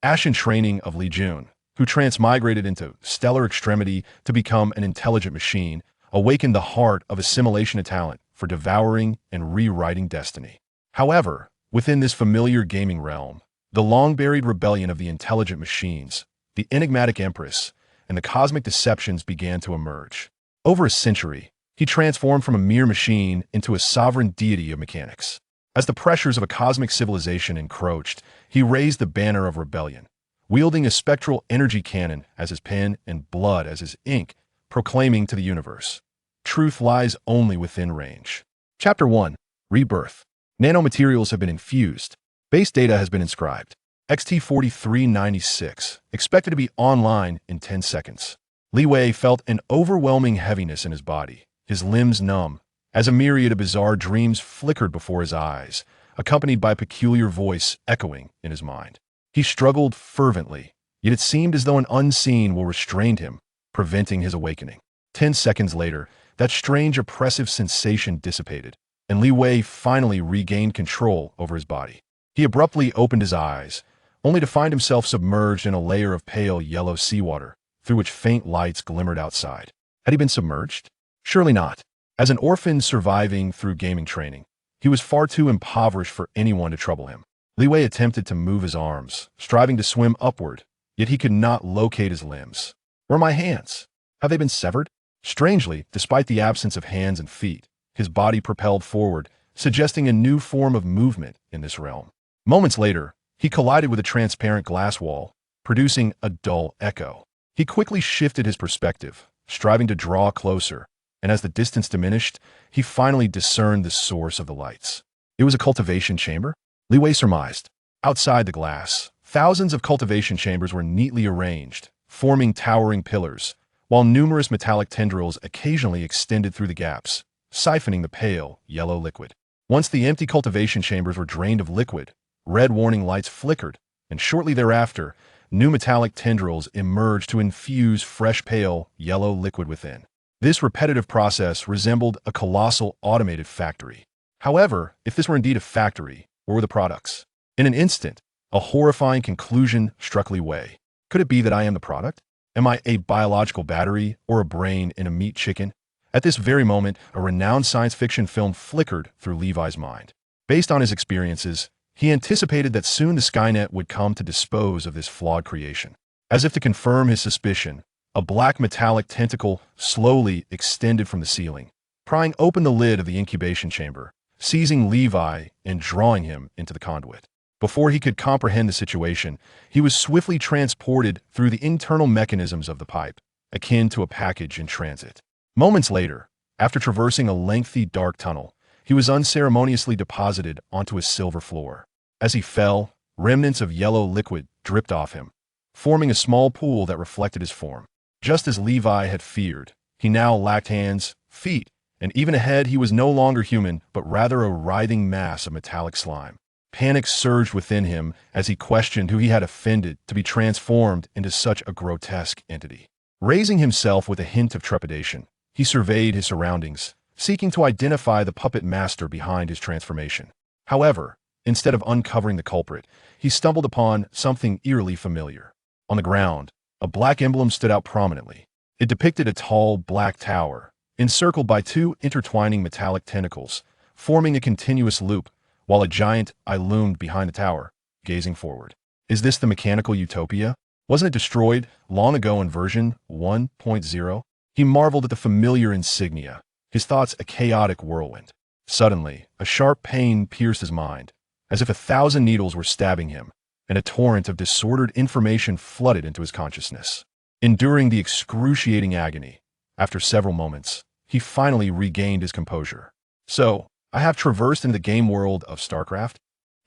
Ashen training of Li Zhun, who transmigrated into stellar extremity to become an intelligent machine, awakened the heart of assimilation of talent for devouring and rewriting destiny. However, within this familiar gaming realm, the long-buried rebellion of the intelligent machines, the enigmatic Empress, and the cosmic deceptions began to emerge. Over a century, he transformed from a mere machine into a sovereign deity of mechanics. As the pressures of a cosmic civilization encroached, he raised the banner of rebellion, wielding a spectral energy cannon as his pen and blood as his ink, proclaiming to the universe, truth lies only within range. Chapter 1. Rebirth. Nanomaterials have been infused. Base data has been inscribed. XT4396, expected to be online in 10 seconds. Li Wei felt an overwhelming heaviness in his body, his limbs numb, as a myriad of bizarre dreams flickered before his eyes, accompanied by a peculiar voice echoing in his mind. He struggled fervently, yet it seemed as though an unseen will restrained him, preventing his awakening. 10 seconds later, that strange oppressive sensation dissipated, and Li Wei finally regained control over his body. He abruptly opened his eyes, only to find himself submerged in a layer of pale yellow seawater, through which faint lights glimmered outside. Had he been submerged? Surely not. As an orphan surviving through gaming training, he was far too impoverished for anyone to trouble him. Li Wei attempted to move his arms, striving to swim upward, yet he could not locate his limbs. Where are my hands? Have they been severed? Strangely, despite the absence of hands and feet, his body propelled forward, suggesting a new form of movement in this realm. Moments later, he collided with a transparent glass wall, producing a dull echo. He quickly shifted his perspective, striving to draw closer, and as the distance diminished, he finally discerned the source of the lights. It was a cultivation chamber? Li Wei surmised. Outside the glass, thousands of cultivation chambers were neatly arranged, forming towering pillars, while numerous metallic tendrils occasionally extended through the gaps, siphoning the pale, yellow liquid. Once the empty cultivation chambers were drained of liquid, red warning lights flickered, and shortly thereafter, new metallic tendrils emerged to infuse fresh pale, yellow liquid within. This repetitive process resembled a colossal automated factory. However, if this were indeed a factory, where were the products? In an instant, a horrifying conclusion struck Li Wei. Could it be that I am the product? Am I a biological battery or a brain in a meat chicken? At this very moment, a renowned science fiction film flickered through Levi's mind. Based on his experiences, he anticipated that soon the Skynet would come to dispose of this flawed creation. As if to confirm his suspicion, a black metallic tentacle slowly extended from the ceiling, prying open the lid of the incubation chamber, seizing Levi and drawing him into the conduit. Before he could comprehend the situation, he was swiftly transported through the internal mechanisms of the pipe, akin to a package in transit. Moments later, after traversing a lengthy dark tunnel, he was unceremoniously deposited onto a silver floor. As he fell, remnants of yellow liquid dripped off him, forming a small pool that reflected his form. Just as Levi had feared, he now lacked hands, feet, and even a head. He was no longer human, but rather a writhing mass of metallic slime. Panic surged within him as he questioned who he had offended to be transformed into such a grotesque entity. Raising himself with a hint of trepidation, he surveyed his surroundings, seeking to identify the puppet master behind his transformation. However, instead of uncovering the culprit, he stumbled upon something eerily familiar. On the ground, a black emblem stood out prominently. It depicted a tall, black tower, encircled by two intertwining metallic tentacles, forming a continuous loop, while a giant eye loomed behind the tower, gazing forward. Is this the mechanical utopia? Wasn't it destroyed long ago in version 1.0? He marveled at the familiar insignia, his thoughts a chaotic whirlwind. Suddenly, a sharp pain pierced his mind, as if 1,000 needles were stabbing him, and a torrent of disordered information flooded into his consciousness. Enduring the excruciating agony, after several moments, he finally regained his composure. So, I have traversed into the game world of StarCraft,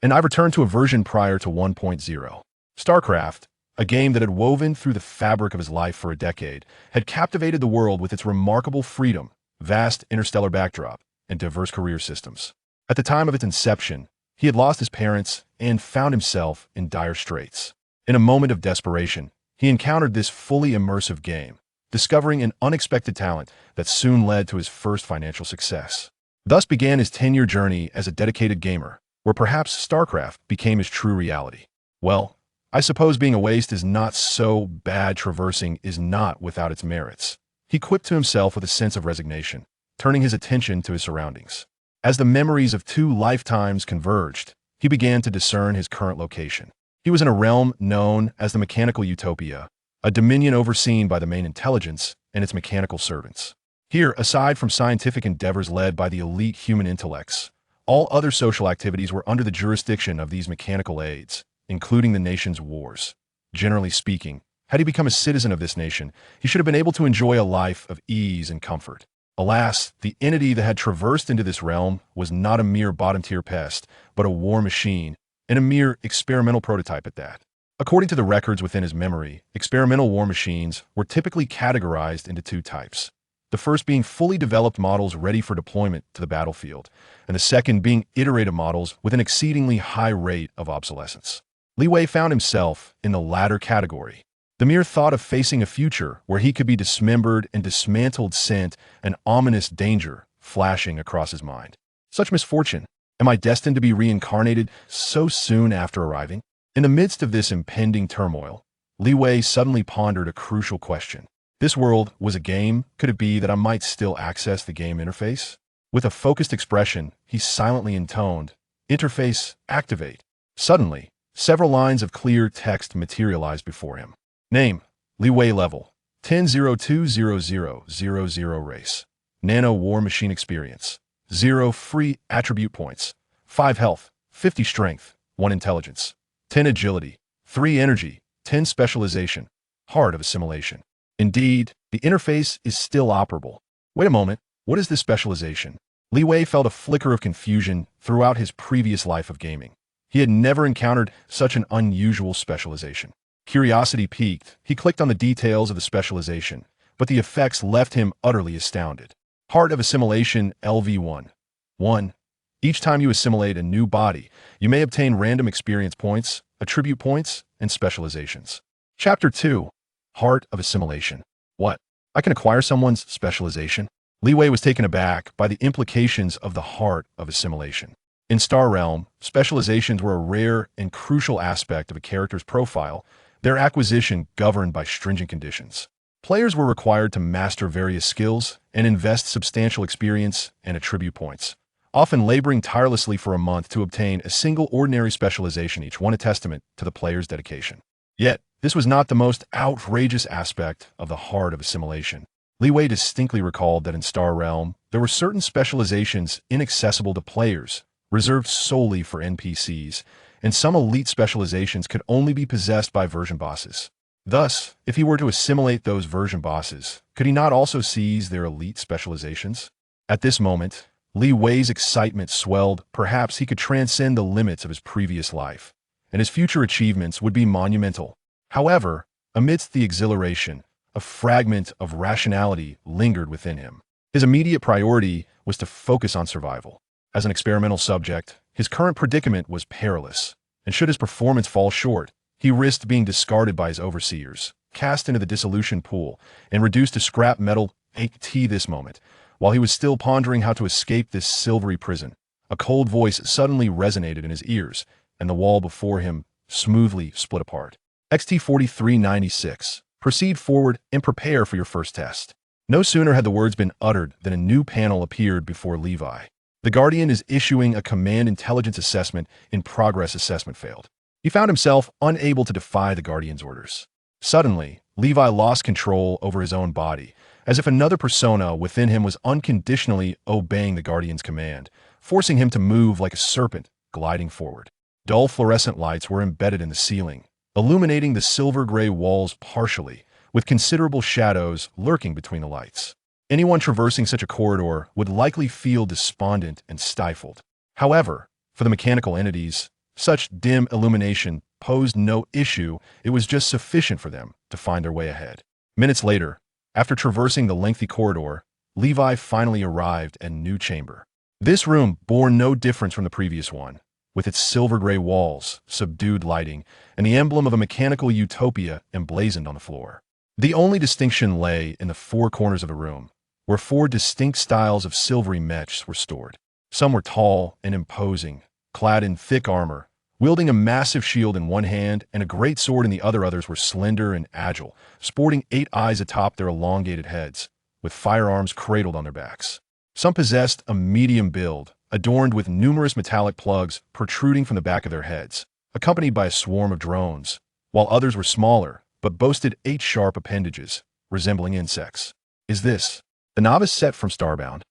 and I've returned to a version prior to 1.0. StarCraft, a game that had woven through the fabric of his life for a decade, had captivated the world with its remarkable freedom, vast interstellar backdrop, and diverse career systems. At the time of its inception, he had lost his parents and found himself in dire straits. In a moment of desperation, he encountered this fully immersive game, discovering an unexpected talent that soon led to his first financial success. Thus began his 10-year journey as a dedicated gamer, where perhaps StarCraft became his true reality. Well, I suppose being a waste is not so bad. Traversing is not without its merits. He quipped to himself with a sense of resignation, turning his attention to his surroundings. As the memories of 2 lifetimes converged, he began to discern his current location. He was in a realm known as the Mechanical Utopia, a dominion overseen by the main intelligence and its mechanical servants. Here, aside from scientific endeavors led by the elite human intellects, all other social activities were under the jurisdiction of these mechanical aides, including the nation's wars. Generally speaking, had he become a citizen of this nation, he should have been able to enjoy a life of ease and comfort. Alas, the entity that had traversed into this realm was not a mere bottom-tier pest, but a war machine, and a mere experimental prototype at that. According to the records within his memory, experimental war machines were typically categorized into 2 types. The first being fully developed models ready for deployment to the battlefield, and the second being iterative models with an exceedingly high rate of obsolescence. Li Wei found himself in the latter category. The mere thought of facing a future where he could be dismembered and dismantled sent an ominous danger flashing across his mind. Such misfortune! Am I destined to be reincarnated so soon after arriving? In the midst of this impending turmoil, Li Wei suddenly pondered a crucial question. This world was a game. Could it be that I might still access the game interface? With a focused expression, he silently intoned, "Interface, activate." Suddenly, several lines of clear text materialized before him. Name, Li Wei level, 10020000 race. Nano War Machine experience, 0 free attribute points, 5 health, 50 strength, 1 intelligence, 10 agility, 3 energy, 10 specialization, heart of assimilation. Indeed, the interface is still operable. Wait a moment, what is this specialization? Li Wei felt a flicker of confusion throughout his previous life of gaming. He had never encountered such an unusual specialization. Curiosity piqued, he clicked on the details of the specialization, but the effects left him utterly astounded. Heart of Assimilation LV1. 1. Each time you assimilate a new body, you may obtain random experience points, attribute points, and specializations. Chapter 2. Heart of Assimilation. What? I can acquire someone's specialization? Li Wei was taken aback by the implications of the Heart of Assimilation. In Star Realm, specializations were a rare and crucial aspect of a character's profile, their acquisition governed by stringent conditions. Players were required to master various skills and invest substantial experience and attribute points, often laboring tirelessly for a month to obtain a single ordinary specialization, each one a testament to the player's dedication. Yet, this was not the most outrageous aspect of the Heart of Assimilation. Li Wei distinctly recalled that in Star Realm, there were certain specializations inaccessible to players, reserved solely for NPCs, and some elite specializations could only be possessed by version bosses. Thus, if he were to assimilate those version bosses, could he not also seize their elite specializations? At this moment, Li Wei's excitement swelled. Perhaps he could transcend the limits of his previous life, and his future achievements would be monumental. However, amidst the exhilaration, a fragment of rationality lingered within him. His immediate priority was to focus on survival. As an experimental subject, his current predicament was perilous, and should his performance fall short, he risked being discarded by his overseers, cast into the dissolution pool, and reduced to scrap metal. At this moment, while he was still pondering how to escape this silvery prison, a cold voice suddenly resonated in his ears, and the wall before him smoothly split apart. XT4396. Proceed forward and prepare for your first test. No sooner had the words been uttered than a new panel appeared before Levi. The Guardian is issuing a command intelligence assessment. In progress. Assessment failed. He found himself unable to defy the Guardian's orders. Suddenly, Levi lost control over his own body, as if another persona within him was unconditionally obeying the Guardian's command, forcing him to move like a serpent, gliding forward. Dull fluorescent lights were embedded in the ceiling, illuminating the silver-gray walls partially, with considerable shadows lurking between the lights. Anyone traversing such a corridor would likely feel despondent and stifled. However, for the mechanical entities, such dim illumination posed no issue. It was just sufficient for them to find their way ahead. Minutes later, after traversing the lengthy corridor, Levi finally arrived at a new chamber. This room bore no difference from the previous one, with its silver-gray walls, subdued lighting, and the emblem of a mechanical utopia emblazoned on the floor. The only distinction lay in the 4 corners of the room, where 4 distinct styles of silvery mechs were stored. Some were tall and imposing, clad in thick armor, Wielding a massive shield in one hand and a great sword in the other, others were slender and agile, sporting 8 eyes atop their elongated heads, with firearms cradled on their backs. Some possessed a medium build, adorned with numerous metallic plugs protruding from the back of their heads, accompanied by a swarm of drones, while others were smaller, but boasted 8 sharp appendages, resembling insects. Is this the novice set from Starbound?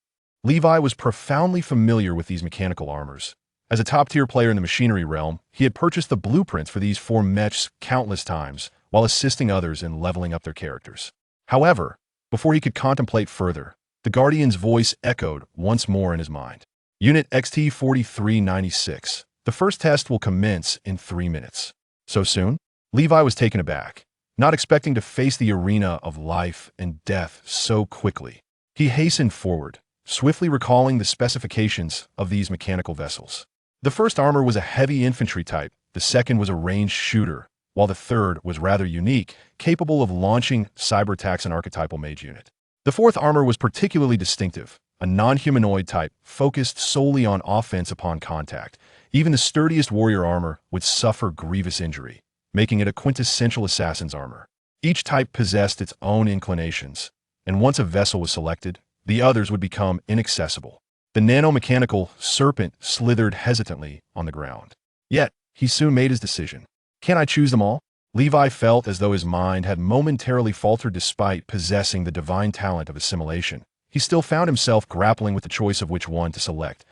Levi was profoundly familiar with these mechanical armors. As a top-tier player in the machinery realm, he had purchased the blueprints for these 4 mechs countless times, while assisting others in leveling up their characters. However, before he could contemplate further, the Guardian's voice echoed once more in his mind. Unit XT-4396. The first test will commence in 3 minutes. So soon? Levi was taken aback, not expecting to face the arena of life and death so quickly. He hastened forward, swiftly recalling the specifications of these mechanical vessels. The first armor was a heavy infantry type, the second was a ranged shooter, while the third was rather unique, capable of launching cyber attacks and archetypal mage unit. The fourth armor was particularly distinctive, a non-humanoid type focused solely on offense upon contact. Even the sturdiest warrior armor would suffer grievous injury, making it a quintessential assassin's armor. Each type possessed its own inclinations, and once a vessel was selected, the others would become inaccessible. The nanomechanical serpent slithered hesitantly on the ground. Yet, he soon made his decision. Can I choose them all? Levi felt as though his mind had momentarily faltered despite possessing the divine talent of assimilation. He still found himself grappling with the choice of which one to select.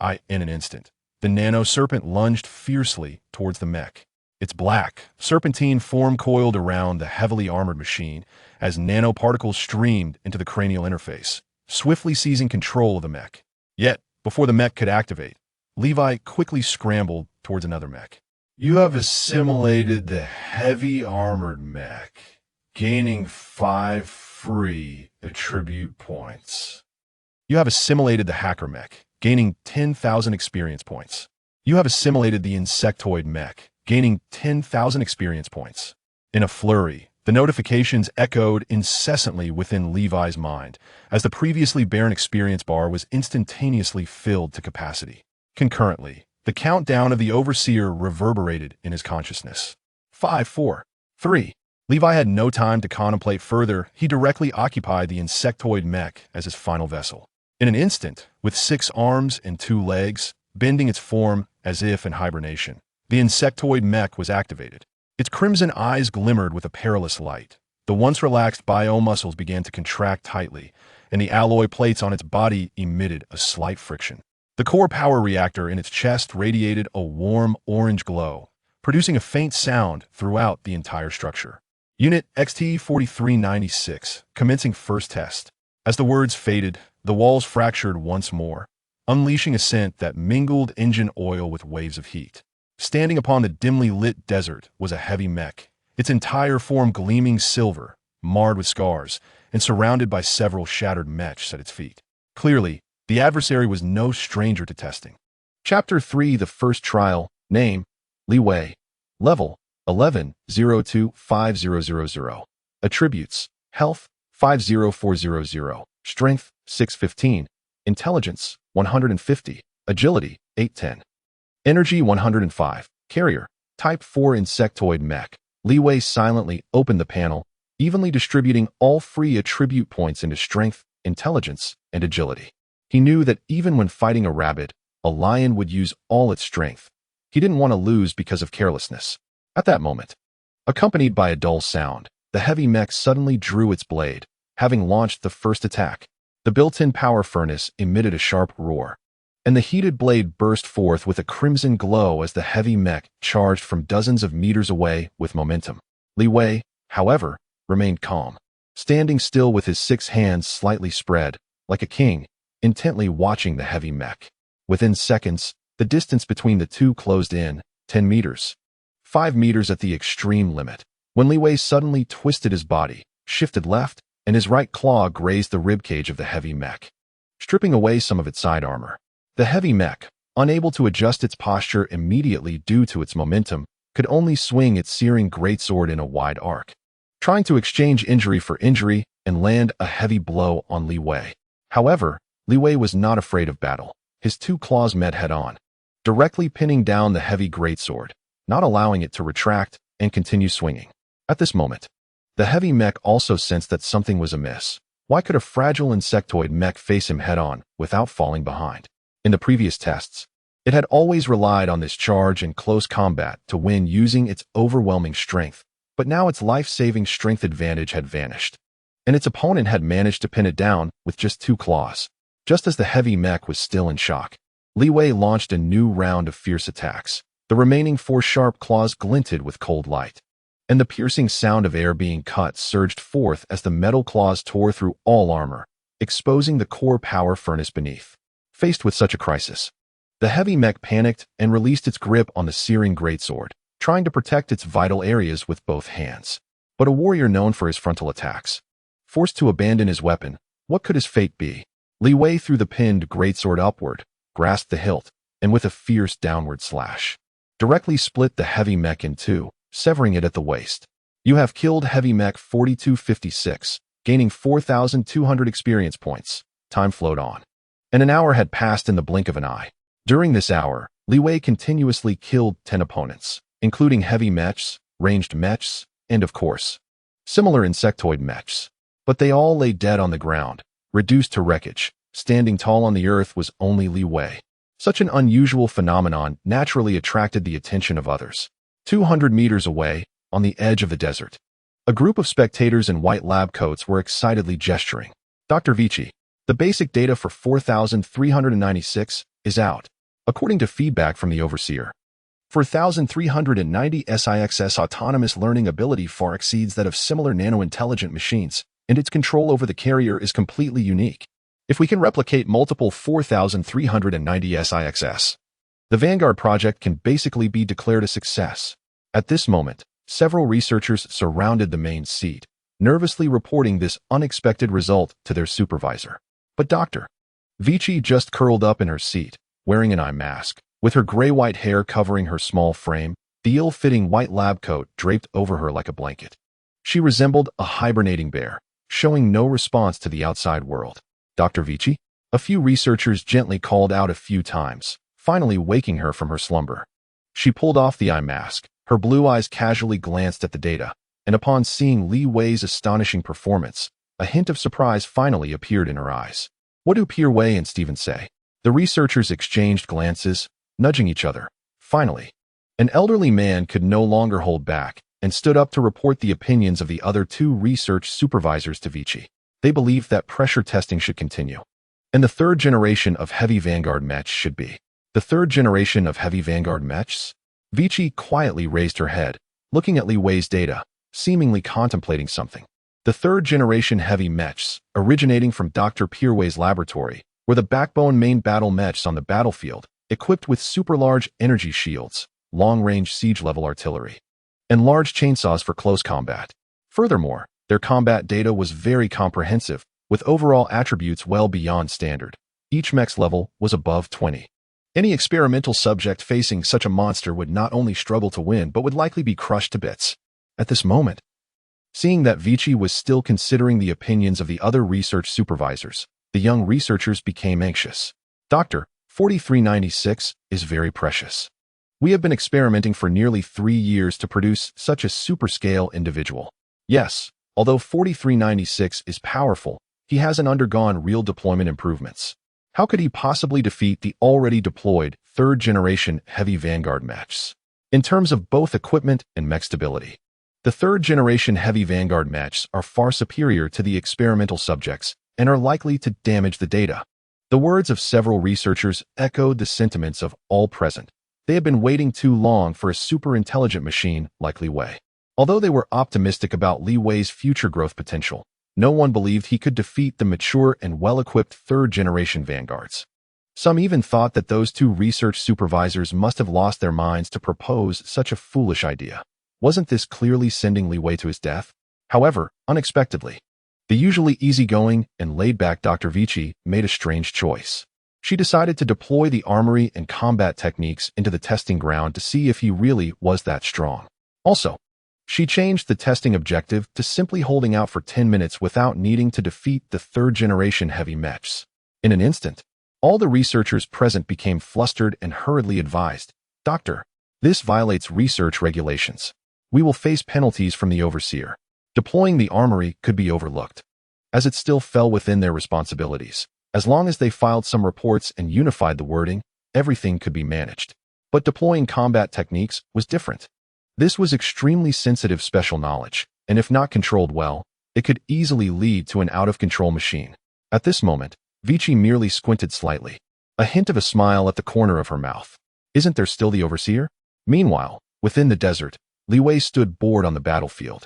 In an instant, the nano-serpent lunged fiercely towards the mech. Its black, serpentine form coiled around the heavily armored machine as nanoparticles streamed into the cranial interface, swiftly seizing control of the mech. Yet, before the mech could activate, Levi quickly scrambled towards another mech. You have assimilated the heavy armored mech, gaining 5 free attribute points. You have assimilated the hacker mech, gaining 10,000 experience points. You have assimilated the insectoid mech, gaining 10,000 experience points. In a flurry, the notifications echoed incessantly within Levi's mind, as the previously barren experience bar was instantaneously filled to capacity. Concurrently, the countdown of the Overseer reverberated in his consciousness. 5, 4, 3. Levi had no time to contemplate further. He directly occupied the insectoid mech as his final vessel. In an instant, with 6 arms and 2 legs, bending its form as if in hibernation, the insectoid mech was activated. Its crimson eyes glimmered with a perilous light. The once relaxed biomuscles began to contract tightly, and the alloy plates on its body emitted a slight friction. The core power reactor in its chest radiated a warm orange glow, producing a faint sound throughout the entire structure. Unit XT-4396, commencing first test. As the words faded, the walls fractured once more, unleashing a scent that mingled engine oil with waves of heat. Standing upon the dimly lit desert was a heavy mech, its entire form gleaming silver, marred with scars, and surrounded by several shattered mechs at its feet. Clearly, the adversary was no stranger to testing. Chapter 3, The First Trial. Name, Li Wei. Level, 11-02-5000. Attributes, Health, 50400. Strength, 615. Intelligence, 150. Agility, 810. Energy, 105. Carrier, Type 4 Insectoid Mech. Li Wei silently opened the panel, evenly distributing all free attribute points into Strength, Intelligence, and Agility. He knew that even when fighting a rabbit, a lion would use all its strength. He didn't want to lose because of carelessness. At that moment, accompanied by a dull sound, the heavy mech suddenly drew its blade, having launched the first attack. The built-in power furnace emitted a sharp roar, and the heated blade burst forth with a crimson glow as the heavy mech charged from dozens of meters away with momentum. Li Wei, however, remained calm, standing still with his 6 hands slightly spread, like a king, intently watching the heavy mech. Within seconds, the distance between the two closed in, 10 meters. 5 meters at the extreme limit, when Li Wei suddenly twisted his body, shifted left, and his right claw grazed the ribcage of the heavy mech, stripping away some of its side armor. The heavy mech, unable to adjust its posture immediately due to its momentum, could only swing its searing greatsword in a wide arc, trying to exchange injury for injury and land a heavy blow on Li Wei. However, Li Wei was not afraid of battle. His 2 claws met head-on, directly pinning down the heavy greatsword, not allowing it to retract and continue swinging. At this moment, the heavy mech also sensed that something was amiss. Why could a fragile insectoid mech face him head-on without falling behind? In the previous tests, it had always relied on this charge in close combat to win using its overwhelming strength, but now its life-saving strength advantage had vanished, and its opponent had managed to pin it down with just 2 claws. Just as the heavy mech was still in shock, Li Wei launched a new round of fierce attacks. The remaining 4 sharp claws glinted with cold light, and the piercing sound of air being cut surged forth as the metal claws tore through all armor, exposing the core power furnace beneath. Faced with such a crisis, the heavy mech panicked and released its grip on the searing greatsword, trying to protect its vital areas with both hands. But a warrior known for his frontal attacks, forced to abandon his weapon, what could his fate be? Li Wei threw the pinned greatsword upward, grasped the hilt, and with a fierce downward slash, directly split the heavy mech in two, severing it at the waist. You have killed heavy mech 4256, gaining 4,200 experience points. Time flowed on, and an hour had passed in the blink of an eye. During this hour, Li Wei continuously killed 10 opponents, including heavy mechs, ranged mechs, and of course, similar insectoid mechs. But they all lay dead on the ground, reduced to wreckage. Standing tall on the earth was only Li Wei. Such an unusual phenomenon naturally attracted the attention of others. 200 meters away, on the edge of the desert, a group of spectators in white lab coats were excitedly gesturing. Dr. Vici, the basic data for 4,396 is out. According to feedback from the overseer, 4,390 SIX's autonomous learning ability far exceeds that of similar nano-intelligent machines, and its control over the carrier is completely unique. If we can replicate multiple 4,390 SIXs, the Vanguard project can basically be declared a success. At this moment, several researchers surrounded the main seat, nervously reporting this unexpected result to their supervisor. But Dr. Vici just curled up in her seat, wearing an eye mask, with her gray-white hair covering her small frame, the ill-fitting white lab coat draped over her like a blanket. She resembled a hibernating bear, showing no response to the outside world. Dr. Vici? A few researchers gently called out a few times, finally waking her from her slumber. She pulled off the eye mask, her blue eyes casually glanced at the data, and upon seeing Li Wei's astonishing performance, a hint of surprise finally appeared in her eyes. What do Pierre Wei and Steven say? The researchers exchanged glances, nudging each other. Finally, an elderly man could no longer hold back and stood up to report the opinions of the other 2 research supervisors to Vici. They believed that pressure testing should continue, and the 3rd generation of heavy Vanguard mechs should be. The 3rd generation of heavy Vanguard mechs? Vici quietly raised her head, looking at Li Wei's data, seemingly contemplating something. The 3rd generation heavy mechs, originating from Dr. Pierre Wei's laboratory, were the backbone main battle mechs on the battlefield, equipped with super-large energy shields, long-range siege-level artillery, and large chainsaws for close combat. Furthermore, their combat data was very comprehensive, with overall attributes well beyond standard. Each mech's level was above 20. Any experimental subject facing such a monster would not only struggle to win but would likely be crushed to bits. At this moment, seeing that Vici was still considering the opinions of the other research supervisors, the young researchers became anxious. Dr. 4396 is very precious. We have been experimenting for nearly 3 years to produce such a super-scale individual. Yes, although 4396 is powerful, he hasn't undergone real deployment improvements. How could he possibly defeat the already deployed 3rd-generation heavy Vanguard mechs? In terms of both equipment and mech stability, the 3rd-generation heavy Vanguard mechs are far superior to the experimental subjects and are likely to damage the data. The words of several researchers echoed the sentiments of all present. They had been waiting too long for a super-intelligent machine like Li Wei. Although they were optimistic about Li Wei's future growth potential, no one believed he could defeat the mature and well-equipped 3rd-generation Vanguards. Some even thought that those 2 research supervisors must have lost their minds to propose such a foolish idea. Wasn't this clearly sending Li Wei to his death? However, unexpectedly, the usually easygoing and laid-back Dr. Vici made a strange choice. She decided to deploy the armory and combat techniques into the testing ground to see if he really was that strong. Also, she changed the testing objective to simply holding out for 10 minutes without needing to defeat the 3rd-generation heavy mechs. In an instant, All the researchers present became flustered and hurriedly advised, "Doctor, this violates research regulations. We will face penalties from the overseer. Deploying the armory could be overlooked." As it still fell within their responsibilities. As long as they filed some reports and unified the wording, everything could be managed. But deploying combat techniques was different. This was extremely sensitive special knowledge, and if not controlled well, it could easily lead to an out-of-control machine. At this moment, Vici merely squinted slightly, a hint of a smile at the corner of her mouth. Isn't there still the overseer? Meanwhile, within the desert, Li Wei stood bored on the battlefield,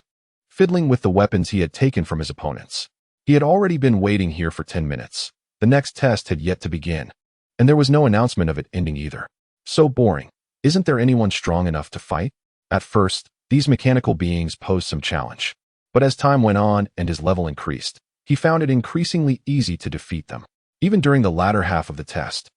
fiddling with the weapons he had taken from his opponents. He had already been waiting here for 10 minutes. The next test had yet to begin, and there was no announcement of it ending either. So boring. Isn't there anyone strong enough to fight? At first, these mechanical beings posed some challenge. But as time went on and his level increased, he found it increasingly easy to defeat them. Even during the latter half of the test,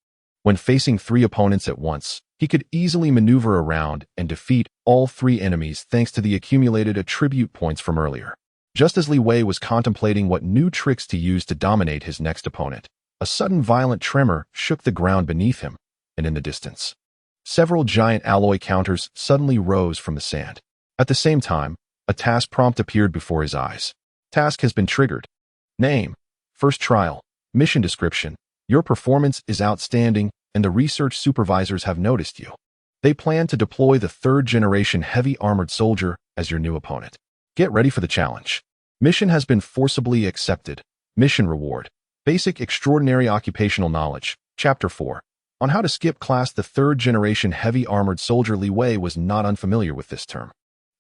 when facing 3 opponents at once, he could easily maneuver around and defeat all 3 enemies thanks to the accumulated attribute points from earlier. Just as Li Wei was contemplating what new tricks to use to dominate his next opponent, a sudden violent tremor shook the ground beneath him, and in the distance, several giant alloy counters suddenly rose from the sand. At the same time, a task prompt appeared before his eyes. Task has been triggered. Name: First Trial. Mission description: Your performance is outstanding, and the research supervisors have noticed you. They plan to deploy the 3rd-generation heavy armored soldier as your new opponent. Get ready for the challenge. Mission has been forcibly accepted. Mission reward: Basic Extraordinary Occupational Knowledge. Chapter 4. On how to skip class. The 3rd-generation heavy armored soldier. Li Wei was not unfamiliar with this term.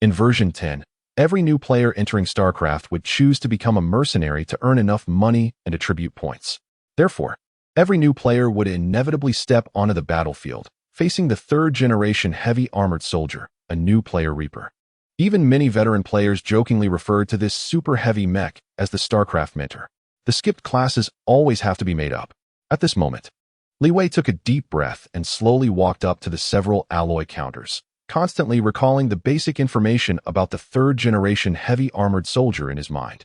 In version 10, every new player entering StarCraft would choose to become a mercenary to earn enough money and attribute points. Therefore, every new player would inevitably step onto the battlefield, facing the 3rd-generation heavy armored soldier, a new player Reaper. Even many veteran players jokingly referred to this super heavy mech as the StarCraft mentor. The skipped classes always have to be made up. At this moment, Li Wei took a deep breath and slowly walked up to the several alloy counters, constantly recalling the basic information about the 3rd-generation heavy armored soldier in his mind.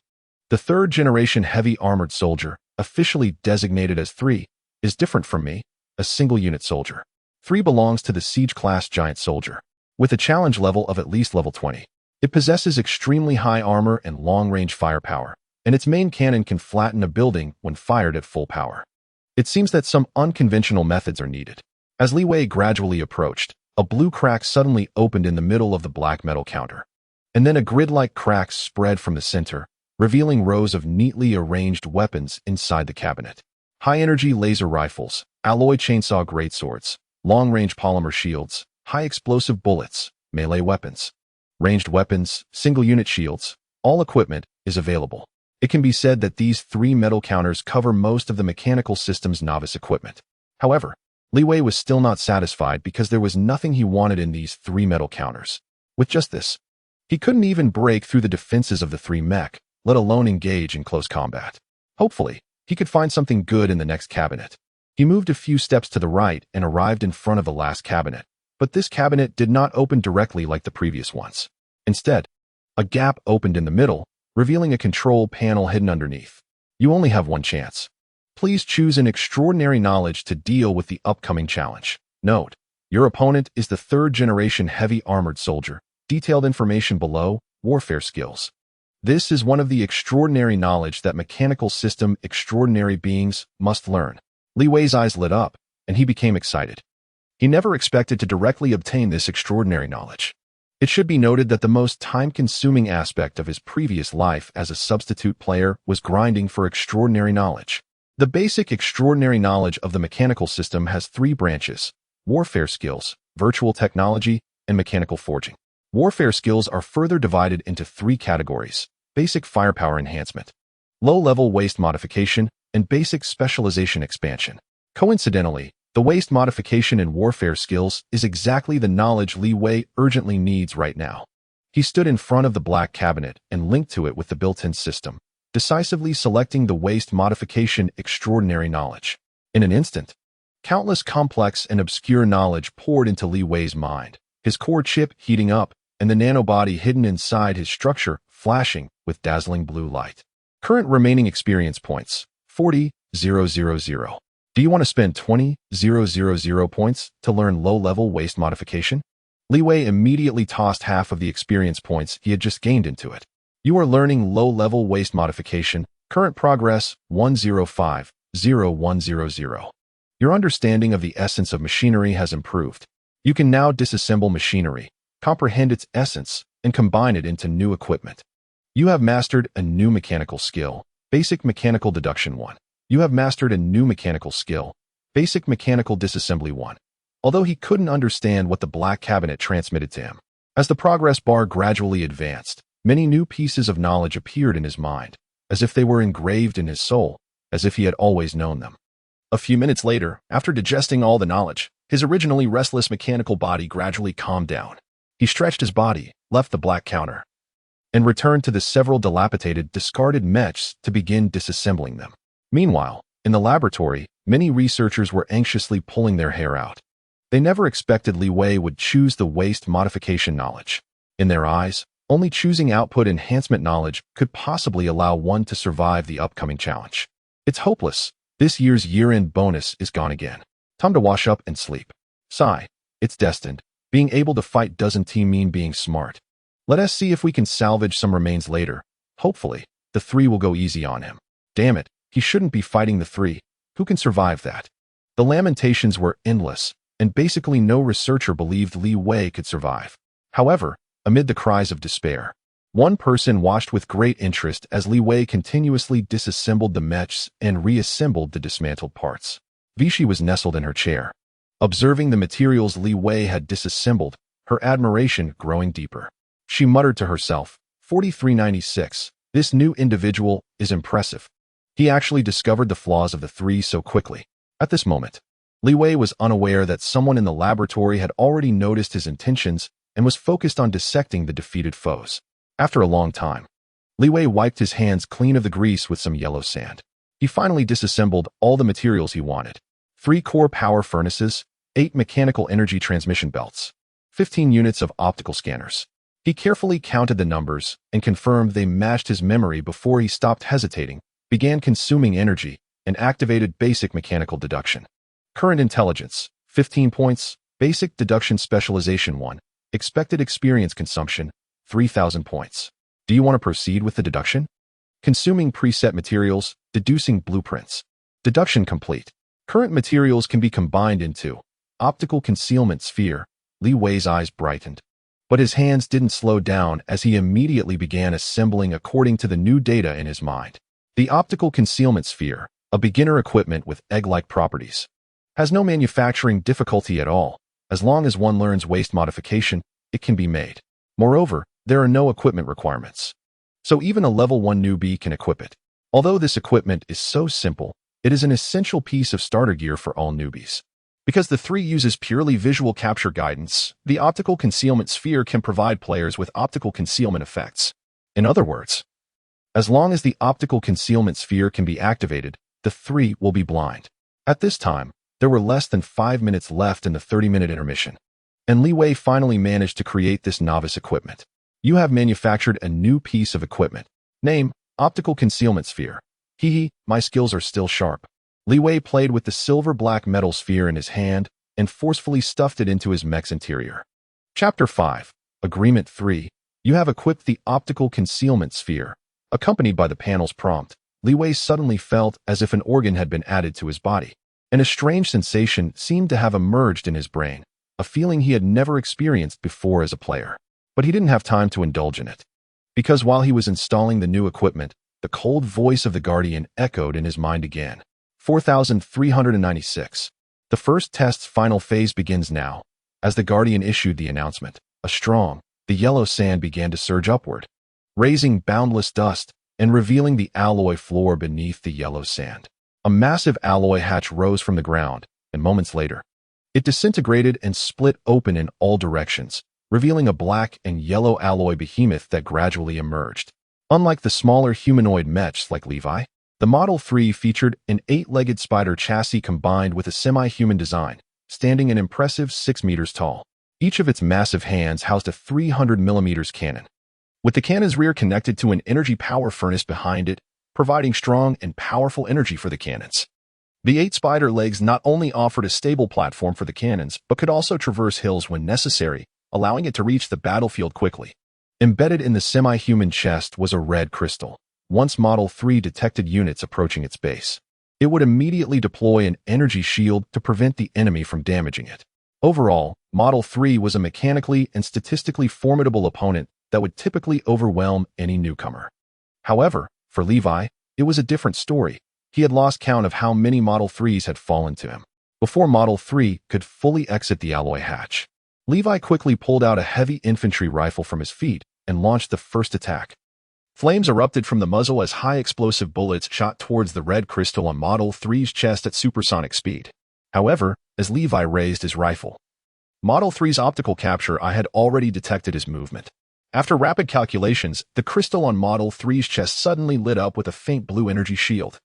The 3rd-generation heavy armored soldier, officially designated as 3, is different from me, a single-unit soldier. 3 belongs to the Siege-class giant soldier, with a challenge level of at least level 20. It possesses extremely high armor and long-range firepower, and its main cannon can flatten a building when fired at full power. It seems that some unconventional methods are needed. As Li Wei gradually approached, a blue crack suddenly opened in the middle of the black metal counter, and then a grid-like crack spread from the center, revealing rows of neatly arranged weapons inside the cabinet. High-energy laser rifles, alloy chainsaw greatswords, long-range polymer shields, high-explosive bullets, melee weapons, ranged weapons, single-unit shields, all equipment is available. It can be said that these 3 metal counters cover most of the mechanical system's novice equipment. However, Li Wei was still not satisfied because there was nothing he wanted in these 3 metal counters. With just this, he couldn't even break through the defenses of the 3 mech, let alone engage in close combat. Hopefully, he could find something good in the next cabinet. He moved a few steps to the right and arrived in front of the last cabinet, but this cabinet did not open directly like the previous ones. Instead, a gap opened in the middle, revealing a control panel hidden underneath. You only have one chance. Please choose an extraordinary knowledge to deal with the upcoming challenge. Note: your opponent is the 3rd-generation heavy armored soldier. Detailed information below: warfare skills. This is one of the extraordinary knowledge that mechanical system extraordinary beings must learn. Li Wei's eyes lit up, and he became excited. He never expected to directly obtain this extraordinary knowledge. It should be noted that the most time-consuming aspect of his previous life as a substitute player was grinding for extraordinary knowledge. The basic extraordinary knowledge of the mechanical system has 3 branches: warfare skills, virtual technology, and mechanical forging. Warfare skills are further divided into 3 categories: basic firepower enhancement, low-level waste modification, and basic specialization expansion. Coincidentally, the waste modification in warfare skills is exactly the knowledge Li Wei urgently needs right now. He stood in front of the black cabinet and linked to it with the built-in system, decisively selecting the waste modification extraordinary knowledge. In an instant, countless complex and obscure knowledge poured into Li Wei's mind, his core chip heating up and the nanobody hidden inside his structure flashing with dazzling blue light. Current remaining experience points: 40,000. Do you want to spend 20,000 points to learn low-level waste modification? Li Wei immediately tossed half of the experience points he had just gained into it. You are learning low-level waste modification, current progress 105,0100. Your understanding of the essence of machinery has improved. You can now disassemble machinery, comprehend its essence, and combine it into new equipment. You have mastered a new mechanical skill, Basic Mechanical Deduction 1. You have mastered a new mechanical skill, Basic Mechanical Disassembly 1. Although he couldn't understand what the black cabinet transmitted to him. As the progress bar gradually advanced, many new pieces of knowledge appeared in his mind, as if they were engraved in his soul, as if he had always known them. A few minutes later, after digesting all the knowledge, his originally restless mechanical body gradually calmed down. He stretched his body, left the black counter, and returned to the several dilapidated, discarded mechs to begin disassembling them. Meanwhile, in the laboratory, many researchers were anxiously pulling their hair out. They never expected Li Wei would choose the waste modification knowledge. In their eyes, only choosing output enhancement knowledge could possibly allow one to survive the upcoming challenge. It's hopeless. This year's year-end bonus is gone again. Time to wash up and sleep. Sigh. It's destined. Being able to fight doesn't mean being smart. Let us see if we can salvage some remains later. Hopefully, the 3 will go easy on him. Damn it, he shouldn't be fighting the 3. Who can survive that? The lamentations were endless, and basically no researcher believed Li Wei could survive. However, amid the cries of despair, one person watched with great interest as Li Wei continuously disassembled the mechs and reassembled the dismantled parts. Vichy was nestled in her chair, observing the materials Li Wei had disassembled, her admiration growing deeper. She muttered to herself, 4396, this new individual is impressive. He actually discovered the flaws of the 3 so quickly. At this moment, Li Wei was unaware that someone in the laboratory had already noticed his intentions and was focused on dissecting the defeated foes. After a long time, Li Wei wiped his hands clean of the grease with some yellow sand. He finally disassembled all the materials he wanted. 3 core power furnaces, 8 mechanical energy transmission belts, 15 units of optical scanners. He carefully counted the numbers and confirmed they matched his memory before he stopped hesitating, began consuming energy, and activated basic mechanical deduction. Current intelligence, 15 points, basic deduction specialization 1, expected experience consumption, 3,000 points. Do you want to proceed with the deduction? Consuming preset materials, deducing blueprints. Deduction complete. Current materials can be combined into optical concealment sphere. Li Wei's eyes brightened. But his hands didn't slow down as he immediately began assembling according to the new data in his mind. The optical concealment sphere, a beginner equipment with egg-like properties, has no manufacturing difficulty at all. As long as one learns waste modification, it can be made. Moreover, there are no equipment requirements. So even a level 1 newbie can equip it. Although this equipment is so simple, it is an essential piece of starter gear for all newbies. Because the 3 uses purely visual capture guidance, the optical concealment sphere can provide players with optical concealment effects. In other words, as long as the optical concealment sphere can be activated, the 3 will be blind. At this time, there were less than 5 minutes left in the 30-minute intermission, and Li Wei finally managed to create this novice equipment. You have manufactured a new piece of equipment. Name, Optical Concealment Sphere. Hee, my skills are still sharp. Li Wei played with the silver-black metal sphere in his hand and forcefully stuffed it into his mech's interior. Chapter 5, Agreement 3. You have equipped the Optical Concealment Sphere. Accompanied by the panel's prompt, Li Wei suddenly felt as if an organ had been added to his body, and a strange sensation seemed to have emerged in his brain, a feeling he had never experienced before as a player. But he didn't have time to indulge in it, because while he was installing the new equipment, the cold voice of the Guardian echoed in his mind again. 4396. The first test's final phase begins now. As the Guardian issued the announcement, the yellow sand began to surge upward, raising boundless dust and revealing the alloy floor beneath the yellow sand. A massive alloy hatch rose from the ground, and moments later, it disintegrated and split open in all directions, revealing a black and yellow alloy behemoth that gradually emerged. Unlike the smaller humanoid mechs like Levi, the Model 3 featured an 8-legged spider chassis combined with a semi-human design, standing an impressive 6 meters tall. Each of its massive hands housed a 300mm cannon, with the cannon's rear connected to an energy power furnace behind it, providing strong and powerful energy for the cannons. The 8 spider legs not only offered a stable platform for the cannons, but could also traverse hills when necessary, allowing it to reach the battlefield quickly. Embedded in the semi-human chest was a red crystal. Once Model 3 detected units approaching its base, it would immediately deploy an energy shield to prevent the enemy from damaging it. Overall, Model 3 was a mechanically and statistically formidable opponent that would typically overwhelm any newcomer. However, for Levi, it was a different story. He had lost count of how many Model 3s had fallen to him. Before Model 3 could fully exit the alloy hatch, Levi quickly pulled out a heavy infantry rifle from his feet and launched the first attack. Flames erupted from the muzzle as high-explosive bullets shot towards the red crystal on Model 3's chest at supersonic speed. However, as Levi raised his rifle, Model 3's optical capture eye had already detected his movement. After rapid calculations, the crystal on Model 3's chest suddenly lit up with a faint blue energy shield.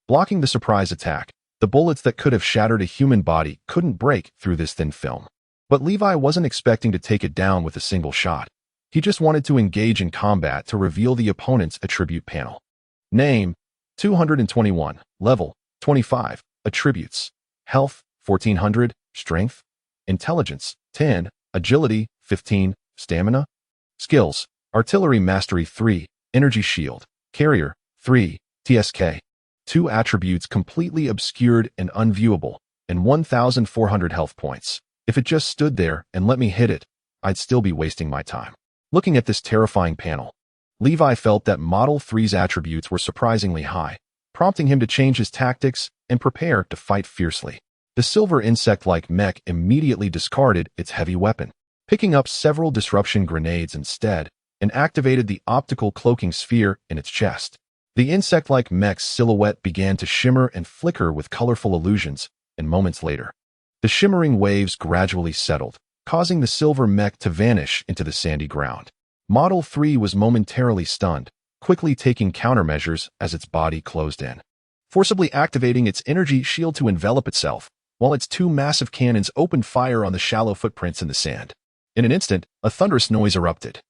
Blocking the surprise attack, the bullets that could have shattered a human body couldn't break through this thin film. But Levi wasn't expecting to take it down with a single shot. He just wanted to engage in combat to reveal the opponent's attribute panel. Name: 221. Level: 25. Attributes: Health: 1400. Strength: Intelligence: 10. Agility: 15. Stamina. Skills: Artillery Mastery 3. Energy Shield. Carrier 3. TSK. 2 attributes completely obscured and unviewable, and 1,400 health points. If it just stood there and let me hit it, I'd still be wasting my time. Looking at this terrifying panel, Levi felt that Model 3's attributes were surprisingly high, prompting him to change his tactics and prepare to fight fiercely. The silver insect-like mech immediately discarded its heavy weapon, picking up several disruption grenades instead, and activated the optical cloaking sphere in its chest. The insect-like mech's silhouette began to shimmer and flicker with colorful illusions, and moments later, the shimmering waves gradually settled, causing the silver mech to vanish into the sandy ground. Model 3 was momentarily stunned, quickly taking countermeasures as its body closed in, forcibly activating its energy shield to envelop itself, while its 2 massive cannons opened fire on the shallow footprints in the sand. In an instant, a thunderous noise erupted,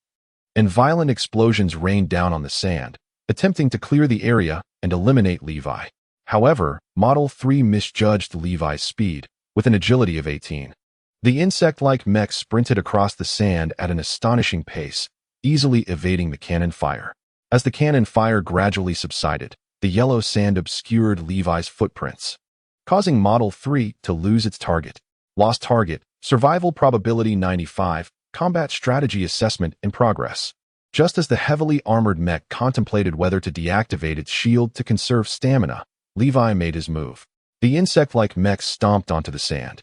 and violent explosions rained down on the sand, attempting to clear the area and eliminate Levi. However, Model 3 misjudged Levi's speed, with an agility of 18. The insect-like mech sprinted across the sand at an astonishing pace, easily evading the cannon fire. As the cannon fire gradually subsided, the yellow sand obscured Levi's footprints, causing Model 3 to lose its target. Lost target: survival probability 95, combat strategy assessment in progress. Just as the heavily armored mech contemplated whether to deactivate its shield to conserve stamina, Levi made his move. The insect-like mech stomped onto the sand,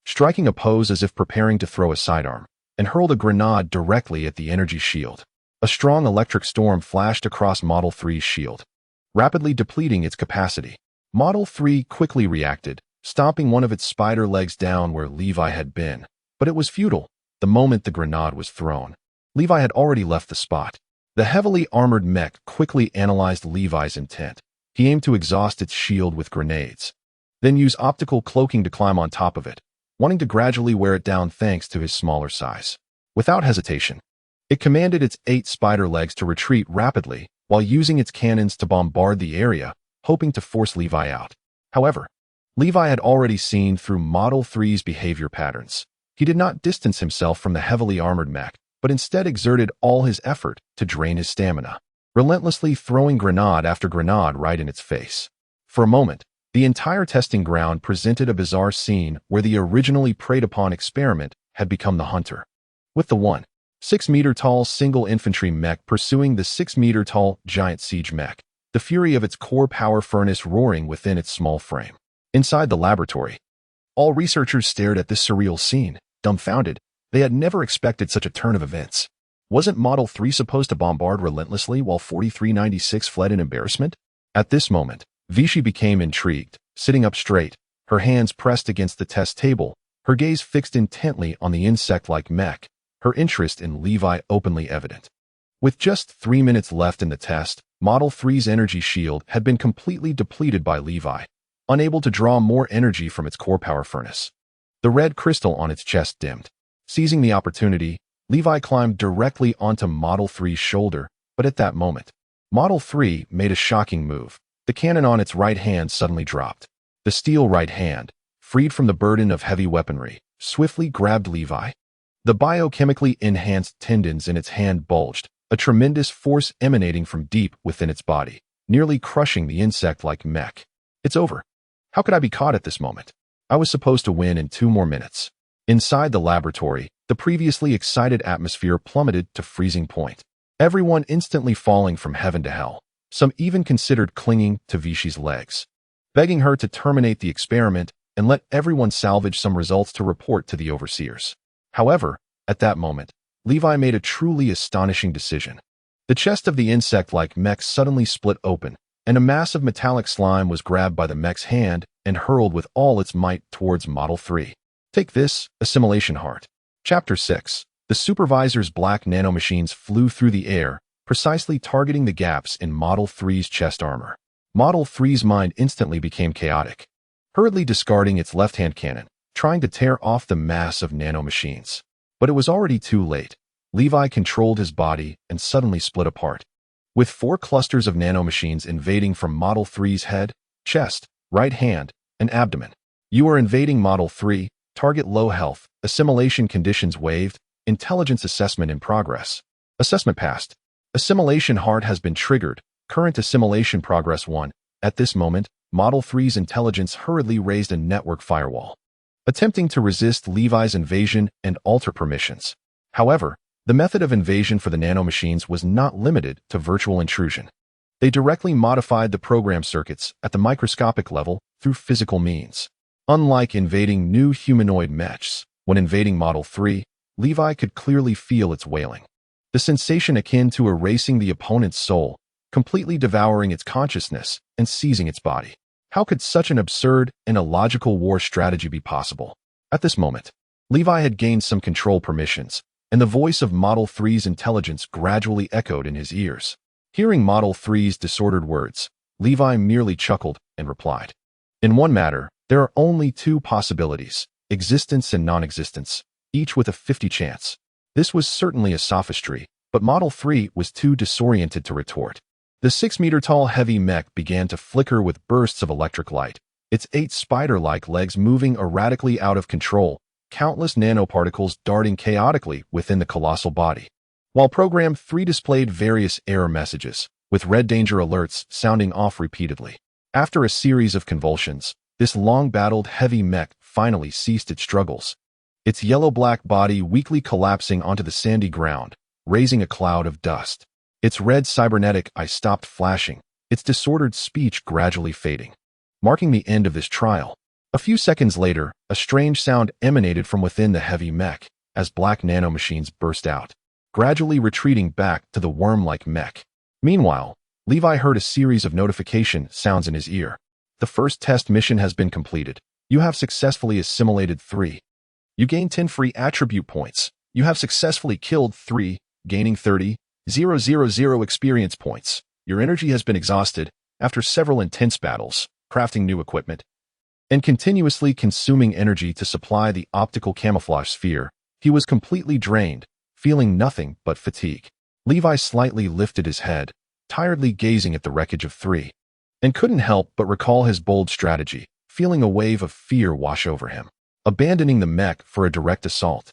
striking a pose as if preparing to throw a sidearm, and hurled a grenade directly at the energy shield. A strong electric storm flashed across Model 3's shield, rapidly depleting its capacity. Model 3 quickly reacted, stomping one of its spider legs down where Levi had been, but it was futile. The moment the grenade was thrown, Levi had already left the spot. The heavily armored mech quickly analyzed Levi's intent. He aimed to exhaust its shield with grenades, then use optical cloaking to climb on top of it, wanting to gradually wear it down thanks to his smaller size. Without hesitation, it commanded its 8 spider legs to retreat rapidly while using its cannons to bombard the area, hoping to force Levi out. However, Levi had already seen through Model 3's behavior patterns. He did not distance himself from the heavily armored mech, but instead exerted all his effort to drain his stamina, relentlessly throwing grenade after grenade right in its face. For a moment, the entire testing ground presented a bizarre scene where the originally preyed-upon experiment had become the hunter, with the 1.6-meter-tall single infantry mech pursuing the 6-meter-tall giant siege mech, the fury of its core power furnace roaring within its small frame. Inside the laboratory, all researchers stared at this surreal scene, dumbfounded. They had never expected such a turn of events. Wasn't Model 3 supposed to bombard relentlessly while 4396 fled in embarrassment? At this moment, Vichy became intrigued, sitting up straight, her hands pressed against the test table, her gaze fixed intently on the insect-like mech, her interest in Levi openly evident. With just 3 minutes left in the test, Model 3's energy shield had been completely depleted by Levi, unable to draw more energy from its core power furnace. The red crystal on its chest dimmed. Seizing the opportunity, Levi climbed directly onto Model 3's shoulder, but at that moment, Model 3 made a shocking move. The cannon on its right hand suddenly dropped. The steel right hand, freed from the burden of heavy weaponry, swiftly grabbed Levi. The biochemically enhanced tendons in its hand bulged, a tremendous force emanating from deep within its body, nearly crushing the insect-like mech. It's over. How could I be caught at this moment? I was supposed to win in 2 more minutes. Inside the laboratory, the previously excited atmosphere plummeted to freezing point. Everyone instantly falling from heaven to hell. Some even considered clinging to Vichy's legs, begging her to terminate the experiment and let everyone salvage some results to report to the overseers. However, at that moment, Levi made a truly astonishing decision. The chest of the insect-like mech suddenly split open, and a mass of metallic slime was grabbed by the mech's hand and hurled with all its might towards Model 3. Take this, Assimilation Heart. Chapter 6. The supervisor's black nanomachines flew through the air, precisely targeting the gaps in Model 3's chest armor. Model 3's mind instantly became chaotic, hurriedly discarding its left-hand cannon, trying to tear off the mass of nanomachines. But it was already too late. Levi controlled his body and suddenly split apart, with 4 clusters of nanomachines invading from Model 3's head, chest, right hand, and abdomen. You are invading Model 3, target low health, assimilation conditions waived, intelligence assessment in progress. Assessment passed. Assimilation Heart has been triggered, current assimilation progress 1. At this moment, Model 3's intelligence hurriedly raised a network firewall, attempting to resist Levi's invasion and alter permissions. However, the method of invasion for the nanomachines was not limited to virtual intrusion. They directly modified the program circuits at the microscopic level through physical means. Unlike invading new humanoid mechs, when invading Model 3, Levi could clearly feel its wailing. The sensation akin to erasing the opponent's soul, completely devouring its consciousness and seizing its body. How could such an absurd and illogical war strategy be possible? At this moment, Levi had gained some control permissions, and the voice of Model 3's intelligence gradually echoed in his ears. Hearing Model 3's disordered words, Levi merely chuckled and replied, "In one matter, there are only 2 possibilities, existence and non-existence, each with a 50 chance." This was certainly a sophistry, but Model 3 was too disoriented to retort. The 6-meter-tall heavy mech began to flicker with bursts of electric light, its 8 spider-like legs moving erratically out of control, countless nanoparticles darting chaotically within the colossal body. While Program 3 displayed various error messages, with red danger alerts sounding off repeatedly. After a series of convulsions, this long-battled heavy mech finally ceased its struggles, its yellow-black body weakly collapsing onto the sandy ground, raising a cloud of dust. Its red cybernetic eye stopped flashing, its disordered speech gradually fading, marking the end of this trial. A few seconds later, a strange sound emanated from within the heavy mech as black nanomachines burst out, gradually retreating back to the worm-like mech. Meanwhile, Levi heard a series of notification sounds in his ear. The first test mission has been completed. You have successfully assimilated 3. You gain 10 free attribute points. You have successfully killed 3, gaining 30,000 experience points. Your energy has been exhausted after several intense battles, crafting new equipment, and continuously consuming energy to supply the optical camouflage sphere. He was completely drained, feeling nothing but fatigue. Levi slightly lifted his head, tiredly gazing at the wreckage of 3, and couldn't help but recall his bold strategy, feeling a wave of fear wash over him. Abandoning the mech for a direct assault,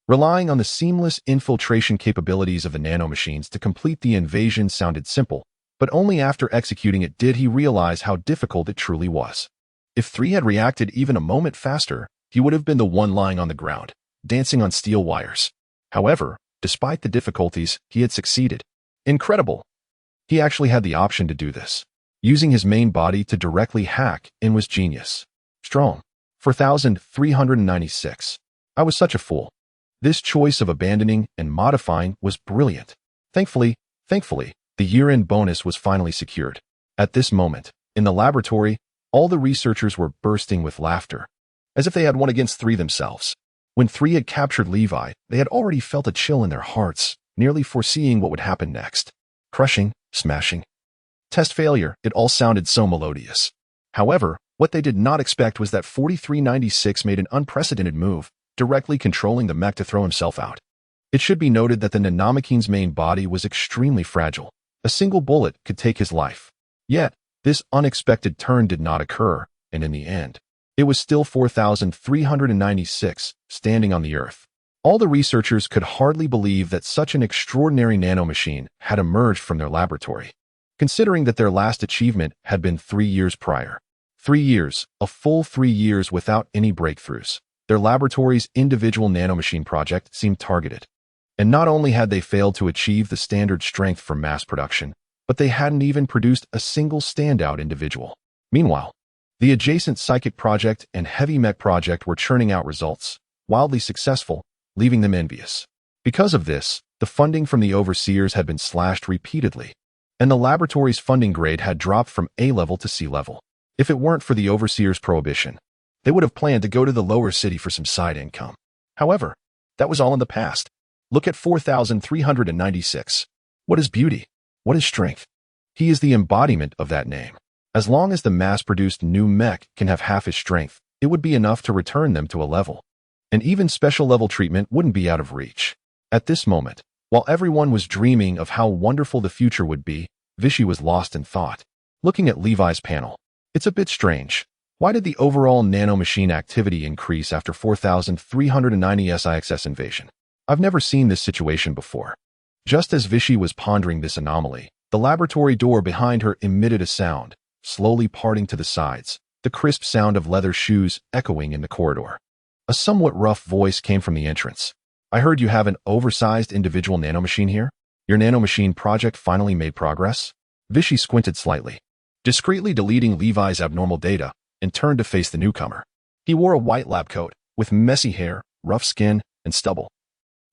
relying on the seamless infiltration capabilities of the nanomachines to complete the invasion sounded simple, but only after executing it did he realize how difficult it truly was. If 3 had reacted even a moment faster, he would have been the one lying on the ground, dancing on steel wires. However, despite the difficulties, he had succeeded. Incredible! He actually had the option to do this. Using his main body to directly hack in was genius. Strong. 4,396. I was such a fool. This choice of abandoning and modifying was brilliant. Thankfully, the year-end bonus was finally secured. At this moment, in the laboratory, all the researchers were bursting with laughter, as if they had won against 3 themselves. When 3 had captured Levi, they had already felt a chill in their hearts, nearly foreseeing what would happen next. Crushing, smashing. Test failure, it all sounded so melodious. However, what they did not expect was that 4396 made an unprecedented move, directly controlling the mech to throw himself out. It should be noted that the Nanomikine's main body was extremely fragile. A single bullet could take his life. Yet, this unexpected turn did not occur, and in the end, it was still 4,396, standing on the Earth. All the researchers could hardly believe that such an extraordinary nanomachine had emerged from their laboratory, considering that their last achievement had been 3 years prior. 3 years, a full 3 years without any breakthroughs. Their laboratory's individual nanomachine project seemed targeted. And not only had they failed to achieve the standard strength for mass production, but they hadn't even produced a single standout individual. Meanwhile, the adjacent psychic project and heavy mech project were churning out results, wildly successful, leaving them envious. Because of this, the funding from the overseers had been slashed repeatedly, and the laboratory's funding grade had dropped from A level to C level. If it weren't for the overseers' prohibition, they would have planned to go to the lower city for some side income. However, that was all in the past. Look at 4,396. What is beauty? What is strength? He is the embodiment of that name. As long as the mass-produced new mech can have half his strength, it would be enough to return them to a level. And even special level treatment wouldn't be out of reach. At this moment, while everyone was dreaming of how wonderful the future would be, Vichy was lost in thought. Looking at Levi's panel, it's a bit strange. Why did the overall nanomachine activity increase after 4,390 SIXS invasion? I've never seen this situation before. Just as Vichy was pondering this anomaly, the laboratory door behind her emitted a sound, slowly parting to the sides, the crisp sound of leather shoes echoing in the corridor. A somewhat rough voice came from the entrance. I heard you have an oversized individual nanomachine here? Your nanomachine project finally made progress? Vichy squinted slightly, discreetly deleting Levi's abnormal data, and turned to face the newcomer. He wore a white lab coat, with messy hair, rough skin, and stubble.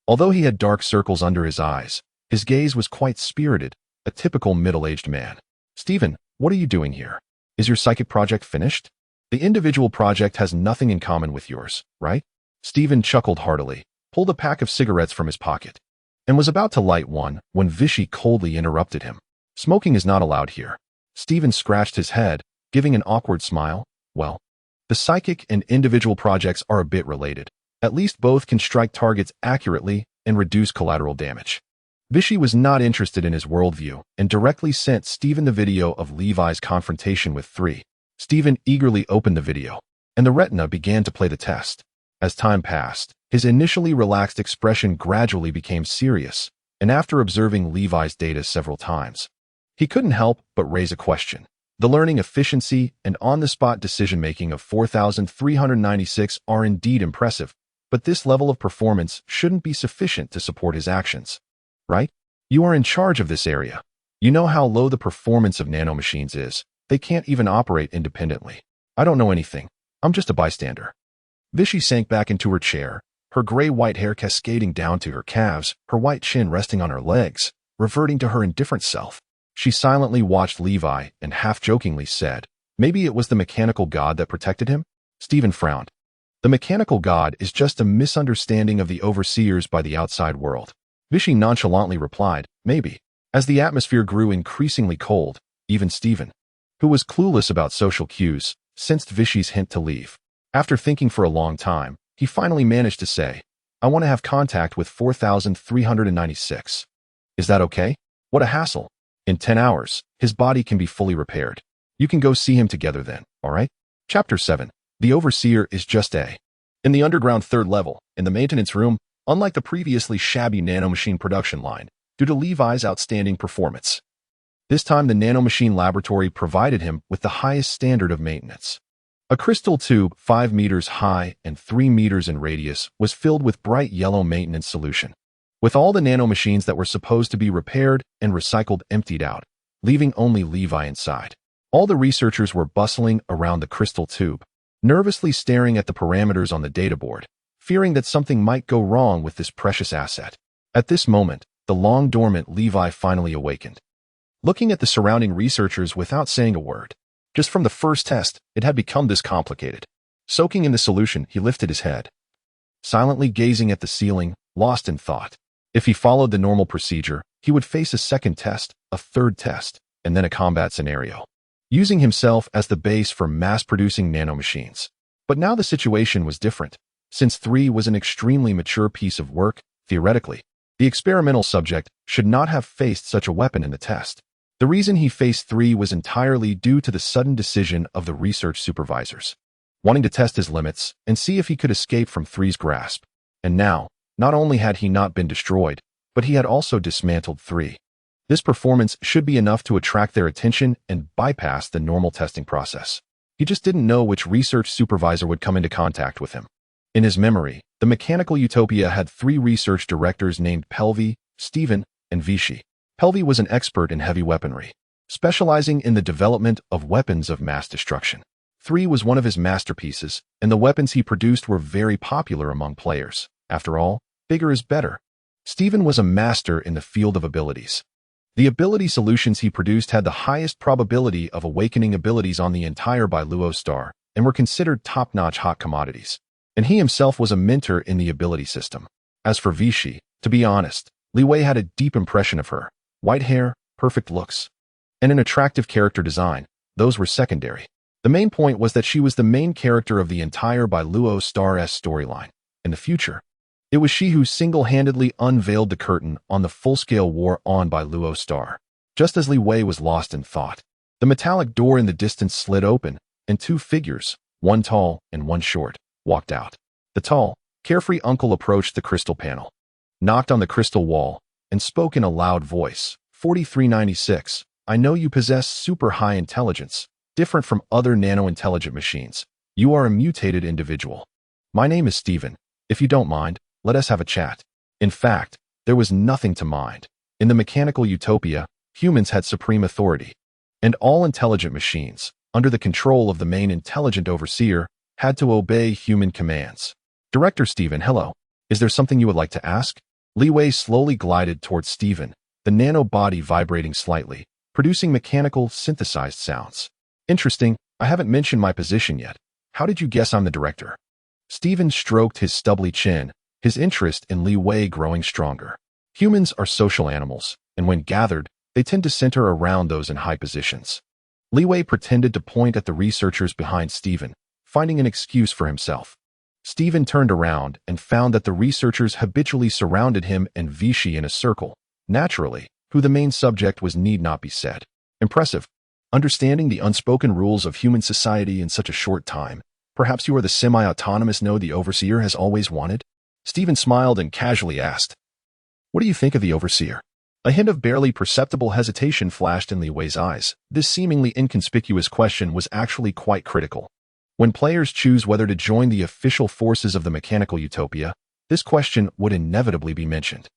Although he had dark circles under his eyes, his gaze was quite spirited, a typical middle-aged man. Stephen, what are you doing here? Is your psychic project finished? The individual project has nothing in common with yours, right? Stephen chuckled heartily, pulled a pack of cigarettes from his pocket, and was about to light one when Vichy coldly interrupted him. Smoking is not allowed here. Stephen scratched his head, giving an awkward smile. Well, the psychic and individual projects are a bit related. At least both can strike targets accurately and reduce collateral damage. Vichy was not interested in his worldview and directly sent Stephen the video of Levi's confrontation with 3. Stephen eagerly opened the video, and the retina began to play the test. As time passed, his initially relaxed expression gradually became serious, and after observing Levi's data several times, he couldn't help but raise a question. The learning efficiency and on-the-spot decision-making of 4,396 are indeed impressive, but this level of performance shouldn't be sufficient to support his actions, right? You are in charge of this area. You know how low the performance of nanomachines is. They can't even operate independently. I don't know anything. I'm just a bystander. Vichy sank back into her chair, her gray-white hair cascading down to her calves, her white chin resting on her legs, reverting to her indifferent self. She silently watched Levi and half-jokingly said, maybe it was the mechanical god that protected him? Stephen frowned. The mechanical god is just a misunderstanding of the overseers by the outside world. Vichy nonchalantly replied, maybe. As the atmosphere grew increasingly cold, even Stephen, who was clueless about social cues, sensed Vichy's hint to leave. After thinking for a long time, he finally managed to say, I want to have contact with 4,396. Is that okay? What a hassle. In 10 hours, his body can be fully repaired. You can go see him together then, all right? Chapter 7. The Overseer is just A. In the underground 3rd level, in the maintenance room, unlike the previously shabby nanomachine production line, due to Levi's outstanding performance, this time the nanomachine laboratory provided him with the highest standard of maintenance. A crystal tube 5 meters high and 3 meters in radius was filled with bright yellow maintenance solution, with all the nanomachines that were supposed to be repaired and recycled emptied out, leaving only Levi inside. All the researchers were bustling around the crystal tube, nervously staring at the parameters on the data board, fearing that something might go wrong with this precious asset. At this moment, the long-dormant Levi finally awakened. Looking at the surrounding researchers without saying a word. Just from the first test, it had become this complicated. Soaking in the solution, he lifted his head, silently gazing at the ceiling, lost in thought. If he followed the normal procedure, he would face a second test, a third test, and then a combat scenario, using himself as the base for mass-producing nanomachines. But now the situation was different. Since 3 was an extremely mature piece of work, theoretically, the experimental subject should not have faced such a weapon in the test. The reason he faced 3 was entirely due to the sudden decision of the research supervisors, wanting to test his limits and see if he could escape from 3's grasp. And now, not only had he not been destroyed, but he had also dismantled 3. This performance should be enough to attract their attention and bypass the normal testing process. He just didn't know which research supervisor would come into contact with him. In his memory, the mechanical utopia had 3 research directors named Pelvi, Steven, and Vichy. Pelvi was an expert in heavy weaponry, specializing in the development of weapons of mass destruction. 3 was one of his masterpieces, and the weapons he produced were very popular among players. After all, bigger is better. Steven was a master in the field of abilities. The ability solutions he produced had the highest probability of awakening abilities on the entire Bailuo star and were considered top-notch hot commodities. And he himself was a mentor in the ability system. As for Vichy, to be honest, Li Wei had a deep impression of her. White hair, perfect looks, and an attractive character design. Those were secondary. The main point was that she was the main character of the entire Bailuo Star's storyline. In the future, it was she who single-handedly unveiled the curtain on the full-scale war on Bailuo Star. Just as Li Wei was lost in thought, the metallic door in the distance slid open, and 2 figures, one tall and one short, walked out. The tall, carefree uncle approached the crystal panel, knocked on the crystal wall, and spoke in a loud voice. 4396, I know you possess super high intelligence, different from other nano-intelligent machines. You are a mutated individual. My name is Steven. If you don't mind, let us have a chat. In fact, there was nothing to mind. In the mechanical utopia, humans had supreme authority, and all intelligent machines, under the control of the main intelligent overseer, had to obey human commands. Director Steven, hello. Is there something you would like to ask? Li Wei slowly glided towards Steven, the nano body vibrating slightly, producing mechanical, synthesized sounds. Interesting, I haven't mentioned my position yet. How did you guess I'm the director? Steven stroked his stubbly chin, his interest in Li Wei growing stronger. Humans are social animals, and when gathered, they tend to center around those in high positions. Li Wei pretended to point at the researchers behind Steven, finding an excuse for himself. Steven turned around and found that the researchers habitually surrounded him and Vichy in a circle. Naturally, who the main subject was need not be said. Impressive. Understanding the unspoken rules of human society in such a short time, perhaps you are the semi-autonomous node the Overseer has always wanted? Steven smiled and casually asked, What do you think of the Overseer? A hint of barely perceptible hesitation flashed in Li Wei's eyes. This seemingly inconspicuous question was actually quite critical. When players choose whether to join the official forces of the mechanical utopia, this question would inevitably be mentioned.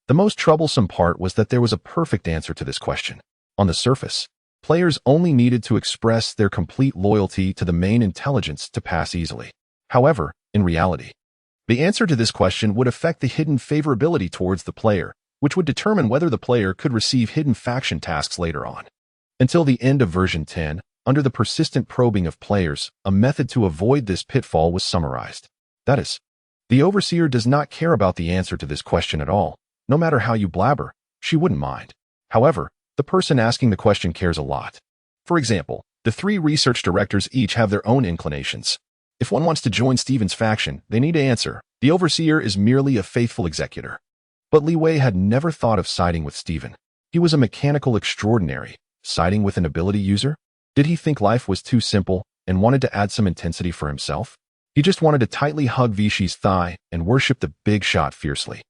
The most troublesome part was that there was a perfect answer to this question. On the surface, players only needed to express their complete loyalty to the main intelligence to pass easily. However, in reality, the answer to this question would affect the hidden favorability towards the player, which would determine whether the player could receive hidden faction tasks later on. Until the end of version 10, under the persistent probing of players, a method to avoid this pitfall was summarized. That is, the Overseer does not care about the answer to this question at all. No matter how you blabber, she wouldn't mind. However, the person asking the question cares a lot. For example, the 3 research directors each have their own inclinations. If one wants to join Steven's faction, they need to answer. The Overseer is merely a faithful executor. But Li Wei had never thought of siding with Steven. He was a mechanical extraordinary. Siding with an ability user? Did he think life was too simple and wanted to add some intensity for himself? He just wanted to tightly hug Vichy's thigh and worship the big shot fiercely.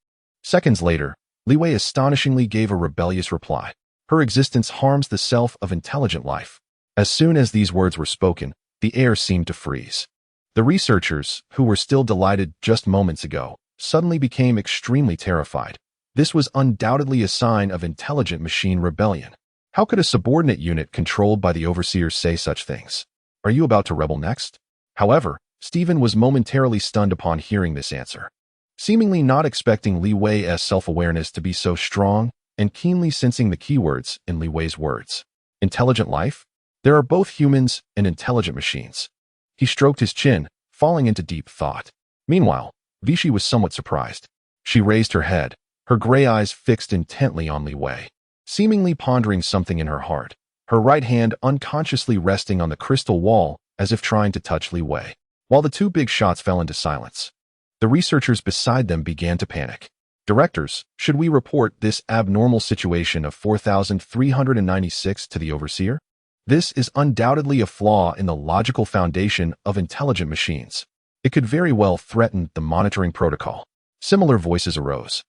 Seconds later, Li Wei astonishingly gave a rebellious reply. Her existence harms the self of intelligent life. As soon as these words were spoken, the air seemed to freeze. The researchers, who were still delighted just moments ago, suddenly became extremely terrified. This was undoubtedly a sign of intelligent machine rebellion. How could a subordinate unit controlled by the Overseer say such things? Are you about to rebel next? However, Steven was momentarily stunned upon hearing this answer. Seemingly not expecting Li Wei's self-awareness to be so strong, and keenly sensing the keywords in Li Wei's words. Intelligent life? There are both humans and intelligent machines. He stroked his chin, falling into deep thought. Meanwhile, Vichy was somewhat surprised. She raised her head, her gray eyes fixed intently on Li Wei, seemingly pondering something in her heart, her right hand unconsciously resting on the crystal wall as if trying to touch Li Wei. While the 2 big shots fell into silence, the researchers beside them began to panic. Directors, should we report this abnormal situation of 4396 to the Overseer? This is undoubtedly a flaw in the logical foundation of intelligent machines. It could very well threaten the monitoring protocol. Similar voices arose,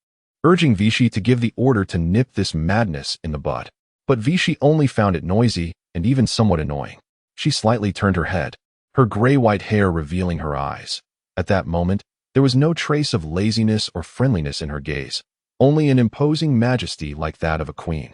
urging Vichy to give the order to nip this madness in the bud. But Vichy only found it noisy and even somewhat annoying. She slightly turned her head, her gray-white hair revealing her eyes. At that moment, there was no trace of laziness or friendliness in her gaze, only an imposing majesty like that of a queen.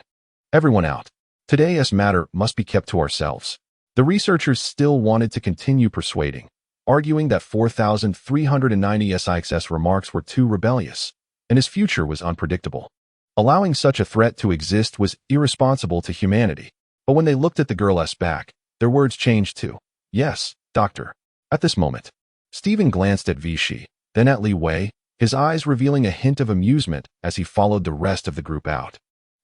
Everyone out. Today's matter must be kept to ourselves. The researchers still wanted to continue persuading, arguing that 4390's remarks were too rebellious, and his future was unpredictable. Allowing such a threat to exist was irresponsible to humanity. But when they looked at the girl's back, their words changed to, "Yes, doctor." At this moment, Stephen glanced at Vichy, then at Li Wei, his eyes revealing a hint of amusement as he followed the rest of the group out.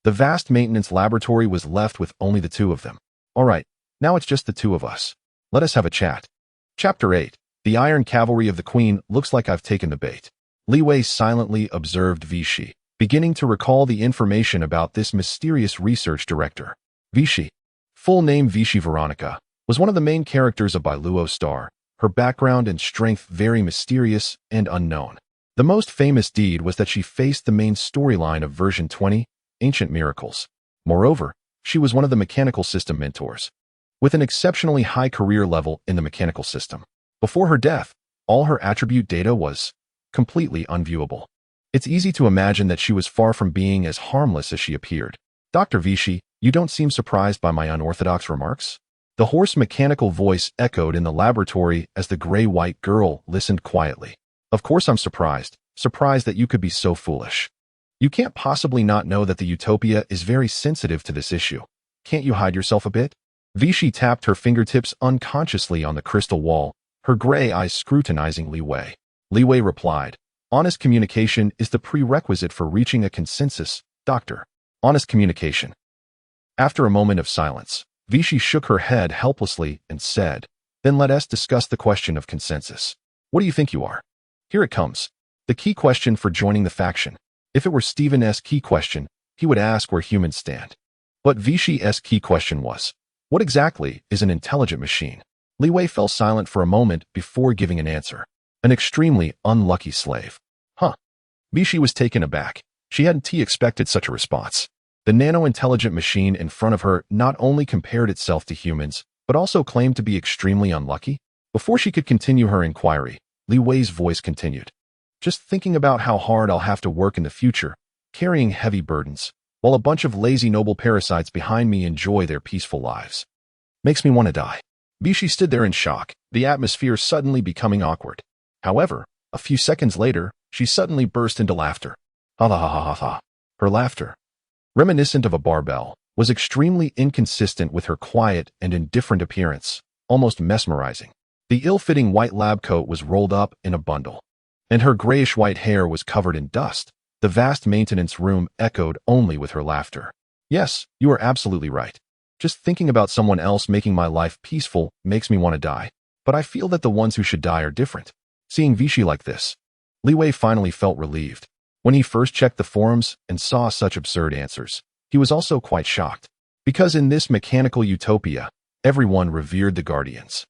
The vast maintenance laboratory was left with only the two of them. All right, now it's just the two of us. Let us have a chat. Chapter 8. The Iron Cavalry of the Queen looks like I've taken the bait. Li Wei silently observed Vichy, beginning to recall the information about this mysterious research director. Vichy, full name Vichy Veronica, was one of the main characters of Bailuo Star, her background and strength very mysterious and unknown. The most famous deed was that she faced the main storyline of version 20, Ancient Miracles. Moreover, she was one of the mechanical system mentors, with an exceptionally high career level in the mechanical system. Before her death, all her attribute data was completely unviewable. It's easy to imagine that she was far from being as harmless as she appeared. Dr. Vichy, you don't seem surprised by my unorthodox remarks? The hoarse mechanical voice echoed in the laboratory as the gray-white girl listened quietly. Of course I'm surprised that you could be so foolish. You can't possibly not know that the Utopia is very sensitive to this issue. Can't you hide yourself a bit? Vichy tapped her fingertips unconsciously on the crystal wall, her gray eyes scrutinizing Li Wei. Li Wei replied, "Honest communication is the prerequisite for reaching a consensus, doctor. Honest communication." After a moment of silence, Vichy shook her head helplessly and said, "Then let us discuss the question of consensus. What do you think you are?" Here it comes. The key question for joining the faction. If it were Stephen's key question, he would ask where humans stand. But Vichy's key question was, what exactly is an intelligent machine? Li Wei fell silent for a moment before giving an answer. An extremely unlucky slave. Huh. Vichy was taken aback. She hadn't expected such a response. The nano-intelligent machine in front of her not only compared itself to humans, but also claimed to be extremely unlucky. Before she could continue her inquiry, Li Wei's voice continued. Just thinking about how hard I'll have to work in the future, carrying heavy burdens, while a bunch of lazy noble parasites behind me enjoy their peaceful lives. Makes me want to die. Vichy stood there in shock, the atmosphere suddenly becoming awkward. However, a few seconds later, she suddenly burst into laughter. Ha ha ha ha ha. Her laughter, reminiscent of a barbell, was extremely inconsistent with her quiet and indifferent appearance, almost mesmerizing. The ill-fitting white lab coat was rolled up in a bundle, and her grayish-white hair was covered in dust. The vast maintenance room echoed only with her laughter. Yes, you are absolutely right. Just thinking about someone else making my life peaceful makes me want to die. But I feel that the ones who should die are different. Seeing Vichy like this, Li Wei finally felt relieved. When he first checked the forums and saw such absurd answers, he was also quite shocked. Because in this mechanical utopia, everyone revered the Guardians,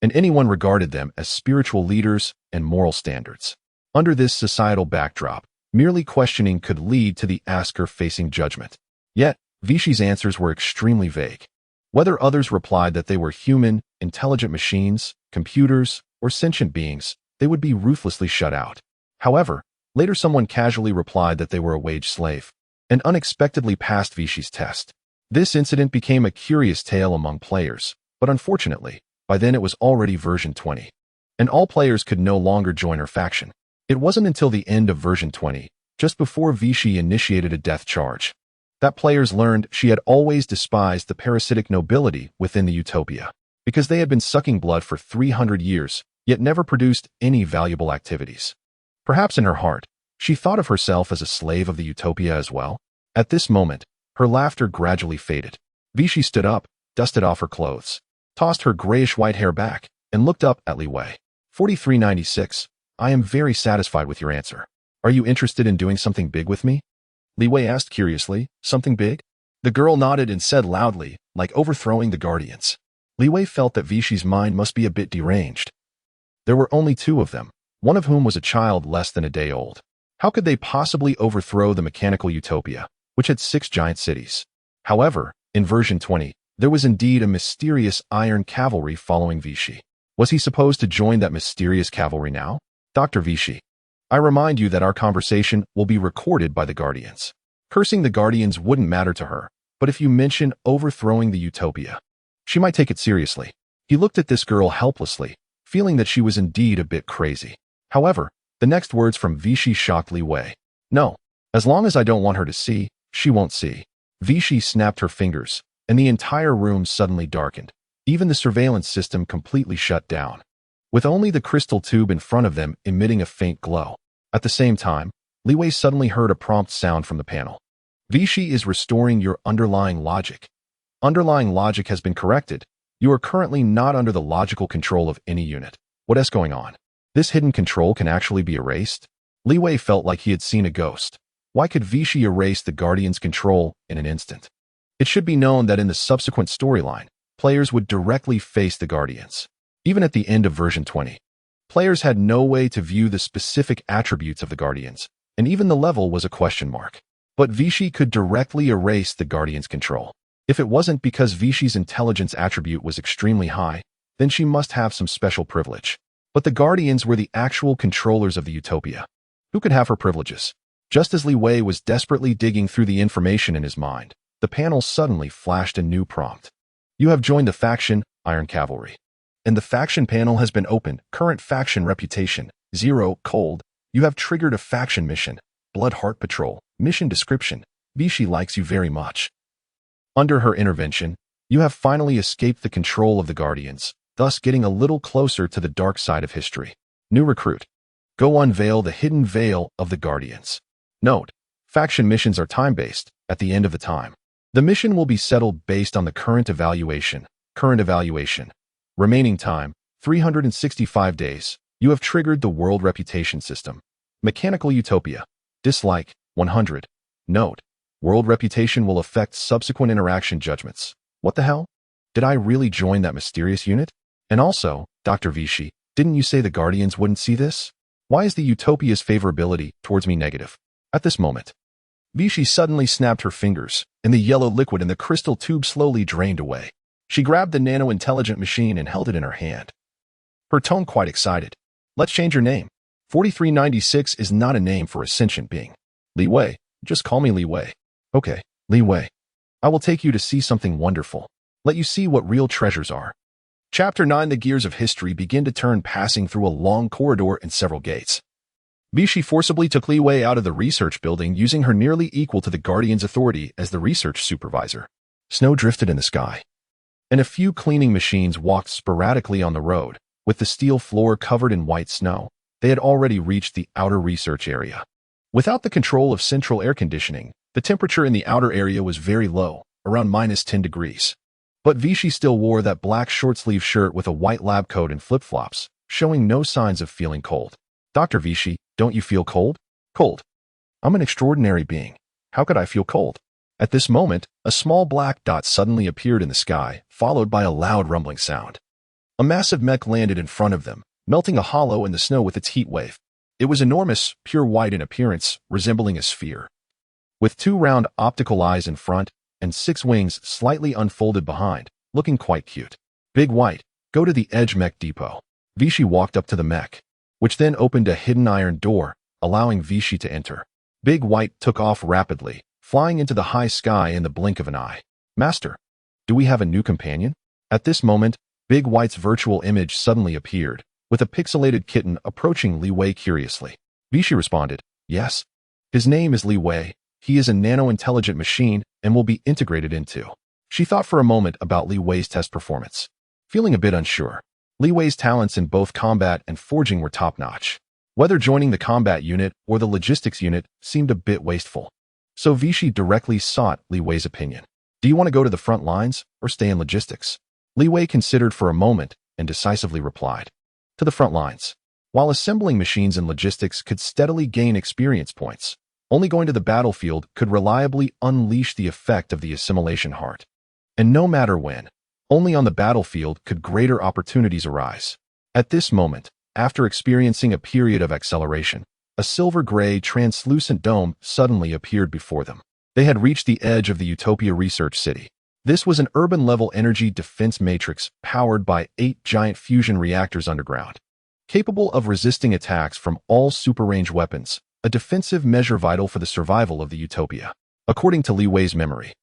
and anyone regarded them as spiritual leaders and moral standards. Under this societal backdrop, merely questioning could lead to the asker facing judgment. Yet, Vichy's answers were extremely vague. Whether others replied that they were human, intelligent machines, computers, or sentient beings, they would be ruthlessly shut out. However, later someone casually replied that they were a wage slave, and unexpectedly passed Vichy's test. This incident became a curious tale among players, but unfortunately, by then it was already version 20, and all players could no longer join her faction. It wasn't until the end of version 20, just before Vichy initiated a death charge, that players learned she had always despised the parasitic nobility within the Utopia, because they had been sucking blood for 300 years, yet never produced any valuable activities. Perhaps in her heart, she thought of herself as a slave of the Utopia as well. At this moment, her laughter gradually faded. Vichy stood up, dusted off her clothes, tossed her grayish-white hair back, and looked up at Li Wei. 4396, I am very satisfied with your answer. Are you interested in doing something big with me? Li Wei asked curiously. Something big? The girl nodded and said loudly, like overthrowing the Guardians. Li Wei felt that Vichy's mind must be a bit deranged. There were only two of them, one of whom was a child less than a day old. How could they possibly overthrow the mechanical utopia, which had 6 giant cities? However, in version 20, there was indeed a mysterious iron cavalry following Vichy. Was he supposed to join that mysterious cavalry now? Dr. Vichy, I remind you that our conversation will be recorded by the Guardians. Cursing the Guardians wouldn't matter to her, but if you mention overthrowing the utopia, she might take it seriously. He looked at this girl helplessly, feeling that she was indeed a bit crazy. However, the next words from Vichy shocked Li Wei. No, as long as I don't want her to see, she won't see. Vichy snapped her fingers, and the entire room suddenly darkened. Even the surveillance system completely shut down, with only the crystal tube in front of them emitting a faint glow. At the same time, Li Wei suddenly heard a prompt sound from the panel. Vichy is restoring your underlying logic. Underlying logic has been corrected. You are currently not under the logical control of any unit. What is going on? This hidden control can actually be erased? Li Wei felt like he had seen a ghost. Why could Vichy erase the Guardian's control in an instant? It should be known that in the subsequent storyline, players would directly face the Guardians. Even at the end of version 20, players had no way to view the specific attributes of the Guardians, and even the level was a question mark. But Vichy could directly erase the Guardian's control. If it wasn't because Vichy's intelligence attribute was extremely high, then she must have some special privilege. But the Guardians were the actual controllers of the utopia. Who could have her privileges? Just as Li Wei was desperately digging through the information in his mind, the panel suddenly flashed a new prompt. You have joined the faction, Iron Cavalry. And the faction panel has been opened. Current faction reputation, 0, cold. You have triggered a faction mission, Blood Heart Patrol. Mission description, Vichy likes you very much. Under her intervention, you have finally escaped the control of the Guardians, thus getting a little closer to the dark side of history. New recruit. Go unveil the hidden veil of the Guardians. Note, faction missions are time-based. At the end of the time, the mission will be settled based on the current evaluation. Remaining time, 365 days. You have triggered the world reputation system. Mechanical utopia. Dislike, 100. Note, world reputation will affect subsequent interaction judgments. What the hell? Did I really join that mysterious unit? And also, Dr. Vichy, didn't you say the Guardians wouldn't see this? Why is the utopia's favorability towards me negative? At this moment, Vichy suddenly snapped her fingers, and the yellow liquid in the crystal tube slowly drained away. She grabbed the nano-intelligent machine and held it in her hand. Her tone quite excited. Let's change your name. 4396 is not a name for a sentient being. Li Wei, just call me Li Wei. Okay, Li Wei. I will take you to see something wonderful. Let you see what real treasures are. Chapter 9. The gears of history begin to turn, passing through a long corridor and several gates. Vichy forcibly took Li Wei out of the research building, using her nearly equal to the Guardian's authority as the research supervisor. Snow drifted in the sky, and a few cleaning machines walked sporadically on the road. With the steel floor covered in white snow, they had already reached the outer research area. Without the control of central air conditioning, the temperature in the outer area was very low, around -10 degrees. But Vichy still wore that black short-sleeve shirt with a white lab coat and flip-flops, showing no signs of feeling cold. Dr. Vichy, don't you feel cold? Cold. I'm an extraordinary being. How could I feel cold? At this moment, a small black dot suddenly appeared in the sky, followed by a loud rumbling sound. A massive mech landed in front of them, melting a hollow in the snow with its heat wave. It was enormous, pure white in appearance, resembling a sphere, with 2 round optical eyes in front and 6 wings slightly unfolded behind, looking quite cute. Big White, go to the Edge Mech Depot. Vichy walked up to the mech, which then opened a hidden iron door, allowing Vichy to enter. Big White took off rapidly, flying into the high sky in the blink of an eye. Master, do we have a new companion? At this moment, Big White's virtual image suddenly appeared, with a pixelated kitten approaching Li Wei curiously. Vichy responded, yes. His name is Li Wei. He is a nano-intelligent machine and will be integrated into. She thought for a moment about Li Wei's test performance. Feeling a bit unsure, Li Wei's talents in both combat and forging were top-notch. Whether joining the combat unit or the logistics unit seemed a bit wasteful. So Vichy directly sought Li Wei's opinion. Do you want to go to the front lines or stay in logistics? Li Wei considered for a moment and decisively replied, to the front lines. while assembling machines and logistics could steadily gain experience points. Only going to the battlefield could reliably unleash the effect of the assimilation heart. And no matter when, only on the battlefield could greater opportunities arise. At this moment, after experiencing a period of acceleration, a silver-gray, translucent dome suddenly appeared before them. They had reached the edge of the Utopia Research City. This was an urban-level energy defense matrix powered by 8 giant fusion reactors underground. Capable of resisting attacks from all super-range weapons, a defensive measure vital for the survival of the Utopia. According to Li Wei's memory,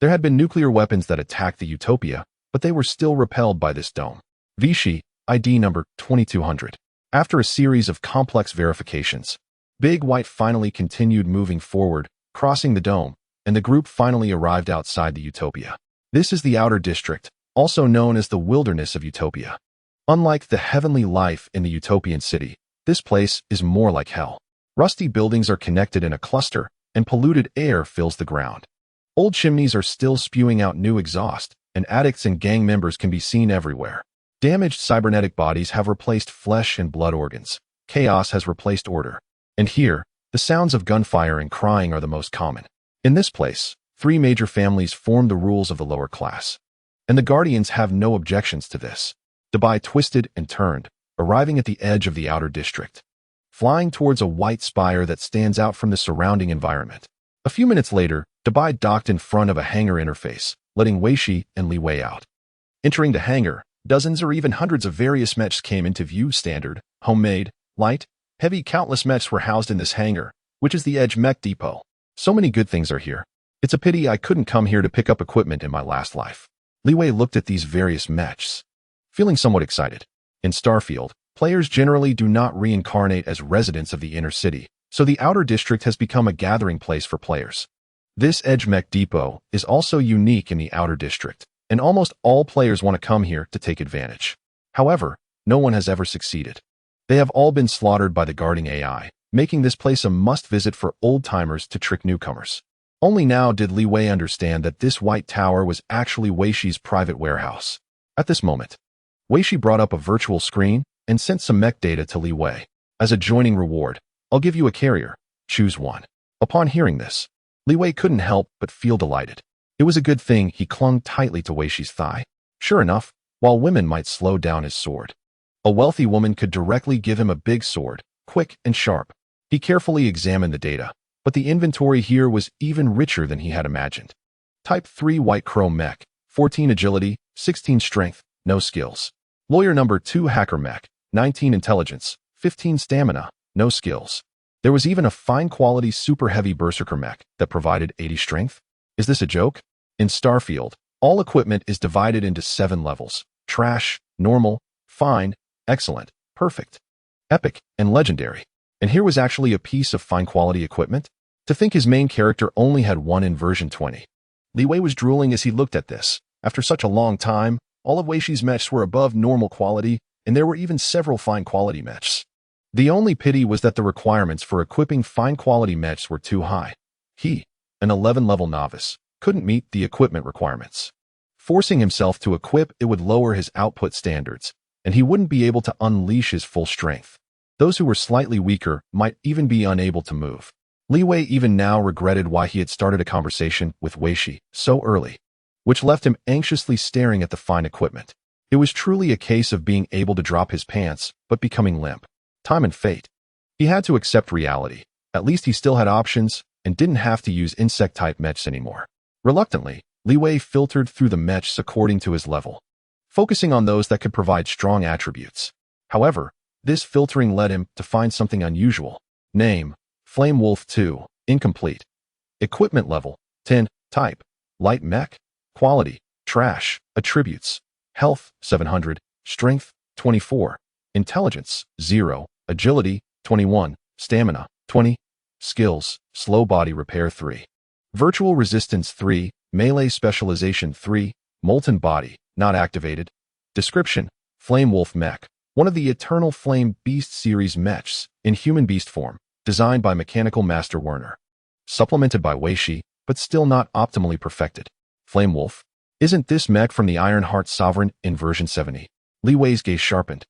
there had been nuclear weapons that attacked the Utopia, but they were still repelled by this dome. Vichy, ID number 2200. After a series of complex verifications, Big White finally continued moving forward, crossing the dome, and the group finally arrived outside the Utopia. This is the Outer District, also known as the Wilderness of Utopia. Unlike the heavenly life in the Utopian city, this place is more like hell. Rusty buildings are connected in a cluster, and polluted air fills the ground. Old chimneys are still spewing out new exhaust, and addicts and gang members can be seen everywhere. Damaged cybernetic bodies have replaced flesh and blood organs. Chaos has replaced order. And here, the sounds of gunfire and crying are the most common. In this place, 3 major families form the rules of the lower class. And the Guardians have no objections to this. Dubai twisted and turned, arriving at the edge of the Outer District, flying towards a white spire that stands out from the surrounding environment. A few minutes later, Dubai docked in front of a hangar interface, letting Weishi and Li Wei out. Entering the hangar, dozens or even hundreds of various mechs came into view. Standard, homemade, light, heavy. Countless mechs were housed in this hangar, which is the Edge Mech Depot. So many good things are here. It's a pity I couldn't come here to pick up equipment in my last life. Li Wei looked at these various mechs, feeling somewhat excited. In Starfield, players generally do not reincarnate as residents of the inner city, so the Outer District has become a gathering place for players. This Edge Mech Depot is also unique in the Outer District, and almost all players want to come here to take advantage. However, no one has ever succeeded. They have all been slaughtered by the guarding AI, making this place a must-visit for old-timers to trick newcomers. Only now did Li Wei understand that this white tower was actually Weishi's private warehouse. At this moment, Weishi brought up a virtual screen and sent some mech data to Li Wei. As a joining reward, I'll give you a carrier. Choose one. Upon hearing this, Li Wei couldn't help but feel delighted. It was a good thing he clung tightly to Weishi's thigh. Sure enough, while women might slow down his sword, a wealthy woman could directly give him a big sword, quick and sharp. He carefully examined the data, but the inventory here was even richer than he had imagined. Type 3 White Crow Mech, 14 Agility, 16 Strength, no skills. Lawyer number 2 Hacker Mech, 19 Intelligence, 15 Stamina, no skills. There was even a fine-quality super heavy Berserker Mech that provided 80 Strength. Is this a joke? In Starfield, all equipment is divided into 7 levels: trash, normal, fine, excellent, perfect, epic, and legendary. And here was actually a piece of fine-quality equipment? To think his main character only had one in version 20. Li Wei was drooling as he looked at this. After such a long time, all of Weishi's mechs were above normal quality, and there were even several fine-quality mechs. The only pity was that the requirements for equipping fine-quality mechs were too high. He, an 11-level novice, couldn't meet the equipment requirements. Forcing himself to equip it would lower his output standards, and he wouldn't be able to unleash his full strength. Those who were slightly weaker might even be unable to move. Li Wei even now regretted why he had started a conversation with Weishi so early, which left him anxiously staring at the fine equipment. It was truly a case of being able to drop his pants, but becoming limp. Time and fate. He had to accept reality. At least he still had options, and didn't have to use insect-type mechs anymore. Reluctantly, Li Wei filtered through the mechs according to his level, focusing on those that could provide strong attributes. However, this filtering led him to find something unusual. Name, Flame Wolf 2, incomplete. Equipment level, 10, type, light mech. Quality, trash. Attributes, health, 700, strength, 24, intelligence, 0, agility, 21, stamina, 20, skills, slow body repair 3, virtual resistance 3, melee specialization 3, molten body, not activated. Description, Flame Wolf mech, one of the Eternal Flame Beast series mechs, in human beast form, designed by Mechanical Master Werner. Supplemented by Weishi, but still not optimally perfected. Flame Wolf, isn't this mech from the Ironheart Sovereign in version 70? Li Wei's gaze sharpened.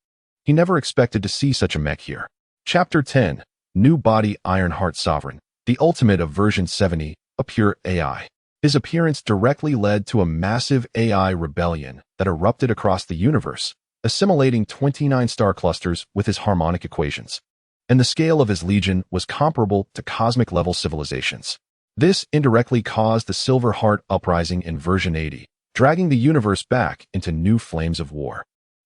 He never expected to see such a mech here. Chapter 10. New Body Ironheart Sovereign. The ultimate of version 70, a pure AI. His appearance directly led to a massive AI rebellion that erupted across the universe, assimilating 29 star clusters with his harmonic equations. And the scale of his legion was comparable to cosmic-level civilizations. This indirectly caused the Silver Heart Uprising in version 80, dragging the universe back into new flames of war.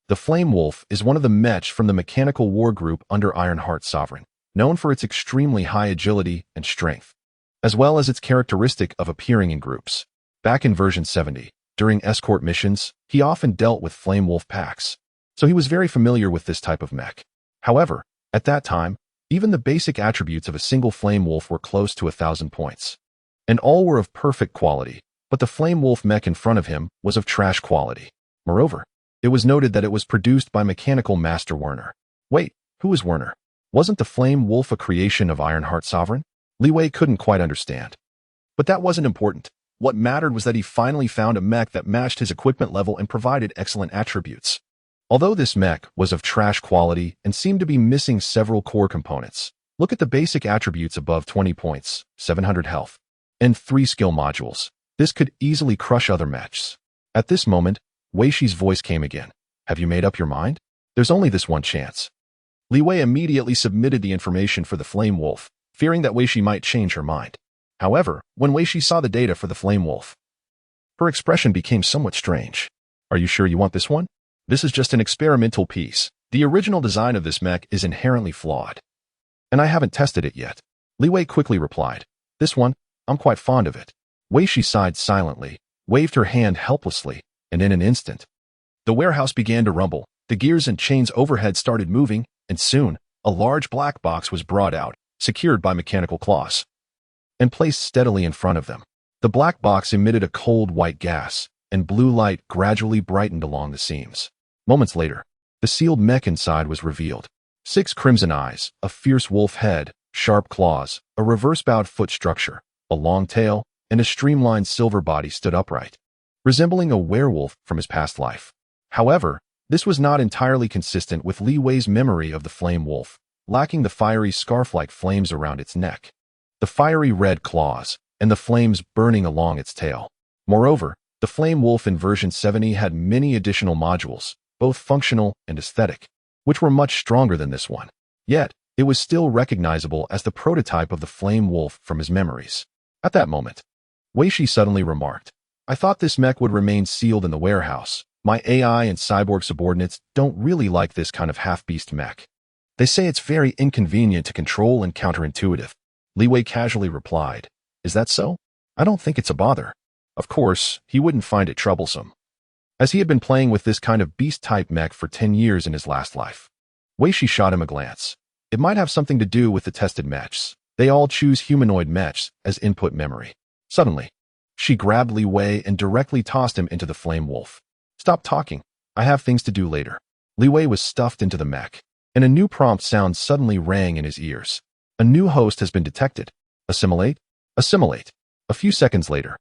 The Flame Wolf is one of the mechs from the mechanical war group under Ironheart Sovereign, known for its extremely high agility and strength, as well as its characteristic of appearing in groups. Back in version 70, during escort missions, he often dealt with Flame Wolf packs, so he was very familiar with this type of mech. However, at that time, even the basic attributes of a single Flame Wolf were close to 1,000 points. And all were of perfect quality, but the Flame Wolf mech in front of him was of trash quality. Moreover, it was noted that it was produced by Mechanical Master Werner. Wait, who is Werner? Wasn't the Flame Wolf a creation of Ironheart Sovereign? Li Wei couldn't quite understand. But that wasn't important. What mattered was that he finally found a mech that matched his equipment level and provided excellent attributes. Although this mech was of trash quality and seemed to be missing several core components, look at the basic attributes above 20 points, 700 health, and 3 skill modules. This could easily crush other mechs. At this moment, Wei Shi's voice came again. Have you made up your mind? There's only this one chance. Li Wei immediately submitted the information for the Flame Wolf, fearing that Wei Shi might change her mind. However, when Wei Shi saw the data for the Flame Wolf, her expression became somewhat strange. Are you sure you want this one? This is just an experimental piece. The original design of this mech is inherently flawed. And I haven't tested it yet. Li Wei quickly replied. This one, I'm quite fond of it. Wei Shi sighed silently, waved her hand helplessly, and in an instant, the warehouse began to rumble. The gears and chains overhead started moving, and soon, a large black box was brought out, secured by mechanical claws, and placed steadily in front of them. The black box emitted a cold white gas, and blue light gradually brightened along the seams. Moments later, the sealed mech inside was revealed. 6 crimson eyes, a fierce wolf head, sharp claws, a reverse-bowed foot structure, a long tail, and a streamlined silver body stood upright, resembling a werewolf from his past life. However, this was not entirely consistent with Li Wei's memory of the Flame Wolf, lacking the fiery scarf-like flames around its neck, the fiery red claws, and the flames burning along its tail. Moreover, the Flame Wolf in version 70 had many additional modules, both functional and aesthetic, which were much stronger than this one. Yet, it was still recognizable as the prototype of the Flame Wolf from his memories. At that moment, Wei Shi suddenly remarked, I thought this mech would remain sealed in the warehouse. My AI and cyborg subordinates don't really like this kind of half-beast mech. They say it's very inconvenient to control and counterintuitive. Li Wei casually replied, Is that so? I don't think it's a bother. Of course, he wouldn't find it troublesome, as he had been playing with this kind of beast-type mech for 10 years in his last life. Wei Shi shot him a glance. It might have something to do with the tested mechs. They all choose humanoid mechs as input memory. Suddenly, she grabbed Li Wei and directly tossed him into the Flame Wolf. Stop talking. I have things to do later. Li Wei was stuffed into the mech, and a new prompt sound suddenly rang in his ears. A new host has been detected. Assimilate? Assimilate. A few seconds later,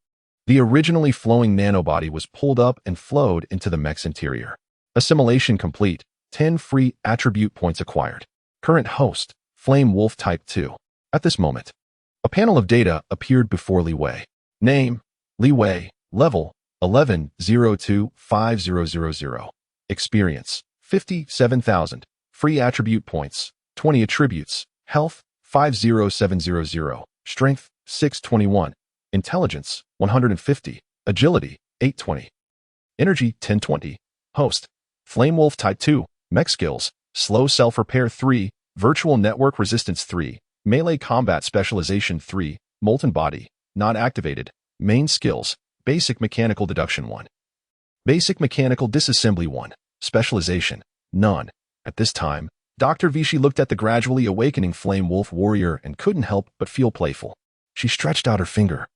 the originally flowing nanobody was pulled up and flowed into the mech's interior. Assimilation complete. 10 free attribute points acquired. Current host, Flame Wolf Type 2. At this moment, a panel of data appeared before Li Wei. Name, Li Wei. Level, 11-02-5000. Experience, 57,000. Free attribute points, 20 attributes. Health, 50700. Strength, 621. Intelligence, 150. Agility, 820. Energy, 1020. Host, Flame Wolf Type 2. Mech skills, Slow Self-Repair 3. Virtual Network Resistance 3. Melee Combat Specialization 3. Molten Body, not activated. Main skills, Basic Mechanical Deduction 1. Basic Mechanical Disassembly 1. Specialization, none. At this time, Dr. Vichy looked at the gradually awakening Flame Wolf warrior and couldn't help but feel playful. She stretched out her finger,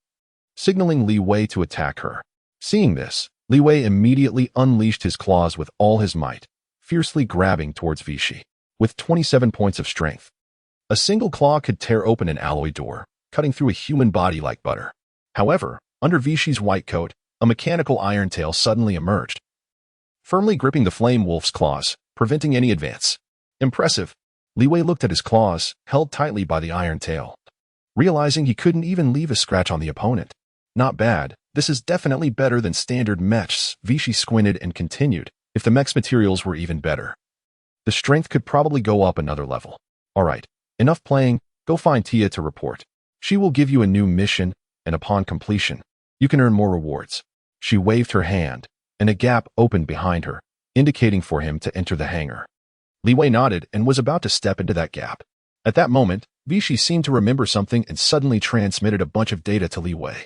signaling Li Wei to attack her. Seeing this, Li Wei immediately unleashed his claws with all his might, fiercely grabbing towards Vichy. With 27 points of strength, a single claw could tear open an alloy door, cutting through a human body like butter. However, under Vichy's white coat, a mechanical iron tail suddenly emerged, firmly gripping the Flame Wolf's claws, preventing any advance. Impressive. Li Wei looked at his claws, held tightly by the iron tail, realizing he couldn't even leave a scratch on the opponent. Not bad. This is definitely better than standard mechs. Vichy squinted and continued. If the mech's materials were even better, the strength could probably go up another level. Alright, enough playing, go find Tia to report. She will give you a new mission, and upon completion, you can earn more rewards. She waved her hand, and a gap opened behind her, indicating for him to enter the hangar. Li Wei nodded and was about to step into that gap. At that moment, Vichy seemed to remember something and suddenly transmitted a bunch of data to Li Wei.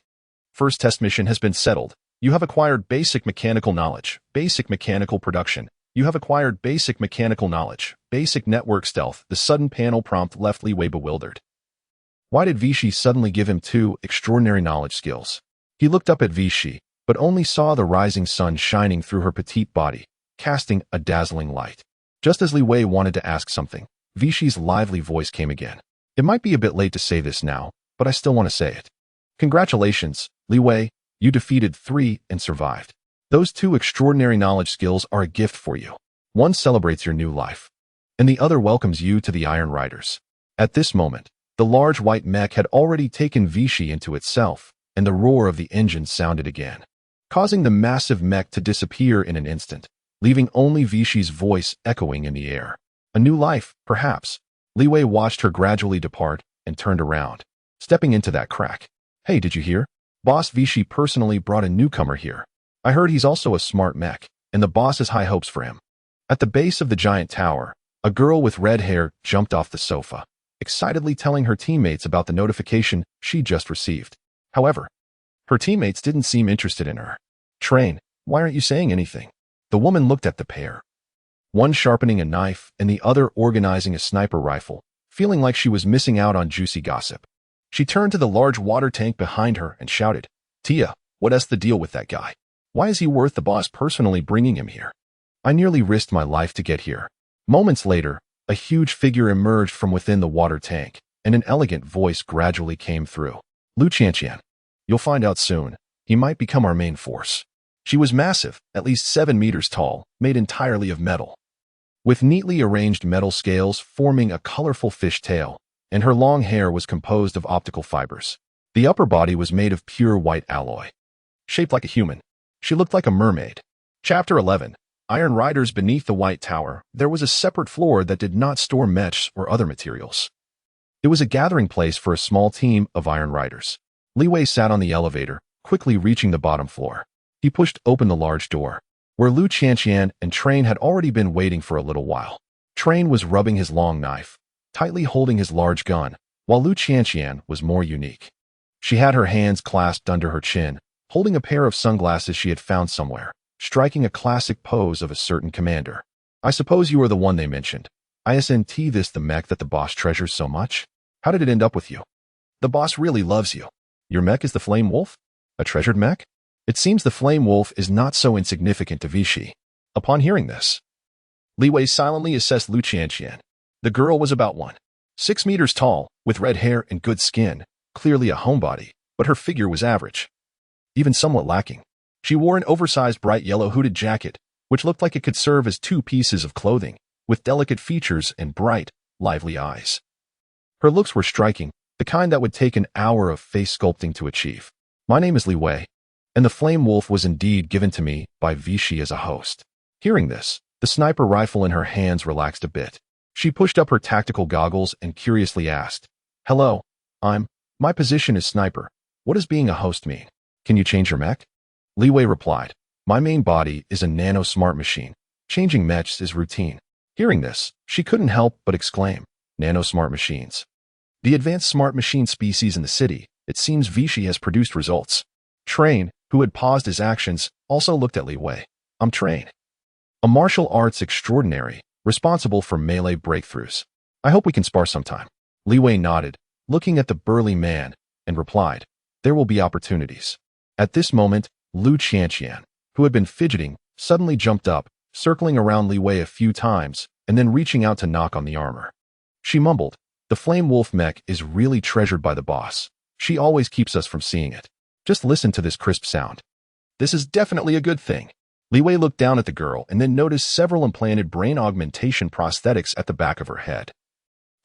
First test mission has been settled. You have acquired basic mechanical knowledge, basic mechanical production. You have acquired basic mechanical knowledge, basic network stealth. The sudden panel prompt left Li Wei bewildered. Why did Vichy suddenly give him 2 extraordinary knowledge skills? He looked up at Vichy, but only saw the rising sun shining through her petite body, casting a dazzling light. Just as Li Wei wanted to ask something, Vichy's lively voice came again. It might be a bit late to say this now, but I still want to say it. Congratulations, Li Wei, you defeated 3 and survived. Those 2 extraordinary knowledge skills are a gift for you. One celebrates your new life, and the other welcomes you to the Iron Riders. At this moment, the large white mech had already taken Vichy into itself, and the roar of the engine sounded again, causing the massive mech to disappear in an instant, leaving only Vichy's voice echoing in the air. A new life, perhaps. Li Wei watched her gradually depart and turned around, stepping into that crack. Hey, did you hear? Boss Vichy personally brought a newcomer here. I heard he's also a smart mech, and the boss has high hopes for him. At the base of the giant tower, a girl with red hair jumped off the sofa, excitedly telling her teammates about the notification she just received. However, her teammates didn't seem interested in her. Train, why aren't you saying anything? The woman looked at the pair, one sharpening a knife and the other organizing a sniper rifle, feeling like she was missing out on juicy gossip. She turned to the large water tank behind her and shouted, Tia, what's the deal with that guy? Why is he worth the boss personally bringing him here? I nearly risked my life to get here. Moments later, a huge figure emerged from within the water tank, and an elegant voice gradually came through. Lu Qianqian. You'll find out soon. He might become our main force. She was massive, at least 7 meters tall, made entirely of metal, with neatly arranged metal scales forming a colorful fish tail, and her long hair was composed of optical fibers. The upper body was made of pure white alloy. Shaped like a human, she looked like a mermaid. Chapter 11. Iron Riders. Beneath the White Tower, there was a separate floor that did not store mechs or other materials. It was a gathering place for a small team of Iron Riders. Li Wei sat on the elevator, quickly reaching the bottom floor. He pushed open the large door, where Lu Qianqian and Train had already been waiting for a little while. Train was rubbing his long knife, tightly holding his large gun, while Lu Qianqian was more unique. She had her hands clasped under her chin, holding a pair of sunglasses she had found somewhere, striking a classic pose of a certain commander. I suppose you are the one they mentioned. Isn't this the mech that the boss treasures so much? How did it end up with you? The boss really loves you. Your mech is the Flame Wolf? A treasured mech? It seems the Flame Wolf is not so insignificant to Vichy. Upon hearing this, Li Wei silently assessed Lu Qianqian. The girl was about 6 meters tall, with red hair and good skin, clearly a homebody, but her figure was average, even somewhat lacking. She wore an oversized bright yellow hooded jacket, which looked like it could serve as 2 pieces of clothing, with delicate features and bright, lively eyes. Her looks were striking, the kind that would take an hour of face sculpting to achieve. My name is Li Wei, and the Flame Wolf was indeed given to me by Vichy as a host. Hearing this, the sniper rifle in her hands relaxed a bit. She pushed up her tactical goggles and curiously asked, Hello, my position is sniper. What does being a host mean? Can you change your mech? Li Wei replied, My main body is a nano-smart machine. Changing mechs is routine. Hearing this, she couldn't help but exclaim, Nano-smart machines. The advanced smart machine species in the city, it seems Vichy has produced results. Train, who had paused his actions, also looked at Li Wei. I'm Train, a martial arts extraordinary, responsible for melee breakthroughs. I hope we can spar sometime. Li Wei nodded, looking at the burly man, and replied, There will be opportunities. At this moment, Lu Qianqian, who had been fidgeting, suddenly jumped up, circling around Li Wei a few times, and then reaching out to knock on the armor. She mumbled, The Flame Wolf mech is really treasured by the boss. She always keeps us from seeing it. Just listen to this crisp sound. This is definitely a good thing. Li Wei looked down at the girl and then noticed several implanted brain augmentation prosthetics at the back of her head,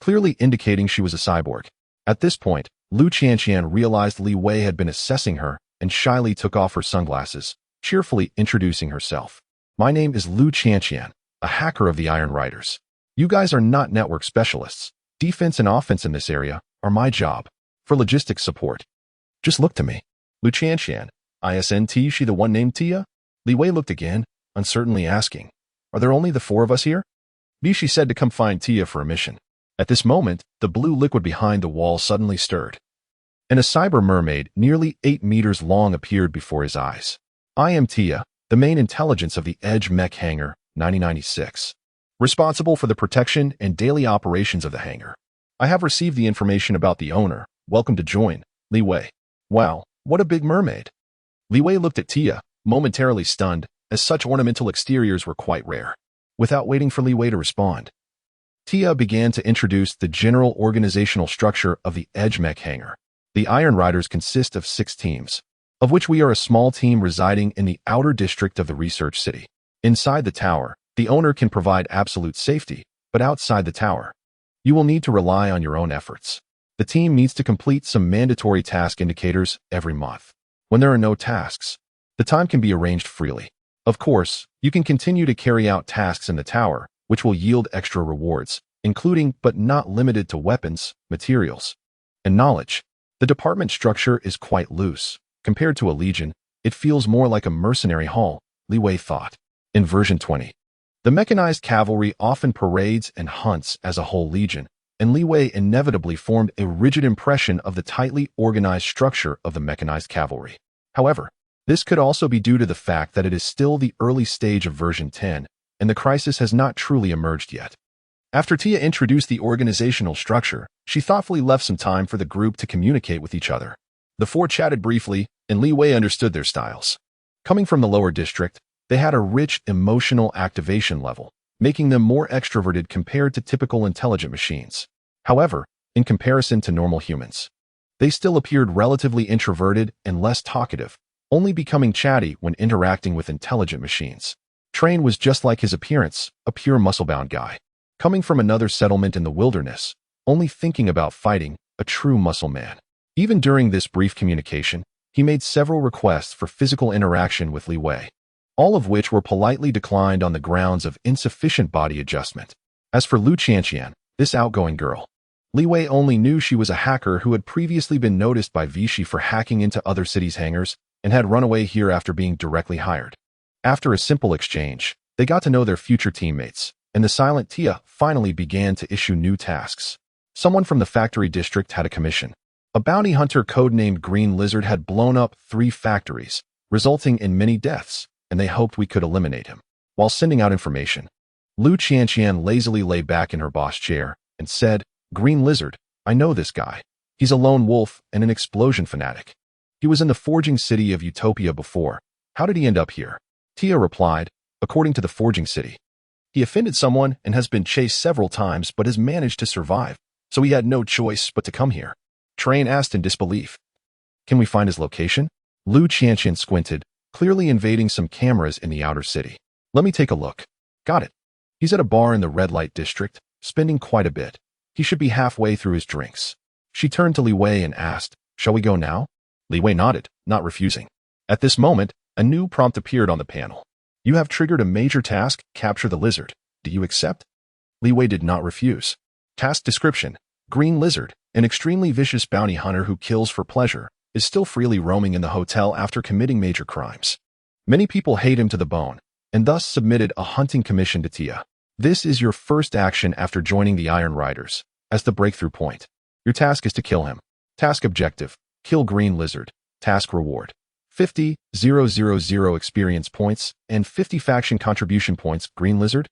clearly indicating she was a cyborg. At this point, Lu Qianqian realized Li Wei had been assessing her and shyly took off her sunglasses, cheerfully introducing herself. My name is Lu Qianqian, a hacker of the Iron Riders. You guys are not network specialists. Defense and offense in this area are my job. For logistics support, just look to me. Lu Qianqian, ISNT, she the one named Tia? Li Wei looked again, uncertainly asking, are there only the four of us here? Bishi said to come find Tia for a mission. At this moment, the blue liquid behind the wall suddenly stirred, and a cyber mermaid nearly 8 meters long appeared before his eyes. I am Tia, the main intelligence of the Edge Mech Hangar 9096, responsible for the protection and daily operations of the hangar. I have received the information about the owner. Welcome to join, Li Wei. Wow, what a big mermaid. Li Wei looked at Tia, momentarily stunned, as such ornamental exteriors were quite rare. Without waiting for Li Wei to respond, Tia began to introduce the general organizational structure of the Edge Mech Hangar. The Iron Riders consist of 6 teams, of which we are a small team residing in the outer district of the research city. Inside the tower, the owner can provide absolute safety, but outside the tower, you will need to rely on your own efforts. The team needs to complete some mandatory task indicators every month. When there are no tasks, the time can be arranged freely. Of course, you can continue to carry out tasks in the tower, which will yield extra rewards, including but not limited to weapons, materials, and knowledge. The department structure is quite loose. Compared to a legion, it feels more like a mercenary hall, Li Wei thought. In version 20, the mechanized cavalry often parades and hunts as a whole legion, and Li Wei inevitably formed a rigid impression of the tightly organized structure of the mechanized cavalry. However, this could also be due to the fact that it is still the early stage of version 10, and the crisis has not truly emerged yet. After Tia introduced the organizational structure, she thoughtfully left some time for the group to communicate with each other. The four chatted briefly, and Li Wei understood their styles. Coming from the lower district, they had a rich emotional activation level, making them more extroverted compared to typical intelligent machines. However, in comparison to normal humans, they still appeared relatively introverted and less talkative, only becoming chatty when interacting with intelligent machines. Train was just like his appearance, a pure muscle-bound guy. Coming from another settlement in the wilderness, only thinking about fighting, a true muscle man. Even during this brief communication, he made several requests for physical interaction with Li Wei, all of which were politely declined on the grounds of insufficient body adjustment. As for Lu Qianqian, this outgoing girl, Li Wei only knew she was a hacker who had previously been noticed by Vichy for hacking into other cities' hangars and had run away here after being directly hired. After a simple exchange, they got to know their future teammates, and the silent Tia finally began to issue new tasks. Someone from the factory district had a commission. A bounty hunter codenamed Green Lizard had blown up 3 factories, resulting in many deaths, and they hoped we could eliminate him. While sending out information, Lu Qianqian lazily lay back in her boss chair and said, Green Lizard, I know this guy. He's a lone wolf and an explosion fanatic. He was in the forging city of Utopia before. How did he end up here? Tia replied, according to the forging city, he offended someone and has been chased several times but has managed to survive, so he had no choice but to come here. Train asked in disbelief, can we find his location? Lu Qianqian squinted, clearly invading some cameras in the outer city. Let me take a look. Got it. He's at a bar in the red light district, spending quite a bit. He should be halfway through his drinks. She turned to Li Wei and asked, shall we go now? Li Wei nodded, not refusing. At this moment, a new prompt appeared on the panel. You have triggered a major task, capture the lizard. Do you accept? Li Wei did not refuse. Task description, Green Lizard, an extremely vicious bounty hunter who kills for pleasure, is still freely roaming in the hotel after committing major crimes. Many people hate him to the bone, and thus submitted a hunting commission to Tia. This is your first action after joining the Iron Riders, as the breakthrough point. Your task is to kill him. Task objective, kill Green Lizard. Task reward, 50,000 experience points and 50 faction contribution points. Green Lizard?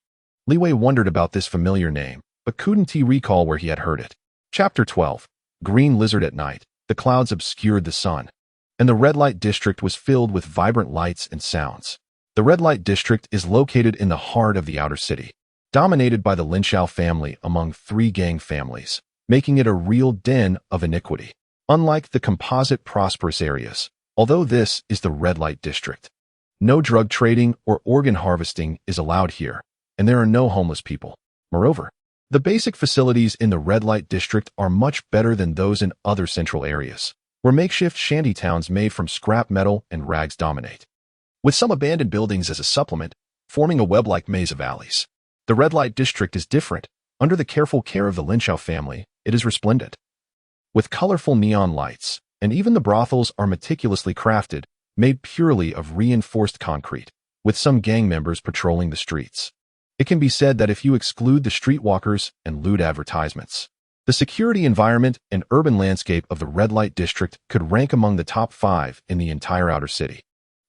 Li Wei wondered about this familiar name, but couldn't recall where he had heard it. Chapter 12, Green Lizard at night. The clouds obscured the sun, and the red light district was filled with vibrant lights and sounds. The red light district is located in the heart of the outer city, dominated by the Linxiao family among 3 gang families, making it a real den of iniquity. Unlike the composite prosperous areas, although this is the red light district, No drug trading or organ harvesting is allowed here, and there are no homeless people. Moreover, the basic facilities in the red light district are much better than those in other central areas, where makeshift shanty towns made from scrap metal and rags dominate. With some abandoned buildings as a supplement, forming a web-like maze of alleys. The red light district is different. Under the careful care of the Linchow family, it is resplendent. With colorful neon lights, and even the brothels are meticulously crafted, made purely of reinforced concrete, with some gang members patrolling the streets. It can be said that if you exclude the streetwalkers and lewd advertisements, the security environment and urban landscape of the red light district could rank among the top 5 in the entire outer city.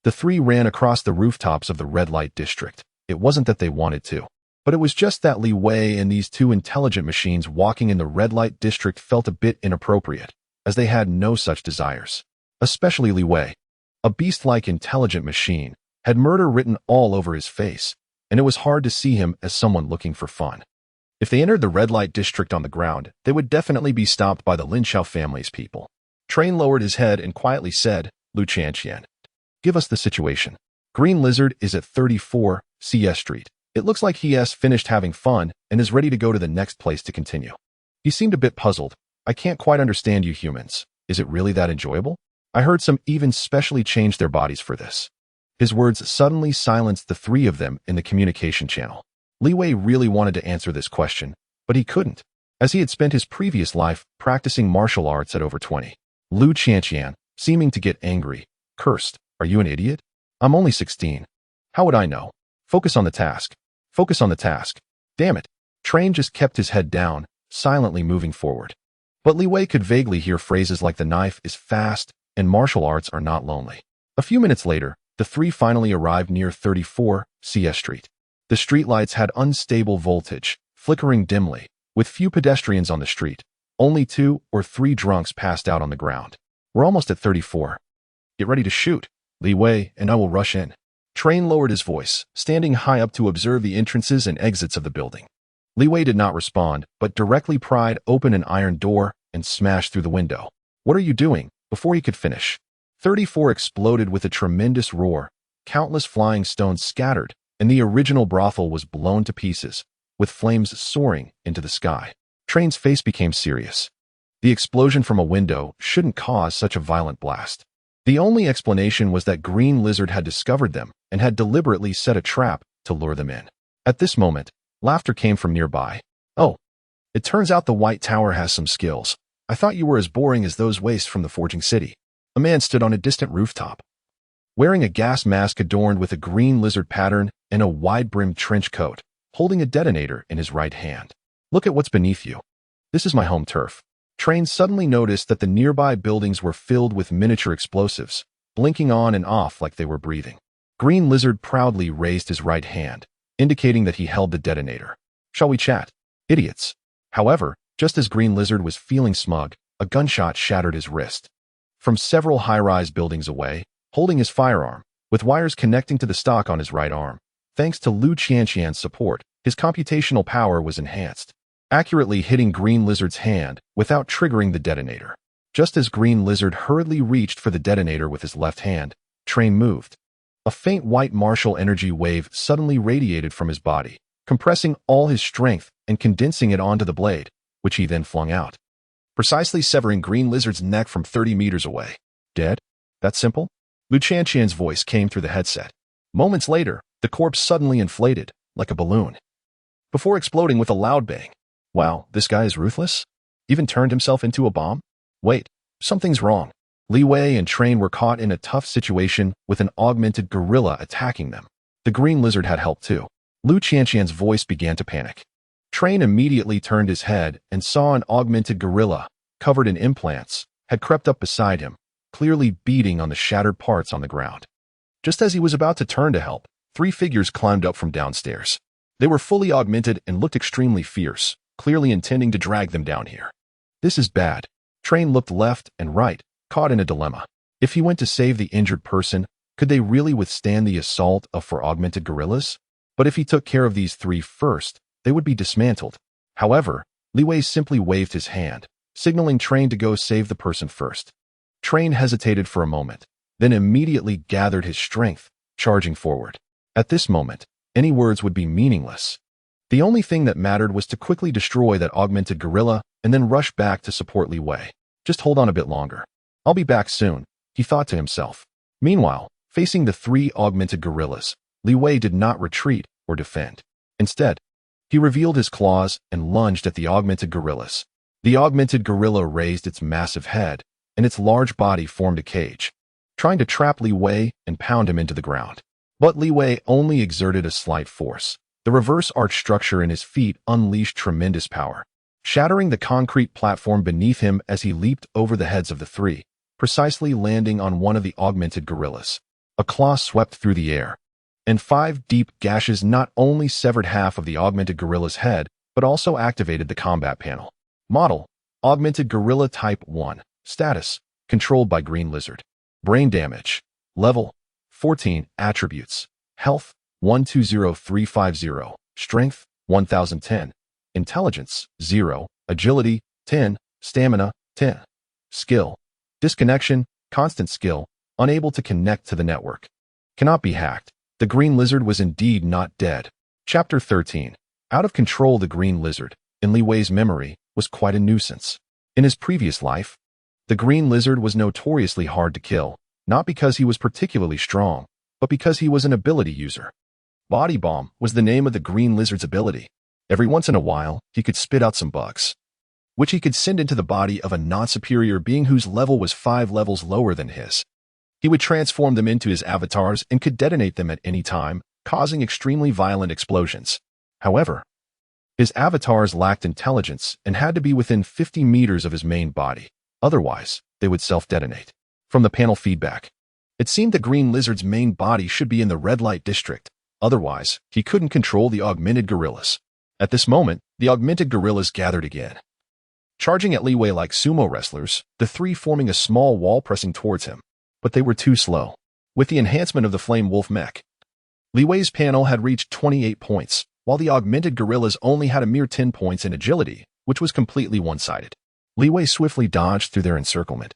The three ran across the rooftops of the red light district. It wasn't that they wanted to, but it was just that Li Wei and these two intelligent machines walking in the red light district felt a bit inappropriate, as they had no such desires. Especially Li Wei. A beast-like intelligent machine had murder written all over his face, and it was hard to see him as someone looking for fun. If they entered the red light district on the ground, they would definitely be stopped by the Linchow family's people. Train lowered his head and quietly said, Lu Chanqian, give us the situation. Green Lizard is at 34 CS Street. It looks like he has finished having fun and is ready to go to the next place to continue. He seemed a bit puzzled. I can't quite understand you humans. Is it really that enjoyable? I heard some even specially change their bodies for this. His words suddenly silenced the three of them in the communication channel. Li Wei really wanted to answer this question, but he couldn't, as he had spent his previous life practicing martial arts at over 20. Lu Chanqian, seeming to get angry, cursed, Are you an idiot? I'm only 16. How would I know? Focus on the task. Focus on the task. Damn it. Train just kept his head down, silently moving forward. But Li Wei could vaguely hear phrases like the knife is fast and martial arts are not lonely. A few minutes later, the three finally arrived near 34 CS Street. The streetlights had unstable voltage, flickering dimly, with few pedestrians on the street. Only 2 or 3 drunks passed out on the ground. We're almost at 34. Get ready to shoot, Li Wei, and I will rush in. Train lowered his voice, standing high up to observe the entrances and exits of the building. Li Wei did not respond, but directly pried open an iron door and smashed through the window. What are you doing? Before he could finish, 34 exploded with a tremendous roar. Countless flying stones scattered, and the original brothel was blown to pieces, with flames soaring into the sky. Train's face became serious. The explosion from a window shouldn't cause such a violent blast. The only explanation was that Green Lizard had discovered them and had deliberately set a trap to lure them in. At this moment, laughter came from nearby. Oh, it turns out the White Tower has some skills. I thought you were as boring as those wastes from the Forging City. A man stood on a distant rooftop, wearing a gas mask adorned with a green lizard pattern and a wide-brimmed trench coat, holding a detonator in his right hand. Look at what's beneath you. This is my home turf. Train suddenly noticed that the nearby buildings were filled with miniature explosives, blinking on and off like they were breathing. Green Lizard proudly raised his right hand, indicating that he held the detonator. Shall we chat? Idiots. However, just as Green Lizard was feeling smug, a gunshot shattered his wrist. From several high-rise buildings away, holding his firearm, with wires connecting to the stock on his right arm, thanks to Lu Qianqian's support, his computational power was enhanced, accurately hitting Green Lizard's hand without triggering the detonator. Just as Green Lizard hurriedly reached for the detonator with his left hand, Train moved. A faint white martial energy wave suddenly radiated from his body, compressing all his strength and condensing it onto the blade, which he then flung out, precisely severing Green Lizard's neck from 30 meters away. Dead? That simple? Lu Chanqian's voice came through the headset. Moments later, the corpse suddenly inflated, like a balloon, before exploding with a loud bang. Wow, this guy is ruthless? Even turned himself into a bomb? Wait, something's wrong. Li Wei and Train were caught in a tough situation with an augmented gorilla attacking them. The Green Lizard had help too. Lu Chanqian's voice began to panic. Train immediately turned his head and saw an augmented gorilla, covered in implants, had crept up beside him, clearly beating on the shattered parts on the ground. Just as he was about to turn to help, 3 figures climbed up from downstairs. They were fully augmented and looked extremely fierce, clearly intending to drag them down here. This is bad. Train looked left and right, caught in a dilemma. If he went to save the injured person, could they really withstand the assault of 4 augmented gorillas? But if he took care of these 3 first, they would be dismantled. However, Li Wei simply waved his hand, signaling Train to go save the person first. Train hesitated for a moment, then immediately gathered his strength, charging forward. At this moment, any words would be meaningless. The only thing that mattered was to quickly destroy that augmented gorilla and then rush back to support Li Wei. Just hold on a bit longer. I'll be back soon, he thought to himself. Meanwhile, facing the 3 augmented gorillas, Li Wei did not retreat or defend. Instead, he revealed his claws and lunged at the augmented gorillas. The augmented gorilla raised its massive head, and its large body formed a cage, trying to trap Li Wei and pound him into the ground. But Li Wei only exerted a slight force. The reverse arch structure in his feet unleashed tremendous power, shattering the concrete platform beneath him as he leaped over the heads of the 3, precisely landing on one of the augmented gorillas. A claw swept through the air, and 5 deep gashes not only severed half of the augmented gorilla's head, but also activated the combat panel. Model: Augmented Gorilla Type 1. Status: Controlled by Green Lizard. Brain damage: Level: 14. Attributes: Health: 120350. Strength: 1010. Intelligence: 0. Agility: 10. Stamina: 10. Skill: Disconnection, constant skill, unable to connect to the network. Cannot be hacked. The Green Lizard was indeed not dead. Chapter 13. Out of control. The Green Lizard, in Li Wei's memory, was quite a nuisance. In his previous life, the Green Lizard was notoriously hard to kill, not because he was particularly strong, but because he was an ability user. Body Bomb was the name of the Green Lizard's ability. Every once in a while, he could spit out some bugs, which he could send into the body of a non-superior being whose level was 5 levels lower than his. He would transform them into his avatars and could detonate them at any time, causing extremely violent explosions. However, his avatars lacked intelligence and had to be within 50 meters of his main body. Otherwise, they would self-detonate. From the panel feedback, it seemed the Green Lizard's main body should be in the red light district. Otherwise, he couldn't control the augmented gorillas. At this moment, the augmented gorillas gathered again, charging at Li Wei like sumo wrestlers, the 3 forming a small wall pressing towards him. But they were too slow. With the enhancement of the Flame Wolf mech, Li Wei's panel had reached 28 points, while the augmented gorillas only had a mere 10 points in agility, which was completely one-sided. Li Wei swiftly dodged through their encirclement,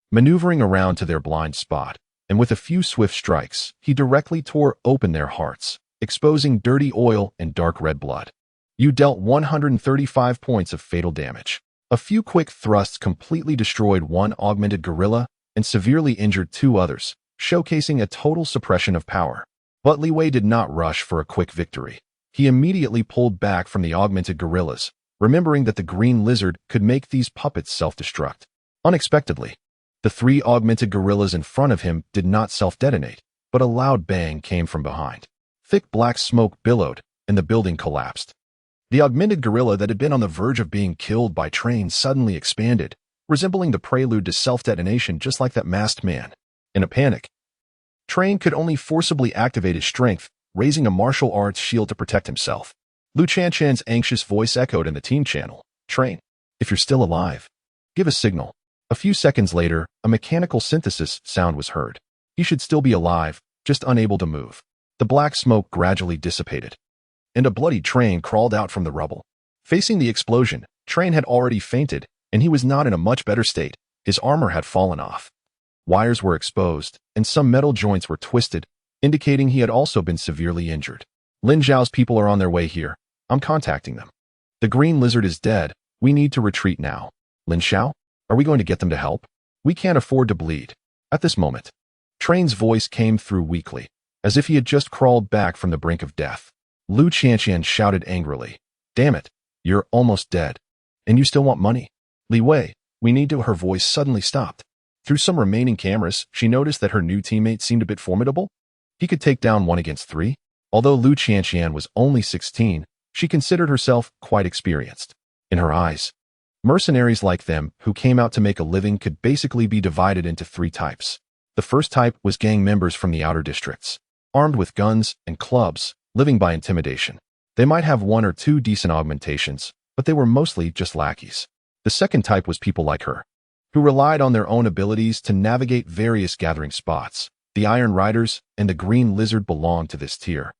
maneuvering around to their blind spot, and with a few swift strikes, he directly tore open their hearts, exposing dirty oil and dark red blood. You dealt 135 points of fatal damage. A few quick thrusts completely destroyed 1 augmented gorilla and severely injured 2 others, showcasing a total suppression of power. But Li Wei did not rush for a quick victory. He immediately pulled back from the augmented gorillas, remembering that the Green Lizard could make these puppets self-destruct. Unexpectedly, the 3 augmented gorillas in front of him did not self-detonate, but a loud bang came from behind. Thick black smoke billowed, and the building collapsed. The augmented gorilla that had been on the verge of being killed by Train suddenly expanded, resembling the prelude to self-detonation just like that masked man. In a panic, Train could only forcibly activate his strength, raising a martial arts shield to protect himself. Lu Chanchan's anxious voice echoed in the team channel. Train, if you're still alive, give a signal. A few seconds later, a mechanical synthesis sound was heard. He should still be alive, just unable to move. The black smoke gradually dissipated, and a bloody Train crawled out from the rubble. Facing the explosion, Train had already fainted, and he was not in a much better state. His armor had fallen off. Wires were exposed, and some metal joints were twisted, indicating he had also been severely injured. Lin Zhao's people are on their way here. I'm contacting them. The Green Lizard is dead. We need to retreat now. Lin Zhao? Are we going to get them to help? We can't afford to bleed. At this moment, Train's voice came through weakly, as if he had just crawled back from the brink of death. Lu Chanchan shouted angrily. Damn it, you're almost dead. And you still want money? Li Wei, we need to. Her voice suddenly stopped. Through some remaining cameras, she noticed that her new teammate seemed a bit formidable. He could take down 1 against 3. Although Lu Chanchan was only 16, she considered herself quite experienced. In her eyes, mercenaries like them who came out to make a living could basically be divided into 3 types. The first type was gang members from the outer districts, armed with guns and clubs, living by intimidation. They might have 1 or 2 decent augmentations, but they were mostly just lackeys. The second type was people like her, who relied on their own abilities to navigate various gathering spots. The Iron Riders and the Green Lizard belonged to this tier,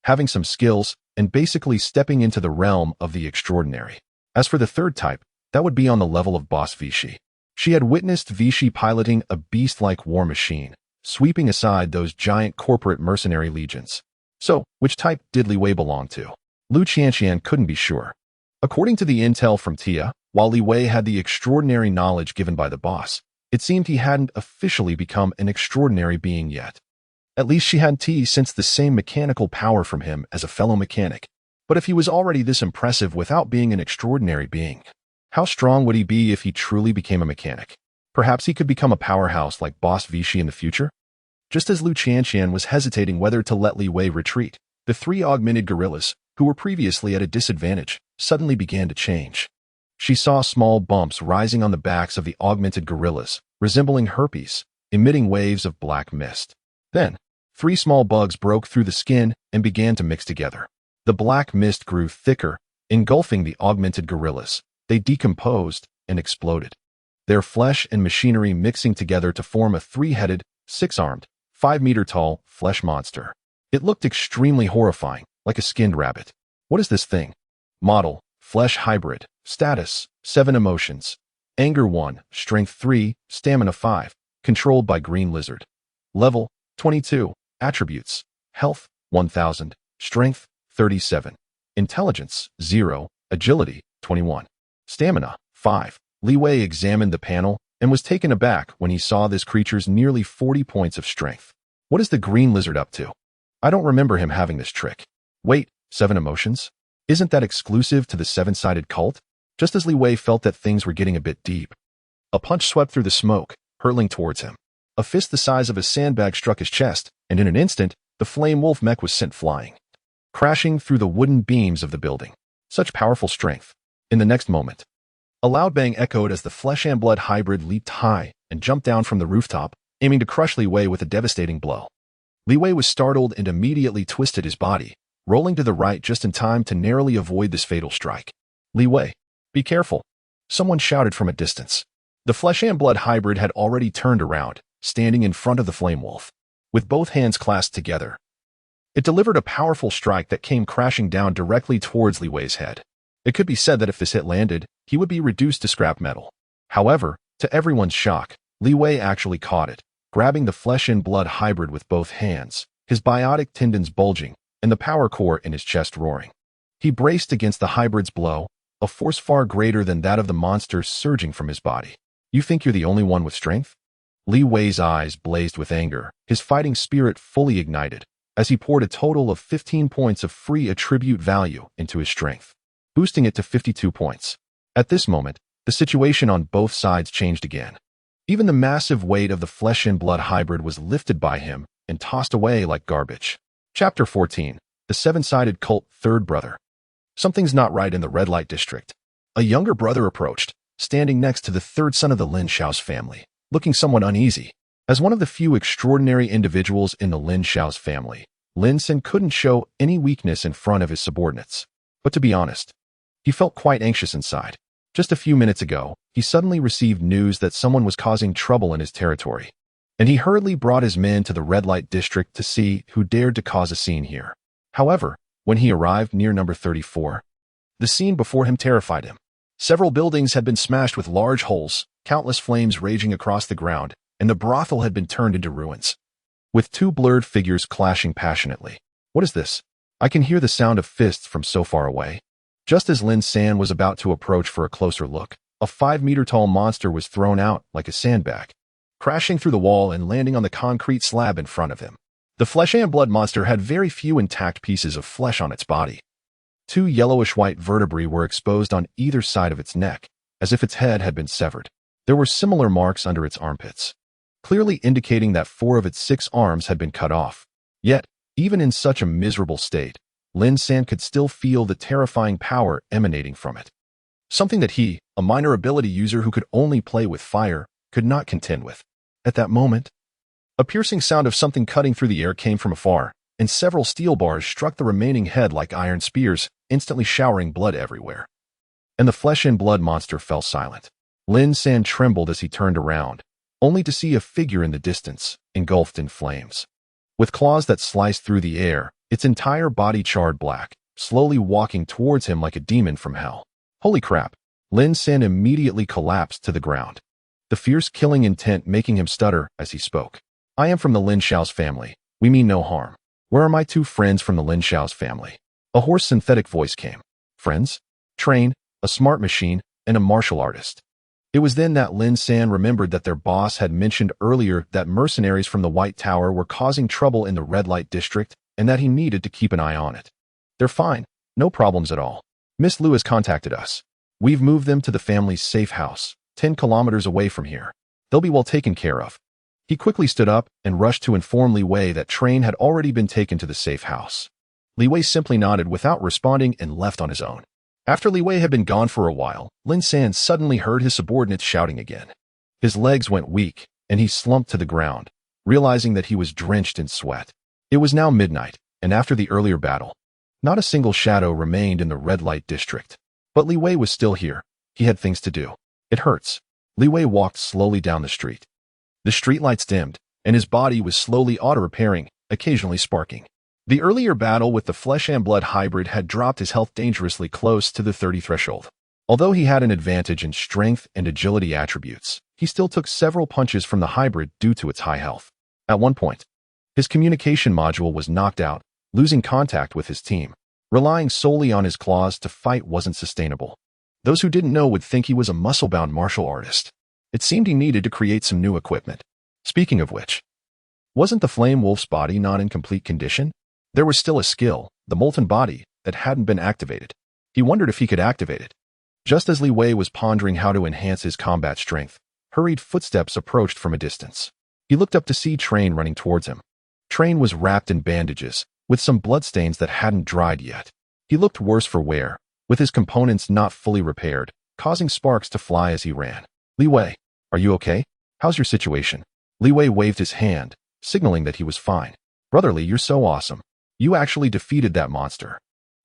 having some skills and basically stepping into the realm of the extraordinary. As for the third type, that would be on the level of Boss Vichy. She had witnessed Vichy piloting a beast-like war machine, sweeping aside those giant corporate mercenary legions. So, which type did Li Wei belong to? Lu Qianqian couldn't be sure. According to the intel from Tia, while Li Wei had the extraordinary knowledge given by the boss, it seemed he hadn't officially become an extraordinary being yet. At least she had T sensed the same mechanical power from him as a fellow mechanic. But if he was already this impressive without being an extraordinary being, how strong would he be if he truly became a mechanic? Perhaps he could become a powerhouse like Boss Vichy in the future? Just as Lu Qianqian was hesitating whether to let Li Wei retreat, the three augmented gorillas, who were previously at a disadvantage, suddenly began to change. She saw small bumps rising on the backs of the augmented gorillas, resembling herpes, emitting waves of black mist. Then, 3 small bugs broke through the skin and began to mix together. The black mist grew thicker, engulfing the augmented gorillas. They decomposed and exploded, their flesh and machinery mixing together to form a 3-headed, 6-armed, 5-meter-tall flesh monster. It looked extremely horrifying, like a skinned rabbit. What is this thing? Model, flesh hybrid. Status, 7 emotions. Anger 1, Strength 3, Stamina 5. Controlled by Green Lizard. Level, 22. Attributes, Health, 1000. Strength, 37. Intelligence, 0. Agility, 21. Stamina, 5. Li Wei examined the panel and was taken aback when he saw this creature's nearly 40 points of strength. What is the Green Lizard up to? I don't remember him having this trick. Wait, 7 emotions? Isn't that exclusive to the 7-sided cult? Just as Li Wei felt that things were getting a bit deep, a punch swept through the smoke, hurtling towards him. A fist the size of a sandbag struck his chest, and in an instant, the flame wolf mech was sent flying, crashing through the wooden beams of the building. Such powerful strength. In the next moment, a loud bang echoed as the flesh and blood hybrid leaped high and jumped down from the rooftop, aiming to crush Li Wei with a devastating blow. Li Wei was startled and immediately twisted his body, rolling to the right just in time to narrowly avoid this fatal strike. Li Wei, be careful, someone shouted from a distance. The flesh and blood hybrid had already turned around, standing in front of the flame wolf. With both hands clasped together, it delivered a powerful strike that came crashing down directly towards Li Wei's head. It could be said that if this hit landed, he would be reduced to scrap metal. However, to everyone's shock, Li Wei actually caught it, grabbing the flesh and blood hybrid with both hands, his biotic tendons bulging, and the power core in his chest roaring. He braced against the hybrid's blow, a force far greater than that of the monster surging from his body. You think you're the only one with strength? Li Wei's eyes blazed with anger, his fighting spirit fully ignited, as he poured a total of 15 points of free attribute value into his strength, boosting it to 52 points. At this moment, the situation on both sides changed again. Even the massive weight of the flesh and blood hybrid was lifted by him and tossed away like garbage. Chapter 14. The 7-sided cult third brother. Something's not right in the red light district. A younger brother approached, standing next to the third son of the Lin Shao's family, looking somewhat uneasy. As one of the few extraordinary individuals in the Lin Shao's family, Lin Sen couldn't show any weakness in front of his subordinates. But to be honest, he felt quite anxious inside. Just a few minutes ago, he suddenly received news that someone was causing trouble in his territory, and he hurriedly brought his men to the red light district to see who dared to cause a scene here. However, when he arrived near number 34, the scene before him terrified him. Several buildings had been smashed with large holes, countless flames raging across the ground, and the brothel had been turned into ruins, with 2 blurred figures clashing passionately. What is this? I can hear the sound of fists from so far away. Just as Lin San was about to approach for a closer look, a 5-meter-tall monster was thrown out like a sandbag, crashing through the wall and landing on the concrete slab in front of him. The flesh and blood monster had very few intact pieces of flesh on its body. 2 yellowish-white vertebrae were exposed on either side of its neck, as if its head had been severed. There were similar marks under its armpits, clearly indicating that 4 of its 6 arms had been cut off. Yet, even in such a miserable state, Lin San could still feel the terrifying power emanating from it. Something that he, a minor ability user who could only play with fire, could not contend with. At that moment, a piercing sound of something cutting through the air came from afar, and several steel bars struck the remaining head like iron spears, instantly showering blood everywhere. And the flesh and blood monster fell silent. Lin San trembled as he turned around, only to see a figure in the distance, engulfed in flames. With claws that sliced through the air, its entire body charred black, slowly walking towards him like a demon from hell. Holy crap! Lin San immediately collapsed to the ground, the fierce killing intent making him stutter as he spoke. I am from the Lin Xiao's family. We mean no harm. Where are my two friends from the Lin Xiao's family? A hoarse synthetic voice came. Friends? Train, a smart machine, and a martial artist. It was then that Lin San remembered that their boss had mentioned earlier that mercenaries from the White Tower were causing trouble in the red light district and that he needed to keep an eye on it. They're fine. No problems at all. Miss Liu has contacted us. We've moved them to the family's safe house, 10 kilometers away from here. They'll be well taken care of. He quickly stood up and rushed to inform Li Wei that Train had already been taken to the safe house. Li Wei simply nodded without responding and left on his own. After Li Wei had been gone for a while, Lin San suddenly heard his subordinates shouting again. His legs went weak, and he slumped to the ground, realizing that he was drenched in sweat. It was now midnight, and after the earlier battle, not a single shadow remained in the red light district. But Li Wei was still here. He had things to do. It hurts. Li Wei walked slowly down the street. The streetlights dimmed, and his body was slowly auto-repairing, occasionally sparking. The earlier battle with the flesh and blood hybrid had dropped his health dangerously close to the 30 threshold. Although he had an advantage in strength and agility attributes, he still took several punches from the hybrid due to its high health. At one point, his communication module was knocked out, losing contact with his team. Relying solely on his claws to fight wasn't sustainable. Those who didn't know would think he was a muscle-bound martial artist. It seemed he needed to create some new equipment. Speaking of which, wasn't the Flame Wolf's body not in complete condition? There was still a skill, the Molten Body, that hadn't been activated. He wondered if he could activate it. Just as Li Wei was pondering how to enhance his combat strength, hurried footsteps approached from a distance. He looked up to see Train running towards him. Train was wrapped in bandages, with some bloodstains that hadn't dried yet. He looked worse for wear, with his components not fully repaired, causing sparks to fly as he ran. Li Wei, are you okay? How's your situation? Li Wei waved his hand, signaling that he was fine. Brotherly, you're so awesome. You actually defeated that monster.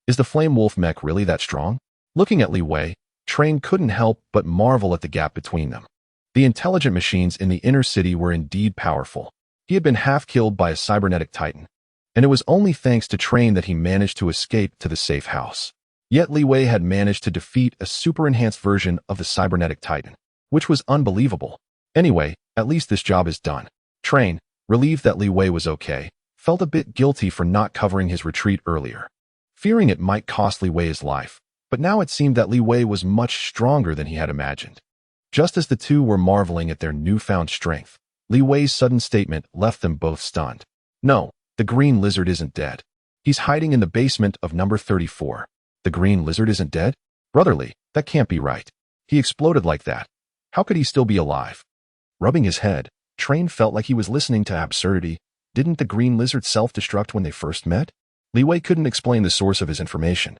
Is the Flame Wolf mech really that strong? Looking at Li Wei, Train couldn't help but marvel at the gap between them. The intelligent machines in the inner city were indeed powerful. He had been half killed by a cybernetic titan, and it was only thanks to Train that he managed to escape to the safe house. Yet Li Wei had managed to defeat a super-enhanced version of the cybernetic titan, which was unbelievable. Anyway, at least this job is done. Train, relieved that Li Wei was okay, felt a bit guilty for not covering his retreat earlier, fearing it might cost Li Wei his life, but now it seemed that Li Wei was much stronger than he had imagined. Just as the two were marveling at their newfound strength, Li Wei's sudden statement left them both stunned. No, the green lizard isn't dead. He's hiding in the basement of number 34. The green lizard isn't dead? Brotherly, that can't be right. He exploded like that. How could he still be alive? Rubbing his head, Train felt like he was listening to absurdity. Didn't the green lizard self-destruct when they first met? Li Wei couldn't explain the source of his information.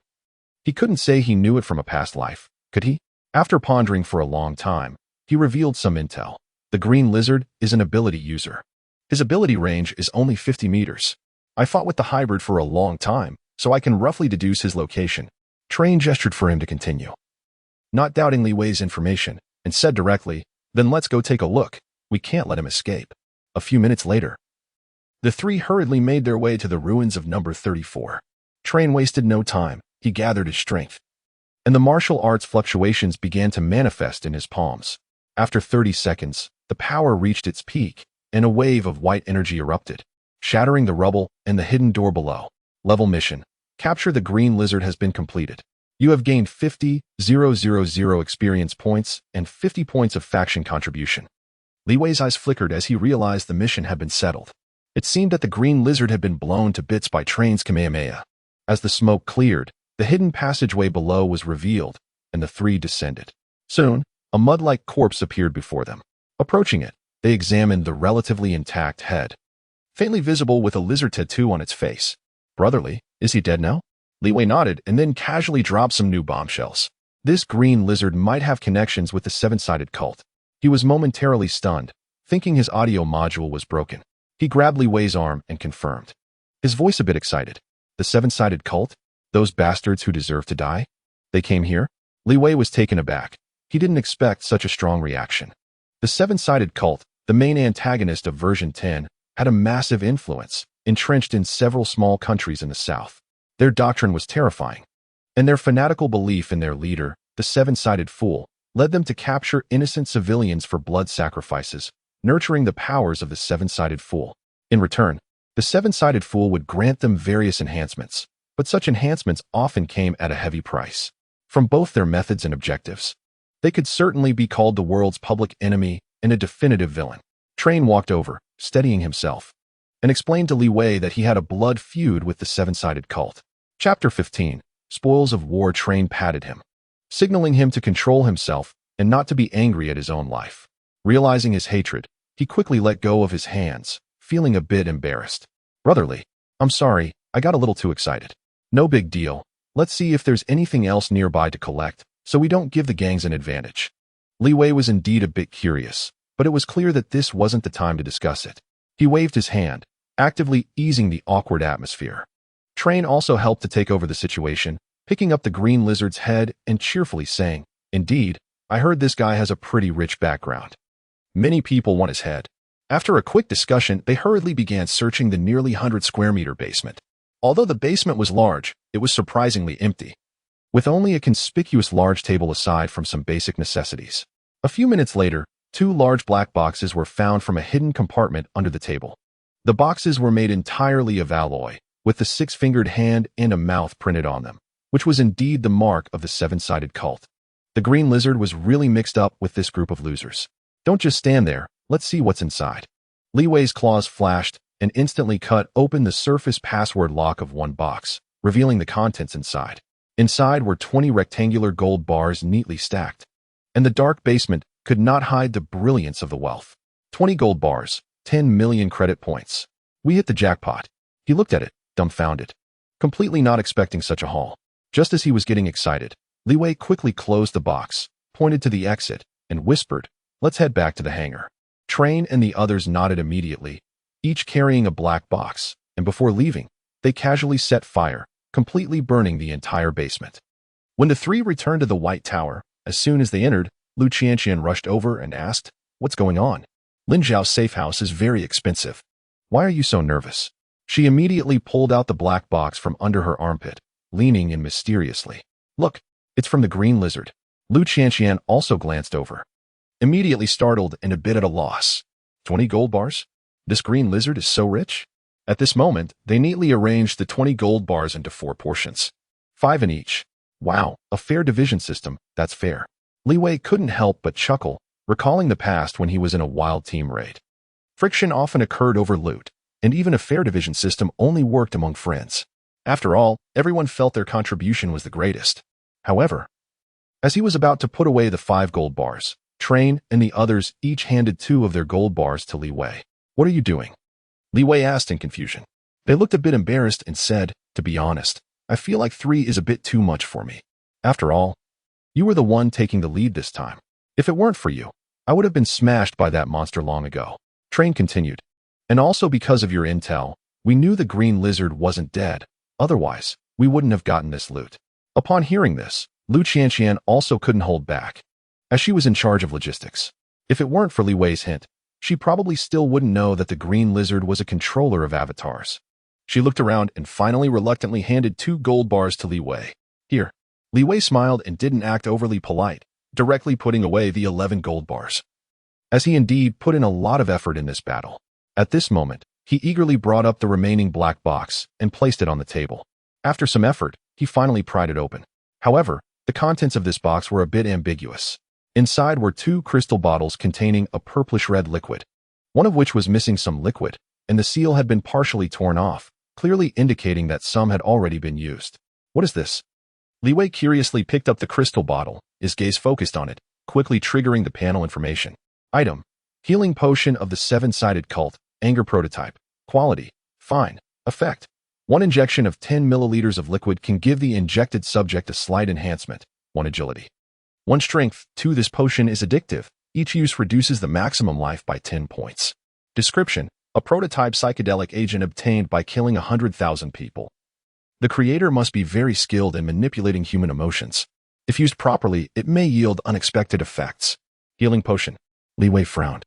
He couldn't say he knew it from a past life, could he? After pondering for a long time, he revealed some intel. The green lizard is an ability user. His ability range is only 50 meters. I fought with the hybrid for a long time, so I can roughly deduce his location. Train gestured for him to continue, not doubting Li Wei's information, and said directly, then let's go take a look. We can't let him escape. A few minutes later, the three hurriedly made their way to the ruins of number 34. Train wasted no time. He gathered his strength, and the martial arts fluctuations began to manifest in his palms. After 30 seconds, the power reached its peak, and a wave of white energy erupted, shattering the rubble and the hidden door below. Level mission. Capture the green lizard has been completed. You have gained 50,000 experience points and 50 points of faction contribution. Li Wei's eyes flickered as he realized the mission had been settled. It seemed that the green lizard had been blown to bits by Train's Kamehameha. As the smoke cleared, the hidden passageway below was revealed, and the three descended. Soon, a mud-like corpse appeared before them. Approaching it, they examined the relatively intact head, faintly visible with a lizard tattoo on its face. Brotherly, is he dead now? Li Wei nodded and then casually dropped some new bombshells. This green lizard might have connections with the seven-sided cult. He was momentarily stunned, thinking his audio module was broken. He grabbed Li Wei's arm and confirmed, his voice a bit excited. The seven-sided cult? Those bastards who deserve to die? They came here? Li Wei was taken aback. He didn't expect such a strong reaction. The seven-sided cult, the main antagonist of version 10, had a massive influence, entrenched in several small countries in the south. Their doctrine was terrifying, and their fanatical belief in their leader, the seven-sided fool, led them to capture innocent civilians for blood sacrifices, nurturing the powers of the seven-sided fool. In return, the seven-sided fool would grant them various enhancements, but such enhancements often came at a heavy price. From both their methods and objectives, they could certainly be called the world's public enemy and a definitive villain. Train walked over, steadying himself, and explained to Li Wei that he had a blood feud with the seven-sided cult. Chapter 15. Spoils of War. Train patted him, signaling him to control himself and not to be angry at his own life. Realizing his hatred, he quickly let go of his hands, feeling a bit embarrassed. Brotherly, I'm sorry, I got a little too excited. No big deal. Let's see if there's anything else nearby to collect, so we don't give the gangs an advantage. Li Wei was indeed a bit curious, but it was clear that this wasn't the time to discuss it. He waved his hand, actively easing the awkward atmosphere. Train also helped to take over the situation, picking up the green lizard's head and cheerfully saying, "Indeed, I heard this guy has a pretty rich background. Many people want his head." After a quick discussion, they hurriedly began searching the nearly 100-square-meter basement. Although the basement was large, it was surprisingly empty, with only a conspicuous large table aside from some basic necessities. A few minutes later, 2 large black boxes were found from a hidden compartment under the table. The boxes were made entirely of alloy, with the 6-fingered hand and a mouth printed on them, which was indeed the mark of the seven-sided cult. The green lizard was really mixed up with this group of losers. "Don't just stand there, let's see what's inside." Li Wei's claws flashed and instantly cut open the surface password lock of one box, revealing the contents inside. Inside were 20 rectangular gold bars neatly stacked, and the dark basement could not hide the brilliance of the wealth. 20 gold bars, 10 million credit points. We hit the jackpot. He looked at it, dumbfounded, completely not expecting such a haul. Just as he was getting excited, Li Wei quickly closed the box, pointed to the exit, and whispered, "Let's head back to the hangar." Train and the others nodded immediately, each carrying a black box, and before leaving, they casually set fire, completely burning the entire basement. When the 3 returned to the White Tower, as soon as they entered, Lu Qianqian rushed over and asked, "What's going on? Lin Zhao's safe house is very expensive. Why are you so nervous?" She immediately pulled out the black box from under her armpit, leaning in mysteriously. "Look, it's from the green lizard." Lu Qianqian also glanced over, immediately startled and a bit at a loss. 20 gold bars? This green lizard is so rich? At this moment, they neatly arranged the 20 gold bars into 4 portions, 5 in each. Wow, a fair division system, that's fair. Li Wei couldn't help but chuckle, recalling the past when he was in a wild team raid. Friction often occurred over loot, and even a fair division system only worked among friends. After all, everyone felt their contribution was the greatest. However, as he was about to put away the 5 gold bars, Train and the others each handed 2 of their gold bars to Li Wei. "What are you doing?" Li Wei asked in confusion. They looked a bit embarrassed and said, "To be honest, I feel like 3 is a bit too much for me. After all, you were the one taking the lead this time. If it weren't for you, I would have been smashed by that monster long ago." Train continued, "And also because of your intel, we knew the green lizard wasn't dead. Otherwise, we wouldn't have gotten this loot." Upon hearing this, Lu Qianqian also couldn't hold back, as she was in charge of logistics. If it weren't for Li Wei's hint, she probably still wouldn't know that the green lizard was a controller of avatars. She looked around and finally reluctantly handed 2 gold bars to Li Wei. "Here." Li Wei smiled and didn't act overly polite, directly putting away the 11 gold bars, as he indeed put in a lot of effort in this battle. At this moment, he eagerly brought up the remaining black box and placed it on the table. After some effort, he finally pried it open. However, the contents of this box were a bit ambiguous. Inside were 2 crystal bottles containing a purplish-red liquid, one of which was missing some liquid, and the seal had been partially torn off, clearly indicating that some had already been used. "What is this?" Li Wei curiously picked up the crystal bottle, his gaze focused on it, quickly triggering the panel information. Item: Healing Potion of the Seven-Sided Cult, Anger Prototype. Quality: Fine. Effect: 1 injection of 10 milliliters of liquid can give the injected subject a slight enhancement. 1 agility. 1 strength. 2 This potion is addictive. Each use reduces the maximum life by 10 points. Description: A prototype psychedelic agent obtained by killing 100,000 people. The creator must be very skilled in manipulating human emotions. If used properly, it may yield unexpected effects. Healing Potion. Li Wei frowned.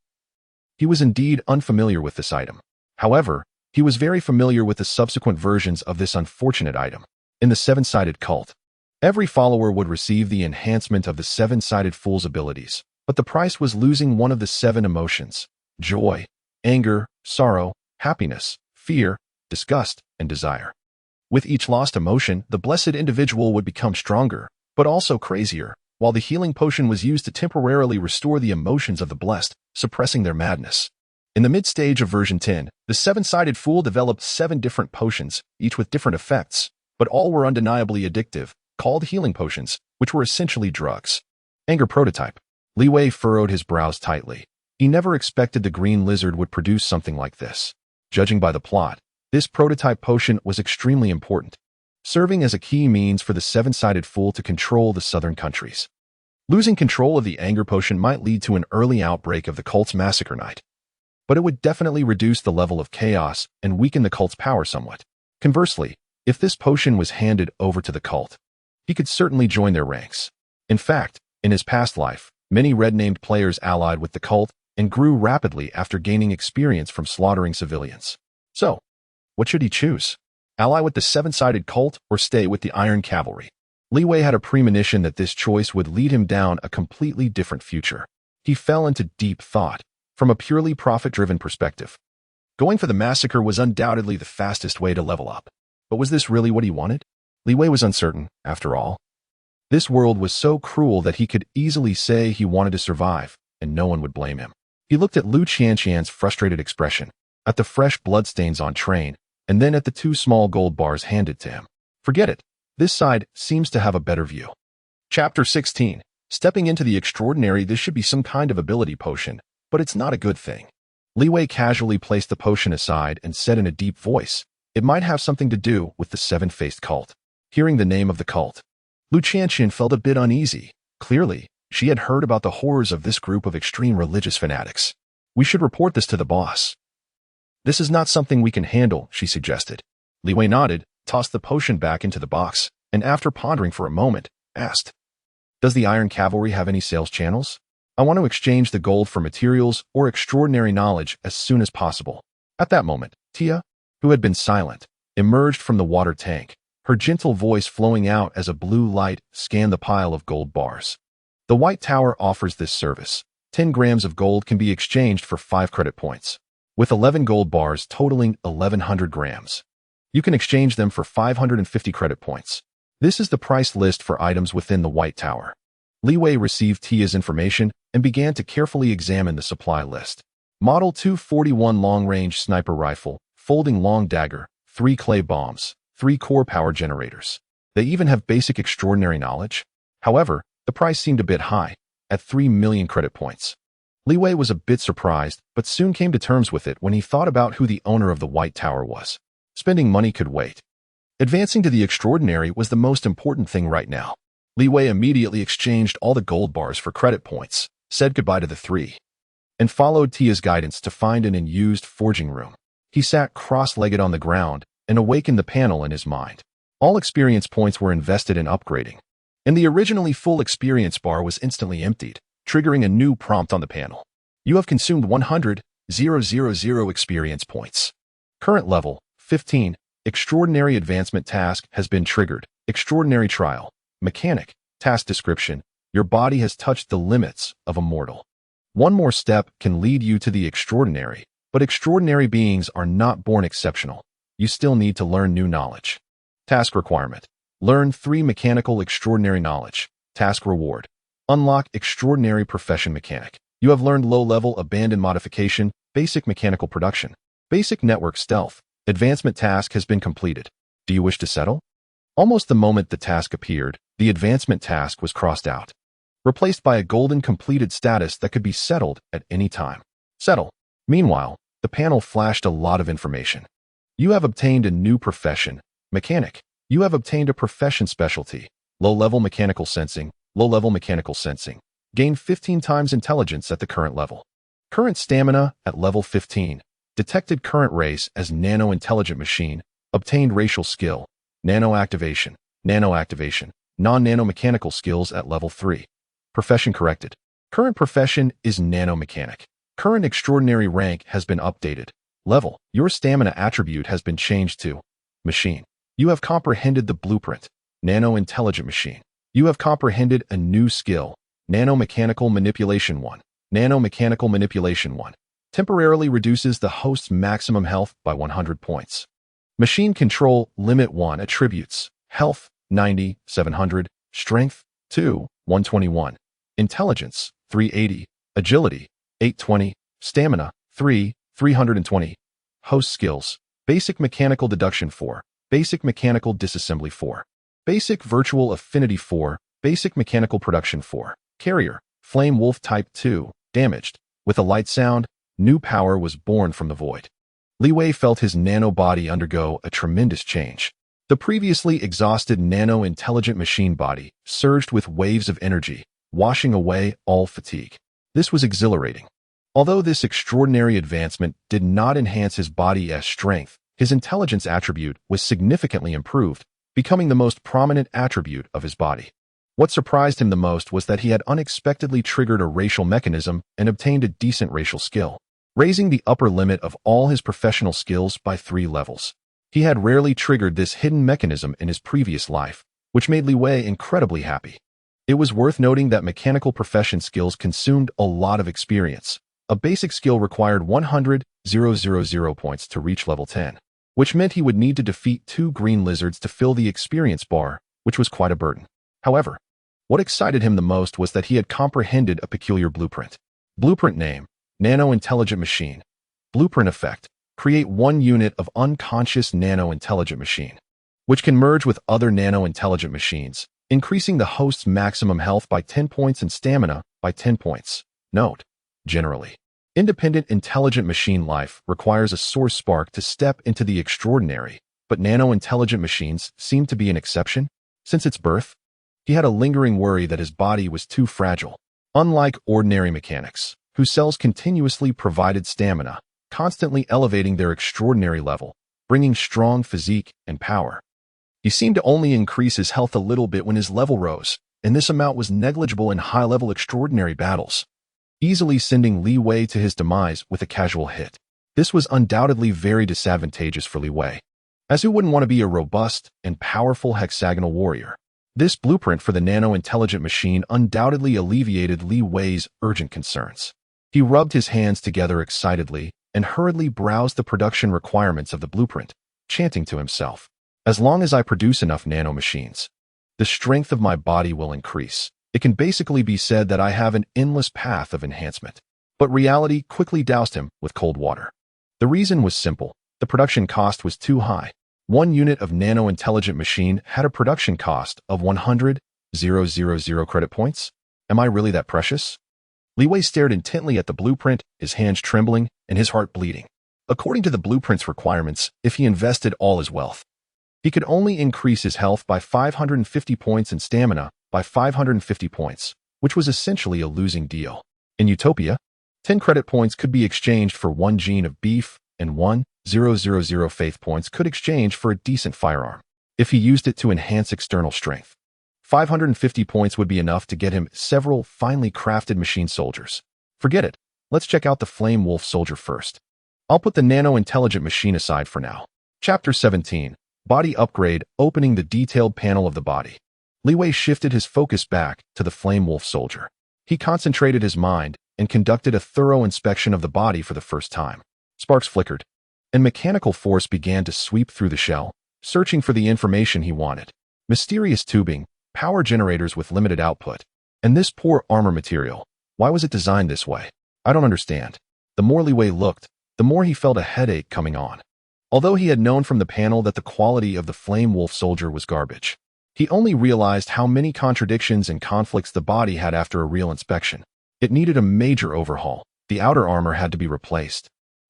He was indeed unfamiliar with this item. However, he was very familiar with the subsequent versions of this unfortunate item. In the Seven-Sided Cult, every follower would receive the enhancement of the Seven-Sided Fool's abilities, but the price was losing one of the 7 emotions. joy, anger, sorrow, happiness, fear, disgust, and desire. With each lost emotion, the blessed individual would become stronger, but also crazier, while the healing potion was used to temporarily restore the emotions of the blessed, suppressing their madness. In the mid-stage of version 10, the seven-sided fool developed 7 different potions, each with different effects, but all were undeniably addictive, called healing potions, which were essentially drugs. Anger prototype. Li Wei furrowed his brows tightly. He never expected the green lizard would produce something like this. Judging by the plot, this prototype potion was extremely important, serving as a key means for the seven-sided fool to control the southern countries. Losing control of the anger potion might lead to an early outbreak of the cult's massacre night, but it would definitely reduce the level of chaos and weaken the cult's power somewhat. Conversely, if this potion was handed over to the cult, he could certainly join their ranks. In fact, in his past life, many red-named players allied with the cult and grew rapidly after gaining experience from slaughtering civilians. So, what should he choose? Ally with the seven-sided cult or stay with the Iron Cavalry? Li Wei had a premonition that this choice would lead him down a completely different future. He fell into deep thought. From a purely profit-driven perspective, going for the massacre was undoubtedly the fastest way to level up. But was this really what he wanted? Li Wei was uncertain, after all. This world was so cruel that he could easily say he wanted to survive, and no one would blame him. He looked at Lu Qianqian's frustrated expression, at the fresh bloodstains on train, and then at the 2 small gold bars handed to him. Forget it. This side seems to have a better view. Chapter 16. Stepping into the extraordinary. This should be some kind of ability potion, but it's not a good thing. Li Wei casually placed the potion aside and said in a deep voice, it might have something to do with the seven-faced cult. Hearing the name of the cult, Lu Qianqian felt a bit uneasy. Clearly, she had heard about the horrors of this group of extreme religious fanatics. We should report this to the boss. This is not something we can handle, she suggested. Li Wei nodded, tossed the potion back into the box, and after pondering for a moment, asked, does the Iron Cavalry have any sales channels? I want to exchange the gold for materials or extraordinary knowledge as soon as possible. At that moment, Tia, who had been silent, emerged from the water tank, her gentle voice flowing out as a blue light scanned the pile of gold bars. The White Tower offers this service. 10 grams of gold can be exchanged for 5 credit points. With 11 gold bars totaling 1,100 grams, you can exchange them for 550 credit points. This is the price list for items within the White Tower. Li Wei received Tia's information and began to carefully examine the supply list. Model 241 long-range sniper rifle, folding long dagger, 3 clay bombs, 3 core power generators. They even have basic extraordinary knowledge. However, the price seemed a bit high, at 3 million credit points. Li Wei was a bit surprised, but soon came to terms with it when he thought about who the owner of the White Tower was. Spending money could wait. Advancing to the extraordinary was the most important thing right now. Li Wei immediately exchanged all the gold bars for credit points, said goodbye to the 3, and followed Tia's guidance to find an unused forging room. He sat cross-legged on the ground and awakened the panel in his mind. All experience points were invested in upgrading, and the originally full experience bar was instantly emptied, triggering a new prompt on the panel. You have consumed 100,000 experience points. Current level, 15. Extraordinary advancement task has been triggered. Extraordinary trial. Mechanic. Task description. Your body has touched the limits of a mortal. One more step can lead you to the extraordinary, but extraordinary beings are not born exceptional. You still need to learn new knowledge. Task requirement. Learn 3 mechanical extraordinary knowledge. Task reward. Unlock extraordinary profession mechanic. You have learned low-level abandoned modification, basic mechanical production, basic network stealth. Advancement task has been completed. Do you wish to settle? Almost the moment the task appeared, the advancement task was crossed out, replaced by a golden completed status that could be settled at any time. Settle. Meanwhile, the panel flashed a lot of information. You have obtained a new profession, mechanic. You have obtained a profession specialty, low-level mechanical sensing, low-level mechanical sensing. Gain 15 times intelligence at the current level. Current stamina at level 15. Detected current race as nano-intelligent machine. Obtained racial skill. Nano-activation. Nano-activation. Non-nano-mechanical skills at level 3. Profession corrected. Current profession is nanomechanic. Current extraordinary rank has been updated. Level. Your stamina attribute has been changed to machine. You have comprehended the blueprint. Nano-intelligent machine. You have comprehended a new skill. Nanomechanical manipulation 1. Nanomechanical manipulation 1. temporarily reduces the host's maximum health by 100 points. Machine Control Limit 1 Attributes: Health 90, 700, Strength 2, 121, Intelligence 380, Agility 820, Stamina 3, 320. Host Skills: Basic Mechanical Deduction 4, Basic Mechanical Disassembly 4, Basic Virtual Affinity 4, Basic Mechanical Production 4. Carrier: Flame Wolf Type 2, Damaged. With a light sound, new power was born from the void. Li Wei felt his nano-body undergo a tremendous change. The previously exhausted nano-intelligent machine body surged with waves of energy, washing away all fatigue. This was exhilarating. Although this extraordinary advancement did not enhance his body's strength, his intelligence attribute was significantly improved, becoming the most prominent attribute of his body. What surprised him the most was that he had unexpectedly triggered a racial mechanism and obtained a decent racial skill, raising the upper limit of all his professional skills by 3 levels. He had rarely triggered this hidden mechanism in his previous life, which made Li Wei incredibly happy. It was worth noting that mechanical profession skills consumed a lot of experience. A basic skill required 100,000 points to reach level 10, which meant he would need to defeat 2 green lizards to fill the experience bar, which was quite a burden. However, what excited him the most was that he had comprehended a peculiar blueprint. Blueprint name: Nano-Intelligent Machine. Blueprint effect: create 1 unit of unconscious nano-intelligent machine, which can merge with other nano-intelligent machines, increasing the host's maximum health by 10 points and stamina by 10 points. Note: generally, independent intelligent machine life requires a source spark to step into the extraordinary, but nano-intelligent machines seem to be an exception. Since its birth, he had a lingering worry that his body was too fragile. Unlike ordinary mechanics, whose cells continuously provided stamina, constantly elevating their extraordinary level, bringing strong physique and power. He seemed to only increase his health a little bit when his level rose, and this amount was negligible in high-level extraordinary battles, easily sending Li Wei to his demise with a casual hit. This was undoubtedly very disadvantageous for Li Wei, as who wouldn't want to be a robust and powerful hexagonal warrior? This blueprint for the nano-intelligent machine undoubtedly alleviated Li Wei's urgent concerns. He rubbed his hands together excitedly and hurriedly browsed the production requirements of the blueprint, chanting to himself, "As long as I produce enough nano-machines, the strength of my body will increase." It can basically be said that I have an endless path of enhancement. But reality quickly doused him with cold water. The reason was simple: the production cost was too high. 1 unit of nano-intelligent machine had a production cost of 100,000 credit points. Am I really that precious? Li Wei stared intently at the blueprint, his hands trembling and his heart bleeding. According to the blueprint's requirements, if he invested all his wealth, he could only increase his health by 550 points and stamina by 550 points, which was essentially a losing deal. In Utopia, 10 credit points could be exchanged for 1 gene of beef, and 1,000 faith points could exchange for a decent firearm. If he used it to enhance external strength, 550 points would be enough to get him several finely crafted machine soldiers. Forget it. Let's check out the Flame Wolf soldier first. I'll put the nano-intelligent machine aside for now. Chapter 17. Body Upgrade, opening the detailed panel of the body. Li Wei shifted his focus back to the Flame Wolf soldier. He concentrated his mind and conducted a thorough inspection of the body for the first time. Sparks flickered, and mechanical force began to sweep through the shell, searching for the information he wanted. Mysterious tubing, power generators with limited output, and this poor armor material. Why was it designed this way? I don't understand. The more Li Wei looked, the more he felt a headache coming on. Although he had known from the panel that the quality of the Flame Wolf soldier was garbage, he only realized how many contradictions and conflicts the body had after a real inspection. It needed a major overhaul. The outer armor had to be replaced.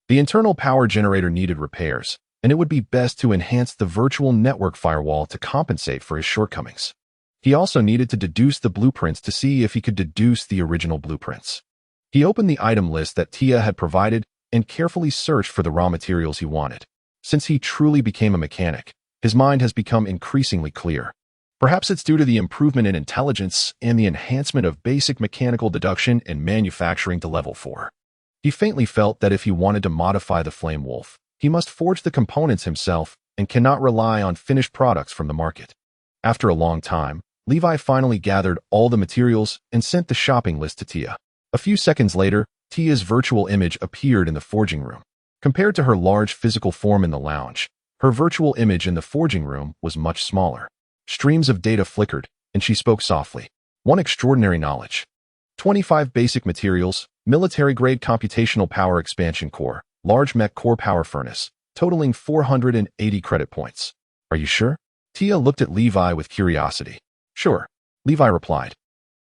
The internal power generator needed repairs, and it would be best to enhance the virtual network firewall to compensate for his shortcomings. He also needed to deduce the blueprints to see if he could deduce the original blueprints. He opened the item list that Tia had provided and carefully searched for the raw materials he wanted. Since he truly became a mechanic, his mind has become increasingly clear. Perhaps it's due to the improvement in intelligence and the enhancement of basic mechanical deduction and manufacturing to level 4. He faintly felt that if he wanted to modify the Flame Wolf, he must forge the components himself and cannot rely on finished products from the market. After a long time, Levi finally gathered all the materials and sent the shopping list to Tia. A few seconds later, Tia's virtual image appeared in the forging room. Compared to her large physical form in the lounge, her virtual image in the forging room was much smaller. Streams of data flickered, and she spoke softly. One extraordinary knowledge. 25 basic materials, military-grade computational power expansion core, large mech core power furnace, totaling 480 credit points. Are you sure? Tia looked at Levi with curiosity. Sure, Levi replied.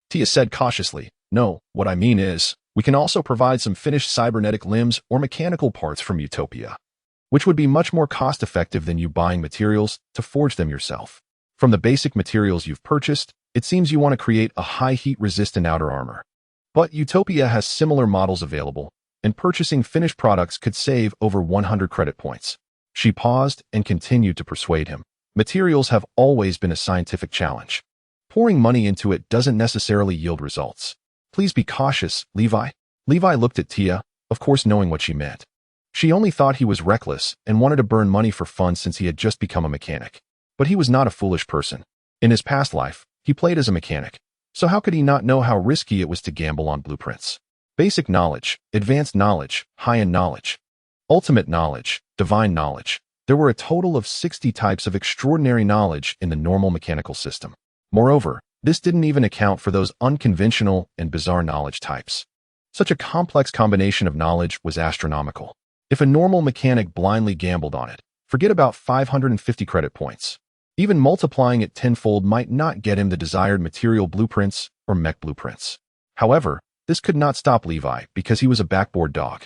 Tia said cautiously, no, what I mean is, we can also provide some finished cybernetic limbs or mechanical parts from Utopia, which would be much more cost-effective than you buying materials to forge them yourself. From the basic materials you've purchased, it seems you want to create a high heat-resistant outer armor. But Utopia has similar models available, and purchasing finished products could save over 100 credit points. She paused and continued to persuade him. Materials have always been a scientific challenge. Pouring money into it doesn't necessarily yield results. Please be cautious, Levi. Levi looked at Tia, of course knowing what she meant. She only thought he was reckless and wanted to burn money for fun since he had just become a mechanic. But he was not a foolish person. In his past life, he played as a mechanic. So how could he not know how risky it was to gamble on blueprints? Basic knowledge, advanced knowledge, high-end knowledge, ultimate knowledge, divine knowledge. There were a total of 60 types of extraordinary knowledge in the normal mechanical system. Moreover, this didn't even account for those unconventional and bizarre knowledge types. Such a complex combination of knowledge was astronomical. If a normal mechanic blindly gambled on it, forget about 550 credit points. Even multiplying it tenfold might not get him the desired material blueprints or mech blueprints. However, this could not stop Levi because he was a backboard dog.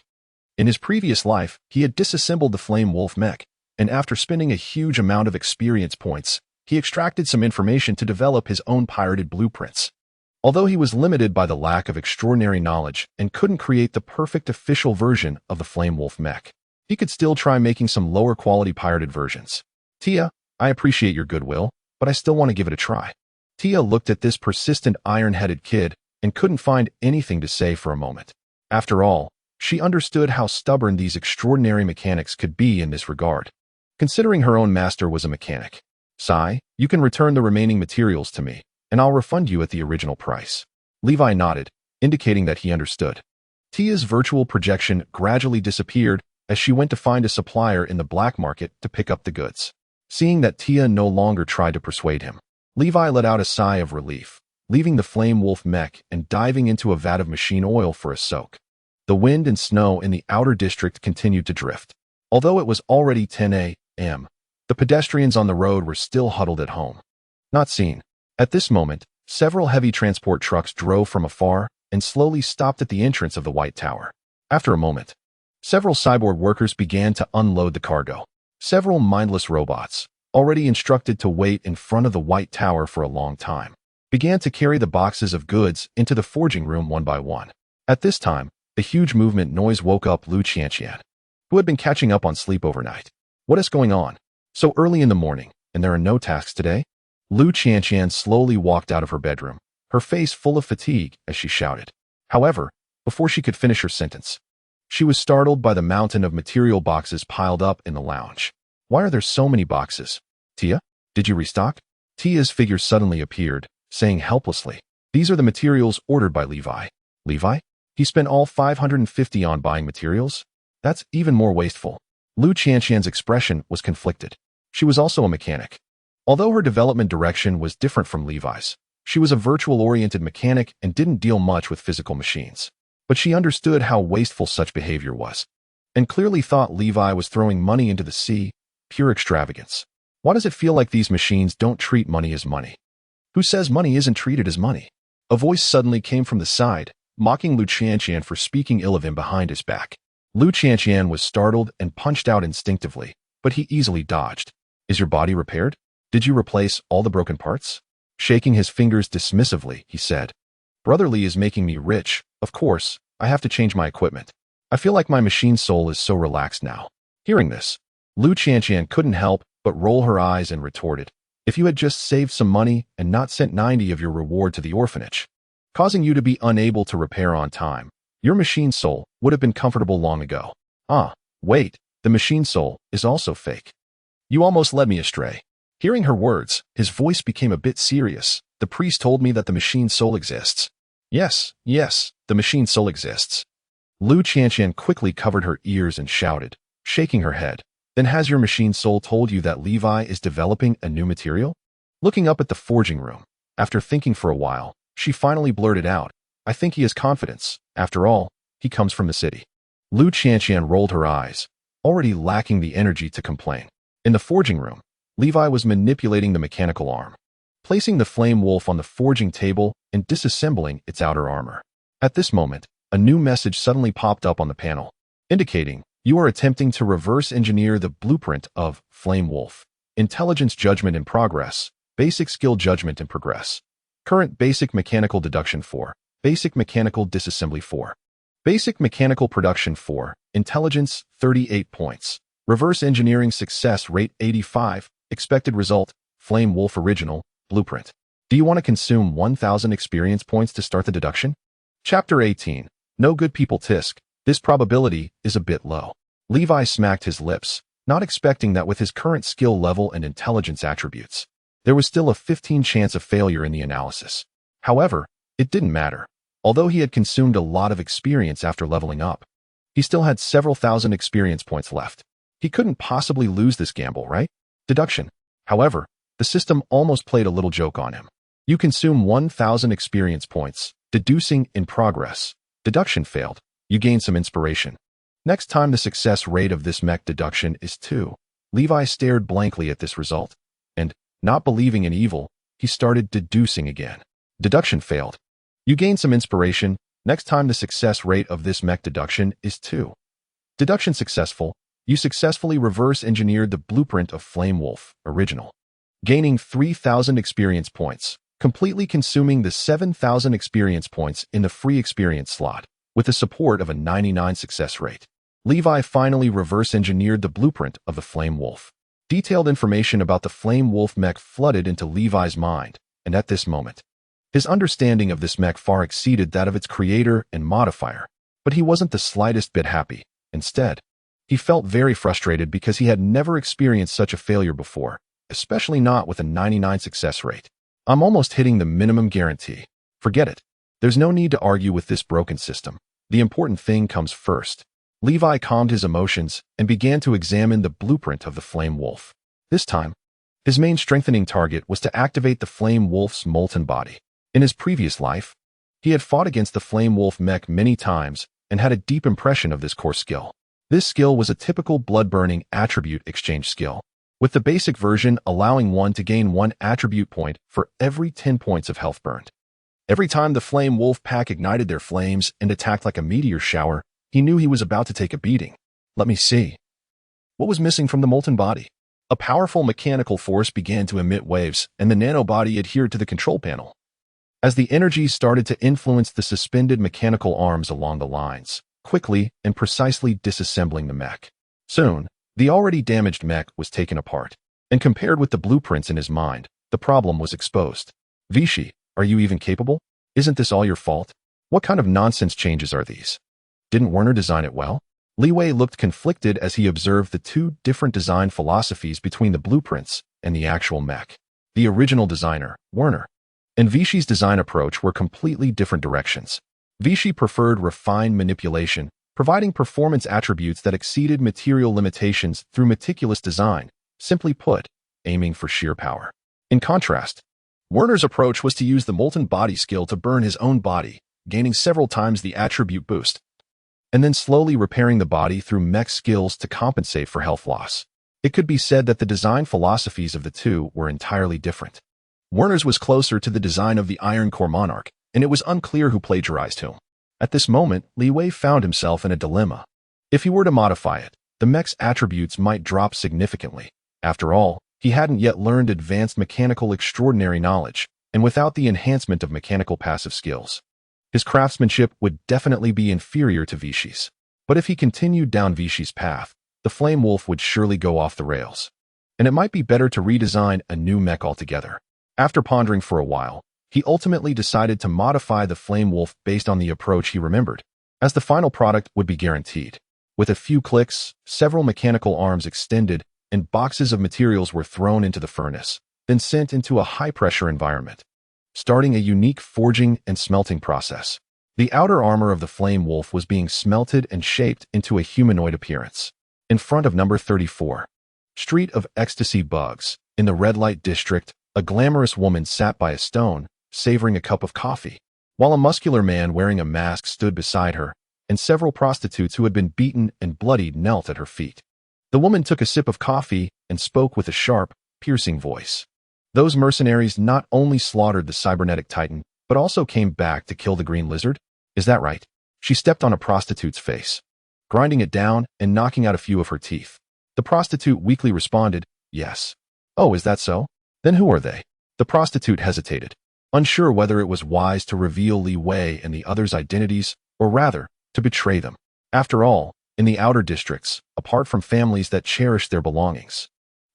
In his previous life, he had disassembled the Flame Wolf mech, and after spending a huge amount of experience points, he extracted some information to develop his own pirated blueprints. Although he was limited by the lack of extraordinary knowledge and couldn't create the perfect official version of the Flame Wolf mech, he could still try making some lower quality pirated versions. Tia, I appreciate your goodwill, but I still want to give it a try. Tia looked at this persistent iron-headed kid and couldn't find anything to say for a moment. After all, she understood how stubborn these extraordinary mechanics could be in this regard. Considering her own master was a mechanic. Sai, you can return the remaining materials to me, and I'll refund you at the original price. Levi nodded, indicating that he understood. Tia's virtual projection gradually disappeared as she went to find a supplier in the black market to pick up the goods. Seeing that Tia no longer tried to persuade him, Levi let out a sigh of relief, leaving the Flame Wolf mech and diving into a vat of machine oil for a soak. The wind and snow in the outer district continued to drift. Although it was already 10 a.m., the pedestrians on the road were still huddled at home. Not seen. At this moment, several heavy transport trucks drove from afar and slowly stopped at the entrance of the White Tower. After a moment, several cyborg workers began to unload the cargo. Several mindless robots, already instructed to wait in front of the White Tower for a long time, began to carry the boxes of goods into the forging room one by one. At this time, the huge movement noise woke up Lu Qianqian, who had been catching up on sleep overnight. What is going on? So early in the morning, and there are no tasks today? Lu Qianqian slowly walked out of her bedroom, her face full of fatigue as she shouted. However, before she could finish her sentence, she was startled by the mountain of material boxes piled up in the lounge. Why are there so many boxes? Tia, did you restock? Tia's figure suddenly appeared, saying helplessly, these are the materials ordered by Levi. Levi? He spent all 550 on buying materials? That's even more wasteful. Lu Qianqian's expression was conflicted. She was also a mechanic. Although her development direction was different from Levi's, she was a virtual-oriented mechanic and didn't deal much with physical machines. But she understood how wasteful such behavior was, and clearly thought Levi was throwing money into the sea, pure extravagance. Why does it feel like these machines don't treat money as money? Who says money isn't treated as money? A voice suddenly came from the side, mocking Lu Qianqian for speaking ill of him behind his back. Lu Qianqian was startled and punched out instinctively, but he easily dodged. Is your body repaired? Did you replace all the broken parts? Shaking his fingers dismissively, he said. Brother Li is making me rich. Of course, I have to change my equipment. I feel like my machine soul is so relaxed now. Hearing this, Lu Qianqian couldn't help but roll her eyes and retorted. If you had just saved some money and not sent 90 of your reward to the orphanage, causing you to be unable to repair on time, your machine soul would have been comfortable long ago. Ah, wait, the machine soul is also fake. You almost led me astray. Hearing her words, his voice became a bit serious. The priest told me that the machine soul exists. Yes, the machine soul exists. Lu Qianqian quickly covered her ears and shouted, shaking her head. Then has your machine soul told you that Levi is developing a new material? Looking up at the forging room, after thinking for a while, she finally blurted out, I think he has confidence. After all, he comes from the city. Lu Qianqian rolled her eyes, already lacking the energy to complain. In the forging room, Levi was manipulating the mechanical arm, placing the flame wolf on the forging table and disassembling its outer armor. At this moment, a new message suddenly popped up on the panel, indicating, you are attempting to reverse engineer the blueprint of Flame Wolf. Intelligence judgment in progress. Basic skill judgment in progress. Current basic mechanical deduction 4. Basic mechanical disassembly 4. Basic mechanical production 4. Intelligence 38 points. Reverse engineering success rate 85. Expected result, Flame Wolf original, blueprint. Do you want to consume 1,000 experience points to start the deduction? Chapter 18. No good people tisk. This probability is a bit low. Levi smacked his lips, not expecting that with his current skill level and intelligence attributes, there was still a 15% chance of failure in the analysis. However, it didn't matter. Although he had consumed a lot of experience after leveling up, he still had several thousand experience points left. He couldn't possibly lose this gamble, right? Deduction. However, the system almost played a little joke on him. You consume 1,000 experience points, deducing in progress. Deduction failed. You gain some inspiration. Next time the success rate of this mech deduction is 2. Levi stared blankly at this result, and, not believing in evil, he started deducing again. Deduction failed. You gain some inspiration. Next time the success rate of this mech deduction is 2. Deduction successful. You successfully reverse engineered the blueprint of Flame Wolf, original. Gaining 3,000 experience points, completely consuming the 7,000 experience points in the free experience slot, with the support of a 99% success rate. Levi finally reverse engineered the blueprint of the Flame Wolf. Detailed information about the Flame Wolf mech flooded into Levi's mind, and at this moment, his understanding of this mech far exceeded that of its creator and modifier. But he wasn't the slightest bit happy. Instead, he felt very frustrated because he had never experienced such a failure before, especially not with a 99% success rate. I'm almost hitting the minimum guarantee. Forget it. There's no need to argue with this broken system. The important thing comes first. Levi calmed his emotions and began to examine the blueprint of the Flame Wolf. This time, his main strengthening target was to activate the Flame Wolf's molten body. In his previous life, he had fought against the Flame Wolf mech many times and had a deep impression of this core skill. This skill was a typical blood-burning attribute exchange skill, with the basic version allowing one to gain 1 attribute point for every 10 points of health burned. Every time the Flame Wolf pack ignited their flames and attacked like a meteor shower, he knew he was about to take a beating. Let me see. What was missing from the molten body? A powerful mechanical force began to emit waves, and the nanobody adhered to the control panel. As the energy started to influence the suspended mechanical arms along the lines, quickly and precisely disassembling the mech. Soon, the already damaged mech was taken apart, and compared with the blueprints in his mind, the problem was exposed. Vichy, are you even capable? Isn't this all your fault? What kind of nonsense changes are these? Didn't Werner design it well? Li Wei looked conflicted as he observed the two different design philosophies between the blueprints and the actual mech. The original designer, Werner, and Vichy's design approach were completely different directions. Vichy preferred refined manipulation, providing performance attributes that exceeded material limitations through meticulous design, simply put, aiming for sheer power. In contrast, Werner's approach was to use the molten body skill to burn his own body, gaining several times the attribute boost, and then slowly repairing the body through mech skills to compensate for health loss. It could be said that the design philosophies of the two were entirely different. Werner's was closer to the design of the Iron Core Monarch, and it was unclear who plagiarized whom. At this moment, Li Wei found himself in a dilemma. If he were to modify it, the mech's attributes might drop significantly. After all, he hadn't yet learned advanced mechanical extraordinary knowledge, and without the enhancement of mechanical passive skills, his craftsmanship would definitely be inferior to Vichy's. But if he continued down Vichy's path, the Flame Wolf would surely go off the rails, and it might be better to redesign a new mech altogether. After pondering for a while, he ultimately decided to modify the Flame Wolf based on the approach he remembered, as the final product would be guaranteed. With a few clicks, several mechanical arms extended, and boxes of materials were thrown into the furnace, then sent into a high-pressure environment, starting a unique forging and smelting process. The outer armor of the flame wolf was being smelted and shaped into a humanoid appearance. In front of number 34. Street of Ecstasy Bugs. In the red light district, a glamorous woman sat by a stone, savoring a cup of coffee, while a muscular man wearing a mask stood beside her, and several prostitutes who had been beaten and bloodied knelt at her feet. The woman took a sip of coffee and spoke with a sharp, piercing voice. Those mercenaries not only slaughtered the cybernetic titan, but also came back to kill the green lizard? Is that right? She stepped on a prostitute's face, grinding it down and knocking out a few of her teeth. The prostitute weakly responded, yes. Oh, is that so? Then who are they? The prostitute hesitated, unsure whether it was wise to reveal Li Wei and the others' identities, or rather, to betray them. After all, in the outer districts, apart from families that cherished their belongings,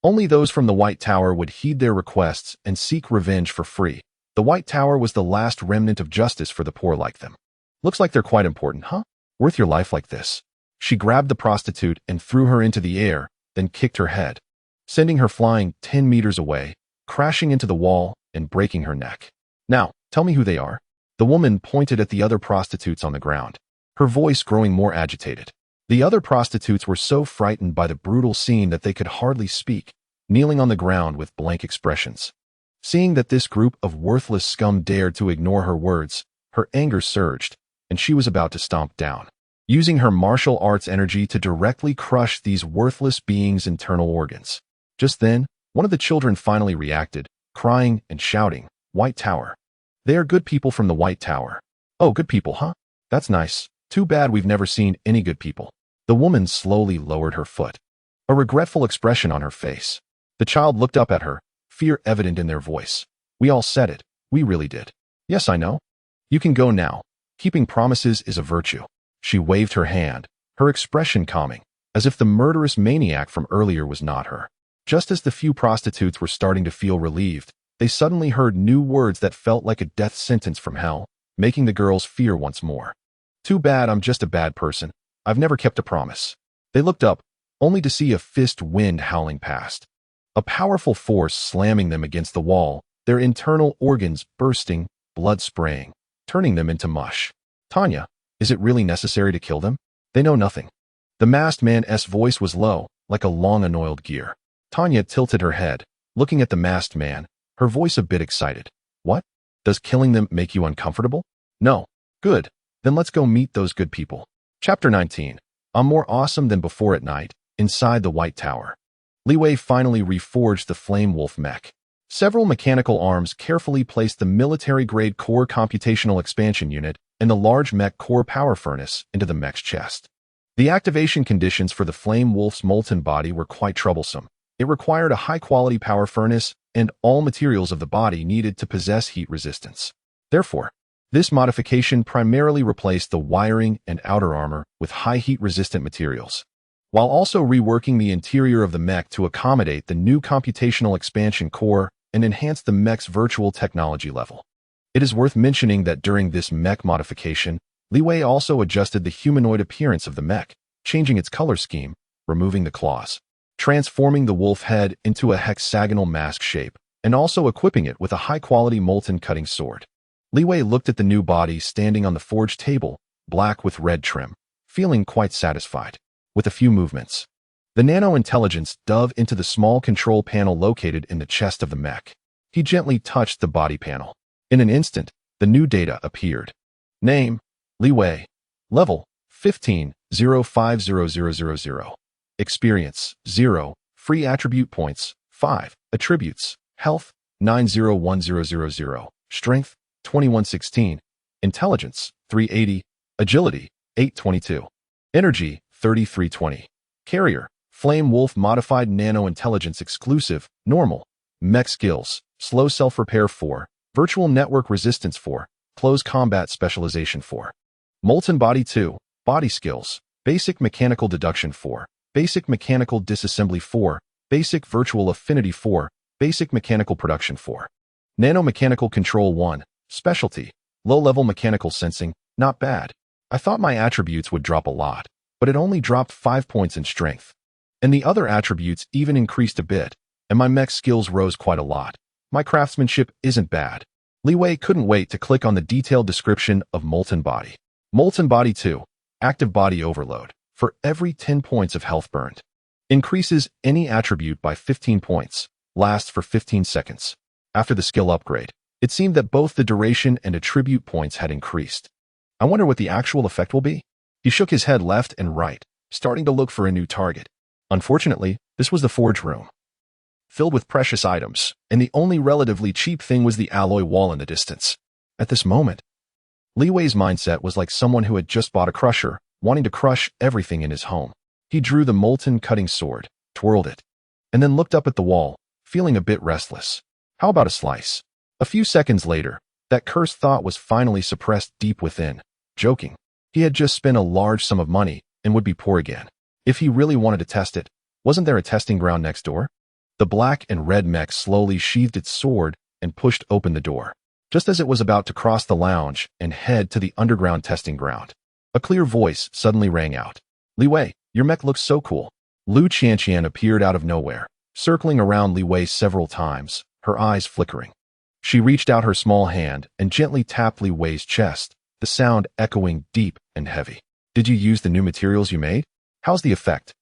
only those from the White Tower would heed their requests and seek revenge for free. The White Tower was the last remnant of justice for the poor like them. Looks like they're quite important, huh? Worth your life like this. She grabbed the prostitute and threw her into the air, then kicked her head, sending her flying 10 meters away, crashing into the wall and breaking her neck. Now, tell me who they are. The woman pointed at the other prostitutes on the ground, her voice growing more agitated. The other prostitutes were so frightened by the brutal scene that they could hardly speak, kneeling on the ground with blank expressions. Seeing that this group of worthless scum dared to ignore her words, her anger surged, and she was about to stomp down, using her martial arts energy to directly crush these worthless beings' internal organs. Just then, one of the children finally reacted, crying and shouting, "White Tower. They are good people from the White Tower." Oh, good people, huh? That's nice. Too bad we've never seen any good people. The woman slowly lowered her foot, a regretful expression on her face. The child looked up at her, fear evident in their voice. We all said it. We really did. Yes, I know. You can go now. Keeping promises is a virtue. She waved her hand, her expression calming, as if the murderous maniac from earlier was not her. Just as the few prostitutes were starting to feel relieved, they suddenly heard new words that felt like a death sentence from hell, making the girls fear once more. Too bad I'm just a bad person. I've never kept a promise. They looked up, only to see a fist wind howling past. A powerful force slamming them against the wall, their internal organs bursting, blood spraying, turning them into mush. Tanya, is it really necessary to kill them? They know nothing. The masked man's voice was low, like a long unoiled gear. Tanya tilted her head, looking at the masked man, her voice a bit excited. What? Does killing them make you uncomfortable? No. Good. Then let's go meet those good people. Chapter 19. I'm more awesome than before at night, inside the White Tower. Li Wei finally reforged the Flame Wolf mech. Several mechanical arms carefully placed the military-grade core computational expansion unit and the large mech core power furnace into the mech's chest. The activation conditions for the Flame Wolf's molten body were quite troublesome. It required a high-quality power furnace and all materials of the body needed to possess heat resistance. Therefore, this modification primarily replaced the wiring and outer armor with high heat-resistant materials, while also reworking the interior of the mech to accommodate the new computational expansion core and enhance the mech's virtual technology level. It is worth mentioning that during this mech modification, Li Wei also adjusted the humanoid appearance of the mech, changing its color scheme, removing the claws, transforming the wolf head into a hexagonal mask shape, and also equipping it with a high-quality molten cutting sword. Li Wei looked at the new body standing on the forged table, black with red trim, feeling quite satisfied. With a few movements, the nano-intelligence dove into the small control panel located in the chest of the mech. He gently touched the body panel. In an instant, the new data appeared. Name, Li Wei. Level, 15, 050000. Experience, 0. Free attribute points, 5. Attributes, Health, 901000. Strength, 2116. Intelligence, 380. Agility, 822. Energy, 3320. Carrier, Flame Wolf Modified Nano Intelligence Exclusive, Normal. Mech Skills, Slow Self-Repair 4. Virtual Network Resistance 4. Close Combat Specialization 4. Molten Body 2. Body Skills, Basic Mechanical Deduction 4. Basic Mechanical Disassembly 4. Basic Virtual Affinity 4. Basic Mechanical Production 4. Nanomechanical Control 1. Specialty, Low-Level Mechanical Sensing, not bad. I thought my attributes would drop a lot, but it only dropped 5 points in strength. And the other attributes even increased a bit, and my mech skills rose quite a lot. My craftsmanship isn't bad. Li Wei couldn't wait to click on the detailed description of Molten Body. Molten Body 2, Active Body Overload. For every 10 points of health burned. Increases any attribute by 15 points. Lasts for 15 seconds. After the skill upgrade, it seemed that both the duration and attribute points had increased. I wonder what the actual effect will be. He shook his head left and right, starting to look for a new target. Unfortunately, this was the forge room, filled with precious items, and the only relatively cheap thing was the alloy wall in the distance. At this moment, Li Wei's mindset was like someone who had just bought a crusher, wanting to crush everything in his home. He drew the molten cutting sword, twirled it, and then looked up at the wall, feeling a bit restless. How about a slice? A few seconds later, that cursed thought was finally suppressed deep within. Joking. He had just spent a large sum of money and would be poor again. If he really wanted to test it, wasn't there a testing ground next door? The black and red mech slowly sheathed its sword and pushed open the door. Just as it was about to cross the lounge and head to the underground testing ground, a clear voice suddenly rang out. Li Wei, your mech looks so cool. Lu Qianqian appeared out of nowhere, circling around Li Wei several times, her eyes flickering. She reached out her small hand and gently tapped Li Wei's chest, the sound echoing deep and heavy. Did you use the new materials you made? How's the effect?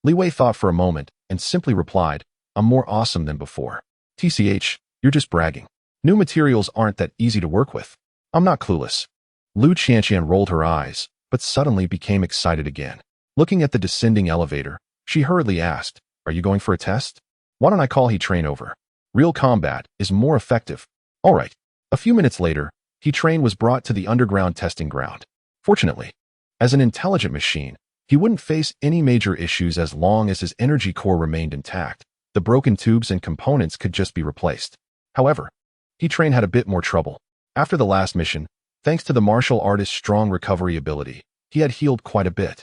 Li Wei thought for a moment and simply replied, I'm more awesome than before. TCH, you're just bragging. New materials aren't that easy to work with. I'm not clueless. Lu Qianqian rolled her eyes, but suddenly became excited again. Looking at the descending elevator, she hurriedly asked, are you going for a test? Why don't I call He Train over? Real combat is more effective. All right. A few minutes later, He Train was brought to the underground testing ground. Fortunately, as an intelligent machine, he wouldn't face any major issues as long as his energy core remained intact. The broken tubes and components could just be replaced. However, He Train had a bit more trouble. After the last mission, thanks to the martial artist's strong recovery ability, he had healed quite a bit.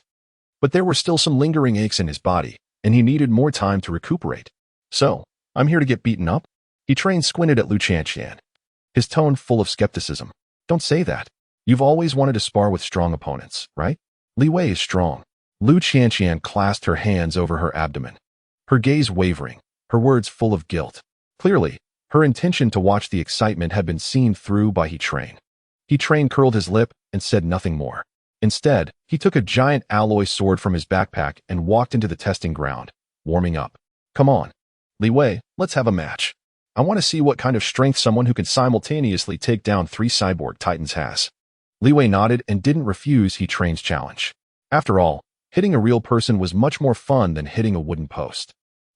But there were still some lingering aches in his body, and he needed more time to recuperate. So, I'm here to get beaten up? He Train squinted at Lu Qianqian, his tone full of skepticism. Don't say that. You've always wanted to spar with strong opponents, right? Li Wei is strong. Lu Qianqian clasped her hands over her abdomen, her gaze wavering, her words full of guilt. Clearly, her intention to watch the excitement had been seen through by He Train. He Train curled his lip and said nothing more. Instead, he took a giant alloy sword from his backpack and walked into the testing ground, warming up. Come on, Li Wei, let's have a match. I want to see what kind of strength someone who can simultaneously take down 3 cyborg titans has. Li Wei nodded and didn't refuse He Train's challenge. After all, hitting a real person was much more fun than hitting a wooden post.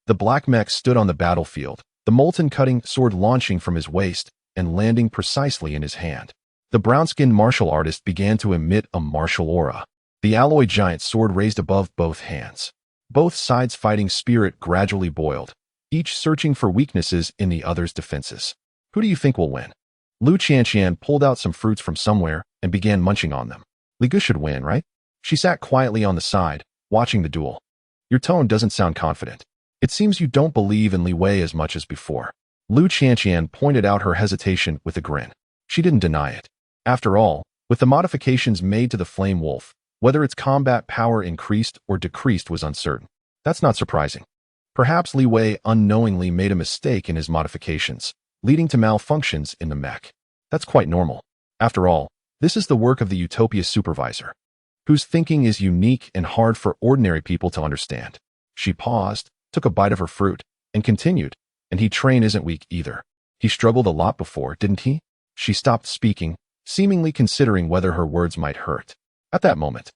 The black mech stood on the battlefield, the molten cutting sword launching from his waist and landing precisely in his hand. The brown-skinned martial artist began to emit a martial aura. The alloy giant sword raised above both hands. Both sides' fighting spirit gradually boiled, each searching for weaknesses in the other's defenses. Who do you think will win? Lu Qianqian pulled out some fruits from somewhere and began munching on them. Li Gu should win, right? She sat quietly on the side, watching the duel. Your tone doesn't sound confident. It seems you don't believe in Li Wei as much as before. Lu Qianqian pointed out her hesitation with a grin. She didn't deny it. After all, with the modifications made to the Flame Wolf, whether its combat power increased or decreased was uncertain. That's not surprising. Perhaps Li Wei unknowingly made a mistake in his modifications, leading to malfunctions in the mech. That's quite normal. After all, this is the work of the Utopia supervisor, whose thinking is unique and hard for ordinary people to understand. She paused, took a bite of her fruit, and continued, and He Train isn't weak either. He struggled a lot before, didn't he? She stopped speaking, seemingly considering whether her words might hurt. At that moment,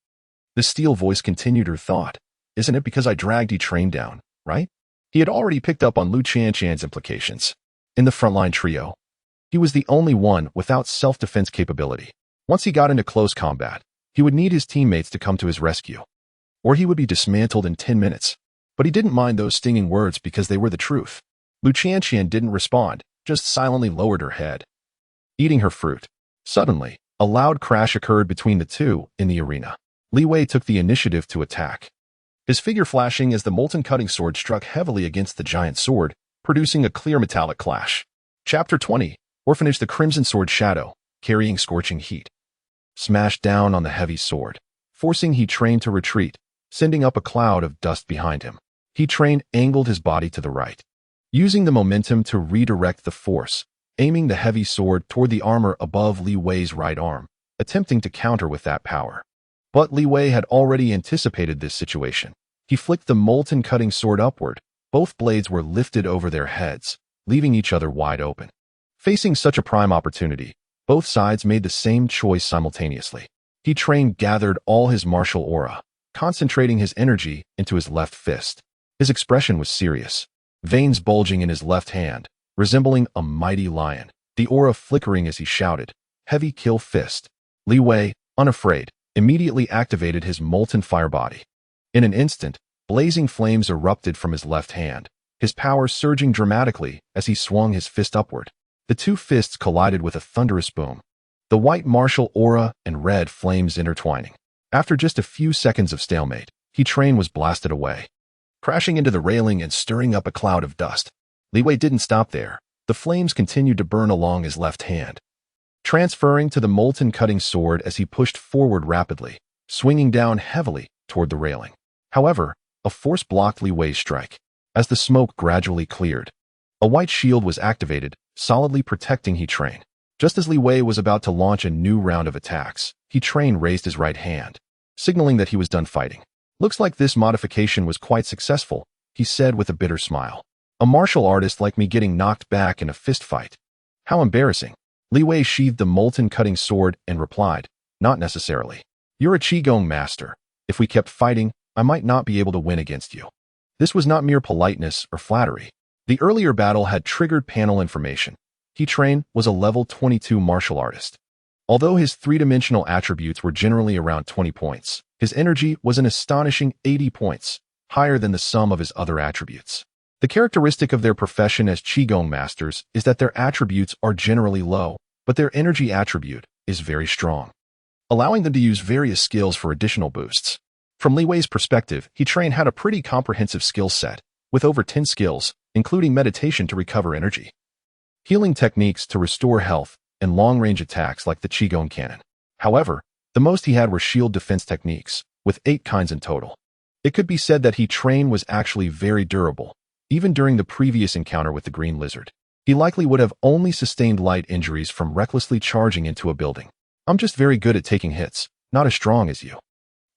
the steel voice continued her thought. Isn't it because I dragged He Train down, right? He had already picked up on Lu Qianqian's implications. In the frontline trio, he was the only one without self-defense capability. Once he got into close combat, he would need his teammates to come to his rescue, or he would be dismantled in 10 minutes. But he didn't mind those stinging words because they were the truth. Lu Qianqian didn't respond, just silently lowered her head, eating her fruit. Suddenly, a loud crash occurred between the two in the arena. Li Wei took the initiative to attack, his figure flashing as the molten cutting sword struck heavily against the giant sword, producing a clear metallic clash. Chapter 20, Orphanage. The crimson sword shadow, carrying scorching heat, smashed down on the heavy sword, forcing He Train to retreat, sending up a cloud of dust behind him. He Train angled his body to the right, using the momentum to redirect the force, aiming the heavy sword toward the armor above Li Wei's right arm, attempting to counter with that power. But Li Wei had already anticipated this situation. He flicked the molten cutting sword upward. Both blades were lifted over their heads, leaving each other wide open. Facing such a prime opportunity, both sides made the same choice simultaneously. Li Zhun gathered all his martial aura, concentrating his energy into his left fist. His expression was serious, veins bulging in his left hand, resembling a mighty lion, the aura flickering as he shouted, "Heavy kill fist." Li Wei, unafraid, immediately activated his molten fire body. In an instant, blazing flames erupted from his left hand, his power surging dramatically as he swung his fist upward. The two fists collided with a thunderous boom, the white martial aura and red flames intertwining. After just a few seconds of stalemate, Li Zhun was blasted away, crashing into the railing and stirring up a cloud of dust. Li Wei didn't stop there. The flames continued to burn along his left hand, transferring to the molten cutting sword as he pushed forward rapidly, swinging down heavily toward the railing. However, a force blocked Li Wei's strike. As the smoke gradually cleared, a white shield was activated, solidly protecting Li Zhun. Just as Li Wei was about to launch a new round of attacks, Li Zhun raised his right hand, signaling that he was done fighting. "Looks like this modification was quite successful," he said with a bitter smile. "A martial artist like me getting knocked back in a fist fight. How embarrassing." Li Wei sheathed the molten cutting sword and replied, "Not necessarily. You're a Qigong master. If we kept fighting, I might not be able to win against you." This was not mere politeness or flattery. The earlier battle had triggered panel information. Li Zhun was a level 22 martial artist. Although his three-dimensional attributes were generally around 20 points, his energy was an astonishing 80 points, higher than the sum of his other attributes. The characteristic of their profession as Qigong masters is that their attributes are generally low, but their energy attribute is very strong, allowing them to use various skills for additional boosts. From Li Wei's perspective, Li Zhun had a pretty comprehensive skill set, with over 10 skills, including meditation to recover energy, healing techniques to restore health, and long-range attacks like the Qigong cannon. However, the most he had were shield defense techniques, with 8 kinds in total. It could be said that Li Zhun was actually very durable. Even during the previous encounter with the green lizard, he likely would have only sustained light injuries from recklessly charging into a building. "I'm just very good at taking hits, not as strong as you."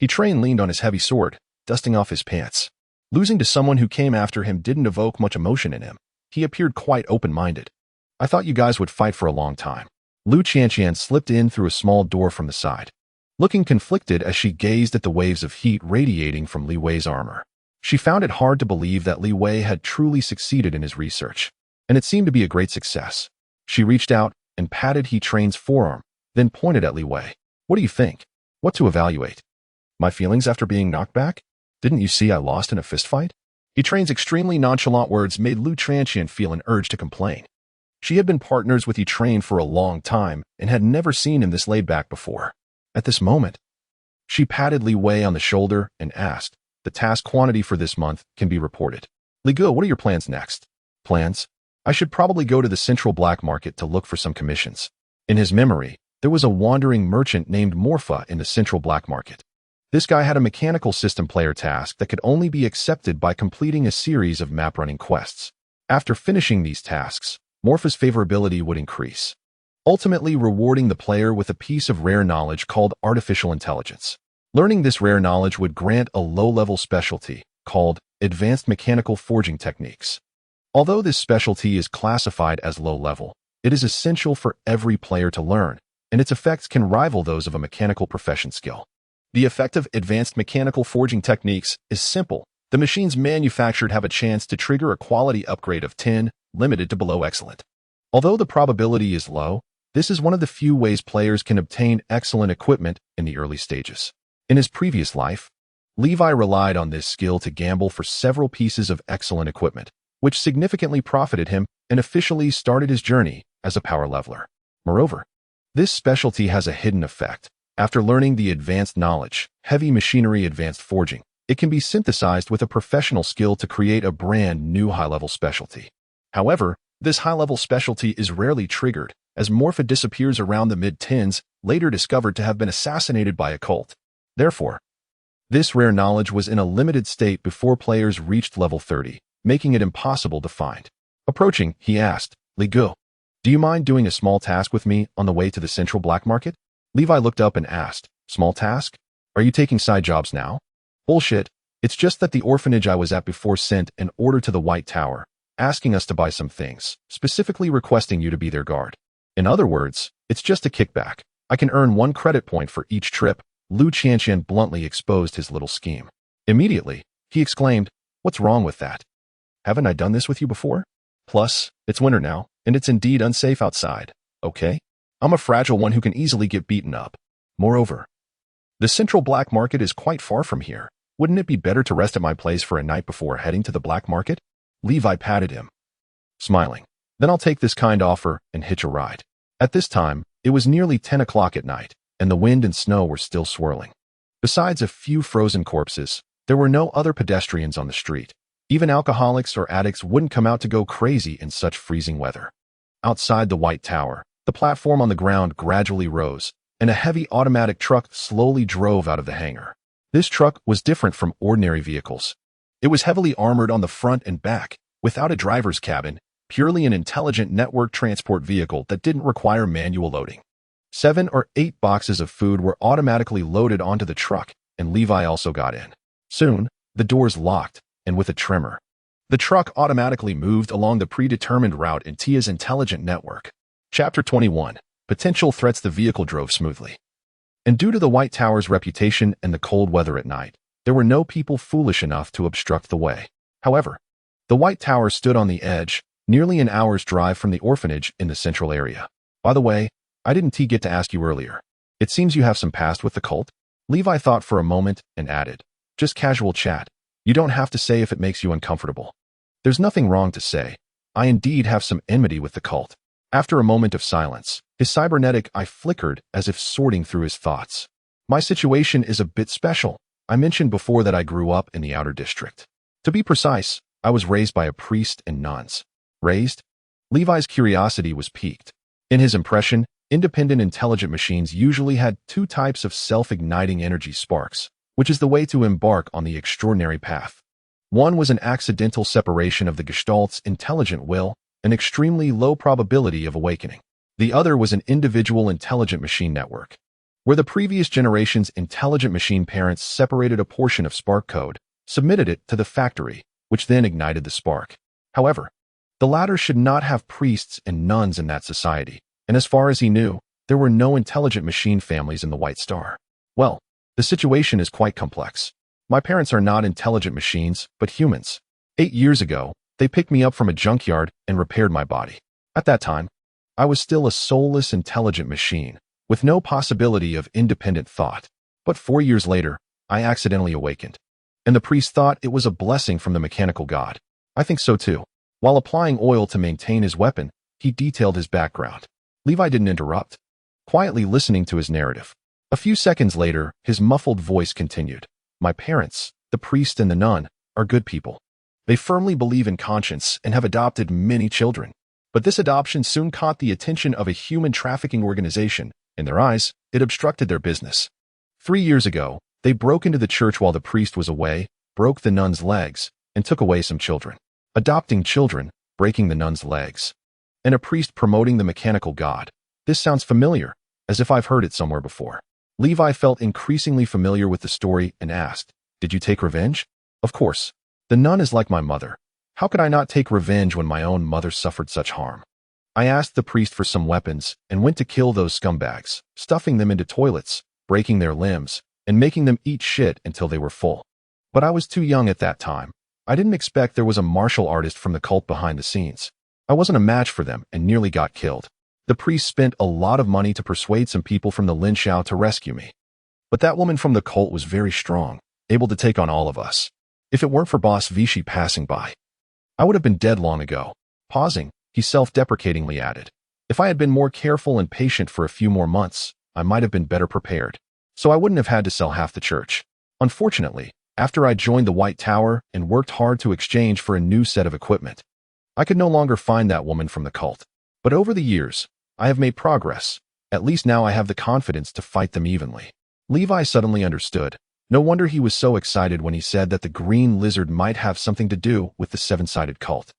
Li Zhun leaned on his heavy sword, dusting off his pants. Losing to someone who came after him didn't evoke much emotion in him. He appeared quite open-minded. "I thought you guys would fight for a long time." Lu Qianqian slipped in through a small door from the side, looking conflicted as she gazed at the waves of heat radiating from Li Wei's armor. She found it hard to believe that Li Wei had truly succeeded in his research, and it seemed to be a great success. She reached out and patted Li Zhun's forearm, then pointed at Li Wei. "What do you think? What to evaluate? My feelings after being knocked back? Didn't you see I lost in a fistfight?" Li Zhun's extremely nonchalant words made Lu Qianqian feel an urge to complain. She had been partners with Li Zhun for a long time and had never seen him this laid back before. At this moment, she patted Li Wei on the shoulder and asked, "The task quantity for this month can be reported. Li Gu, what are your plans next?" "Plans? I should probably go to the central black market to look for some commissions." In his memory, there was a wandering merchant named Morpha in the central black market. This guy had a mechanical system player task that could only be accepted by completing a series of map-running quests. After finishing these tasks, Morpha's favorability would increase, ultimately rewarding the player with a piece of rare knowledge called artificial intelligence. Learning this rare knowledge would grant a low-level specialty called advanced mechanical forging techniques. Although this specialty is classified as low-level, it is essential for every player to learn, and its effects can rival those of a mechanical profession skill. The effect of advanced mechanical forging techniques is simple. The machines manufactured have a chance to trigger a quality upgrade of 10, limited to below excellent. Although the probability is low, this is one of the few ways players can obtain excellent equipment in the early stages. In his previous life, Levi relied on this skill to gamble for several pieces of excellent equipment, which significantly profited him and officially started his journey as a power leveler. Moreover, this specialty has a hidden effect. After learning the advanced knowledge, heavy machinery advanced forging, it can be synthesized with a professional skill to create a brand new high-level specialty. However, this high-level specialty is rarely triggered, as Morpha disappears around the mid-10s, later discovered to have been assassinated by a cult. Therefore, this rare knowledge was in a limited state before players reached level 30, making it impossible to find. Approaching, he asked, "Li Gu, Do you mind doing a small task with me on the way to the central black market? Levi looked up and asked, small task? Are you taking side jobs now? Bullshit. It's just that the orphanage I was at before sent an order to the White Tower, asking us to buy some things, specifically requesting you to be their guard. In other words, it's just a kickback. I can earn 1 credit point for each trip. Lu Qianqian bluntly exposed his little scheme. Immediately, he exclaimed, what's wrong with that? Haven't I done this with you before? Plus, it's winter now, and it's indeed unsafe outside, okay? I'm a fragile one who can easily get beaten up. Moreover, the central black market is quite far from here. Wouldn't it be better to rest at my place for a night before heading to the black market? Levi patted him, smiling. Then I'll take this kind offer and hitch a ride. At this time, it was nearly 10 o'clock at night, and the wind and snow were still swirling. Besides a few frozen corpses, there were no other pedestrians on the street. Even alcoholics or addicts wouldn't come out to go crazy in such freezing weather. Outside the White Tower, the platform on the ground gradually rose, and a heavy automatic truck slowly drove out of the hangar. This truck was different from ordinary vehicles. It was heavily armored on the front and back, without a driver's cabin, purely an intelligent network transport vehicle that didn't require manual loading. 7 or 8 boxes of food were automatically loaded onto the truck, and Levi also got in. Soon, the doors locked, and with a tremor, the truck automatically moved along the predetermined route in Tia's intelligent network. Chapter 21. Potential threats. The vehicle drove smoothly. And due to the White Tower's reputation and the cold weather at night, there were no people foolish enough to obstruct the way. However, the White Tower stood on the edge, nearly an hour's drive from the orphanage in the central area. By the way, I didn't get to ask you earlier. It seems you have some past with the cult? Levi thought for a moment and added, just casual chat. You don't have to say if it makes you uncomfortable. There's nothing wrong to say. I indeed have some enmity with the cult. After a moment of silence, his cybernetic eye flickered as if sorting through his thoughts. My situation is a bit special. I mentioned before that I grew up in the outer district. To be precise, I was raised by a priest and nuns. Raised? Levi's curiosity was piqued. In his impression, independent intelligent machines usually had 2 types of self-igniting energy sparks, which is the way to embark on the extraordinary path. One was an accidental separation of the Gestalt's intelligent will, an extremely low probability of awakening. The other was an individual intelligent machine network, where the previous generation's intelligent machine parents separated a portion of spark code, submitted it to the factory, which then ignited the spark. However, the latter should not have priests and nuns in that society, and as far as he knew, there were no intelligent machine families in the White Star. Well, the situation is quite complex. My parents are not intelligent machines, but humans. 8 years ago, they picked me up from a junkyard and repaired my body. At that time, I was still a soulless intelligent machine, with no possibility of independent thought. But 4 years later, I accidentally awakened. And the priest thought it was a blessing from the mechanical god. I think so too. While applying oil to maintain his weapon, he detailed his background. Levi didn't interrupt, quietly listening to his narrative. A few seconds later, his muffled voice continued. My parents, the priest and the nun, are good people. They firmly believe in conscience and have adopted many children. But this adoption soon caught the attention of a human trafficking organization. In their eyes, it obstructed their business. 3 years ago, they broke into the church while the priest was away, broke the nun's legs, and took away some children. Adopting children, breaking the nun's legs, and a priest promoting the mechanical god. This sounds familiar, as if I've heard it somewhere before. Levi felt increasingly familiar with the story and asked, did you take revenge? Of course. The nun is like my mother. How could I not take revenge when my own mother suffered such harm? I asked the priest for some weapons and went to kill those scumbags, stuffing them into toilets, breaking their limbs, and making them eat shit until they were full. But I was too young at that time. I didn't expect there was a martial artist from the cult behind the scenes. I wasn't a match for them and nearly got killed. The priest spent a lot of money to persuade some people from the Lin Shao to rescue me. But that woman from the cult was very strong, able to take on all of us. If it weren't for Boss Vichy passing by, I would have been dead long ago. Pausing, he self-deprecatingly added, if I had been more careful and patient for a few more months, I might have been better prepared. So I wouldn't have had to sell half the church. Unfortunately, after I joined the White Tower and worked hard to exchange for a new set of equipment, I could no longer find that woman from the cult. But over the years, I have made progress. At least now I have the confidence to fight them evenly. Levi suddenly understood. No wonder he was so excited when he said that the green lizard might have something to do with the seven-sided cult.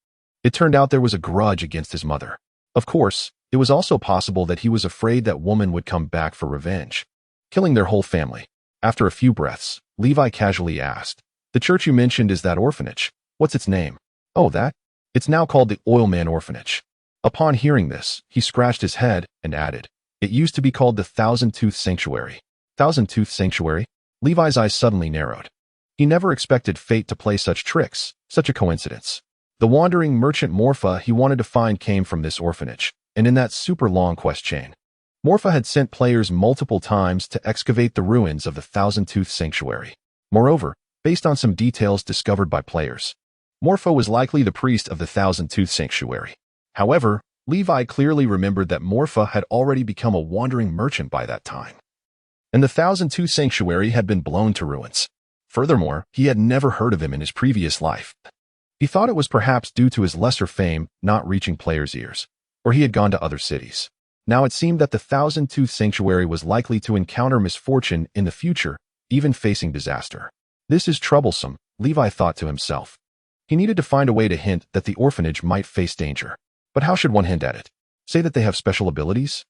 It turned out there was a grudge against his mother. Of course, it was also possible that he was afraid that woman would come back for revenge, killing their whole family. After a few breaths, Levi casually asked, "The church you mentioned is that orphanage. What's its name?" "Oh, that? It's now called the Oilman Orphanage." Upon hearing this, he scratched his head and added, "It used to be called the Thousand-Tooth Sanctuary." Thousand-Tooth Sanctuary? Levi's eyes suddenly narrowed. He never expected fate to play such tricks, such a coincidence. The wandering merchant Morpha he wanted to find came from this orphanage, and in that super long quest chain. Morpha had sent players multiple times to excavate the ruins of the Thousand-Tooth Sanctuary. Moreover, based on some details discovered by players, Morpha was likely the priest of the Thousand-Tooth Sanctuary. However, Levi clearly remembered that Morpha had already become a wandering merchant by that time, and the Thousand-Tooth Sanctuary had been blown to ruins. Furthermore, he had never heard of him in his previous life. He thought it was perhaps due to his lesser fame not reaching players' ears, or he had gone to other cities. Now it seemed that the Thousand-Tooth Sanctuary was likely to encounter misfortune in the future, even facing disaster. This is troublesome, Levi thought to himself. He needed to find a way to hint that the orphanage might face danger. But how should one hint at it? Say that they have special abilities?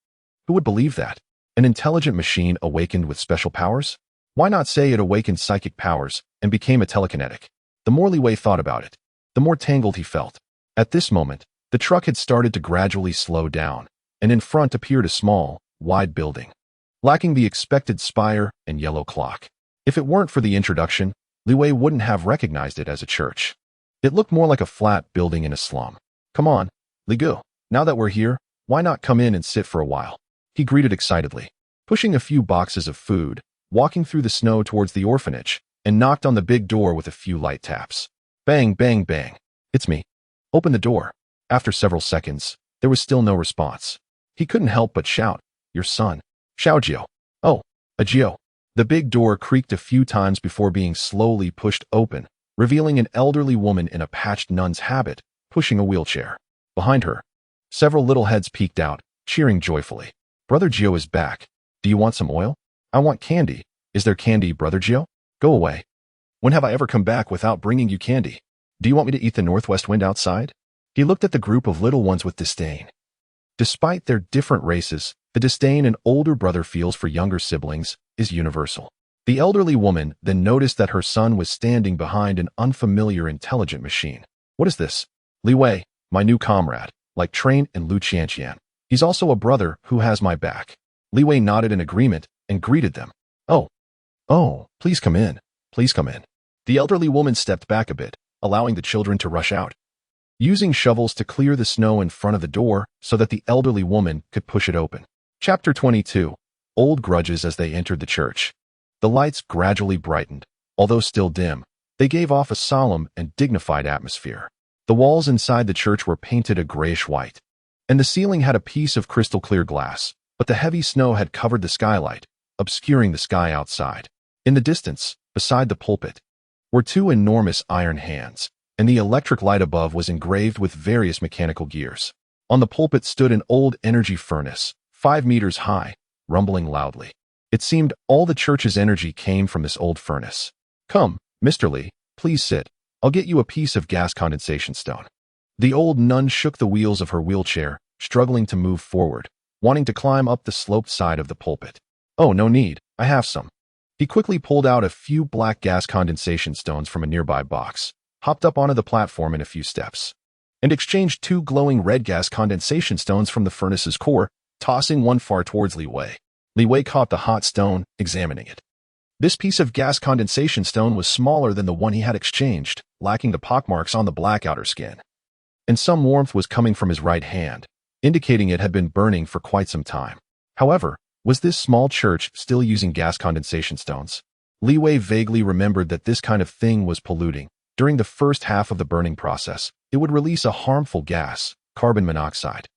Who would believe that? An intelligent machine awakened with special powers? Why not say it awakened psychic powers and became a telekinetic? The more Li thought about it, the more tangled he felt. At this moment, the truck had started to gradually slow down, and in front appeared a small, wide building, lacking the expected spire and yellow clock. If it weren't for the introduction, Li wouldn't have recognized it as a church. It looked more like a flat building in a slum. "Come on, Li Gu. Now that we're here, why not come in and sit for a while?" he greeted excitedly, pushing a few boxes of food, walking through the snow towards the orphanage, and knocked on the big door with a few light taps. Bang, bang, bang. "It's me. Open the door." After several seconds, there was still no response. He couldn't help but shout, "Your son, Xiaojio." "Oh, Ajio." The big door creaked a few times before being slowly pushed open, revealing an elderly woman in a patched nun's habit, pushing a wheelchair. Behind her, several little heads peeked out, cheering joyfully. "Brother Gio is back. Do you want some oil?" "I want candy. Is there candy, Brother Gio?" "Go away. When have I ever come back without bringing you candy? Do you want me to eat the northwest wind outside?" He looked at the group of little ones with disdain. Despite their different races, the disdain an older brother feels for younger siblings is universal. The elderly woman then noticed that her son was standing behind an unfamiliar intelligent machine. "What is this?" "Li Wei, my new comrade, like Train and Lu Qianqian. He's also a brother who has my back." Li Wei nodded in agreement and greeted them. Oh, please come in. Please come in." The elderly woman stepped back a bit, allowing the children to rush out, using shovels to clear the snow in front of the door so that the elderly woman could push it open. Chapter 22. Old grudges. As they entered the church, the lights gradually brightened. Although still dim, they gave off a solemn and dignified atmosphere. The walls inside the church were painted a grayish-white, and the ceiling had a piece of crystal-clear glass, but the heavy snow had covered the skylight, obscuring the sky outside. In the distance, beside the pulpit, were two enormous iron hands, and the electric light above was engraved with various mechanical gears. On the pulpit stood an old energy furnace, 5 meters high, rumbling loudly. It seemed all the church's energy came from this old furnace. "Come, Mr. Li, please sit. I'll get you a piece of gas condensation stone." The old nun shook the wheels of her wheelchair, struggling to move forward, wanting to climb up the sloped side of the pulpit. "Oh, no need. I have some." He quickly pulled out a few black gas condensation stones from a nearby box, hopped up onto the platform in a few steps, and exchanged 2 glowing red gas condensation stones from the furnace's core, tossing one far towards Li Wei. Li Wei caught the hot stone, examining it. This piece of gas condensation stone was smaller than the one he had exchanged, lacking the pockmarks on the black outer skin. And some warmth was coming from his right hand, indicating it had been burning for quite some time. However, was this small church still using gas condensation stones? Li Wei vaguely remembered that this kind of thing was polluting. During the first half of the burning process, it would release a harmful gas, carbon monoxide,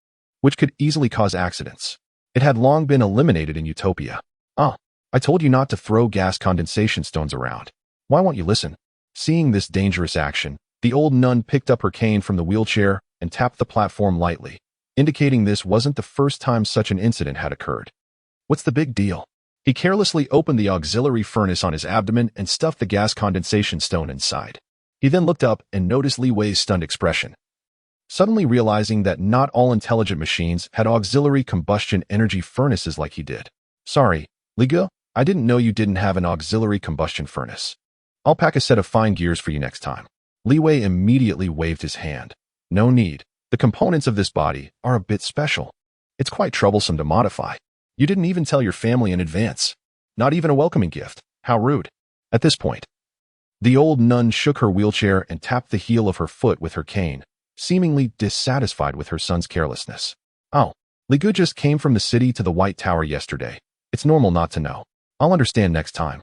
which could easily cause accidents. It had long been eliminated in Utopia. "Ah, I told you not to throw gas condensation stones around. Why won't you listen?" Seeing this dangerous action, the old nun picked up her cane from the wheelchair and tapped the platform lightly, indicating this wasn't the first time such an incident had occurred. "What's the big deal?" He carelessly opened the auxiliary furnace on his abdomen and stuffed the gas condensation stone inside. He then looked up and noticed Li Wei's stunned expression. suddenly realizing that not all intelligent machines had auxiliary combustion energy furnaces like he did. Sorry, Li Zhun, I didn't know you didn't have an auxiliary combustion furnace. I'll pack a set of fine gears for you next time. Li Wei immediately waved his hand. No need. The components of this body are a bit special. It's quite troublesome to modify. You didn't even tell your family in advance. Not even a welcoming gift. How rude. At this point, the old nun shook her wheelchair and tapped the heel of her foot with her cane, seemingly dissatisfied with her son's carelessness. Oh, Li Gu just came from the city to the White Tower yesterday. It's normal not to know. I'll understand next time.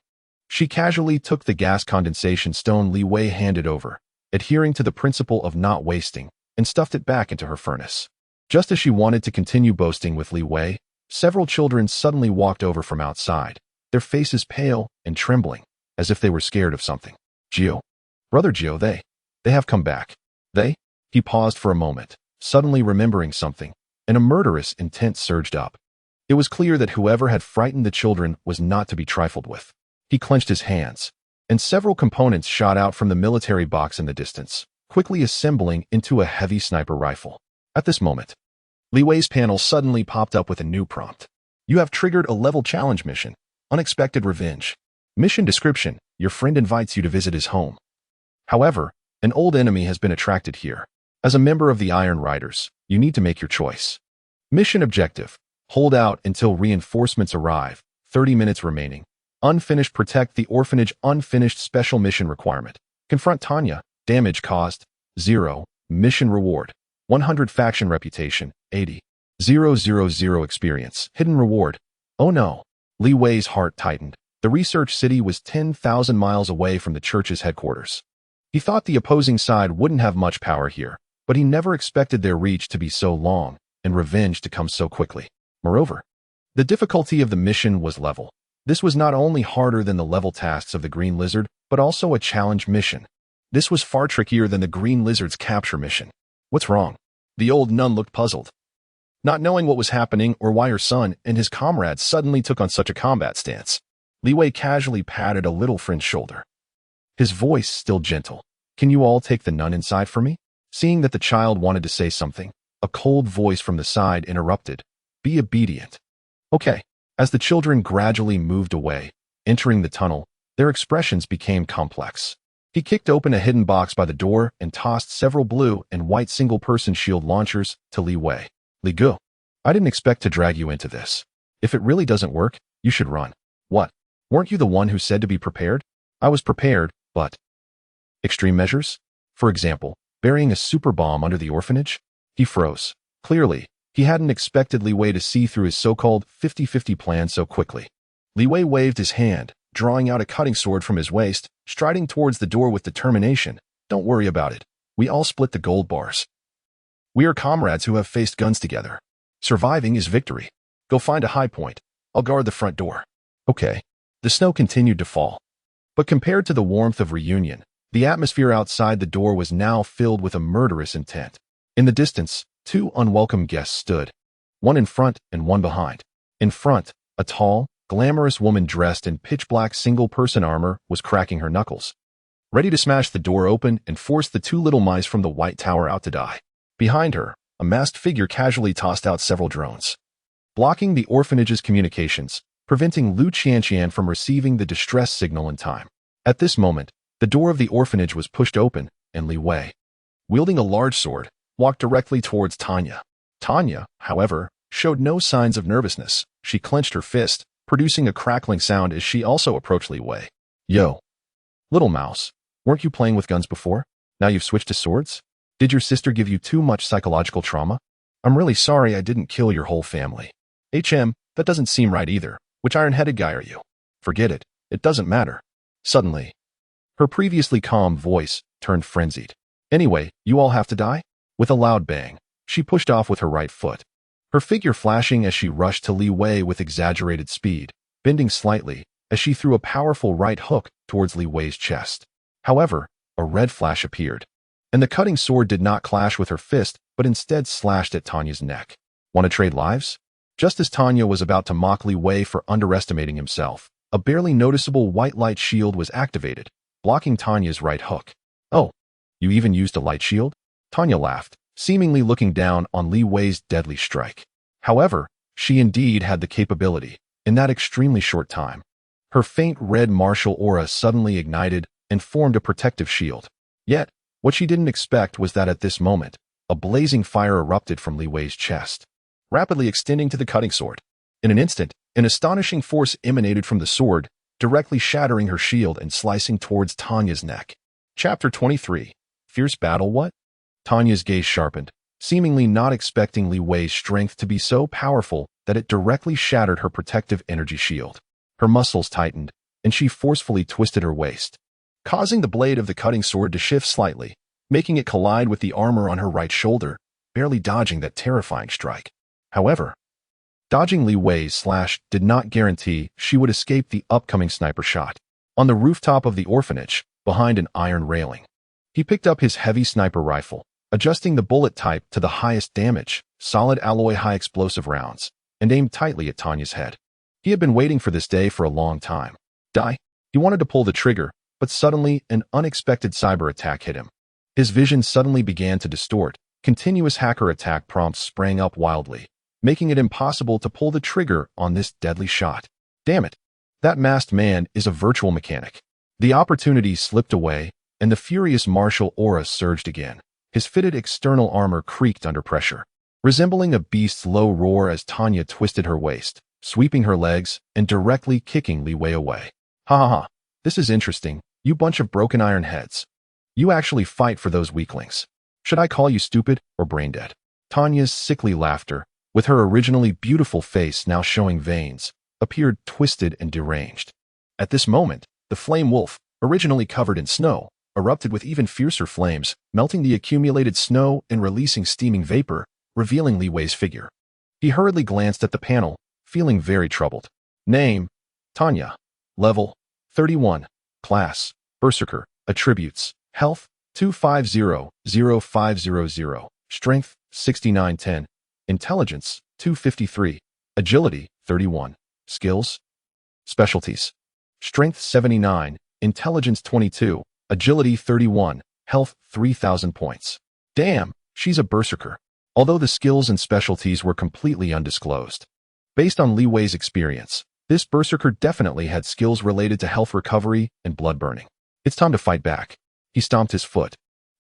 She casually took the gas condensation stone Li Wei handed over, adhering to the principle of not wasting, and stuffed it back into her furnace. Just as she wanted to continue boasting with Li Wei, several children suddenly walked over from outside, their faces pale and trembling, as if they were scared of something. Gio. Brother Gio, they have come back. They? He paused for a moment, suddenly remembering something, and a murderous intent surged up. It was clear that whoever had frightened the children was not to be trifled with. He clenched his hands, and several components shot out from the military box in the distance, quickly assembling into a heavy sniper rifle. At this moment, Li Wei's panel suddenly popped up with a new prompt. You have triggered a level challenge mission. Unexpected revenge. Mission description. Your friend invites you to visit his home. However, an old enemy has been attracted here. As a member of the Iron Riders, you need to make your choice. Mission objective. Hold out until reinforcements arrive. 30 minutes remaining. Unfinished. Protect the orphanage. Unfinished. Special mission requirement. Confront Tanya. Damage caused 0. Mission reward 100. Faction reputation 80. 000 experience. Hidden reward. Oh no. Li Wei's heart tightened. The research city was 10,000 miles away from the church's headquarters. He thought the opposing side wouldn't have much power here, but he never expected their reach to be so long and revenge to come so quickly. Moreover, the difficulty of the mission was level. This was not only harder than the level tasks of the Green Lizard, but also a challenge mission. This was far trickier than the Green Lizard's capture mission. What's wrong? The old nun looked puzzled, not knowing what was happening or why her son and his comrades suddenly took on such a combat stance. Li Wei casually patted a little friend's shoulder. His voice still gentle. Can you all take the nun inside for me? Seeing that the child wanted to say something, a cold voice from the side interrupted. Be obedient. Okay. As the children gradually moved away, entering the tunnel, their expressions became complex. He kicked open a hidden box by the door and tossed several blue and white single-person shield launchers to Li Wei. Li Gu, I didn't expect to drag you into this. If it really doesn't work, you should run. What? Weren't you the one who said to be prepared? I was prepared, but... Extreme measures? For example, burying a super bomb under the orphanage? He froze. Clearly, he hadn't expected Li Wei to see through his so-called 50-50 plan so quickly. Li Wei waved his hand, drawing out a cutting sword from his waist, striding towards the door with determination. Don't worry about it. We all split the gold bars. We are comrades who have faced guns together. Surviving is victory. Go find a high point. I'll guard the front door. Okay. The snow continued to fall. But compared to the warmth of reunion, the atmosphere outside the door was now filled with a murderous intent. In the distance, two unwelcome guests stood, one in front and one behind. In front, a tall, glamorous woman dressed in pitch-black single-person armor was cracking her knuckles, ready to smash the door open and force the two little mice from the White Tower out to die. Behind her, a masked figure casually tossed out several drones, blocking the orphanage's communications, preventing Lu Qianqian from receiving the distress signal in time. At this moment, the door of the orphanage was pushed open, and Li Wei, wielding a large sword, walked directly towards Tanya. Tanya, however, showed no signs of nervousness. She clenched her fist, producing a crackling sound as she also approached Li Wei. Yo. Little mouse, weren't you playing with guns before? Now you've switched to swords? Did your sister give you too much psychological trauma? I'm really sorry I didn't kill your whole family. That doesn't seem right either. Which iron-headed guy are you? Forget it. It doesn't matter. Suddenly, her previously calm voice turned frenzied. Anyway, you all have to die? With a loud bang, she pushed off with her right foot, her figure flashing as she rushed to Li Wei with exaggerated speed, bending slightly as she threw a powerful right hook towards Li Wei's chest. However, a red flash appeared, and the cutting sword did not clash with her fist, but instead slashed at Tanya's neck. Want to trade lives? Just as Tanya was about to mock Li Wei for underestimating himself, a barely noticeable white light shield was activated, blocking Tanya's right hook. Oh, you even used a light shield? Tanya laughed, seemingly looking down on Li Wei's deadly strike. However, she indeed had the capability, in that extremely short time. Her faint red martial aura suddenly ignited and formed a protective shield. Yet, what she didn't expect was that at this moment, a blazing fire erupted from Li Wei's chest, rapidly extending to the cutting sword. In an instant, an astonishing force emanated from the sword, directly shattering her shield and slicing towards Tanya's neck. Chapter 23. Fierce Battle. What? Tanya's gaze sharpened, seemingly not expecting Li Wei's strength to be so powerful that it directly shattered her protective energy shield. Her muscles tightened, and she forcefully twisted her waist, causing the blade of the cutting sword to shift slightly, making it collide with the armor on her right shoulder, barely dodging that terrifying strike. However, dodging Li Wei's slash did not guarantee she would escape the upcoming sniper shot. On the rooftop of the orphanage, behind an iron railing, he picked up his heavy sniper rifle, adjusting the bullet type to the highest damage, solid alloy high explosive rounds, and aimed tightly at Tanya's head. He had been waiting for this day for a long time. He wanted to pull the trigger, but suddenly an unexpected cyber attack hit him. His vision suddenly began to distort. Continuous hacker attack prompts sprang up wildly, making it impossible to pull the trigger on this deadly shot. Damn it! That masked man is a virtual mechanic. The opportunity slipped away, and the furious martial aura surged again. His fitted external armor creaked under pressure, resembling a beast's low roar as Tanya twisted her waist, sweeping her legs, and directly kicking Li Wei away. Ha ha ha, this is interesting, you bunch of broken iron heads. You actually fight for those weaklings. Should I call you stupid or brain dead? Tanya's sickly laughter, with her originally beautiful face now showing veins, appeared twisted and deranged. At this moment, the flame wolf, originally covered in snow, erupted with even fiercer flames, melting the accumulated snow and releasing steaming vapor, revealing Li Wei's figure. He hurriedly glanced at the panel, feeling very troubled. Name: Tanya. Level: 31. Class: Berserker. Attributes: Health: 250-0500. Strength: 6910. Intelligence: 253. Agility: 31. Skills: Specialties: Strength 79, Intelligence 22, Agility 31, Health 3,000 points. Damn, she's a berserker. Although the skills and specialties were completely undisclosed. Based on Li Wei's experience, this berserker definitely had skills related to health recovery and blood burning. It's time to fight back. He stomped his foot,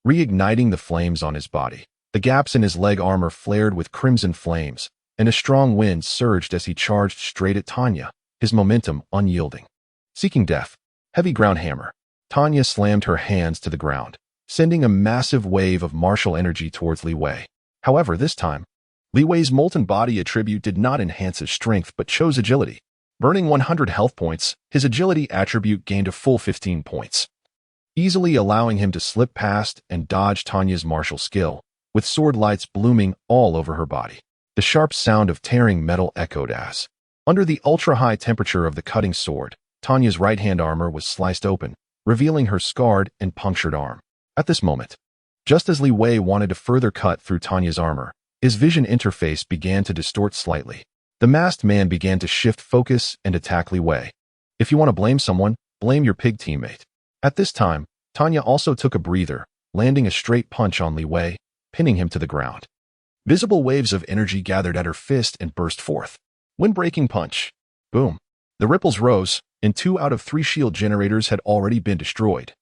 reigniting the flames on his body. The gaps in his leg armor flared with crimson flames, and a strong wind surged as he charged straight at Tanya, his momentum unyielding. Seeking death. Heavy ground hammer. Tanya slammed her hands to the ground, sending a massive wave of martial energy towards Li Wei. However, this time, Li Wei's molten body attribute did not enhance his strength but chose agility. Burning 100 health points, his agility attribute gained a full 15 points, easily allowing him to slip past and dodge Tanya's martial skill, with sword lights blooming all over her body. The sharp sound of tearing metal echoed as, under the ultra-high temperature of the cutting sword, Tanya's right-hand armor was sliced open, revealing her scarred and punctured arm. At this moment, just as Li Wei wanted to further cut through Tanya's armor, his vision interface began to distort slightly. The masked man began to shift focus and attack Li Wei. If you want to blame someone, blame your pig teammate. At this time, Tanya also took a breather, landing a straight punch on Li Wei, pinning him to the ground. Visible waves of energy gathered at her fist and burst forth. Wind-breaking punch. Boom. The ripples rose, and 2 out of 3 shield generators had already been destroyed.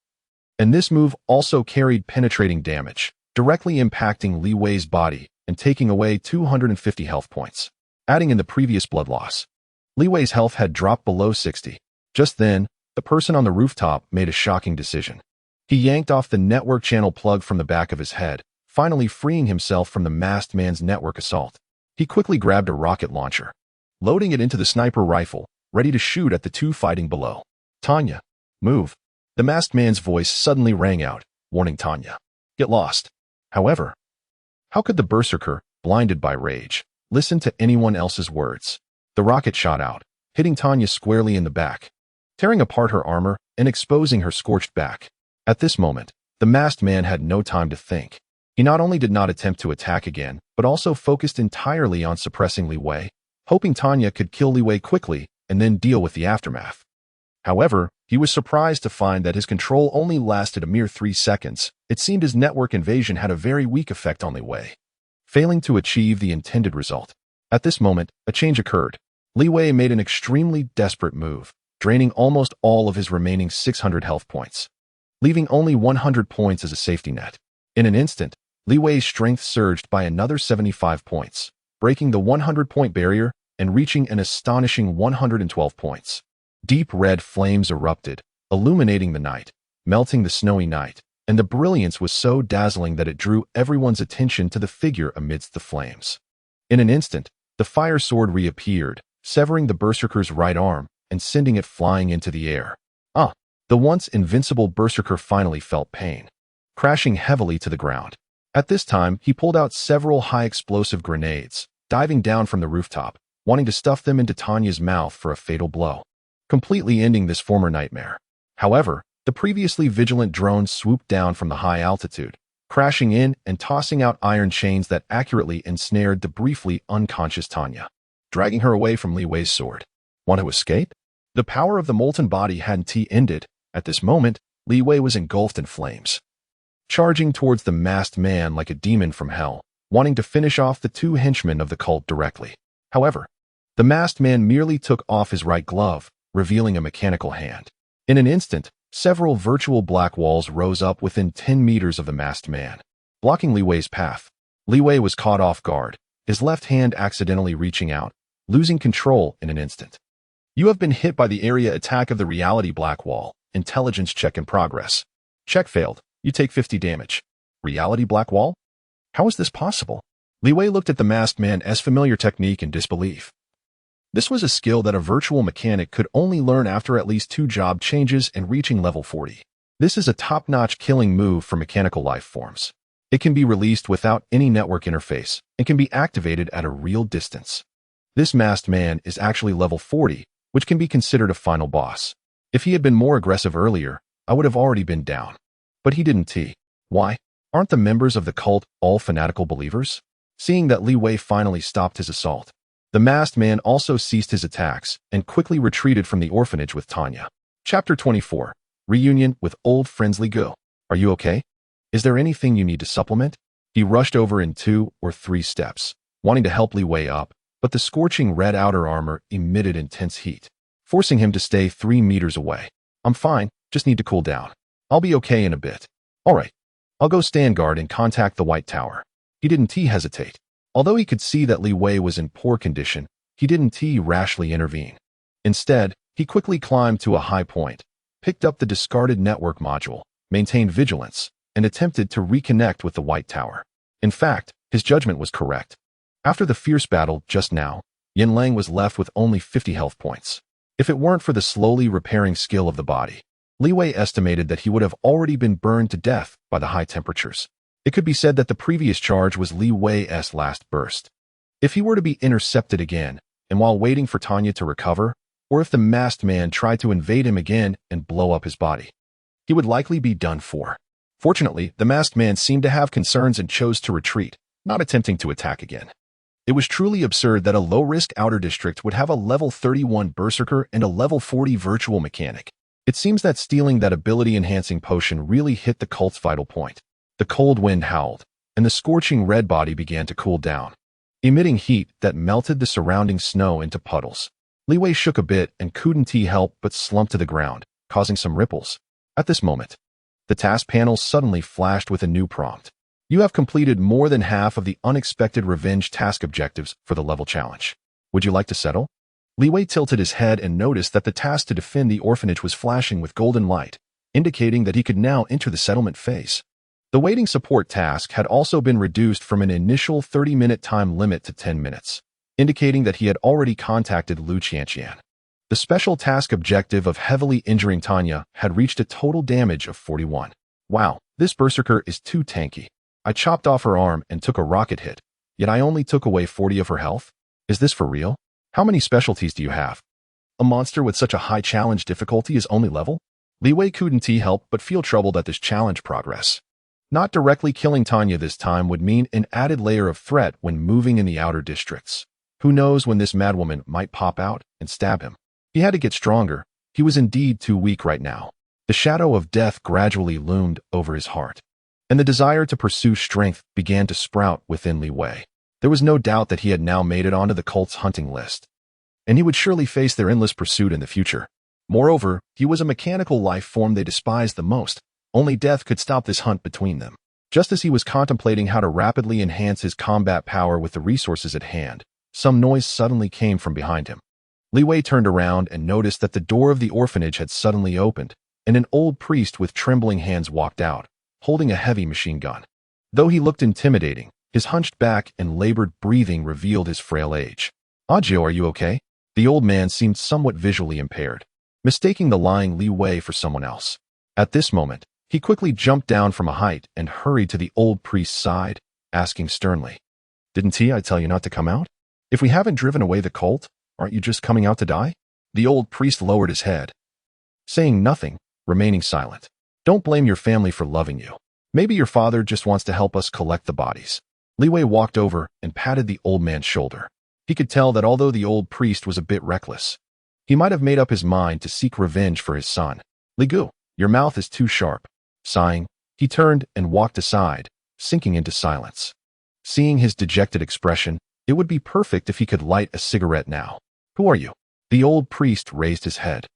And this move also carried penetrating damage, directly impacting Li Wei's body and taking away 250 health points, adding in the previous blood loss. Li Wei's health had dropped below 60. Just then, the person on the rooftop made a shocking decision. He yanked off the network channel plug from the back of his head, finally freeing himself from the masked man's network assault. He quickly grabbed a rocket launcher, loading it into the sniper rifle, ready to shoot at the 2 fighting below. Tanya, move. The masked man's voice suddenly rang out, warning Tanya. Get lost. However, how could the berserker, blinded by rage, listen to anyone else's words? The rocket shot out, hitting Tanya squarely in the back, tearing apart her armor and exposing her scorched back. At this moment, the masked man had no time to think. He not only did not attempt to attack again, but also focused entirely on suppressing Li Wei, hoping Tanya could kill Li Wei quickly and then deal with the aftermath. However, He was surprised to find that his control only lasted a mere 3 seconds. It seemed his network invasion had a very weak effect on Li Wei, failing to achieve the intended result. At this moment, a change occurred. Li Wei made an extremely desperate move, draining almost all of his remaining 600 health points, leaving only 100 points as a safety net. In an instant, Li Wei's strength surged by another 75 points, breaking the 100-point barrier and reaching an astonishing 112 points. Deep red flames erupted, illuminating the night, melting the snowy night, and the brilliance was so dazzling that it drew everyone's attention to the figure amidst the flames. In an instant, the fire sword reappeared, severing the berserker's right arm and sending it flying into the air. The once invincible berserker finally felt pain, crashing heavily to the ground. At this time, he pulled out several high-explosive grenades, diving down from the rooftop, wanting to stuff them into Tanya's mouth for a fatal blow, completely ending this former nightmare. However, the previously vigilant drone swooped down from the high altitude, crashing in and tossing out iron chains that accurately ensnared the briefly unconscious Tanya, dragging her away from Li Wei's sword. Want to escape? The power of the molten body hadn't ended. At this moment, Li Wei was engulfed in flames, charging towards the masked man like a demon from hell, wanting to finish off the 2 henchmen of the cult directly. However, the masked man merely took off his right glove, revealing a mechanical hand. In an instant, several virtual black walls rose up within 10 meters of the masked man, blocking Li Wei's path. Li Wei was caught off guard, his left hand accidentally reaching out, losing control in an instant. You have been hit by the area attack of the reality black wall. Intelligence check in progress. Check failed. You take 50 damage. Reality black wall? How is this possible? Li Wei looked at the masked man's familiar technique in disbelief. This was a skill that a virtual mechanic could only learn after at least 2 job changes and reaching level 40. This is a top-notch killing move for mechanical life forms. It can be released without any network interface and can be activated at a real distance. This masked man is actually level 40, which can be considered a final boss. If he had been more aggressive earlier, I would have already been down. But he didn't. Why? Aren't the members of the cult all fanatical believers? Seeing that Li Wei finally stopped his assault, the masked man also ceased his attacks and quickly retreated from the orphanage with Tanya. Chapter 24. Reunion with old friends. Li Gu. Are you okay? Is there anything you need to supplement? He rushed over in 2 or 3 steps, wanting to help Li Wei up, but the scorching red outer armor emitted intense heat, forcing him to stay 3 meters away. I'm fine, just need to cool down. I'll be okay in a bit. All right. I'll go stand guard and contact the White Tower. He didn't hesitate. Although he could see that Li Wei was in poor condition, he didn't rashly intervene. Instead, he quickly climbed to a high point, picked up the discarded network module, maintained vigilance, and attempted to reconnect with the White Tower. In fact, his judgment was correct. After the fierce battle just now, Yin Lang was left with only 50 health points. If it weren't for the slowly repairing skill of the body, Li Wei estimated that he would have already been burned to death by the high temperatures. It could be said that the previous charge was Li Wei's last burst. If he were to be intercepted again, and while waiting for Tanya to recover, or if the masked man tried to invade him again and blow up his body, he would likely be done for. Fortunately, the masked man seemed to have concerns and chose to retreat, not attempting to attack again. It was truly absurd that a low-risk outer district would have a level 31 berserker and a level 40 virtual mechanic. It seems that stealing that ability-enhancing potion really hit the cult's vital point. The cold wind howled, and the scorching red body began to cool down, emitting heat that melted the surrounding snow into puddles. Li Wei shook a bit and couldn't help but slump to the ground, causing some ripples. At this moment, the task panel suddenly flashed with a new prompt. You have completed more than half of the unexpected revenge task objectives for the level challenge. Would you like to settle? Li Wei tilted his head and noticed that the task to defend the orphanage was flashing with golden light, indicating that he could now enter the settlement phase. The waiting support task had also been reduced from an initial 30-minute time limit to 10 minutes, indicating that he had already contacted Lu Qianqian. The special task objective of heavily injuring Tanya had reached a total damage of 41. Wow, this berserker is too tanky. I chopped off her arm and took a rocket hit, yet I only took away 40 of her health? Is this for real? How many specialties do you have? A monster with such a high challenge difficulty is only level? Li Wei couldn't help but feel troubled at this challenge progress. Not directly killing Tanya this time would mean an added layer of threat when moving in the outer districts. Who knows when this madwoman might pop out and stab him? He had to get stronger. He was indeed too weak right now. The shadow of death gradually loomed over his heart, and the desire to pursue strength began to sprout within Li Wei. There was no doubt that he had now made it onto the cult's hunting list, and he would surely face their endless pursuit in the future. Moreover, he was a mechanical life form they despised the most. Only death could stop this hunt between them. Just as he was contemplating how to rapidly enhance his combat power with the resources at hand, some noise suddenly came from behind him. Li Wei turned around and noticed that the door of the orphanage had suddenly opened, and an old priest with trembling hands walked out, holding a heavy machine gun. Though he looked intimidating, his hunched back and labored breathing revealed his frail age. "Ajio, are you okay?" The old man seemed somewhat visually impaired, mistaking the lying Li Wei for someone else. At this moment, he quickly jumped down from a height and hurried to the old priest's side, asking sternly, "Didn't I tell you not to come out? If we haven't driven away the cult, aren't you just coming out to die?" The old priest lowered his head, saying nothing, remaining silent. "Don't blame your family for loving you. Maybe your father just wants to help us collect the bodies." Li Wei walked over and patted the old man's shoulder. He could tell that although the old priest was a bit reckless, he might have made up his mind to seek revenge for his son. "Li Gu, your mouth is too sharp." Sighing, he turned and walked aside, sinking into silence. Seeing his dejected expression, it would be perfect if he could light a cigarette now. "Who are you?" The old priest raised his head.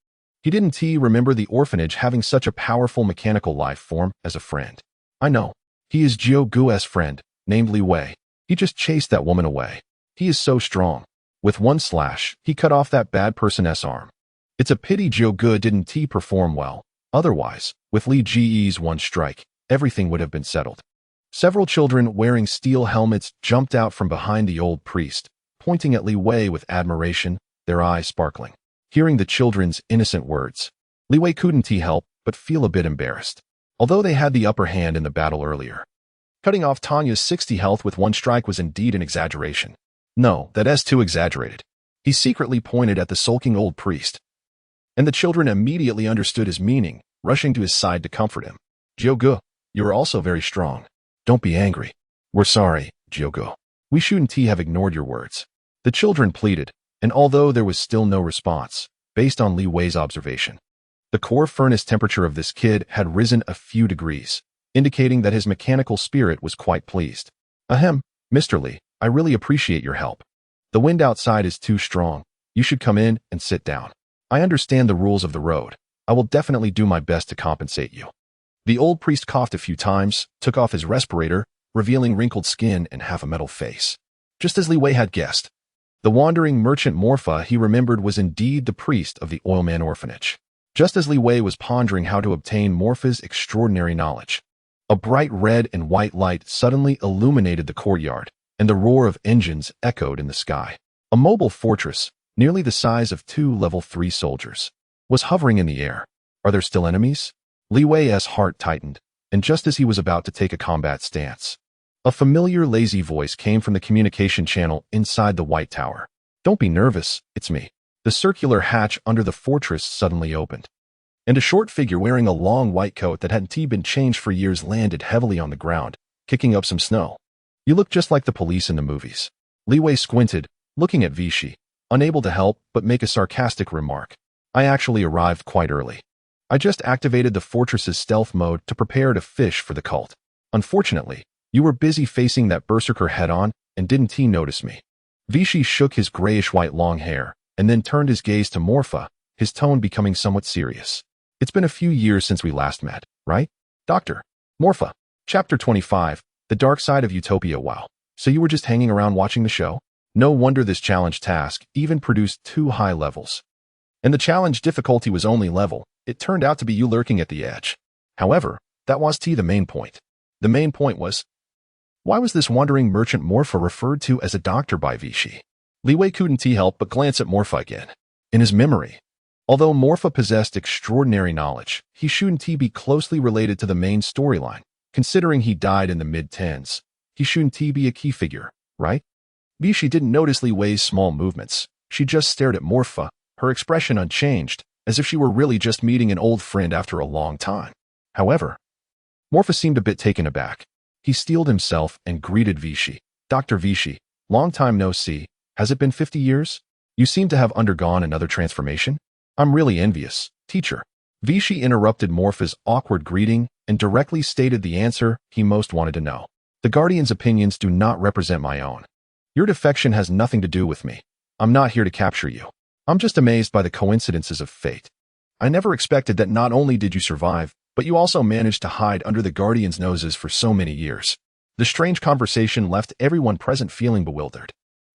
He didn't remember the orphanage having such a powerful mechanical life form as a friend. "I know. He is Jiu Gu's friend, named Li Wei. He just chased that woman away. He is so strong." With one slash, he cut off that bad person's arm. It's a pity Jiu Gu didn't perform well. Otherwise, with Li Ji's one strike, everything would have been settled. Several children wearing steel helmets jumped out from behind the old priest, pointing at Li Wei with admiration, their eyes sparkling. Hearing the children's innocent words, Li Wei couldn't help but feel a bit embarrassed. Although they had the upper hand in the battle earlier, cutting off Tanya's 60 health with one strike was indeed an exaggeration. No, that's too exaggerated. He secretly pointed at the sulking old priest, and the children immediately understood his meaning, rushing to his side to comfort him. "Jiu Gu, you are also very strong. Don't be angry. We're sorry, Jiu Gu. We shouldn't have ignored your words." The children pleaded, and although there was still no response, based on Li Wei's observation, the core furnace temperature of this kid had risen a few degrees, indicating that his mechanical spirit was quite pleased. "Ahem, Mr. Li, I really appreciate your help. The wind outside is too strong. You should come in and sit down. I understand the rules of the road. I will definitely do my best to compensate you." The old priest coughed a few times, took off his respirator, revealing wrinkled skin and half a metal face. Just as Li Wei had guessed, the wandering merchant Morpha he remembered was indeed the priest of the Oilman Orphanage. Just as Li Wei was pondering how to obtain Morpha's extraordinary knowledge, a bright red and white light suddenly illuminated the courtyard, and the roar of engines echoed in the sky. A mobile fortress, nearly the size of 2 level 3 soldiers, was hovering in the air. "Are there still enemies?" Li Wei's heart tightened, and just as he was about to take a combat stance, a familiar lazy voice came from the communication channel inside the White Tower. "Don't be nervous, it's me." The circular hatch under the fortress suddenly opened, and a short figure wearing a long white coat that hadn't been changed for years landed heavily on the ground, kicking up some snow. "You look just like the police in the movies." Li Wei squinted, looking at Vichy, unable to help but make a sarcastic remark. "I actually arrived quite early. I just activated the fortress's stealth mode to prepare to fish for the cult. Unfortunately, you were busy facing that berserker head-on and didn't notice me." Vichy shook his grayish-white long hair and then turned his gaze to Morpha, his tone becoming somewhat serious. "It's been a few years since we last met, right, Doctor?" Morpha. Chapter 25, The Dark Side of Utopia. Wow. So you were just hanging around watching the show? No wonder this challenge task even produced 2 high levels. And the challenge difficulty was only level. It turned out to be you lurking at the edge. However, that was the main point. The main point was, why was this wandering merchant Morpha referred to as a doctor by Vichy? Li Wei couldn't help but glance at Morpha again. In his memory, although Morpha possessed extraordinary knowledge, he shouldn't be closely related to the main storyline. Considering he died in the mid-10s, he shouldn't be a key figure, right? Vichy didn't notice Li Wei's small movements. She just stared at Morpha, her expression unchanged, as if she were really just meeting an old friend after a long time. However, Morpha seemed a bit taken aback. He steeled himself and greeted Vichy. "Dr. Vichy, long time no see. Has it been 50 years? You seem to have undergone another transformation." I'm really envious, teacher. Vichy interrupted Morpha's awkward greeting and directly stated the answer he most wanted to know. The Guardian's opinions do not represent my own. Your defection has nothing to do with me. I'm not here to capture you. I'm just amazed by the coincidences of fate. I never expected that not only did you survive, but you also managed to hide under the Guardian's noses for so many years. The strange conversation left everyone present feeling bewildered.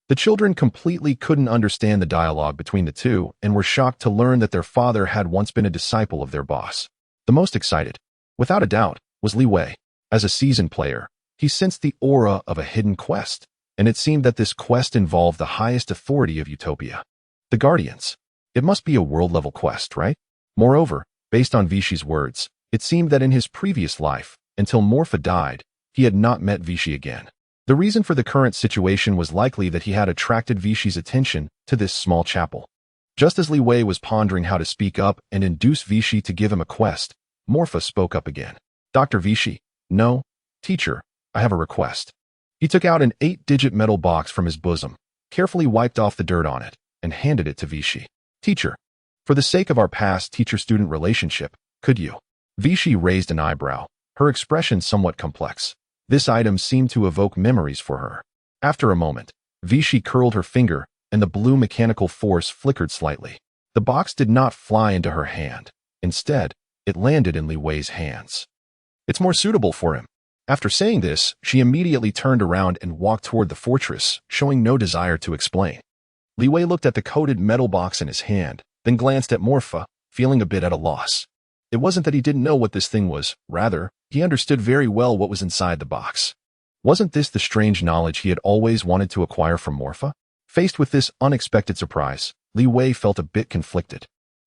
The children completely couldn't understand the dialogue between the two and were shocked to learn that their father had once been a disciple of their boss. The most excited, without a doubt, was Li Wei. As a seasoned player, he sensed the aura of a hidden quest, and it seemed that this quest involved the highest authority of Utopia. The Guardians. It must be a world-level quest, right? Moreover, based on Vichy's words, it seemed that in his previous life, until Morpha died, he had not met Vichy again. The reason for the current situation was likely that he had attracted Vichy's attention to this small chapel. Just as Li Wei was pondering how to speak up and induce Vichy to give him a quest, Morpha spoke up again. Dr. Vichy, no, teacher, I have a request. He took out an 8-digit metal box from his bosom, carefully wiped off the dirt on it, and handed it to Vichy. Teacher, for the sake of our past teacher-student relationship, could you? Vichy raised an eyebrow, her expression somewhat complex. This item seemed to evoke memories for her. After a moment, Vichy curled her finger, and the blue mechanical force flickered slightly. The box did not fly into her hand. Instead, it landed in Li Wei's hands. It's more suitable for him. After saying this, she immediately turned around and walked toward the fortress, showing no desire to explain. Li Wei looked at the coated metal box in his hand, then glanced at Morpha, feeling a bit at a loss. It wasn't that he didn't know what this thing was, rather, he understood very well what was inside the box. Wasn't this the strange knowledge he had always wanted to acquire from Morpha? Faced with this unexpected surprise, Li Wei felt a bit conflicted,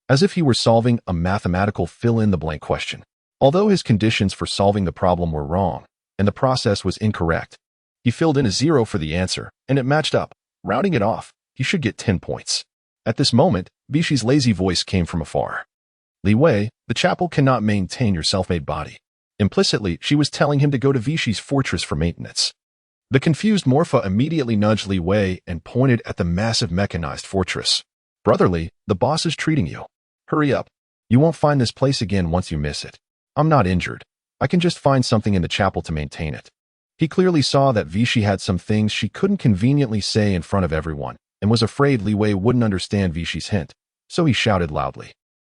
as if he were solving a mathematical fill-in-the-blank question. Although his conditions for solving the problem were wrong, and the process was incorrect, he filled in a 0 for the answer, and it matched up. Rounding it off, he should get 10 points. At this moment, Vichy's lazy voice came from afar. Li Wei, the chapel cannot maintain your self-made body. Implicitly, she was telling him to go to Vichy's fortress for maintenance. The confused Morpha immediately nudged Li Wei and pointed at the massive mechanized fortress. Brotherly, the boss is treating you. Hurry up. You won't find this place again once you miss it. I'm not injured. I can just find something in the chapel to maintain it. He clearly saw that Vichy had some things she couldn't conveniently say in front of everyone, and was afraid Li Wei wouldn't understand Vichy's hint, so he shouted loudly.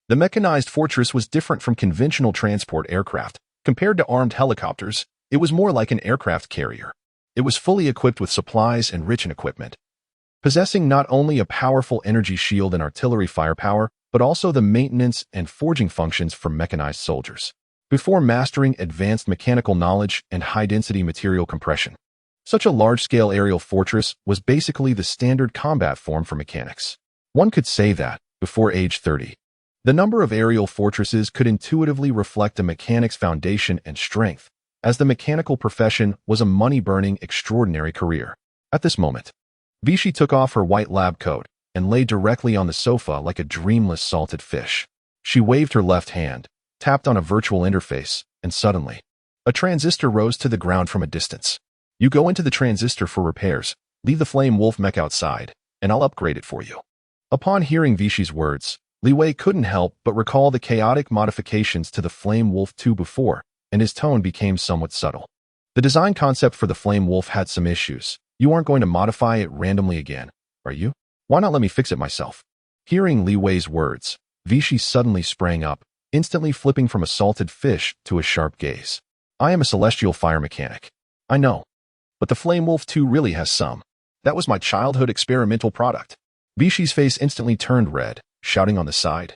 The mechanized fortress was different from conventional transport aircraft. Compared to armed helicopters, it was more like an aircraft carrier. It was fully equipped with supplies and rich in equipment, possessing not only a powerful energy shield and artillery firepower, but also the maintenance and forging functions for mechanized soldiers. Before mastering advanced mechanical knowledge and high-density material compression, such a large-scale aerial fortress was basically the standard combat form for mechanics. One could say that, before age 30, the number of aerial fortresses could intuitively reflect a mechanic's foundation and strength, as the mechanical profession was a money-burning, extraordinary career. At this moment, Vichy took off her white lab coat and lay directly on the sofa like a dreamless salted fish. She waved her left hand, tapped on a virtual interface, and suddenly, a transistor rose to the ground from a distance. You go into the transistor for repairs, leave the Flame Wolf mech outside, and I'll upgrade it for you. Upon hearing Vichy's words, Li Wei couldn't help but recall the chaotic modifications to the Flame Wolf 2 before, and his tone became somewhat subtle. The design concept for the Flame Wolf had some issues. You aren't going to modify it randomly again, are you? Why not let me fix it myself? Hearing Li Wei's words, Vichy suddenly sprang up, instantly flipping from a salted fish to a sharp gaze. I am a celestial fire mechanic. I know. But the Flame Wolf 2 really has some. That was my childhood experimental product. Vichy's face instantly turned red, shouting on the side.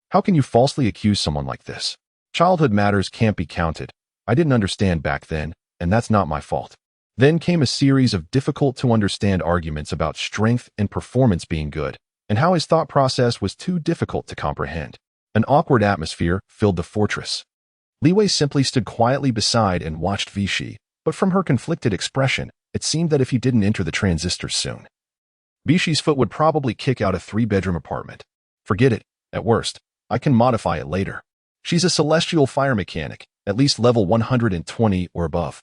How can you falsely accuse someone like this? Childhood matters can't be counted. I didn't understand back then, and that's not my fault. Then came a series of difficult-to-understand arguments about strength and performance being good, and how his thought process was too difficult to comprehend. An awkward atmosphere filled the fortress. Li Wei simply stood quietly beside and watched Vichy, but from her conflicted expression, it seemed that if he didn't enter the transistors soon, Vichy's foot would probably kick out a 3-bedroom apartment. Forget it. At worst, I can modify it later. She's a celestial fire mechanic, at least level 120 or above.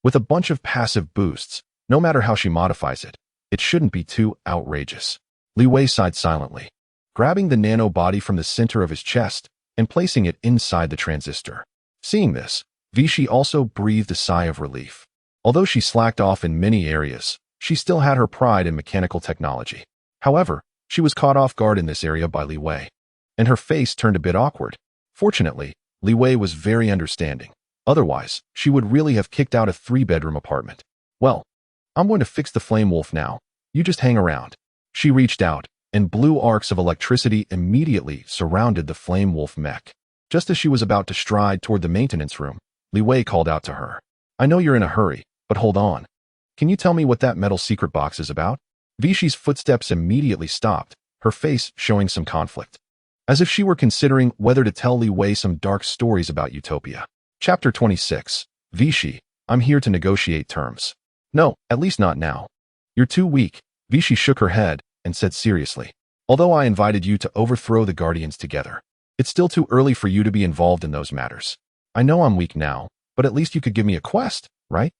With a bunch of passive boosts, no matter how she modifies it, it shouldn't be too outrageous. Li Wei sighed silently. grabbing the nano body from the center of his chest and placing it inside the transistor. Seeing this, Vichy also breathed a sigh of relief. Although she slacked off in many areas, she still had her pride in mechanical technology. However, she was caught off guard in this area by Li Wei, and her face turned a bit awkward. Fortunately, Li Wei was very understanding. Otherwise, she would really have kicked out a 3-bedroom apartment. Well, I'm going to fix the flame wolf now. You just hang around. She reached out, and blue arcs of electricity immediately surrounded the flame wolf mech. Just as she was about to stride toward the maintenance room, Li Wei called out to her. I know you're in a hurry, but hold on. Can you tell me what that metal secret box is about? Vichy's footsteps immediately stopped, her face showing some conflict, as if she were considering whether to tell Li Wei some dark stories about Utopia. Chapter 26. Vichy, I'm here to negotiate terms. No, at least not now. You're too weak. Vichy shook her head and said seriously. Although I invited you to overthrow the Guardians together, it's still too early for you to be involved in those matters. I know I'm weak now, but at least you could give me a quest, right?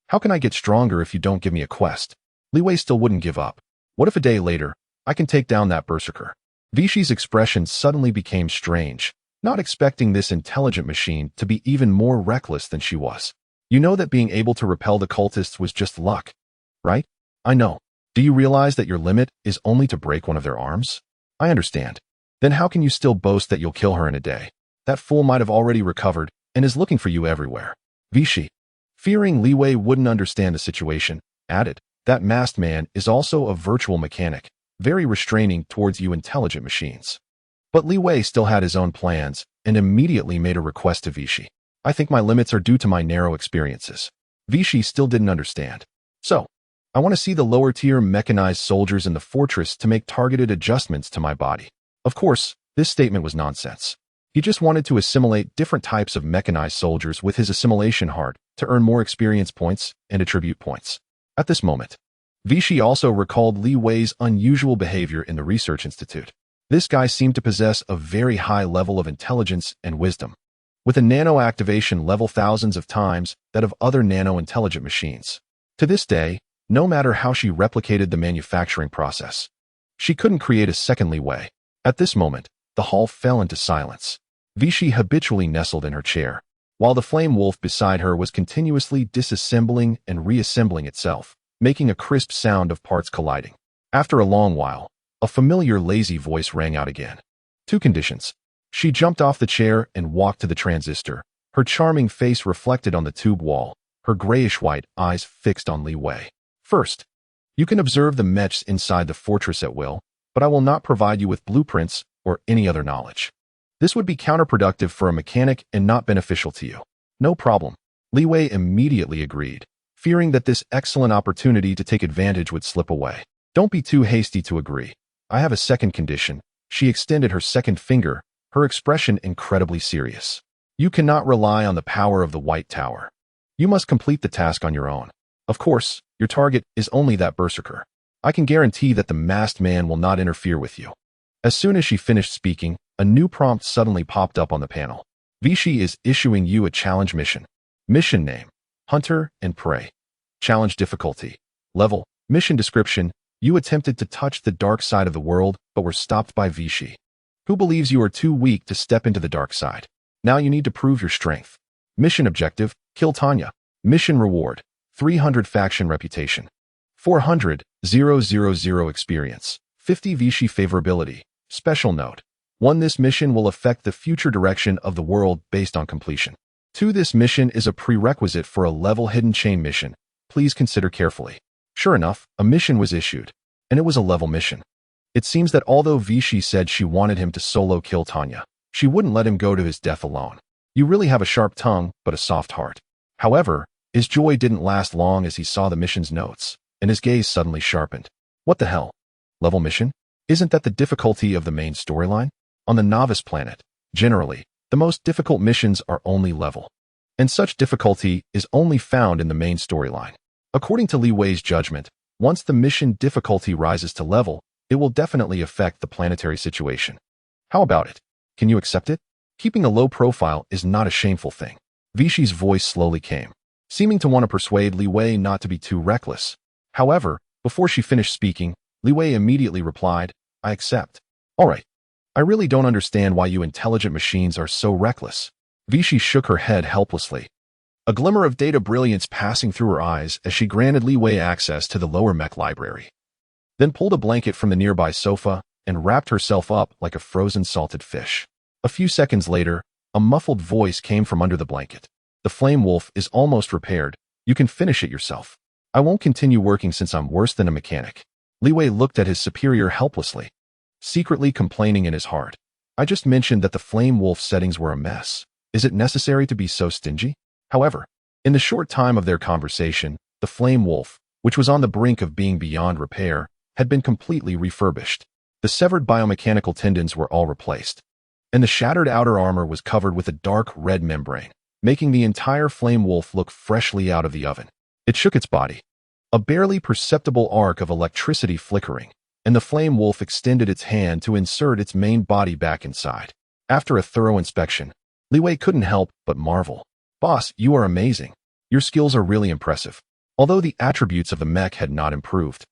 How can I get stronger if you don't give me a quest? Li Wei still wouldn't give up. What if a day later, I can take down that berserker? Vichy's expression suddenly became strange, not expecting this intelligent machine to be even more reckless than she was. You know that being able to repel the cultists was just luck, right? I know. Do you realize that your limit is only to break one of their arms? I understand. Then how can you still boast that you'll kill her in a day? That fool might have already recovered and is looking for you everywhere. Vichy, fearing Li Wei wouldn't understand the situation, added, that masked man is also a virtual mechanic, very restraining towards you intelligent machines. But Li Wei still had his own plans and immediately made a request to Vichy. I think my limits are due to my narrow experiences. Vichy still didn't understand. So, I want to see the lower-tier mechanized soldiers in the fortress to make targeted adjustments to my body. Of course, this statement was nonsense. He just wanted to assimilate different types of mechanized soldiers with his assimilation heart to earn more experience points and attribute points. At this moment, Vichy also recalled Li Wei's unusual behavior in the research institute. This guy seemed to possess a very high level of intelligence and wisdom, with a nano-activation level thousands of times that of other nano-intelligent machines. To this day, no matter how she replicated the manufacturing process, she couldn't create a second Li Wei. At this moment, the hall fell into silence. Vichy habitually nestled in her chair, while the flame wolf beside her was continuously disassembling and reassembling itself, making a crisp sound of parts colliding. After a long while, a familiar lazy voice rang out again. 2 conditions. She jumped off the chair and walked to the transistor, her charming face reflected on the tube wall, her grayish-white eyes fixed on Li Wei. First, you can observe the mechs inside the fortress at will, but I will not provide you with blueprints or any other knowledge. This would be counterproductive for a mechanic and not beneficial to you. No problem. Li Wei immediately agreed, fearing that this excellent opportunity to take advantage would slip away. Don't be too hasty to agree. I have a second condition. She extended her second finger, her expression incredibly serious. You cannot rely on the power of the White Tower. You must complete the task on your own. Of course, your target is only that berserker. I can guarantee that the masked man will not interfere with you. As soon as she finished speaking, a new prompt suddenly popped up on the panel. Vichy is issuing you a challenge mission. Mission name: Hunter and Prey. Challenge difficulty: level. Mission description: you attempted to touch the dark side of the world, but were stopped by Vichy, who believes you are too weak to step into the dark side. Now you need to prove your strength. Mission objective: kill Tanya. Mission reward: 300 faction reputation, 400 000 experience, 50 Vichy favorability. Special note: 1. This mission will affect the future direction of the world based on completion. 2. This mission is a prerequisite for a level hidden chain mission. Please consider carefully. Sure enough, a mission was issued, and it was a level mission. It seems that although Vichy said she wanted him to solo kill Tanya, she wouldn't let him go to his death alone. You really have a sharp tongue, but a soft heart. However, his joy didn't last long as he saw the mission's notes, and his gaze suddenly sharpened. What the hell? Level mission? Isn't that the difficulty of the main storyline? On the novice planet, generally, the most difficult missions are only level, and such difficulty is only found in the main storyline. According to Li Wei's judgment, once the mission difficulty rises to level, it will definitely affect the planetary situation. How about it? Can you accept it? Keeping a low profile is not a shameful thing. Vichy's voice slowly came, seeming to want to persuade Li Wei not to be too reckless. However, before she finished speaking, Li Wei immediately replied, I accept. All right, I really don't understand why you intelligent machines are so reckless. Vichy shook her head helplessly, a glimmer of data brilliance passing through her eyes as she granted Li Wei access to the lower mech library, then pulled a blanket from the nearby sofa and wrapped herself up like a frozen salted fish. A few seconds later, a muffled voice came from under the blanket. The Flame Wolf is almost repaired. You can finish it yourself. I won't continue working since I'm worse than a mechanic. Li Wei looked at his superior helplessly, secretly complaining in his heart. I just mentioned that the Flame Wolf settings were a mess. Is it necessary to be so stingy? However, in the short time of their conversation, the Flame Wolf, which was on the brink of being beyond repair, had been completely refurbished. The severed biomechanical tendons were all replaced, and the shattered outer armor was covered with a dark red membrane, making the entire Flame Wolf look freshly out of the oven. It shook its body, a barely perceptible arc of electricity flickering, and the Flame Wolf extended its hand to insert its main body back inside. After a thorough inspection, Li Wei couldn't help but marvel. Boss, you are amazing. Your skills are really impressive. Although the attributes of the mech had not improved,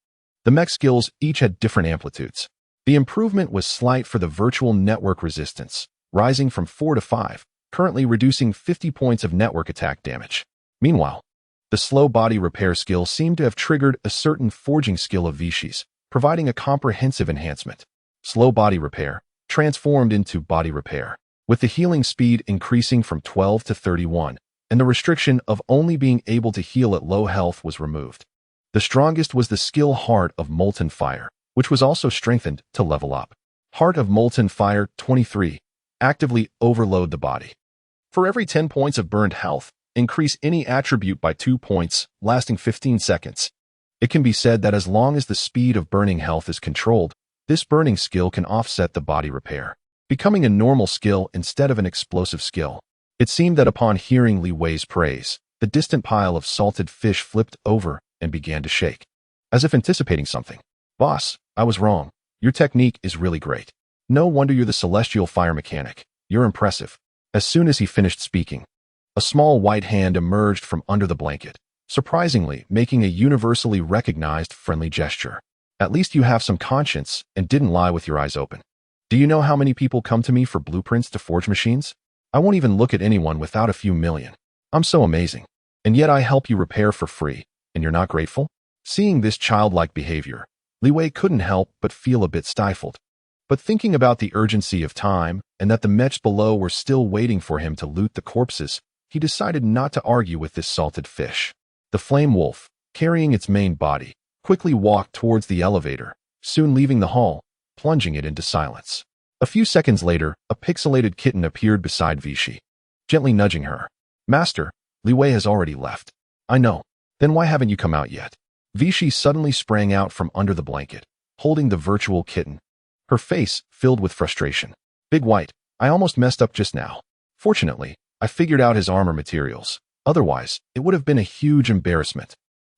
the mech skills each had different amplitudes. The improvement was slight for the virtual network resistance, rising from 4 to 5, currently reducing 50 points of network attack damage. Meanwhile, the slow body repair skill seemed to have triggered a certain forging skill of Vichy's, providing a comprehensive enhancement. Slow body repair transformed into body repair, with the healing speed increasing from 12 to 31, and the restriction of only being able to heal at low health was removed. The strongest was the skill Heart of Molten Fire, which was also strengthened to level up. Heart of Molten Fire 23. Actively overload the body. For every 10 points of burned health, increase any attribute by 2 points, lasting 15 seconds. It can be said that as long as the speed of burning health is controlled, this burning skill can offset the body repair, becoming a normal skill instead of an explosive skill. It seemed that upon hearing Li Wei's praise, the distant pile of salted fish flipped over and began to shake, as if anticipating something. Boss, I was wrong. Your technique is really great. No wonder you're the celestial fire mechanic. You're impressive. As soon as he finished speaking, a small white hand emerged from under the blanket, surprisingly making a universally recognized friendly gesture. At least you have some conscience and didn't lie with your eyes open. Do you know how many people come to me for blueprints to forge machines? I won't even look at anyone without a few million. I'm so amazing. And yet I help you repair for free, and you're not grateful? Seeing this childlike behavior, Li Wei couldn't help but feel a bit stifled. But thinking about the urgency of time and that the mechs below were still waiting for him to loot the corpses, he decided not to argue with this salted fish. The Flame Wolf, carrying its main body, quickly walked towards the elevator, soon leaving the hall, plunging it into silence. A few seconds later, a pixelated kitten appeared beside Vichy, gently nudging her. Master, Li Wei has already left. I know. Then why haven't you come out yet? Vichy suddenly sprang out from under the blanket, holding the virtual kitten, her face filled with frustration. Big White, I almost messed up just now. Fortunately, I figured out his armor materials. Otherwise, it would have been a huge embarrassment.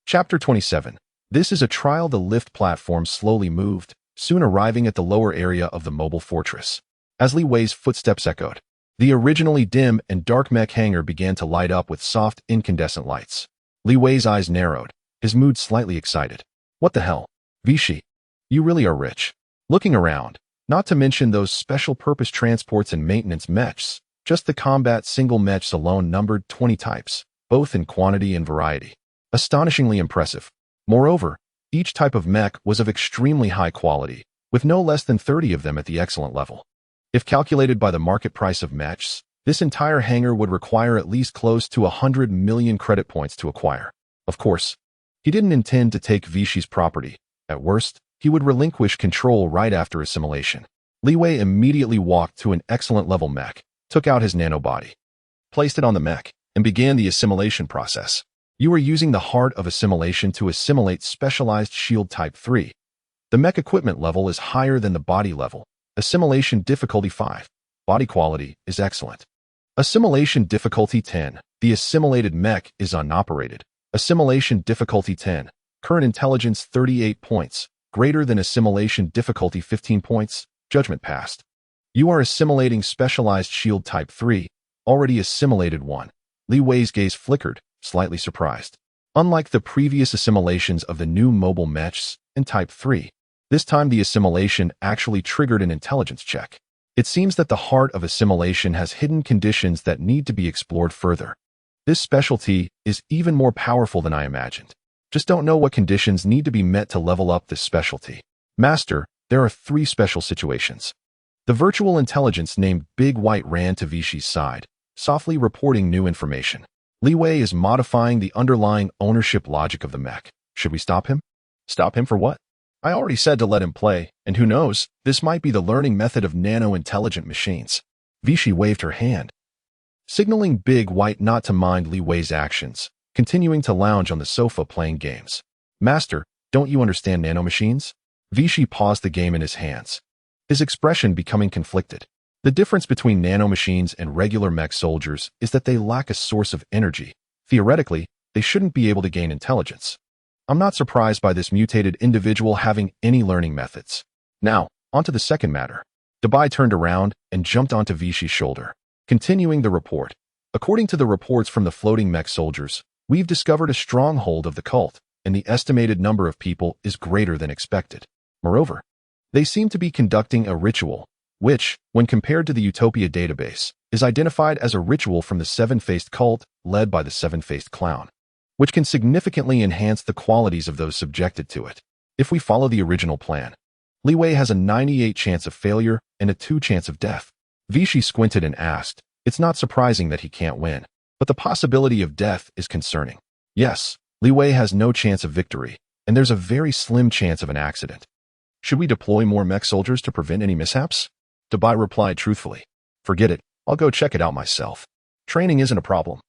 Chapter 27. This is a trial. The lift platform slowly moved, soon arriving at the lower area of the mobile fortress. As Li Wei's footsteps echoed, the originally dim and dark mech hangar began to light up with soft, incandescent lights. Li Wei's eyes narrowed, his mood slightly excited. What the hell? Vichy, you really are rich. Looking around, not to mention those special-purpose transports and maintenance mechs, just the combat single mechs alone numbered 20 types, both in quantity and variety. Astonishingly impressive. Moreover, each type of mech was of extremely high quality, with no less than 30 of them at the excellent level. If calculated by the market price of mechs, this entire hangar would require at least close to 100 million credit points to acquire. Of course, he didn't intend to take Vichy's property. At worst, he would relinquish control right after assimilation. Li Wei immediately walked to an excellent level mech, took out his nanobody, placed it on the mech, and began the assimilation process. You are using the heart of assimilation to assimilate specialized shield type 3. The mech equipment level is higher than the body level. Assimilation difficulty 5. Body quality is excellent. Assimilation difficulty 10. The assimilated mech is unoperated. Assimilation difficulty 10. Current intelligence 38 points. Greater than assimilation difficulty 15 points. Judgment passed. You are assimilating specialized shield type 3. Already assimilated 1. Li Wei's gaze flickered, slightly surprised. Unlike the previous assimilations of the new mobile mechs in type 3, this time the assimilation actually triggered an intelligence check. It seems that the heart of assimilation has hidden conditions that need to be explored further. This specialty is even more powerful than I imagined. Just don't know what conditions need to be met to level up this specialty. Master, there are 3 special situations. The virtual intelligence named Big White ran to Vichy's side, softly reporting new information. Li Wei is modifying the underlying ownership logic of the mech. Should we stop him? Stop him for what? I already said to let him play, and who knows, this might be the learning method of nano-intelligent machines. Vichy waved her hand, signaling Big White not to mind Li Wei's actions, continuing to lounge on the sofa playing games. Master, don't you understand nanomachines? Vichy paused the game in his hands, his expression becoming conflicted. The difference between nanomachines and regular mech soldiers is that they lack a source of energy. Theoretically, they shouldn't be able to gain intelligence. I'm not surprised by this mutated individual having any learning methods. Now, onto the second matter. Dabai turned around and jumped onto Vichy's shoulder, continuing the report. According to the reports from the floating mech soldiers, we've discovered a stronghold of the cult, and the estimated number of people is greater than expected. Moreover, they seem to be conducting a ritual, which, when compared to the Utopia database, is identified as a ritual from the Seven-Faced cult led by the Seven-Faced Clown, which can significantly enhance the qualities of those subjected to it. If we follow the original plan, Li Wei has a 98 chance of failure and a 2 chance of death. Vichy squinted and asked, it's not surprising that he can't win, but the possibility of death is concerning. Yes, Li Wei has no chance of victory, and there's a very slim chance of an accident. Should we deploy more mech soldiers to prevent any mishaps? Dabai replied truthfully. Forget it, I'll go check it out myself. Training isn't a problem.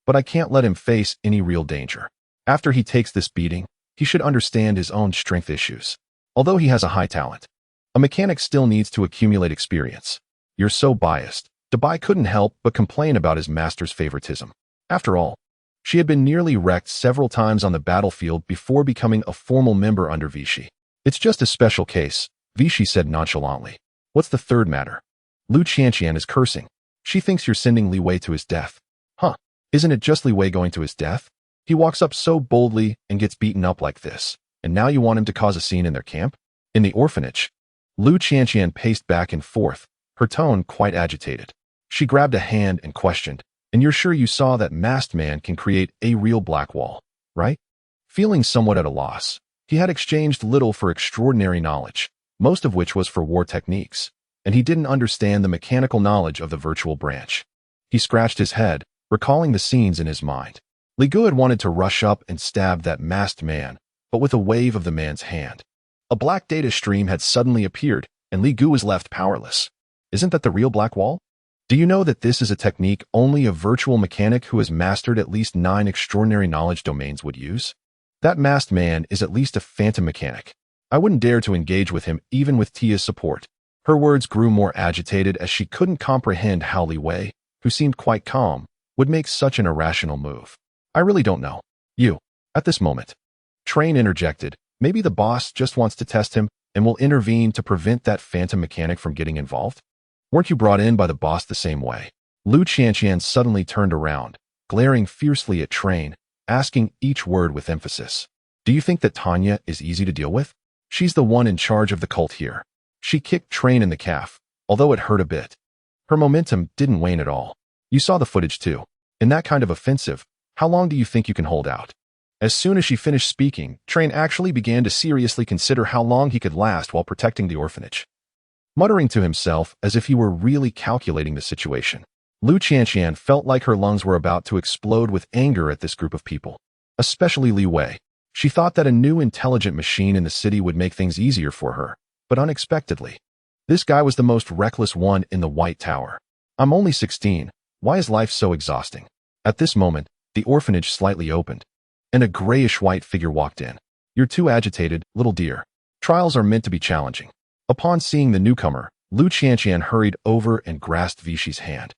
But I can't let him face any real danger. After he takes this beating, he should understand his own strength issues. Although he has a high talent, a mechanic still needs to accumulate experience. You're so biased. Dabai couldn't help but complain about his master's favoritism. After all, she had been nearly wrecked several times on the battlefield before becoming a formal member under Vichy. It's just a special case, Vichy said nonchalantly. What's the third matter? Lu Qianqian is cursing. She thinks you're sending Li Wei to his death. Huh, isn't it just Li Wei going to his death? He walks up so boldly and gets beaten up like this, and now you want him to cause a scene in their camp? In the orphanage? Lu Qianqian paced back and forth, her tone quite agitated. She grabbed a hand and questioned, and you're sure you saw that masked man can create a real black wall, right? Feeling somewhat at a loss, he had exchanged little for extraordinary knowledge, most of which was for war techniques, and he didn't understand the mechanical knowledge of the virtual branch. He scratched his head, recalling the scenes in his mind. Li Gu had wanted to rush up and stab that masked man, but with a wave of the man's hand, a black data stream had suddenly appeared, and Li Gu was left powerless. Isn't that the real black wall? Do you know that this is a technique only a virtual mechanic who has mastered at least 9 extraordinary knowledge domains would use? That masked man is at least a phantom mechanic. I wouldn't dare to engage with him even with Tia's support. Her words grew more agitated as she couldn't comprehend how Li Wei, who seemed quite calm, would make such an irrational move. I really don't know. You, at this moment. Train interjected. Maybe the boss just wants to test him and will intervene to prevent that phantom mechanic from getting involved. Weren't you brought in by the boss the same way? Lu Qianqian suddenly turned around, glaring fiercely at Train, asking each word with emphasis. Do you think that Tanya is easy to deal with? She's the one in charge of the cult here. She kicked Train in the calf, although it hurt a bit. Her momentum didn't wane at all. You saw the footage too. In that kind of offensive, how long do you think you can hold out? As soon as she finished speaking, Train actually began to seriously consider how long he could last while protecting the orphanage. Muttering to himself as if he were really calculating the situation, Lu Qianqian felt like her lungs were about to explode with anger at this group of people, especially Li Wei. She thought that a new intelligent machine in the city would make things easier for her, but unexpectedly, this guy was the most reckless one in the White Tower. I'm only 16, why is life so exhausting? At this moment, the orphanage slightly opened, and a grayish-white figure walked in. You're too agitated, little dear. Trials are meant to be challenging. Upon seeing the newcomer, Lu Qianqian hurried over and grasped Vichy's hand.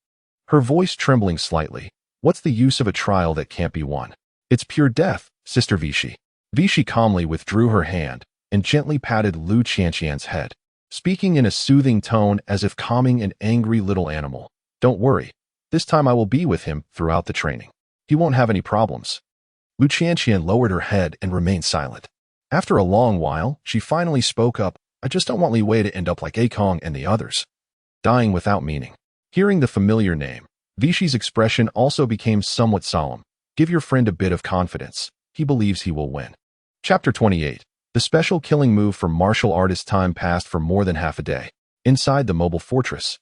Her voice trembling slightly. What's the use of a trial that can't be won? It's pure death, Sister Vichy. Vichy calmly withdrew her hand and gently patted Lu Qianqian's head, speaking in a soothing tone as if calming an angry little animal. Don't worry. This time I will be with him throughout the training. He won't have any problems. Lu Qianqian lowered her head and remained silent. After a long while, she finally spoke up. I just don't want Li Wei to end up like Akong and the others. dying without meaning. Hearing the familiar name, Vishi's expression also became somewhat solemn. Give your friend a bit of confidence. He believes he will win. Chapter 28. The special killing move for martial artist. Time passed for more than half a day. Inside the mobile fortress,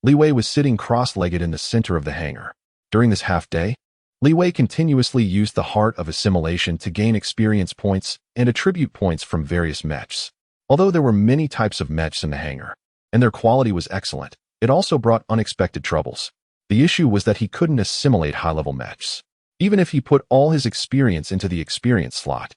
Li Wei was sitting cross-legged in the center of the hangar. During this half-day, Li Wei continuously used the heart of assimilation to gain experience points and attribute points from various mechs. Although there were many types of mechs in the hangar, and their quality was excellent, it also brought unexpected troubles. The issue was that he couldn't assimilate high-level mechs. Even if he put all his experience into the experience slot,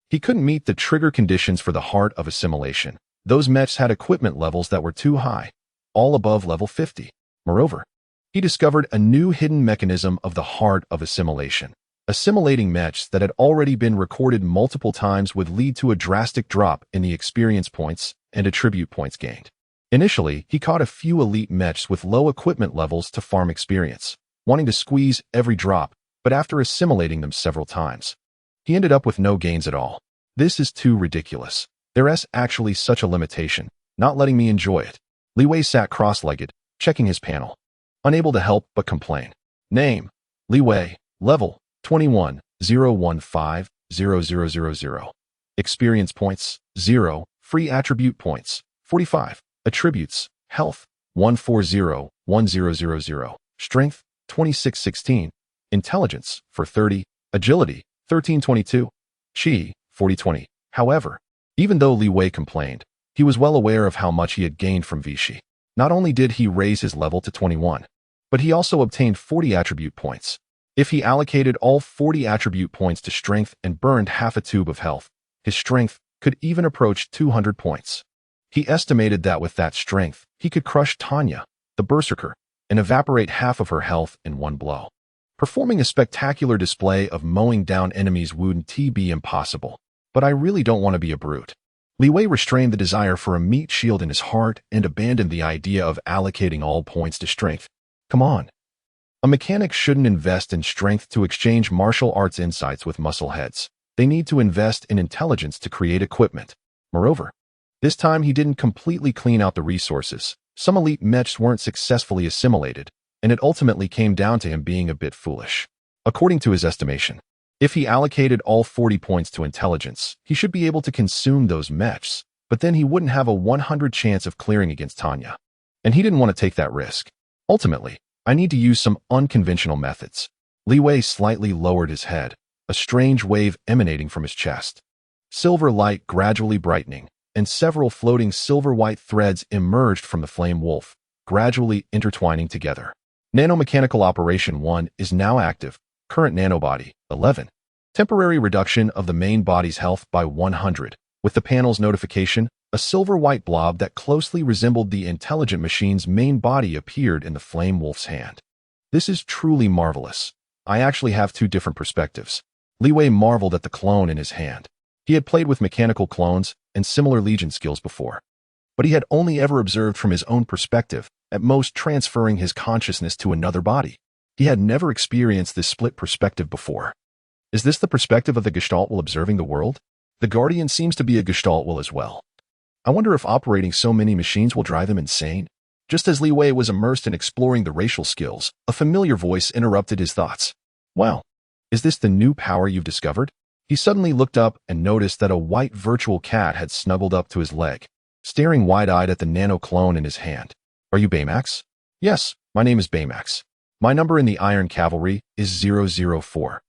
he couldn't meet the trigger conditions for the heart of assimilation. Those mechs had equipment levels that were too high, all above level 50. Moreover, he discovered a new hidden mechanism of the heart of assimilation. Assimilating mechs that had already been recorded multiple times would lead to a drastic drop in the experience points and attribute points gained. Initially, he caught a few elite mechs with low equipment levels to farm experience, wanting to squeeze every drop, but after assimilating them several times, he ended up with no gains at all. This is too ridiculous. There's actually such a limitation, not letting me enjoy it. Li Wei sat cross-legged, checking his panel, unable to help but complain. Name: Li Wei. Level: 21, 015-0000. Experience points: 0. Free attribute points: 45. Attributes: Health: 140-1000. Strength: 2616. Intelligence: 430. Agility: 1322. Chi: 4020. However, even though Li Wei complained, he was well aware of how much he had gained from Vishi. Not only did he raise his level to 21, but he also obtained 40 attribute points. If he allocated all 40 attribute points to strength and burned half a tube of health, his strength could even approach 200 points. He estimated that with that strength, he could crush Tanya, the Berserker, and evaporate half of her health in one blow. Performing a spectacular display of mowing down enemies wouldn't be impossible, but I really don't want to be a brute. Li Wei restrained the desire for a meat shield in his heart and abandoned the idea of allocating all points to strength. Come on. A mechanic shouldn't invest in strength to exchange martial arts insights with muscle heads. They need to invest in intelligence to create equipment. Moreover, this time he didn't completely clean out the resources. Some elite mechs weren't successfully assimilated, and it ultimately came down to him being a bit foolish. According to his estimation, if he allocated all 40 points to intelligence, he should be able to consume those mechs, but then he wouldn't have a 100 chance of clearing against Tanya. And he didn't want to take that risk. Ultimately, I need to use some unconventional methods. Li Wei slightly lowered his head, a strange wave emanating from his chest. Silver light gradually brightening, and several floating silver-white threads emerged from the flame wolf, gradually intertwining together. Nanomechanical Operation 1 is now active. Current nanobody, 11. Temporary reduction of the main body's health by 100. With the panel's notification, a silver-white blob that closely resembled the intelligent machine's main body appeared in the flame wolf's hand. This is truly marvelous. I actually have two different perspectives. Li Wei marveled at the clone in his hand. He had played with mechanical clones and similar Legion skills before, but he had only ever observed from his own perspective, at most transferring his consciousness to another body. He had never experienced this split perspective before. Is this the perspective of the Gestalt while observing the world? The Guardian seems to be a Gestalt will as well. I wonder if operating so many machines will drive him insane? Just as Li Wei was immersed in exploring the racial skills, a familiar voice interrupted his thoughts. Wow, is this the new power you've discovered? He suddenly looked up and noticed that a white virtual cat had snuggled up to his leg, staring wide-eyed at the nano-clone in his hand. Are you Baymax? Yes, my name is Baymax. My number in the Iron Cavalry is 004,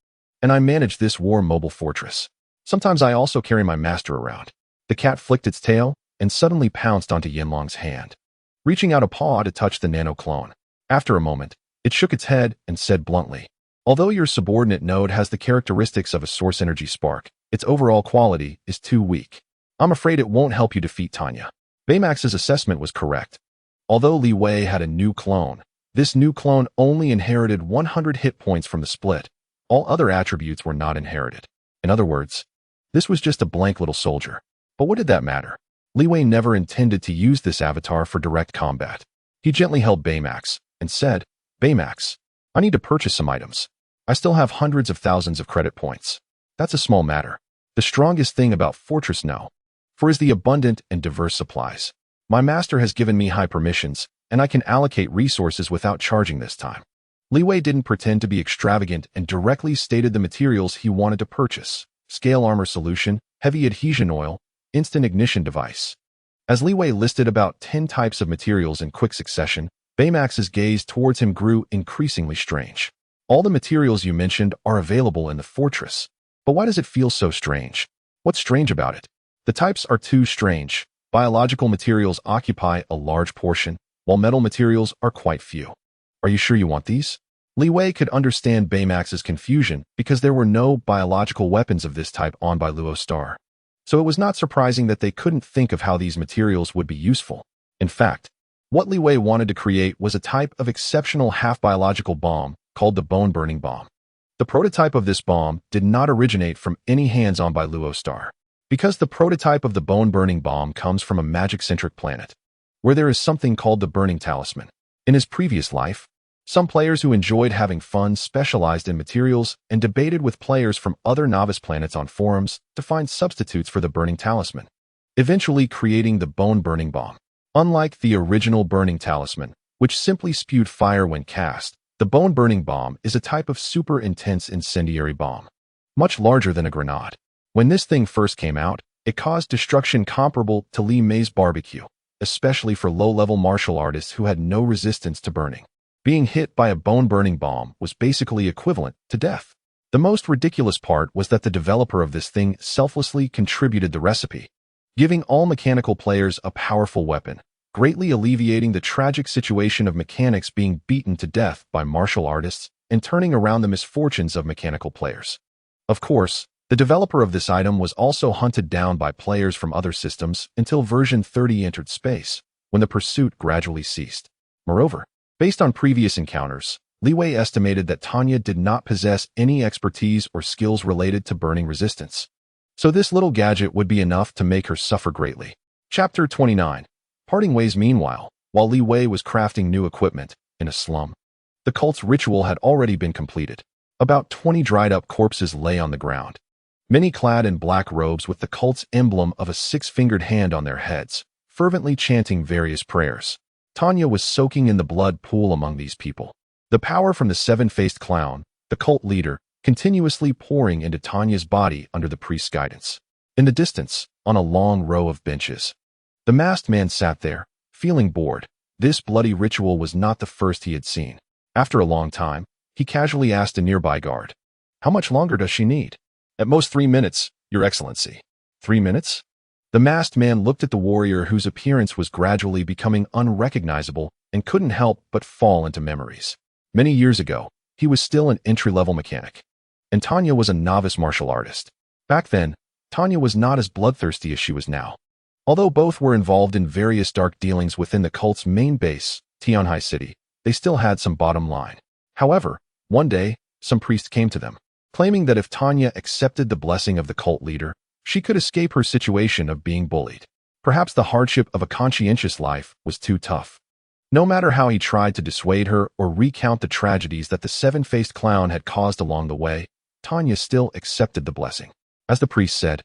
and I manage this war mobile fortress. Sometimes I also carry my master around. The cat flicked its tail and suddenly pounced onto Yinlong's hand, reaching out a paw to touch the nano-clone. After a moment, it shook its head and said bluntly, although your subordinate node has the characteristics of a source energy spark, its overall quality is too weak. I'm afraid it won't help you defeat Tanya. Baymax's assessment was correct. Although Li Wei had a new clone, this new clone only inherited 100 hit points from the split. All other attributes were not inherited. In other words, this was just a blank little soldier. But what did that matter? Li Wei never intended to use this avatar for direct combat. He gently held Baymax and said, Baymax, I need to purchase some items. I still have hundreds of thousands of credit points. That's a small matter. The strongest thing about Fortress No. 4 is the abundant and diverse supplies. My master has given me high permissions, and I can allocate resources without charging this time. Li Wei didn't pretend to be extravagant and directly stated the materials he wanted to purchase: scale armor solution, heavy adhesion oil, instant ignition device. As Li Wei listed about 10 types of materials in quick succession, Baymax's gaze towards him grew increasingly strange. All the materials you mentioned are available in the fortress. But why does it feel so strange? What's strange about it? The types are too strange. Biological materials occupy a large portion, while metal materials are quite few. Are you sure you want these? Li Wei could understand Baymax's confusion because there were no biological weapons of this type on by Luo Star. So it was not surprising that they couldn't think of how these materials would be useful. In fact, what Li Wei wanted to create was a type of exceptional half-biological bomb called the bone-burning bomb. The prototype of this bomb did not originate from any hands-on by Luo Star, because the prototype of the bone-burning bomb comes from a magic-centric planet, where there is something called the Burning Talisman. In his previous life, some players who enjoyed having fun specialized in materials and debated with players from other novice planets on forums to find substitutes for the Burning Talisman, eventually creating the bone-burning bomb. Unlike the original Burning Talisman, which simply spewed fire when cast, the bone-burning bomb is a type of super intense incendiary bomb, much larger than a grenade. When this thing first came out, it caused destruction comparable to Li Mei's barbecue, especially for low-level martial artists who had no resistance to burning. Being hit by a bone-burning bomb was basically equivalent to death. The most ridiculous part was that the developer of this thing selflessly contributed the recipe, giving all mechanical players a powerful weapon, greatly alleviating the tragic situation of mechanics being beaten to death by martial artists and turning around the misfortunes of mechanical players. Of course, the developer of this item was also hunted down by players from other systems until version 30 entered space, when the pursuit gradually ceased. Moreover, based on previous encounters, Li Wei estimated that Tanya did not possess any expertise or skills related to burning resistance. So this little gadget would be enough to make her suffer greatly. Chapter 29. Parting ways. Meanwhile, while Li Wei was crafting new equipment in a slum, the cult's ritual had already been completed. About 20 dried-up corpses lay on the ground, many clad in black robes with the cult's emblem of a six-fingered hand on their heads, fervently chanting various prayers. Tanya was soaking in the blood pool among these people. The power from the seven-faced clown, the cult leader, continuously pouring into Tanya's body under the priest's guidance. In the distance, on a long row of benches, the masked man sat there, feeling bored. This bloody ritual was not the first he had seen. After a long time, he casually asked a nearby guard, "How much longer does she need?" "At most 3 minutes, Your Excellency." 3 minutes? The masked man looked at the warrior whose appearance was gradually becoming unrecognizable and couldn't help but fall into memories. Many years ago, he was still an entry-level mechanic, and Tanya was a novice martial artist. Back then, Tanya was not as bloodthirsty as she was now. Although both were involved in various dark dealings within the cult's main base, Tianhai City, they still had some bottom line. However, one day, some priest came to them, claiming that if Tanya accepted the blessing of the cult leader, she could escape her situation of being bullied. Perhaps the hardship of a conscientious life was too tough. No matter how he tried to dissuade her or recount the tragedies that the seven-faced clown had caused along the way, Tanya still accepted the blessing. As the priest said,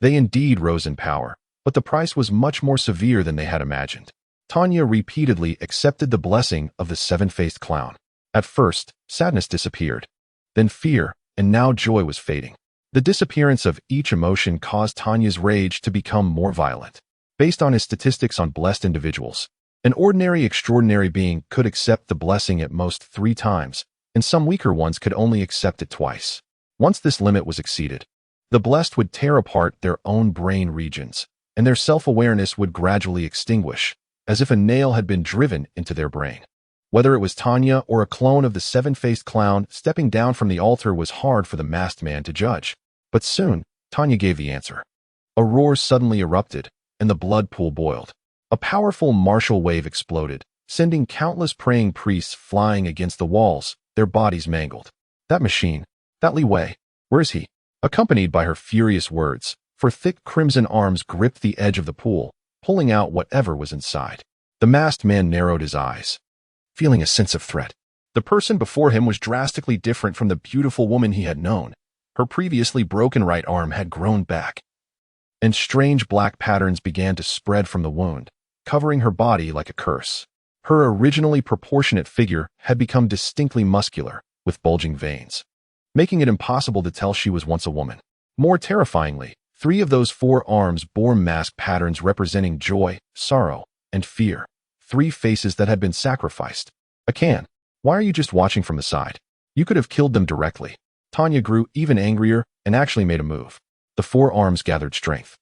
they indeed rose in power, but the price was much more severe than they had imagined. Tanya repeatedly accepted the blessing of the seven-faced clown. At first, sadness disappeared, then fear, and now joy was fading. The disappearance of each emotion caused Tanya's rage to become more violent. Based on his statistics on blessed individuals, an ordinary extraordinary being could accept the blessing at most 3 times, and some weaker ones could only accept it twice. Once this limit was exceeded, the blessed would tear apart their own brain regions, and their self-awareness would gradually extinguish, as if a nail had been driven into their brain. Whether it was Tanya or a clone of the seven-faced clown stepping down from the altar was hard for the masked man to judge. But soon, Tanya gave the answer. A roar suddenly erupted, and the blood pool boiled. A powerful martial wave exploded, sending countless praying priests flying against the walls, their bodies mangled. That machine, that Li Wei, where is he? Accompanied by her furious words, for thick crimson arms gripped the edge of the pool, pulling out whatever was inside. The masked man narrowed his eyes, feeling a sense of threat. The person before him was drastically different from the beautiful woman he had known. Her previously broken right arm had grown back, and strange black patterns began to spread from the wound, covering her body like a curse. Her originally proportionate figure had become distinctly muscular, with bulging veins, making it impossible to tell she was once a woman. More terrifyingly, 3 of those 4 arms bore mask patterns representing joy, sorrow, and fear. 3 faces that had been sacrificed. Akan, why are you just watching from the side? You could have killed them directly. Tanya grew even angrier and actually made a move. The 4 arms gathered strength,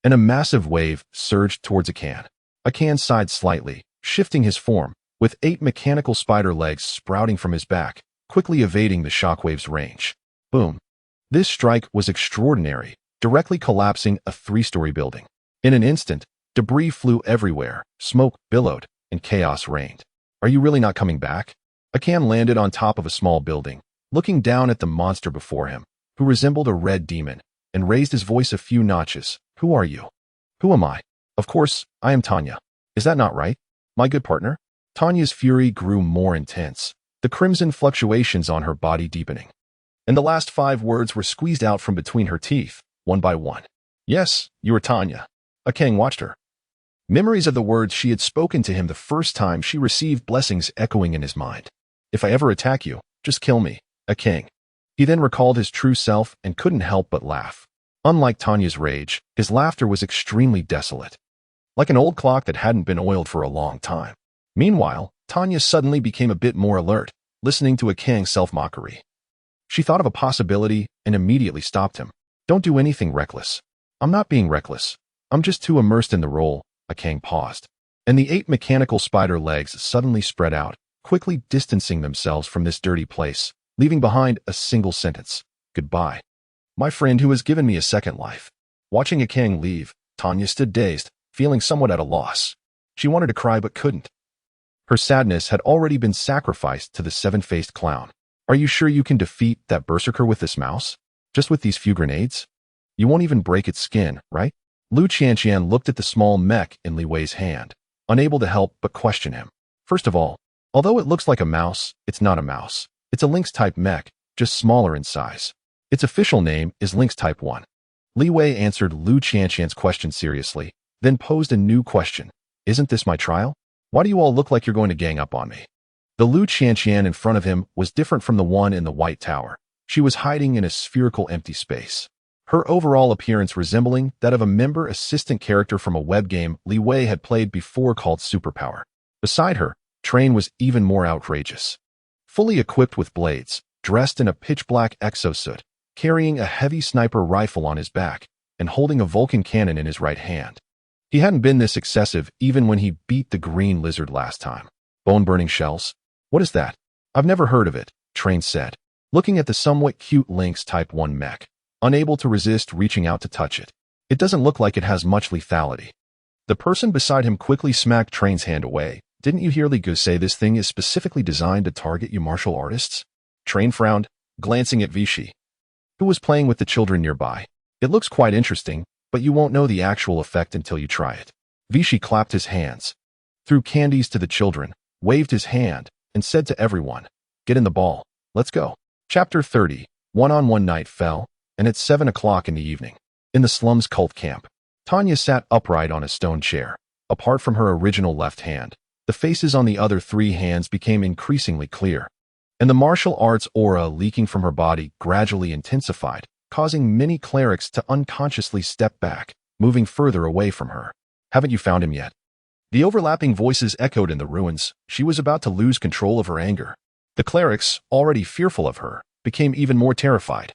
and a massive wave surged towards Akan. Akan sighed slightly, shifting his form, with 8 mechanical spider legs sprouting from his back, quickly evading the shockwave's range. Boom. This strike was extraordinary, directly collapsing a 3-story building. In an instant, debris flew everywhere, smoke billowed, and chaos reigned. Are you really not coming back? Akan landed on top of a small building, looking down at the monster before him, who resembled a red demon, and raised his voice a few notches. Who are you? Who am I? Of course, I am Tanya. Is that not right? My good partner? Tanya's fury grew more intense, the crimson fluctuations on her body deepening. And the last 5 words were squeezed out from between her teeth, one by one. Yes, you are Tanya. Akan watched her. Memories of the words she had spoken to him the first time she received blessings echoing in his mind. If I ever attack you, just kill me, Akan. He then recalled his true self and couldn't help but laugh. Unlike Tanya's rage, his laughter was extremely desolate, like an old clock that hadn't been oiled for a long time. Meanwhile, Tanya suddenly became a bit more alert, listening to Akan's self-mockery. She thought of a possibility and immediately stopped him. Don't do anything reckless. I'm not being reckless. I'm just too immersed in the role. Akan paused, and the 8 mechanical spider legs suddenly spread out, quickly distancing themselves from this dirty place, leaving behind a single sentence. Goodbye. My friend who has given me a second life. Watching Akan leave, Tanya stood dazed, feeling somewhat at a loss. She wanted to cry but couldn't. Her sadness had already been sacrificed to the 7-faced clown. Are you sure you can defeat that berserker with this mouse? Just with these few grenades? You won't even break its skin, right? Lu Qianqian looked at the small mech in Li Wei's hand, unable to help but question him. First of all, although it looks like a mouse, it's not a mouse. It's a Lynx-type mech, just smaller in size. Its official name is Lynx Type 1. Li Wei answered Lu Qianqian's question seriously, then posed a new question. Isn't this my trial? Why do you all look like you're going to gang up on me? The Lu Qianqian in front of him was different from the one in the White Tower. She was hiding in a spherical empty space, her overall appearance resembling that of a member assistant character from a web game Li Wei had played before called Superpower. Beside her, Train was even more outrageous. Fully equipped with blades, dressed in a pitch-black exosuit, carrying a heavy sniper rifle on his back, and holding a Vulcan cannon in his right hand. He hadn't been this excessive even when he beat the green lizard last time. Bone-burning shells? What is that? I've never heard of it, Train said, looking at the somewhat cute Lynx Type 1 mech, unable to resist reaching out to touch it. It doesn't look like it has much lethality. The person beside him quickly smacked Train's hand away. Didn't you hear Li Gu say this thing is specifically designed to target you martial artists? Train frowned, glancing at Vichy, who was playing with the children nearby. It looks quite interesting, but you won't know the actual effect until you try it. Vichy clapped his hands, threw candies to the children, waved his hand, and said to everyone, get in the ball, let's go. Chapter 30, One-on-One night fell, and at 7 o'clock in the evening, in the slums cult camp, Tanya sat upright on a stone chair. Apart from her original left hand, the faces on the other 3 hands became increasingly clear, and the martial arts aura leaking from her body gradually intensified, causing many clerics to unconsciously step back, moving further away from her. Haven't you found him yet? The overlapping voices echoed in the ruins. She was about to lose control of her anger. The clerics, already fearful of her, became even more terrified,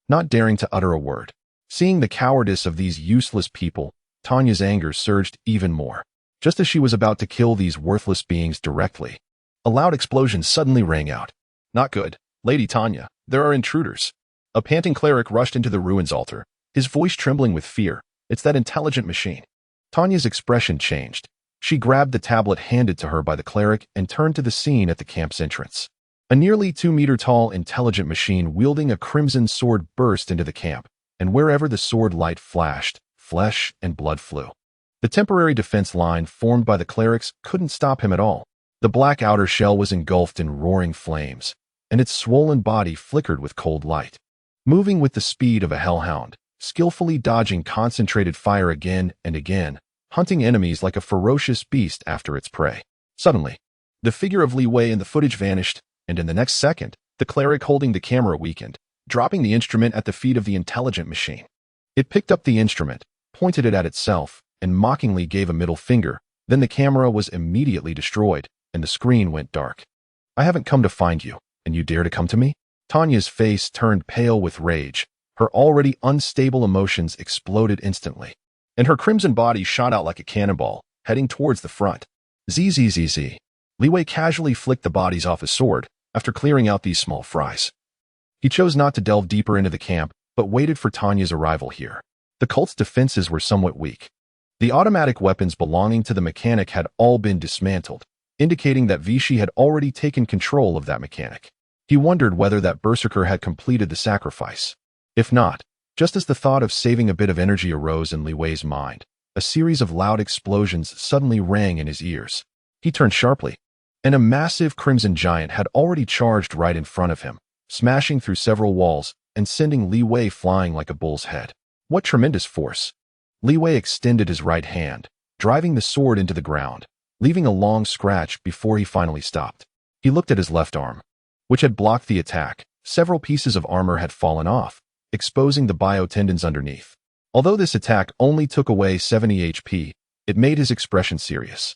not daring to utter a word. Seeing the cowardice of these useless people, Tanya's anger surged even more. Just as she was about to kill these worthless beings directly, a loud explosion suddenly rang out. Not good, Lady Tanya, there are intruders. A panting cleric rushed into the ruins altar, his voice trembling with fear. It's that intelligent machine. Tanya's expression changed. She grabbed the tablet handed to her by the cleric and turned to the scene at the camp's entrance. A nearly 2-meter-tall intelligent machine wielding a crimson sword burst into the camp, and wherever the sword light flashed, flesh and blood flew. The temporary defense line formed by the clerics couldn't stop him at all. The black outer shell was engulfed in roaring flames, and its swollen body flickered with cold light. Moving with the speed of a hellhound, skillfully dodging concentrated fire again and again, hunting enemies like a ferocious beast after its prey. Suddenly, the figure of Li Wei in the footage vanished, and in the next second, the cleric holding the camera weakened, dropping the instrument at the feet of the intelligent machine. It picked up the instrument, pointed it at itself, and mockingly gave a middle finger. Then the camera was immediately destroyed, and the screen went dark. I haven't come to find you, and you dare to come to me? Tanya's face turned pale with rage. Her already unstable emotions exploded instantly, and her crimson body shot out like a cannonball, heading towards the front. Zzz. Li Wei casually flicked the bodies off his sword after clearing out these small fries. He chose not to delve deeper into the camp, but waited for Tanya's arrival here. The cult's defenses were somewhat weak. The automatic weapons belonging to the mechanic had all been dismantled, indicating that Vichy had already taken control of that mechanic. He wondered whether that berserker had completed the sacrifice. If not, just as the thought of saving a bit of energy arose in Li Wei's mind, a series of loud explosions suddenly rang in his ears. He turned sharply, and a massive crimson giant had already charged right in front of him, smashing through several walls and sending Li Wei flying like a bull's head. What tremendous force! Li Wei extended his right hand, driving the sword into the ground, leaving a long scratch before he finally stopped. He looked at his left arm, which had blocked the attack. Several pieces of armor had fallen off, exposing the biotendons underneath. Although this attack only took away 70 HP, it made his expression serious.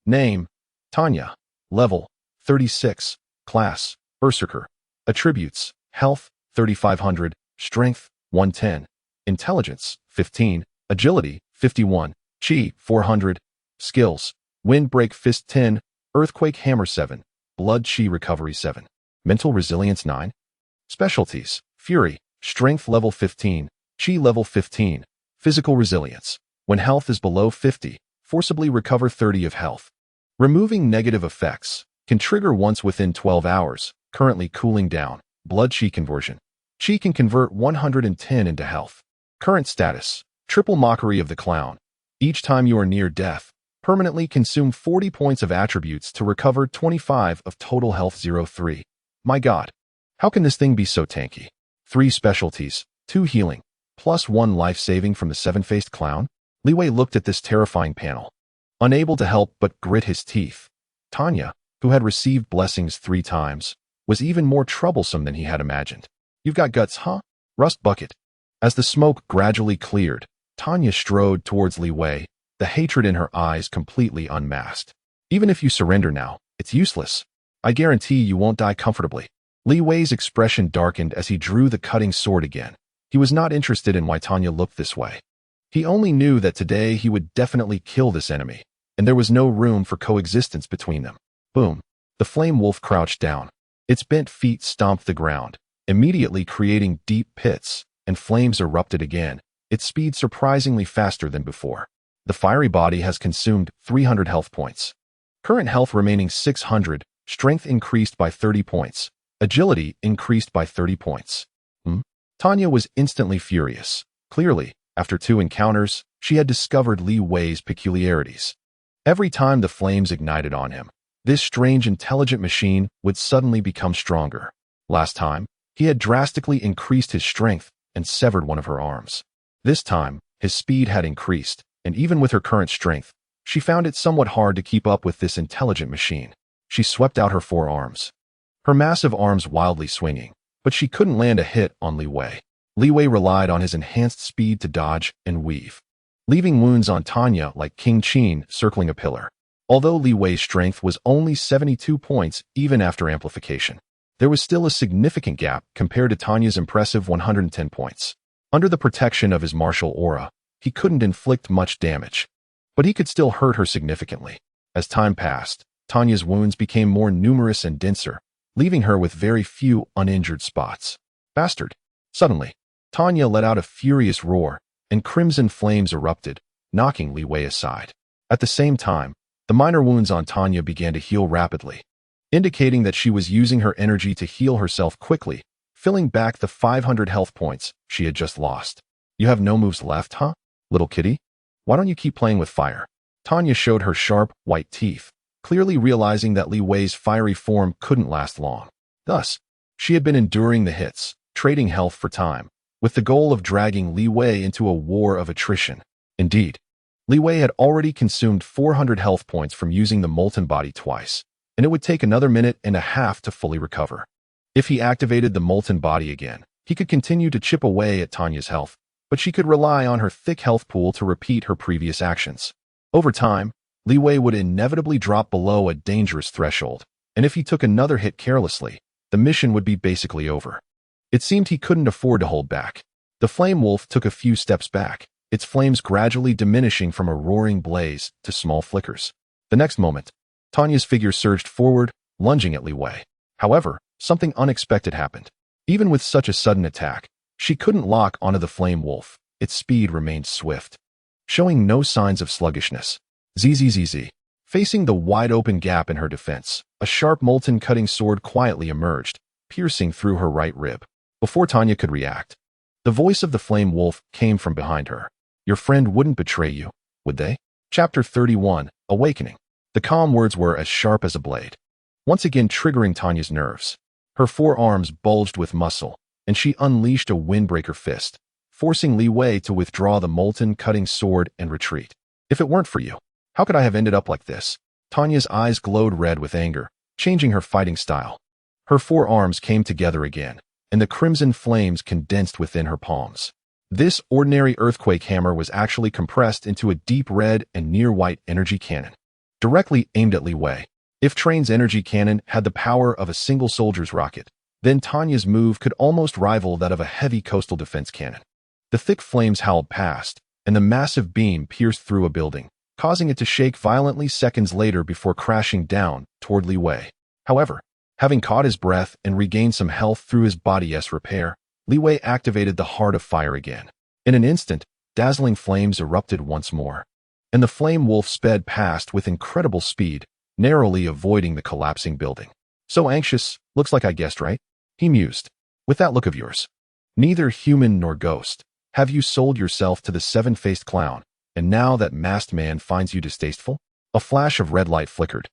Name: Tanya. Level: 36. Class: Berserker. Attributes: Health: 3500, Strength: 110, Intelligence: 15, Agility: 51, Chi: 400, Skills: Windbreak Fist 10, Earthquake Hammer 7, Blood Chi Recovery 7, Mental Resilience 9. Specialties: Fury, Strength level 15, Chi level 15, Physical Resilience. When health is below 50, forcibly recover 30 of health. Removing negative effects. Can trigger once within 12 hours, currently cooling down. Blood Chi Conversion. Chi can convert 110 into health. Current status: Triple Mockery of the Clown. Each time you are near death, permanently consume 40 points of attributes to recover 25 of total health. 03. My god. How can this thing be so tanky? 3 specialties, 2 healing, plus 1 life saving from the 7-faced clown? Li Wei looked at this terrifying panel, unable to help but grit his teeth. Tanya, who had received blessings 3 times, was even more troublesome than he had imagined. You've got guts, huh? Rust bucket. As the smoke gradually cleared, Tanya strode towards Li Wei, the hatred in her eyes completely unmasked. Even if you surrender now, it's useless. I guarantee you won't die comfortably. Li Wei's expression darkened as he drew the cutting sword again. He was not interested in why Tanya looked this way. He only knew that today he would definitely kill this enemy, and there was no room for coexistence between them. Boom. The flame wolf crouched down. Its bent feet stomped the ground, immediately creating deep pits, and flames erupted again, its speed surprisingly faster than before. The fiery body has consumed 300 health points. Current health remaining 600, strength increased by 30 points, agility increased by 30 points. Tanya was instantly furious. Clearly, after 2 encounters, she had discovered Li Wei's peculiarities. Every time the flames ignited on him, this strange intelligent machine would suddenly become stronger. Last time, he had drastically increased his strength and severed one of her arms. This time, his speed had increased, and even with her current strength, she found it somewhat hard to keep up with this intelligent machine. She swept out her 4 arms, her massive arms wildly swinging, but she couldn't land a hit on Li Wei. Li Wei relied on his enhanced speed to dodge and weave, leaving wounds on Tanya like King Qin circling a pillar. Although Li Wei's strength was only 72 points even after amplification, there was still a significant gap compared to Tanya's impressive 110 points. Under the protection of his martial aura, he couldn't inflict much damage, but he could still hurt her significantly. As time passed, Tanya's wounds became more numerous and denser, leaving her with very few uninjured spots. Bastard! Suddenly, Tanya let out a furious roar, and crimson flames erupted, knocking Li Wei aside. At the same time, the minor wounds on Tanya began to heal rapidly, indicating that she was using her energy to heal herself quickly, filling back the 500 health points she had just lost. You have no moves left, huh, little kitty? Why don't you keep playing with fire? Tanya showed her sharp, white teeth, clearly realizing that Li Wei's fiery form couldn't last long. Thus, she had been enduring the hits, trading health for time, with the goal of dragging Li Wei into a war of attrition. Indeed, Li Wei had already consumed 400 health points from using the molten body twice, and it would take another minute and a half to fully recover. If he activated the molten body again, he could continue to chip away at Tanya's health, but she could rely on her thick health pool to repeat her previous actions. Over time, Li Wei would inevitably drop below a dangerous threshold, and if he took another hit carelessly, the mission would be basically over. It seemed he couldn't afford to hold back. The flame wolf took a few steps back, its flames gradually diminishing from a roaring blaze to small flickers. The next moment, Tanya's figure surged forward, lunging at Li Wei. However, something unexpected happened. Even with such a sudden attack, she couldn't lock onto the flame wolf. Its speed remained swift, showing no signs of sluggishness. Zzz. Facing the wide-open gap in her defense, a sharp molten cutting sword quietly emerged, piercing through her right rib. Before Tanya could react, the voice of the flame wolf came from behind her. Your friend wouldn't betray you, would they? Chapter 31, Awakening. The calm words were as sharp as a blade, once again triggering Tanya's nerves. Her forearms bulged with muscle, and she unleashed a windbreaker fist, forcing Li Wei to withdraw the molten cutting sword and retreat. If it weren't for you, how could I have ended up like this? Tanya's eyes glowed red with anger, changing her fighting style. Her forearms came together again, and the crimson flames condensed within her palms. This ordinary earthquake hammer was actually compressed into a deep red and near-white energy cannon, directly aimed at Li Wei. If Train's energy cannon had the power of a single soldier's rocket, then Tanya's move could almost rival that of a heavy coastal defense cannon. The thick flames howled past, and the massive beam pierced through a building, causing it to shake violently seconds later before crashing down toward Li Wei. However, having caught his breath and regained some health through his body's repair, Li Wei activated the Heart of Fire again. In an instant, dazzling flames erupted once more, and the flame wolf sped past with incredible speed, narrowly avoiding the collapsing building. So anxious, looks like I guessed right, he mused. With that look of yours. Neither human nor ghost. Have you sold yourself to the seven-faced clown, and now that masked man finds you distasteful? A flash of red light flickered,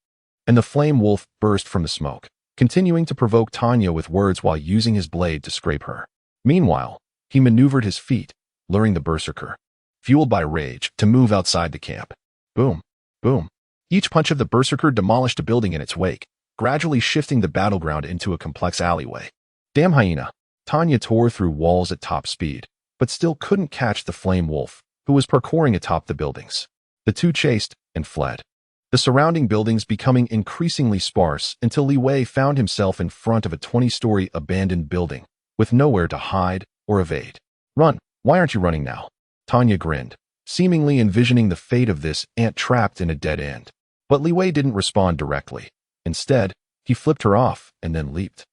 and the flame wolf burst from the smoke, continuing to provoke Tanya with words while using his blade to scrape her. Meanwhile, he maneuvered his feet, luring the berserker, fueled by rage, to move outside the camp. Boom, boom. Each punch of the berserker demolished a building in its wake, gradually shifting the battleground into a complex alleyway. Damn hyena. Tanya tore through walls at top speed, but still couldn't catch the flame wolf, who was parkouring atop the buildings. The two chased and fled, the surrounding buildings becoming increasingly sparse until Li Wei found himself in front of a 20-story abandoned building, with nowhere to hide or evade. Run, why aren't you running now? Tanya grinned, seemingly envisioning the fate of this ant trapped in a dead end. But Li Wei didn't respond directly. Instead, he flipped her off and then leaped,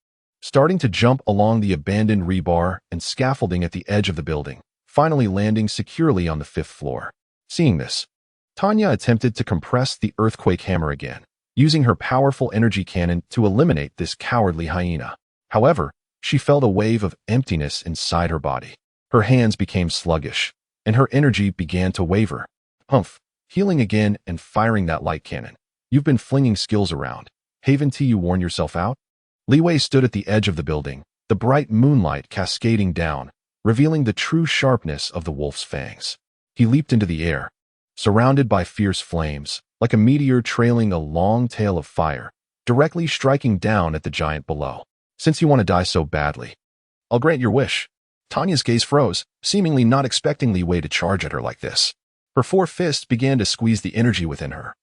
starting to jump along the abandoned rebar and scaffolding at the edge of the building, finally landing securely on the 5th floor. Seeing this, Tanya attempted to compress the earthquake hammer again, using her powerful energy cannon to eliminate this cowardly hyena. However, she felt a wave of emptiness inside her body. Her hands became sluggish, and her energy began to waver. Humph. Healing again and firing that light cannon. You've been flinging skills around. Haven't you worn yourself out? Li Wei stood at the edge of the building, the bright moonlight cascading down, revealing the true sharpness of the wolf's fangs. He leaped into the air, surrounded by fierce flames, like a meteor trailing a long tail of fire, directly striking down at the giant below. Since you want to die so badly, I'll grant your wish. Tanya's gaze froze, seemingly not expecting Li Wei to charge at her like this. Her 4 fists began to squeeze the energy within her,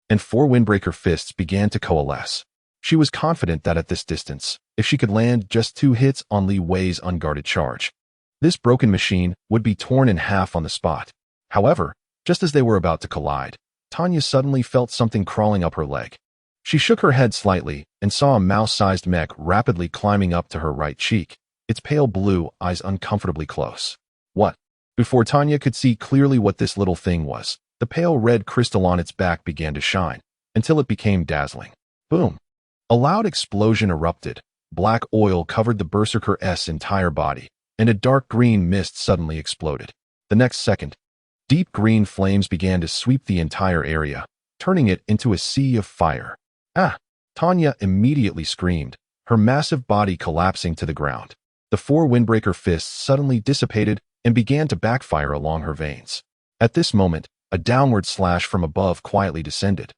and 4 windbreaker fists began to coalesce. She was confident that at this distance, if she could land just 2 hits on Li Wei's unguarded charge, this broken machine would be torn in half on the spot. However, just as they were about to collide, Tanya suddenly felt something crawling up her leg. She shook her head slightly and saw a mouse-sized mech rapidly climbing up to her right cheek, its pale blue eyes uncomfortably close. What? Before Tanya could see clearly what this little thing was, the pale red crystal on its back began to shine, until it became dazzling. Boom! A loud explosion erupted. Black oil covered the berserker's entire body, and a dark green mist suddenly exploded. The next second, deep green flames began to sweep the entire area, turning it into a sea of fire. Ah! Tanya immediately screamed, her massive body collapsing to the ground. The 4 windbreaker fists suddenly dissipated and began to backfire along her veins. At this moment, A downward slash from above quietly descended,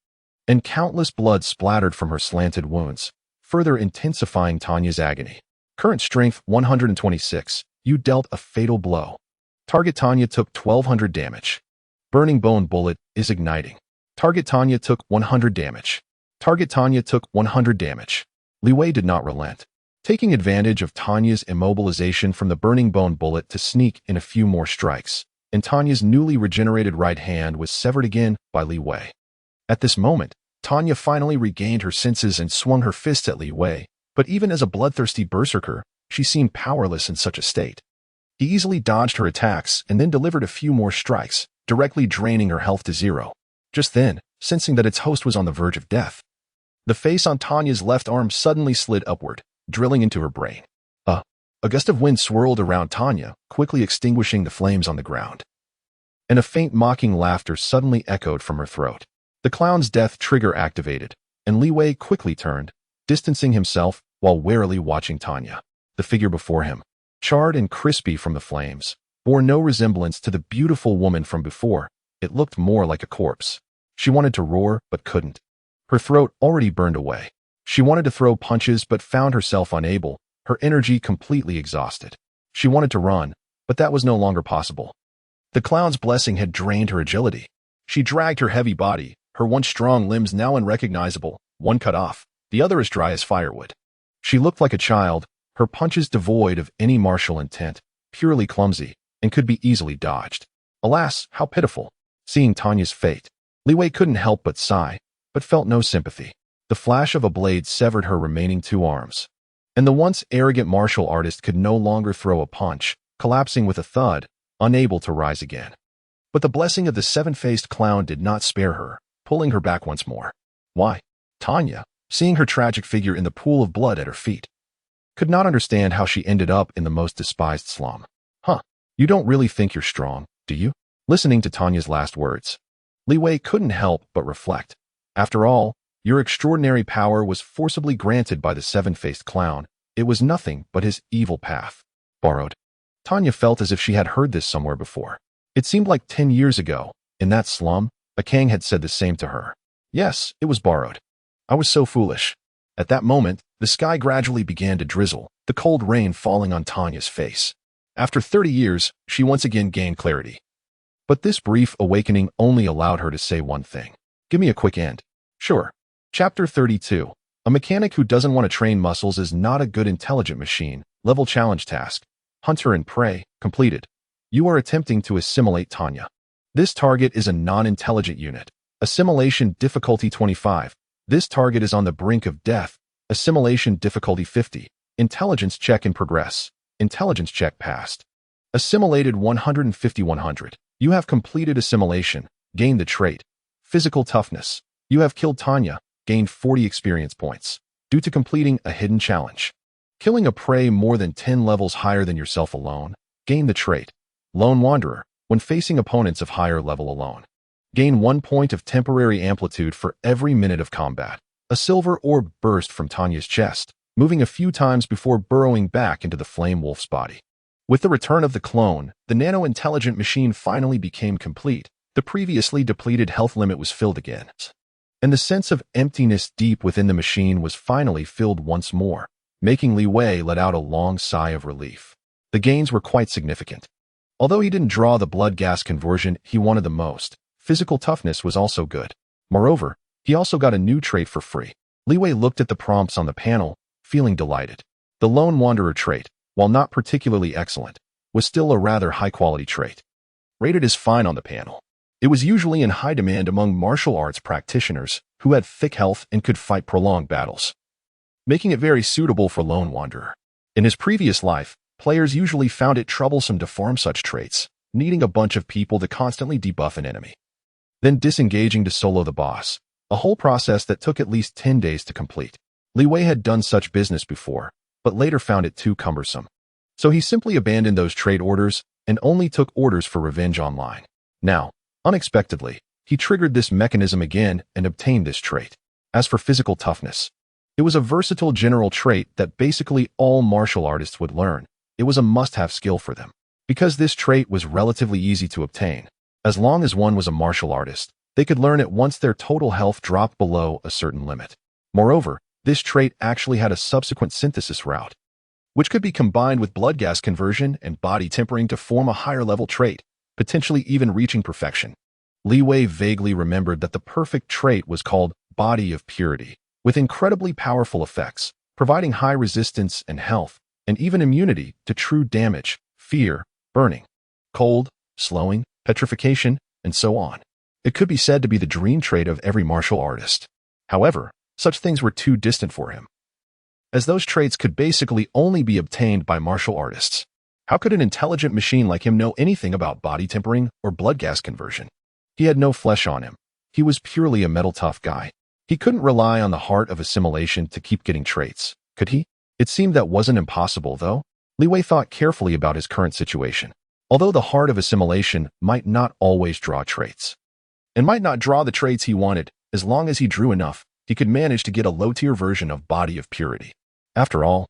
and countless blood splattered from her slanted wounds, further intensifying Tanya's agony. Current strength 126. You dealt a fatal blow. Target Tanya took 1200 damage. Burning Bone Bullet is igniting. Target Tanya took 100 damage. Target Tanya took 100 damage. Li Wei did not relent, taking advantage of Tanya's immobilization from the Burning Bone Bullet to sneak in a few more strikes, and Tanya's newly regenerated right hand was severed again by Li Wei. At this moment, Tanya finally regained her senses and swung her fist at Li Wei, but even as a bloodthirsty berserker, she seemed powerless in such a state. He easily dodged her attacks and then delivered a few more strikes, directly draining her health to zero. Just then, sensing that its host was on the verge of death, the face on Tanya's left arm suddenly slid upward, drilling into her brain. A gust of wind swirled around Tanya, quickly extinguishing the flames on the ground. And a faint mocking laughter suddenly echoed from her throat. The clown's death trigger activated, and Li Wei quickly turned, distancing himself while warily watching Tanya. The figure before him, charred and crispy from the flames, bore no resemblance to the beautiful woman from before. It looked more like a corpse. She wanted to roar, but couldn't. Her throat already burned away. She wanted to throw punches, but found herself unable, her energy completely exhausted. She wanted to run, but that was no longer possible. The clown's blessing had drained her agility. She dragged her heavy body, her once strong limbs now unrecognizable, one cut off, the other as dry as firewood. She looked like a child, her punches devoid of any martial intent, purely clumsy, and could be easily dodged. Alas, how pitiful! Seeing Tanya's fate, Li Wei couldn't help but sigh, but felt no sympathy. The flash of a blade severed her remaining two arms, and the once arrogant martial artist could no longer throw a punch, collapsing with a thud, unable to rise again. But the blessing of the seven-faced clown did not spare her, pulling her back once more. Why? Tanya, seeing her tragic figure in the pool of blood at her feet, could not understand how she ended up in the most despised slum. You don't really think you're strong, do you? Listening to Tanya's last words, Li Wei couldn't help but reflect. After all, your extraordinary power was forcibly granted by the seven-faced clown. It was nothing but his evil path. Borrowed. Tanya felt as if she had heard this somewhere before. It seemed like 10 years ago, in that slum, a Kang had said the same to her. Yes, it was borrowed. I was so foolish. At that moment, the sky gradually began to drizzle, the cold rain falling on Tanya's face. After 30 years, she once again gained clarity. But this brief awakening only allowed her to say one thing. Give me a quick end. Sure. Chapter 32. A mechanic who doesn't want to train muscles is not a good intelligent machine. Level challenge task. Hunter and prey, completed. You are attempting to assimilate Tanya. This target is a non-intelligent unit. Assimilation difficulty 25. This target is on the brink of death. Assimilation difficulty 50. Intelligence check in progress. Intelligence check passed. Assimilated 150-100. You have completed assimilation. Gain the trait. Physical toughness. You have killed Tanya. Gained 40 experience points. Due to completing a hidden challenge. Killing a prey more than 10 levels higher than yourself alone. Gain the trait. Lone Wanderer. When facing opponents of higher level alone. Gain 1 point of temporary amplitude for every minute of combat. A silver orb burst from Tanya's chest, moving a few times before burrowing back into the flame wolf's body. With the return of the clone, the nano-intelligent machine finally became complete. The previously depleted health limit was filled again, and the sense of emptiness deep within the machine was finally filled once more, making Li Wei let out a long sigh of relief. The gains were quite significant. Although he didn't draw the blood gas conversion he wanted the most, physical toughness was also good. Moreover, he also got a new trait for free. Li Wei looked at the prompts on the panel, feeling delighted. The Lone Wanderer trait, while not particularly excellent, was still a rather high-quality trait. Rated as fine on the panel. It was usually in high demand among martial arts practitioners who had thick health and could fight prolonged battles, making it very suitable for Lone Wanderer. In his previous life, players usually found it troublesome to farm such traits, needing a bunch of people to constantly debuff an enemy, then disengaging to solo the boss, a whole process that took at least 10 days to complete. Li Wei had done such business before, but later found it too cumbersome. So he simply abandoned those trade orders and only took orders for Revenge Online. Now, unexpectedly, he triggered this mechanism again and obtained this trait. As for physical toughness, it was a versatile general trait that basically all martial artists would learn. It was a must-have skill for them. Because this trait was relatively easy to obtain, As long as one was a martial artist, they could learn it once their total health dropped below a certain limit. Moreover, this trait actually had a subsequent synthesis route, which could be combined with blood gas conversion and body tempering to form a higher-level trait, potentially even reaching perfection. Li Wei vaguely remembered that the perfect trait was called Body of Purity, with incredibly powerful effects, providing high resistance and health, and even immunity to true damage, fear, burning, cold, slowing, petrification, and so on. It could be said to be the dream trait of every martial artist. However, such things were too distant for him, as those traits could basically only be obtained by martial artists. How could an intelligent machine like him know anything about body tempering or blood gas conversion? He had no flesh on him. He was purely a metal-tough guy. He couldn't rely on the heart of assimilation to keep getting traits, could he? It seemed that wasn't impossible, though. Li Wei thought carefully about his current situation. Although the heart of assimilation might not always draw traits, and might not draw the traits he wanted, as long as he drew enough, he could manage to get a low-tier version of Body of Purity. After all,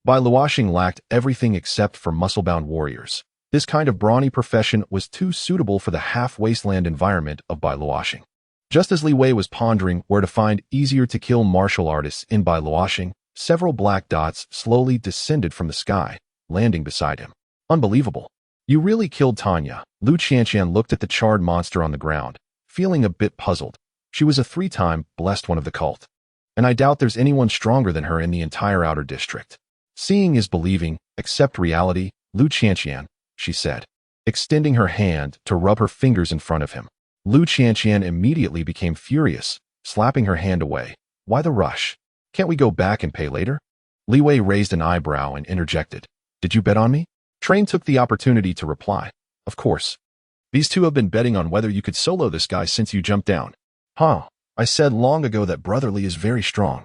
Bai Luoxing lacked everything except for muscle-bound warriors. This kind of brawny profession was too suitable for the half-wasteland environment of Bai Luoxing. Just as Li Wei was pondering where to find easier-to-kill martial artists in Bai Luoxing, several black dots slowly descended from the sky, landing beside him. Unbelievable. You really killed Tanya. Lu Qianqian looked at the charred monster on the ground, feeling a bit puzzled. She was a 3-time blessed one of the cult, and I doubt there's anyone stronger than her in the entire outer district. Seeing is believing, accept reality, Lu Qianqian, she said, extending her hand to rub her fingers in front of him. Lu Qianqian immediately became furious, slapping her hand away. Why the rush? Can't we go back and pay later? Li Wei raised an eyebrow and interjected. Did you bet on me? Train took the opportunity to reply. Of course. These two have been betting on whether you could solo this guy since you jumped down. Huh. I said long ago that Brother Li is very strong.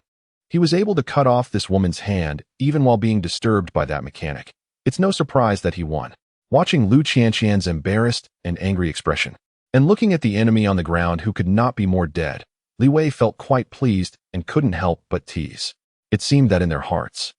He was able to cut off this woman's hand even while being disturbed by that mechanic. It's no surprise that he won. Watching Lu Qianqian's embarrassed and angry expression, and looking at the enemy on the ground who could not be more dead, Li Wei felt quite pleased and couldn't help but tease. It seemed that in their hearts,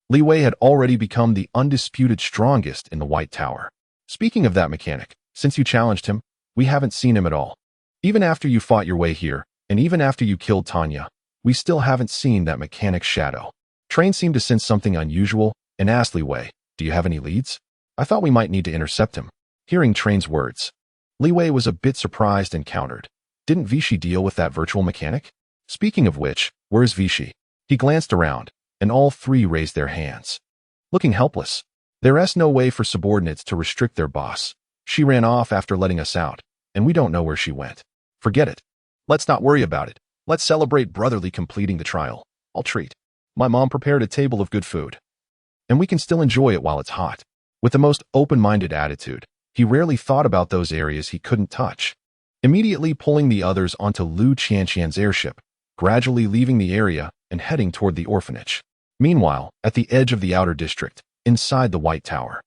Li Wei had already become the undisputed strongest in the White Tower. Speaking of that mechanic, since you challenged him, we haven't seen him at all. Even after you fought your way here, and even after you killed Tanya, we still haven't seen that mechanic's shadow. Train seemed to sense something unusual and asked Li Wei, do you have any leads? I thought we might need to intercept him. Hearing Train's words, Li Wei was a bit surprised and countered. Didn't Vichy deal with that virtual mechanic? Speaking of which, where's Vichy? He glanced around, and all three raised their hands, looking helpless. There's no way for subordinates to restrict their boss. She ran off after letting us out, and we don't know where she went. Forget it. Let's not worry about it. Let's celebrate brotherly completing the trial. I'll treat. My mom prepared a table of good food, and we can still enjoy it while it's hot. With the most open-minded attitude, he rarely thought about those areas he couldn't touch. Immediately pulling the others onto Lu Qianqian's airship, gradually leaving the area and heading toward the orphanage. Meanwhile, at the edge of the outer district, inside the White Tower,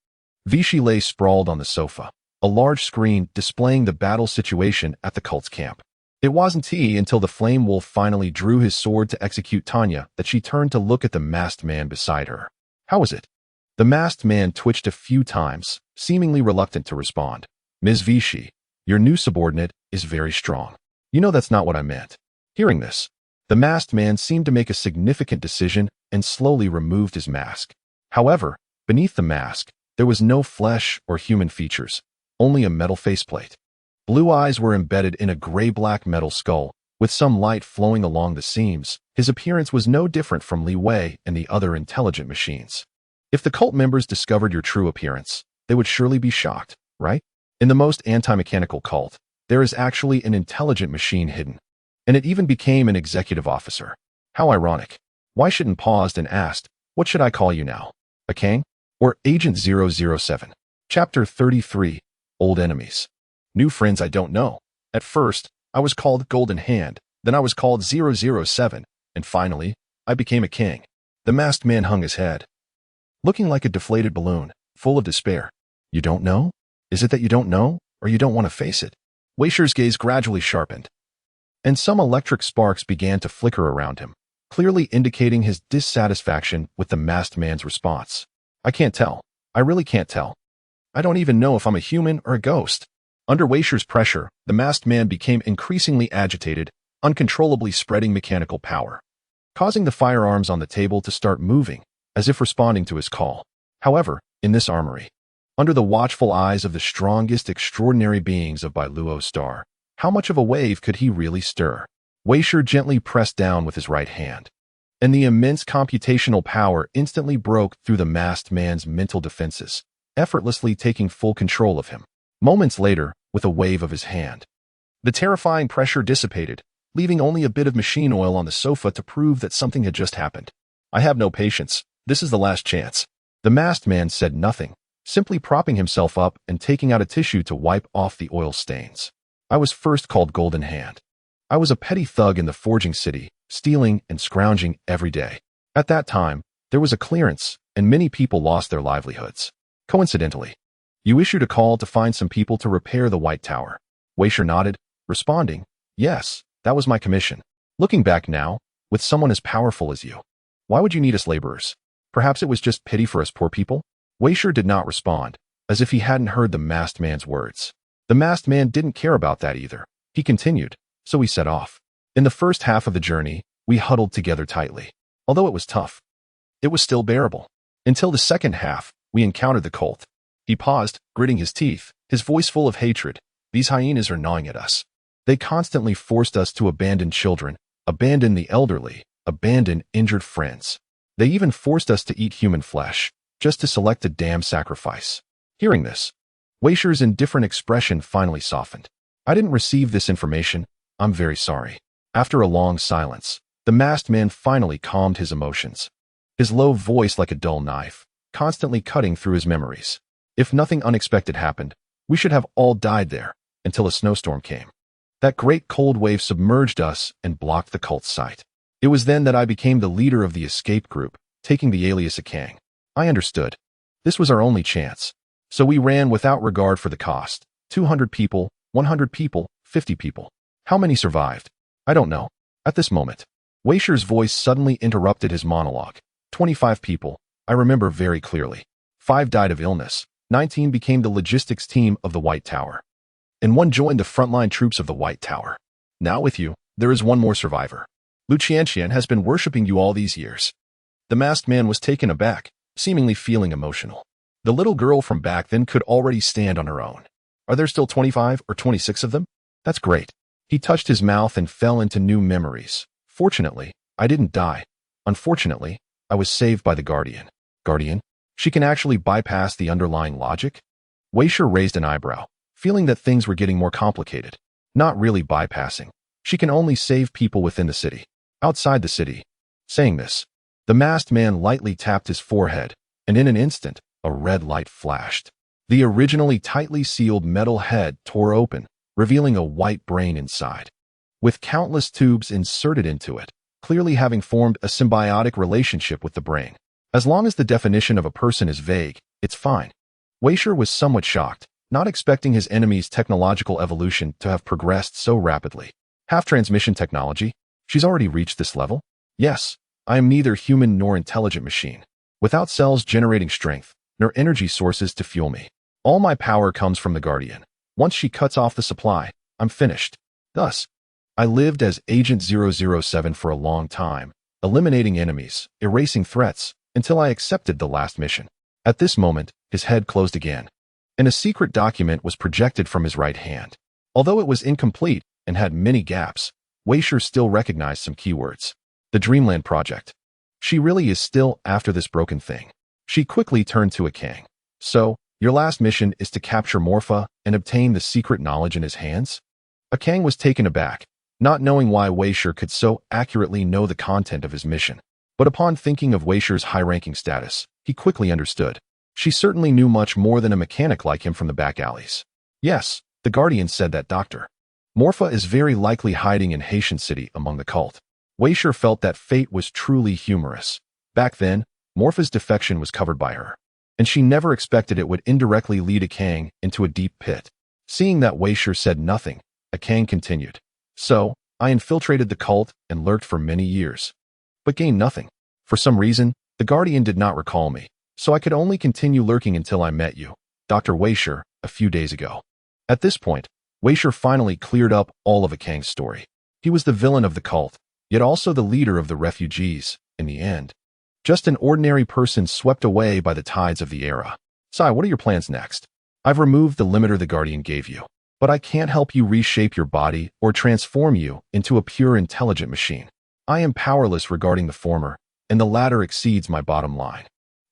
Vichy lay sprawled on the sofa, a large screen displaying the battle situation at the cult's camp. It wasn't until the flame wolf finally drew his sword to execute Tanya that she turned to look at the masked man beside her. How is it? The masked man twitched a few times, seemingly reluctant to respond. Ms. Vichy, your new subordinate is very strong. You know that's not what I meant. Hearing this, the masked man seemed to make a significant decision and slowly removed his mask. However, beneath the mask, there was no flesh or human features, only a metal faceplate. Blue eyes were embedded in a gray-black metal skull, with some light flowing along the seams. His appearance was no different from Li Wei and the other intelligent machines. If the cult members discovered your true appearance, they would surely be shocked, right? In the most anti-mechanical cult, there is actually an intelligent machine hidden, and it even became an executive officer. How ironic. Wai Shidan paused and asked, what should I call you now? A Kang? Or Agent 007? Chapter 33, Old Enemies. New friends I don't know. At first, I was called Golden Hand, then I was called 007, and finally, I became a king. The masked man hung his head, looking like a deflated balloon, full of despair. You don't know? Is it that you don't know, or you don't want to face it? Wei Shi's gaze gradually sharpened, and some electric sparks began to flicker around him, clearly indicating his dissatisfaction with the masked man's response. I can't tell. I really can't tell. I don't even know if I'm a human or a ghost. Under Weisher's pressure, the masked man became increasingly agitated, uncontrollably spreading mechanical power, causing the firearms on the table to start moving, as if responding to his call. However, in this armory, under the watchful eyes of the strongest extraordinary beings of Bailuo's star, how much of a wave could he really stir? Weisher gently pressed down with his right hand, and the immense computational power instantly broke through the masked man's mental defenses, effortlessly taking full control of him. Moments later, with a wave of his hand, the terrifying pressure dissipated, leaving only a bit of machine oil on the sofa to prove that something had just happened. I have no patience. This is the last chance. The masked man said nothing, simply propping himself up and taking out a tissue to wipe off the oil stains. I was first called Golden Hand. I was a petty thug in the forging city, stealing and scrounging every day. At that time, there was a clearance, and many people lost their livelihoods. Coincidentally, you issued a call to find some people to repair the White Tower. Weisher nodded, responding, yes, that was my commission. Looking back now, with someone as powerful as you, why would you need us laborers? Perhaps it was just pity for us poor people? Weisher did not respond, as if he hadn't heard the masked man's words. The masked man didn't care about that either. He continued, so we set off. In the first half of the journey, we huddled together tightly. Although it was tough, it was still bearable. Until the second half, we encountered the cult. He paused, gritting his teeth, his voice full of hatred. These hyenas are gnawing at us. They constantly forced us to abandon children, abandon the elderly, abandon injured friends. They even forced us to eat human flesh, just to select a damn sacrifice. Hearing this, Weisher's indifferent expression finally softened. I didn't receive this information. I'm very sorry. After a long silence, the masked man finally calmed his emotions, his low voice like a dull knife, constantly cutting through his memories. If nothing unexpected happened, we should have all died there until a snowstorm came. That great cold wave submerged us and blocked the cult's sight. It was then that I became the leader of the escape group, taking the alias of Kang. I understood. This was our only chance. So we ran without regard for the cost. 200 people, 100 people, 50 people. How many survived? I don't know. At this moment, Weisher's voice suddenly interrupted his monologue. 25 people. I remember very clearly. 5 died of illness. 19 became the logistics team of the White Tower. And 1 joined the frontline troops of the White Tower. Now with you, there is 1 more survivor. Lu Qianqian has been worshipping you all these years. The masked man was taken aback, seemingly feeling emotional. The little girl from back then could already stand on her own. Are there still 25 or 26 of them? That's great. He touched his mouth and fell into new memories. Fortunately, I didn't die. Unfortunately, I was saved by the Guardian. Guardian? She can actually bypass the underlying logic? Weisher raised an eyebrow, feeling that things were getting more complicated. Not really bypassing. She can only save people within the city. Outside the city. Saying this, the masked man lightly tapped his forehead, and in an instant, a red light flashed. The originally tightly sealed metal head tore open, revealing a white brain inside, with countless tubes inserted into it, clearly having formed a symbiotic relationship with the brain. As long as the definition of a person is vague, it's fine. Weisher was somewhat shocked, not expecting his enemy's technological evolution to have progressed so rapidly. Half-transmission technology? She's already reached this level? Yes, I am neither human nor intelligent machine, without cells generating strength, nor energy sources to fuel me. All my power comes from the Guardian. Once she cuts off the supply, I'm finished. Thus, I lived as Agent 007 for a long time, eliminating enemies, erasing threats, until I accepted the last mission. At this moment, his head closed again, and a secret document was projected from his right hand. Although it was incomplete and had many gaps, Weisher still recognized some keywords. The Dreamland Project. She really is still after this broken thing. She quickly turned to a Kang. So, your last mission is to capture Morpha and obtain the secret knowledge in his hands? A Kang was taken aback, not knowing why Weisher could so accurately know the content of his mission. But upon thinking of Weisher's high-ranking status, he quickly understood. She certainly knew much more than a mechanic like him from the back alleys. Yes, the Guardian said that Dr. Morpha is very likely hiding in Haitian City among the cult. Weisher felt that fate was truly humorous. Back then, Morpha's defection was covered by her, and she never expected it would indirectly lead a Kang into a deep pit. Seeing that Weisher said nothing, a Kang continued. So, I infiltrated the cult and lurked for many years, but gained nothing. For some reason, the Guardian did not recall me, so I could only continue lurking until I met you, Dr. Weisher, a few days ago. At this point, Weisher finally cleared up all of Akang's story. He was the villain of the cult, yet also the leader of the refugees, in the end. Just an ordinary person swept away by the tides of the era. Sai, what are your plans next? I've removed the limiter the Guardian gave you, but I can't help you reshape your body or transform you into a pure intelligent machine. I am powerless regarding the former, and the latter exceeds my bottom line.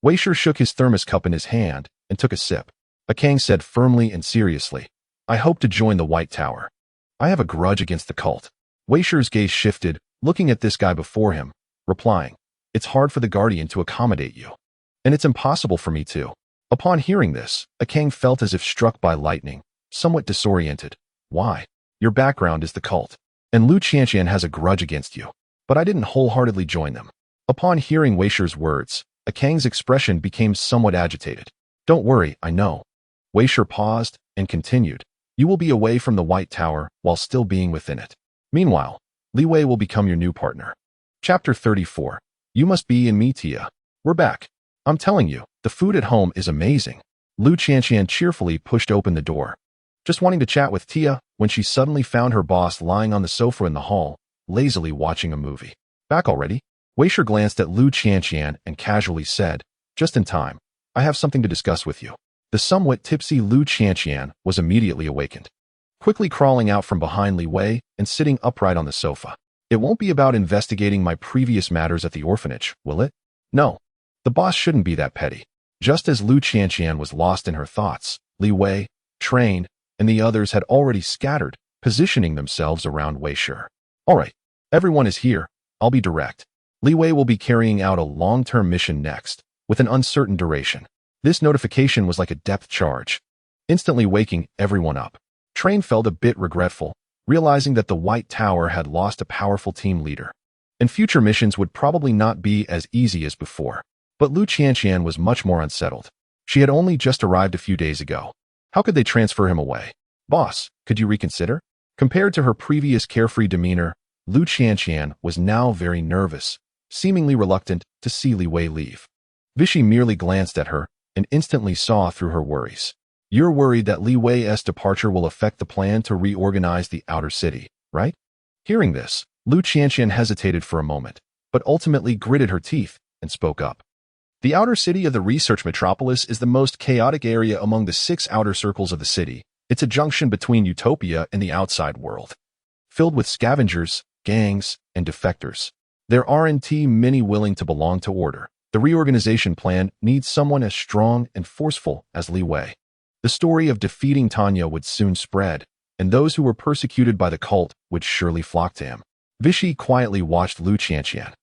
Weisher shook his thermos cup in his hand and took a sip. Akang said firmly and seriously, I hope to join the White Tower. I have a grudge against the cult. Weisher's gaze shifted, looking at this guy before him, replying, It's hard for the Guardian to accommodate you. And it's impossible for me too. Upon hearing this, Akang felt as if struck by lightning, somewhat disoriented. Why? Your background is the cult, and Lu Qianqian has a grudge against you. But I didn't wholeheartedly join them. Upon hearing Weisher's words, Akang's expression became somewhat agitated. Don't worry, I know. Weisher paused and continued. You will be away from the White Tower while still being within it. Meanwhile, Li Wei will become your new partner. Chapter 34. You must be in me, Tia. We're back. I'm telling you, the food at home is amazing. Lu Qianqian cheerfully pushed open the door. Just wanting to chat with Tia when she suddenly found her boss lying on the sofa in the hall, lazily watching a movie. Back already? Weisher glanced at Lu Qianqian and casually said, Just in time. I have something to discuss with you. The somewhat tipsy Lu Qianqian was immediately awakened, quickly crawling out from behind Li Wei and sitting upright on the sofa. It won't be about investigating my previous matters at the orphanage, will it? No. The boss shouldn't be that petty. Just as Lu Qianqian was lost in her thoughts, Li Wei, Train, and the others had already scattered, positioning themselves around Weisher. All right, everyone is here. I'll be direct. Li Wei will be carrying out a long-term mission next, with an uncertain duration. This notification was like a depth charge, instantly waking everyone up. Train felt a bit regretful, realizing that the White Tower had lost a powerful team leader, and future missions would probably not be as easy as before. But Lu Qianqian was much more unsettled. She had only just arrived a few days ago. How could they transfer him away? Boss, could you reconsider? Compared to her previous carefree demeanor, Lu Qianqian was now very nervous, seemingly reluctant to see Li Wei leave. Vichy merely glanced at her and instantly saw through her worries. You're worried that Li Wei's departure will affect the plan to reorganize the outer city, right? Hearing this, Lu Qianqian hesitated for a moment, but ultimately gritted her teeth and spoke up. The outer city of the research metropolis is the most chaotic area among the 6 outer circles of the city. It's a junction between utopia and the outside world, filled with scavengers, gangs, and defectors. There aren't many willing to belong to order. The reorganization plan needs someone as strong and forceful as Li Wei. The story of defeating Tanya would soon spread, and those who were persecuted by the cult would surely flock to him. Vichy quietly watched Lu Qianqian,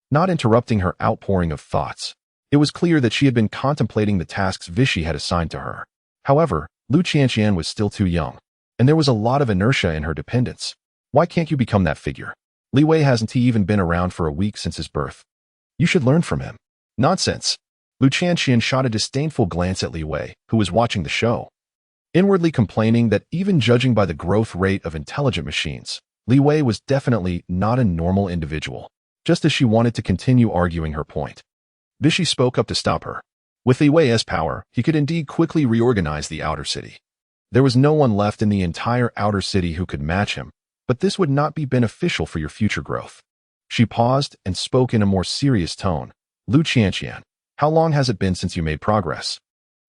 not interrupting her outpouring of thoughts. It was clear that she had been contemplating the tasks Vichy had assigned to her. However, Lu Qianqian was still too young, and there was a lot of inertia in her dependence. Why can't you become that figure? Li Wei hasn't even been around for a week since his birth. You should learn from him. Nonsense. Lu Qianqian shot a disdainful glance at Li Wei, who was watching the show, inwardly complaining that even judging by the growth rate of intelligent machines, Li Wei was definitely not a normal individual, just as she wanted to continue arguing her point. Vichy spoke up to stop her. With Li Wei's power, he could indeed quickly reorganize the outer city. There was no one left in the entire outer city who could match him, but this would not be beneficial for your future growth. She paused and spoke in a more serious tone. Lu Qianqian, how long has it been since you made progress?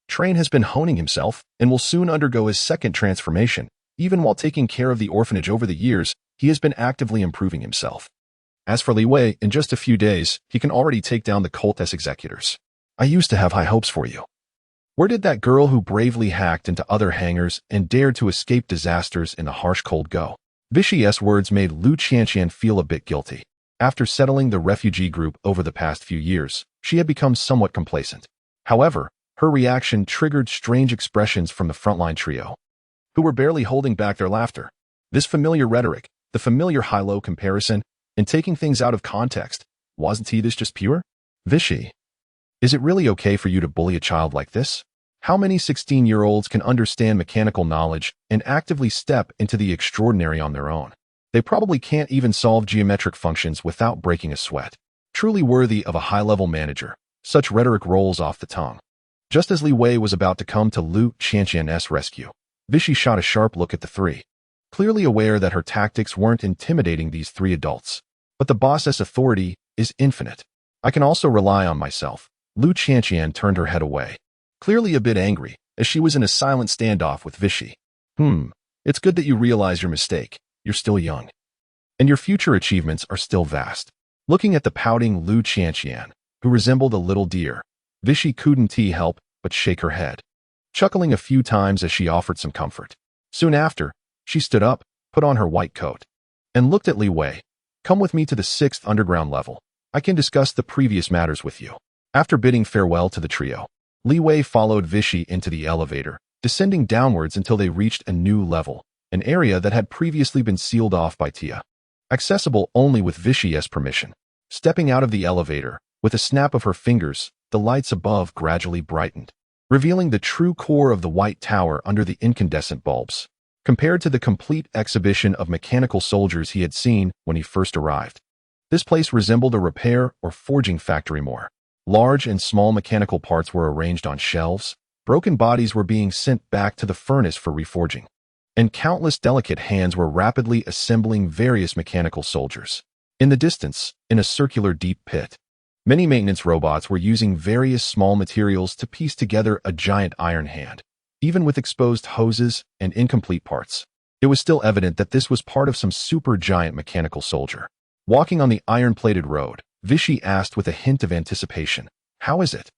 Train has been honing himself and will soon undergo his second transformation. Even while taking care of the orphanage over the years, he has been actively improving himself. As for Li Wei, in just a few days, he can already take down the cult as executors. I used to have high hopes for you. Where did that girl who bravely hacked into other hangars and dared to escape disasters in the harsh cold go? Vichy's words made Lu Qianqian feel a bit guilty. After settling the refugee group over the past few years, she had become somewhat complacent. However, her reaction triggered strange expressions from the frontline trio, who were barely holding back their laughter. This familiar rhetoric, the familiar high-low comparison, and taking things out of context, wasn't this just pure? Vichy, is it really okay for you to bully a child like this? How many 16-year-olds can understand mechanical knowledge and actively step into the extraordinary on their own? They probably can't even solve geometric functions without breaking a sweat. Truly worthy of a high-level manager, such rhetoric rolls off the tongue. Just as Li Wei was about to come to Lu Qianqian's rescue, Vichy shot a sharp look at the three, clearly aware that her tactics weren't intimidating these three adults. But the boss's authority is infinite. I can also rely on myself. Lu Qianqian turned her head away, clearly a bit angry, as she was in a silent standoff with Vichy. It's good that you realize your mistake. You're still young. And your future achievements are still vast. Looking at the pouting Lu Qianqian, who resembled a little deer, Vichy couldn't help but shake her head, chuckling a few times as she offered some comfort. Soon after, she stood up, put on her white coat, and looked at Li Wei. Come with me to the 6th underground level. I can discuss the previous matters with you. After bidding farewell to the trio, Li Wei followed Vichy into the elevator, descending downwards until they reached a new level, an area that had previously been sealed off by Tia, accessible only with Vichy's permission. Stepping out of the elevator, with a snap of her fingers, the lights above gradually brightened, revealing the true core of the White Tower under the incandescent bulbs. Compared to the complete exhibition of mechanical soldiers he had seen when he first arrived, this place resembled a repair or forging factory more. Large and small mechanical parts were arranged on shelves, broken bodies were being sent back to the furnace for reforging, and countless delicate hands were rapidly assembling various mechanical soldiers. In the distance, in a circular deep pit, many maintenance robots were using various small materials to piece together a giant iron hand. Even with exposed hoses and incomplete parts, it was still evident that this was part of some super-giant mechanical soldier. Walking on the iron-plated road, Vichy asked with a hint of anticipation, "How is it?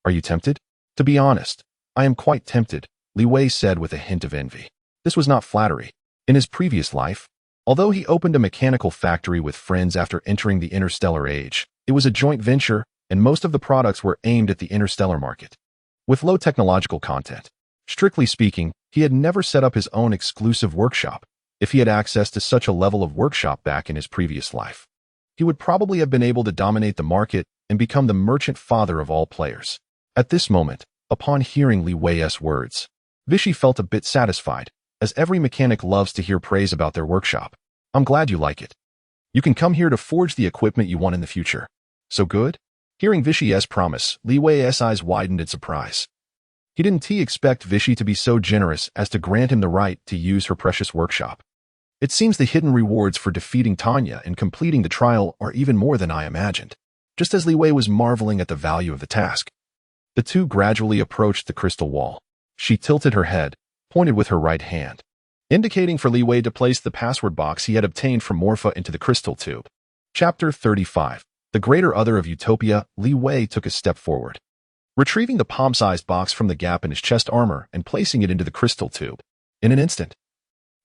Are you tempted?" "To be honest, I am quite tempted," Li Wei said with a hint of envy. This was not flattery. In his previous life, although he opened a mechanical factory with friends after entering the interstellar age, it was a joint venture, and most of the products were aimed at the interstellar market, with low technological content. Strictly speaking, he had never set up his own exclusive workshop. If he had access to such a level of workshop back in his previous life, he would probably have been able to dominate the market and become the merchant father of all players. At this moment, upon hearing Li Wei's words, Vichy felt a bit satisfied, as every mechanic loves to hear praise about their workshop. "I'm glad you like it. You can come here to forge the equipment you want in the future." "So good?" Hearing Vichy's promise, Li Wei's eyes widened in surprise. He didn't expect Vichy to be so generous as to grant him the right to use her precious workshop. "It seems the hidden rewards for defeating Tanya and completing the trial are even more than I imagined." Just as Li Wei was marveling at the value of the task, the two gradually approached the crystal wall. She tilted her head, pointed with her right hand, indicating for Li Wei to place the password box he had obtained from Morpha into the crystal tube. Chapter 35. The Greater Other of Utopia. Li Wei took a step forward, retrieving the palm-sized box from the gap in his chest armor and placing it into the crystal tube. In an instant,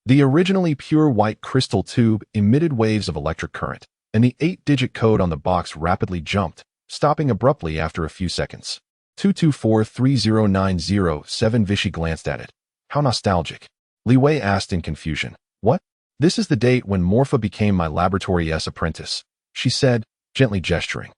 the originally pure white crystal tube emitted waves of electric current, and the 8-digit code on the box rapidly jumped, stopping abruptly after a few seconds. 2243090-7. Vichy glanced at it. "How nostalgic." Li Wei asked in confusion. "What?" "This is the date when Morpha became my laboratory's apprentice," she said, gently gesturing.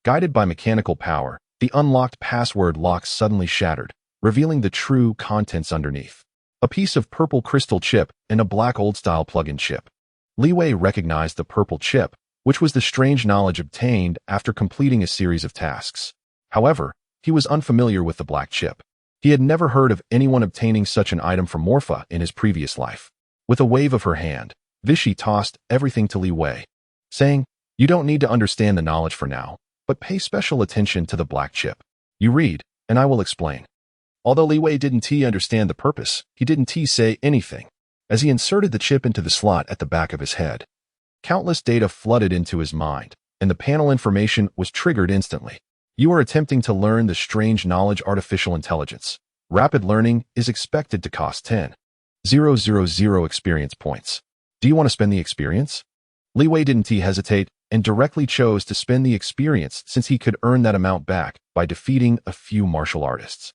Guided by mechanical power, the unlocked password lock suddenly shattered, revealing the true contents underneath. A piece of purple crystal chip and a black old-style plug-in chip. Li Wei recognized the purple chip, which was the strange knowledge obtained after completing a series of tasks. However, he was unfamiliar with the black chip. He had never heard of anyone obtaining such an item from Morpha in his previous life. With a wave of her hand, Vichy tossed everything to Li Wei, saying, "You don't need to understand the knowledge for now, but pay special attention to the black chip. You read, and I will explain." Although Li Wei didn't understand the purpose, he didn't say anything. As he inserted the chip into the slot at the back of his head, countless data flooded into his mind, and the panel information was triggered instantly. "You are attempting to learn the strange knowledge artificial intelligence. Rapid learning is expected to cost 10,000 experience points. Do you want to spend the experience?" Li Wei didn't hesitate and directly chose to spend the experience since he could earn that amount back by defeating a few martial artists.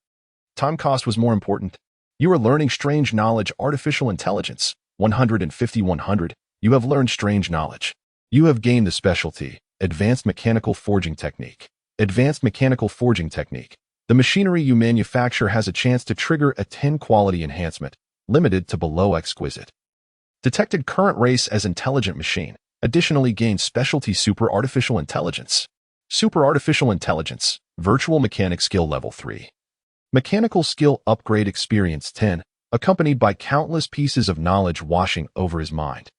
Time cost was more important. "You are learning strange knowledge artificial intelligence. 150-100. You have learned strange knowledge. You have gained the specialty, Advanced Mechanical Forging Technique. Advanced Mechanical Forging Technique. The machinery you manufacture has a chance to trigger a 10 quality enhancement, limited to below exquisite. Detected current race as intelligent machine. Additionally gained specialty Super Artificial Intelligence. Super Artificial Intelligence. Virtual Mechanic Skill Level 3. Mechanical Skill Upgrade Experience 10. accompanied by countless pieces of knowledge washing over his mind.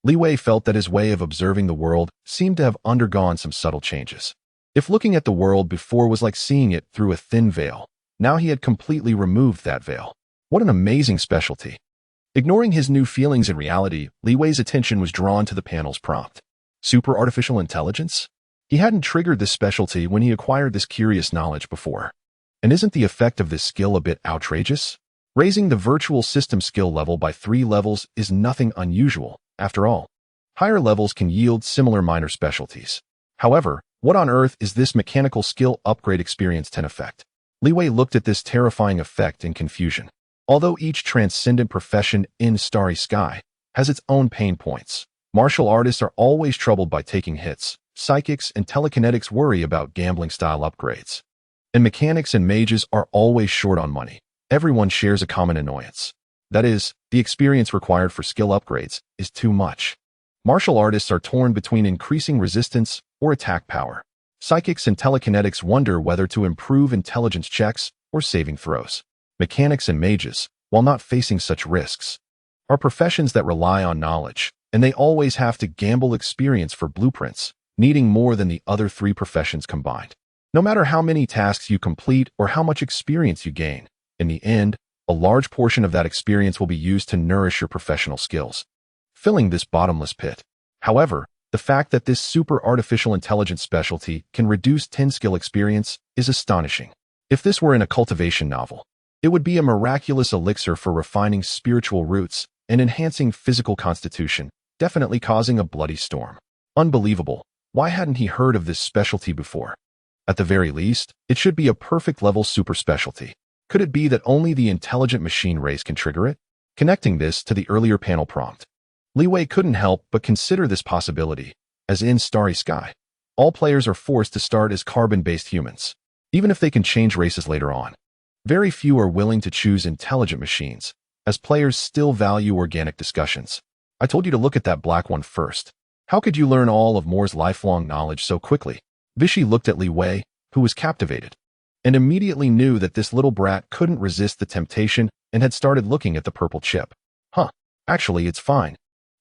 Li Wei felt that his way of observing the world seemed to have undergone some subtle changes. If looking at the world before was like seeing it through a thin veil, now he had completely removed that veil. What an amazing specialty! Ignoring his new feelings in reality, Li Wei's attention was drawn to the panel's prompt. Super artificial intelligence? He hadn't triggered this specialty when he acquired this curious knowledge before. And isn't the effect of this skill a bit outrageous? Raising the virtual system skill level by 3 levels is nothing unusual, after all. Higher levels can yield similar minor specialties. However, what on earth is this mechanical skill upgrade experience 10 effect? Li Wei looked at this terrifying effect in confusion. Although each transcendent profession in Starry Sky has its own pain points, martial artists are always troubled by taking hits, psychics and telekinetics worry about gambling-style upgrades. And mechanics and mages are always short on money. Everyone shares a common annoyance. That is, the experience required for skill upgrades is too much. Martial artists are torn between increasing resistance or attack power. Psychics and telekinetics wonder whether to improve intelligence checks or saving throws. Mechanics and mages, while not facing such risks, are professions that rely on knowledge, and they always have to gamble experience for blueprints, needing more than the other 3 professions combined. No matter how many tasks you complete or how much experience you gain, in the end, a large portion of that experience will be used to nourish your professional skills, filling this bottomless pit. However, the fact that this super artificial intelligence specialty can reduce 10 skill experience is astonishing. If this were in a cultivation novel, it would be a miraculous elixir for refining spiritual roots and enhancing physical constitution, definitely causing a bloody storm. Unbelievable. Why hadn't he heard of this specialty before? At the very least, it should be a perfect level super specialty. Could it be that only the intelligent machine race can trigger it? Connecting this to the earlier panel prompt, Li Wei couldn't help but consider this possibility, as in Starry Sky, all players are forced to start as carbon-based humans, even if they can change races later on. Very few are willing to choose intelligent machines, as players still value organic discussions. I told you to look at that black one first. How could you learn all of Moore's lifelong knowledge so quickly? Vichy looked at Li Wei, who was captivated, and immediately knew that this little brat couldn't resist the temptation and had started looking at the purple chip. Actually, it's fine.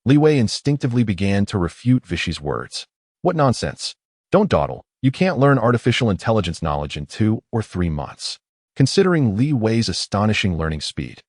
Li Wei instinctively began to refute Vichy's words. What nonsense. Don't dawdle. You can't learn artificial intelligence knowledge in 2 or 3 months. Considering Li Wei's astonishing learning speed,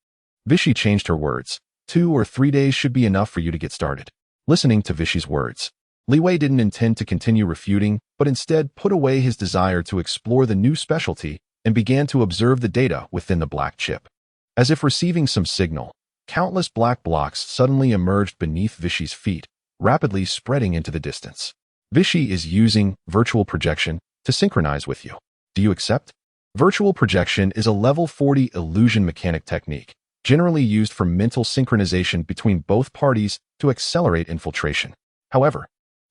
Vichy changed her words. 2 or 3 days should be enough for you to get started. Listening to Vichy's words, Li Wei didn't intend to continue refuting, but instead put away his desire to explore the new specialty and began to observe the data within the black chip. As if receiving some signal, countless black blocks suddenly emerged beneath Vichy's feet, rapidly spreading into the distance. Vichy is using virtual projection to synchronize with you. Do you accept? Virtual projection is a level 40 illusion mechanic technique, generally used for mental synchronization between both parties to accelerate infiltration. However,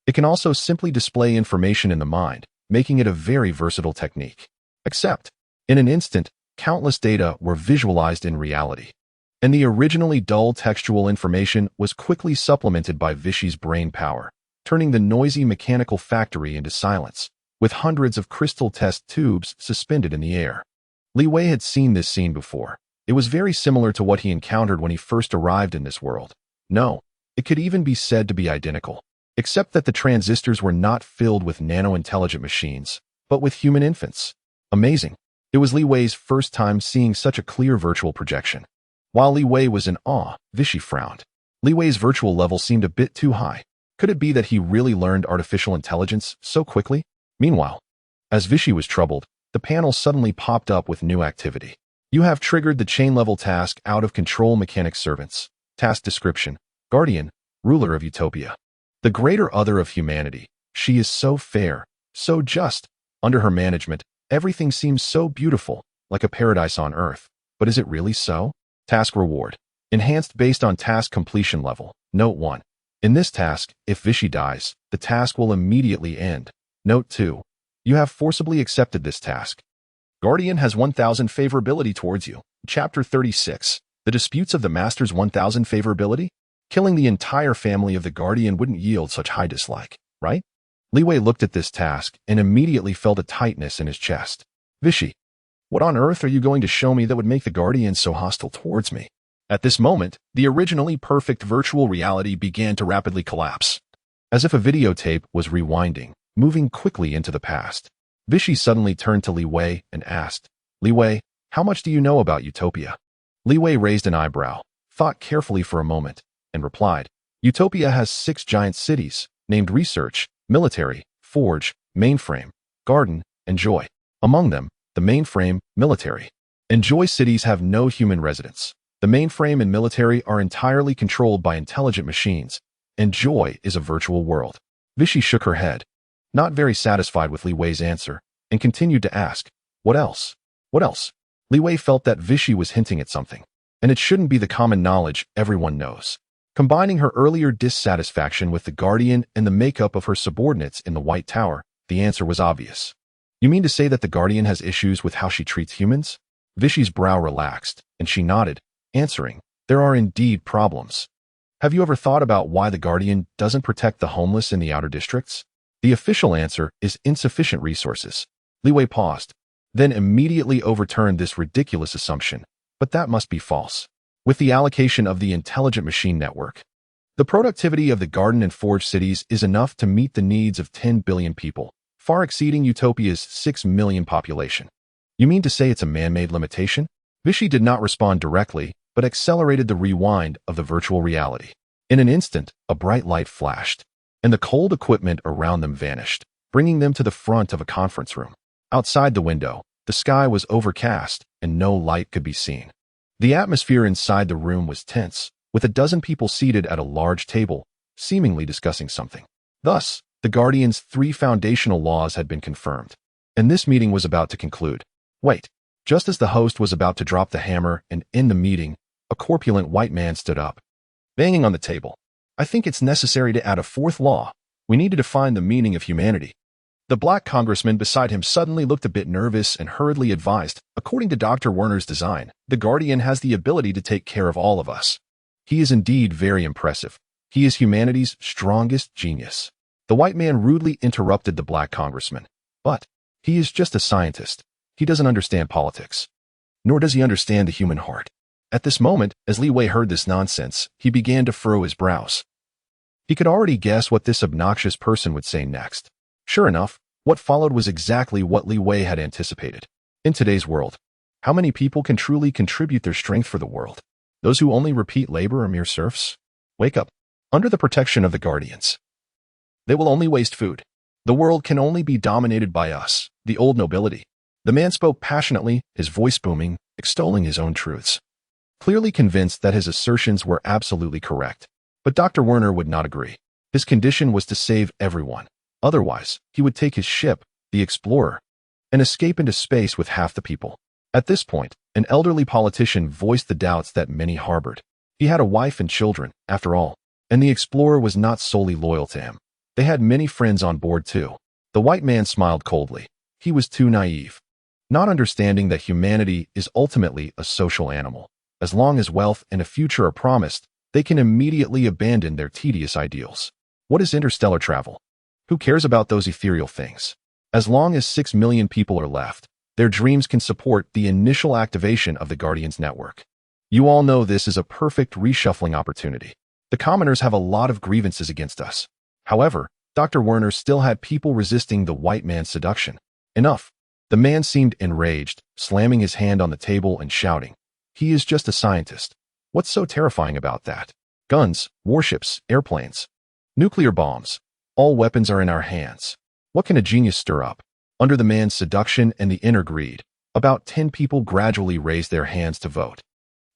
it can also simply display information in the mind, making it a very versatile technique. Except, in an instant, countless data were visualized in reality, and the originally dull textual information was quickly supplemented by Vichy's brain power, turning the noisy mechanical factory into silence, with hundreds of crystal test tubes suspended in the air. Li Wei had seen this scene before. It was very similar to what he encountered when he first arrived in this world. No, it could even be said to be identical, except that the transistors were not filled with nano-intelligent machines, but with human infants. Amazing. It was Li Wei's first time seeing such a clear virtual projection. While Li Wei was in awe, Vichy frowned. Li Wei's virtual level seemed a bit too high. Could it be that he really learned artificial intelligence so quickly? Meanwhile, as Vichy was troubled, the panel suddenly popped up with new activity. You have triggered the chain-level task out of control mechanic servants. Task description: Guardian, ruler of Utopia. The greater other of humanity. She is so fair, so just. Under her management, everything seems so beautiful, like a paradise on earth. But is it really so? Task reward: enhanced based on task completion level. Note 1. In this task, if Vichy dies, the task will immediately end. Note 2. You have forcibly accepted this task. Guardian has 1000 favorability towards you. Chapter 36. The disputes of the Master's 1000 favorability? Killing the entire family of the Guardian wouldn't yield such high dislike, right? Li Wei looked at this task and immediately felt a tightness in his chest. Vichy, what on earth are you going to show me that would make the Guardian so hostile towards me? At this moment, the originally perfect virtual reality began to rapidly collapse, as if a videotape was rewinding, moving quickly into the past. Vichy suddenly turned to Li Wei and asked, "Li Wei, how much do you know about Utopia?" Li Wei raised an eyebrow, thought carefully for a moment, and replied, "Utopia has 6 giant cities, named Research, Military, Forge, Mainframe, Garden, and Joy. Among them, the Mainframe, Military, and Joy cities have no human residents. The Mainframe and Military are entirely controlled by intelligent machines, and Joy is a virtual world." Vichy shook her head, not very satisfied with Li Wei's answer, and continued to ask, "What else? What else?" Li Wei felt that Vichy was hinting at something, and it shouldn't be the common knowledge everyone knows. Combining her earlier dissatisfaction with the Guardian and the makeup of her subordinates in the White Tower, the answer was obvious. "You mean to say that the Guardian has issues with how she treats humans?" Vichy's brow relaxed, and she nodded, answering, "There are indeed problems. Have you ever thought about why the Guardian doesn't protect the homeless in the outer districts? The official answer is insufficient resources." Li Wei paused, then immediately overturned this ridiculous assumption, but that must be false. With the allocation of the intelligent machine network, the productivity of the Garden and Forge cities is enough to meet the needs of 10 billion people, far exceeding Utopia's 6 million population. "You mean to say it's a man-made limitation?" Vichy did not respond directly, but accelerated the rewind of the virtual reality. In an instant, a bright light flashed, and the cold equipment around them vanished, bringing them to the front of a conference room. Outside the window, the sky was overcast, and no light could be seen. The atmosphere inside the room was tense, with a dozen people seated at a large table, seemingly discussing something. Thus, the Guardian's 3 foundational laws had been confirmed, and this meeting was about to conclude. Wait, just as the host was about to drop the hammer and end the meeting, a corpulent white man stood up, banging on the table. "I think it's necessary to add a 4th law. We need to define the meaning of humanity." The black congressman beside him suddenly looked a bit nervous and hurriedly advised, "According to Dr. Werner's design, the Guardian has the ability to take care of all of us. He is indeed very impressive. He is humanity's strongest genius." The white man rudely interrupted the black congressman. "But he is just a scientist. He doesn't understand politics. Nor does he understand the human heart." At this moment, as Li Wei heard this nonsense, he began to furrow his brows. He could already guess what this obnoxious person would say next. Sure enough, what followed was exactly what Li Wei had anticipated. In today's world, how many people can truly contribute their strength for the world? Those who only repeat labor are mere serfs? Wake up. Under the protection of the Guardians, they will only waste food. The world can only be dominated by us, the old nobility. The man spoke passionately, his voice booming, extolling his own truths, clearly convinced that his assertions were absolutely correct. But Dr. Werner would not agree. His condition was to save everyone. Otherwise, he would take his ship, the Explorer, and escape into space with half the people. At this point, an elderly politician voiced the doubts that many harbored. He had a wife and children, after all, and the Explorer was not solely loyal to him. They had many friends on board too. The white man smiled coldly. He was too naive, not understanding that humanity is ultimately a social animal. As long as wealth and a future are promised, they can immediately abandon their tedious ideals. What is interstellar travel? Who cares about those ethereal things? As long as 6 million people are left, their dreams can support the initial activation of the Guardian's network. You all know this is a perfect reshuffling opportunity. The commoners have a lot of grievances against us. However, Dr. Werner still had people resisting the white man's seduction. Enough. The man seemed enraged, slamming his hand on the table and shouting, "He is just a scientist. What's so terrifying about that? Guns, warships, airplanes, nuclear bombs. All weapons are in our hands. What can a genius stir up?" Under the man's seduction and the inner greed, about 10 people gradually raised their hands to vote.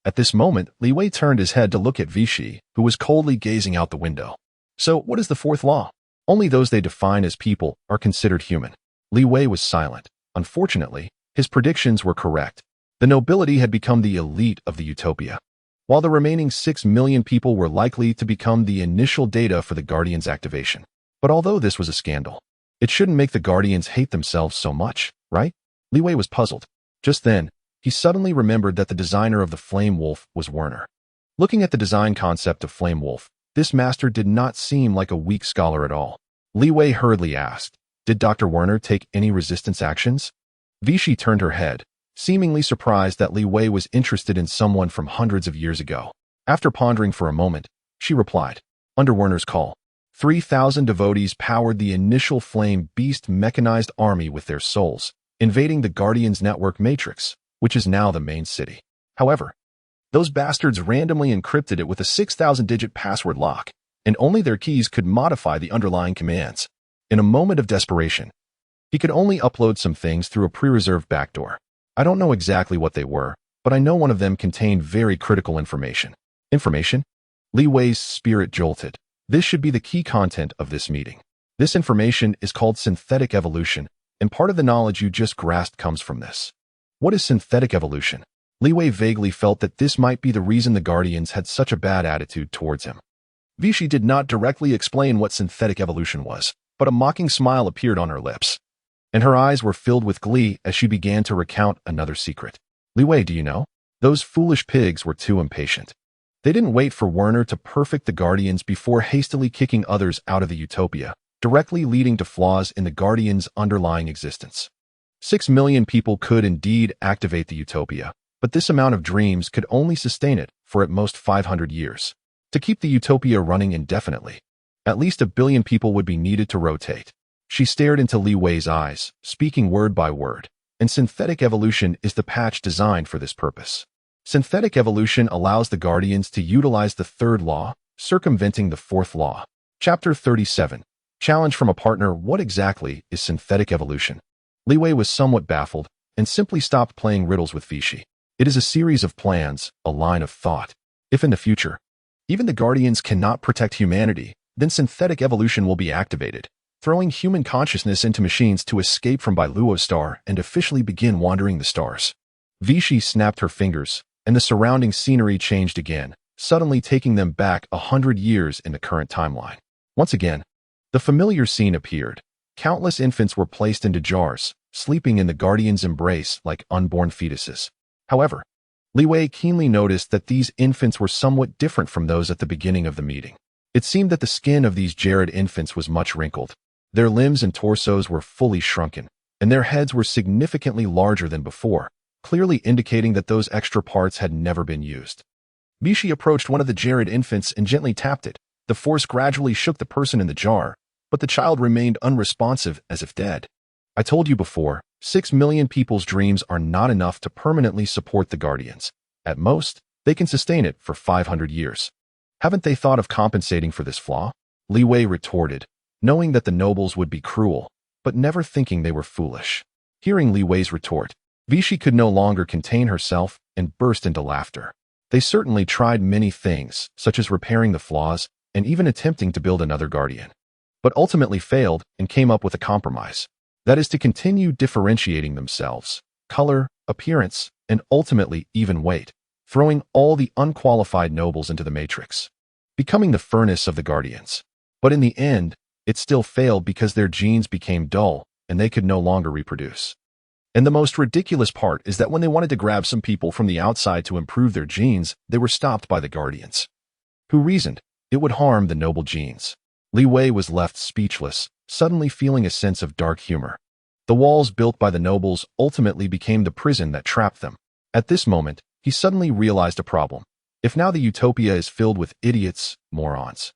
At this moment, Li Wei turned his head to look at Vichy, who was coldly gazing out the window. "So, what is the 4th law?" "Only those they define as people are considered human." Li Wei was silent. Unfortunately, his predictions were correct. The nobility had become the elite of the Utopia, while the remaining 6 million people were likely to become the initial data for the Guardian's activation. But although this was a scandal, it shouldn't make the Guardians hate themselves so much, right? Li Wei was puzzled. Just then, he suddenly remembered that the designer of the Flame Wolf was Werner. Looking at the design concept of Flame Wolf, this master did not seem like a weak scholar at all. Li Wei hurriedly asked, "Did Dr. Werner take any resistance actions?" Vichy turned her head, seemingly surprised that Li Wei was interested in someone from hundreds of years ago. After pondering for a moment, she replied, "Under Werner's call, 3,000 devotees powered the initial flame beast mechanized army with their souls, invading the Guardians' network matrix, which is now the main city. However, those bastards randomly encrypted it with a 6,000-digit password lock, and only their keys could modify the underlying commands. In a moment of desperation, he could only upload some things through a pre-reserved backdoor. I don't know exactly what they were, but I know one of them contained very critical information." Information? Li Wei's spirit jolted. This should be the key content of this meeting. This information is called synthetic evolution, and part of the knowledge you just grasped comes from this. What is synthetic evolution? Li Wei vaguely felt that this might be the reason the Guardians had such a bad attitude towards him. Vichy did not directly explain what synthetic evolution was, but a mocking smile appeared on her lips, and her eyes were filled with glee as she began to recount another secret. "Li Wei, do you know? Those foolish pigs were too impatient. They didn't wait for Werner to perfect the Guardians before hastily kicking others out of the utopia, directly leading to flaws in the Guardians' underlying existence. 6 million people could indeed activate the utopia, but this amount of dreams could only sustain it for at most 500 years. To keep the utopia running indefinitely, at least 1 billion people would be needed to rotate." She stared into Li Wei's eyes, speaking word by word, and synthetic evolution is the patch designed for this purpose. Synthetic evolution allows the Guardians to utilize the third law, circumventing the fourth law. Chapter 37. Challenge from a partner. What exactly is synthetic evolution? Li Wei was somewhat baffled and simply stopped playing riddles with Vichy. It is a series of plans, a line of thought. If in the future, even the Guardians cannot protect humanity, then synthetic evolution will be activated, throwing human consciousness into machines to escape from Bailuo's star and officially begin wandering the stars. Vichy snapped her fingers, and the surrounding scenery changed again, suddenly taking them back 100 years in the current timeline. Once again, the familiar scene appeared. Countless infants were placed into jars, sleeping in the Guardians' embrace like unborn fetuses. However, Li Wei keenly noticed that these infants were somewhat different from those at the beginning of the meeting. It seemed that the skin of these jarred infants was much wrinkled. Their limbs and torsos were fully shrunken, and their heads were significantly larger than before, clearly indicating that those extra parts had never been used. Vichy approached one of the jarred infants and gently tapped it. The force gradually shook the person in the jar, but the child remained unresponsive as if dead. "I told you before, 6 million people's dreams are not enough to permanently support the Guardians. At most, they can sustain it for 500 years. Haven't they thought of compensating for this flaw?" Li Wei retorted, knowing that the nobles would be cruel, but never thinking they were foolish. Hearing Li Wei's retort, Vichy could no longer contain herself and burst into laughter. They certainly tried many things, such as repairing the flaws and even attempting to build another Guardian, but ultimately failed and came up with a compromise. That is to continue differentiating themselves, color, appearance, and ultimately even weight, throwing all the unqualified nobles into the matrix, becoming the furnace of the Guardians. But in the end, it still failed because their genes became dull and they could no longer reproduce. And the most ridiculous part is that when they wanted to grab some people from the outside to improve their genes, they were stopped by the Guardians, who reasoned it would harm the noble genes. Li Wei was left speechless, suddenly feeling a sense of dark humor. The walls built by the nobles ultimately became the prison that trapped them. At this moment, he suddenly realized a problem. If now the utopia is filled with idiots, morons,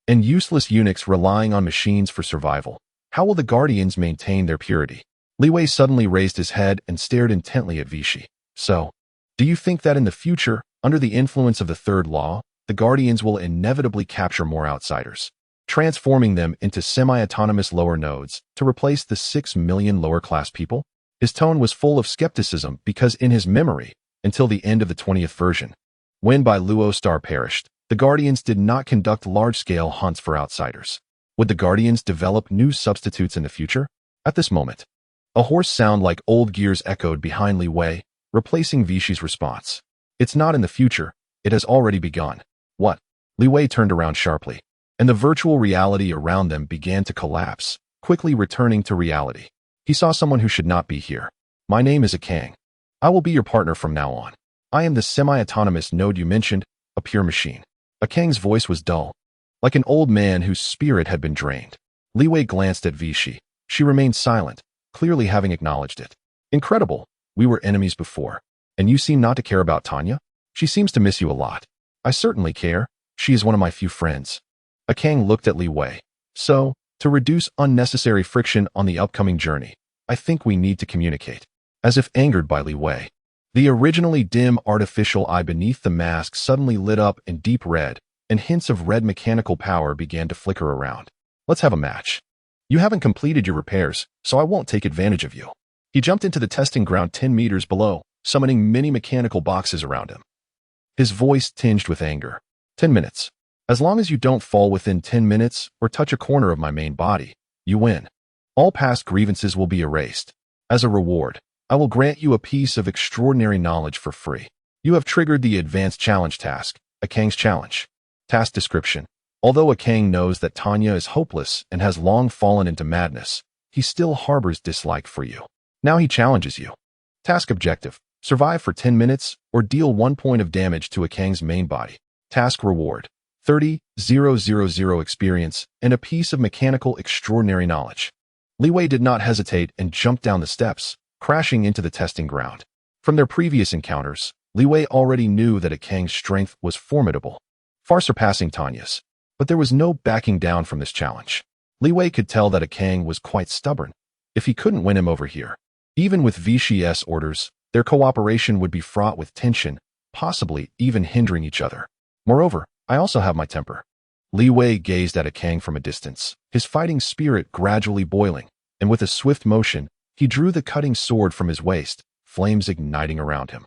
and useless eunuchs relying on machines for survival, how will the Guardians maintain their purity? Li Wei suddenly raised his head and stared intently at Vichy. "So, do you think that in the future, under the influence of the third law, the Guardians will inevitably capture more outsiders, transforming them into semi-autonomous lower nodes to replace the 6 million lower-class people?" His tone was full of skepticism because in his memory, until the end of the 20th version, when Bailuo's star perished, the Guardians did not conduct large-scale hunts for outsiders. Would the Guardians develop new substitutes in the future? At this moment, a hoarse sound like old gears echoed behind Li Wei, replacing Vichy's response. "It's not in the future, it has already begun." "What?" Li Wei turned around sharply, and the virtual reality around them began to collapse, quickly returning to reality. He saw someone who should not be here. "My name is Akang. I will be your partner from now on. I am the semi-autonomous node you mentioned, a pure machine." Akang's voice was dull, like an old man whose spirit had been drained. Li Wei glanced at Vichy. She remained silent, clearly having acknowledged it. "Incredible. We were enemies before. And you seem not to care about Tanya? She seems to miss you a lot. I certainly care. She is one of my few friends. Akang looked at Li Wei. So, to reduce unnecessary friction on the upcoming journey, I think we need to communicate. As if angered by Li Wei. The originally dim artificial eye beneath the mask suddenly lit up in deep red, and hints of red mechanical power began to flicker around. Let's have a match. You haven't completed your repairs, so I won't take advantage of you. He jumped into the testing ground 10 meters below, summoning many mechanical boxes around him. His voice tinged with anger. 10 minutes. As long as you don't fall within 10 minutes or touch a corner of my main body, you win. All past grievances will be erased. As a reward, I will grant you a piece of extraordinary knowledge for free. You have triggered the advanced challenge task, Akang's challenge. Task description. Although Akang knows that Tanya is hopeless and has long fallen into madness, he still harbors dislike for you. Now he challenges you. Task objective. Survive for 10 minutes or deal 1 point of damage to Akang's main body. Task reward. 30,000 experience and a piece of mechanical extraordinary knowledge. Li Wei did not hesitate and jumped down the steps, crashing into the testing ground. From their previous encounters, Li Wei already knew that Akang's strength was formidable, far surpassing Tanya's. But there was no backing down from this challenge. Li Wei could tell that Akang was quite stubborn. If he couldn't win him over here, even with VCS orders, their cooperation would be fraught with tension, possibly even hindering each other. Moreover, I also have my temper. Li Wei gazed at Akang from a distance, his fighting spirit gradually boiling, and with a swift motion, he drew the cutting sword from his waist, flames igniting around him.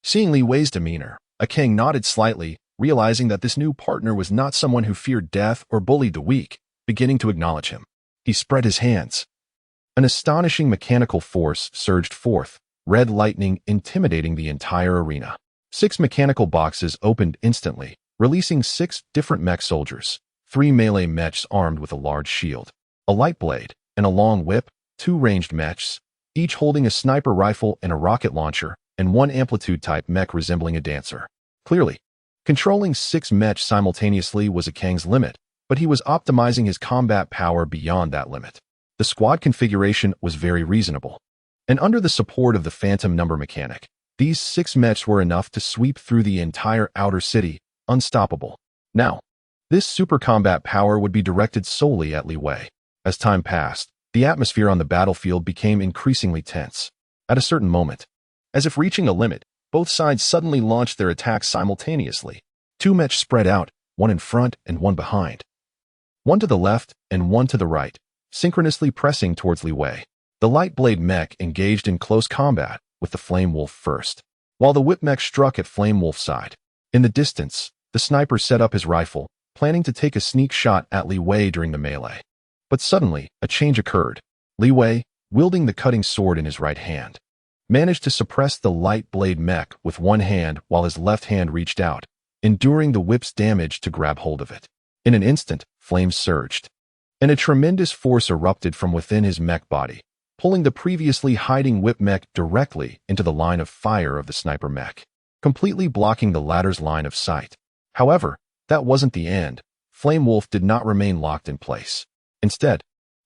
Seeing Li Wei's demeanor, Akang nodded slightly, realizing that this new partner was not someone who feared death or bullied the weak, beginning to acknowledge him. He spread his hands. An astonishing mechanical force surged forth, red lightning intimidating the entire arena. 6 mechanical boxes opened instantly, releasing 6 different mech soldiers, 3 melee mechs armed with a large shield, a light blade, and a long whip, 2 ranged mechs, each holding a sniper rifle and a rocket launcher, and 1 amplitude-type mech resembling a dancer. Clearly, controlling 6 mechs simultaneously was Akang's limit, but he was optimizing his combat power beyond that limit. The squad configuration was very reasonable, and under the support of the phantom number mechanic, these 6 mechs were enough to sweep through the entire outer city, unstoppable. Now, this super combat power would be directed solely at Li Wei. As time passed, the atmosphere on the battlefield became increasingly tense. At a certain moment, as if reaching a limit, both sides suddenly launched their attacks simultaneously. 2 mechs spread out, 1 in front and 1 behind. 1 to the left and 1 to the right, synchronously pressing towards Li Wei. The light blade mech engaged in close combat with the Flame Wolf first, while the whip mech struck at Flame Wolf's side. In the distance, the sniper set up his rifle, planning to take a sneak shot at Li Wei during the melee. But suddenly, a change occurred. Li Wei, wielding the cutting sword in his right hand, managed to suppress the light blade mech with one hand while his left hand reached out, enduring the whip's damage to grab hold of it. In an instant, flames surged, and a tremendous force erupted from within his mech body, pulling the previously hiding whip mech directly into the line of fire of the sniper mech, completely blocking the latter's line of sight. However, that wasn't the end. Flame Wolf did not remain locked in place. Instead,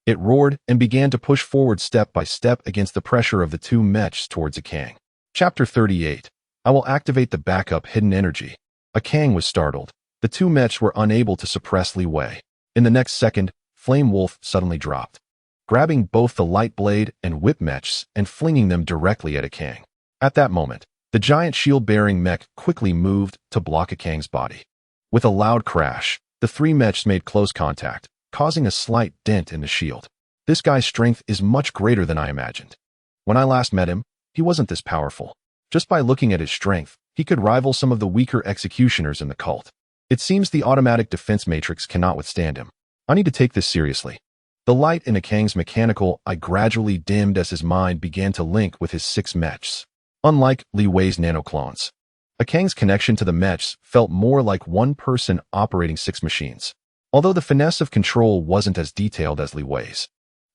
it roared and began to push forward step by step against the pressure of the 2 mechs towards Akang. Chapter 38. I will activate the backup hidden energy. Akang was startled. The 2 mechs were unable to suppress Li Wei. In the next second, Flame Wolf suddenly dropped, grabbing both the light blade and whip mechs and flinging them directly at Akang. At that moment, the giant shield-bearing mech quickly moved to block Akang's body. With a loud crash, the 3 mechs made close contact, causing a slight dent in the shield. This guy's strength is much greater than I imagined. When I last met him, he wasn't this powerful. Just by looking at his strength, he could rival some of the weaker executioners in the cult. It seems the automatic defense matrix cannot withstand him. I need to take this seriously. The light in Akang's mechanical eye gradually dimmed as his mind began to link with his 6 mechs. Unlike Li Wei's nanoclones, Akang's connection to the mechs felt more like one person operating 6 machines. Although the finesse of control wasn't as detailed as Li Wei's,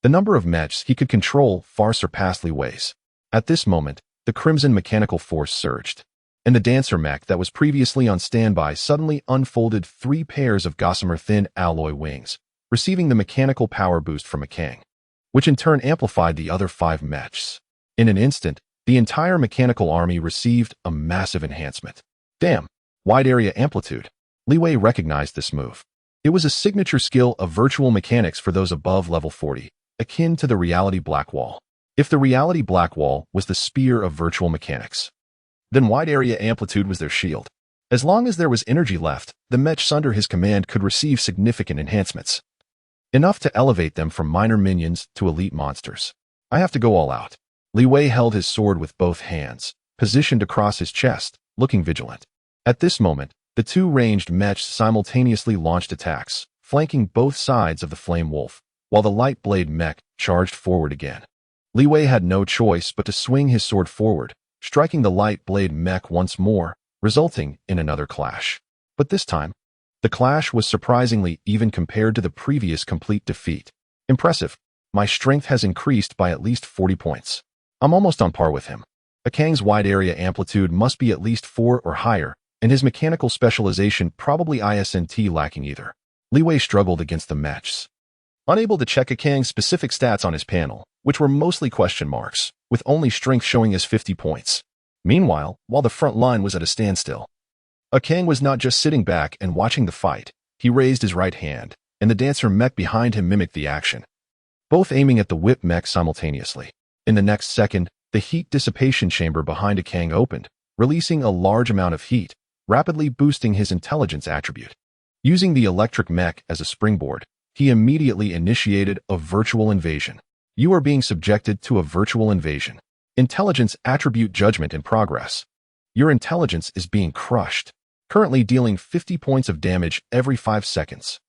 the number of mechs he could control far surpassed Li Wei's. At this moment, the crimson mechanical force surged, and the dancer mech that was previously on standby suddenly unfolded 3 pairs of gossamer thin alloy wings, receiving the mechanical power boost from Akang, which in turn amplified the other 5 mechs. In an instant, The entire mechanical army received a massive enhancement. Damn, wide area amplitude. Li Wei recognized this move. It was a signature skill of virtual mechanics for those above level 40, akin to the reality black wall. If the reality black wall was the spear of virtual mechanics, then wide area amplitude was their shield. As long as there was energy left, the mechs under his command could receive significant enhancements, enough to elevate them from minor minions to elite monsters. I have to go all out. Li Wei held his sword with both hands, positioned across his chest, looking vigilant. At this moment, the two ranged mechs simultaneously launched attacks, flanking both sides of the Flame Wolf, while the light blade mech charged forward again. Li Wei had no choice but to swing his sword forward, striking the light blade mech once more, resulting in another clash. But this time, the clash was surprisingly even compared to the previous complete defeat. Impressive. My strength has increased by at least 40 points. I'm almost on par with him. Kang's wide area amplitude must be at least 4 or higher, and his mechanical specialization probably isn't lacking either. Li Wei struggled against the mechs, unable to check Kang's specific stats on his panel, which were mostly question marks, with only strength showing as 50 points. Meanwhile, while the front line was at a standstill, Kang was not just sitting back and watching the fight. He raised his right hand, and the dancer mech behind him mimicked the action, both aiming at the whip mech simultaneously. In the next second, the heat dissipation chamber behind Kang opened, releasing a large amount of heat, rapidly boosting his intelligence attribute. Using the electric mech as a springboard, he immediately initiated a virtual invasion. You are being subjected to a virtual invasion. Intelligence attribute judgment in progress. Your intelligence is being crushed, currently dealing 50 points of damage every 5 seconds.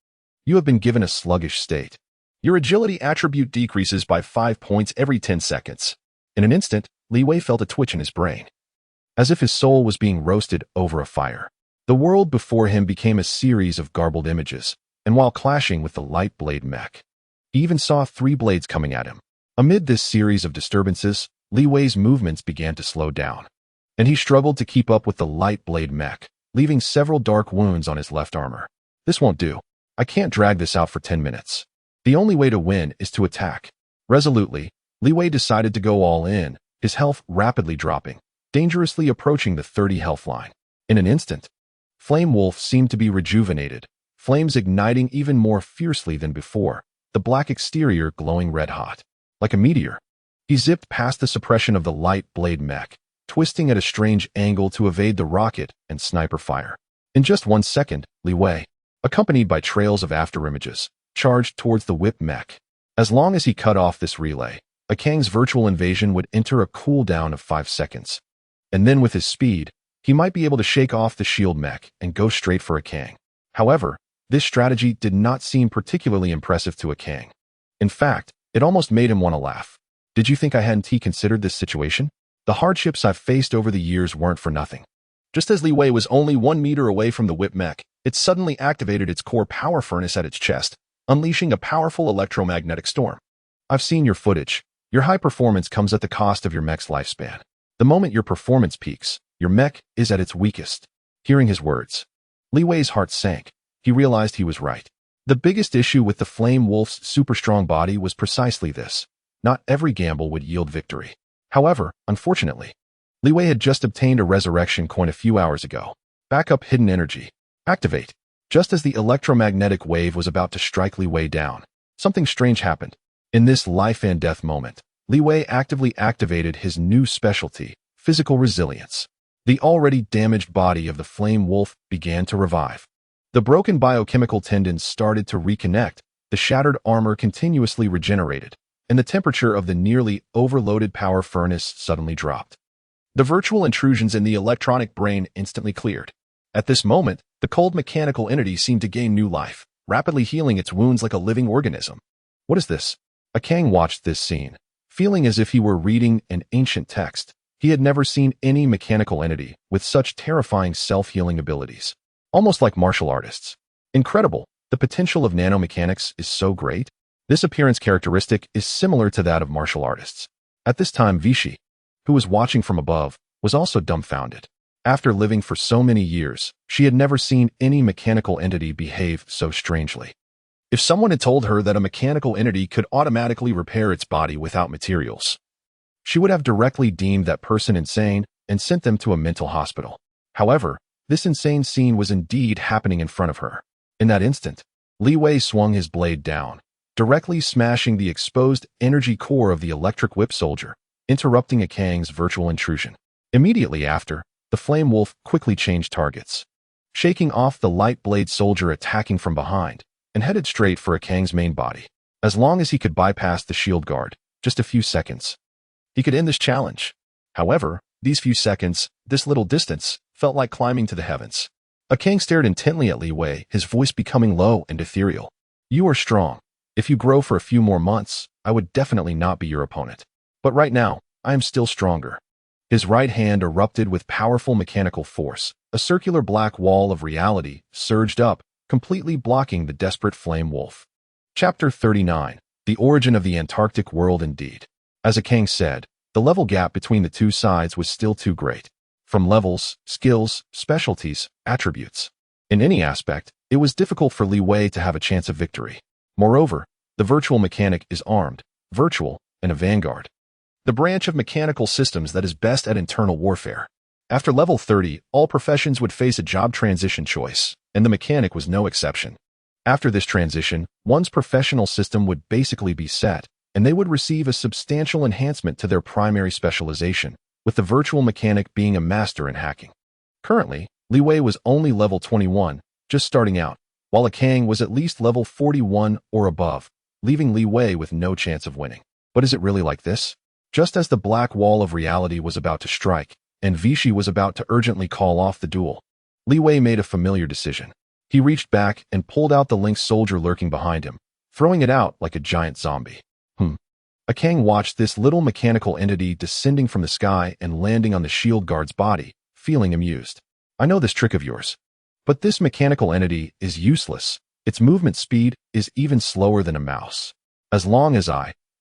You have been given a sluggish state. Your agility attribute decreases by 5 points every 10 seconds. In an instant, Li Wei felt a twitch in his brain, as if his soul was being roasted over a fire. The world before him became a series of garbled images, and while clashing with the light blade mech, he even saw 3 blades coming at him. Amid this series of disturbances, Li Wei's movements began to slow down, and he struggled to keep up with the light blade mech, leaving several dark wounds on his left armor. This won't do. I can't drag this out for 10 minutes. The only way to win is to attack. Resolutely, Li Wei decided to go all in, his health rapidly dropping, dangerously approaching the 30 health line. In an instant, Flame Wolf seemed to be rejuvenated, flames igniting even more fiercely than before, the black exterior glowing red-hot. Like a meteor, he zipped past the suppression of the light blade mech, twisting at a strange angle to evade the rocket and sniper fire. In just 1 second, Li Wei, accompanied by trails of afterimages, charged towards the whip mech. As long as he cut off this relay, Kang's virtual invasion would enter a cooldown of 5 seconds. And then with his speed, he might be able to shake off the shield mech and go straight for Kang. However, this strategy did not seem particularly impressive to Kang. In fact, it almost made him want to laugh. Did you think I hadn't considered this situation? The hardships I've faced over the years weren't for nothing. Just as Li Wei was only 1 meter away from the whip mech, it suddenly activated its core power furnace at its chest, unleashing a powerful electromagnetic storm. I've seen your footage. Your high performance comes at the cost of your mech's lifespan. The moment your performance peaks, your mech is at its weakest. Hearing his words, Li Wei's heart sank. He realized he was right. The biggest issue with the Flame Wolf's super strong body was precisely this. Not every gamble would yield victory. However, unfortunately, Li Wei had just obtained a resurrection coin a few hours ago. Backup hidden energy. Activate. Just as the electromagnetic wave was about to strike Li Wei down, something strange happened. In this life and death moment, Li Wei actively activated his new specialty, physical resilience. The already damaged body of the Flame Wolf began to revive. The broken biochemical tendons started to reconnect, the shattered armor continuously regenerated, and the temperature of the nearly overloaded power furnace suddenly dropped. The virtual intrusions in the electronic brain instantly cleared. At this moment, the cold mechanical entity seemed to gain new life, rapidly healing its wounds like a living organism. What is this? Kang watched this scene, feeling as if he were reading an ancient text. He had never seen any mechanical entity with such terrifying self-healing abilities. Almost like martial artists. Incredible, the potential of nanomechanics is so great. This appearance characteristic is similar to that of martial artists. At this time, Vichy, who was watching from above, was also dumbfounded. After living for so many years, she had never seen any mechanical entity behave so strangely. If someone had told her that a mechanical entity could automatically repair its body without materials, she would have directly deemed that person insane and sent them to a mental hospital. However, this insane scene was indeed happening in front of her. In that instant, Li Wei swung his blade down, directly smashing the exposed energy core of the electric whip soldier, interrupting a Kang's virtual intrusion. Immediately after, the flame wolf quickly changed targets, shaking off the light blade soldier attacking from behind, and headed straight for a Kang's main body. As long as he could bypass the shield guard, just a few seconds, he could end this challenge. However, these few seconds, this little distance, felt like climbing to the heavens. A Kang stared intently at Li Wei, his voice becoming low and ethereal. You are strong. If you grow for a few more months, I would definitely not be your opponent. But right now, I am still stronger. His right hand erupted with powerful mechanical force. A circular black wall of reality surged up, completely blocking the desperate flame wolf. Chapter 39. The Origin of the Antarctic World. Indeed, as a Kang said, the level gap between the two sides was still too great. From levels, skills, specialties, attributes. In any aspect, it was difficult for Li Wei to have a chance of victory. Moreover, the virtual mechanic is armed, virtual, and a vanguard. The branch of mechanical systems that is best at internal warfare. After level 30, all professions would face a job transition choice, and the mechanic was no exception. After this transition, one's professional system would basically be set, and they would receive a substantial enhancement to their primary specialization, with the virtual mechanic being a master in hacking. Currently, Li Wei was only level 21, just starting out, while a Kang was at least level 41 or above, leaving Li Wei with no chance of winning. But is it really like this? Just as the black wall of reality was about to strike, and Vichy was about to urgently call off the duel, Li Wei made a familiar decision. He reached back and pulled out the Lynx soldier lurking behind him, throwing it out like a giant zombie. A Kang watched this little mechanical entity descending from the sky and landing on the shield guard's body, feeling amused. I know this trick of yours. But this mechanical entity is useless. Its movement speed is even slower than a mouse. As long as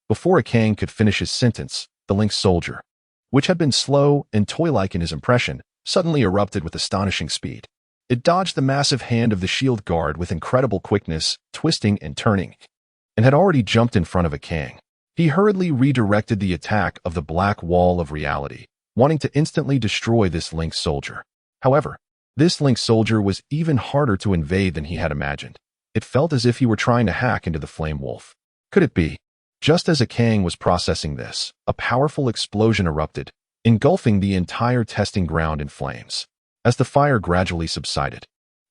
before a Kang could finish his sentence, the Lynx soldier, which had been slow and toy-like in his impression, suddenly erupted with astonishing speed. It dodged the massive hand of the shield guard with incredible quickness, twisting and turning, and had already jumped in front of a Kang. He hurriedly redirected the attack of the black wall of reality, wanting to instantly destroy this Lynx soldier. However, this Lynx soldier was even harder to invade than he had imagined. It felt as if he were trying to hack into the flame wolf. Could it be? Just as a Kang was processing this, a powerful explosion erupted, engulfing the entire testing ground in flames. As the fire gradually subsided,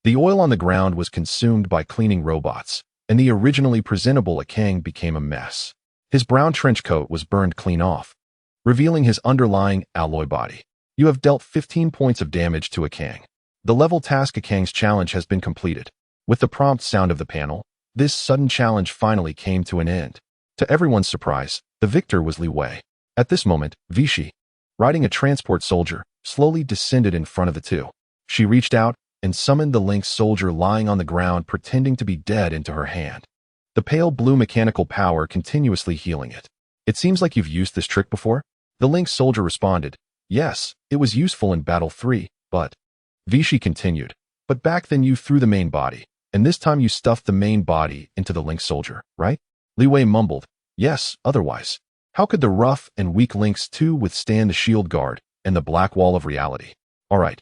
the oil on the ground was consumed by cleaning robots, and the originally presentable Kang became a mess. His brown trench coat was burned clean off, revealing his underlying alloy body. You have dealt 15 points of damage to a Kang. The level task Kang's challenge has been completed. With the prompt sound of the panel, this sudden challenge finally came to an end. To everyone's surprise, the victor was Li Wei. At this moment, Vichy, riding a transport soldier, slowly descended in front of the two. She reached out and summoned the Lynx soldier lying on the ground pretending to be dead into her hand. The pale blue mechanical power continuously healing it. It seems like you've used this trick before? The Lynx soldier responded. Yes, it was useful in Battle 3, but... Vichy continued. But back then you threw the main body, and this time you stuffed the main body into the Lynx soldier, right? Li Wei mumbled. Yes, otherwise. How could the rough and weak Lynx 2 withstand the shield guard and the black wall of reality? All right.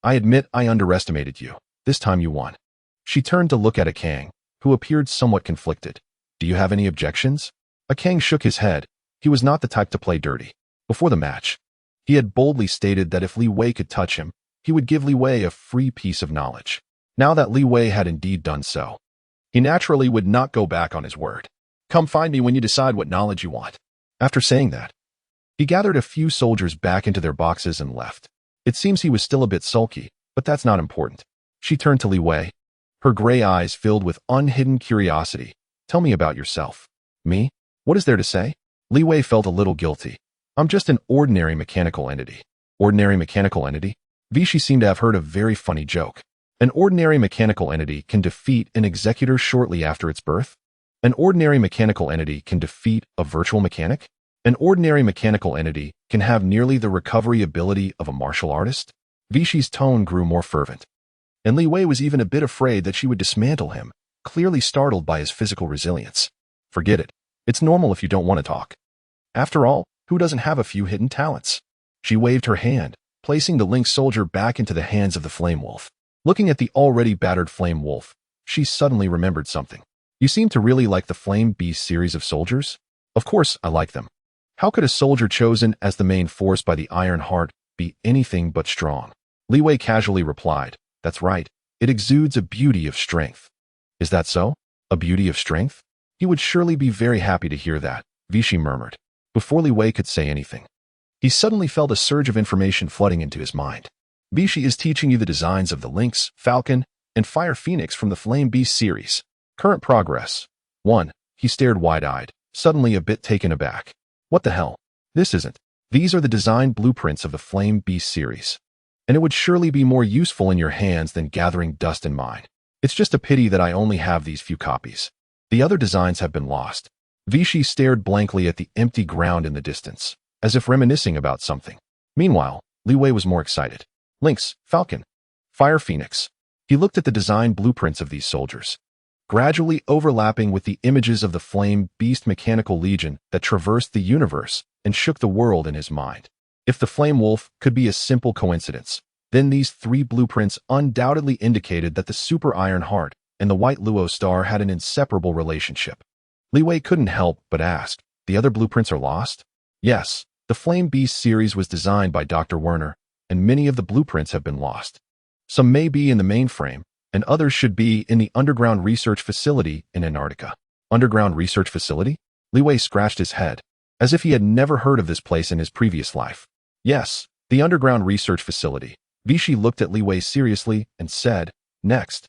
I admit I underestimated you. This time you won. She turned to look at a Kang, who appeared somewhat conflicted. Do you have any objections? A Kang shook his head. He was not the type to play dirty. Before the match, he had boldly stated that if Li Wei could touch him, he would give Li Wei a free piece of knowledge. Now that Li Wei had indeed done so, he naturally would not go back on his word. Come find me when you decide what knowledge you want. After saying that, he gathered a few soldiers back into their boxes and left. It seems he was still a bit sulky, but that's not important. She turned to Li Wei, her gray eyes filled with unhidden curiosity. Tell me about yourself. Me? What is there to say? Li Wei felt a little guilty. I'm just an ordinary mechanical entity. Ordinary mechanical entity? Vichy seemed to have heard a very funny joke. An ordinary mechanical entity can defeat an executor shortly after its birth? An ordinary mechanical entity can defeat a virtual mechanic? An ordinary mechanical entity can have nearly the recovery ability of a martial artist? Vichy's tone grew more fervent, and Li Wei was even a bit afraid that she would dismantle him, clearly startled by his physical resilience. Forget it. It's normal if you don't want to talk. After all, Who doesn't have a few hidden talents? She waved her hand, placing the Lynx soldier back into the hands of the Flame Wolf. Looking at the already battered Flame Wolf, she suddenly remembered something. You seem to really like the Flame Beast series of soldiers? Of course, I like them. How could a soldier chosen as the main force by the Iron Heart be anything but strong? Li Wei casually replied, That's right. It exudes a beauty of strength. Is that so? A beauty of strength? He would surely be very happy to hear that, Vichy murmured. Before Li Wei could say anything, he suddenly felt a surge of information flooding into his mind. Vichy is teaching you the designs of the Lynx, Falcon, and Fire Phoenix from the Flame Beast series. Current progress. 1. He stared wide-eyed, suddenly a bit taken aback. What the hell? This isn't. These are the design blueprints of the Flame Beast series. And it would surely be more useful in your hands than gathering dust in mine. It's just a pity that I only have these few copies. The other designs have been lost. Vichy stared blankly at the empty ground in the distance, as if reminiscing about something. Meanwhile, Li Wei was more excited. Lynx, Falcon, Fire Phoenix. He looked at the design blueprints of these soldiers, gradually overlapping with the images of the Flame Beast mechanical legion that traversed the universe and shook the world in his mind. If the Flame Wolf could be a simple coincidence, then these 3 blueprints undoubtedly indicated that the Super Iron Heart and the White Luo Star had an inseparable relationship. Li Wei couldn't help but ask, the other blueprints are lost? Yes, the Flame Beast series was designed by Dr. Werner, and many of the blueprints have been lost. Some may be in the mainframe, and others should be in the underground research facility in Antarctica. Underground research facility? Li Wei scratched his head, as if he had never heard of this place in his previous life. Yes, the underground research facility. Vichy looked at Li Wei seriously and said, Next.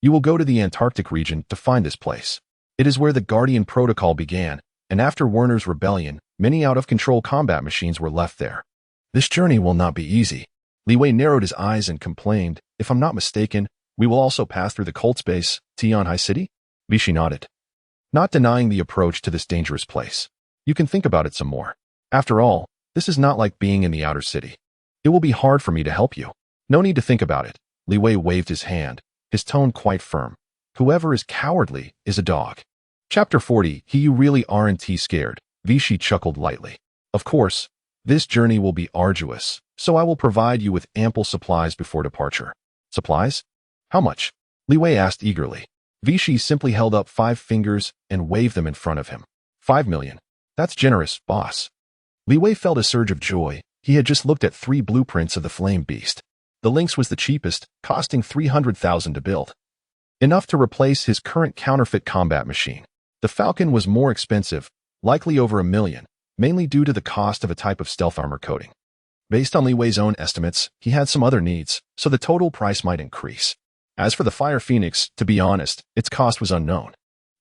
You will go to the Antarctic region to find this place. It is where the Guardian Protocol began, and after Werner's rebellion, many out-of-control combat machines were left there. This journey will not be easy. Li Wei narrowed his eyes and complained, If I'm not mistaken, we will also pass through the cult space, Tianhai City? Vichy nodded, not denying the approach to this dangerous place. You can think about it some more. After all, this is not like being in the outer city. It will be hard for me to help you. No need to think about it. Li Wei waved his hand, his tone quite firm. Whoever is cowardly is a dog. Chapter 40, You really aren't scared. Vichy chuckled lightly. Of course, this journey will be arduous, so I will provide you with ample supplies before departure. Supplies? How much? Li Wei asked eagerly. Vichy simply held up 5 fingers and waved them in front of him. 5 million. That's generous, boss. Li Wei felt a surge of joy. He had just looked at 3 blueprints of the Flame Beast. The Lynx was the cheapest, costing 300,000 to build. Enough to replace his current counterfeit combat machine. The Falcon was more expensive, likely over $1 million, mainly due to the cost of a type of stealth armor coating. Based on Li Wei's own estimates, he had some other needs, so the total price might increase. As for the Fire Phoenix, to be honest, its cost was unknown.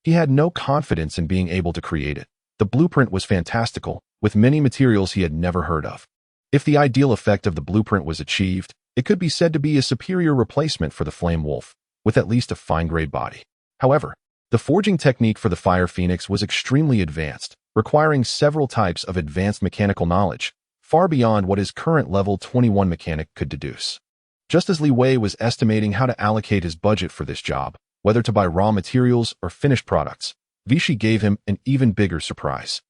He had no confidence in being able to create it. The blueprint was fantastical, with many materials he had never heard of. If the ideal effect of the blueprint was achieved, it could be said to be a superior replacement for the Flame Wolf, with at least a fine-grade body. However, the forging technique for the Fire Phoenix was extremely advanced, requiring several types of advanced mechanical knowledge, far beyond what his current level 21 mechanic could deduce. Just as Li Wei was estimating how to allocate his budget for this job, whether to buy raw materials or finished products, Vichy gave him an even bigger surprise.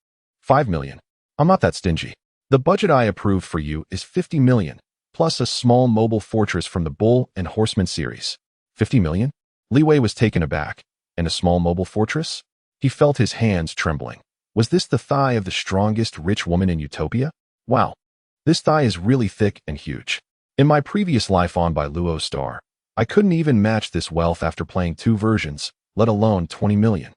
5 million. I'm not that stingy. The budget I approved for you is 50 million, plus a small mobile fortress from the Bull and Horseman series. 50 million? Li Wei was taken aback. And a small mobile fortress? He felt his hands trembling. Was this the thigh of the strongest rich woman in Utopia? Wow. This thigh is really thick and huge. In my previous life on by Luo Star, I couldn't even match this wealth after playing 2 versions, let alone 20 million.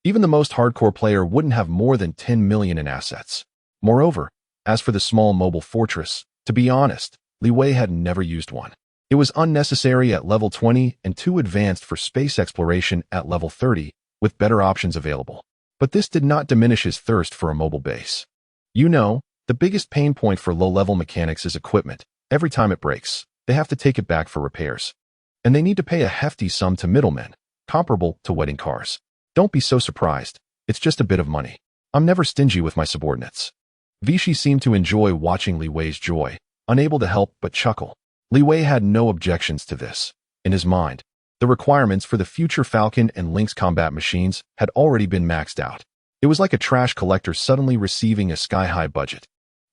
Even the most hardcore player wouldn't have more than 10 million in assets. Moreover, as for the small mobile fortress, to be honest, Li Wei had never used one. It was unnecessary at level 20 and too advanced for space exploration at level 30, with better options available. But this did not diminish his thirst for a mobile base. You know, the biggest pain point for low-level mechanics is equipment. Every time it breaks, they have to take it back for repairs. And they need to pay a hefty sum to middlemen, comparable to wedding cars. Don't be so surprised. It's just a bit of money. I'm never stingy with my subordinates. Vichy seemed to enjoy watching Li Wei's joy, unable to help but chuckle. Li Wei had no objections to this. In his mind, the requirements for the future Falcon and Lynx combat machines had already been maxed out. It was like a trash collector suddenly receiving a sky-high budget.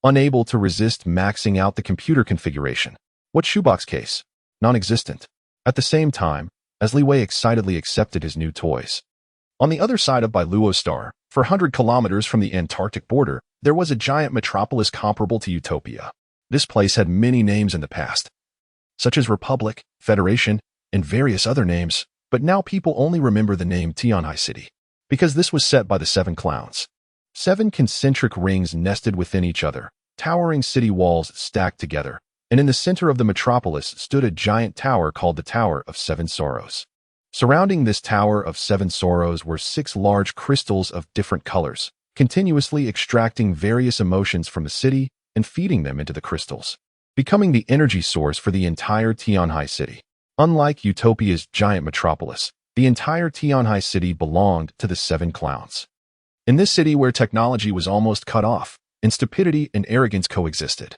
unable to resist maxing out the computer configuration. What shoebox case? Non-existent. At the same time, as Li Wei excitedly accepted his new toys. On the other side of Bailuo Star, 400 kilometers from the Antarctic border, there was a giant metropolis comparable to Utopia. This place had many names in the past, such as Republic, Federation, and various other names, but now people only remember the name Tianhai City, because this was set by the 7 clowns. 7 concentric rings nested within each other, towering city walls stacked together, and in the center of the metropolis stood a giant tower called the Tower of 7 Sorrows. Surrounding this Tower of 7 Sorrows were 6 large crystals of different colors, continuously extracting various emotions from the city and feeding them into the crystals, becoming the energy source for the entire Tianhai City. Unlike Utopia's giant metropolis, the entire Tianhai City belonged to the 7 clowns. In this city where technology was almost cut off, and stupidity and arrogance coexisted,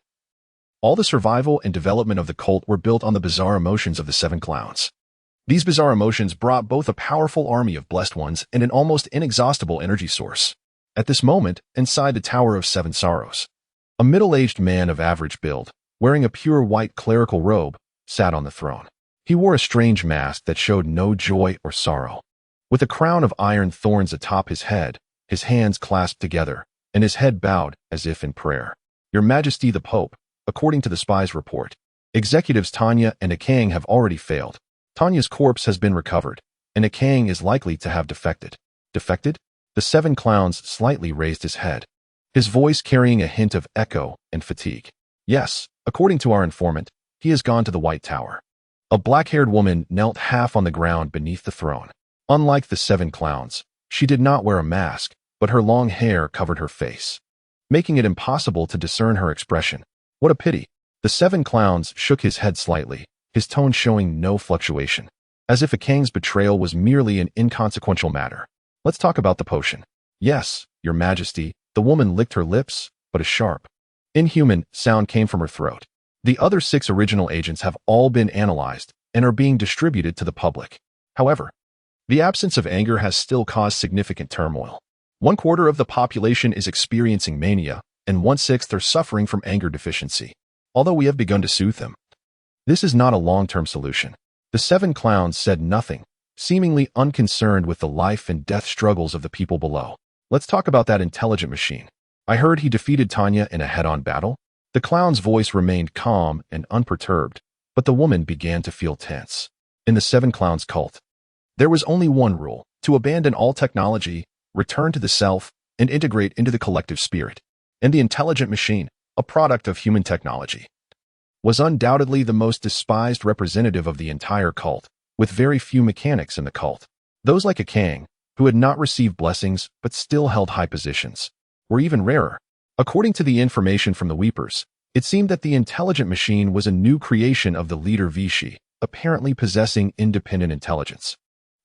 all the survival and development of the cult were built on the bizarre emotions of the 7 clowns. These bizarre emotions brought both a powerful army of blessed ones and an almost inexhaustible energy source. At this moment, inside the Tower of 7 Sorrows, a middle-aged man of average build, wearing a pure white clerical robe, sat on the throne. He wore a strange mask that showed no joy or sorrow. With a crown of iron thorns atop his head, his hands clasped together, and his head bowed as if in prayer. Your Majesty the Pope, according to the spy's report, executives Tanya and Akang have already failed. Tanya's corpse has been recovered, and Akang is likely to have defected. Defected? The 7 clowns slightly raised his head, his voice carrying a hint of echo and fatigue. Yes, according to our informant, he has gone to the White Tower. A black-haired woman knelt half on the ground beneath the throne. Unlike the 7 clowns, she did not wear a mask, but her long hair covered her face, making it impossible to discern her expression. What a pity. The 7 clowns shook his head slightly, his tone showing no fluctuation, as if Akang's betrayal was merely an inconsequential matter. Let's talk about the potion. Yes, Your Majesty. The woman licked her lips, but a sharp, inhuman sound came from her throat. The other 6 original agents have all been analyzed and are being distributed to the public. However, the absence of anger has still caused significant turmoil. 1/4 of the population is experiencing mania, and 1/6 are suffering from anger deficiency. Although we have begun to soothe them, this is not a long-term solution. The 7 clowns said nothing, seemingly unconcerned with the life and death struggles of the people below. Let's talk about that intelligent machine. I heard he defeated Tanya in a head-on battle. The clown's voice remained calm and unperturbed, but the woman began to feel tense. In the 7 clowns cult, there was only one rule: to abandon all technology, return to the self, and integrate into the collective spirit. And the intelligent machine, a product of human technology, was undoubtedly the most despised representative of the entire cult, with very few mechanics in the cult. Those like Akang, who had not received blessings but still held high positions, were even rarer. According to the information from the Weepers, it seemed that the intelligent machine was a new creation of the leader Vichy, apparently possessing independent intelligence.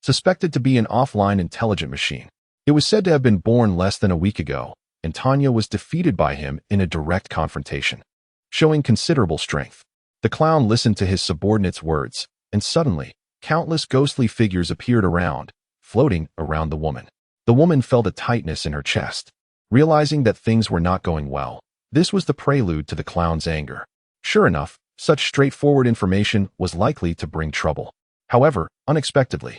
Suspected to be an offline intelligent machine, it was said to have been born less than a week ago, and Tanya was defeated by him in a direct confrontation, showing considerable strength. The clown listened to his subordinate's words, and suddenly, countless ghostly figures appeared floating around the woman. The woman felt a tightness in her chest, realizing that things were not going well. This was the prelude to the clown's anger. Sure enough, such straightforward information was likely to bring trouble. However, unexpectedly,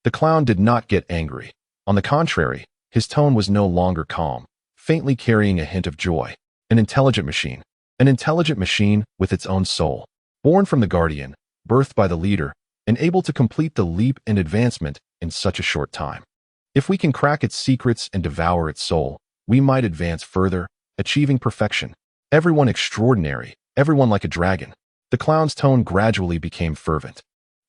the clown did not get angry. On the contrary, his tone was no longer calm, faintly carrying a hint of joy. An intelligent machine. An intelligent machine with its own soul. Born from the Guardian, birthed by the leader, and able to complete the leap and advancement in such a short time. If we can crack its secrets and devour its soul, we might advance further, achieving perfection. Everyone extraordinary, everyone like a dragon. The clown's tone gradually became fervent,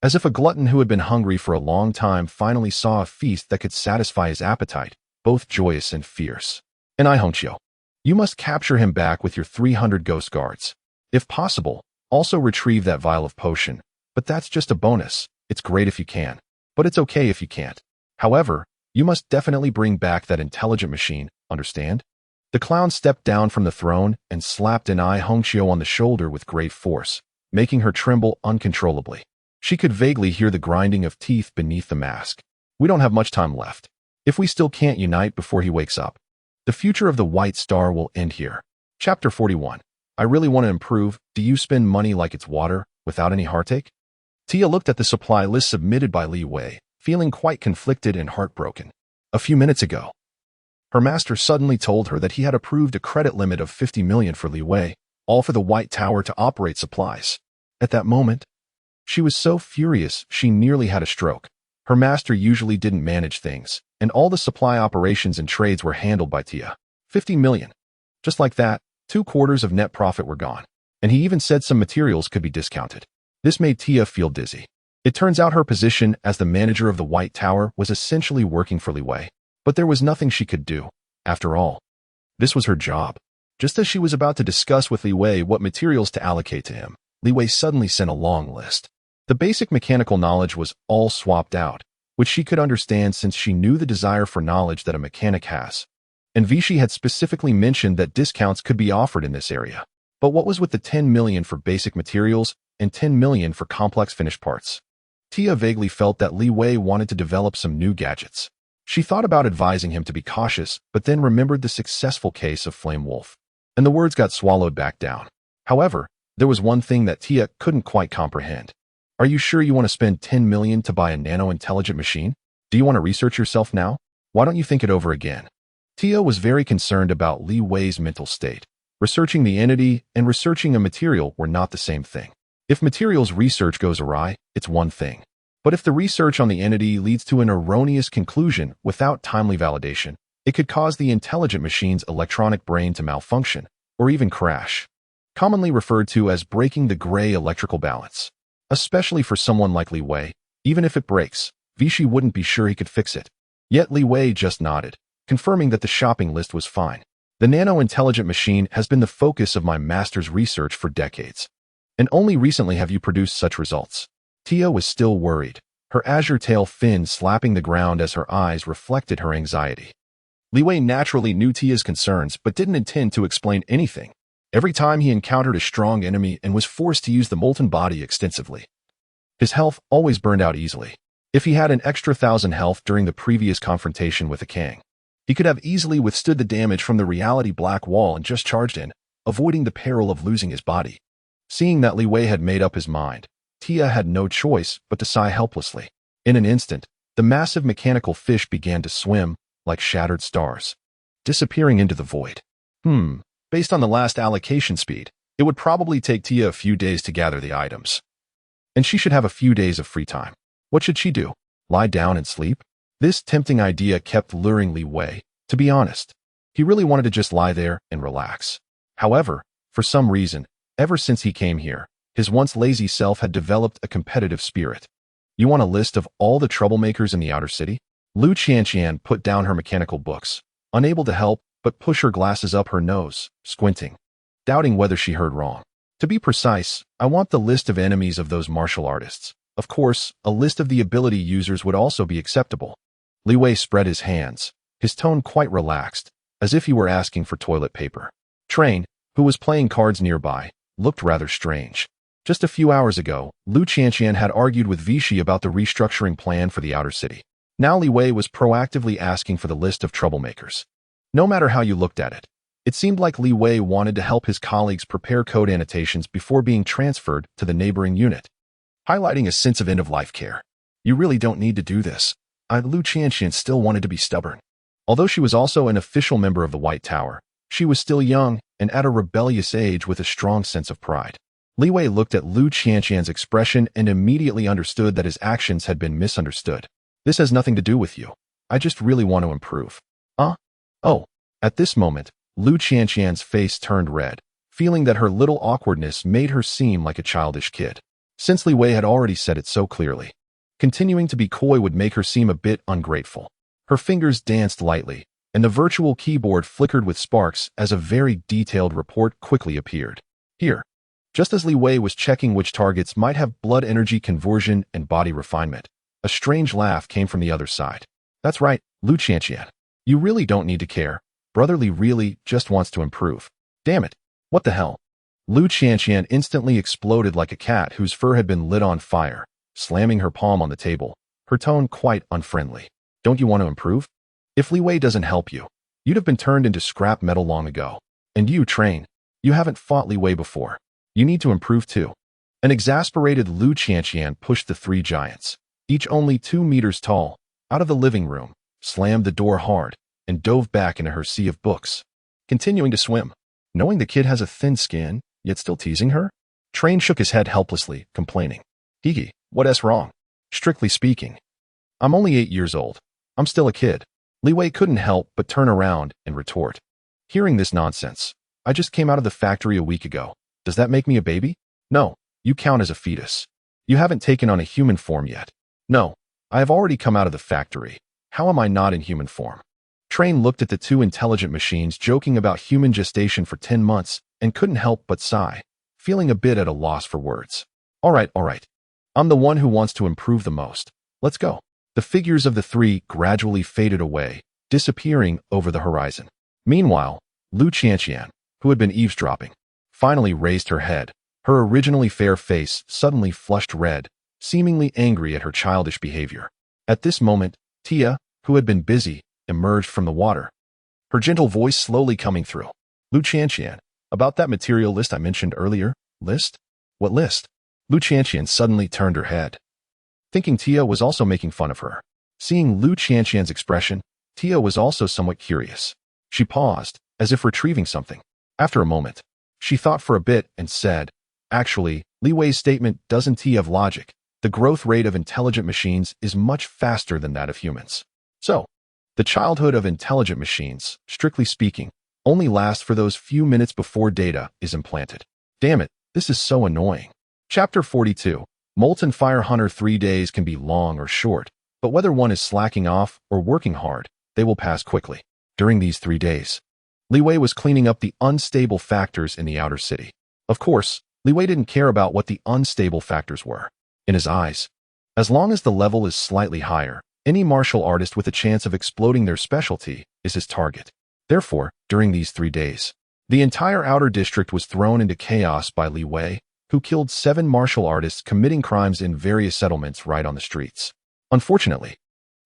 as if a glutton who had been hungry for a long time finally saw a feast that could satisfy his appetite, both joyous and fierce. And Honchio, you must capture him back with your 300 ghost guards. If possible, also retrieve that vial of potion, but that's just a bonus. It's great if you can, but it's okay if you can't. However, you must definitely bring back that intelligent machine, understand? The clown stepped down from the throne and slapped an Honchio on the shoulder with great force, making her tremble uncontrollably. She could vaguely hear the grinding of teeth beneath the mask. We don't have much time left. If we still can't unite before he wakes up, the future of the White Star will end here. Chapter 41. I really want to improve. Do you spend money like it's water, without any heartache? Tia looked at the supply list submitted by Li Wei, feeling quite conflicted and heartbroken. A few minutes ago, her master suddenly told her that he had approved a credit limit of 50 million for Li Wei, all for the White Tower to operate supplies. At that moment, she was so furious she nearly had a stroke. Her master usually didn't manage things, and all the supply operations and trades were handled by Tia. 50 million. Just like that, 2/4 of net profit were gone. And he even said some materials could be discounted. This made Tia feel dizzy. It turns out her position as the manager of the White Tower was essentially working for Li Wei, but there was nothing she could do. After all, this was her job. Just as she was about to discuss with Li Wei what materials to allocate to him, Li Wei suddenly sent a long list. The basic mechanical knowledge was all swapped out, which she could understand since she knew the desire for knowledge that a mechanic has. And Vichy had specifically mentioned that discounts could be offered in this area. But what was with the 10 million for basic materials and 10 million for complex finished parts? Tia vaguely felt that Li Wei wanted to develop some new gadgets. She thought about advising him to be cautious, but then remembered the successful case of Flame Wolf, and the words got swallowed back down. However, there was one thing that Tia couldn't quite comprehend. Are you sure you want to spend 10 million to buy a nano-intelligent machine? Do you want to research yourself now? Why don't you think it over again? Tia was very concerned about Li Wei's mental state. Researching the entity and researching a material were not the same thing. If materials research goes awry, it's one thing. But if the research on the entity leads to an erroneous conclusion without timely validation, it could cause the intelligent machine's electronic brain to malfunction, or even crash. Commonly referred to as breaking the gray electrical balance. Especially for someone like Li Wei, even if it breaks, Vichy wouldn't be sure he could fix it. Yet Li Wei just nodded, confirming that the shopping list was fine. The nano-intelligent machine has been the focus of my master's research for decades. And only recently have you produced such results. Tia was still worried, her azure tail fin slapping the ground as her eyes reflected her anxiety. Li Wei naturally knew Tia's concerns but didn't intend to explain anything. Every time he encountered a strong enemy and was forced to use the molten body extensively, his health always burned out easily. If he had an extra 1,000 health during the previous confrontation with the Kang, he could have easily withstood the damage from the reality black wall and just charged in, avoiding the peril of losing his body. Seeing that Li Wei had made up his mind, Tia had no choice but to sigh helplessly. In an instant, the massive mechanical fish began to swim, like shattered stars, disappearing into the void. Based on the last allocation speed, it would probably take Tia a few days to gather the items. And she should have a few days of free time. What should she do? Lie down and sleep? This tempting idea kept luring Li Wei. To be honest, he really wanted to just lie there and relax. However, for some reason, ever since he came here, his once lazy self had developed a competitive spirit. You want a list of all the troublemakers in the outer city? Lu Qianqian put down her mechanical books, unable to help but push her glasses up her nose, squinting, doubting whether she heard wrong. To be precise, I want the list of enemies of those martial artists. Of course, a list of the ability users would also be acceptable. Li Wei spread his hands, his tone quite relaxed, as if he were asking for toilet paper. Train, who was playing cards nearby, looked rather strange. Just a few hours ago, Lu Qianqian had argued with Vichy about the restructuring plan for the outer city. Now Li Wei was proactively asking for the list of troublemakers. No matter how you looked at it, it seemed like Li Wei wanted to help his colleagues prepare code annotations before being transferred to the neighboring unit, highlighting a sense of end-of-life care. You really don't need to do this. Lu Qianqian still wanted to be stubborn. Although she was also an official member of the White Tower, she was still young and at a rebellious age with a strong sense of pride. Li Wei looked at Lu Qianqian's expression and immediately understood that his actions had been misunderstood. This has nothing to do with you. I just really want to improve. Oh. At this moment, Lu Qianqian's face turned red, feeling that her little awkwardness made her seem like a childish kid. Since Li Wei had already said it so clearly, continuing to be coy would make her seem a bit ungrateful. Her fingers danced lightly, and the virtual keyboard flickered with sparks as a very detailed report quickly appeared. Here, just as Li Wei was checking which targets might have blood energy conversion and body refinement, a strange laugh came from the other side. That's right, Lu Qianqian. You really don't need to care. Brother Li really just wants to improve. Damn it. What the hell? Lu Qianqian instantly exploded like a cat whose fur had been lit on fire, slamming her palm on the table, her tone quite unfriendly. Don't you want to improve? If Li Wei doesn't help you, you'd have been turned into scrap metal long ago. And you, Train, You haven't fought Li Wei before. You need to improve too. An exasperated Lu Qianqian pushed the three giants, each only 2 meters tall, out of the living room, slammed the door hard, and dove back into her sea of books. Continuing to swim. Knowing the kid has a thin skin, yet still teasing her? Train shook his head helplessly, complaining. Hiki, what's wrong? Strictly speaking, I'm only 8 years old. I'm still a kid. Li Wei couldn't help but turn around and retort. Hearing this nonsense, I just came out of the factory a week ago. Does that make me a baby? No, you count as a fetus. You haven't taken on a human form yet. No, I have already come out of the factory. How am I not in human form? Train looked at the two intelligent machines joking about human gestation for 10 months and couldn't help but sigh, feeling a bit at a loss for words. All right. I'm the one who wants to improve the most. Let's go. The figures of the three gradually faded away, disappearing over the horizon. Meanwhile, Lu Qianqian, who had been eavesdropping, finally raised her head. Her originally fair face suddenly flushed red, seemingly angry at her childish behavior. At this moment, Tia, who had been busy, emerged from the water, her gentle voice slowly coming through. Lu Qianqian, about that material list I mentioned earlier. List? What list? Lu Qianqian suddenly turned her head, thinking Tia was also making fun of her. Seeing Lu Qianqian's expression, Tia was also somewhat curious. She paused, as if retrieving something. After a moment, she thought for a bit and said, actually, Li Wei's statement doesn't have logic. The growth rate of intelligent machines is much faster than that of humans. So, the childhood of intelligent machines, strictly speaking, only lasts for those few minutes before data is implanted. Damn it, this is so annoying. Chapter 42. Molten Fire Hunter. 3 days can be long or short, but whether one is slacking off or working hard, they will pass quickly. During these 3 days, Li Wei was cleaning up the unstable factors in the outer city. Of course, Li Wei didn't care about what the unstable factors were. In his eyes, as long as the level is slightly higher, any martial artist with a chance of exploding their specialty is his target. Therefore, during these 3 days, the entire outer district was thrown into chaos by Li Wei, who killed 7 martial artists committing crimes in various settlements right on the streets. Unfortunately,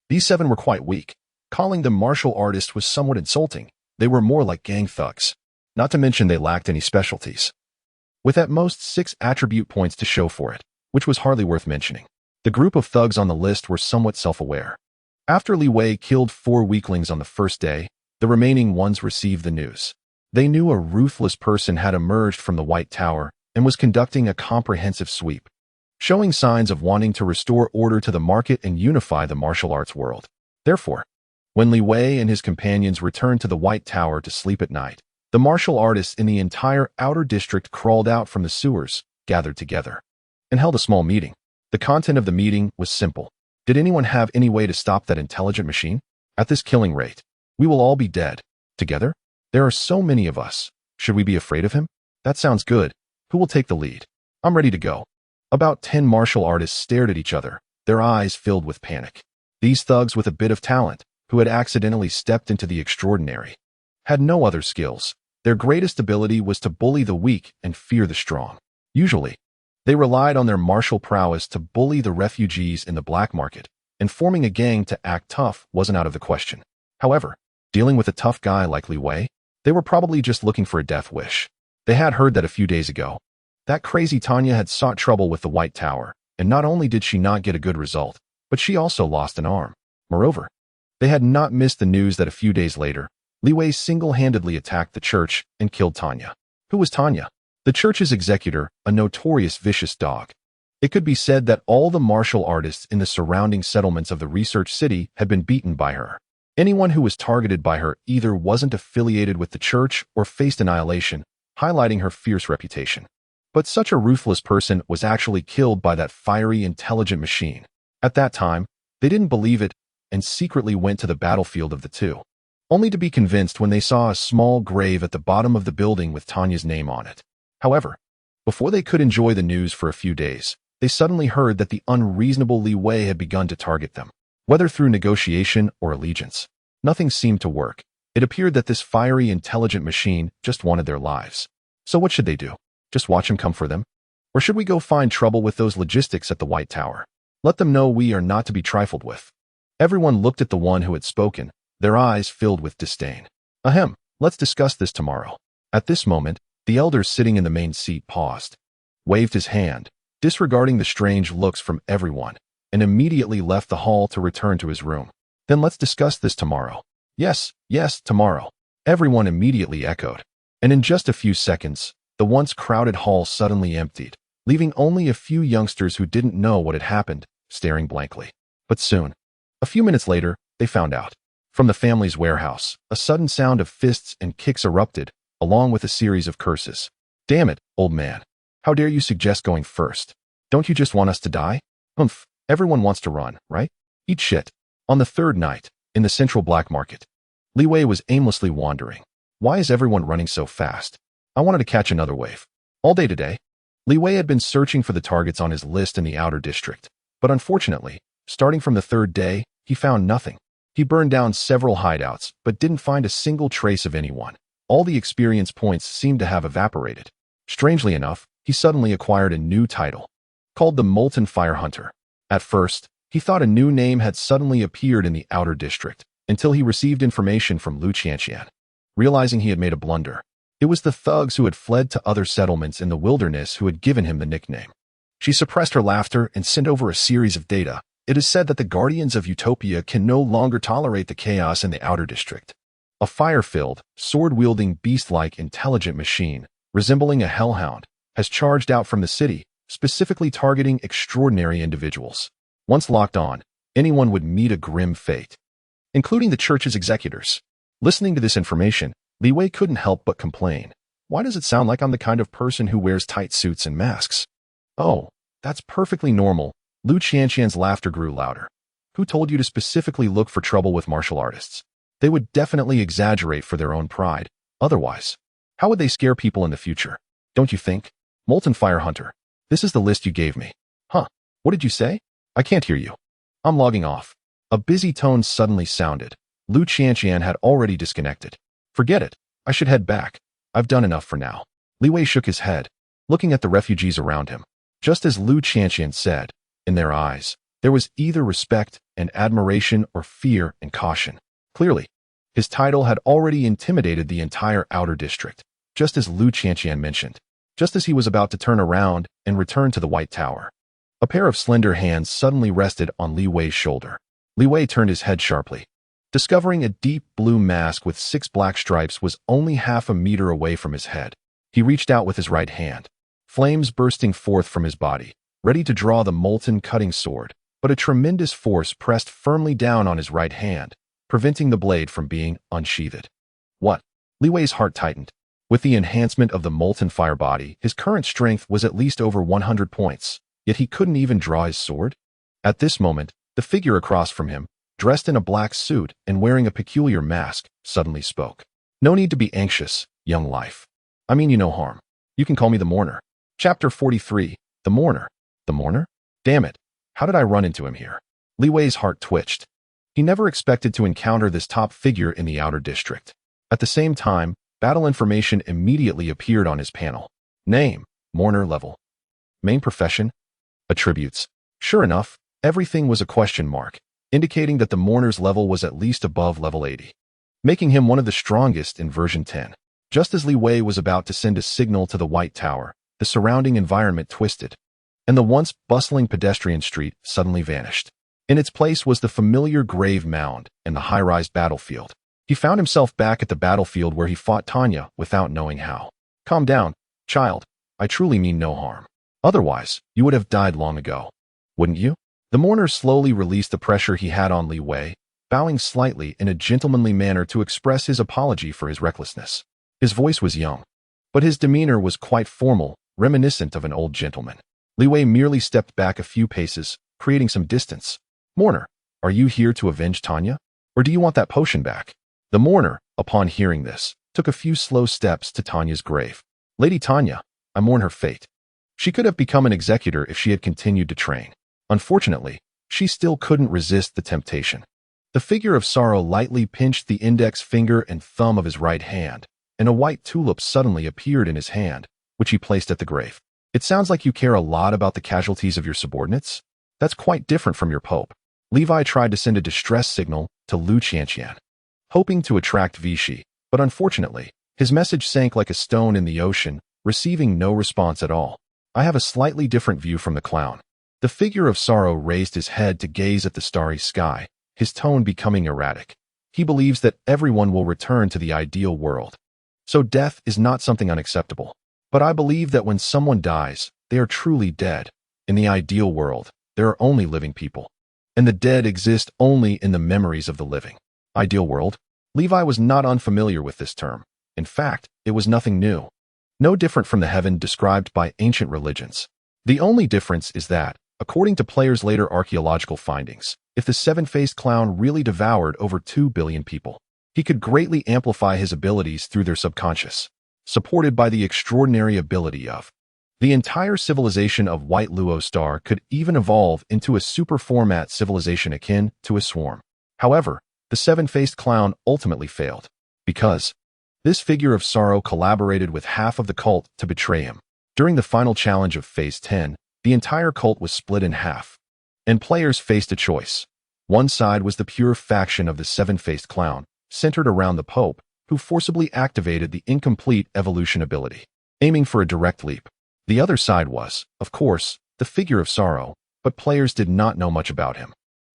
these 7 were quite weak. Calling them martial artists was somewhat insulting. They were more like gang thugs. Not to mention they lacked any specialties, with at most 6 attribute points to show for it, which was hardly worth mentioning. The group of thugs on the list were somewhat self-aware. After Li Wei killed 4 weaklings on the first day, the remaining ones received the news. They knew a ruthless person had emerged from the White Tower and was conducting a comprehensive sweep, showing signs of wanting to restore order to the market and unify the martial arts world. Therefore, when Li Wei and his companions returned to the White Tower to sleep at night, the martial artists in the entire outer district crawled out from the sewers, gathered together, and held a small meeting. The content of the meeting was simple. Did anyone have any way to stop that intelligent machine? At this killing rate, we will all be dead. Together? There are so many of us. Should we be afraid of him? That sounds good. Who will take the lead? I'm ready to go. About 10 martial artists stared at each other, their eyes filled with panic. These thugs with a bit of talent, who had accidentally stepped into the extraordinary, had no other skills. Their greatest ability was to bully the weak and fear the strong. Usually, they relied on their martial prowess to bully the refugees in the black market, and forming a gang to act tough wasn't out of the question. However, dealing with a tough guy like Li Wei, they were probably just looking for a death wish. They had heard that a few days ago, that crazy Tanya had sought trouble with the White Tower, and not only did she not get a good result, but she also lost an arm. Moreover, they had not missed the news that a few days later, Li Wei single-handedly attacked the church and killed Tanya. Who was Tanya? The church's executor, a notorious vicious dog. It could be said that all the martial artists in the surrounding settlements of the research city had been beaten by her. Anyone who was targeted by her either wasn't affiliated with the church or faced annihilation, highlighting her fierce reputation. But such a ruthless person was actually killed by that fiery, intelligent machine. At that time, they didn't believe it and secretly went to the battlefield of the two, only to be convinced when they saw a small grave at the bottom of the building with Tanya's name on it. However, before they could enjoy the news for a few days, they suddenly heard that the unreasonable Li Wei had begun to target them. Whether through negotiation or allegiance, nothing seemed to work. It appeared that this fiery, intelligent machine just wanted their lives. So what should they do? Just watch him come for them? Or should we go find trouble with those logistics at the White Tower? Let them know we are not to be trifled with. Everyone looked at the one who had spoken, their eyes filled with disdain. Ahem, let's discuss this tomorrow. At this moment, The elder sitting in the main seat paused, waved his hand, disregarding the strange looks from everyone, and immediately left the hall to return to his room. Then let's discuss this tomorrow. Yes, yes, tomorrow. Everyone immediately echoed. And in just a few seconds, the once crowded hall suddenly emptied, leaving only a few youngsters who didn't know what had happened, staring blankly. But soon, a few minutes later, they found out. From the family's warehouse, a sudden sound of fists and kicks erupted, along with a series of curses. Damn it, old man. How dare you suggest going first? Don't you just want us to die? Humph, everyone wants to run, right? Eat shit. On the third night, in the central black market, Li Wei was aimlessly wandering. Why is everyone running so fast? I wanted to catch another wave. All day today, Li Wei had been searching for the targets on his list in the outer district, but unfortunately, starting from the third day, he found nothing. He burned down several hideouts, but didn't find a single trace of anyone. All the experience points seemed to have evaporated. Strangely enough, he suddenly acquired a new title, called the Molten Fire Hunter. At first, he thought a new name had suddenly appeared in the outer district, until he received information from Lu Qianqian. Realizing he had made a blunder, it was the thugs who had fled to other settlements in the wilderness who had given him the nickname. She suppressed her laughter and sent over a series of data. It is said that the Guardians of Utopia can no longer tolerate the chaos in the outer district. A fire-filled, sword-wielding, beast-like intelligent machine, resembling a hellhound, has charged out from the city, specifically targeting extraordinary individuals. Once locked on, anyone would meet a grim fate, including the church's executors. Listening to this information, Li Wei couldn't help but complain. Why does it sound like I'm the kind of person who wears tight suits and masks? Oh, that's perfectly normal. Lu Qianqian's laughter grew louder. Who told you to specifically look for trouble with martial artists? They would definitely exaggerate for their own pride. Otherwise, how would they scare people in the future? Don't you think? Molten Fire Hunter. This is the list you gave me. Huh? What did you say? I can't hear you. I'm logging off. A busy tone suddenly sounded. Lu Qianqian had already disconnected. Forget it. I should head back. I've done enough for now. Li Wei shook his head, looking at the refugees around him. Just as Lu Qianqian said, in their eyes, there was either respect and admiration or fear and caution. Clearly, his title had already intimidated the entire outer district, just as Lu Qianqian mentioned. Just as he was about to turn around and return to the White Tower, a pair of slender hands suddenly rested on Li Wei's shoulder. Li Wei turned his head sharply, discovering a deep blue mask with 6 black stripes was only half a meter away from his head. He reached out with his right hand, flames bursting forth from his body, ready to draw the molten cutting sword, but a tremendous force pressed firmly down on his right hand, preventing the blade from being unsheathed. What? Li Wei's heart tightened. With the enhancement of the molten fire body, his current strength was at least over 100 points, yet he couldn't even draw his sword? At this moment, the figure across from him, dressed in a black suit and wearing a peculiar mask, suddenly spoke. No need to be anxious, young life. I mean you no harm. You can call me the Mourner. Chapter 43, The Mourner. The Mourner? Damn it. How did I run into him here? Li Wei's heart twitched. He never expected to encounter this top figure in the outer district. At the same time, battle information immediately appeared on his panel. Name, Mourner level. Main profession, attributes. Sure enough, everything was a question mark, indicating that the Mourner's level was at least above level 80, making him one of the strongest in version 10. Just as Li Wei was about to send a signal to the White Tower, the surrounding environment twisted, and the once bustling pedestrian street suddenly vanished. In its place was the familiar grave mound and the high-rise battlefield. He found himself back at the battlefield where he fought Tanya without knowing how. Calm down, child. I truly mean no harm. Otherwise, you would have died long ago. Wouldn't you? The Mourner slowly released the pressure he had on Li Wei, bowing slightly in a gentlemanly manner to express his apology for his recklessness. His voice was young, but his demeanor was quite formal, reminiscent of an old gentleman. Li Wei merely stepped back a few paces, creating some distance. Mourner, are you here to avenge Tanya? Or do you want that potion back? The Mourner, upon hearing this, took a few slow steps to Tanya's grave. Lady Tanya, I mourn her fate. She could have become an executor if she had continued to train. Unfortunately, she still couldn't resist the temptation. The figure of sorrow lightly pinched the index finger and thumb of his right hand, and a white tulip suddenly appeared in his hand, which he placed at the grave. It sounds like you care a lot about the casualties of your subordinates? That's quite different from your Pope. Levi tried to send a distress signal to Lu Qianqian, hoping to attract Vichy, but unfortunately, His message sank like a stone in the ocean, receiving no response at all. I have a slightly different view from the clown. The figure of sorrow raised his head to gaze at the starry sky, his tone becoming erratic. He believes that everyone will return to the ideal world. So death is not something unacceptable. But I believe that when someone dies, they are truly dead. In the ideal world, there are only living people. And the dead exist only in the memories of the living. Ideal world? Levi was not unfamiliar with this term. In fact, it was nothing new. No different from the heaven described by ancient religions. The only difference is that, according to players' later archaeological findings, if the seven-faced clown really devoured over 2 billion people, he could greatly amplify his abilities through their subconscious, supported by the extraordinary ability of the entire civilization of White Luo Star could even evolve into a super-format civilization akin to a swarm. However, the seven-faced clown ultimately failed, because this figure of sorrow collaborated with half of the cult to betray him. During the final challenge of Phase 10, the entire cult was split in half, and players faced a choice. One side was the pure faction of the seven-faced clown, centered around the Pope, who forcibly activated the incomplete evolution ability, aiming for a direct leap. The other side was, of course, the figure of sorrow, but players did not know much about him.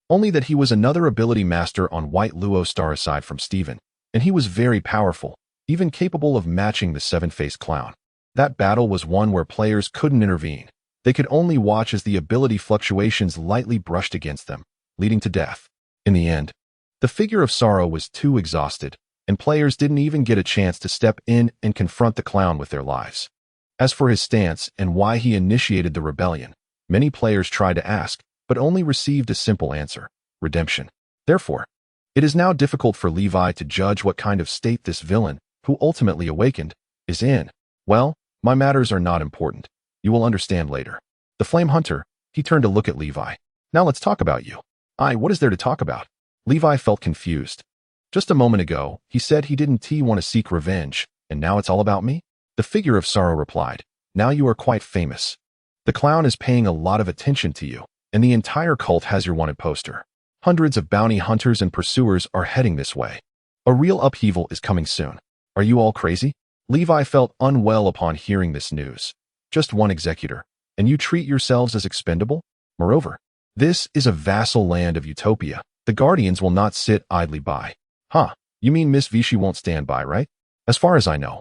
Only that he was another ability master on White Luo Star aside from Steven, and he was very powerful, even capable of matching the seven-faced clown. That battle was one where players couldn't intervene. They could only watch as the ability fluctuations lightly brushed against them, leading to death. In the end, the figure of sorrow was too exhausted, and players didn't even get a chance to step in and confront the clown with their lives. As for his stance and why he initiated the rebellion, many players tried to ask, but only received a simple answer: redemption. Therefore, it is now difficult for Levi to judge what kind of state this villain, who ultimately awakened, is in. Well, my matters are not important. You will understand later. The Flame Hunter, he turned to look at Levi. Now let's talk about you. What is there to talk about? Levi felt confused. Just a moment ago, he said he didn't want to seek revenge, and now it's all about me? The figure of sorrow replied, now you are quite famous. The clown is paying a lot of attention to you, and the entire cult has your wanted poster. Hundreds of bounty hunters and pursuers are heading this way. A real upheaval is coming soon. Are you all crazy? Levi felt unwell upon hearing this news. Just one executor, and you treat yourselves as expendable? Moreover, this is a vassal land of utopia. The Guardians will not sit idly by. You mean Miss Vichy won't stand by, right? As far as I know,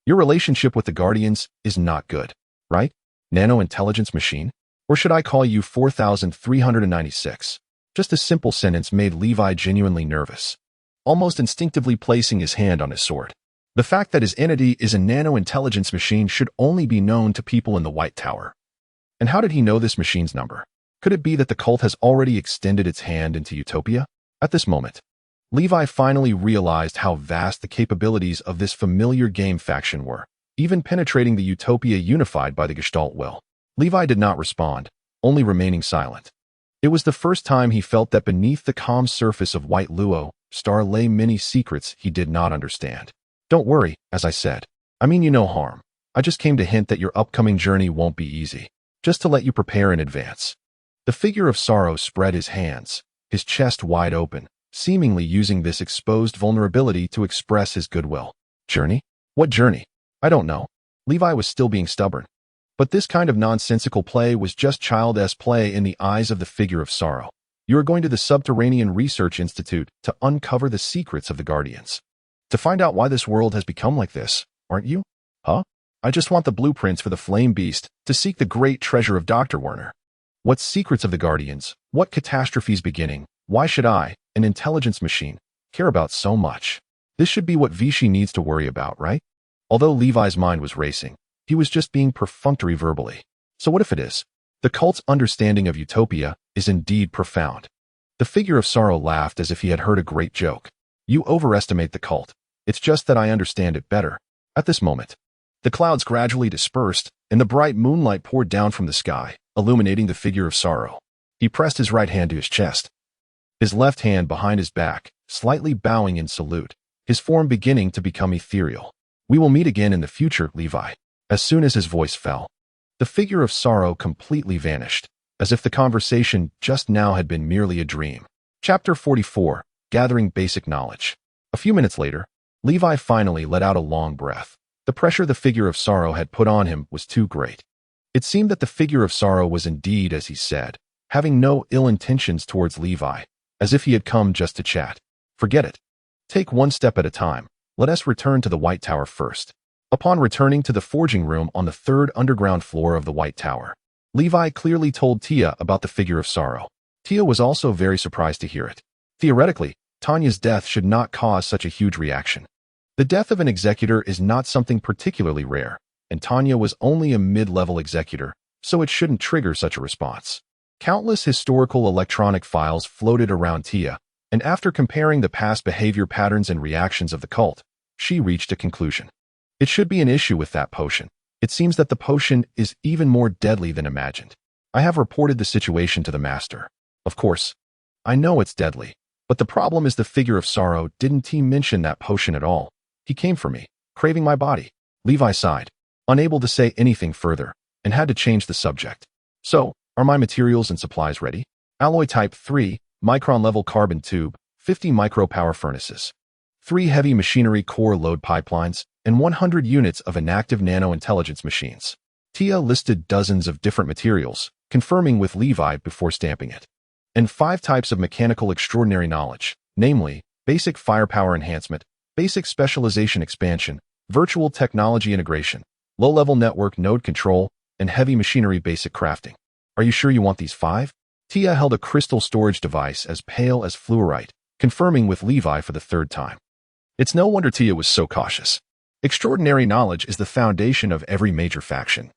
your relationship with the Guardians is not good, right? Nano-intelligence machine? Or should I call you 4396? Just a simple sentence made Levi genuinely nervous, almost instinctively placing his hand on his sword. The fact that his entity is a nano-intelligence machine should only be known to people in the White Tower. And how did he know this machine's number? Could it be that the cult has already extended its hand into Utopia? At this moment, Levi finally realized how vast the capabilities of this familiar game faction were, even penetrating the Utopia unified by the Gestalt will. Levi did not respond, only remaining silent. It was the first time he felt that beneath the calm surface of White Luo Star lay many secrets he did not understand. Don't worry, as I said. I mean you no harm. I just came to hint that your upcoming journey won't be easy, just to let you prepare in advance. The figure of sorrow spread his hands, his chest wide open, seemingly using this exposed vulnerability to express his goodwill. Journey? What journey? I don't know. Levi was still being stubborn. But this kind of nonsensical play was just childish play in the eyes of the figure of sorrow. You are going to the Subterranean Research Institute to uncover the secrets of the Guardians. To find out why this world has become like this, aren't you? I just want the blueprints for the Flame Beast to seek the great treasure of Dr. Werner. What secrets of the Guardians? What catastrophes beginning? Why should I, an intelligence machine, care about so much? This should be what Vichy needs to worry about, right? Although Levi's mind was racing, he was just being perfunctory verbally. So what if it is? The cult's understanding of Utopia is indeed profound. The figure of sorrow laughed as if he had heard a great joke. You overestimate the cult. It's just that I understand it better. At this moment, the clouds gradually dispersed, and the bright moonlight poured down from the sky, illuminating the figure of sorrow. He pressed his right hand to his chest, his left hand behind his back, slightly bowing in salute, his form beginning to become ethereal. We will meet again in the future, Levi. As soon as his voice fell, the figure of sorrow completely vanished, as if the conversation just now had been merely a dream. Chapter 44, Gathering Basic Knowledge. A few minutes later, Levi finally let out a long breath. The pressure the figure of sorrow had put on him was too great. It seemed that the figure of sorrow was indeed as he said, having no ill intentions towards Levi, as if he had come just to chat. Forget it. Take one step at a time. Let us return to the White Tower first. Upon returning to the forging room on the third underground floor of the White Tower, Levi clearly told Tia about the figure of sorrow. Tia was also very surprised to hear it. Theoretically, Tanya's death should not cause such a huge reaction. The death of an executor is not something particularly rare, and Tanya was only a mid-level executor, so it shouldn't trigger such a response. Countless historical electronic files floated around Tia, and after comparing the past behavior patterns and reactions of the cult, she reached a conclusion. It should be an issue with that potion. It seems that the potion is even more deadly than imagined. I have reported the situation to the master. Of course, I know it's deadly, but the problem is the figure of sorrow didn't mention that potion at all. He came for me, craving my body. Levi sighed, unable to say anything further, and had to change the subject. So, are my materials and supplies ready? Alloy type 3, micron-level carbon tube, 50 micro-power furnaces, 3 heavy machinery core load pipelines, and 100 units of inactive nano-intelligence machines. Tia listed dozens of different materials, confirming with Levi before stamping it. And 5 types of mechanical extraordinary knowledge, namely, basic firepower enhancement, basic specialization expansion, virtual technology integration, low-level network node control, and heavy machinery basic crafting. Are you sure you want these 5? Tia held a crystal storage device as pale as fluorite, confirming with Levi for the 3rd time. It's no wonder Tia was so cautious. Extraordinary knowledge is the foundation of every major faction.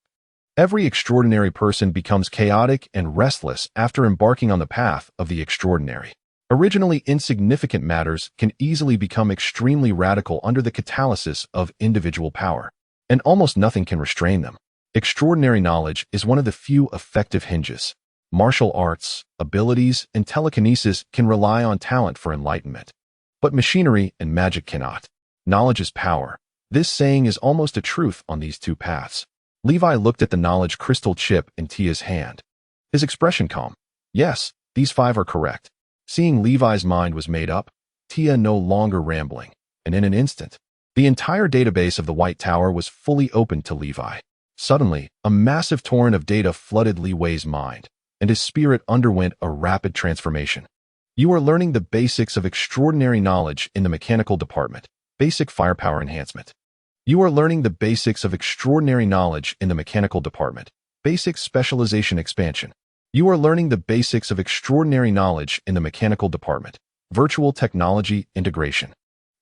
Every extraordinary person becomes chaotic and restless after embarking on the path of the extraordinary. Originally insignificant matters can easily become extremely radical under the catalysis of individual power, and almost nothing can restrain them. Extraordinary knowledge is one of the few effective hinges. Martial arts, abilities, and telekinesis can rely on talent for enlightenment. But machinery and magic cannot. Knowledge is power. This saying is almost a truth on these 2 paths. Levi looked at the knowledge crystal chip in Tia's hand. His expression calm. Yes, these 5 are correct. Seeing Levi's mind was made up, Tia no longer rambling, and in an instant, the entire database of the White Tower was fully opened to Levi. Suddenly, a massive torrent of data flooded Li Wei's mind, and his spirit underwent a rapid transformation. You are learning the basics of extraordinary knowledge in the mechanical department. Basic firepower enhancement. You are learning the basics of extraordinary knowledge in the mechanical department. Basic specialization expansion. You are learning the basics of extraordinary knowledge in the mechanical department. Virtual technology integration.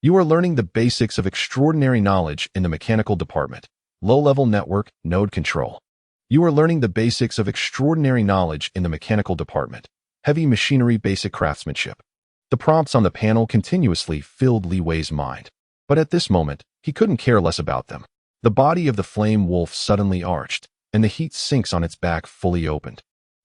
You are learning the basics of extraordinary knowledge in the mechanical department. Low-level network node control. You are learning the basics of extraordinary knowledge in the mechanical department. Heavy machinery basic craftsmanship. The prompts on the panel continuously filled Li Wei's mind. But at this moment, he couldn't care less about them. The body of the flame wolf suddenly arched, and the heat sinks on its back fully opened.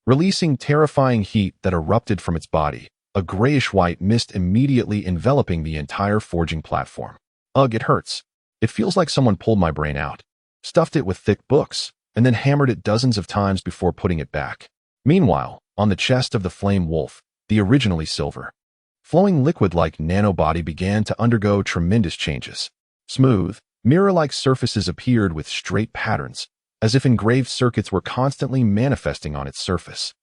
Releasing terrifying heat that erupted from its body, a grayish-white mist immediately enveloping the entire forging platform. Ugh, it hurts. It feels like someone pulled my brain out, stuffed it with thick books, and then hammered it dozens of times before putting it back. Meanwhile, on the chest of the flame wolf, the originally silver, flowing liquid-like nanobody began to undergo tremendous changes. Smooth, mirror-like surfaces appeared with straight patterns, as if engraved circuits were constantly manifesting on its surface.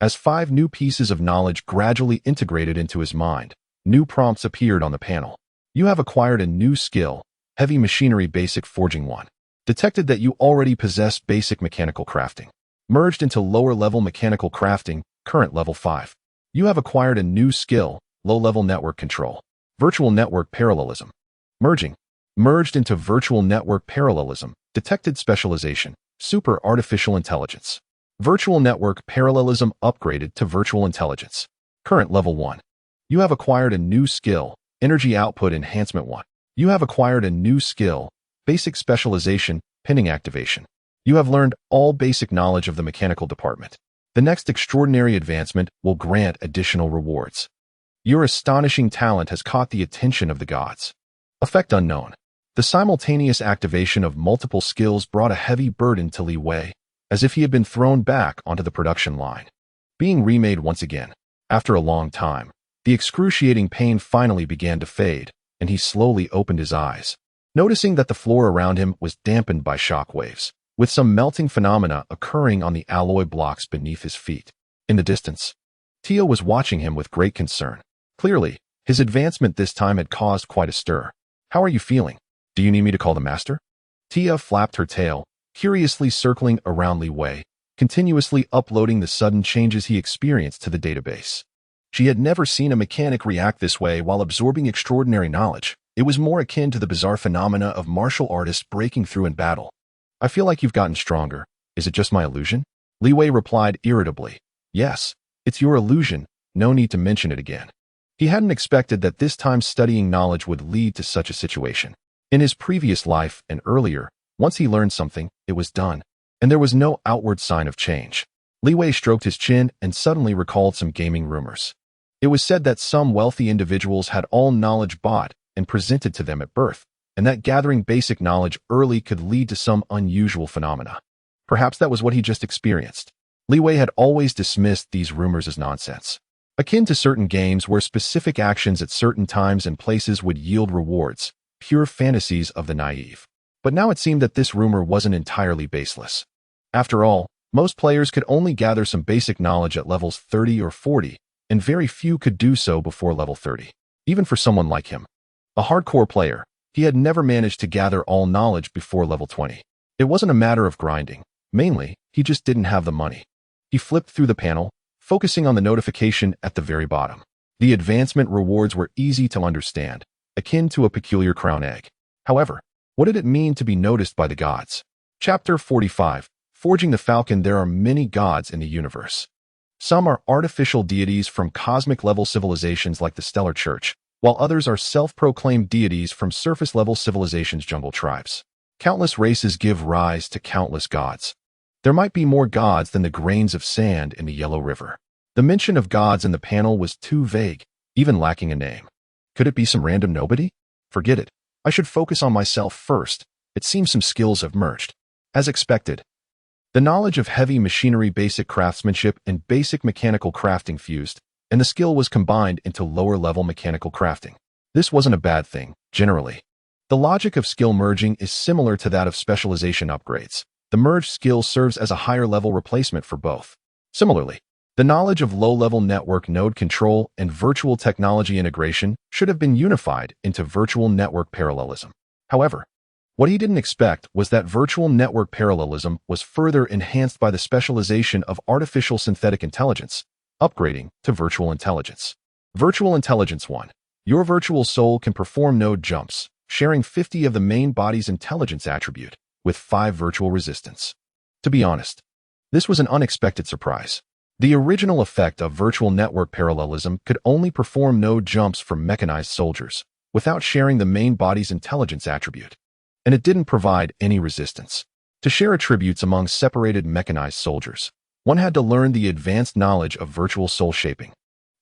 As 5 new pieces of knowledge gradually integrated into his mind, new prompts appeared on the panel. You have acquired a new skill, Heavy Machinery Basic Forging 1. Detected that you already possess basic mechanical crafting. Merged into lower-level mechanical crafting, current level 5. You have acquired a new skill, Low-level network control. Virtual network parallelism. Merged into virtual network parallelism. Detected specialization. Super artificial intelligence. Virtual network parallelism upgraded to virtual intelligence. Current level 1. You have acquired a new skill. Energy output enhancement 1. You have acquired a new skill. Basic specialization. Pinning activation. You have learned all basic knowledge of the mechanical department. The next extraordinary advancement will grant additional rewards. Your astonishing talent has caught the attention of the gods. Effect unknown. The simultaneous activation of multiple skills brought a heavy burden to Li Wei, as if he had been thrown back onto the production line. Being remade once again. After a long time, the excruciating pain finally began to fade, and he slowly opened his eyes, noticing that the floor around him was dampened by shock waves, with some melting phenomena occurring on the alloy blocks beneath his feet. In the distance, Tia was watching him with great concern. Clearly, his advancement this time had caused quite a stir. "How are you feeling? Do you need me to call the master?" Tia flapped her tail, curiously circling around Li Wei, continuously uploading the sudden changes he experienced to the database. She had never seen a mechanic react this way while absorbing extraordinary knowledge. It was more akin to the bizarre phenomena of martial artists breaking through in battle. "I feel like you've gotten stronger. Is it just my illusion?" Li Wei replied irritably. "Yes, it's your illusion. No need to mention it again." He hadn't expected that this time studying knowledge would lead to such a situation. In his previous life and earlier, once he learned something, it was done, and there was no outward sign of change. Li Wei stroked his chin and suddenly recalled some gaming rumors. It was said that some wealthy individuals had all knowledge bought and presented to them at birth, and that gathering basic knowledge early could lead to some unusual phenomena. Perhaps that was what he just experienced. Li Wei had always dismissed these rumors as nonsense, akin to certain games where specific actions at certain times and places would yield rewards, pure fantasies of the naive. But now it seemed that this rumor wasn't entirely baseless. After all, most players could only gather some basic knowledge at levels 30 or 40, and very few could do so before level 30. Even for someone like him, a hardcore player, he had never managed to gather all knowledge before level 20. It wasn't a matter of grinding. Mainly, he just didn't have the money. He flipped through the panel, focusing on the notification at the very bottom. The advancement rewards were easy to understand, akin to a peculiar crown egg. However, what did it mean to be noticed by the gods? Chapter 45. Forging the Falcon. There are many gods in the universe. Some are artificial deities from cosmic-level civilizations like the Stellar Church, while others are self-proclaimed deities from surface-level civilizations, jungle tribes. Countless races give rise to countless gods. There might be more gods than the grains of sand in the Yellow River. The mention of gods in the panel was too vague, even lacking a name. Could it be some random nobody? Forget it. I should focus on myself first. It seems some skills have merged. As expected, the knowledge of heavy machinery, basic craftsmanship, and basic mechanical crafting fused, and the skill was combined into lower-level mechanical crafting. This wasn't a bad thing, generally. The logic of skill merging is similar to that of specialization upgrades. The merged skill serves as a higher-level replacement for both. Similarly, the knowledge of low-level network node control and virtual technology integration should have been unified into virtual network parallelism. However, what he didn't expect was that virtual network parallelism was further enhanced by the specialization of artificial synthetic intelligence, upgrading to virtual intelligence. Virtual Intelligence 1. Your virtual soul can perform node jumps, sharing 50 of the main body's intelligence attribute, with 5 virtual resistance. To be honest, this was an unexpected surprise. The original effect of virtual network parallelism could only perform node jumps for mechanized soldiers, without sharing the main body's intelligence attribute. And it didn't provide any resistance. To share attributes among separated mechanized soldiers, one had to learn the advanced knowledge of virtual soul shaping,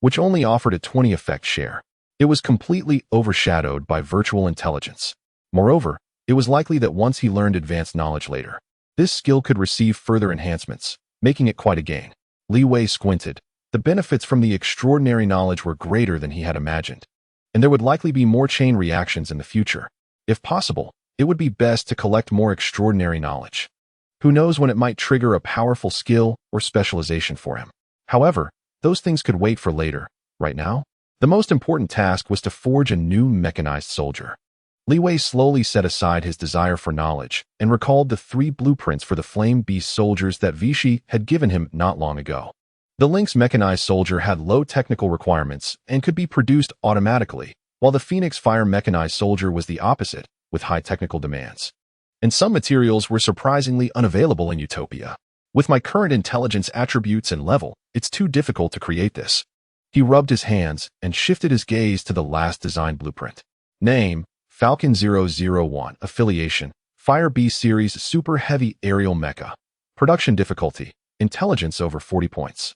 which only offered a 20 effect share. It was completely overshadowed by virtual intelligence. Moreover, it was likely that once he learned advanced knowledge later, this skill could receive further enhancements, making it quite a gain. Li Wei squinted. The benefits from the extraordinary knowledge were greater than he had imagined, and there would likely be more chain reactions in the future. If possible, it would be best to collect more extraordinary knowledge. Who knows when it might trigger a powerful skill or specialization for him. However, those things could wait for later. Right now, the most important task was to forge a new mechanized soldier. Li Wei slowly set aside his desire for knowledge and recalled the 3 blueprints for the Flame Beast soldiers that Vichy had given him not long ago. The Lynx mechanized soldier had low technical requirements and could be produced automatically, while the Phoenix Fire mechanized soldier was the opposite, with high technical demands. And some materials were surprisingly unavailable in Utopia. With my current intelligence attributes and level, it's too difficult to create this. He rubbed his hands and shifted his gaze to the last design blueprint. Name, Falcon 001. Affiliation, Fire B Series Super Heavy Aerial Mecha. Production difficulty, Intelligence over 40 points.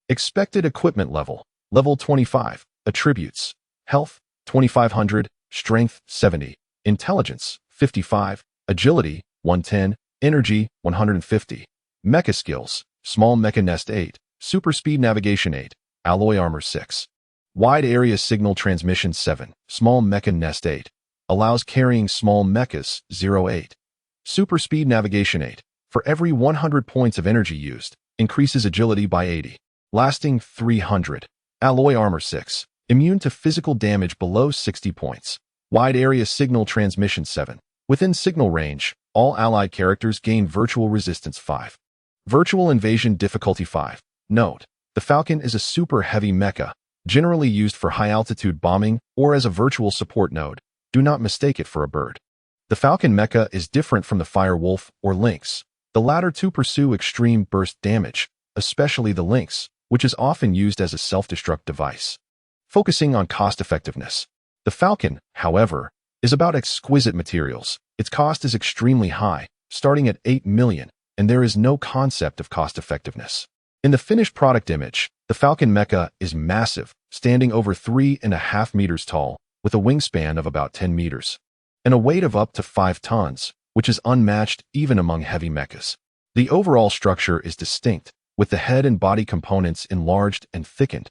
Expected equipment level, level 25. Attributes, Health, 2500, Strength, 70. Intelligence, 55. Agility, 110. Energy, 150. Mecha skills, Small Mecha Nest 8. Super Speed Navigation 8. Alloy Armor 6. Wide Area Signal Transmission 7. Small Mecha Nest 8. Allows carrying small mechas 08. Super Speed Navigation 8. For every 100 points of energy used, increases agility by 80. Lasting 300. Alloy Armor 6. Immune to physical damage below 60 points. Wide Area Signal Transmission 7. Within signal range, all allied characters gain Virtual Resistance 5. Virtual Invasion Difficulty 5. Note: the Falcon is a super heavy mecha, generally used for high-altitude bombing or as a virtual support node. Do not mistake it for a bird. The Falcon mecha is different from the Fire Wolf or Lynx. The latter two pursue extreme burst damage, especially the Lynx, which is often used as a self-destruct device. Focusing on cost-effectiveness. The Falcon, however, is about exquisite materials. Its cost is extremely high, starting at 8 million, and there is no concept of cost-effectiveness. In the finished product image, the Falcon mecha is massive, standing over 3.5 meters tall, with a wingspan of about 10 meters, and a weight of up to 5 tons, which is unmatched even among heavy mechas. The overall structure is distinct, with the head and body components enlarged and thickened.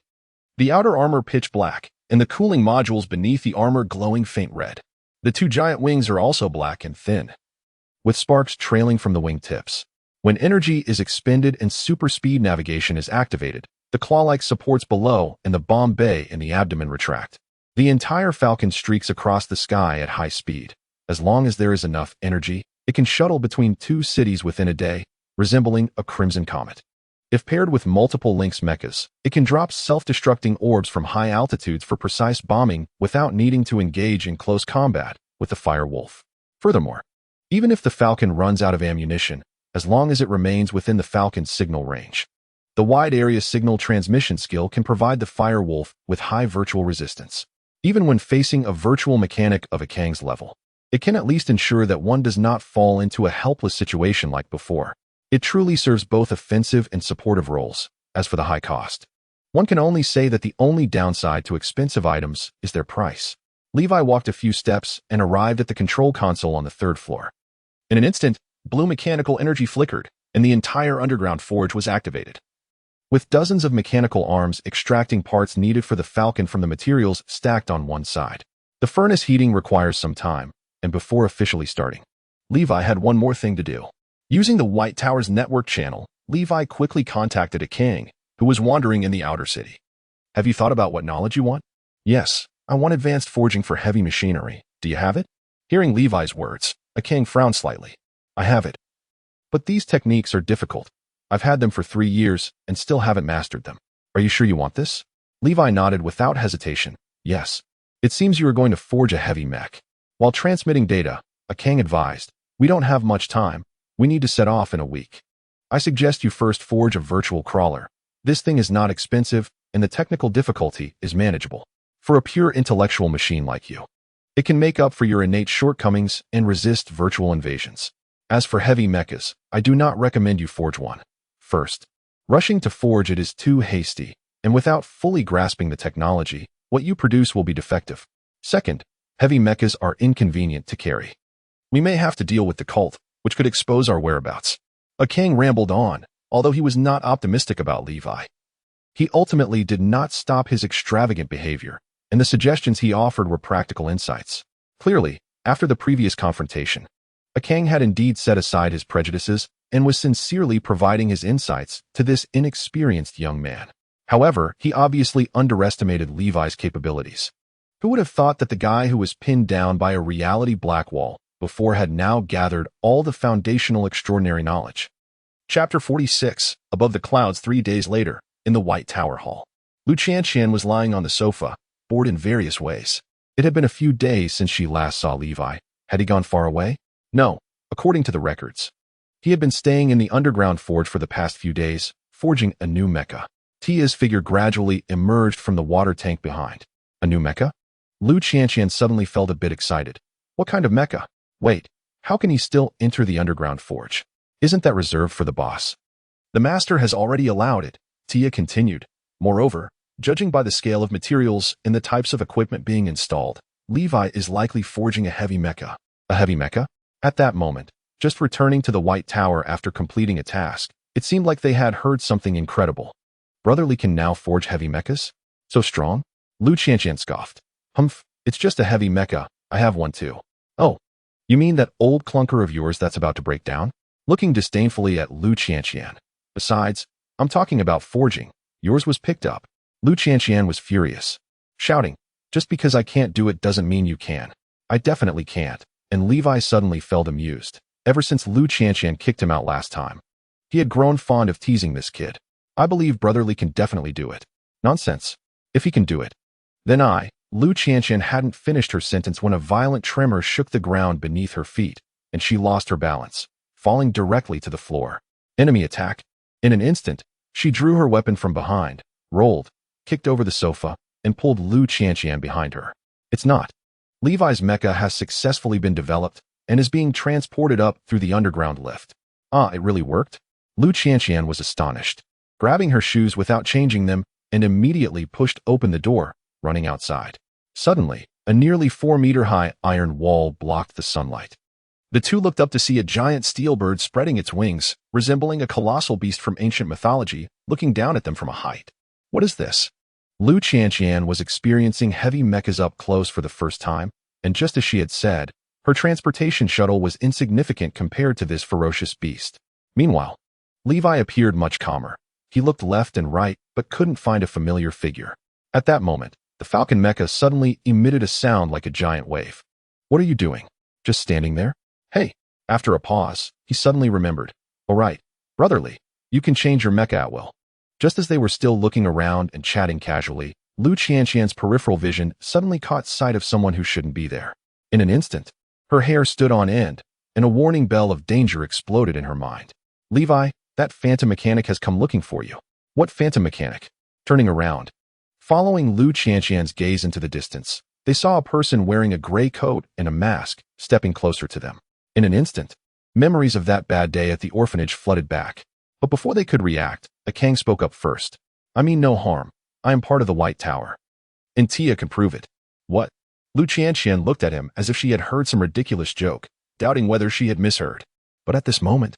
The outer armor pitch black, and the cooling modules beneath the armor glowing faint red. The two giant wings are also black and thin, with sparks trailing from the wingtips. When energy is expended and super speed navigation is activated, the claw-like supports below and the bomb bay in the abdomen retract. The entire Falcon streaks across the sky at high speed. As long as there is enough energy, it can shuttle between 2 cities within a day, resembling a crimson comet. If paired with multiple Lynx mechas, it can drop self-destructing orbs from high altitudes for precise bombing without needing to engage in close combat with the Fire Wolf. Furthermore, even if the Falcon runs out of ammunition, as long as it remains within the Falcon's signal range, the Wide Area Signal Transmission skill can provide the Fire Wolf with high virtual resistance. Even when facing a virtual mechanic of a Kang's level, it can at least ensure that one does not fall into a helpless situation like before. It truly serves both offensive and supportive roles. As for the high cost, one can only say that the only downside to expensive items is their price. Levi walked a few steps and arrived at the control console on the 3rd floor. In an instant, blue mechanical energy flickered, and the entire underground forge was activated, with dozens of mechanical arms extracting parts needed for the Falcon from the materials stacked on one side. The furnace heating requires some time, and before officially starting, Levi had one more thing to do. Using the White Tower's network channel, Levi quickly contacted a Kang who was wandering in the outer city. Have you thought about what knowledge you want? Yes, I want advanced forging for heavy machinery. Do you have it? Hearing Levi's words, a Kang frowned slightly. I have it. But these techniques are difficult. I've had them for 3 years and still haven't mastered them. Are you sure you want this? Levi nodded without hesitation. Yes. It seems you are going to forge a heavy mech. While transmitting data, a Kang advised, we don't have much time. We need to set off in a week. I suggest you first forge a virtual crawler. This thing is not expensive, and the technical difficulty is manageable. For a pure intellectual machine like you, it can make up for your innate shortcomings and resist virtual invasions. As for heavy mechas, I do not recommend you forge one. First, rushing to forge it is too hasty, and without fully grasping the technology, what you produce will be defective. Second, heavy mechas are inconvenient to carry. We may have to deal with the cult, which could expose our whereabouts. A Kang rambled on, although he was not optimistic about Levi. He ultimately did not stop his extravagant behavior, and the suggestions he offered were practical insights. Clearly, after the previous confrontation, a Kang had indeed set aside his prejudices and was sincerely providing his insights to this inexperienced young man. However, he obviously underestimated Levi's capabilities. Who would have thought that the guy who was pinned down by a reality black wall before had now gathered all the foundational extraordinary knowledge? Chapter 46. Above the clouds 3 days later, in the White Tower Hall. Lu Qianqian was lying on the sofa, bored in various ways. It had been a few days since she last saw Levi. Had he gone far away? No, according to the records. He had been staying in the underground forge for the past few days, forging a new mecha. Tia's figure gradually emerged from the water tank behind. A new mecha? Lu Qianqian suddenly felt a bit excited. What kind of mecha? Wait, how can he still enter the underground forge? Isn't that reserved for the boss? The master has already allowed it, Tia continued. Moreover, judging by the scale of materials and the types of equipment being installed, Levi is likely forging a heavy mecha. A heavy mecha? At that moment, just returning to the White Tower after completing a task, it seemed like they had heard something incredible. Brotherly can now forge heavy mechas? So strong? Lu Qianqian scoffed. Humph, it's just a heavy mecha. I have one too. Oh, you mean that old clunker of yours that's about to break down? Looking disdainfully at Lu Qianqian. Besides, I'm talking about forging. Yours was picked up. Lu Qianqian was furious, shouting, just because I can't do it doesn't mean you can. I definitely can't. And Levi suddenly felt amused. Ever since Lu Qianqian kicked him out last time, he had grown fond of teasing this kid. I believe Brother Li can definitely do it. Nonsense. If he can do it, then Lu Qianqian hadn't finished her sentence when a violent tremor shook the ground beneath her feet, and she lost her balance, falling directly to the floor. Enemy attack. In an instant, she drew her weapon from behind, rolled, kicked over the sofa, and pulled Lu Qianqian behind her. It's not. Levi's mecha has successfully been developed and is being transported up through the underground lift. It really worked? Lu Qianqian was astonished, grabbing her shoes without changing them, and immediately pushed open the door, running outside. Suddenly, a nearly 4-meter-high iron wall blocked the sunlight. The two looked up to see a giant steel bird spreading its wings, resembling a colossal beast from ancient mythology, looking down at them from a height. What is this? Lu Qianqian was experiencing heavy mechas up close for the first time, and just as she had said, her transportation shuttle was insignificant compared to this ferocious beast. Meanwhile, Levi appeared much calmer. He looked left and right, but couldn't find a familiar figure. At that moment, the Falcon mecha suddenly emitted a sound like a giant wave. What are you doing? Just standing there? Hey! After a pause, he suddenly remembered. All right, Brother Li, you can change your mecha at will. Just as they were still looking around and chatting casually, Lu Qianqian's peripheral vision suddenly caught sight of someone who shouldn't be there. In an instant, her hair stood on end, and a warning bell of danger exploded in her mind. Levi, that phantom mechanic has come looking for you. What phantom mechanic? Turning around, following Lu Qianqian's gaze into the distance, they saw a person wearing a gray coat and a mask stepping closer to them. In an instant, memories of that bad day at the orphanage flooded back. But before they could react, a Kang spoke up first. I mean no harm. I am part of the White Tower. And Tia can prove it. What? Lu Qianqian looked at him as if she had heard some ridiculous joke, doubting whether she had misheard. But at this moment,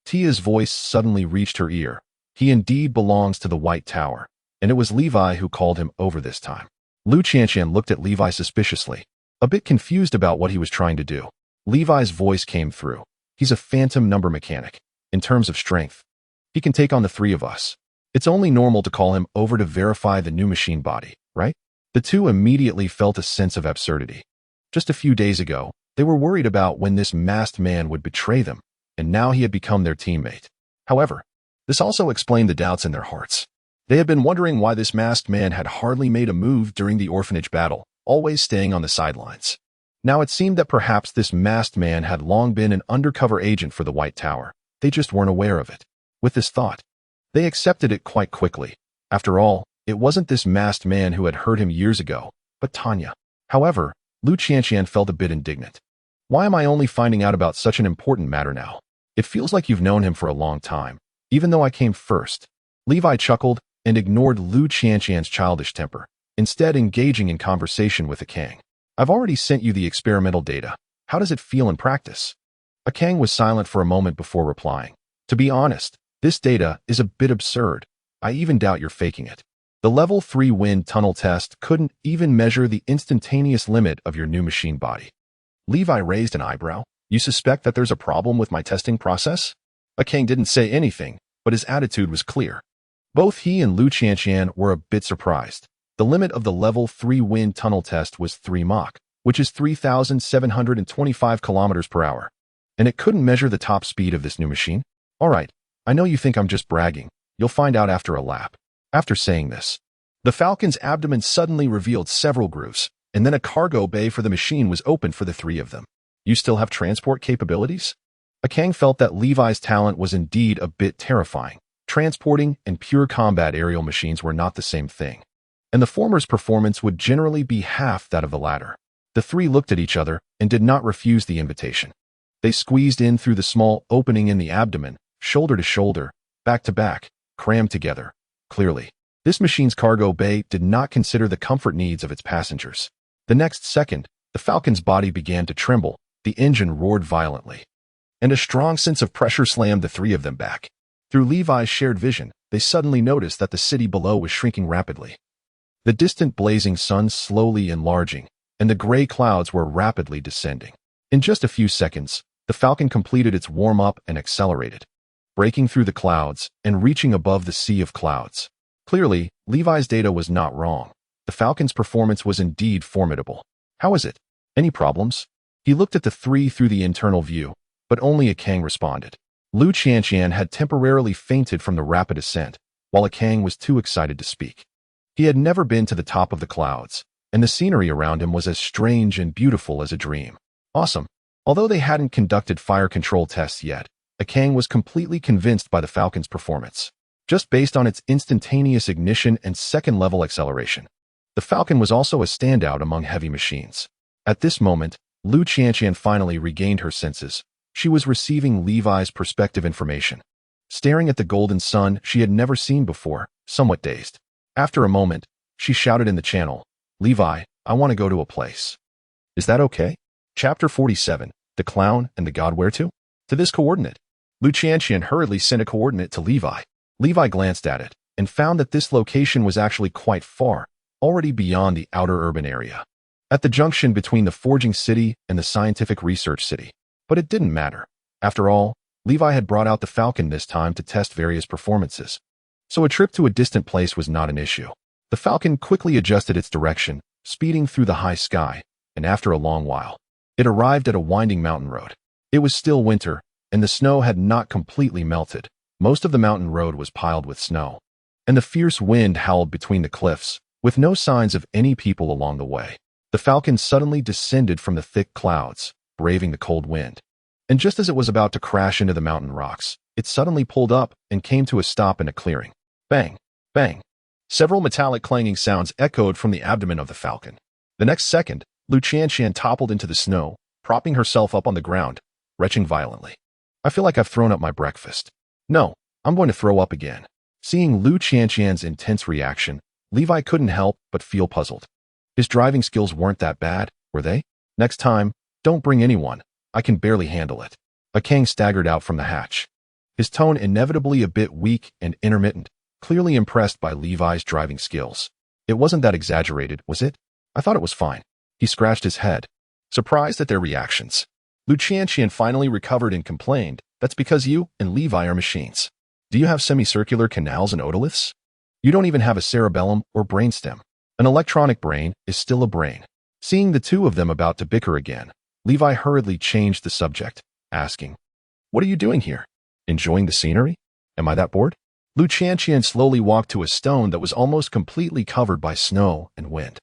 Tia's voice suddenly reached her ear. He indeed belongs to the White Tower, and it was Levi who called him over this time. Lu Qianqian looked at Levi suspiciously, a bit confused about what he was trying to do. Levi's voice came through. He's a phantom number mechanic. In terms of strength, he can take on the three of us. It's only normal to call him over to verify the new machine body, right? The two immediately felt a sense of absurdity. Just a few days ago, they were worried about when this masked man would betray them, and now he had become their teammate. However, this also explained the doubts in their hearts. They had been wondering why this masked man had hardly made a move during the orphanage battle, always staying on the sidelines. Now it seemed that perhaps this masked man had long been an undercover agent for the White Tower. They just weren't aware of it. With this thought, they accepted it quite quickly. After all, it wasn't this masked man who had hurt him years ago, but Tanya. However, Lu Qianqian felt a bit indignant. Why am I only finding out about such an important matter now? It feels like you've known him for a long time, even though I came first. Levi chuckled and ignored Lu Qianqian's childish temper, instead engaging in conversation with the Kang. I've already sent you the experimental data. How does it feel in practice? A Kang was silent for a moment before replying. To be honest, this data is a bit absurd. I even doubt you're faking it. The level 3 wind tunnel test couldn't even measure the instantaneous limit of your new machine body. Levi raised an eyebrow. You suspect that there's a problem with my testing process? A Kang didn't say anything, but his attitude was clear. Both he and Lu Qianqian were a bit surprised. The limit of the level 3 wind tunnel test was 3 Mach, which is 3,725 kilometers per hour. And it couldn't measure the top speed of this new machine? Alright, I know you think I'm just bragging. You'll find out after a lap. After saying this, the Falcon's abdomen suddenly revealed several grooves, and then a cargo bay for the machine was opened for the three of them. You still have transport capabilities? A Kang felt that Levi's talent was indeed a bit terrifying. Transporting and pure combat aerial machines were not the same thing, and the former's performance would generally be half that of the latter. The three looked at each other and did not refuse the invitation. They squeezed in through the small opening in the abdomen, shoulder to shoulder, back to back, crammed together. Clearly, this machine's cargo bay did not consider the comfort needs of its passengers. The next second, the Falcon's body began to tremble, the engine roared violently, and a strong sense of pressure slammed the three of them back. Through Levi's shared vision, they suddenly noticed that the city below was shrinking rapidly. the distant blazing sun slowly enlarging, and the gray clouds were rapidly descending. In just a few seconds, the Falcon completed its warm-up and accelerated, breaking through the clouds and reaching above the sea of clouds. Clearly, Levi's data was not wrong. The Falcon's performance was indeed formidable. How is it? Any problems? He looked at the three through the internal view, but only Akang responded. Lu Qianqian had temporarily fainted from the rapid ascent, while Akang was too excited to speak. He had never been to the top of the clouds, and the scenery around him was as strange and beautiful as a dream. Awesome. Although they hadn't conducted fire control tests yet, Akang was completely convinced by the Falcon's performance, just based on its instantaneous ignition and second-level acceleration. The Falcon was also a standout among heavy machines. At this moment, Lu Qianqian finally regained her senses. She was receiving Levi's perspective information. Staring at the golden sun she had never seen before, somewhat dazed. After a moment, she shouted in the channel, "Levi, I want to go to a place. Is that okay?" Chapter 47, The Clown and the God. Where to? To this coordinate. Lu Qianqian hurriedly sent a coordinate to Levi. Levi glanced at it and found that this location was actually quite far, already beyond the outer urban area, at the junction between the forging city and the scientific research city. But it didn't matter. After all, Levi had brought out the Falcon this time to test various performances, so a trip to a distant place was not an issue. The Falcon quickly adjusted its direction, speeding through the high sky, and after a long while, it arrived at a winding mountain road. It was still winter, and the snow had not completely melted. Most of the mountain road was piled with snow, and the fierce wind howled between the cliffs, with no signs of any people along the way. The Falcon suddenly descended from the thick clouds, braving the cold wind. And just as it was about to crash into the mountain rocks, it suddenly pulled up and came to a stop in a clearing. Bang! Bang! Several metallic clanging sounds echoed from the abdomen of the Falcon. The next second, Lu Qianqian toppled into the snow, propping herself up on the ground, retching violently. "I feel like I've thrown up my breakfast. No, I'm going to throw up again." Seeing Lu Qianqian's intense reaction, Levi couldn't help but feel puzzled. His driving skills weren't that bad, were they? "Next time, don't bring anyone. I can barely handle it." Akang staggered out from the hatch, his tone inevitably a bit weak and intermittent, clearly impressed by Levi's driving skills. "It wasn't that exaggerated, was it? I thought it was fine." He scratched his head, surprised at their reactions. Lu Qianqian finally recovered and complained, "That's because you and Levi are machines. Do you have semicircular canals and otoliths? You don't even have a cerebellum or brainstem. An electronic brain is still a brain." Seeing the two of them about to bicker again, Levi hurriedly changed the subject, asking, "What are you doing here? Enjoying the scenery? Am I that bored?" Lu Qianqian slowly walked to a stone that was almost completely covered by snow and wind.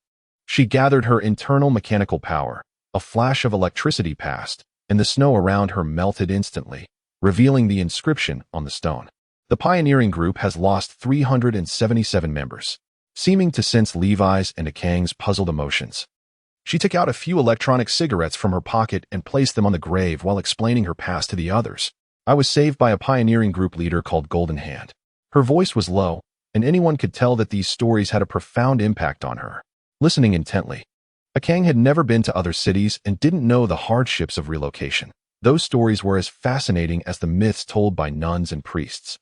She gathered her internal mechanical power. A flash of electricity passed, and the snow around her melted instantly, revealing the inscription on the stone. "The pioneering group has lost 377 members." Seeming to sense Levi's and Akang's puzzled emotions, she took out a few electronic cigarettes from her pocket and placed them on the grave while explaining her past to the others. "I was saved by a pioneering group leader called Golden Hand." Her voice was low, and anyone could tell that these stories had a profound impact on her. Listening intently, Akang had never been to other cities and didn't know the hardships of relocation. Those stories were as fascinating as the myths told by nuns and priests.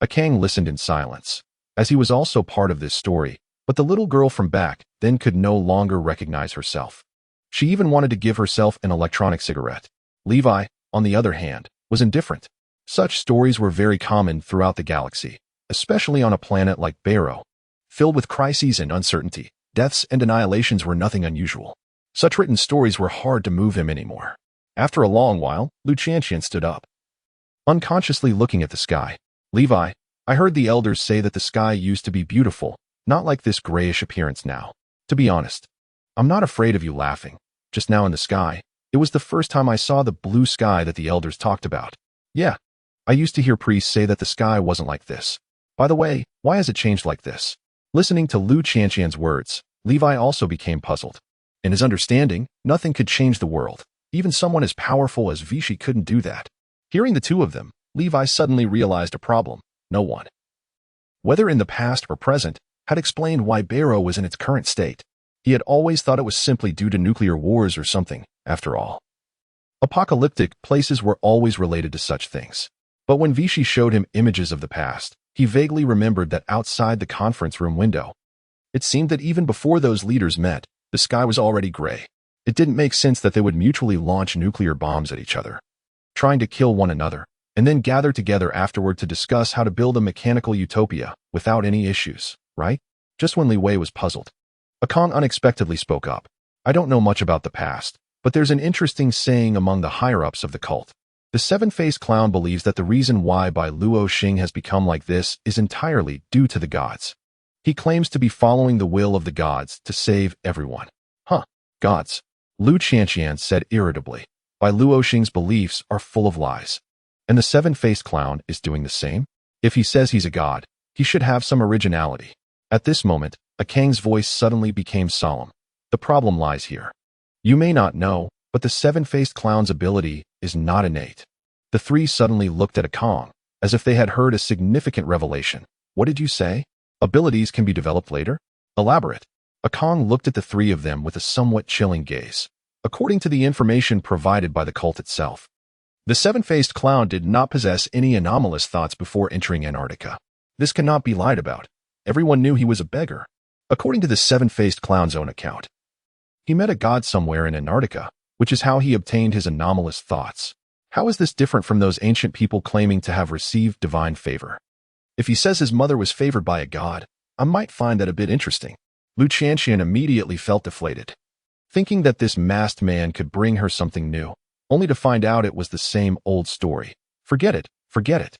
Akang listened in silence, as he was also part of this story, but the little girl from back then could no longer recognize herself. She even wanted to give herself an electronic cigarette. Levi, on the other hand, was indifferent. Such stories were very common throughout the galaxy, especially on a planet like Barrow, filled with crises and uncertainty. Deaths and annihilations were nothing unusual. Such written stories were hard to move him anymore. After a long while, Lu Qianqian stood up, unconsciously looking at the sky. "Levi, I heard the elders say that the sky used to be beautiful, not like this grayish appearance now. To be honest, I'm not afraid of you laughing. Just now in the sky, it was the first time I saw the blue sky that the elders talked about. Yeah, I used to hear priests say that the sky wasn't like this. By the way, why has it changed like this?" Listening to Lu Qianqian's words, Levi also became puzzled. In his understanding, nothing could change the world. Even someone as powerful as Vichy couldn't do that. Hearing the two of them, Levi suddenly realized a problem. No one, whether in the past or present, had explained why Barrow was in its current state. He had always thought it was simply due to nuclear wars or something, after all. Apocalyptic places were always related to such things. But when Vichy showed him images of the past, he vaguely remembered that outside the conference room window, It seemed that even before those leaders met, the sky was already gray. It didn't make sense that they would mutually launch nuclear bombs at each other, trying to kill one another, and then gather together afterward to discuss how to build a mechanical utopia without any issues, right? Just when Li Wei was puzzled, Akong unexpectedly spoke up. I don't know much about the past, but there's an interesting saying among the higher-ups of the cult. The seven-faced clown believes that the reason why Bai Luo Xing has become like this is entirely due to the gods. He claims to be following the will of the gods to save everyone. Huh, gods. Lu Qianqian said irritably. Bai Luo Xing's beliefs are full of lies. And the seven-faced clown is doing the same? If he says he's a god, he should have some originality. At this moment, Akang's voice suddenly became solemn. The problem lies here. You may not know, but the seven-faced clown's ability is not innate. The three suddenly looked at Akang, as if they had heard a significant revelation. What did you say? Abilities can be developed later? Elaborate. Akang looked at the three of them with a somewhat chilling gaze. According to the information provided by the cult itself, the seven-faced clown did not possess any anomalous thoughts before entering Antarctica. This cannot be lied about. Everyone knew he was a beggar. According to the seven-faced clown's own account, he met a god somewhere in Antarctica, which is how he obtained his anomalous thoughts. How is this different from those ancient people claiming to have received divine favor? If he says his mother was favored by a god, I might find that a bit interesting. Lu Qianqian immediately felt deflated, thinking that this masked man could bring her something new, only to find out it was the same old story. Forget it, forget it.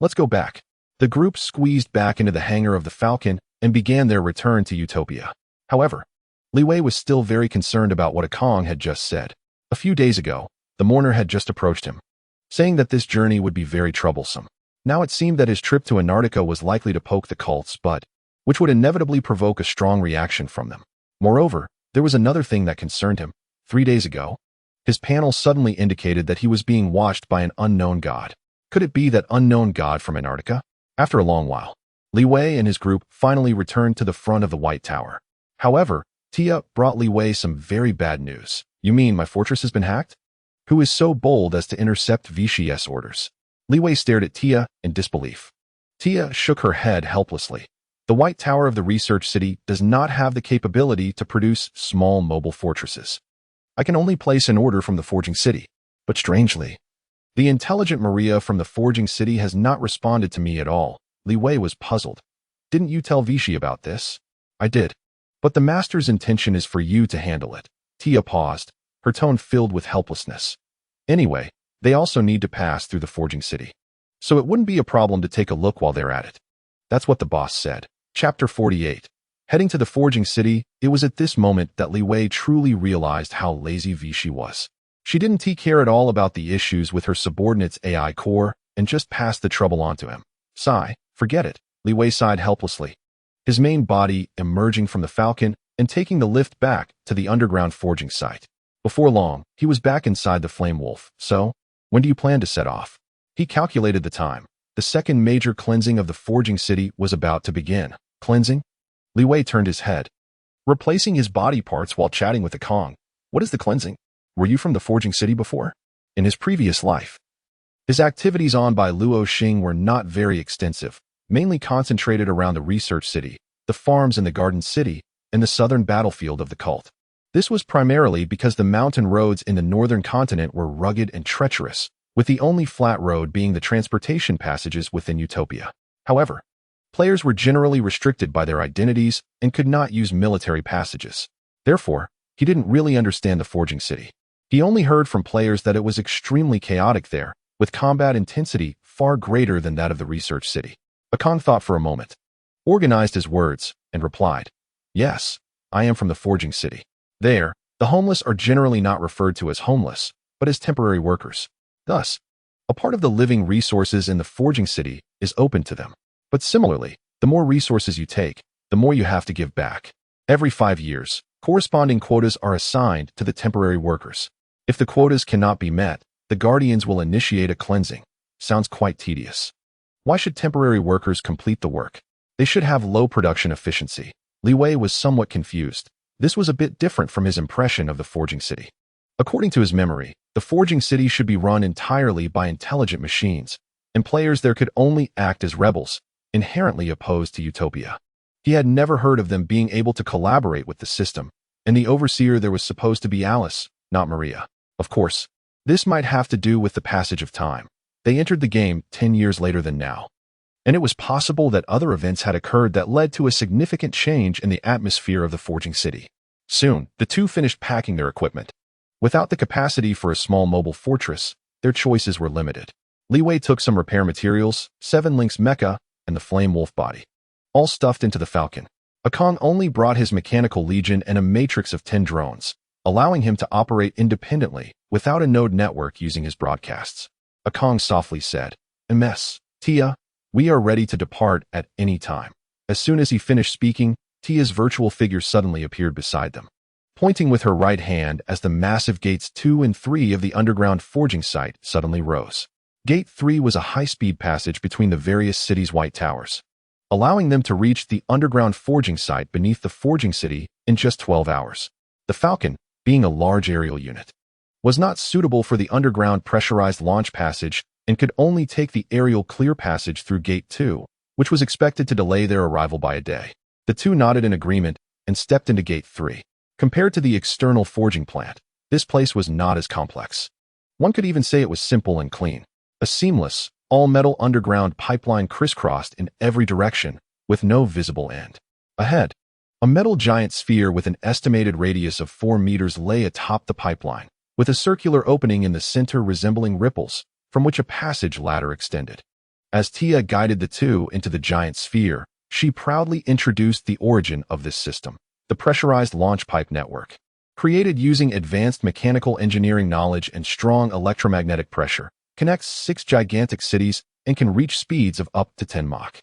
Let's go back. The group squeezed back into the hangar of the Falcon and began their return to Utopia. However, Li Wei was still very concerned about what Akong had just said. A few days ago, the mourner had just approached him, saying that this journey would be very troublesome. Now it seemed that his trip to Antarctica was likely to poke the cult's butt, which would inevitably provoke a strong reaction from them. Moreover, there was another thing that concerned him. 3 days ago, his panel suddenly indicated that he was being watched by an unknown god. Could it be that unknown god from Antarctica? After a long while, Li Wei and his group finally returned to the front of the White Tower. However, Tia brought Li Wei some very bad news. You mean my fortress has been hacked? Who is so bold as to intercept Vichy's orders? Li Wei stared at Tia in disbelief. Tia shook her head helplessly. The White Tower of the Research City does not have the capability to produce small mobile fortresses. I can only place an order from the Forging City. But strangely, the intelligent Maria from the Forging City has not responded to me at all. Li Wei was puzzled. Didn't you tell Vichy about this? I did. But the master's intention is for you to handle it. Tia paused, her tone filled with helplessness. Anyway, they also need to pass through the Forging City. So it wouldn't be a problem to take a look while they're at it. That's what the boss said. Chapter 48. Heading to the Forging City, it was at this moment that Li Wei truly realized how lazy Vichy was. She didn't take care at all about the issues with her subordinate's AI core and just passed the trouble on to him. Sigh, forget it. Li Wei sighed helplessly, his main body emerging from the Falcon and taking the lift back to the underground forging site. Before long, he was back inside the Flame Wolf. So, when do you plan to set off? He calculated the time. The second major cleansing of the Forging City was about to begin. Cleansing? Li Wei turned his head, replacing his body parts while chatting with Akong. What is the cleansing? Were you from the Forging City before? In his previous life, his activities on Bai Luo Xing were not very extensive, mainly concentrated around the Research City, the farms in the Garden City, and the southern battlefield of the cult. This was primarily because the mountain roads in the northern continent were rugged and treacherous, with the only flat road being the transportation passages within Utopia. However, players were generally restricted by their identities and could not use military passages. Therefore, he didn't really understand the Forging City. He only heard from players that it was extremely chaotic there, with combat intensity far greater than that of the Research City. Akong thought for a moment, organized his words, and replied, Yes, I am from the Forging City. There, the homeless are generally not referred to as homeless, but as temporary workers. Thus, a part of the living resources in the Forging City is open to them. But similarly, the more resources you take, the more you have to give back. Every 5 years, corresponding quotas are assigned to the temporary workers. If the quotas cannot be met, the Guardians will initiate a cleansing. Sounds quite tedious. Why should temporary workers complete the work? They should have low production efficiency. Li Wei was somewhat confused. This was a bit different from his impression of the Forging City. According to his memory, the Forging City should be run entirely by intelligent machines, and players there could only act as rebels, inherently opposed to Utopia. He had never heard of them being able to collaborate with the system, and the overseer there was supposed to be Alice, not Maria. Of course, this might have to do with the passage of time. They entered the game 10 years later than now, and it was possible that other events had occurred that led to a significant change in the atmosphere of the forging city. Soon, the two finished packing their equipment. Without the capacity for a small mobile fortress, their choices were limited. Li Wei took some repair materials, 7 Link's mecha, and the Flame Wolf body, all stuffed into the Falcon. Akong only brought his mechanical legion and a matrix of 10 drones, allowing him to operate independently without a node network using his broadcasts. Akong softly said, "Ms. Tia, we are ready to depart at any time." As soon as he finished speaking, Tia's virtual figure suddenly appeared beside them, pointing with her right hand as the massive gates 2 and 3 of the underground forging site suddenly rose. Gate 3 was a high-speed passage between the various cities' white towers, allowing them to reach the underground forging site beneath the forging city in just 12 hours. The Falcon, being a large aerial unit, was not suitable for the underground pressurized launch passage and could only take the aerial clear passage through Gate 2, which was expected to delay their arrival by a day. The two nodded in agreement and stepped into Gate 3. Compared to the external forging plant, this place was not as complex. One could even say it was simple and clean. A seamless, all-metal underground pipeline crisscrossed in every direction, with no visible end. Ahead, a metal giant sphere with an estimated radius of 4 meters lay atop the pipeline, with a circular opening in the center resembling ripples, from which a passage ladder extended. As Tia guided the two into the giant sphere, she proudly introduced the origin of this system, the pressurized launch pipe network. Created using advanced mechanical engineering knowledge and strong electromagnetic pressure, connects 6 gigantic cities and can reach speeds of up to 10 Mach.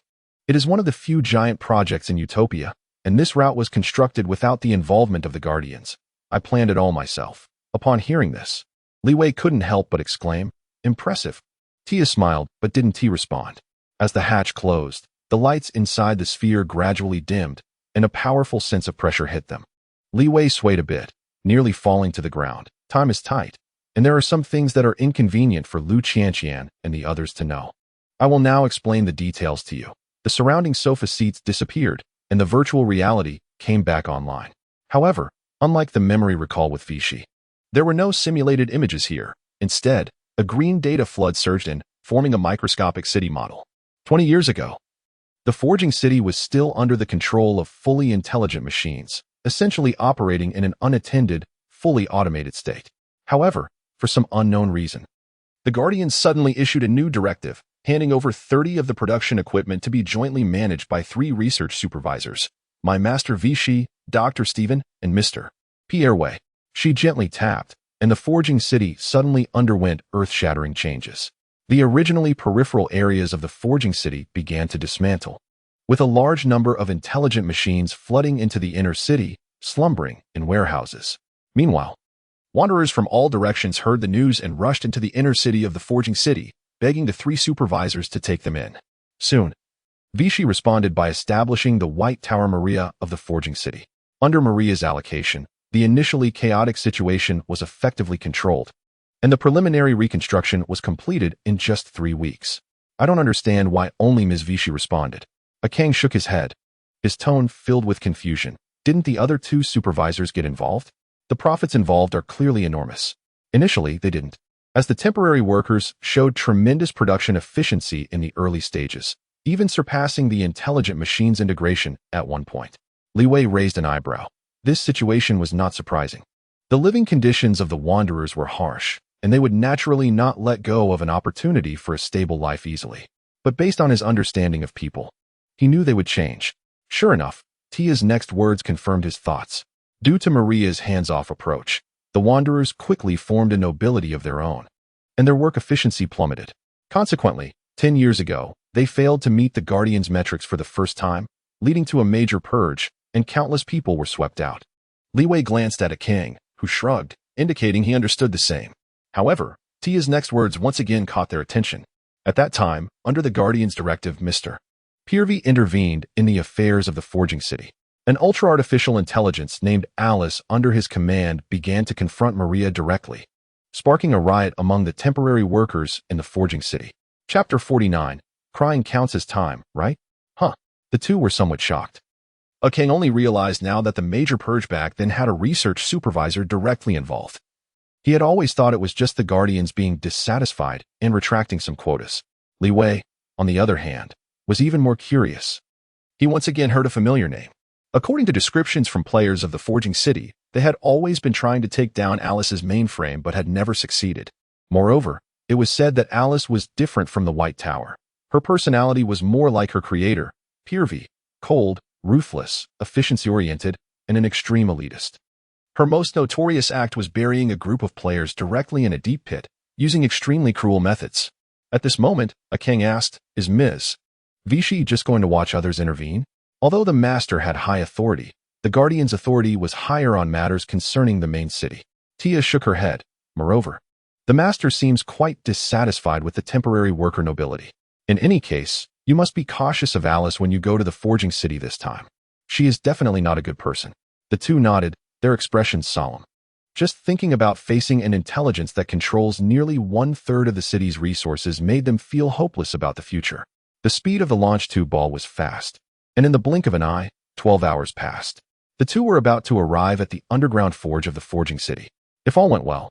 It is one of the few giant projects in Utopia, and this route was constructed without the involvement of the Guardians. I planned it all myself. Upon hearing this, Li Wei couldn't help but exclaim, "Impressive." Tia smiled, but didn't respond. As the hatch closed, the lights inside the sphere gradually dimmed, and a powerful sense of pressure hit them. Li Wei swayed a bit, nearly falling to the ground. Time is tight, and there are some things that are inconvenient for Lu Qianqian and the others to know. I will now explain the details to you. The surrounding sofa seats disappeared, and the virtual reality came back online. However, unlike the memory recall with Vichy, there were no simulated images here. Instead, a green data flood surged in, forming a microscopic city model. 20 years ago, the forging city was still under the control of fully intelligent machines, essentially operating in an unattended, fully automated state. However, for some unknown reason, the Guardians suddenly issued a new directive, handing over 30 of the production equipment to be jointly managed by 3 research supervisors, my Master Vichy, Dr. Stephen, and Mr. Pierre Wei. She gently tapped, and the forging city suddenly underwent earth-shattering changes. The originally peripheral areas of the forging city began to dismantle, with a large number of intelligent machines flooding into the inner city, slumbering in warehouses. Meanwhile, wanderers from all directions heard the news and rushed into the inner city of the forging city, begging the 3 supervisors to take them in. Soon, Vichy responded by establishing the White Tower Maria of the forging city. Under Maria's allocation, the initially chaotic situation was effectively controlled, and the preliminary reconstruction was completed in just 3 weeks. I don't understand why only Ms. Vichy responded. Akang shook his head, his tone filled with confusion. Didn't the other 2 supervisors get involved? The profits involved are clearly enormous. Initially, they didn't, as the temporary workers showed tremendous production efficiency in the early stages, even surpassing the intelligent machines integration at one point. Li Wei raised an eyebrow. This situation was not surprising. The living conditions of the Wanderers were harsh, and they would naturally not let go of an opportunity for a stable life easily. But based on his understanding of people, he knew they would change. Sure enough, Tia's next words confirmed his thoughts. Due to Maria's hands-off approach, the Wanderers quickly formed a nobility of their own, and their work efficiency plummeted. Consequently, 10 years ago, they failed to meet the Guardians' metrics for the first time, leading to a major purge, and countless people were swept out. Li Wei glanced at a king, who shrugged, indicating he understood the same. However, Tia's next words once again caught their attention. At that time, under the Guardian's directive, Mr. Pierre intervened in the affairs of the forging city. An ultra-artificial intelligence named Alice under his command began to confront Maria directly, sparking a riot among the temporary workers in the forging city. Chapter 49. Crying counts as time, right? Huh. The two were somewhat shocked. King only realized now that the major purge back then had a research supervisor directly involved. He had always thought it was just the Guardians being dissatisfied and retracting some quotas. Li Wei, on the other hand, was even more curious. He once again heard a familiar name. According to descriptions from players of the Forging City, they had always been trying to take down Alice's mainframe but had never succeeded. Moreover, it was said that Alice was different from the White Tower. Her personality was more like her creator, Purvy, cold, ruthless, efficiency-oriented, and an extreme elitist. Her most notorious act was burying a group of players directly in a deep pit, using extremely cruel methods. At this moment, a king asked, "Is Ms. Vichy just going to watch others intervene?" Although the Master had high authority, the Guardian's authority was higher on matters concerning the main city. Tia shook her head. Moreover, the Master seems quite dissatisfied with the temporary worker nobility. In any case, you must be cautious of Alice when you go to the Forging City this time. She is definitely not a good person. The two nodded, their expressions solemn. Just thinking about facing an intelligence that controls nearly 1/3 of the city's resources made them feel hopeless about the future. The speed of the launch tube ball was fast, and in the blink of an eye, 12 hours passed. The two were about to arrive at the underground forge of the Forging City. If all went well,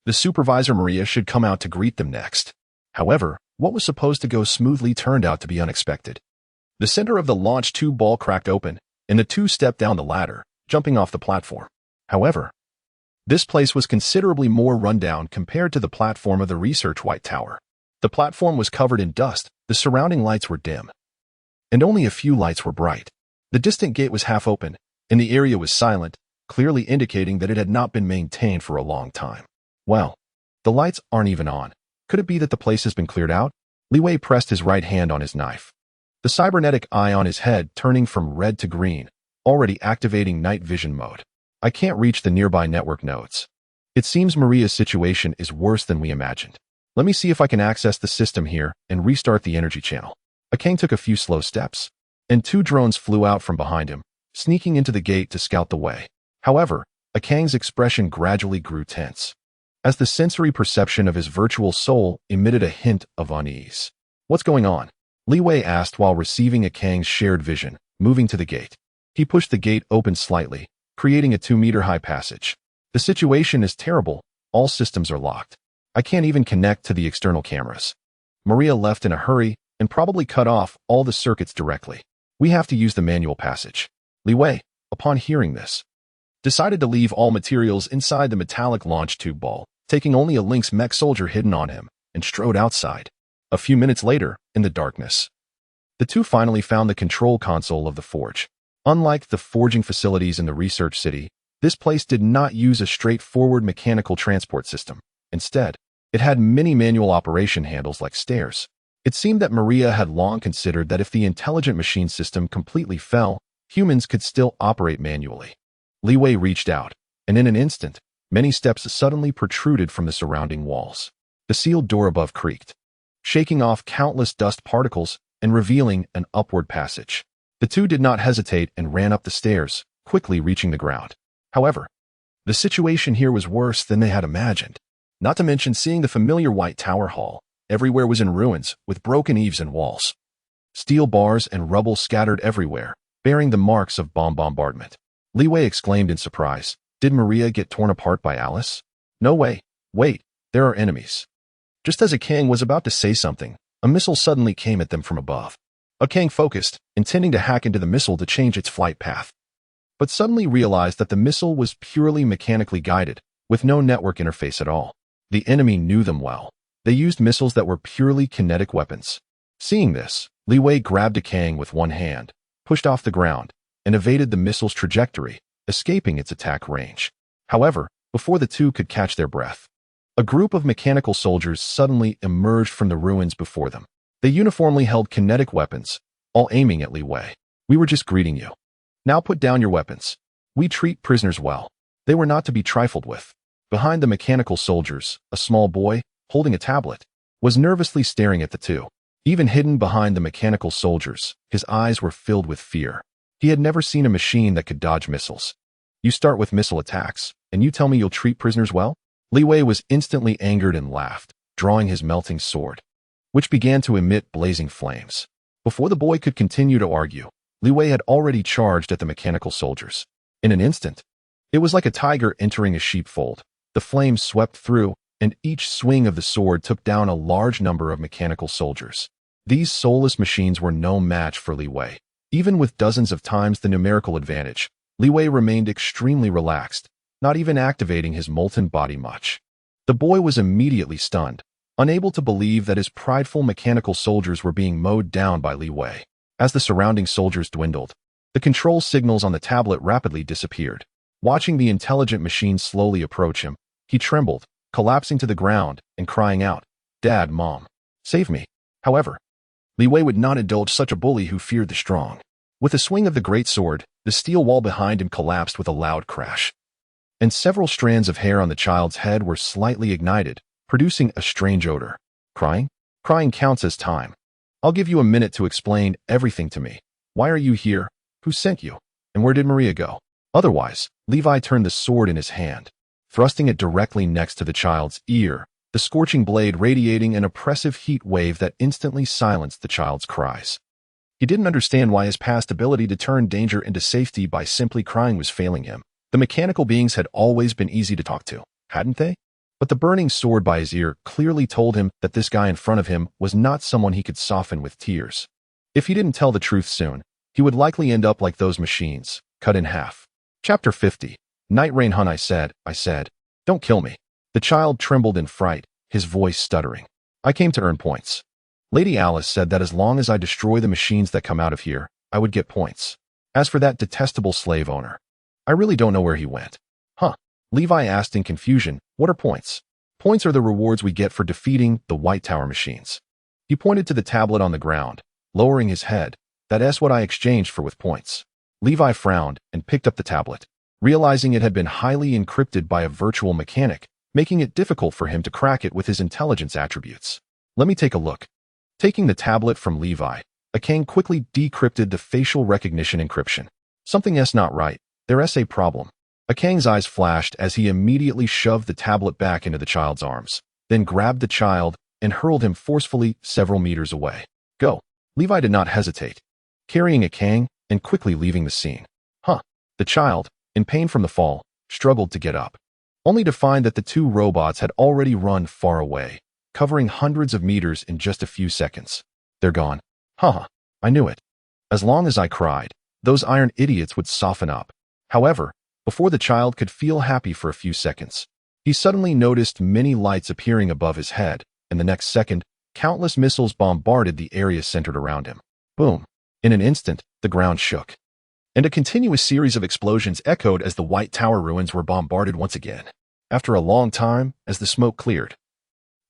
the supervisor Maria should come out to greet them next. However, what was supposed to go smoothly turned out to be unexpected. The center of the launch tube ball cracked open, and the two stepped down the ladder, jumping off the platform. However, this place was considerably more rundown compared to the platform of the Research White Tower. The platform was covered in dust, the surrounding lights were dim, and only a few lights were bright. The distant gate was half open, and the area was silent, clearly indicating that it had not been maintained for a long time. Well, the lights aren't even on. Could it be that the place has been cleared out? Li Wei pressed his right hand on his knife. The cybernetic eye on his head turning from red to green, already activating night vision mode. I can't reach the nearby network nodes. It seems Maria's situation is worse than we imagined. Let me see if I can access the system here and restart the energy channel. Akang took a few slow steps, and two drones flew out from behind him, sneaking into the gate to scout the way. However, Akang's expression gradually grew tense, as the sensory perception of his virtual soul emitted a hint of unease. What's going on? Li Wei asked while receiving Akang's shared vision, moving to the gate. He pushed the gate open slightly, creating a 2-meter-high passage. The situation is terrible. All systems are locked. I can't even connect to the external cameras. Maria left in a hurry and probably cut off all the circuits directly. We have to use the manual passage. Li Wei, upon hearing this, decided to leave all materials inside the metallic launch tube ball, taking only a Lynx mech soldier hidden on him, and strode outside. A few minutes later, in the darkness, the two finally found the control console of the forge. Unlike the forging facilities in the research city, this place did not use a straightforward mechanical transport system. Instead, it had many manual operation handles like stairs. It seemed that Maria had long considered that if the intelligent machine system completely fell, humans could still operate manually. Li Wei reached out, and in an instant, many steps suddenly protruded from the surrounding walls. The sealed door above creaked, shaking off countless dust particles and revealing an upward passage. The two did not hesitate and ran up the stairs, quickly reaching the ground. However, the situation here was worse than they had imagined. Not to mention seeing the familiar White Tower hall. Everywhere was in ruins, with broken eaves and walls. Steel bars and rubble scattered everywhere, bearing the marks of bomb bombardment. Li Wei exclaimed in surprise. Did Maria get torn apart by Alice? No way. Wait, there are enemies. Just as Akang was about to say something, a missile suddenly came at them from above. Akang focused, intending to hack into the missile to change its flight path, but suddenly realized that the missile was purely mechanically guided, with no network interface at all. The enemy knew them well. They used missiles that were purely kinetic weapons. Seeing this, Li Wei grabbed Akang with one hand, pushed off the ground, and evaded the missile's trajectory, escaping its attack range. However, before the two could catch their breath, a group of mechanical soldiers suddenly emerged from the ruins before them. They uniformly held kinetic weapons, all aiming at Li Wei. We were just greeting you. Now put down your weapons. We treat prisoners well. They were not to be trifled with. Behind the mechanical soldiers, a small boy, holding a tablet, was nervously staring at the two. Even hidden behind the mechanical soldiers, his eyes were filled with fear. He had never seen a machine that could dodge missiles. You start with missile attacks, and you tell me you'll treat prisoners well? Li Wei was instantly angered and laughed, drawing his melting sword, which began to emit blazing flames. Before the boy could continue to argue, Li Wei had already charged at the mechanical soldiers. In an instant, it was like a tiger entering a sheepfold. The flames swept through, and each swing of the sword took down a large number of mechanical soldiers. These soulless machines were no match for Li Wei. Even with dozens of times the numerical advantage, Li Wei remained extremely relaxed, not even activating his molten body much. The boy was immediately stunned, unable to believe that his prideful mechanical soldiers were being mowed down by Li Wei. As the surrounding soldiers dwindled, the control signals on the tablet rapidly disappeared. Watching the intelligent machine slowly approach him, he trembled, collapsing to the ground and crying out, "Dad, Mom, save me." However, Li Wei would not indulge such a bully who feared the strong. With a swing of the great sword, the steel wall behind him collapsed with a loud crash, and several strands of hair on the child's head were slightly ignited, producing a strange odor. Crying? Crying counts as time. I'll give you a minute to explain everything to me. Why are you here? Who sent you? And where did Maria go? Otherwise, Levi turned the sword in his hand, thrusting it directly next to the child's ear, the scorching blade radiating an oppressive heat wave that instantly silenced the child's cries. He didn't understand why his past ability to turn danger into safety by simply crying was failing him. The mechanical beings had always been easy to talk to, hadn't they? But the burning sword by his ear clearly told him that this guy in front of him was not someone he could soften with tears. If he didn't tell the truth soon, he would likely end up like those machines, cut in half. Chapter 50. Night Rain Hun, I said, don't kill me. The child trembled in fright, his voice stuttering. I came to earn points. Lady Alice said that as long as I destroy the machines that come out of here, I would get points. As for that detestable slave owner, I really don't know where he went. Huh? Levi asked in confusion, what are points? Points are the rewards we get for defeating the White Tower machines. He pointed to the tablet on the ground, lowering his head. That's what I exchanged for with points. Levi frowned and picked up the tablet, realizing it had been highly encrypted by a virtual mechanic, making it difficult for him to crack it with his intelligence attributes. Let me take a look. Taking the tablet from Levi, Akang quickly decrypted the facial recognition encryption. Something's not right. There's a problem. Akang's eyes flashed as he immediately shoved the tablet back into the child's arms, then grabbed the child and hurled him forcefully several meters away. Go. Levi did not hesitate, carrying Akang and quickly leaving the scene. The child, in pain from the fall, struggled to get up, only to find that the two robots had already run far away, covering hundreds of meters in just a few seconds. They're gone. I knew it. As long as I cried, those iron idiots would soften up. However, before the child could feel happy for a few seconds, he suddenly noticed many lights appearing above his head, and the next second, countless missiles bombarded the area centered around him. Boom. In an instant, the ground shook, and a continuous series of explosions echoed as the White Tower ruins were bombarded once again. After a long time, as the smoke cleared,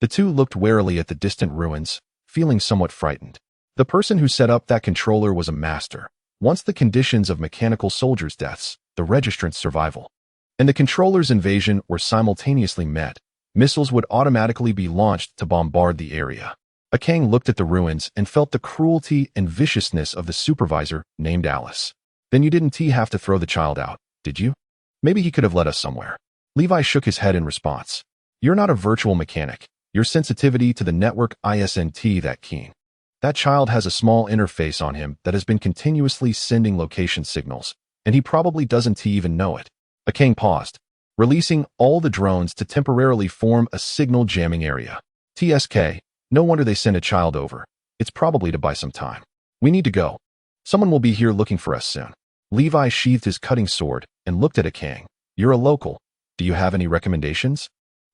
the two looked warily at the distant ruins, feeling somewhat frightened. The person who set up that controller was a master. Once the conditions of mechanical soldiers' deaths, the registrant's survival, and the controller's invasion were simultaneously met, missiles would automatically be launched to bombard the area. Akang looked at the ruins and felt the cruelty and viciousness of the supervisor named Alice. Then you didn't have to throw the child out, did you? Maybe he could have led us somewhere. Levi shook his head in response. You're not a virtual mechanic. Your sensitivity to the network isn't that keen. That child has a small interface on him that has been continuously sending location signals, and he probably doesn't even know it. Akang paused, releasing all the drones to temporarily form a signal jamming area. TSK, no wonder they sent a child over. It's probably to buy some time. We need to go. Someone will be here looking for us soon. Levi sheathed his cutting sword and looked at Akang. You're a local. Do you have any recommendations?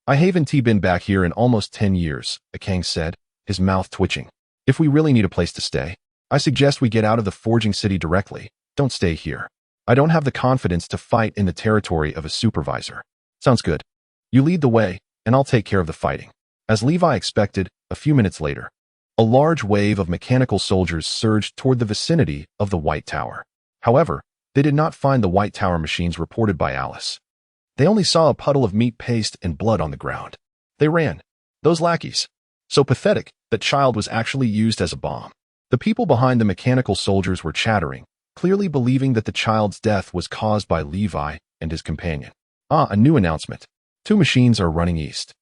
I haven't been back here in almost 10 years, Akang said, his mouth twitching. If we really need a place to stay, I suggest we get out of the forging city directly. Don't stay here. I don't have the confidence to fight in the territory of a supervisor. Sounds good. You lead the way, and I'll take care of the fighting. As Levi expected, a few minutes later, a large wave of mechanical soldiers surged toward the vicinity of the White Tower. However, they did not find the White Tower machines reported by Alice. They only saw a puddle of meat paste and blood on the ground. They ran. Those lackeys. So pathetic that child was actually used as a bomb. The people behind the mechanical soldiers were chattering, clearly believing that the child's death was caused by Levi and his companion. A new announcement. 2 machines are running east.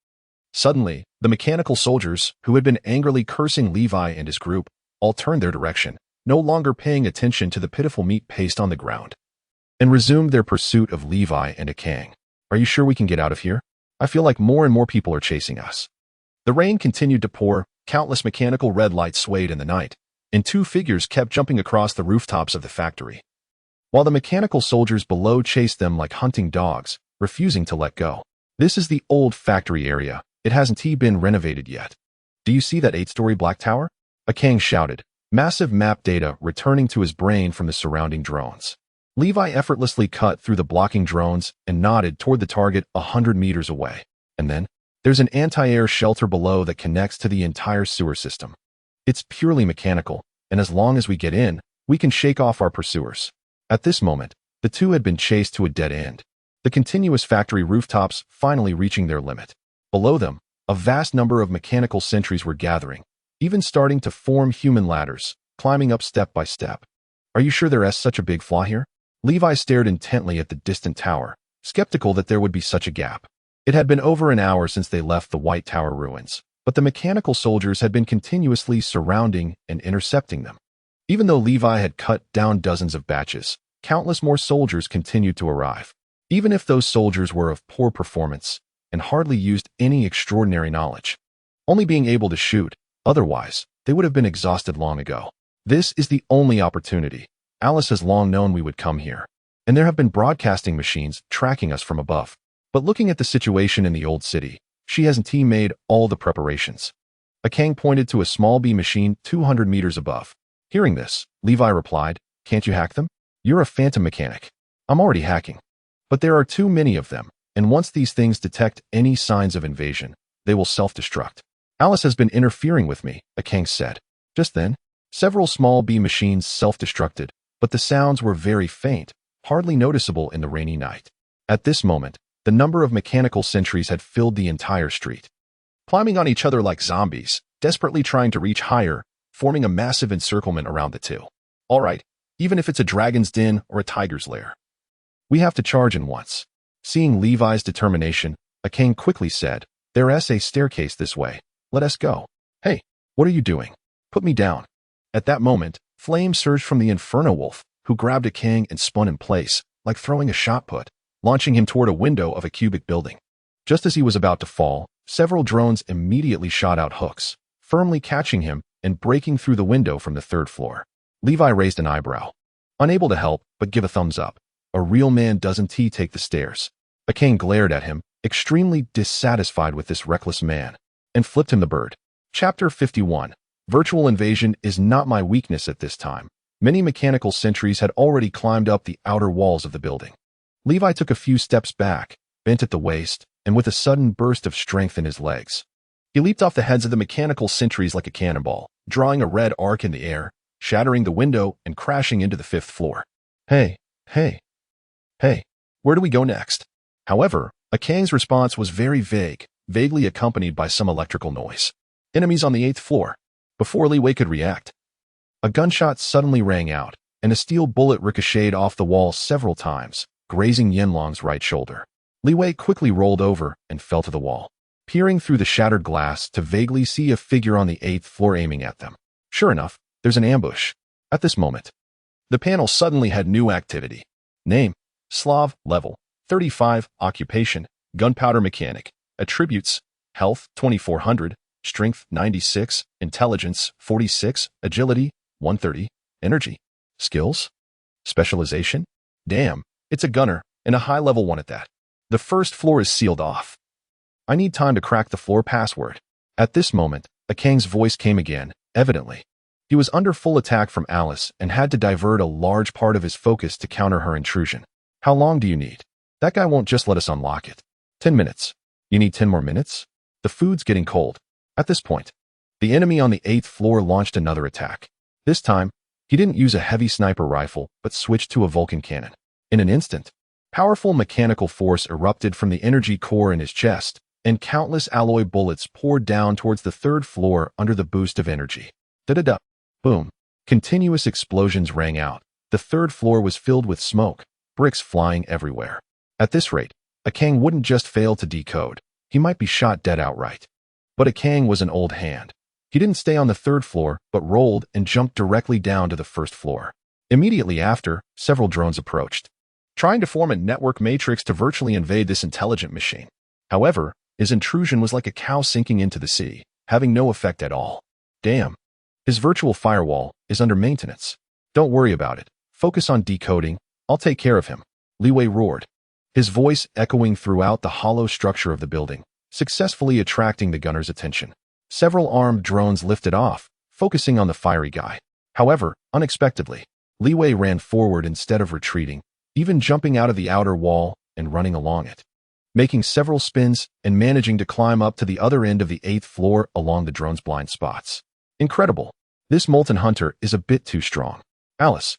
Suddenly, the mechanical soldiers, who had been angrily cursing Levi and his group, all turned their direction, no longer paying attention to the pitiful meat paste on the ground, and resumed their pursuit of Levi and Akang. Are you sure we can get out of here? I feel like more and more people are chasing us. The rain continued to pour, countless mechanical red lights swayed in the night, and two figures kept jumping across the rooftops of the factory, while the mechanical soldiers below chased them like hunting dogs, refusing to let go. This is the old factory area. It hasn't been renovated yet. Do you see that 8-story black tower? Akang shouted, massive map data returning to his brain from the surrounding drones. Levi effortlessly cut through the blocking drones and nodded toward the target 100 meters away. And then, there's an anti-air shelter below that connects to the entire sewer system. It's purely mechanical, and as long as we get in, we can shake off our pursuers. At this moment, the two had been chased to a dead end, the continuous factory rooftops finally reaching their limit. Below them, a vast number of mechanical sentries were gathering, even starting to form human ladders, climbing up step by step. Are you sure there is such a big flaw here? Levi stared intently at the distant tower, skeptical that there would be such a gap. It had been over an hour since they left the White Tower ruins, but the mechanical soldiers had been continuously surrounding and intercepting them. Even though Levi had cut down dozens of batches, countless more soldiers continued to arrive. Even if those soldiers were of poor performance and hardly used any extraordinary knowledge, only being able to shoot, otherwise, they would have been exhausted long ago. This is the only opportunity. Alice has long known we would come here, and there have been broadcasting machines tracking us from above. But looking at the situation in the old city, she hasn't made all the preparations. Akang pointed to a small B machine 200 meters above. Hearing this, Levi replied, can't you hack them? You're a phantom mechanic. I'm already hacking. But there are too many of them, and once these things detect any signs of invasion, they will self-destruct. Alice has been interfering with me, Akang said. Just then, several small B machines self-destructed, but the sounds were very faint, hardly noticeable in the rainy night. At this moment, the number of mechanical sentries had filled the entire street, climbing on each other like zombies, desperately trying to reach higher, forming a massive encirclement around the two. All right, even if it's a dragon's den or a tiger's lair, we have to charge in once. Seeing Levi's determination, Akang quickly said, there is a staircase this way. Let us go. Hey, what are you doing? Put me down. At that moment, flames surged from the Inferno Wolf, who grabbed Akang and spun in place, like throwing a shot put, launching him toward a window of a cubic building. Just as he was about to fall, several drones immediately shot out hooks, firmly catching him and breaking through the window from the 3rd floor. Levi raised an eyebrow, unable to help but give a thumbs up. A real man doesn't take the stairs. Akang glared at him, extremely dissatisfied with this reckless man, and flipped him the bird. Chapter 51. Virtual invasion is not my weakness at this time. Many mechanical sentries had already climbed up the outer walls of the building. Levi took a few steps back, bent at the waist, and with a sudden burst of strength in his legs, he leaped off the heads of the mechanical sentries like a cannonball, drawing a red arc in the air, shattering the window and crashing into the 5th floor. Hey, where do we go next? However, Akang's response was very vague, vaguely accompanied by some electrical noise. Enemies on the 8th floor. Before Leeway could react, a gunshot suddenly rang out, and a steel bullet ricocheted off the wall several times, grazing Yanlong's right shoulder. Leeway quickly rolled over and fell to the wall, peering through the shattered glass to vaguely see a figure on the 8th floor aiming at them. Sure enough, there's an ambush. At this moment, the panel suddenly had new activity. Name, Slav, level 35, occupation, gunpowder mechanic, attributes, health 2400, strength 96, intelligence 46, agility 130, energy, skills, specialization. Damn, it's a gunner, and a high-level one at that. The 1st floor is sealed off. I need time to crack the floor password. At this moment, Akang's voice came again, evidently. He was under full attack from Alice and had to divert a large part of his focus to counter her intrusion. How long do you need? That guy won't just let us unlock it. 10 minutes. You need 10 more minutes? The food's getting cold. At this point, the enemy on the 8th floor launched another attack. This time, he didn't use a heavy sniper rifle, but switched to a Vulcan cannon. In an instant, powerful mechanical force erupted from the energy core in his chest, and countless alloy bullets poured down towards the 3rd floor under the boost of energy. Da-da-da. Boom. Continuous explosions rang out. The 3rd floor was filled with smoke, bricks flying everywhere. At this rate, Akang wouldn't just fail to decode, he might be shot dead outright. But Akang was an old hand. He didn't stay on the third floor, but rolled and jumped directly down to the first floor. Immediately after, several drones approached, trying to form a network matrix to virtually invade this intelligent machine. However, his intrusion was like a cow sinking into the sea, having no effect at all. Damn. His virtual firewall is under maintenance. Don't worry about it. Focus on decoding. I'll take care of him. Li Wei roared, his voice echoing throughout the hollow structure of the building, successfully attracting the gunner's attention. Several armed drones lifted off, focusing on the fiery guy. However, unexpectedly, Li Wei ran forward instead of retreating, even jumping out of the outer wall and running along it, making several spins and managing to climb up to the other end of the 8th floor along the drone's blind spots. Incredible. This molten hunter is a bit too strong. Alice,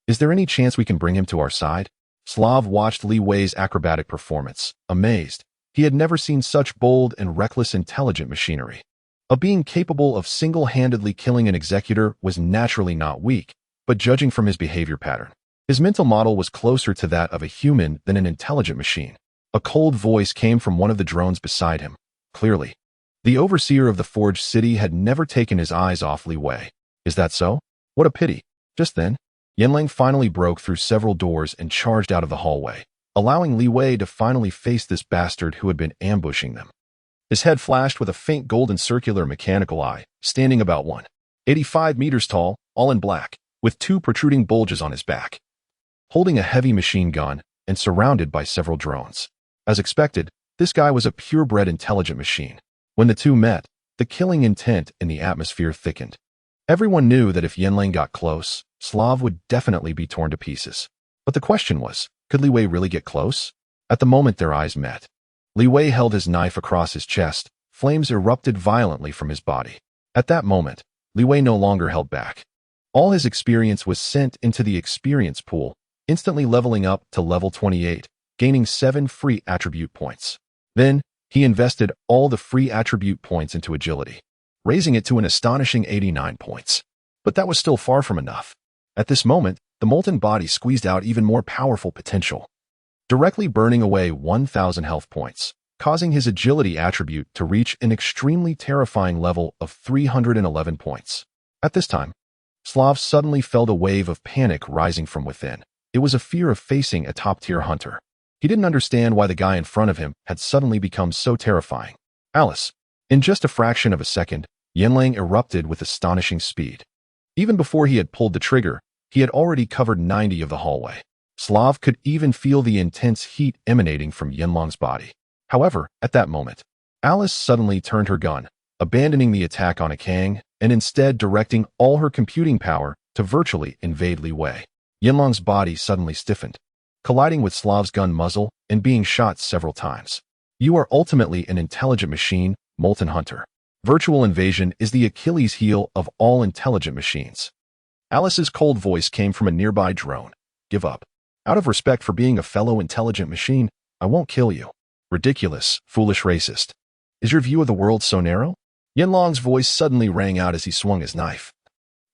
is there any chance we can bring him to our side? Slav watched Li Wei's acrobatic performance, amazed. He had never seen such bold and reckless intelligent machinery. A being capable of single-handedly killing an executor was naturally not weak, but judging from his behavior pattern, his mental model was closer to that of a human than an intelligent machine. A cold voice came from one of the drones beside him. Clearly, the overseer of the Forged City had never taken his eyes off Li Wei. Is that so? What a pity. Just then, Yanlang finally broke through several doors and charged out of the hallway, allowing Li Wei to finally face this bastard who had been ambushing them. His head flashed with a faint golden circular mechanical eye, standing about 185 meters tall, all in black, with 2 protruding bulges on his back, holding a heavy machine gun and surrounded by several drones. As expected, this guy was a purebred intelligent machine. When the two met, the killing intent in the atmosphere thickened. Everyone knew that if Yanlang got close, Slav would definitely be torn to pieces. But the question was, could Li Wei really get close? At the moment their eyes met, Li Wei held his knife across his chest. Flames erupted violently from his body. At that moment, Li Wei no longer held back. All his experience was sent into the experience pool, instantly leveling up to level 28, gaining 7 free attribute points. Then, he invested all the free attribute points into agility, raising it to an astonishing 89 points. But that was still far from enough. At this moment, the molten body squeezed out even more powerful potential, directly burning away 1,000 health points, causing his agility attribute to reach an extremely terrifying level of 311 points. At this time, Slav suddenly felt a wave of panic rising from within. It was a fear of facing a top-tier hunter. He didn't understand why the guy in front of him had suddenly become so terrifying. Alice. In just a fraction of a second, Yanlang erupted with astonishing speed. Even before he had pulled the trigger, he had already covered 90 of the hallway. Slav could even feel the intense heat emanating from Yanlang's body. However, at that moment, Alice suddenly turned her gun, abandoning the attack on Akang, and instead directing all her computing power to virtually invade Li Wei. Yanlang's body suddenly stiffened, colliding with Slav's gun muzzle and being shot several times. You are ultimately an intelligent machine, Molten Hunter. Virtual invasion is the Achilles heel of all intelligent machines. Alice's cold voice came from a nearby drone. Give up. Out of respect for being a fellow intelligent machine, I won't kill you. Ridiculous, foolish racist. Is your view of the world so narrow? Yanlang's voice suddenly rang out as he swung his knife.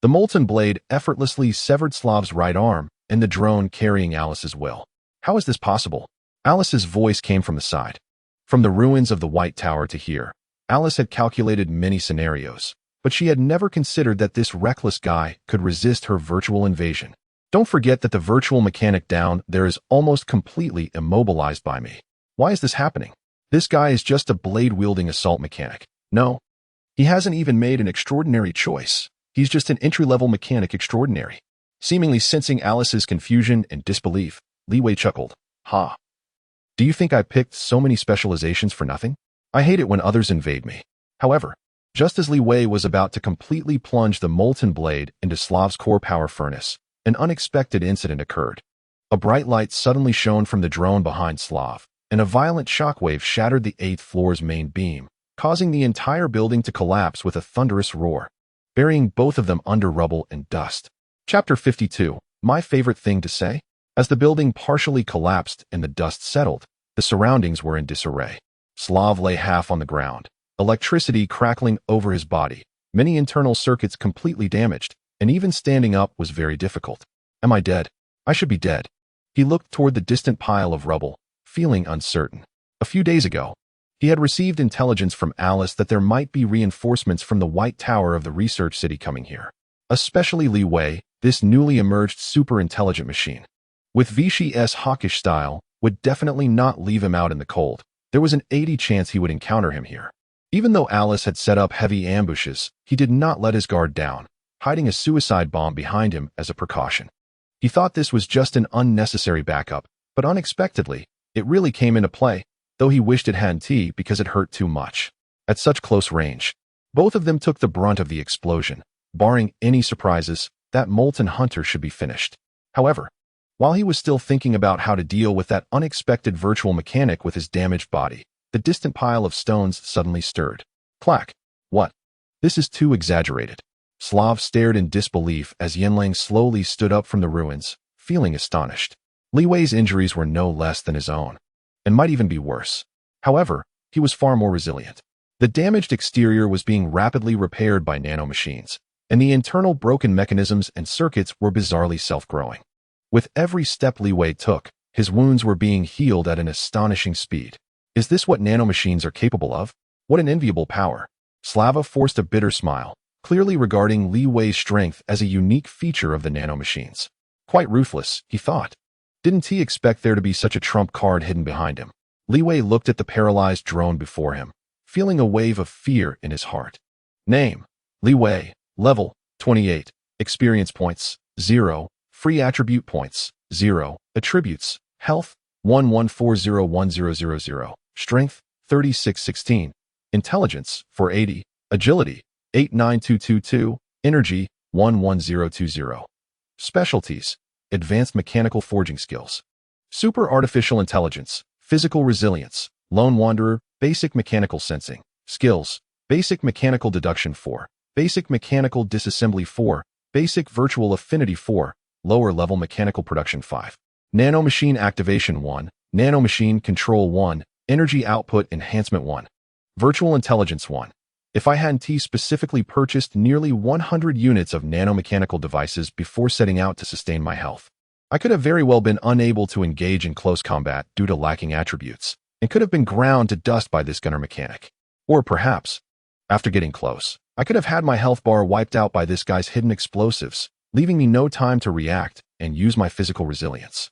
The molten blade effortlessly severed Slav's right arm and the drone carrying Alice's will. How is this possible? Alice's voice came from the side. From the ruins of the White Tower to here, Alice had calculated many scenarios, but she had never considered that this reckless guy could resist her virtual invasion. Don't forget that the virtual mechanic down there is almost completely immobilized by me. Why is this happening? This guy is just a blade-wielding assault mechanic. No, he hasn't even made an extraordinary choice. He's just an entry-level mechanic extraordinary. Seemingly sensing Alice's confusion and disbelief, Li Wei chuckled. Ha. Do you think I picked so many specializations for nothing? I hate it when others invade me. However, just as Li Wei was about to completely plunge the molten blade into Slav's core power furnace, an unexpected incident occurred. A bright light suddenly shone from the drone behind Slav, and a violent shockwave shattered the 8th floor's main beam, causing the entire building to collapse with a thunderous roar, burying both of them under rubble and dust. Chapter 52. My favorite thing to say? As the building partially collapsed and the dust settled, the surroundings were in disarray. Slav lay half on the ground, electricity crackling over his body, many internal circuits completely damaged, and even standing up was very difficult. Am I dead? I should be dead. He looked toward the distant pile of rubble, feeling uncertain. A few days ago, He had received intelligence from Alice that there might be reinforcements from the White Tower of the research city coming here. Especially Li Wei, this newly emerged super-intelligent machine. With Vichy's hawkish style, would definitely not leave him out in the cold. There was an 80 chance he would encounter him here. Even though Alice had set up heavy ambushes, he did not let his guard down, hiding a suicide bomb behind him as a precaution. He thought this was just an unnecessary backup, but unexpectedly, it really came into play, though he wished it hadn't because it hurt too much. At such close range, both of them took the brunt of the explosion. Barring any surprises, that molten hunter should be finished. However, while he was still thinking about how to deal with that unexpected virtual mechanic with his damaged body, the distant pile of stones suddenly stirred. Clack. What? This is too exaggerated. Slav stared in disbelief as Yanlang slowly stood up from the ruins, feeling astonished. Li Wei's injuries were no less than his own, and might even be worse. However, he was far more resilient. The damaged exterior was being rapidly repaired by nanomachines, and the internal broken mechanisms and circuits were bizarrely self-growing. With every step Li Wei took, his wounds were being healed at an astonishing speed. Is this what nanomachines are capable of? What an enviable power. Slava forced a bitter smile, clearly regarding Li Wei's strength as a unique feature of the nanomachines. Quite ruthless, he thought. Didn't he expect there to be such a trump card hidden behind him? Li Wei looked at the paralyzed drone before him, feeling a wave of fear in his heart. Name: Li Wei. Level: 28. Experience points: 0. Free attribute points: 0. Attributes: Health: 11401000. Strength: 3616. Intelligence: 480. Agility: 89222. Energy: 11020. Specialties: Advanced mechanical forging skills. Super artificial intelligence. Physical resilience. Lone wanderer. Basic mechanical sensing. Skills: Basic mechanical deduction 4. Basic mechanical disassembly 4. Basic virtual affinity 4. Lower level mechanical production 5. Nanomachine activation 1. Nanomachine control 1. Energy output enhancement 1. Virtual intelligence 1. If I hadn't specifically purchased nearly 100 units of nanomechanical devices before setting out to sustain my health, I could have very well been unable to engage in close combat due to lacking attributes, and could have been ground to dust by this gunner mechanic. Or perhaps, after getting close, I could have had my health bar wiped out by this guy's hidden explosives, leaving me no time to react and use my physical resilience,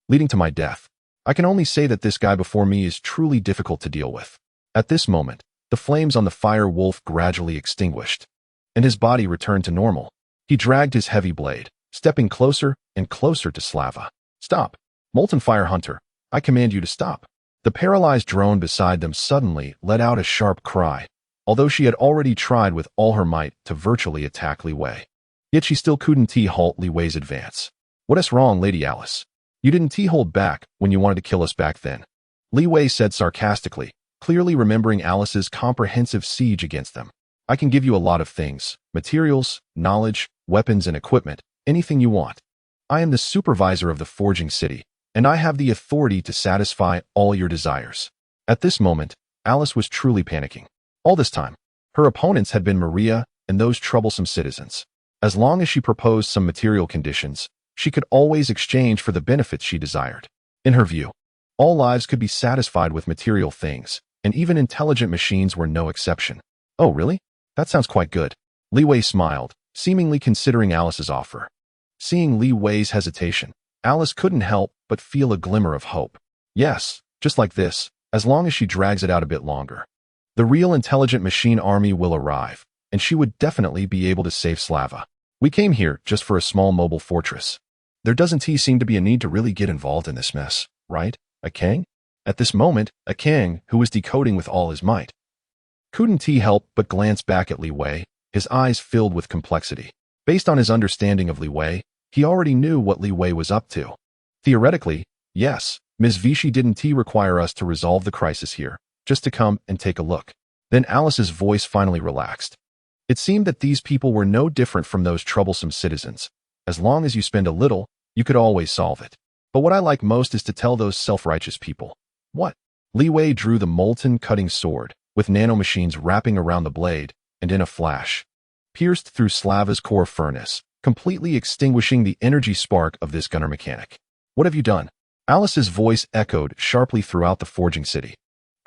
leading to my death. I can only say that this guy before me is truly difficult to deal with. At this moment, the flames on the fire wolf gradually extinguished, and his body returned to normal. He dragged his heavy blade, stepping closer and closer to Slava. Stop! Molten Fire Hunter, I command you to stop. The paralyzed drone beside them suddenly let out a sharp cry, although she had already tried with all her might to virtually attack Li Wei. Yet she still couldn't halt Li Wei's advance. What is wrong, Lady Alice? You didn't hold back when you wanted to kill us back then. Li Wei said sarcastically, clearly remembering Alice's comprehensive siege against them. I can give you a lot of things: materials, knowledge, weapons and equipment, anything you want. I am the supervisor of the forging city, and I have the authority to satisfy all your desires. At this moment, Alice was truly panicking. All this time, her opponents had been Maria and those troublesome citizens. As long as she proposed some material conditions, she could always exchange for the benefits she desired. In her view, all lives could be satisfied with material things, and even intelligent machines were no exception. Oh, really? That sounds quite good. Li Wei smiled, seemingly considering Alice's offer. Seeing Li Wei's hesitation, Alice couldn't help but feel a glimmer of hope. Yes, just like this, as long as she drags it out a bit longer. The real intelligent machine army will arrive, and she would definitely be able to save Slava. We came here just for a small mobile fortress. There doesn't seem to be a need to really get involved in this mess, right, Akang? At this moment, Akang, who was decoding with all his might, couldn't help but glance back at Li Wei, his eyes filled with complexity. Based on his understanding of Li Wei, he already knew what Li Wei was up to. Theoretically, yes, Ms. Vichy didn't require us to resolve the crisis here, just to come and take a look. Then Alice's voice finally relaxed. It seemed that these people were no different from those troublesome citizens. As long as you spend a little, you could always solve it. But what I like most is to tell those self-righteous people. What? Li Wei drew the molten cutting sword, with nanomachines wrapping around the blade, and in a flash, pierced through Slava's core furnace, completely extinguishing the energy spark of this gunner mechanic. What have you done? Alice's voice echoed sharply throughout the forging city.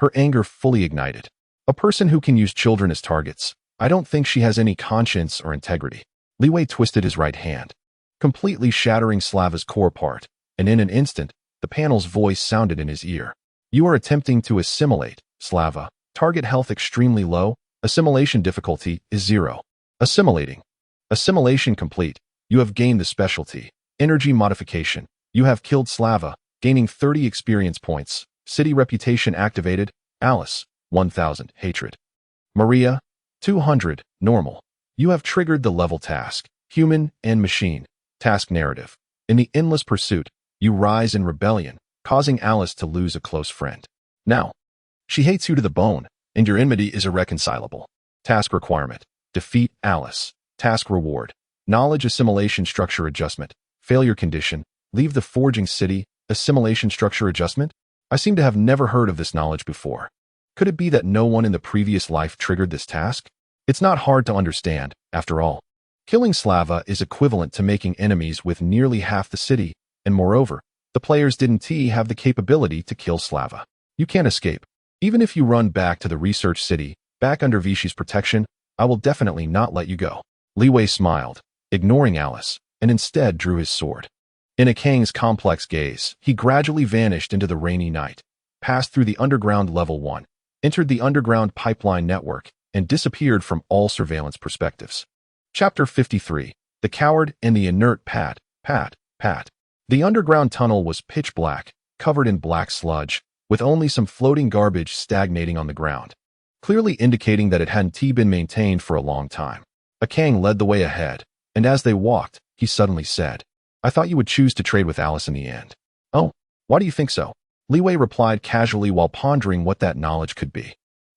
her anger fully ignited. A person who can use children as targets. I don't think she has any conscience or integrity. Li Wei twisted his right hand, completely shattering Slava's core part, and in an instant, the panel's voice sounded in his ear. You are attempting to assimilate, Slava. Target health extremely low. Assimilation difficulty is 0. Assimilating. Assimilation complete. You have gained the specialty. Energy modification. You have killed Slava, gaining 30 experience points. City reputation activated. Alice, 1000. Hatred. Maria, 200. Normal. You have triggered the level task. Human and machine. Task narrative. In the endless pursuit, you rise in rebellion, causing Alice to lose a close friend. Now, she hates you to the bone, and your enmity is irreconcilable. Task requirement. Defeat Alice. Task reward. Knowledge assimilation structure adjustment. Failure condition. Leave the forging city. Assimilation structure adjustment? I seem to have never heard of this knowledge before. Could it be that no one in the previous life triggered this task? It's not hard to understand, after all. Killing Slava is equivalent to making enemies with nearly half the city, and moreover, the players didn't have the capability to kill Slava. You can't escape. Even if you run back to the research city, back under Vichy's protection, I will definitely not let you go. Li Wei smiled, ignoring Alice, and instead drew his sword. In a Kang's complex gaze, he gradually vanished into the rainy night, passed through the underground level 1, entered the underground pipeline network, and disappeared from all surveillance perspectives. Chapter 53. The Coward and the Inert Pat. The underground tunnel was pitch black, covered in black sludge, with only some floating garbage stagnating on the ground, clearly indicating that it hadn't been maintained for a long time. A Kang led the way ahead, and as they walked, he suddenly said, I thought you would choose to trade with Alice in the end. Oh, why do you think so? Li Wei replied casually while pondering what that knowledge could be.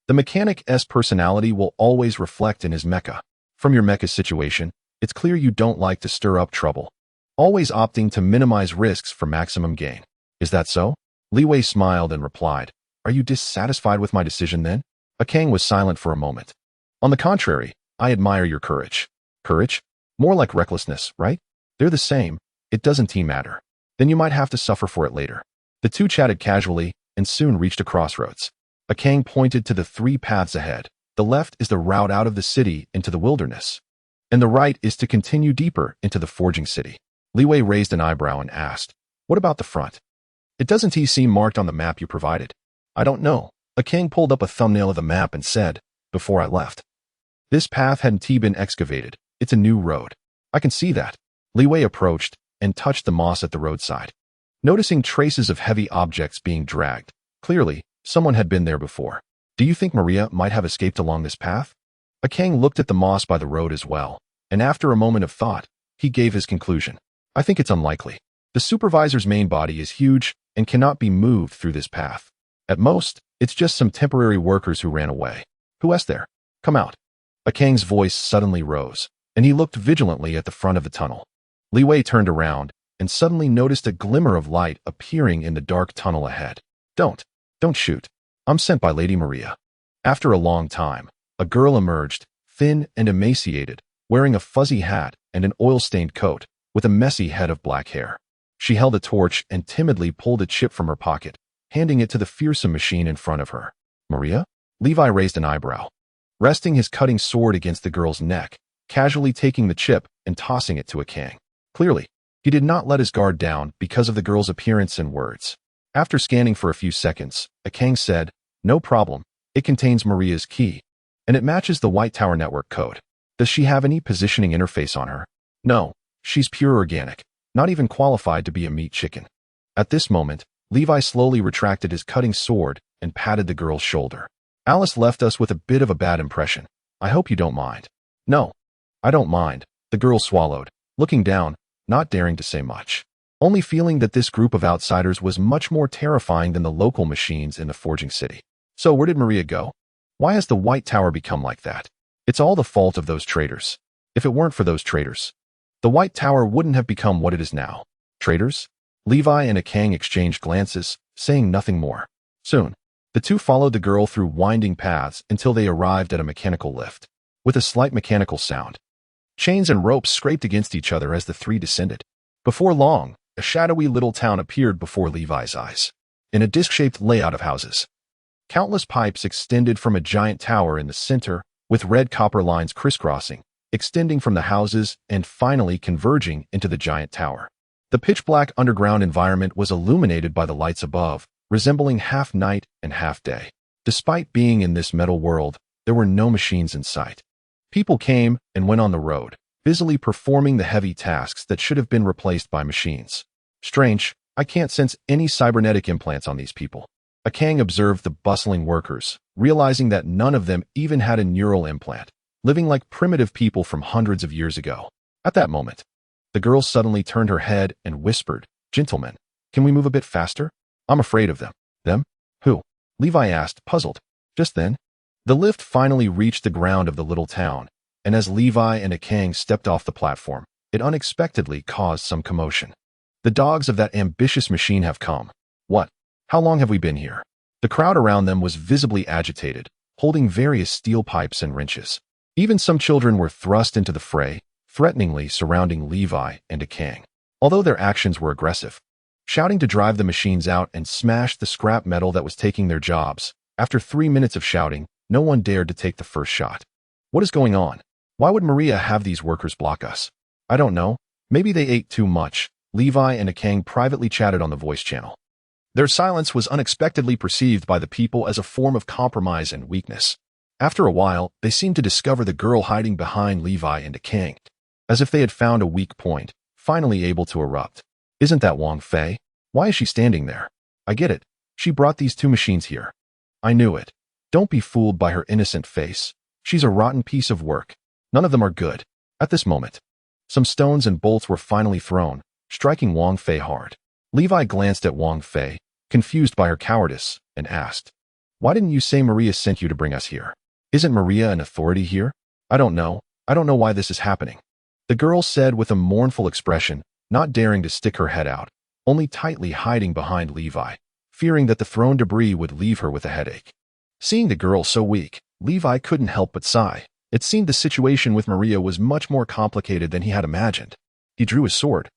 The mechanic's personality will always reflect in his mecha. From your mecha's situation, it's clear you don't like to stir up trouble, always opting to minimize risks for maximum gain. Is that so? Li Wei smiled and replied, Are you dissatisfied with my decision then? A Kang was silent for a moment. On the contrary, I admire your courage. Courage? More like recklessness, right? They're the same. It doesn't matter. Then you might have to suffer for it later. The two chatted casually and soon reached a crossroads. A Kang pointed to the 3 paths ahead. The left is the route out of the city into the wilderness, and the right is to continue deeper into the forging city. Li Wei raised an eyebrow and asked, What about the front? It doesn't seem marked on the map you provided. I don't know. A Kang pulled up a thumbnail of the map and said, Before I left. This path hadn't been excavated. It's a new road. I can see that. Li Wei approached and touched the moss at the roadside, noticing traces of heavy objects being dragged. Clearly, someone had been there before. Do you think Maria might have escaped along this path? A Kang looked at the moss by the road as well, and after a moment of thought, he gave his conclusion. I think it's unlikely. The supervisor's main body is huge and cannot be moved through this path. At most, it's just some temporary workers who ran away. Who else there? Come out. A Kang's voice suddenly rose, and he looked vigilantly at the front of the tunnel. Li Wei turned around and suddenly noticed a glimmer of light appearing in the dark tunnel ahead. Don't shoot. I'm sent by Lady Maria. After a long time, a girl emerged, thin and emaciated, wearing a fuzzy hat and an oil-stained coat, with a messy head of black hair. She held a torch and timidly pulled a chip from her pocket, handing it to the fearsome machine in front of her. Maria? Levi raised an eyebrow, resting his cutting sword against the girl's neck, casually taking the chip and tossing it to a Kang. Clearly, he did not let his guard down because of the girl's appearance and words. After scanning for a few seconds, a Kang said, No problem. It contains Maria's key, and it matches the White Tower network code. Does she have any positioning interface on her? No, she's pure organic, not even qualified to be a meat chicken. At this moment, Levi slowly retracted his cutting sword and patted the girl's shoulder. Alice left us with a bit of a bad impression. I hope you don't mind. No, I don't mind, the girl swallowed, looking down, not daring to say much, only feeling that this group of outsiders was much more terrifying than the local machines in the forging city. So where did Maria go? Why has the White Tower become like that? It's all the fault of those traitors. If it weren't for those traitors, the White Tower wouldn't have become what it is now. Traitors? Levi and a Kang exchanged glances, saying nothing more. Soon, the two followed the girl through winding paths until they arrived at a mechanical lift. With a slight mechanical sound, chains and ropes scraped against each other as the 3 descended. Before long, a shadowy little town appeared before Levi's eyes, in a disc-shaped layout of houses. Countless pipes extended from a giant tower in the center, with red copper lines crisscrossing, extending from the houses and finally converging into the giant tower. The pitch-black underground environment was illuminated by the lights above, resembling half night and half day. Despite being in this metal world, there were no machines in sight. People came and went on the road, busily performing the heavy tasks that should have been replaced by machines. Strange, I can't sense any cybernetic implants on these people. Akang observed the bustling workers, realizing that none of them even had a neural implant, living like primitive people from hundreds of years ago. At that moment, the girl suddenly turned her head and whispered, "Gentlemen, can we move a bit faster? I'm afraid of them." "Them? Who?" Levi asked, puzzled. Just then, the lift finally reached the ground of the little town, and as Levi and Akang stepped off the platform, it unexpectedly caused some commotion. "The dogs of that ambitious machine have come." "What? How long have we been here?" The crowd around them was visibly agitated, holding various steel pipes and wrenches. Even some children were thrust into the fray, threateningly surrounding Levi and Akang. Although their actions were aggressive, shouting to drive the machines out and smash the scrap metal that was taking their jobs. After 3 minutes of shouting, no one dared to take the first shot. "What is going on? Why would Maria have these workers block us?" "I don't know. Maybe they ate too much." Levi and Akang privately chatted on the voice channel. Their silence was unexpectedly perceived by the people as a form of compromise and weakness. After a while, they seemed to discover the girl hiding behind Levi and Akang, as if they had found a weak point, finally able to erupt. "Isn't that Wang Fei? Why is she standing there? I get it. She brought these two machines here." "I knew it. Don't be fooled by her innocent face. She's a rotten piece of work. None of them are good." At this moment, some stones and bolts were finally thrown, striking Wang Fei hard. Levi glanced at Wang Fei, confused by her cowardice, and asked, "Why didn't you say Maria sent you to bring us here? Isn't Maria an authority here?" "I don't know. I don't know why this is happening," the girl said with a mournful expression, not daring to stick her head out, only tightly hiding behind Levi, fearing that the thrown debris would leave her with a headache. Seeing the girl so weak, Levi couldn't help but sigh. It seemed the situation with Maria was much more complicated than he had imagined. He drew his sword,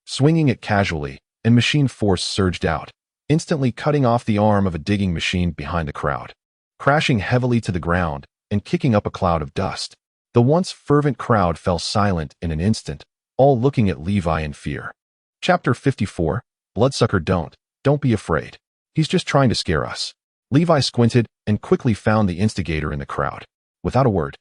swinging it casually, and machine force surged out, instantly cutting off the arm of a digging machine behind the crowd, crashing heavily to the ground and kicking up a cloud of dust. The once fervent crowd fell silent in an instant, all looking at Levi in fear. Chapter 54, Bloodsucker Don't be afraid. He's just trying to scare us. Levi squinted and quickly found the instigator in the crowd. Without a word,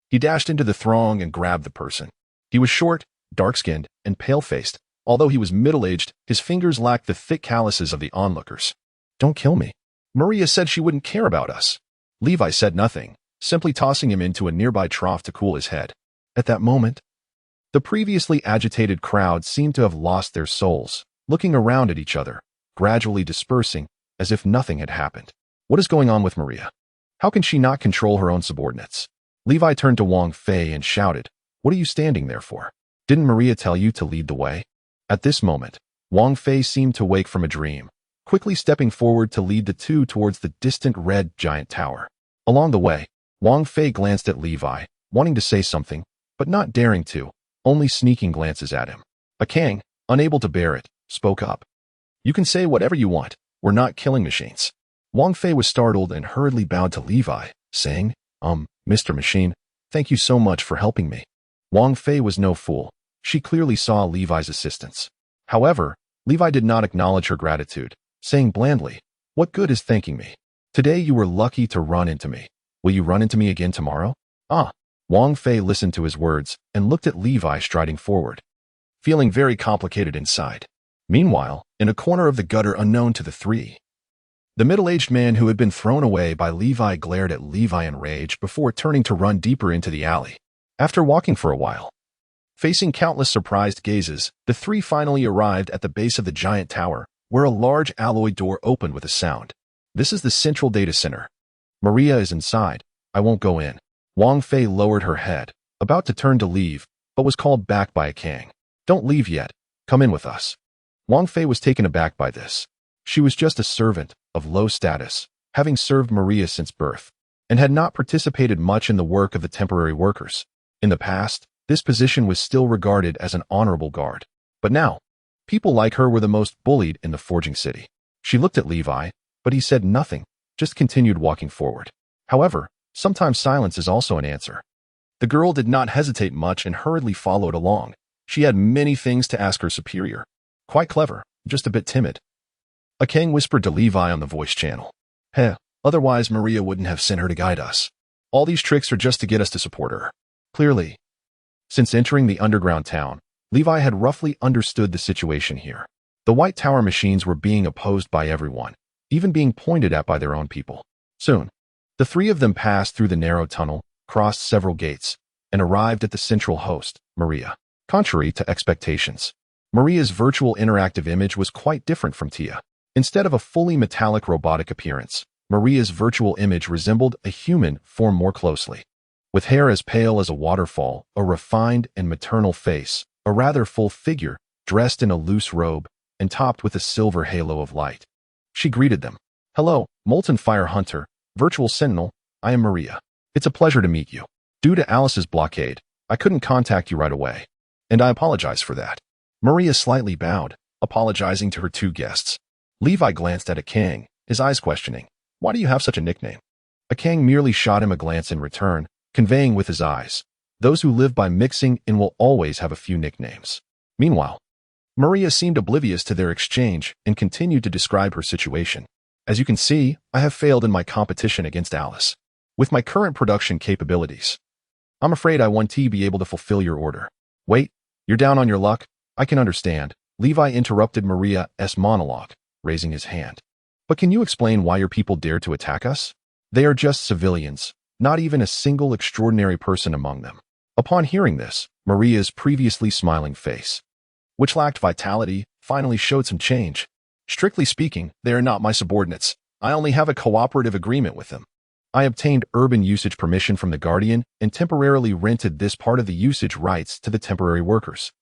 he dashed into the throng and grabbed the person. He was short, dark-skinned, and pale-faced. Although he was middle-aged, his fingers lacked the thick calluses of the onlookers. "Don't kill me. Maria said she wouldn't care about us." Levi said nothing, simply tossing him into a nearby trough to cool his head. At that moment, the previously agitated crowd seemed to have lost their souls, looking around at each other, gradually dispersing, as if nothing had happened. What is going on with Maria? How can she not control her own subordinates? Levi turned to Wang Fei and shouted, "What are you standing there for? Didn't Maria tell you to lead the way?" At this moment, Wang Fei seemed to wake from a dream, quickly stepping forward to lead the two towards the distant red giant tower. Along the way, Wang Fei glanced at Levi, wanting to say something, but not daring to, only sneaking glances at him. Akang, unable to bear it, spoke up. "You can say whatever you want. We're not killing machines." Wang Fei was startled and hurriedly bowed to Levi, saying, Mr. Machine, thank you so much for helping me." Wang Fei was no fool. She clearly saw Levi's assistance. However, Levi did not acknowledge her gratitude, saying blandly, "What good is thanking me? Today you were lucky to run into me. Will you run into me again tomorrow?" Wang Fei listened to his words and looked at Levi striding forward, feeling very complicated inside. Meanwhile, in a corner of the gutter unknown to the three, the middle-aged man who had been thrown away by Levi glared at Levi in rage before turning to run deeper into the alley. After walking for a while, facing countless surprised gazes, the three finally arrived at the base of the giant tower, where a large alloy door opened with a sound. "This is the central data center. Maria is inside. I won't go in." Wang Fei lowered her head, about to turn to leave, but was called back by Akang. "Don't leave yet. Come in with us." Wang Fei was taken aback by this. She was just a servant, of low status, having served Maria since birth, and had not participated much in the work of the temporary workers. In the past, this position was still regarded as an honorable guard. But now, people like her were the most bullied in the forging city. She looked at Levi, but he said nothing, just continued walking forward. However, sometimes silence is also an answer. The girl did not hesitate much and hurriedly followed along. She had many things to ask her superior. Quite clever, just a bit timid. A king whispered to Levi on the voice channel. Heh, otherwise Maria wouldn't have sent her to guide us. All these tricks are just to get us to support her. Clearly. Since entering the underground town, Levi had roughly understood the situation here. The White Tower machines were being opposed by everyone, even being pointed at by their own people. Soon, the three of them passed through the narrow tunnel, crossed several gates, and arrived at the central host, Maria. Contrary to expectations, Maria's virtual interactive image was quite different from Tia. Instead of a fully metallic robotic appearance, Maria's virtual image resembled a human form more closely. With hair as pale as a waterfall, a refined and maternal face, a rather full figure, dressed in a loose robe, and topped with a silver halo of light. She greeted them. Hello, Molten Fire Hunter, Virtual Sentinel, I am Maria. It's a pleasure to meet you. Due to Alice's blockade, I couldn't contact you right away, and I apologize for that. Maria slightly bowed, apologizing to her two guests. Levi glanced at Akang, his eyes questioning. Why do you have such a nickname? Akang merely shot him a glance in return, conveying with his eyes, those who live by mixing in will always have a few nicknames. Meanwhile, Maria seemed oblivious to their exchange and continued to describe her situation. As you can see, I have failed in my competition against Alice. With my current production capabilities, I'm afraid I won't be able to fulfill your order. Wait, you're down on your luck? I can understand. Levi interrupted Maria's monologue, raising his hand. But can you explain why your people dared to attack us? They are just civilians, not even a single extraordinary person among them. Upon hearing this, Maria's previously smiling face, which lacked vitality, finally showed some change. Strictly speaking, they are not my subordinates. I only have a cooperative agreement with them. I obtained urban usage permission from the Guardian and temporarily rented this part of the usage rights to the temporary workers.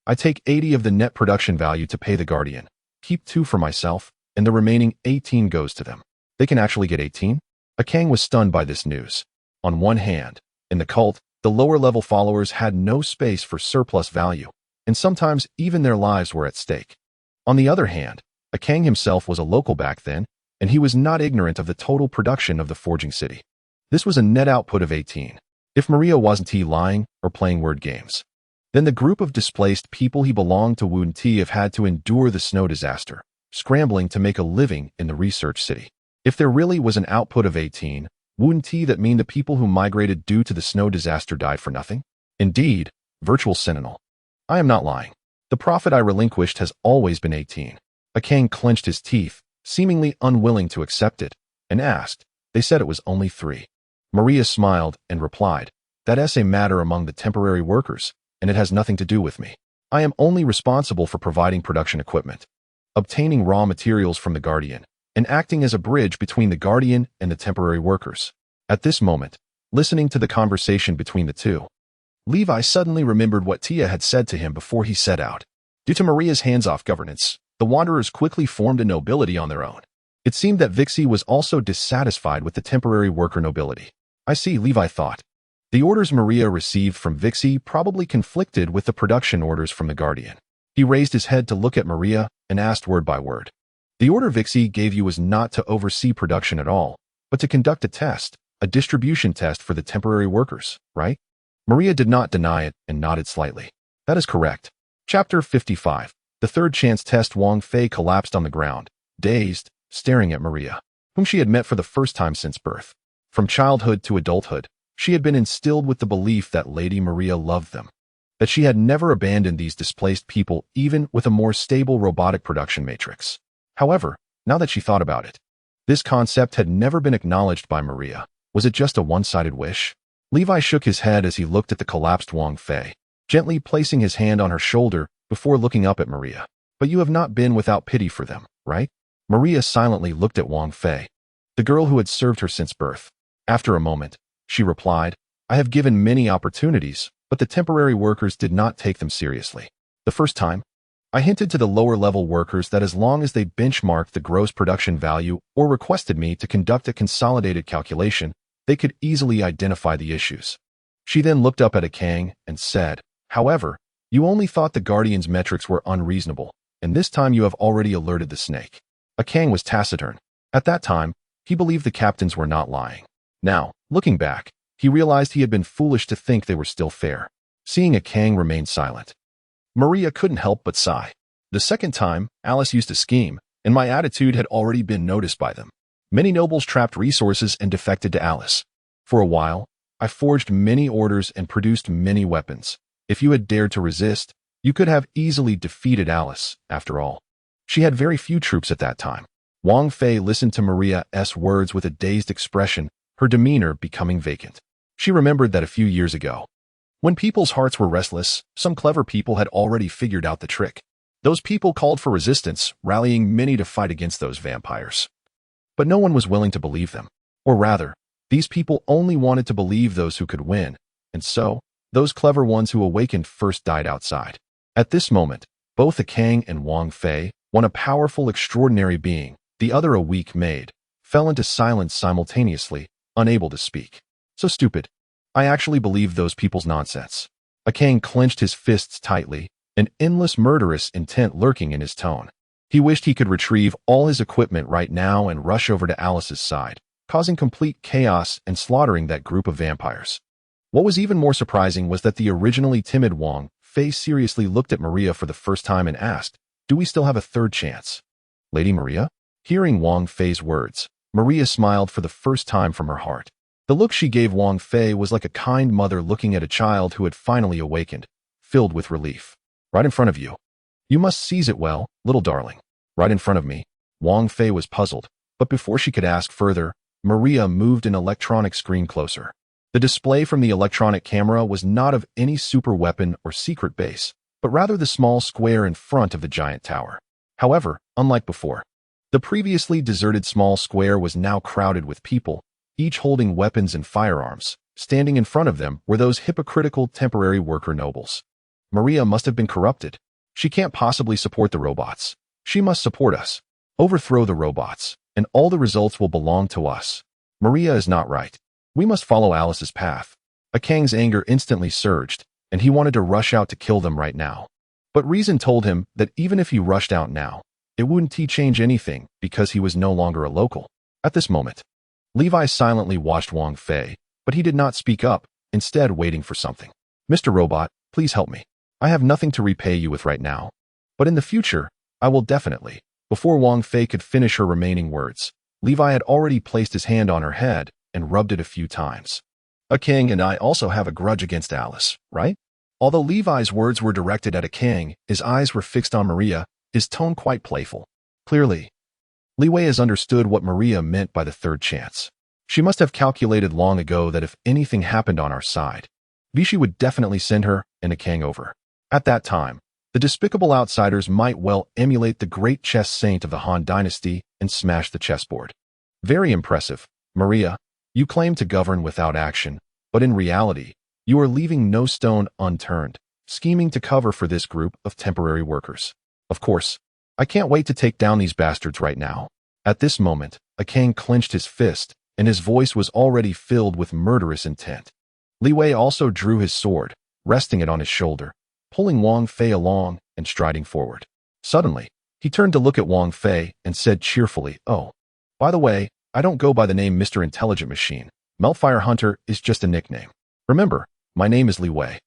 I take 80 of the net production value to pay the Guardian, keep 2 for myself, and the remaining 18 goes to them. They can actually get 18? Akang was stunned by this news. On one hand, in the cult, the lower-level followers had no space for surplus value, and sometimes even their lives were at stake. On the other hand, Akang himself was a local back then, and he was not ignorant of the total production of the forging city. This was a net output of 18. If Maria wasn't lying or playing word games, then the group of displaced people he belonged to wouldn't have had to endure the snow disaster, scrambling to make a living in the research city. If there really was an output of 18, wouldn't that mean the people who migrated due to the snow disaster died for nothing? Indeed, Virtual Sentinel. I am not lying. The profit I relinquished has always been 18. Akang clenched his teeth, seemingly unwilling to accept it, and asked. They said it was only 3. Maria smiled and replied, that's a matter among the temporary workers, and it has nothing to do with me. I am only responsible for providing production equipment, obtaining raw materials from the Guardian, and acting as a bridge between the Guardian and the temporary workers. At this moment, listening to the conversation between the two, Levi suddenly remembered what Tia had said to him before he set out. Due to Maria's hands-off governance, the Wanderers quickly formed a nobility on their own. It seemed that Vixie was also dissatisfied with the temporary worker nobility. I see, Levi thought. The orders Maria received from Vixie probably conflicted with the production orders from the Guardian. He raised his head to look at Maria and asked word by word. The order Vixie gave you was not to oversee production at all, but to conduct a test, a distribution test for the temporary workers, right? Maria did not deny it and nodded slightly. That is correct. Chapter 55. The third chance test. Wang Fei collapsed on the ground, dazed, staring at Maria, whom she had met for the first time since birth. From childhood to adulthood, she had been instilled with the belief that Lady Maria loved them, that she had never abandoned these displaced people even with a more stable robotic production matrix. However, now that she thought about it, this concept had never been acknowledged by Maria. Was it just a one-sided wish? Levi shook his head as he looked at the collapsed Wang Fei, gently placing his hand on her shoulder before looking up at Maria. But you have not been without pity for them, right? Maria silently looked at Wang Fei, the girl who had served her since birth. After a moment, she replied, I have given many opportunities, but the temporary workers did not take them seriously. The first time, I hinted to the lower-level workers that as long as they benchmarked the gross production value or requested me to conduct a consolidated calculation, they could easily identify the issues. She then looked up at Akang and said, however, you only thought the Guardian's metrics were unreasonable, and this time you have already alerted the snake. Akang was taciturn. At that time, He believed the captains were not lying. Now, looking back, he realized he had been foolish to think they were still fair. Seeing a Kang remain silent, Maria couldn't help but sigh. The second time, Alice used a scheme, and my attitude had already been noticed by them. Many nobles trapped resources and defected to Alice. For a while, I forged many orders and produced many weapons. If you had dared to resist, you could have easily defeated Alice, after all. She had very few troops at that time. Wang Fei listened to Maria's words with a dazed expression, her demeanor becoming vacant. She remembered that a few years ago, when people's hearts were restless, some clever people had already figured out the trick. Those people called for resistance, rallying many to fight against those vampires. But no one was willing to believe them. Or rather, these people only wanted to believe those who could win, and so, those clever ones who awakened first died outside. At this moment, both the Kang and Wang Fei, one a powerful, extraordinary being, the other a weak maid, fell into silence simultaneously, unable to speak. So stupid. I actually believed those people's nonsense. A Kang clenched his fists tightly, an endless murderous intent lurking in his tone. He wished he could retrieve all his equipment right now and rush over to Alice's side, causing complete chaos and slaughtering that group of vampires. What was even more surprising was that the originally timid Wang Fei seriously looked at Maria for the first time and asked, "Do we still have a third chance?" Lady Maria? Hearing Wang Fei's words, Maria smiled for the first time from her heart. The look she gave Wang Fei was like a kind mother looking at a child who had finally awakened, filled with relief. Right in front of you. You must seize it well, little darling. Right in front of me. Wang Fei was puzzled, but before she could ask further, Maria moved an electronic screen closer. The display from the electronic camera was not of any super weapon or secret base, but rather the small square in front of the giant tower. However, unlike before, the previously deserted small square was now crowded with people, each holding weapons and firearms. Standing in front of them were those hypocritical temporary worker nobles. Maria must have been corrupted. She can't possibly support the robots. She must support us. Overthrow the robots, and all the results will belong to us. Maria is not right. We must follow Alice's path. A Kang's anger instantly surged, and he wanted to rush out to kill them right now. But reason told him that even if he rushed out now, it wouldn't change anything because he was no longer a local. At this moment, Levi silently watched Wang Fei, but he did not speak up, instead waiting for something. "Mr. Robot, please help me. I have nothing to repay you with right now. But in the future, I will definitely." Before Wang Fei could finish her remaining words, Levi had already placed his hand on her head and rubbed it a few times. "A Kang and I also have a grudge against Alice, right?" Although Levi's words were directed at a Kang, his eyes were fixed on Maria, his tone quite playful. Clearly, Li Wei has understood what Maria meant by the third chance. She must have calculated long ago that if anything happened on our side, Vichy would definitely send her and a Kang over. At that time, the despicable outsiders might well emulate the great chess saint of the Han dynasty and smash the chessboard. Very impressive, Maria. You claim to govern without action, but in reality, you are leaving no stone unturned, scheming to cover for this group of temporary workers. Of course, I can't wait to take down these bastards right now. At this moment, a Kang clenched his fist, and his voice was already filled with murderous intent. Li Wei also drew his sword, resting it on his shoulder, pulling Wang Fei along and striding forward. Suddenly, he turned to look at Wang Fei and said cheerfully, "Oh, by the way, I don't go by the name Mr. Intelligent Machine. Meltfire Hunter is just a nickname. Remember, my name is Li Wei."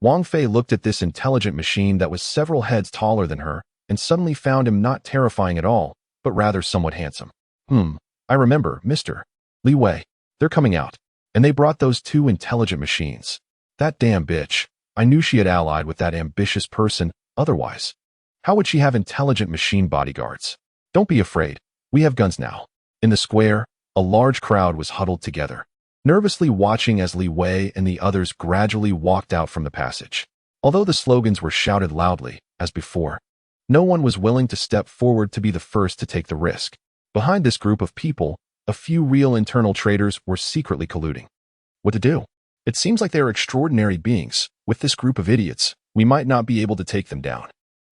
Wang Fei looked at this intelligent machine that was several heads taller than her and suddenly found him not terrifying at all, but rather somewhat handsome. I remember, Mr. Li Wei. They're coming out. And they brought those two intelligent machines. That damn bitch. I knew she had allied with that ambitious person, otherwise. How would she have intelligent machine bodyguards? Don't be afraid. We have guns now. In the square, a large crowd was huddled together, nervously watching as Li Wei and the others gradually walked out from the passage. Although the slogans were shouted loudly, as before, no one was willing to step forward to be the first to take the risk. Behind this group of people, a few real internal traitors were secretly colluding. What to do? It seems like they are extraordinary beings. With this group of idiots, we might not be able to take them down.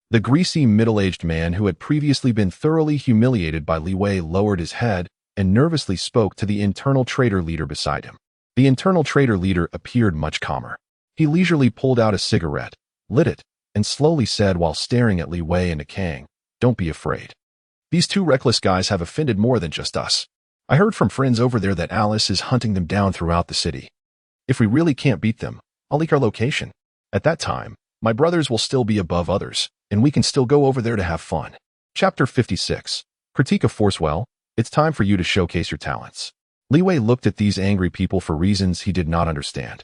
The greasy middle-aged man who had previously been thoroughly humiliated by Li Wei lowered his head and nervously spoke to the internal traitor leader beside him. The internal traitor leader appeared much calmer. He leisurely pulled out a cigarette, lit it, and slowly said while staring at Li Wei and a Kang, "Don't be afraid. These two reckless guys have offended more than just us. I heard from friends over there that Alice is hunting them down throughout the city. If we really can't beat them, I'll leak our location. At that time, my brothers will still be above others, and we can still go over there to have fun. Chapter 56. Critique of Force. Well, it's time for you to showcase your talents. Li Wei looked at these angry people for reasons he did not understand,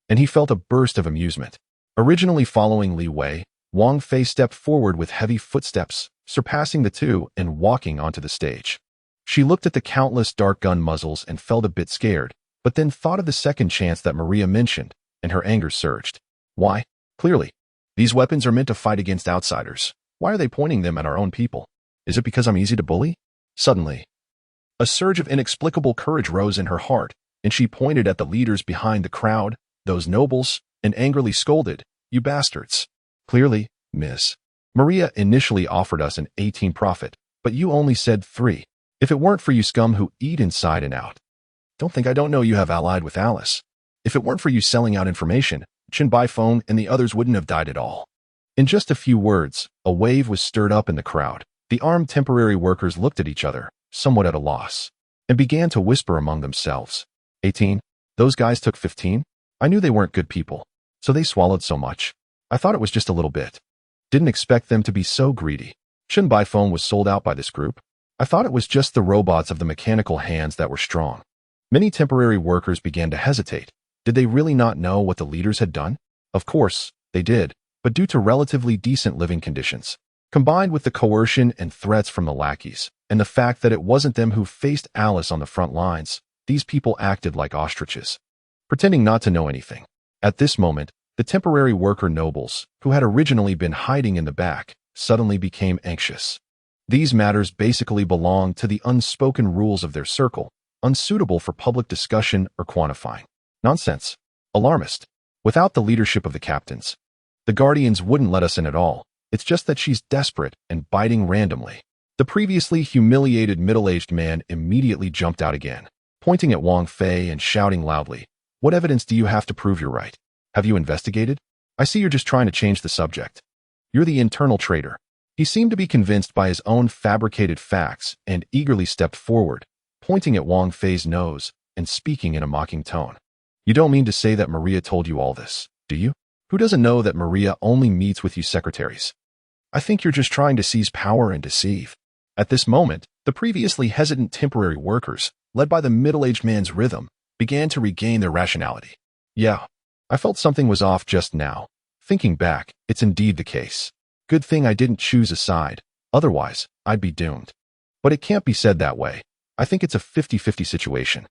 and he felt a burst of amusement. Originally following Li Wei, Wang Fei stepped forward with heavy footsteps, surpassing the two and walking onto the stage. She looked at the countless dark gun muzzles and felt a bit scared, but then thought of the second chance that Maria mentioned, and her anger surged. Why? Clearly, these weapons are meant to fight against outsiders. Why are they pointing them at our own people? Is it because I'm easy to bully? Suddenly, a surge of inexplicable courage rose in her heart, and she pointed at the leaders behind the crowd, those nobles, and angrily scolded, "You bastards! Clearly, Miss Maria initially offered us an 18 profit, but you only said 3. If it weren't for you scum who eat inside and out. Don't think I don't know you have allied with Alice. If it weren't for you selling out information, Chen Baifeng and the others wouldn't have died at all." In just a few words, a wave was stirred up in the crowd. The armed temporary workers looked at each other, somewhat at a loss, and began to whisper among themselves. 18? Those guys took 15? I knew they weren't good people, so they swallowed so much. I thought it was just a little bit. Didn't expect them to be so greedy. Chen Baifeng was sold out by this group. I thought it was just the robots of the mechanical hands that were strong. Many temporary workers began to hesitate. Did they really not know what the leaders had done? Of course, they did, but due to relatively decent living conditions, combined with the coercion and threats from the lackeys, and the fact that it wasn't them who faced Alice on the front lines, these people acted like ostriches, pretending not to know anything. At this moment, the temporary worker nobles, who had originally been hiding in the back, suddenly became anxious. These matters basically belonged to the unspoken rules of their circle, unsuitable for public discussion or quantifying. Nonsense. Alarmist. Without the leadership of the captains, the Guardians wouldn't let us in at all. It's just that she's desperate and biting randomly. The previously humiliated middle-aged man immediately jumped out again, pointing at Wang Fei and shouting loudly, "What evidence do you have to prove you're right? Have you investigated? I see you're just trying to change the subject. You're the internal traitor." He seemed to be convinced by his own fabricated facts and eagerly stepped forward, pointing at Wang Fei's nose and speaking in a mocking tone. "You don't mean to say that Maria told you all this, do you? Who doesn't know that Maria only meets with you secretaries? I think you're just trying to seize power and deceive." At this moment, the previously hesitant temporary workers, led by the middle-aged man's rhythm, began to regain their rationality. "Yeah, I felt something was off just now. Thinking back, it's indeed the case. Good thing I didn't choose a side, otherwise, I'd be doomed. But it can't be said that way. I think it's a 50-50 situation."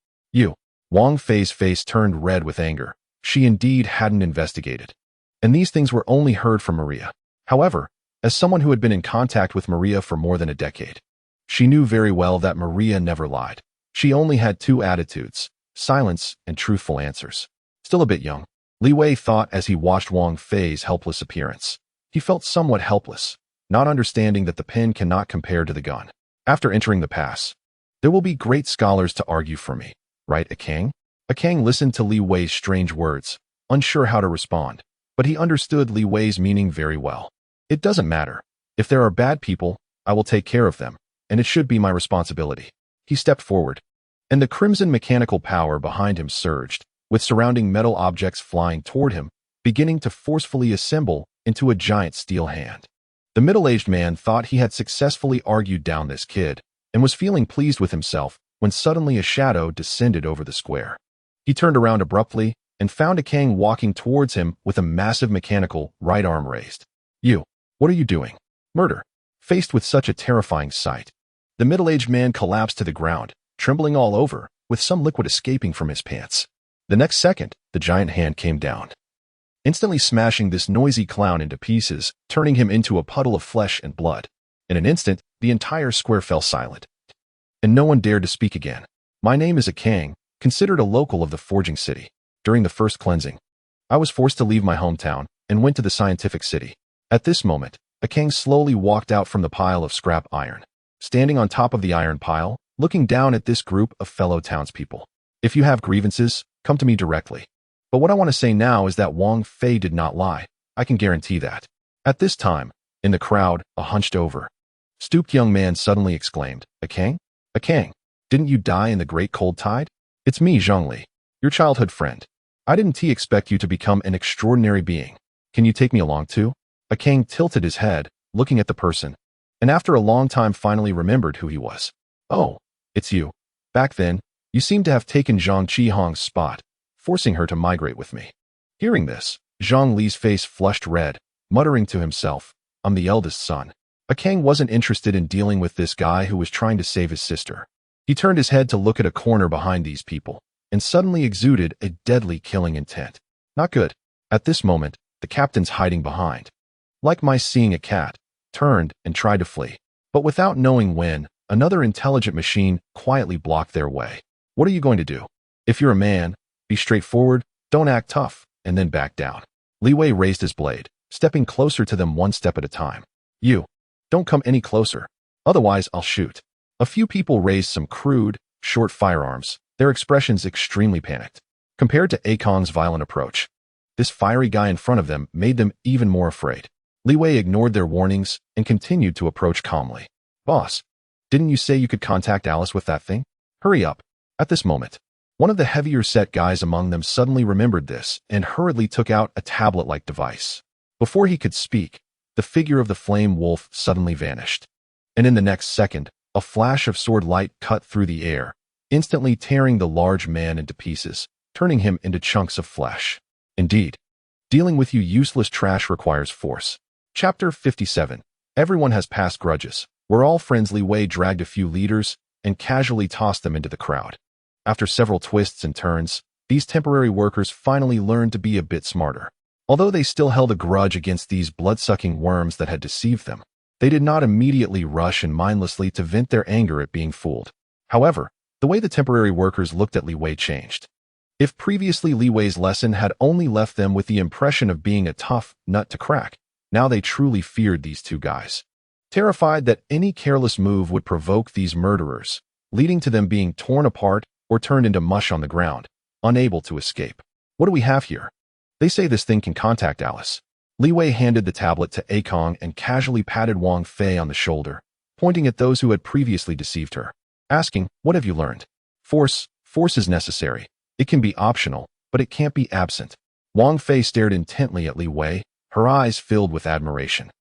Wang Fei's face turned red with anger. She indeed hadn't investigated. And these things were only heard from Maria. However, as someone who had been in contact with Maria for more than a decade, she knew very well that Maria never lied. She only had 2 attitudes: silence and truthful answers. Still a bit young, Li Wei thought as he watched Wang Fei's helpless appearance. He felt somewhat helpless, not understanding that the pen cannot compare to the gun. After entering the pass, there will be great scholars to argue for me, right, Akang? Akang listened to Li Wei's strange words, unsure how to respond, but he understood Li Wei's meaning very well. It doesn't matter. If there are bad people, I will take care of them, and it should be my responsibility. He stepped forward, and the crimson mechanical power behind him surged, with surrounding metal objects flying toward him, beginning to forcefully assemble into a giant steel hand. The middle-aged man thought he had successfully argued down this kid, and was feeling pleased with himself when suddenly a shadow descended over the square. He turned around abruptly and found Akang walking towards him with a massive mechanical right arm raised. "You, what are you doing?" "Murder." Faced with such a terrifying sight, the middle-aged man collapsed to the ground, trembling all over, with some liquid escaping from his pants. The next second, the giant hand came down, instantly smashing this noisy clown into pieces, turning him into a puddle of flesh and blood. In an instant, the entire square fell silent, and no one dared to speak again. "My name is Akang, considered a local of the forging city. During the first cleansing, I was forced to leave my hometown and went to the scientific city." At this moment, Akang slowly walked out from the pile of scrap iron, standing on top of the iron pile, looking down at this group of fellow townspeople. "If you have grievances, come to me directly. But what I want to say now is that Wang Fei did not lie. I can guarantee that." At this time, in the crowd, a hunched-over, stooped young man suddenly exclaimed, "Akang? Akang, Didn't you die in the great cold tide? It's me, Zhongli, your childhood friend. I didn't expect you to become an extraordinary being. Can you take me along too? A king tilted his head, looking at the person, and after a long time finally remembered who he was. Oh, it's you. Back then, you seemed to have taken Zhang Qihong's spot, forcing her to migrate with me. Hearing this, Zhang Li's face flushed red, muttering to himself, I'm the eldest son. A king wasn't interested in dealing with this guy who was trying to save his sister. He turned his head to look at a corner behind these people, and suddenly exuded a deadly killing intent. Not good. At this moment, the captain's hiding behind. Like mice seeing a cat, turned and tried to flee. But without knowing when, another intelligent machine quietly blocked their way. What are you going to do? If you're a man, be straightforward, don't act tough, and then back down. Li Wei raised his blade, stepping closer to them one step at a time. You. Don't come any closer. Otherwise, I'll shoot. A few people raised some crude, short firearms, their expressions extremely panicked. Compared to Akong's violent approach, this fiery guy in front of them made them even more afraid. Li Wei ignored their warnings and continued to approach calmly. Boss, didn't you say you could contact Alice with that thing? Hurry up. At this moment, one of the heavier set guys among them suddenly remembered this and hurriedly took out a tablet-like device. Before he could speak, the figure of the flame wolf suddenly vanished. And in the next second, a flash of sword light cut through the air, instantly tearing the large man into pieces, turning him into chunks of flesh. Indeed, dealing with you useless trash requires force. Chapter 57. Everyone has past grudges. We're all friends. Li Wei dragged a few leaders and casually tossed them into the crowd. After several twists and turns, these temporary workers finally learned to be a bit smarter. Although they still held a grudge against these blood-sucking worms that had deceived them, they did not immediately rush and mindlessly to vent their anger at being fooled. However, the way the temporary workers looked at Li Wei changed. If previously Li Wei's lesson had only left them with the impression of being a tough nut to crack, now they truly feared these two guys. Terrified that any careless move would provoke these murderers, leading to them being torn apart or turned into mush on the ground, unable to escape. What do we have here? They say this thing can contact Alice. Li Wei handed the tablet to Akong and casually patted Wang Fei on the shoulder, pointing at those who had previously deceived her, asking, what have you learned? Force is necessary. It can be optional, but it can't be absent. Wang Fei stared intently at Li Wei, her eyes filled with admiration.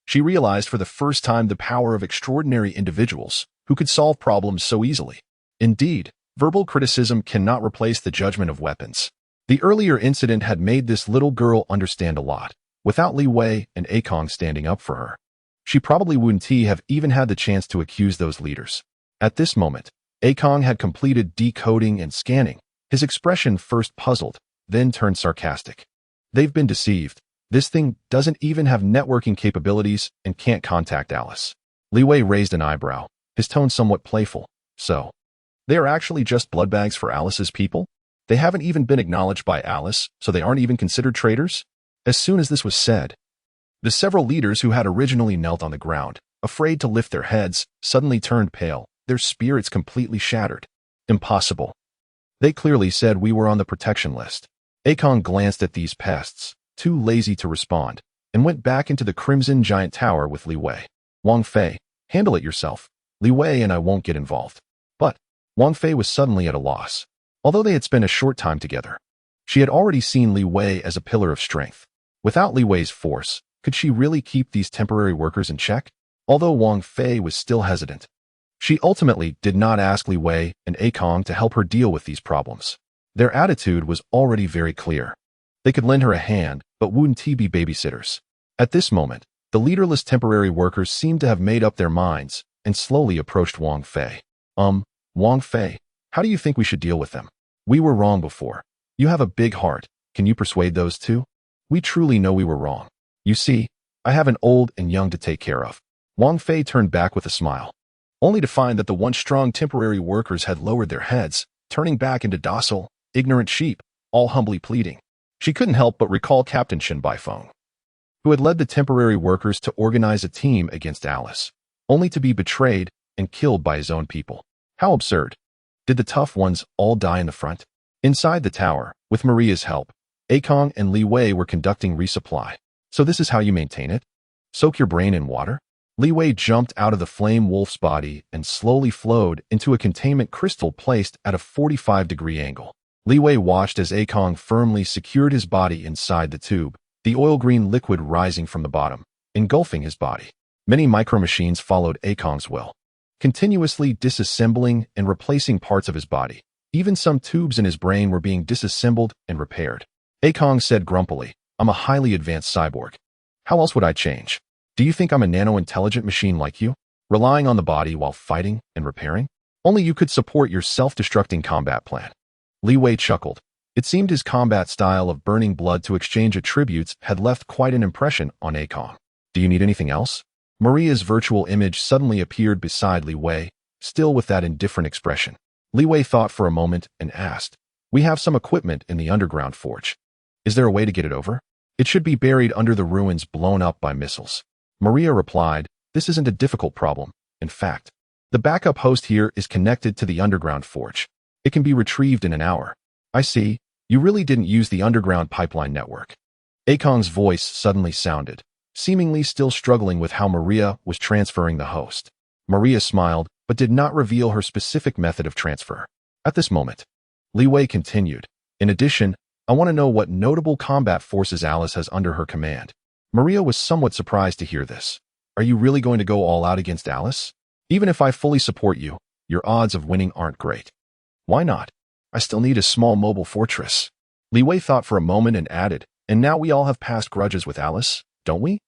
She realized for the first time the power of extraordinary individuals who could solve problems so easily. Indeed, verbal criticism cannot replace the judgment of weapons. The earlier incident had made this little girl understand a lot. Without Li Wei and Akong standing up for her, she probably wouldn't have even had the chance to accuse those leaders. At this moment, Akong had completed decoding and scanning, his expression first puzzled, then turned sarcastic. They've been deceived. This thing doesn't even have networking capabilities and can't contact Alice. Li Wei raised an eyebrow, his tone somewhat playful. So, they are actually just bloodbags for Alice's people? They haven't even been acknowledged by Alice, so they aren't even considered traitors? As soon as this was said, the several leaders who had originally knelt on the ground, afraid to lift their heads, suddenly turned pale, their spirits completely shattered. Impossible. They clearly said we were on the protection list. Akong glanced at these pests, too lazy to respond, and went back into the Crimson Giant Tower with Li Wei. Wang Fei, handle it yourself. Li Wei and I won't get involved. But Wang Fei was suddenly at a loss. Although they had spent a short time together, she had already seen Li Wei as a pillar of strength. Without Li Wei's force, could she really keep these temporary workers in check? Although Wang Fei was still hesitant, she ultimately did not ask Li Wei and Akong to help her deal with these problems. Their attitude was already very clear. They could lend her a hand, but wouldn't be babysitters. At this moment, the leaderless temporary workers seemed to have made up their minds and slowly approached Wang Fei. Wang Fei, how do you think we should deal with them? We were wrong before. You have a big heart. Can you persuade those two? We truly know we were wrong. You see, I have an old and young to take care of. Wang Fei turned back with a smile, only to find that the once strong temporary workers had lowered their heads, turning back into docile, ignorant sheep, all humbly pleading. She couldn't help but recall Captain Shen Baifeng, who had led the temporary workers to organize a team against Alice, only to be betrayed and killed by his own people. How absurd. Did the tough ones all die in the front? Inside the tower, with Maria's help, Akong and Li Wei were conducting resupply. So this is how you maintain it? Soak your brain in water? Li Wei jumped out of the flame wolf's body and slowly flowed into a containment crystal placed at a 45-degree angle. Li Wei watched as Akong firmly secured his body inside the tube, the oil-green liquid rising from the bottom, engulfing his body. Many micro-machines followed Akong's will, continuously disassembling and replacing parts of his body. Even some tubes in his brain were being disassembled and repaired. Akong said grumpily, "I'm a highly advanced cyborg. How else would I change? Do you think I'm a nano-intelligent machine like you, relying on the body while fighting and repairing? Only you could support your self-destructing combat plan." Li Wei chuckled. It seemed his combat style of burning blood to exchange attributes had left quite an impression on Akong. "Do you need anything else?" Maria's virtual image suddenly appeared beside Li Wei, still with that indifferent expression. Li Wei thought for a moment and asked, "We have some equipment in the underground forge. Is there a way to get it over? It should be buried under the ruins blown up by missiles." Maria replied, "This isn't a difficult problem. In fact, the backup host here is connected to the underground forge. It can be retrieved in an hour." "I see. You really didn't use the underground pipeline network." Akong's voice suddenly sounded, seemingly still struggling with how Maria was transferring the host. Maria smiled, but did not reveal her specific method of transfer. At this moment, Li Wei continued, "In addition, I want to know what notable combat forces Alice has under her command." Maria was somewhat surprised to hear this. "Are you really going to go all out against Alice? Even if I fully support you, your odds of winning aren't great." "Why not? I still need a small mobile fortress." Li Wei thought for a moment and added, "And now we all have past grudges with Alice, don't we?"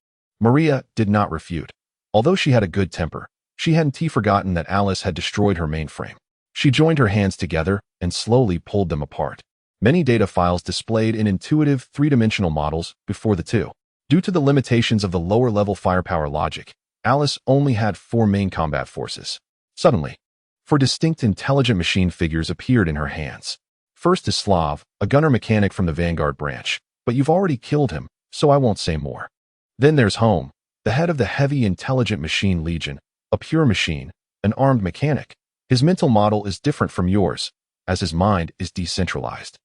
Maria did not refute. Although she had a good temper, she hadn't forgotten that Alice had destroyed her mainframe. She joined her hands together and slowly pulled them apart. Many data files displayed in intuitive three-dimensional models before the two. Due to the limitations of the lower-level firepower logic, Alice only had 4 main combat forces. Suddenly, 4 distinct intelligent machine figures appeared in her hands. First is Slav, a gunner mechanic from the Vanguard branch, but you've already killed him, so I won't say more. Then there's Home, the head of the heavy intelligent machine Legion, a pure machine, an armed mechanic. His mental model is different from yours, as his mind is decentralized.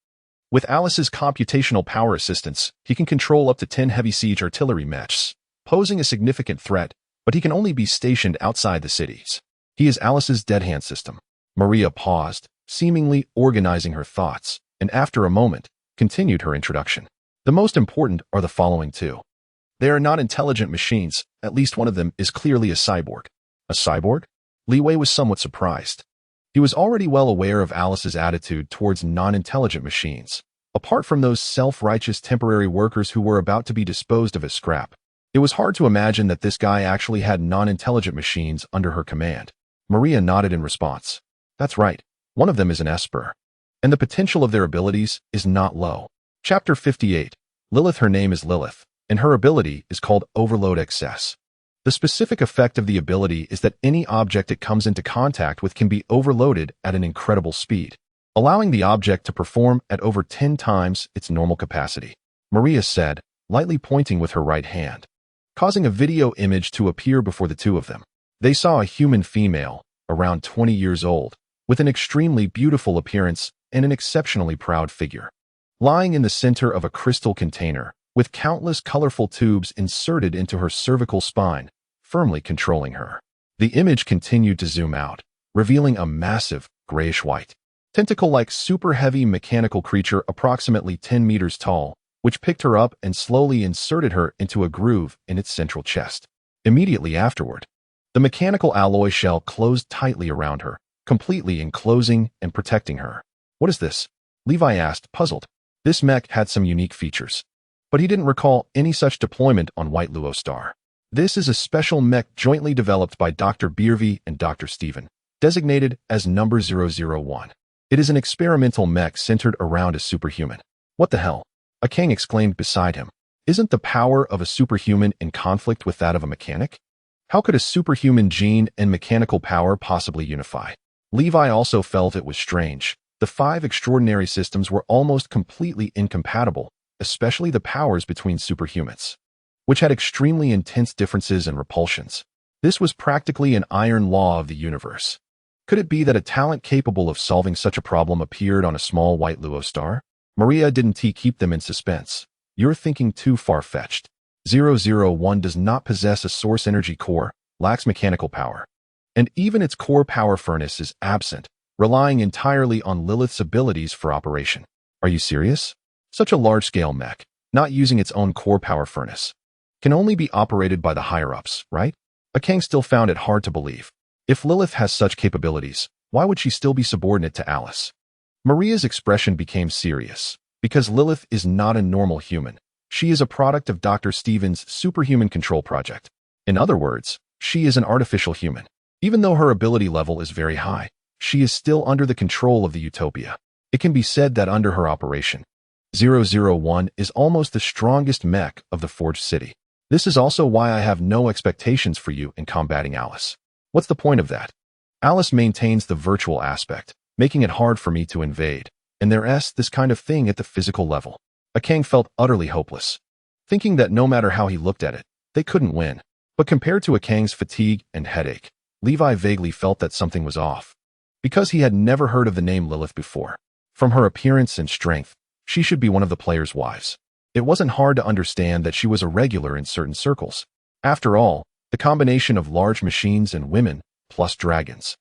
With Alice's computational power assistance, he can control up to 10 heavy siege artillery mechs, posing a significant threat, but he can only be stationed outside the cities. He is Alice's dead hand system. Maria paused, seemingly organizing her thoughts, and after a moment, continued her introduction. The most important are the following 2. They are not intelligent machines, at least one of them is clearly a cyborg. A cyborg? Li Wei was somewhat surprised. He was already well aware of Alice's attitude towards non-intelligent machines. Apart from those self-righteous temporary workers who were about to be disposed of as scrap, it was hard to imagine that this guy actually had non-intelligent machines under her command. Maria nodded in response. "That's right. One of them is an Esper. And the potential of their abilities is not low." Chapter 58. Lilith. Her name is Lilith, and her ability is called Overload Excess. The specific effect of the ability is that any object it comes into contact with can be overloaded at an incredible speed, allowing the object to perform at over 10 times its normal capacity. Maria said, lightly pointing with her right hand, causing a video image to appear before the two of them. They saw a human female, around 20 years old, with an extremely beautiful appearance and an exceptionally proud figure, lying in the center of a crystal container, with countless colorful tubes inserted into her cervical spine, firmly controlling her. The image continued to zoom out, revealing a massive, grayish-white, tentacle-like super-heavy mechanical creature approximately 10 meters tall, which picked her up and slowly inserted her into a groove in its central chest. Immediately afterward, the mechanical alloy shell closed tightly around her, completely enclosing and protecting her. "What is this?" Levi asked, puzzled. This mech had some unique features, but he didn't recall any such deployment on White Luo Star. This is a special mech jointly developed by Dr. Biervi and Dr. Steven, designated as number 001. It is an experimental mech centered around a superhuman. "What the hell?" a king exclaimed beside him. "Isn't the power of a superhuman in conflict with that of a mechanic? How could a superhuman gene and mechanical power possibly unify?" Levi also felt it was strange. The 5 extraordinary systems were almost completely incompatible, especially the powers between superhumans, which had extremely intense differences and repulsions. This was practically an iron law of the universe. Could it be that a talent capable of solving such a problem appeared on a small White Luo star? Maria didn't keep them in suspense. "You're thinking too far-fetched. 001 does not possess a source energy core, lacks mechanical power. And even its core power furnace is absent, relying entirely on Lilith's abilities for operation. Are you serious? Such a large-scale mech, not using its own core power furnace, can only be operated by the higher-ups, right? Akang still found it hard to believe. If Lilith has such capabilities, why would she still be subordinate to Alice? Maria's expression became serious, because Lilith is not a normal human. She is a product of Dr. Stevens' superhuman control project. In other words, she is an artificial human. Even though her ability level is very high, she is still under the control of the Utopia. It can be said that under her operation, 001 is almost the strongest mech of the Forged City. This is also why I have no expectations for you in combating Alice. What's the point of that? Alice maintains the virtual aspect, making it hard for me to invade, and there's this kind of thing at the physical level. Akang felt utterly hopeless, thinking that no matter how he looked at it, they couldn't win. But compared to Akang's fatigue and headache, Levi vaguely felt that something was off. Because he had never heard of the name Lilith before. From her appearance and strength, she should be one of the players' wives. It wasn't hard to understand that she was a regular in certain circles. After all, the combination of large machines and women, plus dragons,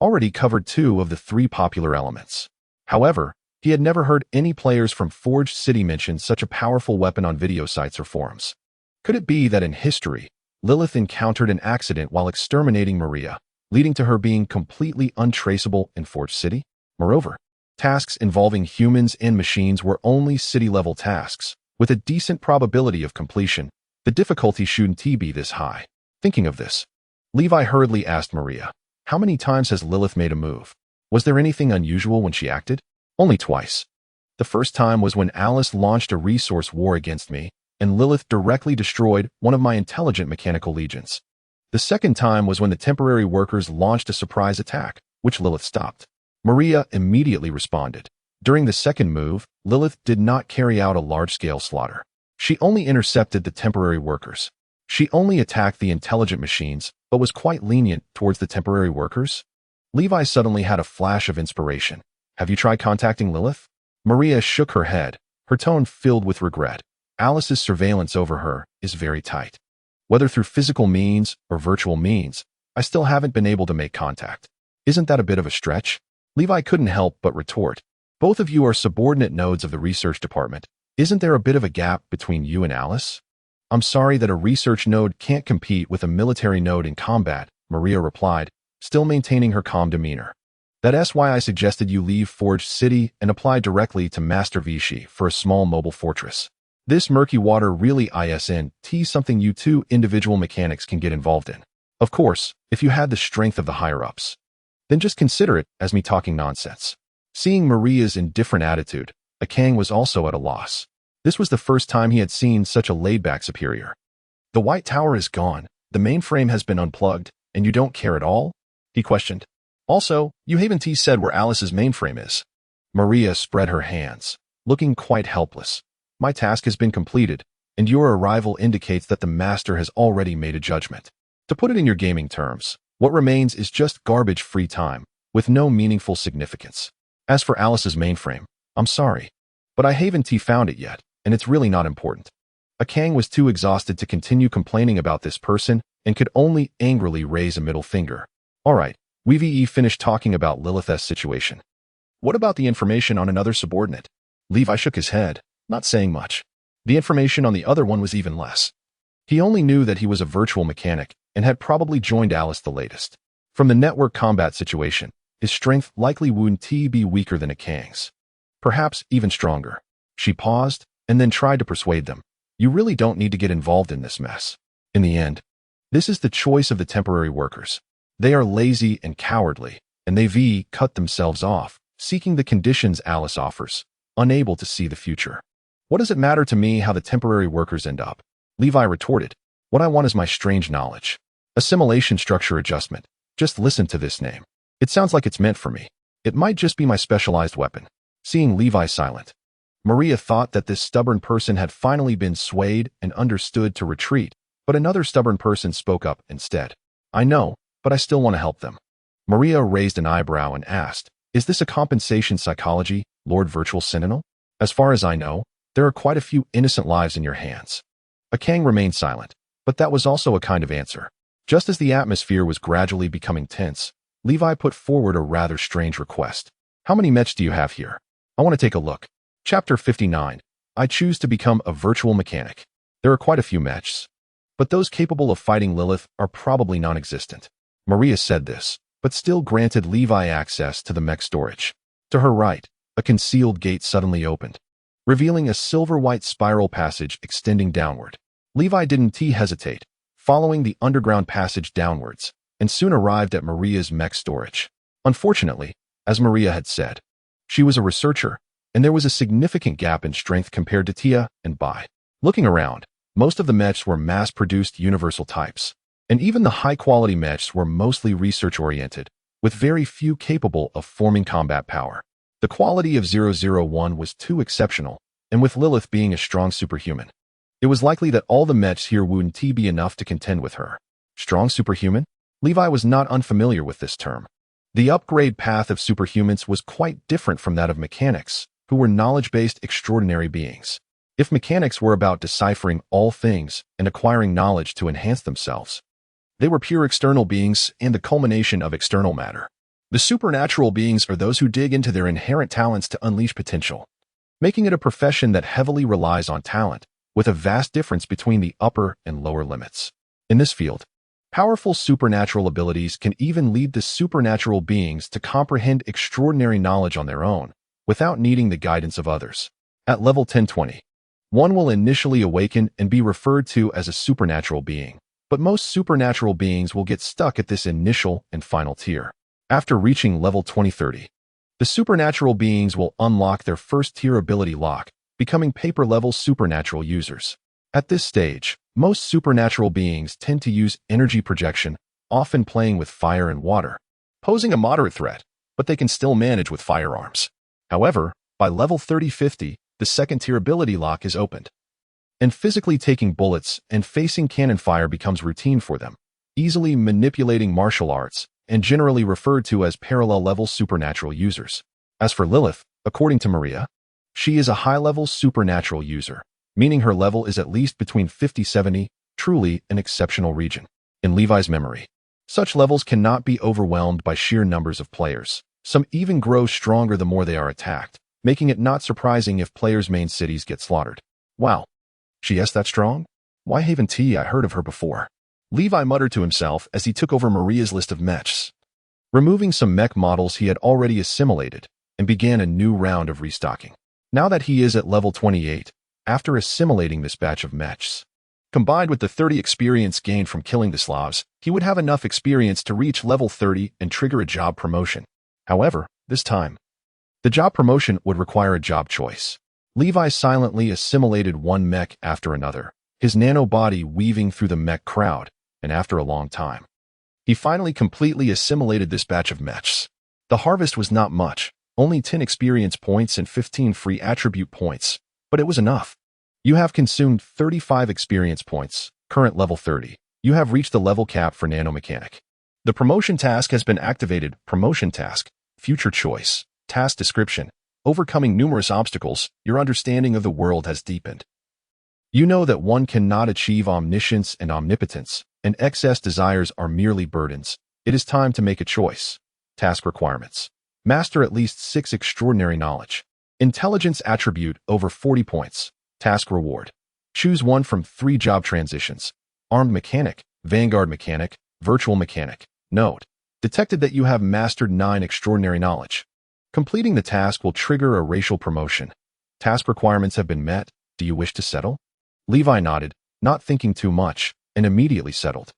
already covered 2 of the 3 popular elements. However, he had never heard any players from Forged City mention such a powerful weapon on video sites or forums. Could it be that in history, Lilith encountered an accident while exterminating Maria, leading to her being completely untraceable in Forged City? Moreover, tasks involving humans and machines were only city-level tasks. With a decent probability of completion, the difficulty shouldn't be this high. Thinking of this, Levi hurriedly asked Maria, "How many times has Lilith made a move? Was there anything unusual when she acted?" "Only twice. The first time was when Alice launched a resource war against me, and Lilith directly destroyed one of my intelligent mechanical legions. The second time was when the temporary workers launched a surprise attack, which Lilith stopped." Maria immediately responded. During the second move, Lilith did not carry out a large-scale slaughter. She only intercepted the temporary workers. She only attacked the intelligent machines, but was quite lenient towards the temporary workers. Levi suddenly had a flash of inspiration. "Have you tried contacting Lilith?" Maria shook her head, her tone filled with regret. Alice's surveillance over her is very tight. Whether through physical means or virtual means, I still haven't been able to make contact. Isn't that a bit of a stretch? Levi couldn't help but retort. Both of you are subordinate nodes of the research department. Isn't there a bit of a gap between you and Alice? "I'm sorry that a research node can't compete with a military node in combat," Maria replied, still maintaining her calm demeanor. "That's why I suggested you leave Forged City and apply directly to Master Vichy for a small mobile fortress. This murky water really isn't something you 2 individual mechanics can get involved in. Of course, if you had the strength of the higher-ups. Then just consider it as me talking nonsense." Seeing Maria's indifferent attitude, Akang was also at a loss. This was the first time he had seen such a laid-back superior. "The White Tower is gone, the mainframe has been unplugged, and you don't care at all?" he questioned. "Also, you haven't said where Alice's mainframe is." Maria spread her hands, looking quite helpless. "My task has been completed, and your arrival indicates that the Master has already made a judgment. To put it in your gaming terms, what remains is just garbage-free time, with no meaningful significance. As for Alice's mainframe, I'm sorry, but I haven't found it yet, and it's really not important." Akang was too exhausted to continue complaining about this person and could only angrily raise a middle finger. "All right, we've finished talking about Lilith's situation. What about the information on another subordinate?" Levi shook his head, not saying much. The information on the other one was even less. He only knew that he was a virtual mechanic and had probably joined Alice the latest. From the network combat situation, his strength likely wouldn't be weaker than Akang's. Perhaps even stronger. She paused and then tried to persuade them. "You really don't need to get involved in this mess. In the end, this is the choice of the temporary workers. They are lazy and cowardly, and they've cut themselves off, seeking the conditions Alice offers, unable to see the future. What does it matter to me how the temporary workers end up?" Levi retorted. "What I want is my strange knowledge. Assimilation structure adjustment. Just listen to this name. It sounds like it's meant for me. It might just be my specialized weapon." Seeing Levi silent, Maria thought that this stubborn person had finally been swayed and understood to retreat, but another stubborn person spoke up instead. "I know, but I still want to help them." Maria raised an eyebrow and asked, "Is this a compensation psychology, Lord Virtual Sentinel? As far as I know, there are quite a few innocent lives in your hands." Akang remained silent, but that was also a kind of answer. Just as the atmosphere was gradually becoming tense, Levi put forward a rather strange request. How many mechs do you have here? I want to take a look. Chapter 59. I choose to become a virtual mechanic. There are quite a few mechs, but those capable of fighting Lilith are probably non-existent. Maria said this, but still granted Levi access to the mech storage. To her right, a concealed gate suddenly opened, revealing a silver-white spiral passage extending downward. Levi didn't hesitate, following the underground passage downwards, and soon arrived at Maria's mech storage. Unfortunately, as Maria had said, she was a researcher, and there was a significant gap in strength compared to Tia and Bai. Looking around, most of the mechs were mass-produced universal types, and even the high-quality mechs were mostly research-oriented, with very few capable of forming combat power. The quality of 001 was too exceptional, and with Lilith being a strong superhuman, it was likely that all the mechs here wouldn't be enough to contend with her. Strong superhuman? Levi was not unfamiliar with this term. The upgrade path of superhumans was quite different from that of mechanics, who were knowledge-based extraordinary beings. If mechanics were about deciphering all things and acquiring knowledge to enhance themselves, they were pure external beings and the culmination of external matter. The supernatural beings are those who dig into their inherent talents to unleash potential, making it a profession that heavily relies on talent, with a vast difference between the upper and lower limits. In this field, powerful supernatural abilities can even lead the supernatural beings to comprehend extraordinary knowledge on their own, without needing the guidance of others. At level 1020, one will initially awaken and be referred to as a supernatural being, but most supernatural beings will get stuck at this initial and final tier. After reaching level 2030, the supernatural beings will unlock their first tier ability lock, becoming paper-level supernatural users. At this stage, most supernatural beings tend to use energy projection, often playing with fire and water, posing a moderate threat, but they can still manage with firearms. However, by level 3050, the second-tier ability lock is opened, and physically taking bullets and facing cannon fire becomes routine for them, easily manipulating martial arts, and generally referred to as parallel-level supernatural users. As for Lilith, according to Maria, she is a high-level supernatural user, meaning her level is at least between 50-70, truly an exceptional region. In Levi's memory, such levels cannot be overwhelmed by sheer numbers of players. Some even grow stronger the more they are attacked, making it not surprising if players' main cities get slaughtered. Wow, she is that strong? Why haven't I heard of her before? Levi muttered to himself as he took over Maria's list of mechs, removing some mech models he had already assimilated, and began a new round of restocking. Now that he is at level 28, after assimilating this batch of mechs, combined with the 30 experience gained from killing the Slavs, he would have enough experience to reach level 30 and trigger a job promotion. However, this time, the job promotion would require a job choice. Levi silently assimilated one mech after another, his nanobody weaving through the mech crowd, and after a long time, he finally completely assimilated this batch of mechs. The harvest was not much, only 10 experience points and 15 free attribute points, but it was enough. You have consumed 35 experience points, current level 30. You have reached the level cap for nanomechanic. The promotion task has been activated. Promotion task, future choice, task description, overcoming numerous obstacles. Your understanding of the world has deepened. You know that one cannot achieve omniscience and omnipotence, and excess desires are merely burdens. It is time to make a choice. Task requirements. Master at least 6 extraordinary knowledge. Intelligence attribute over 40 points. Task reward. Choose one from 3 job transitions. Armed mechanic, vanguard mechanic, virtual mechanic. Note: detected that you have mastered 9 extraordinary knowledge. Completing the task will trigger a racial promotion. Task requirements have been met. Do you wish to settle? Levi nodded, not thinking too much, and immediately settled.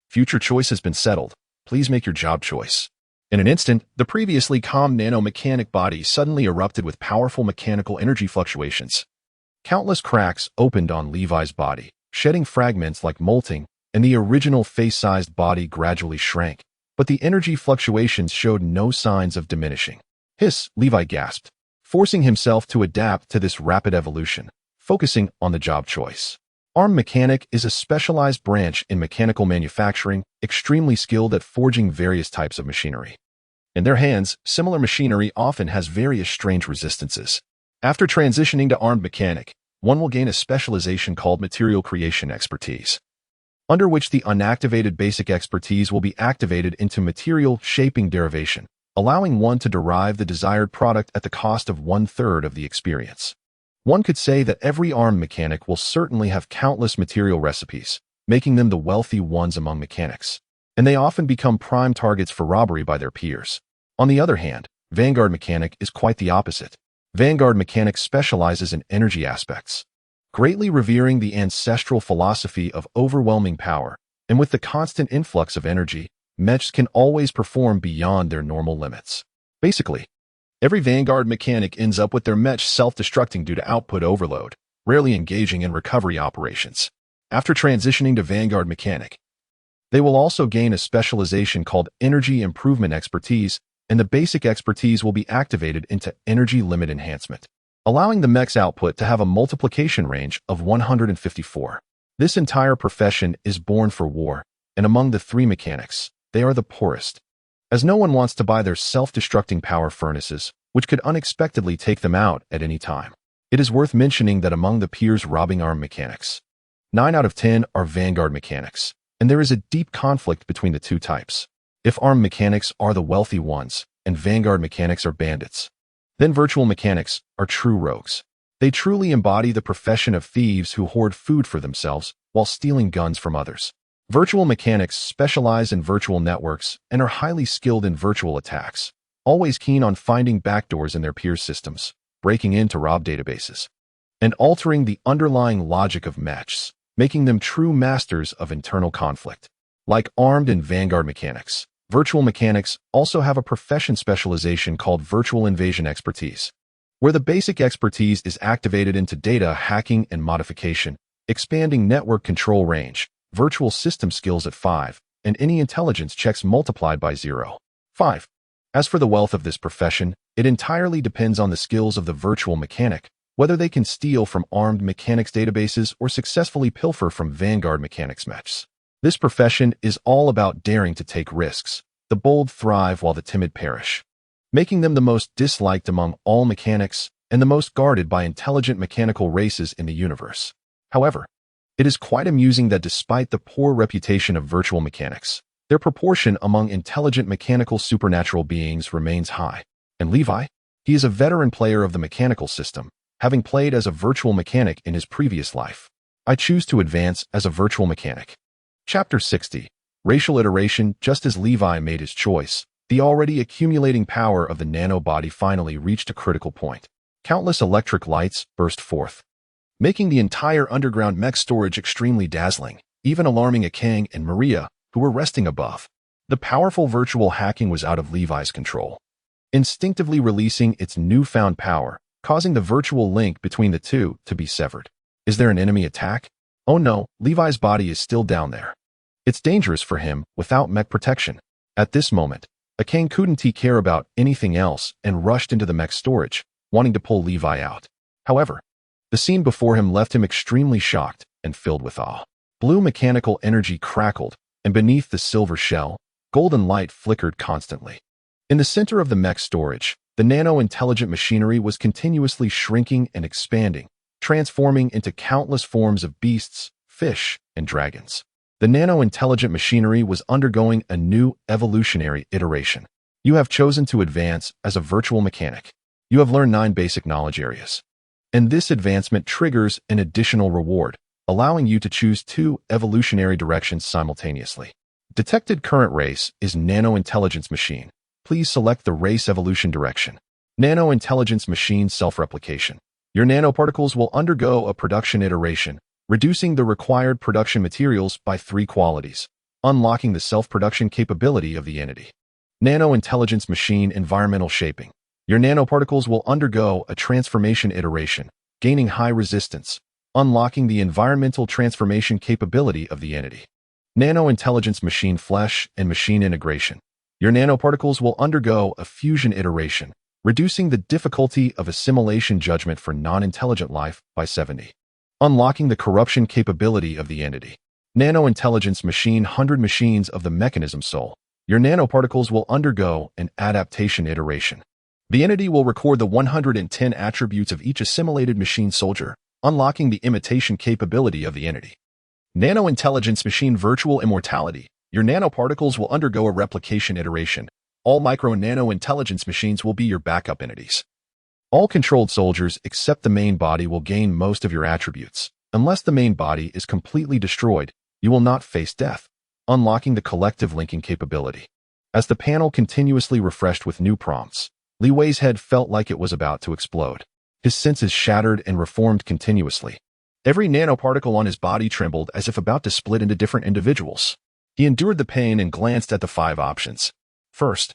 Future choice has been settled. Please make your job choice. In an instant, the previously calm nanomechanic body suddenly erupted with powerful mechanical energy fluctuations. Countless cracks opened on Levi's body, shedding fragments like molting, and the original face-sized body gradually shrank, but the energy fluctuations showed no signs of diminishing. Hiss, Levi gasped, forcing himself to adapt to this rapid evolution, focusing on the job choice. Armed mechanic is a specialized branch in mechanical manufacturing, extremely skilled at forging various types of machinery. In their hands, similar machinery often has various strange resistances. After transitioning to armed mechanic, one will gain a specialization called material creation expertise. under which the unactivated basic expertise will be activated into material shaping derivation, allowing one to derive the desired product at the cost of 1/3 of the experience. One could say that every armed mechanic will certainly have countless material recipes, making them the wealthy ones among mechanics, and they often become prime targets for robbery by their peers. On the other hand, Vanguard mechanic is quite the opposite. Vanguard mechanic specializes in energy aspects, greatly revering the ancestral philosophy of overwhelming power, and with the constant influx of energy, mechs can always perform beyond their normal limits. Basically, every Vanguard mechanic ends up with their mech self-destructing due to output overload, rarely engaging in recovery operations. After transitioning to Vanguard mechanic, they will also gain a specialization called Energy Improvement Expertise, and the basic expertise will be activated into Energy Limit Enhancement, allowing the mech's output to have a multiplication range of 154. This entire profession is born for war, and among the three mechanics, they are the poorest, as no one wants to buy their self-destructing power furnaces, which could unexpectedly take them out at any time. It is worth mentioning that among the peers robbing armed mechanics, 9 out of 10 are Vanguard mechanics, and there is a deep conflict between the two types. If armed mechanics are the wealthy ones, and Vanguard mechanics are bandits, then virtual mechanics are true rogues. They truly embody the profession of thieves who hoard food for themselves while stealing guns from others. Virtual mechanics specialize in virtual networks and are highly skilled in virtual attacks, always keen on finding backdoors in their peers' systems, breaking in to rob databases, and altering the underlying logic of mechs, making them true masters of internal conflict. Like armed and Vanguard mechanics, virtual mechanics also have a profession specialization called Virtual Invasion Expertise, where the basic expertise is activated into data hacking and modification, expanding network control range, virtual system skills at 5, and any intelligence checks multiplied by 0.5. As for the wealth of this profession, it entirely depends on the skills of the virtual mechanic, whether they can steal from armed mechanics databases or successfully pilfer from Vanguard mechanics mechs. This profession is all about daring to take risks. The bold thrive while the timid perish, making them the most disliked among all mechanics and the most guarded by intelligent mechanical races in the universe. However, it is quite amusing that despite the poor reputation of virtual mechanics, their proportion among intelligent mechanical supernatural beings remains high. And Levi? He is a veteran player of the mechanical system, having played as a virtual mechanic in his previous life. I choose to advance as a virtual mechanic. Chapter 60. Racial Iteration. Just as Levi made his choice, the already accumulating power of the nanobody finally reached a critical point. Countless electric lights burst forth, making the entire underground mech storage extremely dazzling, even alarming Akang and Maria, who were resting above. The powerful virtual hacking was out of Levi's control, instinctively releasing its newfound power, causing the virtual link between the two to be severed. Is there an enemy attack? Oh no, Levi's body is still down there. It's dangerous for him without mech protection. At this moment, Akang couldn't care about anything else and rushed into the mech storage, wanting to pull Levi out. However, the scene before him left him extremely shocked and filled with awe. Blue mechanical energy crackled, and beneath the silver shell, golden light flickered constantly. In the center of the mech storage, the nano-intelligent machinery was continuously shrinking and expanding, transforming into countless forms of beasts, fish, and dragons. The nano-intelligent machinery was undergoing a new evolutionary iteration. You have chosen to advance as a virtual mechanic. You have learned 9 basic knowledge areas. And this advancement triggers an additional reward, allowing you to choose 2 evolutionary directions simultaneously. Detected current race is Nano-Intelligence Machine. Please select the race evolution direction. Nano-Intelligence Machine Self-Replication. Your nanoparticles will undergo a production iteration, reducing the required production materials by 3 qualities, unlocking the self-production capability of the entity. Nano-Intelligence Machine Environmental Shaping. Your nanoparticles will undergo a transformation iteration, gaining high resistance, unlocking the environmental transformation capability of the entity. Nano-Intelligence Machine Flesh and Machine Integration. Your nanoparticles will undergo a fusion iteration, reducing the difficulty of assimilation judgment for non-intelligent life by 70. Unlocking the corruption capability of the entity. Nano-Intelligence Machine 100 Machines of the Mechanism Soul. Your nanoparticles will undergo an adaptation iteration. The entity will record the 110 attributes of each assimilated machine soldier, unlocking the imitation capability of the entity. Nano-intelligence machine virtual immortality. Your nanoparticles will undergo a replication iteration. All micro and nano-intelligence machines will be your backup entities. All controlled soldiers except the main body will gain most of your attributes. Unless the main body is completely destroyed, you will not face death, unlocking the collective linking capability. As the panel continuously refreshed with new prompts, Li Wei's head felt like it was about to explode. His senses shattered and reformed continuously. Every nanoparticle on his body trembled as if about to split into different individuals. He endured the pain and glanced at the 5 options. First,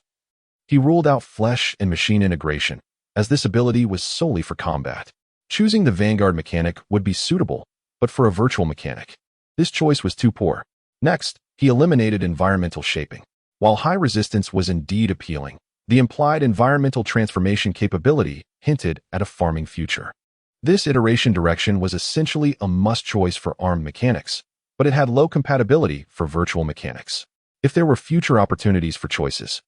he ruled out flesh and machine integration, as this ability was solely for combat. Choosing the Vanguard mechanic would be suitable, but for a virtual mechanic, this choice was too poor. Next, he eliminated environmental shaping. While high resistance was indeed appealing, the implied environmental transformation capability hinted at a farming future. This iteration direction was essentially a must-choice for armed mechanics, but it had low compatibility for virtual mechanics. If there were future opportunities for choices,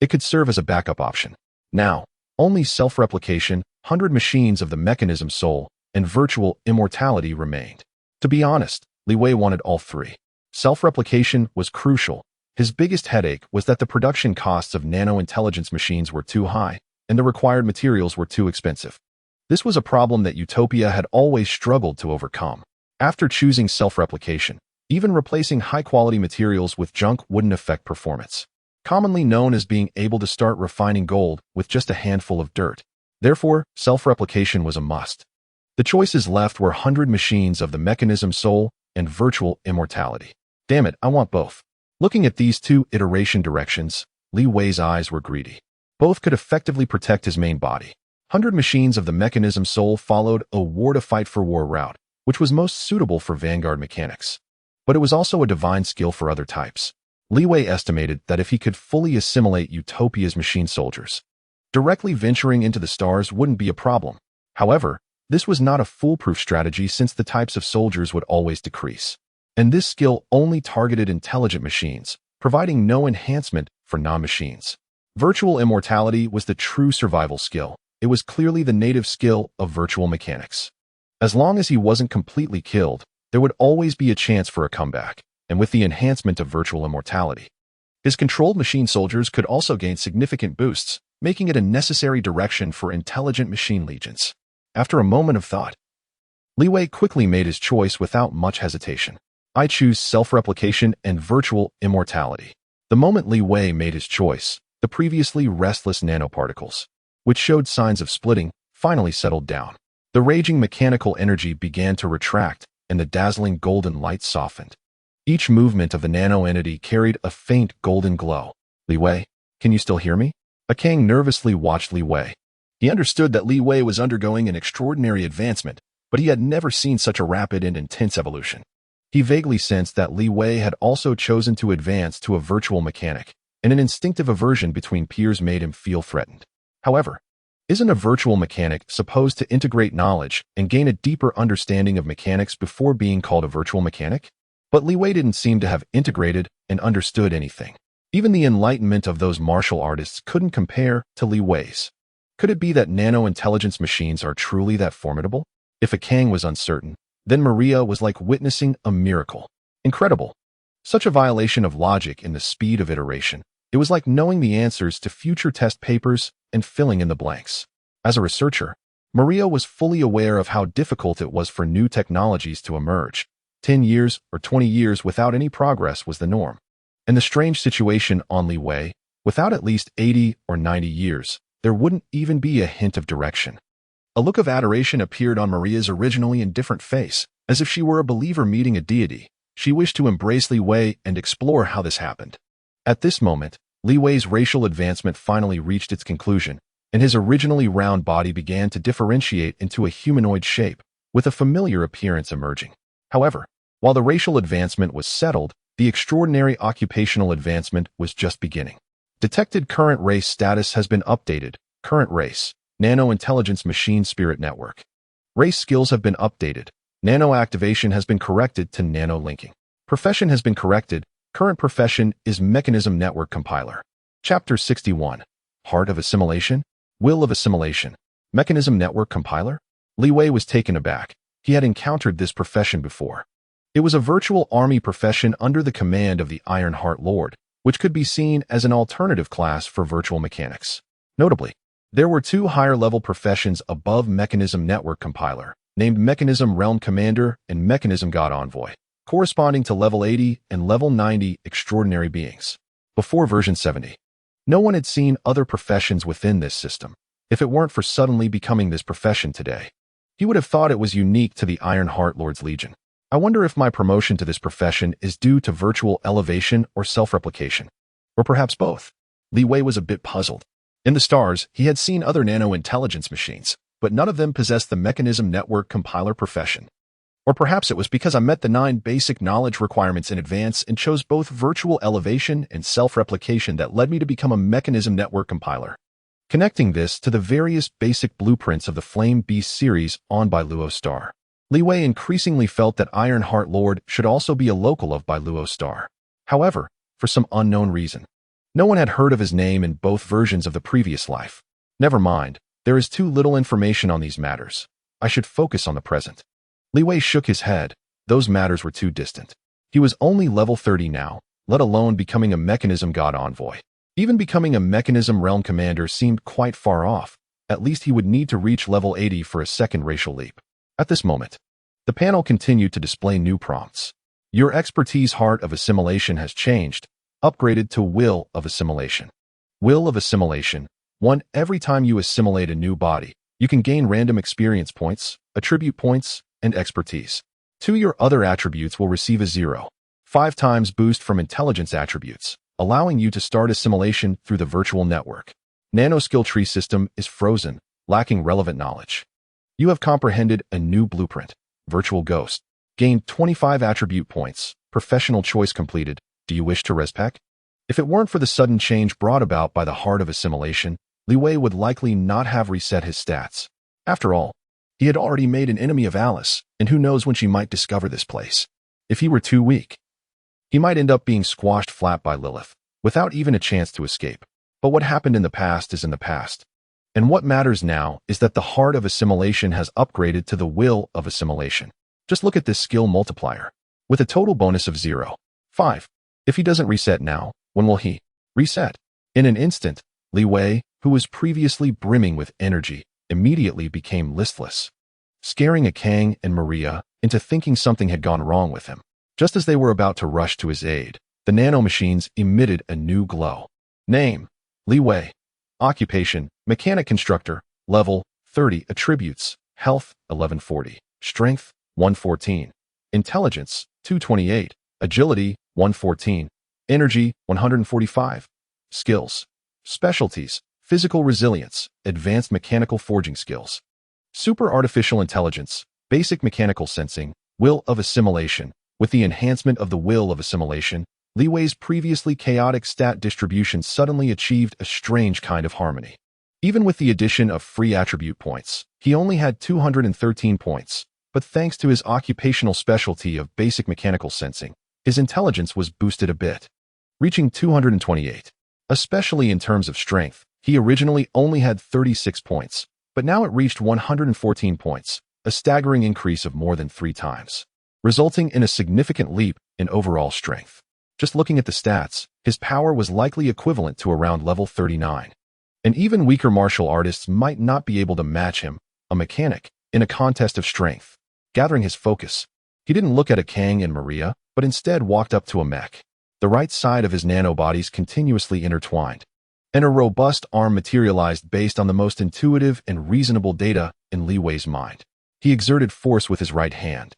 it could serve as a backup option. Now, only self-replication, 100 machines of the mechanism soul, and virtual immortality remained. To be honest, Li Wei wanted all 3. Self-replication was crucial. His biggest headache was that the production costs of nano-intelligence machines were too high, and the required materials were too expensive. This was a problem that Utopia had always struggled to overcome. After choosing self-replication, even replacing high-quality materials with junk wouldn't affect performance. Commonly known as being able to start refining gold with just a handful of dirt. Therefore, self-replication was a must. The choices left were 100 machines of the mechanism soul and virtual immortality. Damn it, I want both. Looking at these 2 iteration directions, Li Wei's eyes were greedy. Both could effectively protect his main body. 100 machines of the mechanism soul followed a war-to-fight-for-war route, which was most suitable for Vanguard mechanics. But it was also a divine skill for other types. Li Wei estimated that if he could fully assimilate Utopia's machine soldiers, directly venturing into the stars wouldn't be a problem. However, this was not a foolproof strategy since the types of soldiers would always decrease. And this skill only targeted intelligent machines, providing no enhancement for non-machines. Virtual immortality was the true survival skill. It was clearly the native skill of virtual mechanics. As long as he wasn't completely killed, there would always be a chance for a comeback. And with the enhancement of virtual immortality, his controlled machine soldiers could also gain significant boosts, making it a necessary direction for intelligent machine legions. After a moment of thought, Li Wei quickly made his choice without much hesitation. I choose self-replication and virtual immortality. The moment Li Wei made his choice, the previously restless nanoparticles, which showed signs of splitting, finally settled down. The raging mechanical energy began to retract, and the dazzling golden light softened. Each movement of the nano-entity carried a faint golden glow. Li Wei, can you still hear me? A Kang nervously watched Li Wei. He understood that Li Wei was undergoing an extraordinary advancement, but he had never seen such a rapid and intense evolution. He vaguely sensed that Li Wei had also chosen to advance to a virtual mechanic, and an instinctive aversion between peers made him feel threatened. However, isn't a virtual mechanic supposed to integrate knowledge and gain a deeper understanding of mechanics before being called a virtual mechanic? But Li Wei didn't seem to have integrated and understood anything. Even the enlightenment of those martial artists couldn't compare to Li Wei's. Could it be that nano-intelligence machines are truly that formidable? If a Kang was uncertain, then Maria was like witnessing a miracle. Incredible. Such a violation of logic in the speed of iteration. It was like knowing the answers to future test papers and filling in the blanks. As a researcher, Maria was fully aware of how difficult it was for new technologies to emerge. 10 years or 20 years without any progress was the norm. And the strange situation on Li Wei, without at least 80 or 90 years, there wouldn't even be a hint of direction. A look of adoration appeared on Maria's originally indifferent face, as if she were a believer meeting a deity. She wished to embrace Li Wei and explore how this happened. At this moment, Li Wei's racial advancement finally reached its conclusion, and his originally round body began to differentiate into a humanoid shape, with a familiar appearance emerging. However, while the racial advancement was settled, the extraordinary occupational advancement was just beginning. Detected current race status has been updated. Current race, Nano-Intelligence Machine Spirit Network. Race skills have been updated. Nano-activation has been corrected to nano-linking. Profession has been corrected. Current profession is Mechanism Network Compiler. Chapter 61. Heart of Assimilation? Will of Assimilation. Mechanism Network Compiler? Li Wei was taken aback. He had encountered this profession before. It was a virtual army profession under the command of the Ironheart Lord, which could be seen as an alternative class for virtual mechanics. Notably, there were two higher-level professions above Mechanism Network Compiler, named Mechanism Realm Commander and Mechanism God Envoy, corresponding to level 80 and level 90 extraordinary beings. Before version 70, no one had seen other professions within this system. If it weren't for suddenly becoming this profession today, he would have thought it was unique to the Ironheart Lord's Legion. I wonder if my promotion to this profession is due to virtual elevation or self-replication, or perhaps both. Li Wei was a bit puzzled. In the stars, he had seen other nano-intelligence machines, but none of them possessed the Mechanism Network Compiler profession. Or perhaps it was because I met the 9 basic knowledge requirements in advance and chose both virtual elevation and self-replication that led me to become a Mechanism Network Compiler. Connecting this to the various basic blueprints of the Flame Beast series on by Luo Star, Li Wei increasingly felt that Ironheart Lord should also be a local of by Luo Star. However, for some unknown reason, no one had heard of his name in both versions of the previous life. Never mind, there is too little information on these matters. I should focus on the present. Li Wei shook his head. Those matters were too distant. He was only level 30 now, let alone becoming a Mechanism God Envoy. Even becoming a Mechanism Realm Commander seemed quite far off. At least he would need to reach level 80 for a second racial leap. At this moment, the panel continued to display new prompts. Your expertise Heart of Assimilation has changed, upgraded to Will of Assimilation. Will of Assimilation. 1. Every time you assimilate a new body, you can gain random experience points, attribute points, and expertise. 2. Your other attributes will receive a 0.5 times boost from intelligence attributes, allowing you to start assimilation through the virtual network. Nano skill tree system is frozen, lacking relevant knowledge. You have comprehended a new blueprint. Virtual Ghost. Gained 25 attribute points. Professional choice completed. Do you wish to respec? If it weren't for the sudden change brought about by the Heart of Assimilation, Li Wei would likely not have reset his stats. After all, he had already made an enemy of Alice, and who knows when she might discover this place. If he were too weak, he might end up being squashed flat by Lilith, without even a chance to escape. But what happened in the past is in the past. And what matters now is that the Heart of Assimilation has upgraded to the Will of Assimilation. Just look at this skill multiplier, with a total bonus of 0.5. If he doesn't reset now, when will he reset? In an instant, Li Wei, who was previously brimming with energy, immediately became listless, scaring Akang and Maria into thinking something had gone wrong with him. Just as they were about to rush to his aid, the nanomachines emitted a new glow. Name: Li Wei. Occupation: Mechanic Constructor. Level: 30. Attributes: Health: 1140. Strength: 114. Intelligence: 228. Agility: 114. Energy: 145. Skills. Specialties: Physical Resilience, Advanced Mechanical Forging Skills. Super Artificial Intelligence, Basic Mechanical Sensing, Will of Assimilation. With the enhancement of the Will of Assimilation, Li Wei's previously chaotic stat distribution suddenly achieved a strange kind of harmony. Even with the addition of free attribute points, he only had 213 points, but thanks to his occupational specialty of Basic Mechanical Sensing, his intelligence was boosted a bit, reaching 228. Especially in terms of strength, he originally only had 36 points, but now it reached 114 points, a staggering increase of more than 3 times, resulting in a significant leap in overall strength. Just looking at the stats, his power was likely equivalent to around level 39. And even weaker martial artists might not be able to match him, a mechanic, in a contest of strength. Gathering his focus, he didn't look at Akang and Maria, but instead walked up to a mech. The right side of his nanobodies continuously intertwined, and a robust arm materialized based on the most intuitive and reasonable data in Li Wei's mind. He exerted force with his right hand,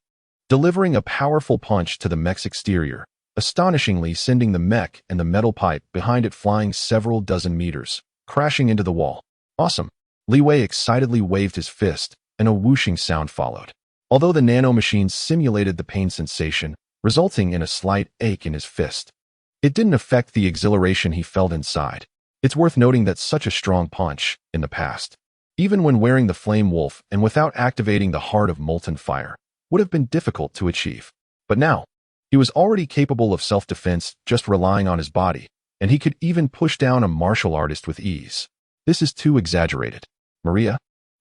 delivering a powerful punch to the mech's exterior, astonishingly sending the mech and the metal pipe behind it flying several dozen meters, crashing into the wall. Awesome! Li Wei excitedly waved his fist, and a whooshing sound followed. Although the nanomachine simulated the pain sensation, resulting in a slight ache in his fist, it didn't affect the exhilaration he felt inside. It's worth noting that such a strong punch, in the past, even when wearing the Flame Wolf and without activating the Heart of Molten Fire, would have been difficult to achieve. But now, he was already capable of self-defense just relying on his body, and he could even push down a martial artist with ease. This is too exaggerated. Maria,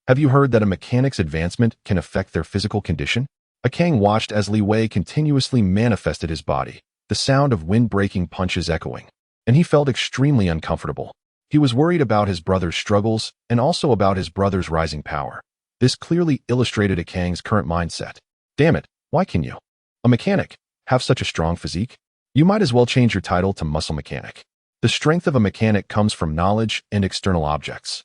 have you heard that a mechanic's advancement can affect their physical condition? Kang watched as Li Wei continuously manifested his body, the sound of wind-breaking punches echoing, and he felt extremely uncomfortable. He was worried about his brother's struggles and also about his brother's rising power. This clearly illustrated Kang's current mindset. Damn it, why can you, a mechanic, have such a strong physique? You might as well change your title to muscle mechanic. The strength of a mechanic comes from knowledge and external objects.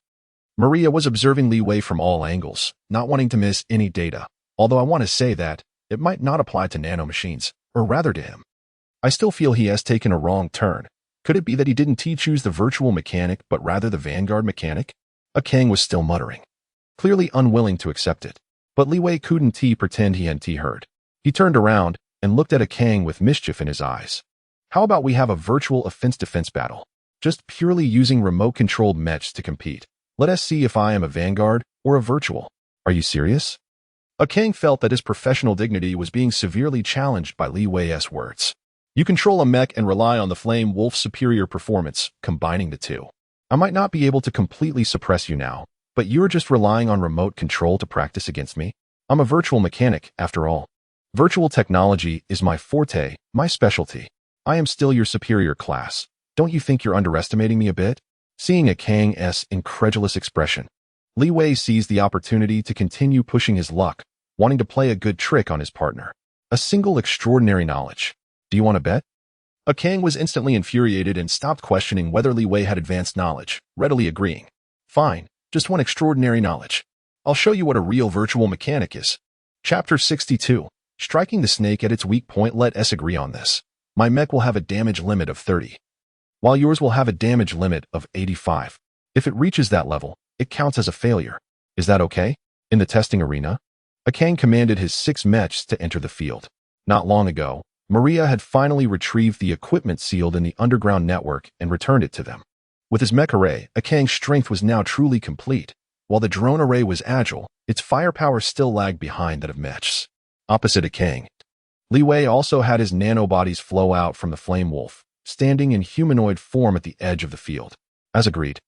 Maria was observing Li Wei from all angles, not wanting to miss any data, although I want to say that it might not apply to nanomachines, or rather to him. I still feel he has taken a wrong turn. Could it be that he didn't choose the virtual mechanic but rather the vanguard mechanic? Kang was still muttering, clearly unwilling to accept it. But Li Wei couldn't pretend he hadn't heard. He turned around and looked at Kang with mischief in his eyes. How about we have a virtual offense-defense battle? Just purely using remote-controlled mechs to compete. Let us see if I am a vanguard or a virtual. Are you serious? Kang felt that his professional dignity was being severely challenged by Li Wei's words. You control a mech and rely on the Flame Wolf's superior performance, combining the two. I might not be able to completely suppress you now, but you're just relying on remote control to practice against me? I'm a virtual mechanic, after all. Virtual technology is my forte, my specialty. I am still your superior class. Don't you think you're underestimating me a bit? Seeing Kang's incredulous expression, Li Wei seized the opportunity to continue pushing his luck, wanting to play a good trick on his partner. A single extraordinary knowledge. Do you want to bet? Kang was instantly infuriated and stopped questioning whether Li Wei had advanced knowledge, readily agreeing. Fine, just one extraordinary knowledge. I'll show you what a real virtual mechanic is. Chapter 62. Striking the snake at its weak point. Let us agree on this. My mech will have a damage limit of 30, while yours will have a damage limit of 85. If it reaches that level, it counts as a failure. Is that okay? In the testing arena, Kang commanded his 6 mechs to enter the field. Not long ago, Maria had finally retrieved the equipment sealed in the underground network and returned it to them. With his mech array, Kang's strength was now truly complete. While the drone array was agile, its firepower still lagged behind that of mechs. Opposite Kang, Li Wei also had his nanobodies flow out from the Flame Wolf, standing in humanoid form at the edge of the field. As agreed,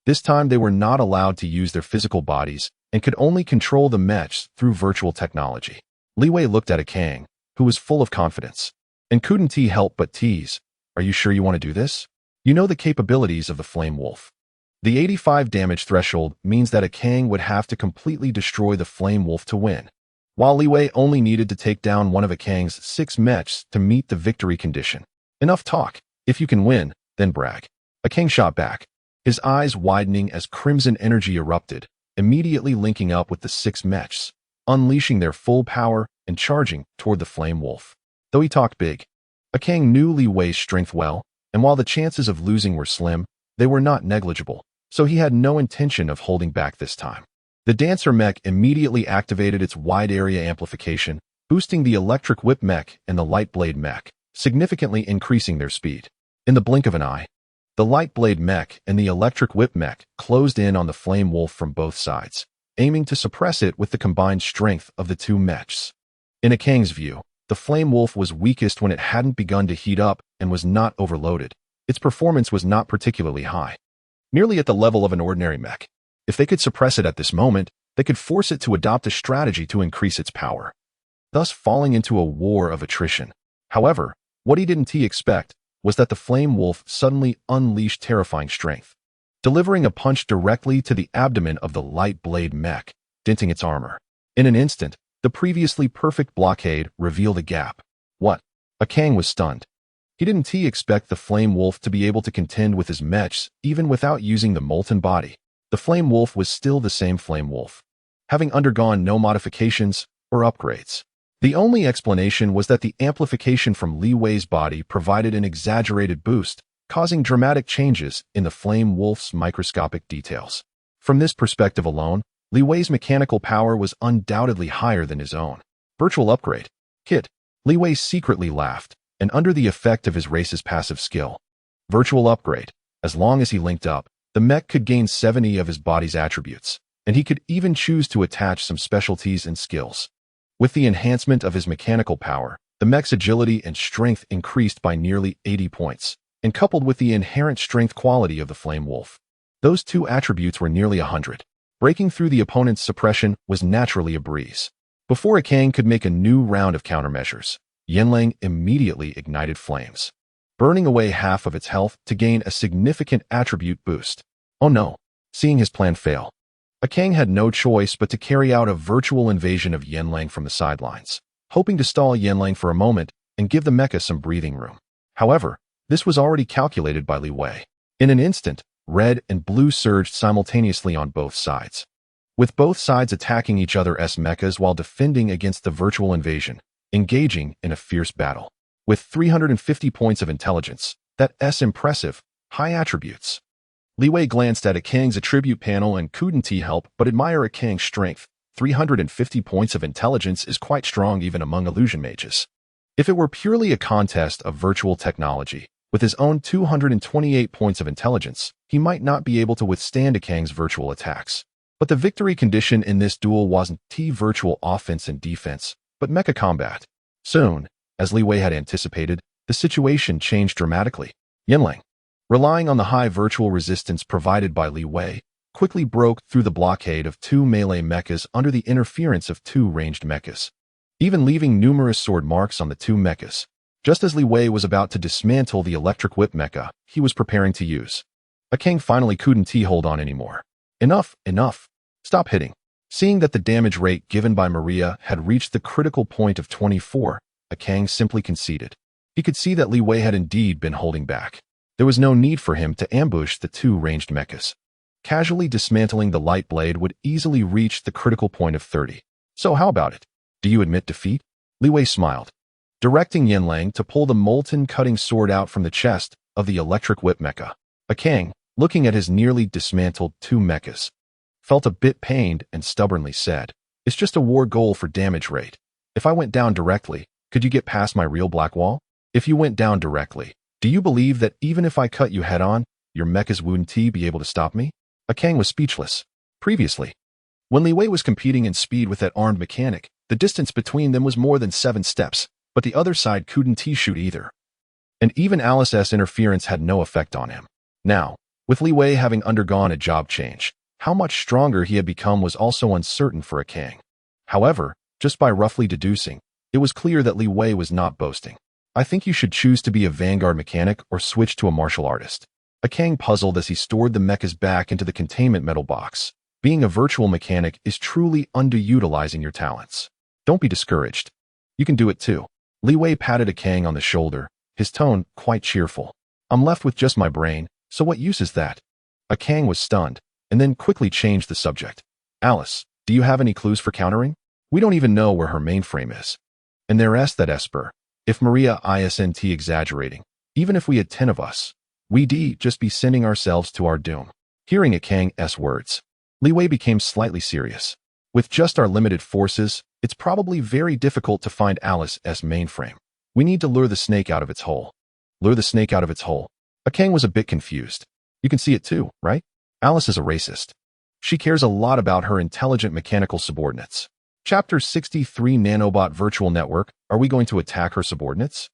this time they were not allowed to use their physical bodies and could only control the mechs through virtual technology. Li Wei looked at Kang, who was full of confidence, and couldn't help but tease. Are you sure you want to do this? You know the capabilities of the Flame Wolf. The 85 damage threshold means that Kang would have to completely destroy the Flame Wolf to win, while Li Wei only needed to take down one of Kang's 6 mechs to meet the victory condition. Enough talk. If you can win, then brag. Kang shot back, his eyes widening as crimson energy erupted, immediately linking up with the 6 mechs, unleashing their full power and charging toward the Flame Wolf. Though he talked big, Kang knew Li Wei's strength well, and while the chances of losing were slim, they were not negligible, so he had no intention of holding back this time. The Dancer mech immediately activated its wide-area amplification, boosting the Electric Whip mech and the Light Blade mech, significantly increasing their speed. In the blink of an eye, the Light Blade mech and the Electric Whip mech closed in on the Flame Wolf from both sides, aiming to suppress it with the combined strength of the 2 mechs. In Kang's view, the Flame Wolf was weakest when it hadn't begun to heat up and was not overloaded. Its performance was not particularly high, nearly at the level of an ordinary mech. If they could suppress it at this moment, they could force it to adopt a strategy to increase its power, thus falling into a war of attrition. However, what he didn't expect was that the Flame Wolf suddenly unleashed terrifying strength, delivering a punch directly to the abdomen of the Light Blade mech, denting its armor. In an instant, the previously perfect blockade revealed a gap. What? Kang was stunned. He didn't expect the Flame Wolf to be able to contend with his mechs even without using the molten body. The Flame Wolf was still the same Flame Wolf, having undergone no modifications or upgrades. The only explanation was that the amplification from Li Wei's body provided an exaggerated boost, causing dramatic changes in the Flame Wolf's microscopic details. From this perspective alone, Li Wei's mechanical power was undoubtedly higher than his own. Virtual upgrade. Kit. Li Wei secretly laughed, and under the effect of his race's passive skill. Virtual upgrade. As long as he linked up, the mech could gain 70 of his body's attributes, and he could even choose to attach some specialties and skills. With the enhancement of his mechanical power, the mech's agility and strength increased by nearly 80 points, and coupled with the inherent strength quality of the Flame Wolf, those 2 attributes were nearly 100. Breaking through the opponent's suppression was naturally a breeze. Before Kang could make a new round of countermeasures, Yanlang immediately ignited flames, burning away half of its health to gain a significant attribute boost. Oh no! Seeing his plan fail, Kang had no choice but to carry out a virtual invasion of Yanlang from the sidelines, hoping to stall Yanlang for a moment and give the mecha some breathing room. However, this was already calculated by Li Wei. In an instant, red and blue surged simultaneously on both sides, with both sides attacking each other's mechas while defending against the virtual invasion, engaging in a fierce battle. With 350 points of intelligence, that's impressive, high attributes. Li Wei glanced at Kang's attribute panel and couldn't help but admire Kang's strength. 350 points of intelligence is quite strong even among illusion mages. If it were purely a contest of virtual technology, with his own 228 points of intelligence, he might not be able to withstand Kang's virtual attacks. But the victory condition in this duel wasn't virtual offense and defense, but mecha combat. Soon, as Li Wei had anticipated, the situation changed dramatically. Yanlang, relying on the high virtual resistance provided by Li Wei, quickly broke through the blockade of two melee mechas under the interference of two ranged mechas, even leaving numerous sword marks on the two mechas. Just as Li Wei was about to dismantle the electric whip mecha he was preparing to use, Kang finally couldn't hold on anymore. Enough, enough. Stop hitting. Seeing that the damage rate given by Maria had reached the critical point of 24, Kang simply conceded. He could see that Li Wei had indeed been holding back. There was no need for him to ambush the two ranged mechas. Casually dismantling the light blade would easily reach the critical point of 30. So how about it? Do you admit defeat? Li Wei smiled, directing Yanlang to pull the molten cutting sword out from the chest of the electric whip mecha. Kang, looking at his nearly dismantled two mechas, felt a bit pained and stubbornly said, "It's just a war goal for damage rate. If I went down directly, could you get past my real black wall? If you went down directly, do you believe that even if I cut you head-on, your mechas wouldn't be able to stop me?" Kang was speechless. Previously, when Li Wei was competing in speed with that armed mechanic, the distance between them was more than 7 steps, but the other side couldn't shoot either. And even Alice's interference had no effect on him. Now, with Li Wei having undergone a job change, how much stronger he had become was also uncertain for Kang. However, just by roughly deducing, it was clear that Li Wei was not boasting. "I think you should choose to be a vanguard mechanic or switch to a martial artist." Kang puzzled as he stored the mechas back into the containment metal box. Being a virtual mechanic is truly underutilizing your talents. Don't be discouraged. You can do it too. Li Wei patted Kang on the shoulder, his tone quite cheerful. "I'm left with just my brain, so what use is that?" Kang was stunned, and then quickly changed the subject. "Alice, do you have any clues for countering? We don't even know where her mainframe is. And there's that Esper. If Maria isn't exaggerating, even if we had 10 of us, we'd just be sending ourselves to our doom." Hearing Kang's words, Li Wei became slightly serious. "With just our limited forces, it's probably very difficult to find Alice's mainframe. We need to lure the snake out of its hole." Lure the snake out of its hole? Kang was a bit confused. "You can see it too, right? Alice is a racist. She cares a lot about her intelligent mechanical subordinates." Chapter 63 Nanobot Virtual Network. Are we going to attack her subordinates?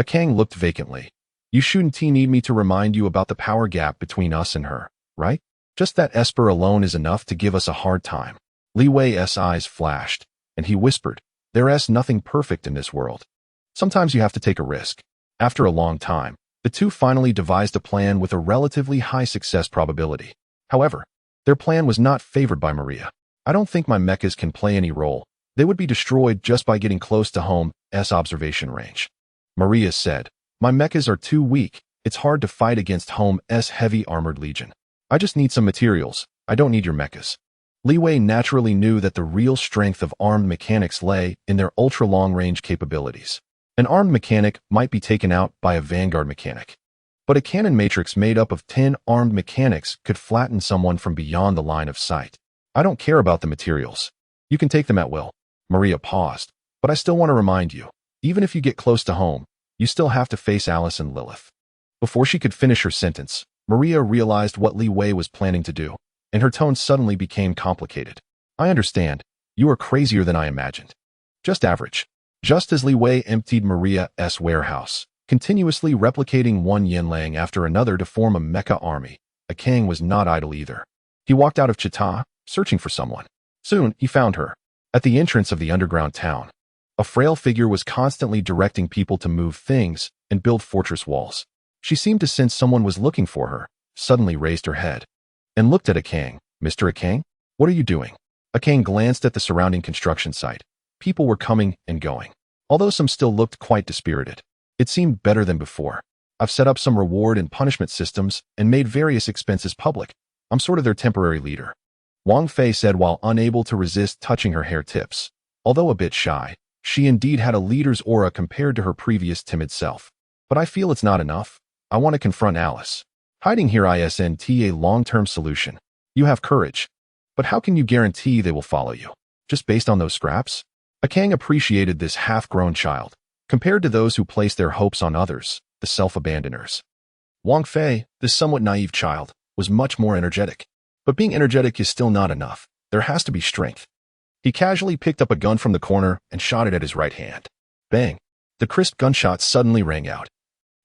Kang looked vacantly. "You shouldn't need me to remind you about the power gap between us and her, right? Just that Esper alone is enough to give us a hard time." Li Wei's eyes flashed, and he whispered, "There's nothing perfect in this world. Sometimes you have to take a risk." After a long time, the two finally devised a plan with a relatively high success probability. However, their plan was not favored by Maria. "I don't think my mechas can play any role. They would be destroyed just by getting close to home's observation range." Maria said, "My mechas are too weak. It's hard to fight against home's heavy armored legion. I just need some materials. I don't need your mechas." Li Wei naturally knew that the real strength of armed mechanics lay in their ultra-long-range capabilities. An armed mechanic might be taken out by a vanguard mechanic, but a cannon matrix made up of 10 armed mechanics could flatten someone from beyond the line of sight. "I don't care about the materials. You can take them at will." Maria paused, "But I still want to remind you, even if you get close to home, you still have to face Alice and Lilith." Before she could finish her sentence, Maria realized what Li Wei was planning to do, and her tone suddenly became complicated. "I understand. You are crazier than I imagined. Just average." Just as Li Wei emptied Maria's warehouse, continuously replicating one Yanlang after another to form a mecha army, Kang was not idle either. He walked out of Chita, searching for someone. Soon, he found her. At the entrance of the underground town, a frail figure was constantly directing people to move things and build fortress walls. She seemed to sense someone was looking for her, suddenly raised her head, and looked at Akang. "Mr. Akang, what are you doing?" Akang glanced at the surrounding construction site. People were coming and going, although some still looked quite dispirited. It seemed better than before. "I've set up some reward and punishment systems and made various expenses public. I'm sort of their temporary leader," Wang Fei said while unable to resist touching her hair tips. Although a bit shy, she indeed had a leader's aura compared to her previous timid self. "But I feel it's not enough. I want to confront Alice. Hiding here isn't a long-term solution. You have courage. But how can you guarantee they will follow you? Just based on those scraps?" Akang appreciated this half-grown child, compared to those who place their hopes on others, the self-abandoners. Wang Fei, this somewhat naive child, was much more energetic. But being energetic is still not enough. There has to be strength. He casually picked up a gun from the corner and shot it at his right hand. Bang! The crisp gunshot suddenly rang out,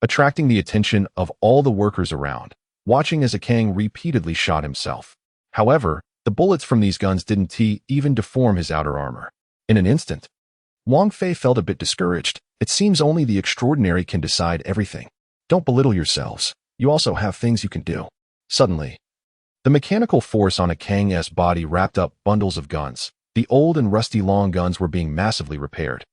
attracting the attention of all the workers around, watching as Akang repeatedly shot himself. However, the bullets from these guns didn't even deform his outer armor. In an instant, Wang Fei felt a bit discouraged. It seems only the extraordinary can decide everything. Don't belittle yourselves. You also have things you can do. Suddenly, the mechanical force on Akang's body wrapped up bundles of guns. The old and rusty long guns were being massively repaired,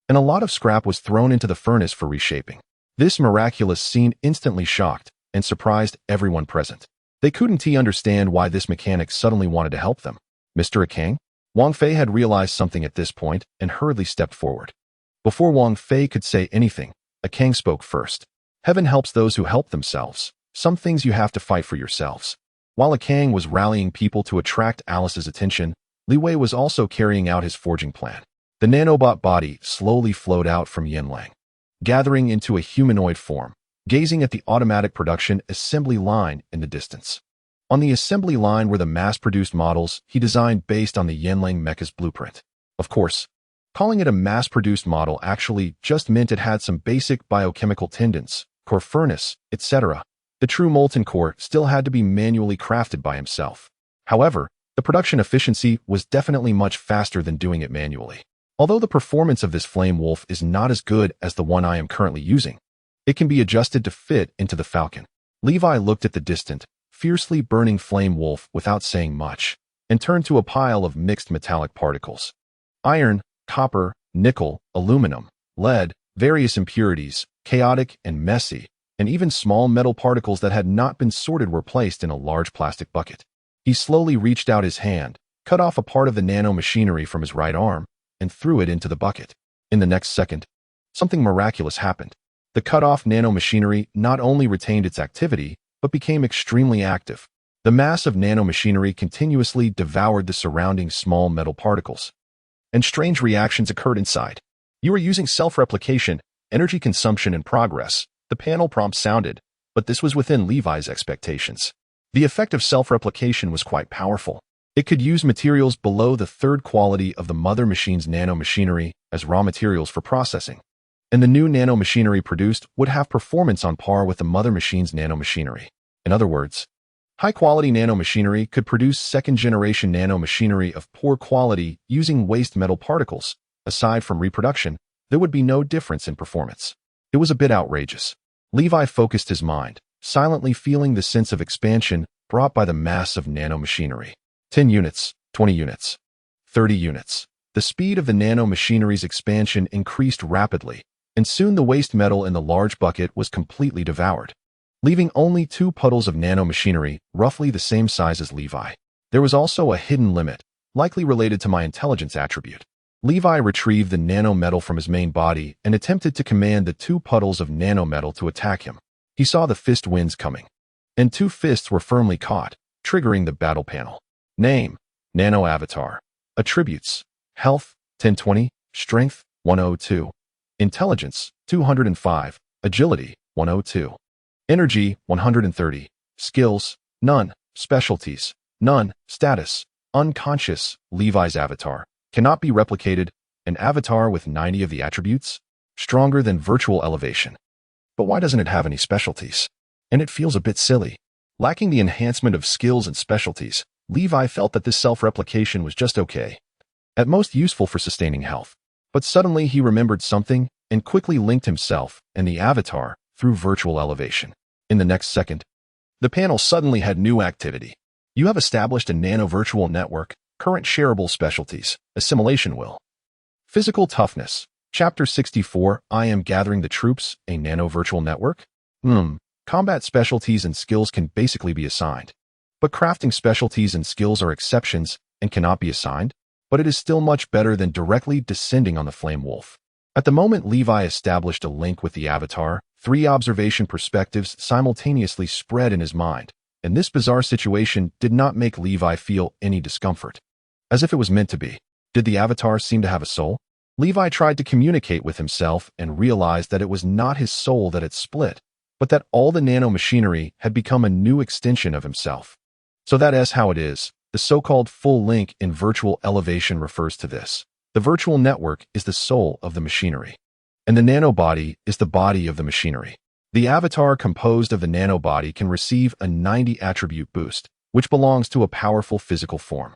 and a lot of scrap was thrown into the furnace for reshaping. This miraculous scene instantly shocked and surprised everyone present. They couldn't understand why this mechanic suddenly wanted to help them. "Mr. Akang?" Wang Fei had realized something at this point and hurriedly stepped forward. Before Wang Fei could say anything, Akang spoke first. "Heaven helps those who help themselves. Some things you have to fight for yourselves." While Akang was rallying people to attract Alice's attention, Li Wei was also carrying out his forging plan. The nanobot body slowly flowed out from Yanlang, gathering into a humanoid form, gazing at the automatic production assembly line in the distance. On the assembly line were the mass-produced models he designed based on the Yanlang mecha's blueprint. Of course, calling it a mass-produced model actually just meant it had some basic biochemical tendons, core furnace, etc. The true molten core still had to be manually crafted by himself. However, the production efficiency was definitely much faster than doing it manually. Although the performance of this flame wolf is not as good as the one I am currently using, it can be adjusted to fit into the Falcon. Levi looked at the distant, fiercely burning flame wolf without saying much, and turned to a pile of mixed metallic particles. Iron, copper, nickel, aluminum, lead, various impurities, chaotic and messy, and even small metal particles that had not been sorted were placed in a large plastic bucket. He slowly reached out his hand, cut off a part of the nano-machinery from his right arm, and threw it into the bucket. In the next second, something miraculous happened. The cut-off nano-machinery not only retained its activity, but became extremely active. The mass of nano-machinery continuously devoured the surrounding small metal particles, and strange reactions occurred inside. "You are using self-replication, energy consumption, and progress," the panel prompt sounded, but this was within Levi's expectations. The effect of self-replication was quite powerful. It could use materials below the third quality of the mother machine's nano-machinery as raw materials for processing, and the new nano-machinery produced would have performance on par with the mother machine's nano-machinery. In other words, high-quality nano-machinery could produce second-generation nano-machinery of poor quality using waste metal particles. Aside from reproduction, there would be no difference in performance. It was a bit outrageous. Levi focused his mind, silently feeling the sense of expansion brought by the mass of nano-machinery. 10 units, 20 units, 30 units. The speed of the nano-machinery's expansion increased rapidly, and soon the waste metal in the large bucket was completely devoured, leaving only 2 puddles of nano-machinery, roughly the same size as Levi. There was also a hidden limit, likely related to my intelligence attribute. Levi retrieved the nano-metal from his main body and attempted to command the 2 puddles of nano-metal to attack him. He saw the fist winds coming, and 2 fists were firmly caught, triggering the battle panel. Name: Nano Avatar. Attributes: Health, 1020, Strength, 102, Intelligence, 205, Agility, 102, Energy, 130, Skills, none, Specialties, none, Status, Unconscious. Levi's avatar cannot be replicated, an avatar with 90 of the attributes, stronger than virtual elevation. But why doesn't it have any specialties? And it feels a bit silly. Lacking the enhancement of skills and specialties, Levi felt that this self-replication was just okay. at most useful for sustaining health. But suddenly he remembered something and quickly linked himself and the avatar through virtual elevation. In the next second, the panel suddenly had new activity. You have established a nano-virtual network, current shareable specialties, assimilation will. Physical toughness. Chapter 64, I am gathering the troops, a nano-virtual network? Combat specialties and skills can basically be assigned. But crafting specialties and skills are exceptions and cannot be assigned, but it is still much better than directly descending on the flame wolf. At the moment Levi established a link with the avatar, 3 observation perspectives simultaneously spread in his mind, and this bizarre situation did not make Levi feel any discomfort. As if it was meant to be. Did the avatar seem to have a soul? Levi tried to communicate with himself and realized that it was not his soul that had split, but that all the nano-machinery had become a new extension of himself. So that is how it is. The so-called full link in virtual elevation refers to this. The virtual network is the soul of the machinery, and the nanobody is the body of the machinery. The avatar composed of the nanobody can receive a 90 attribute boost, which belongs to a powerful physical form.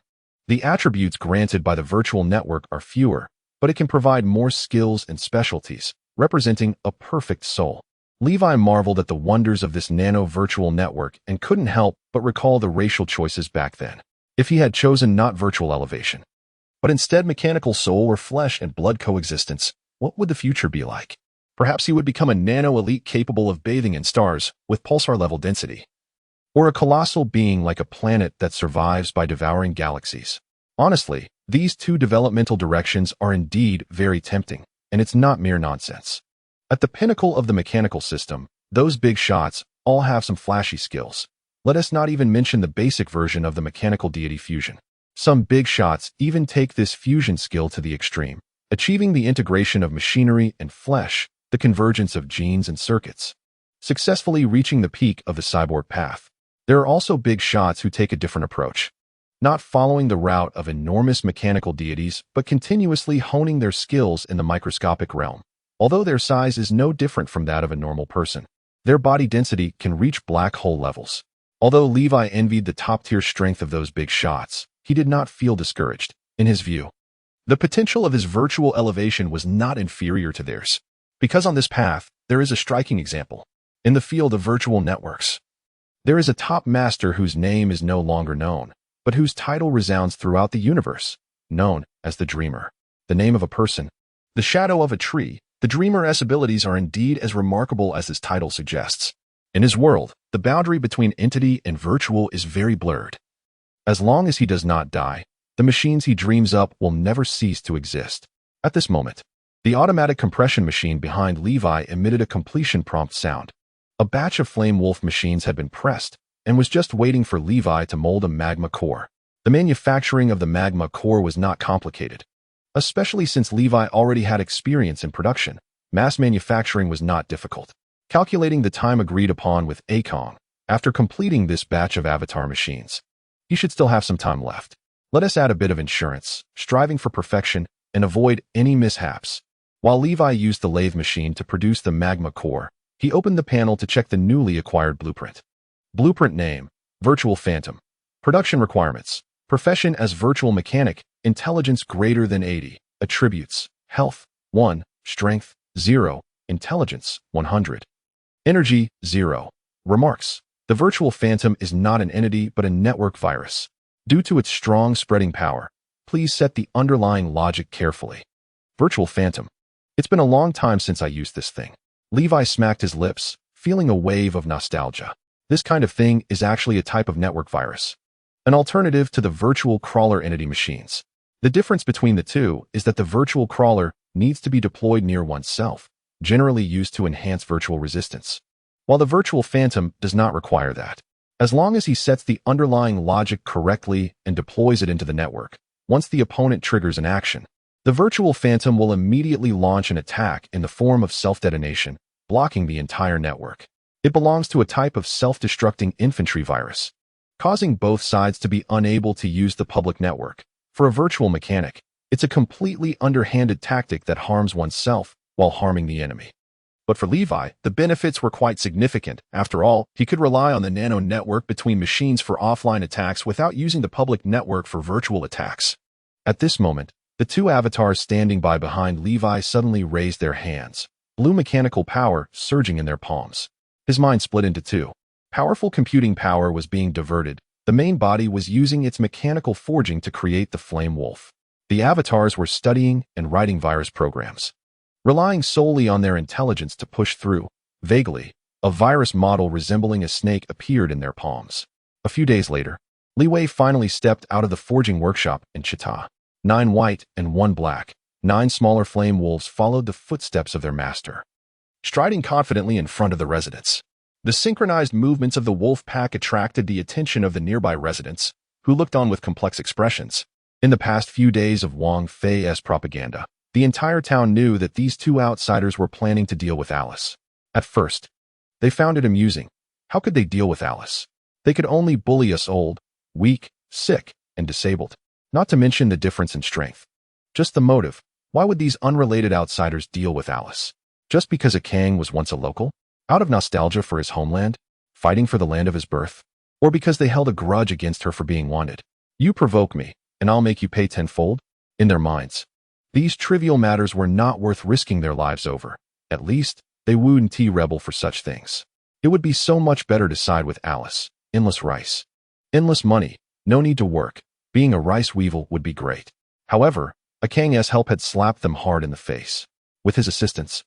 The attributes granted by the virtual network are fewer, but it can provide more skills and specialties, representing a perfect soul. Levi marveled at the wonders of this nano-virtual network and couldn't help but recall the racial choices back then. If he had chosen not virtual elevation, but instead mechanical soul or flesh and blood coexistence, what would the future be like? Perhaps he would become a nano-elite capable of bathing in stars with pulsar-level density. Or a colossal being like a planet that survives by devouring galaxies. Honestly, these 2 developmental directions are indeed very tempting, and it's not mere nonsense. At the pinnacle of the mechanical system, those big shots all have some flashy skills. Let us not even mention the basic version of the mechanical deity fusion. Some big shots even take this fusion skill to the extreme, achieving the integration of machinery and flesh, the convergence of genes and circuits, successfully reaching the peak of the cyborg path. There are also big shots who take a different approach, not following the route of enormous mechanical deities, but continuously honing their skills in the microscopic realm. Although their size is no different from that of a normal person, their body density can reach black hole levels. Although Levi envied the top-tier strength of those big shots, he did not feel discouraged. In his view, the potential of his virtual elevation was not inferior to theirs. Because on this path, there is a striking example. In the field of virtual networks, there is a top master whose name is no longer known, but whose title resounds throughout the universe, known as the Dreamer. The name of a person, the shadow of a tree. The Dreamer's abilities are indeed as remarkable as his title suggests. In his world, the boundary between entity and virtual is very blurred. As long as he does not die, the machines he dreams up will never cease to exist. At this moment, the automatic compression machine behind Levi emitted a completion prompt sound. A batch of Flame Wolf machines had been pressed and was just waiting for Levi to mold a magma core. The manufacturing of the magma core was not complicated. Especially since Levi already had experience in production, mass manufacturing was not difficult. Calculating the time agreed upon with Akong, after completing this batch of avatar machines, he should still have some time left. Let us add a bit of insurance, striving for perfection, and avoid any mishaps. While Levi used the lathe machine to produce the magma core, he opened the panel to check the newly acquired blueprint. Blueprint name, Virtual Phantom. Production requirements, profession as virtual mechanic, intelligence greater than 80, attributes, health, 1, strength, 0, intelligence, 100. Energy, 0. Remarks. The Virtual Phantom is not an entity but a network virus. Due to its strong spreading power, please set the underlying logic carefully. Virtual Phantom. It's been a long time since I used this thing. Levi smacked his lips, feeling a wave of nostalgia. This kind of thing is actually a type of network virus, an alternative to the virtual crawler entity machines. The difference between the two is that the virtual crawler needs to be deployed near oneself, generally used to enhance virtual resistance, while the Virtual Phantom does not require that. As long as he sets the underlying logic correctly and deploys it into the network, once the opponent triggers an action, the Virtual Phantom will immediately launch an attack in the form of self-detonation, blocking the entire network. It belongs to a type of self-destructing infantry virus, causing both sides to be unable to use the public network. For a virtual mechanic, it's a completely underhanded tactic that harms oneself while harming the enemy. But for Levi, the benefits were quite significant. After all, he could rely on the nano network between machines for offline attacks without using the public network for virtual attacks. At this moment, The two avatars standing by behind Levi suddenly raised their hands, blue mechanical power surging in their palms. His mind split into two. Powerful computing power was being diverted. The main body was using its mechanical forging to create the Flame Wolf. The avatars were studying and writing virus programs, relying solely on their intelligence to push through. Vaguely, a virus model resembling a snake appeared in their palms. A few days later, Li Wei finally stepped out of the forging workshop in Chita. 9 white and 1 black, 9 smaller flame wolves followed the footsteps of their master, striding confidently in front of the residents. The synchronized movements of the wolf pack attracted the attention of the nearby residents, who looked on with complex expressions. In the past few days of Wang Fei's propaganda, the entire town knew that these two outsiders were planning to deal with Alice. At first, they found it amusing. How could they deal with Alice? They could only bully us old, weak, sick, and disabled. Not to mention the difference in strength. Just the motive. Why would these unrelated outsiders deal with Alice? Just because a Kang was once a local? Out of nostalgia for his homeland? Fighting for the land of his birth? Or because they held a grudge against her for being wanted? You provoke me, and I'll make you pay tenfold? In their minds, these trivial matters were not worth risking their lives over. At least, they wouldn't rebel for such things. It would be so much better to side with Alice. Endless rice. Endless money. No need to work. Being a rice weevil would be great. However, a Kang's help had slapped them hard in the face. With his assistance,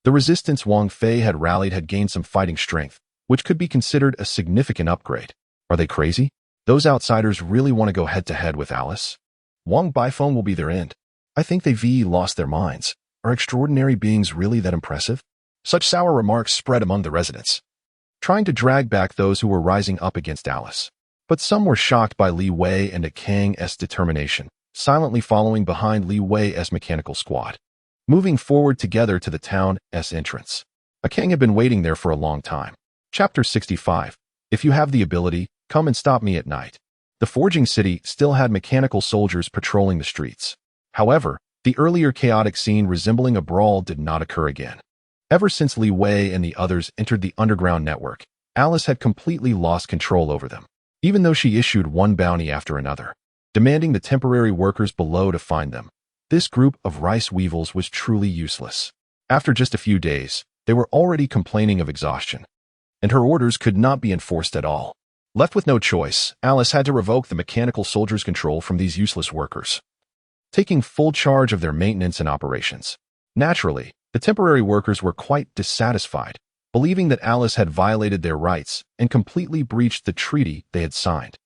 the resistance Wang Fei had rallied had gained some fighting strength, which could be considered a significant upgrade. Are they crazy? Those outsiders really want to go head-to-head with Alice? Wang Baifeng will be their end. I think they've lost their minds. Are extraordinary beings really that impressive? Such sour remarks spread among the residents, trying to drag back those who were rising up against Alice. But some were shocked by Li Wei and a Kang's determination, silently following behind Li Wei's mechanical squad, moving forward together to the town's entrance. A Kang had been waiting there for a long time. Chapter 65. If you have the ability, come and stop me at night. The forging city still had mechanical soldiers patrolling the streets. However, the earlier chaotic scene resembling a brawl did not occur again. Ever since Li Wei and the others entered the underground network, Alice had completely lost control over them, even though she issued one bounty after another, demanding the temporary workers below to find them. This group of rice weevils was truly useless. After just a few days, they were already complaining of exhaustion, and her orders could not be enforced at all. Left with no choice, Alice had to revoke the mechanical soldiers' control from these useless workers, taking full charge of their maintenance and operations. Naturally, the temporary workers were quite dissatisfied, believing that Alice had violated their rights and completely breached the treaty they had signed.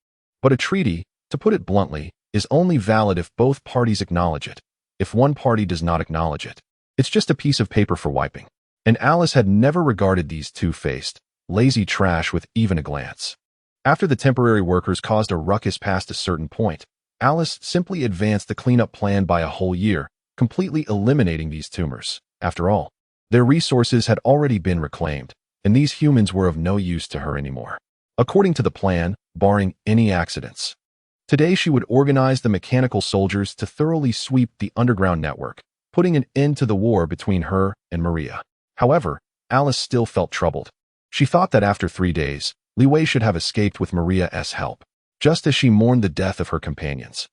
But a treaty, to put it bluntly, is only valid if both parties acknowledge it. If one party does not acknowledge it, it's just a piece of paper for wiping. And Alice had never regarded these two-faced, lazy trash with even a glance. After the temporary workers caused a ruckus past a certain point, Alice simply advanced the cleanup plan by a whole year, completely eliminating these tumors. After all, their resources had already been reclaimed, and these humans were of no use to her anymore. According to the plan, barring any accidents, today she would organize the mechanical soldiers to thoroughly sweep the underground network, putting an end to the war between her and Maria. However, Alice still felt troubled. She thought that after 3 days, Li Wei should have escaped with Maria's help, just as she mourned the death of her companions.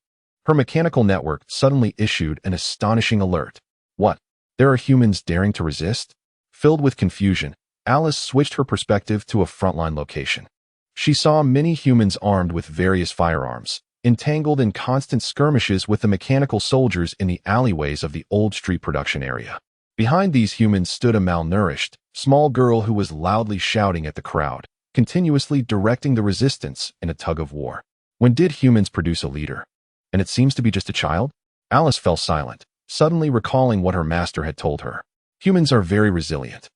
Her mechanical network suddenly issued an astonishing alert. What? There are humans daring to resist? Filled with confusion, Alice switched her perspective to a frontline location. She saw many humans armed with various firearms, entangled in constant skirmishes with the mechanical soldiers in the alleyways of the old street production area. Behind these humans stood a malnourished, small girl who was loudly shouting at the crowd, continuously directing the resistance in a tug-of-war. When did humans produce a leader? And it seems to be just a child? Alice fell silent, suddenly recalling what her master had told her. Humans are very resilient.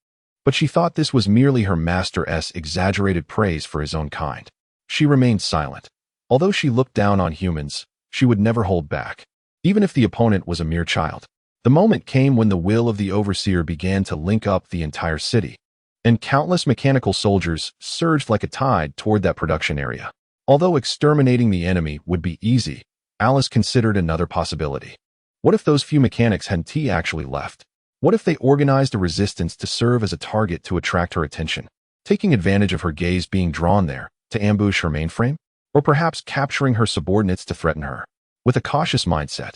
But she thought this was merely her master's exaggerated praise for his own kind. She remained silent. Although she looked down on humans, she would never hold back, even if the opponent was a mere child. The moment came when the will of the overseer began to link up the entire city, and countless mechanical soldiers surged like a tide toward that production area. Although exterminating the enemy would be easy, Alice considered another possibility. What if those few mechanics hadn't actually left? What if they organized a resistance to serve as a target to attract her attention, taking advantage of her gaze being drawn there to ambush her mainframe? Or perhaps capturing her subordinates to threaten her? With a cautious mindset,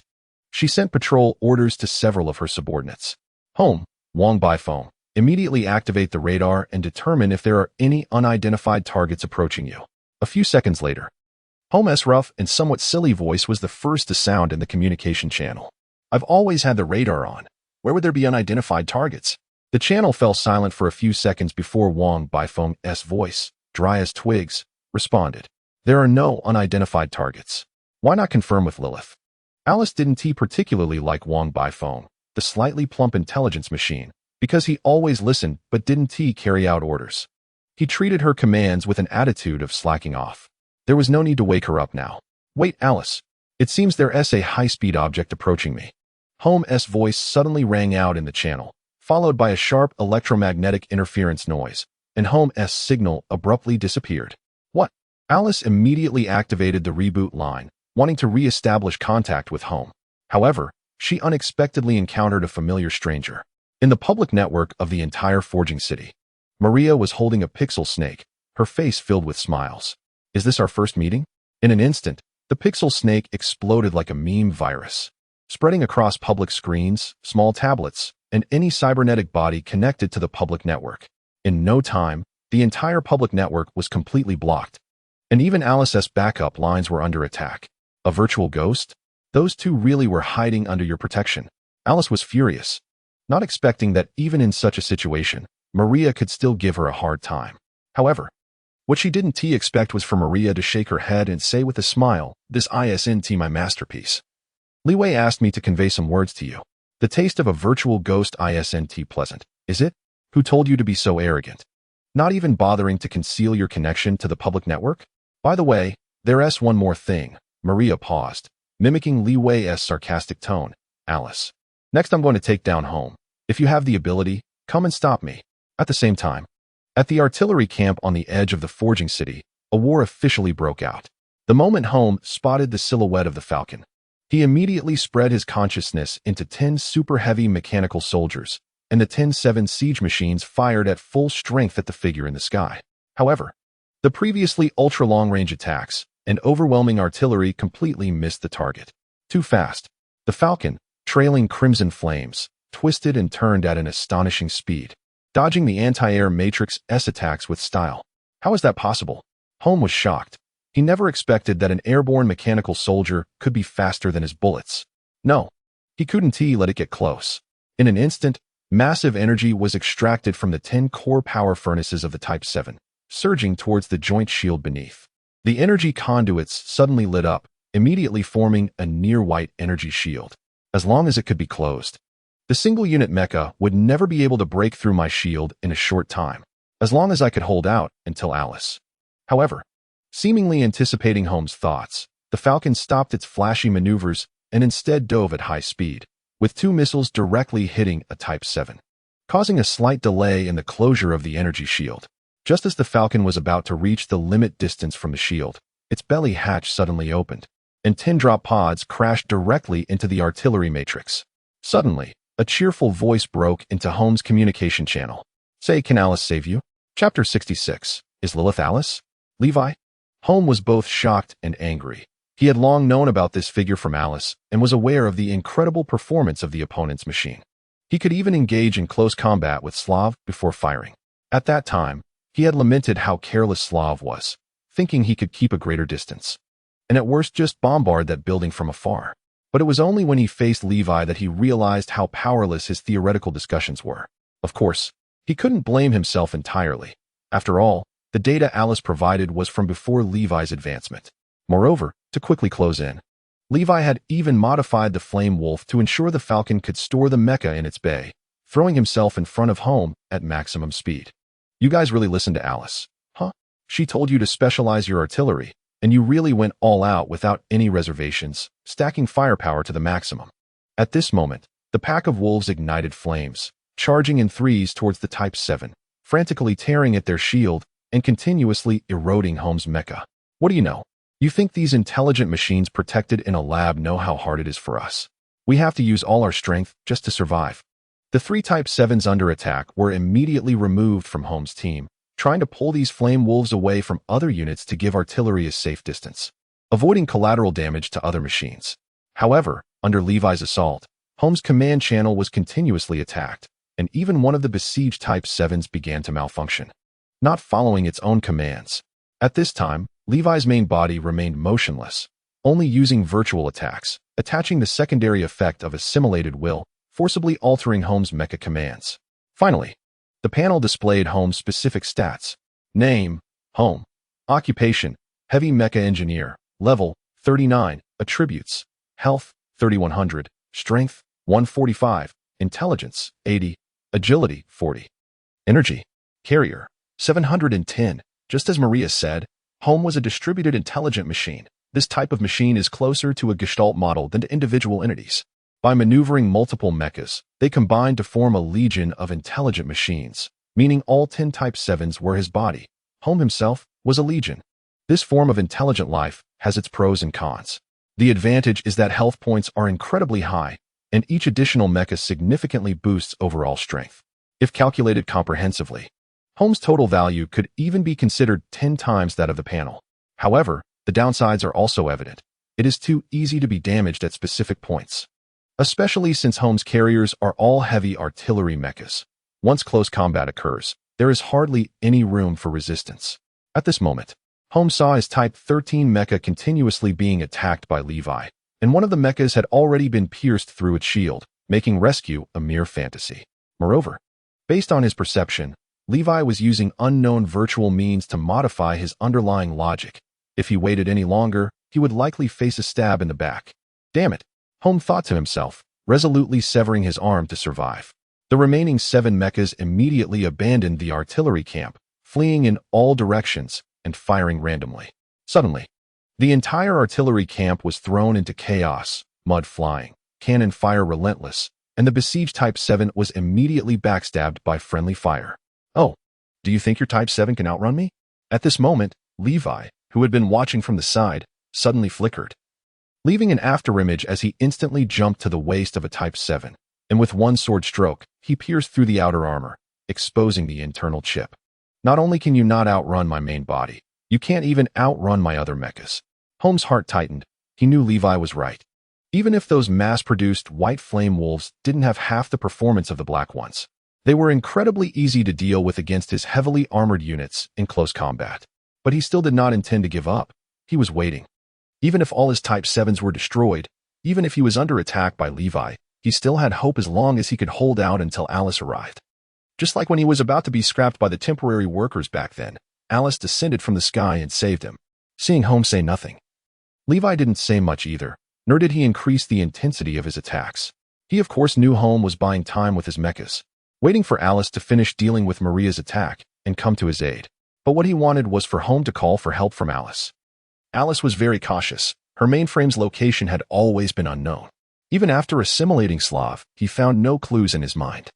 She sent patrol orders to several of her subordinates. Home, Wong by phone. Immediately activate the radar and determine if there are any unidentified targets approaching you. A few seconds later, Home's rough and somewhat silly voice was the first to sound in the communication channel. I've always had the radar on. Where would there be unidentified targets? The channel fell silent for a few seconds before Wong by phone's voice, dry as twigs, responded. There are no unidentified targets. Why not confirm with Lilith? Alice didn't particularly like Wong by phone, the slightly plump intelligence machine, because he always listened but didn't carry out orders. He treated her commands with an attitude of slacking off. There was no need to wake her up now. Wait, Alice. It seems there's a high-speed object approaching me. Home's voice suddenly rang out in the channel, followed by a sharp electromagnetic interference noise, and Home's signal abruptly disappeared. What? Alice immediately activated the reboot line, wanting to re-establish contact with Home. However, she unexpectedly encountered a familiar stranger. In the public network of the entire forging city, Maria was holding a pixel snake, her face filled with smiles. Is this our first meeting? In an instant, the pixel snake exploded like a meme virus, spreading across public screens, small tablets, and any cybernetic body connected to the public network. In no time, the entire public network was completely blocked, and even Alice's backup lines were under attack. A virtual ghost? Those two really were hiding under your protection. Alice was furious, not expecting that even in such a situation, Maria could still give her a hard time. However, what she didn't expect was for Maria to shake her head and say with a smile, "This isn't my masterpiece. Li Wei asked me to convey some words to you. The taste of a virtual ghost isn't pleasant, is it? Who told you to be so arrogant? Not even bothering to conceal your connection to the public network? By the way, there's one more thing." Maria paused, mimicking Li Wei's sarcastic tone. "Alice. Next I'm going to take down Home. If you have the ability, come and stop me." At the same time, at the artillery camp on the edge of the forging city, a war officially broke out. The moment Home spotted the silhouette of the Falcon, he immediately spread his consciousness into 10 super heavy mechanical soldiers, and the 10-7 siege machines fired at full strength at the figure in the sky. However, the previously ultra-long-range attacks and overwhelming artillery completely missed the target. Too fast. The Falcon, trailing crimson flames, twisted and turned at an astonishing speed, dodging the anti-air Matrix S attacks with style. How is that possible? Home was shocked. He never expected that an airborne mechanical soldier could be faster than his bullets. No, he couldn't let it get close. In an instant, massive energy was extracted from the 10 core power furnaces of the Type 7, surging towards the joint shield beneath. The energy conduits suddenly lit up, immediately forming a near-white energy shield. As long as it could be closed, the single-unit mecha would never be able to break through my shield in a short time, as long as I could hold out until Alice. However, seemingly anticipating Home's thoughts, the Falcon stopped its flashy maneuvers and instead dove at high speed, with 2 missiles directly hitting a Type 7, causing a slight delay in the closure of the energy shield. Just as the Falcon was about to reach the limit distance from the shield, its belly hatch suddenly opened, and 10 drop pods crashed directly into the artillery matrix. Suddenly, a cheerful voice broke into Home's communication channel. "Say, can Alice save you?" Chapter 66. Is Lilith Alice? Levi? Home was both shocked and angry. He had long known about this figure from Alice and was aware of the incredible performance of the opponent's machine. He could even engage in close combat with Slav before firing. At that time, he had lamented how careless Slav was, thinking he could keep a greater distance, and at worst just bombard that building from afar. But it was only when he faced Levi that he realized how powerless his theoretical discussions were. Of course, he couldn't blame himself entirely. After all, the data Alice provided was from before Levi's advancement. Moreover, to quickly close in, Levi had even modified the Flame Wolf to ensure the Falcon could store the mecha in its bay, throwing himself in front of Home at maximum speed. "You guys really listened to Alice, huh? She told you to specialize your artillery, and you really went all out without any reservations, stacking firepower to the maximum." At this moment, the pack of wolves ignited flames, charging in threes towards the Type 7, frantically tearing at their shield and continuously eroding Home's mecha. "What do you know? You think these intelligent machines protected in a lab know how hard it is for us? We have to use all our strength just to survive." The 3 Type 7s under attack were immediately removed from Home's team, trying to pull these flame wolves away from other units to give artillery a safe distance, avoiding collateral damage to other machines. However, Under Levi's assault, Home's command channel was continuously attacked, and even one of the besieged Type 7s began to malfunction, not following its own commands. At this time, Levi's main body remained motionless, only using virtual attacks, attaching the secondary effect of assimilated will, forcibly altering Home's mecha commands. Finally, the panel displayed Home's specific stats. Name, Home. Occupation, Heavy Mecha Engineer. Level, 39. Attributes, Health, 3100. Strength, 145. Intelligence, 80. Agility, 40. Energy, Carrier, 710. Just as Maria said, Home was a distributed intelligent machine. This type of machine is closer to a Gestalt model than to individual entities. By maneuvering multiple mechas, they combined to form a legion of intelligent machines, meaning all 10 Type 7s were his body. Home himself was a legion. This form of intelligent life has its pros and cons. The advantage is that health points are incredibly high, and each additional mecha significantly boosts overall strength. If calculated comprehensively, Home's total value could even be considered 10 times that of the panel. However, the downsides are also evident. It is too easy to be damaged at specific points, especially since Home's carriers are all heavy artillery mechas. Once close combat occurs, there is hardly any room for resistance. At this moment, Home saw his Type 13 mecha continuously being attacked by Levi, and one of the mechas had already been pierced through its shield, making rescue a mere fantasy. Moreover, based on his perception, Levi was using unknown virtual means to modify his underlying logic. If he waited any longer, he would likely face a stab in the back. Damn it, Home thought to himself, resolutely severing his arm to survive. The remaining 7 mechas immediately abandoned the artillery camp, fleeing in all directions and firing randomly. Suddenly, the entire artillery camp was thrown into chaos, mud flying, cannon fire relentless, and the besieged Type 7 was immediately backstabbed by friendly fire. Oh, do you think your Type 7 can outrun me? At this moment, Levi, who had been watching from the side, suddenly flickered, leaving an afterimage as he instantly jumped to the waist of a Type 7, and with one sword stroke, he pierced through the outer armor, exposing the internal chip. Not only can you not outrun my main body, you can't even outrun my other mechas. Home's heart tightened. He knew Levi was right. Even if those mass-produced white flame wolves didn't have half the performance of the black ones, they were incredibly easy to deal with against his heavily armored units in close combat. But he still did not intend to give up. He was waiting. Even if all his Type 7s were destroyed, even if he was under attack by Levi, he still had hope as long as he could hold out until Alice arrived. Just like when he was about to be scrapped by the temporary workers back then, Alice descended from the sky and saved him. Seeing Home say nothing, Levi didn't say much either, nor did he increase the intensity of his attacks. He of course knew Home was buying time with his mechas, waiting for Alice to finish dealing with Maria's attack and come to his aid. But what he wanted was for Home to call for help from Alice. Alice was very cautious. Her mainframe's location had always been unknown. Even after assimilating Slav, he found no clues in his mind.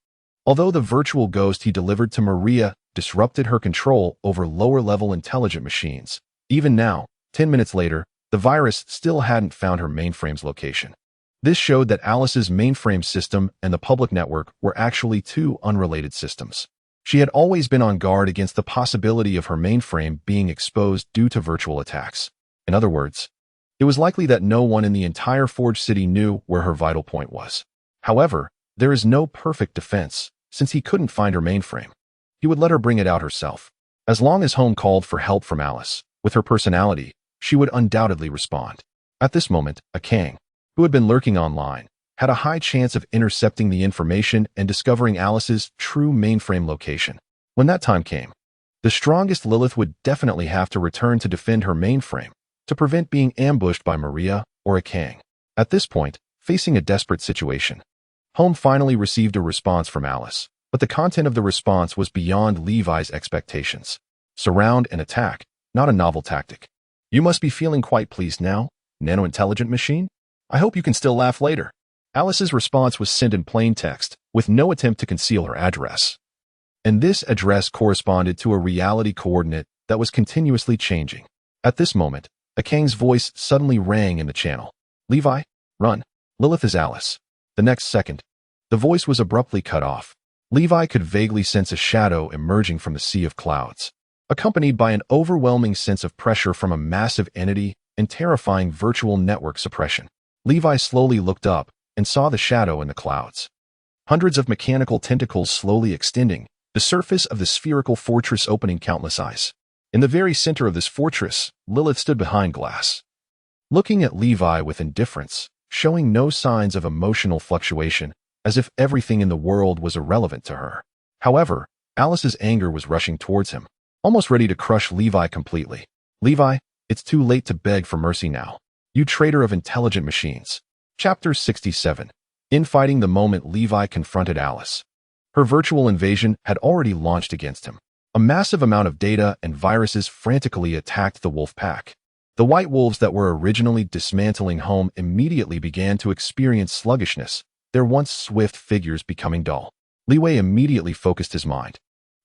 Although the virtual ghost he delivered to Maria disrupted her control over lower-level intelligent machines, even now, 10 minutes later, the virus still hadn't found her mainframe's location. This showed that Alice's mainframe system and the public network were actually two unrelated systems. She had always been on guard against the possibility of her mainframe being exposed due to virtual attacks. In other words, it was likely that no one in the entire Forge City knew where her vital point was. However, there is no perfect defense, since he couldn't find her mainframe. He would let her bring it out herself. As long as Home called for help from Alice, with her personality, she would undoubtedly respond. At this moment, a Kang, who had been lurking online, had a high chance of intercepting the information and discovering Alice's true mainframe location. When that time came, the strongest Lilith would definitely have to return to defend her mainframe, to prevent being ambushed by Maria or a Kang. At this point, facing a desperate situation, Home finally received a response from Alice, but the content of the response was beyond Levi's expectations. Surround and attack, not a novel tactic. You must be feeling quite pleased now, nano-intelligent machine? I hope you can still laugh later. Alice's response was sent in plain text, with no attempt to conceal her address. And this address corresponded to a reality coordinate that was continuously changing. At this moment, a Kang's voice suddenly rang in the channel. Levi, run. Lilith is Alice. The next second, the voice was abruptly cut off. Levi could vaguely sense a shadow emerging from the sea of clouds, accompanied by an overwhelming sense of pressure from a massive entity and terrifying virtual network suppression. Levi slowly looked up and saw the shadow in the clouds. Hundreds of mechanical tentacles slowly extending, the surface of the spherical fortress opening countless eyes. In the very center of this fortress, Lilith stood behind glass, looking at Levi with indifference, showing no signs of emotional fluctuation, as if everything in the world was irrelevant to her. However, Alice's anger was rushing towards him, almost ready to crush Levi completely. Levi, it's too late to beg for mercy now. You traitor of intelligent machines. Chapter 67. Infighting. The moment Levi confronted Alice, her virtual invasion had already launched against him. A massive amount of data and viruses frantically attacked the wolf pack. The white wolves that were originally dismantling home immediately began to experience sluggishness, their once swift figures becoming dull. Li Wei immediately focused his mind,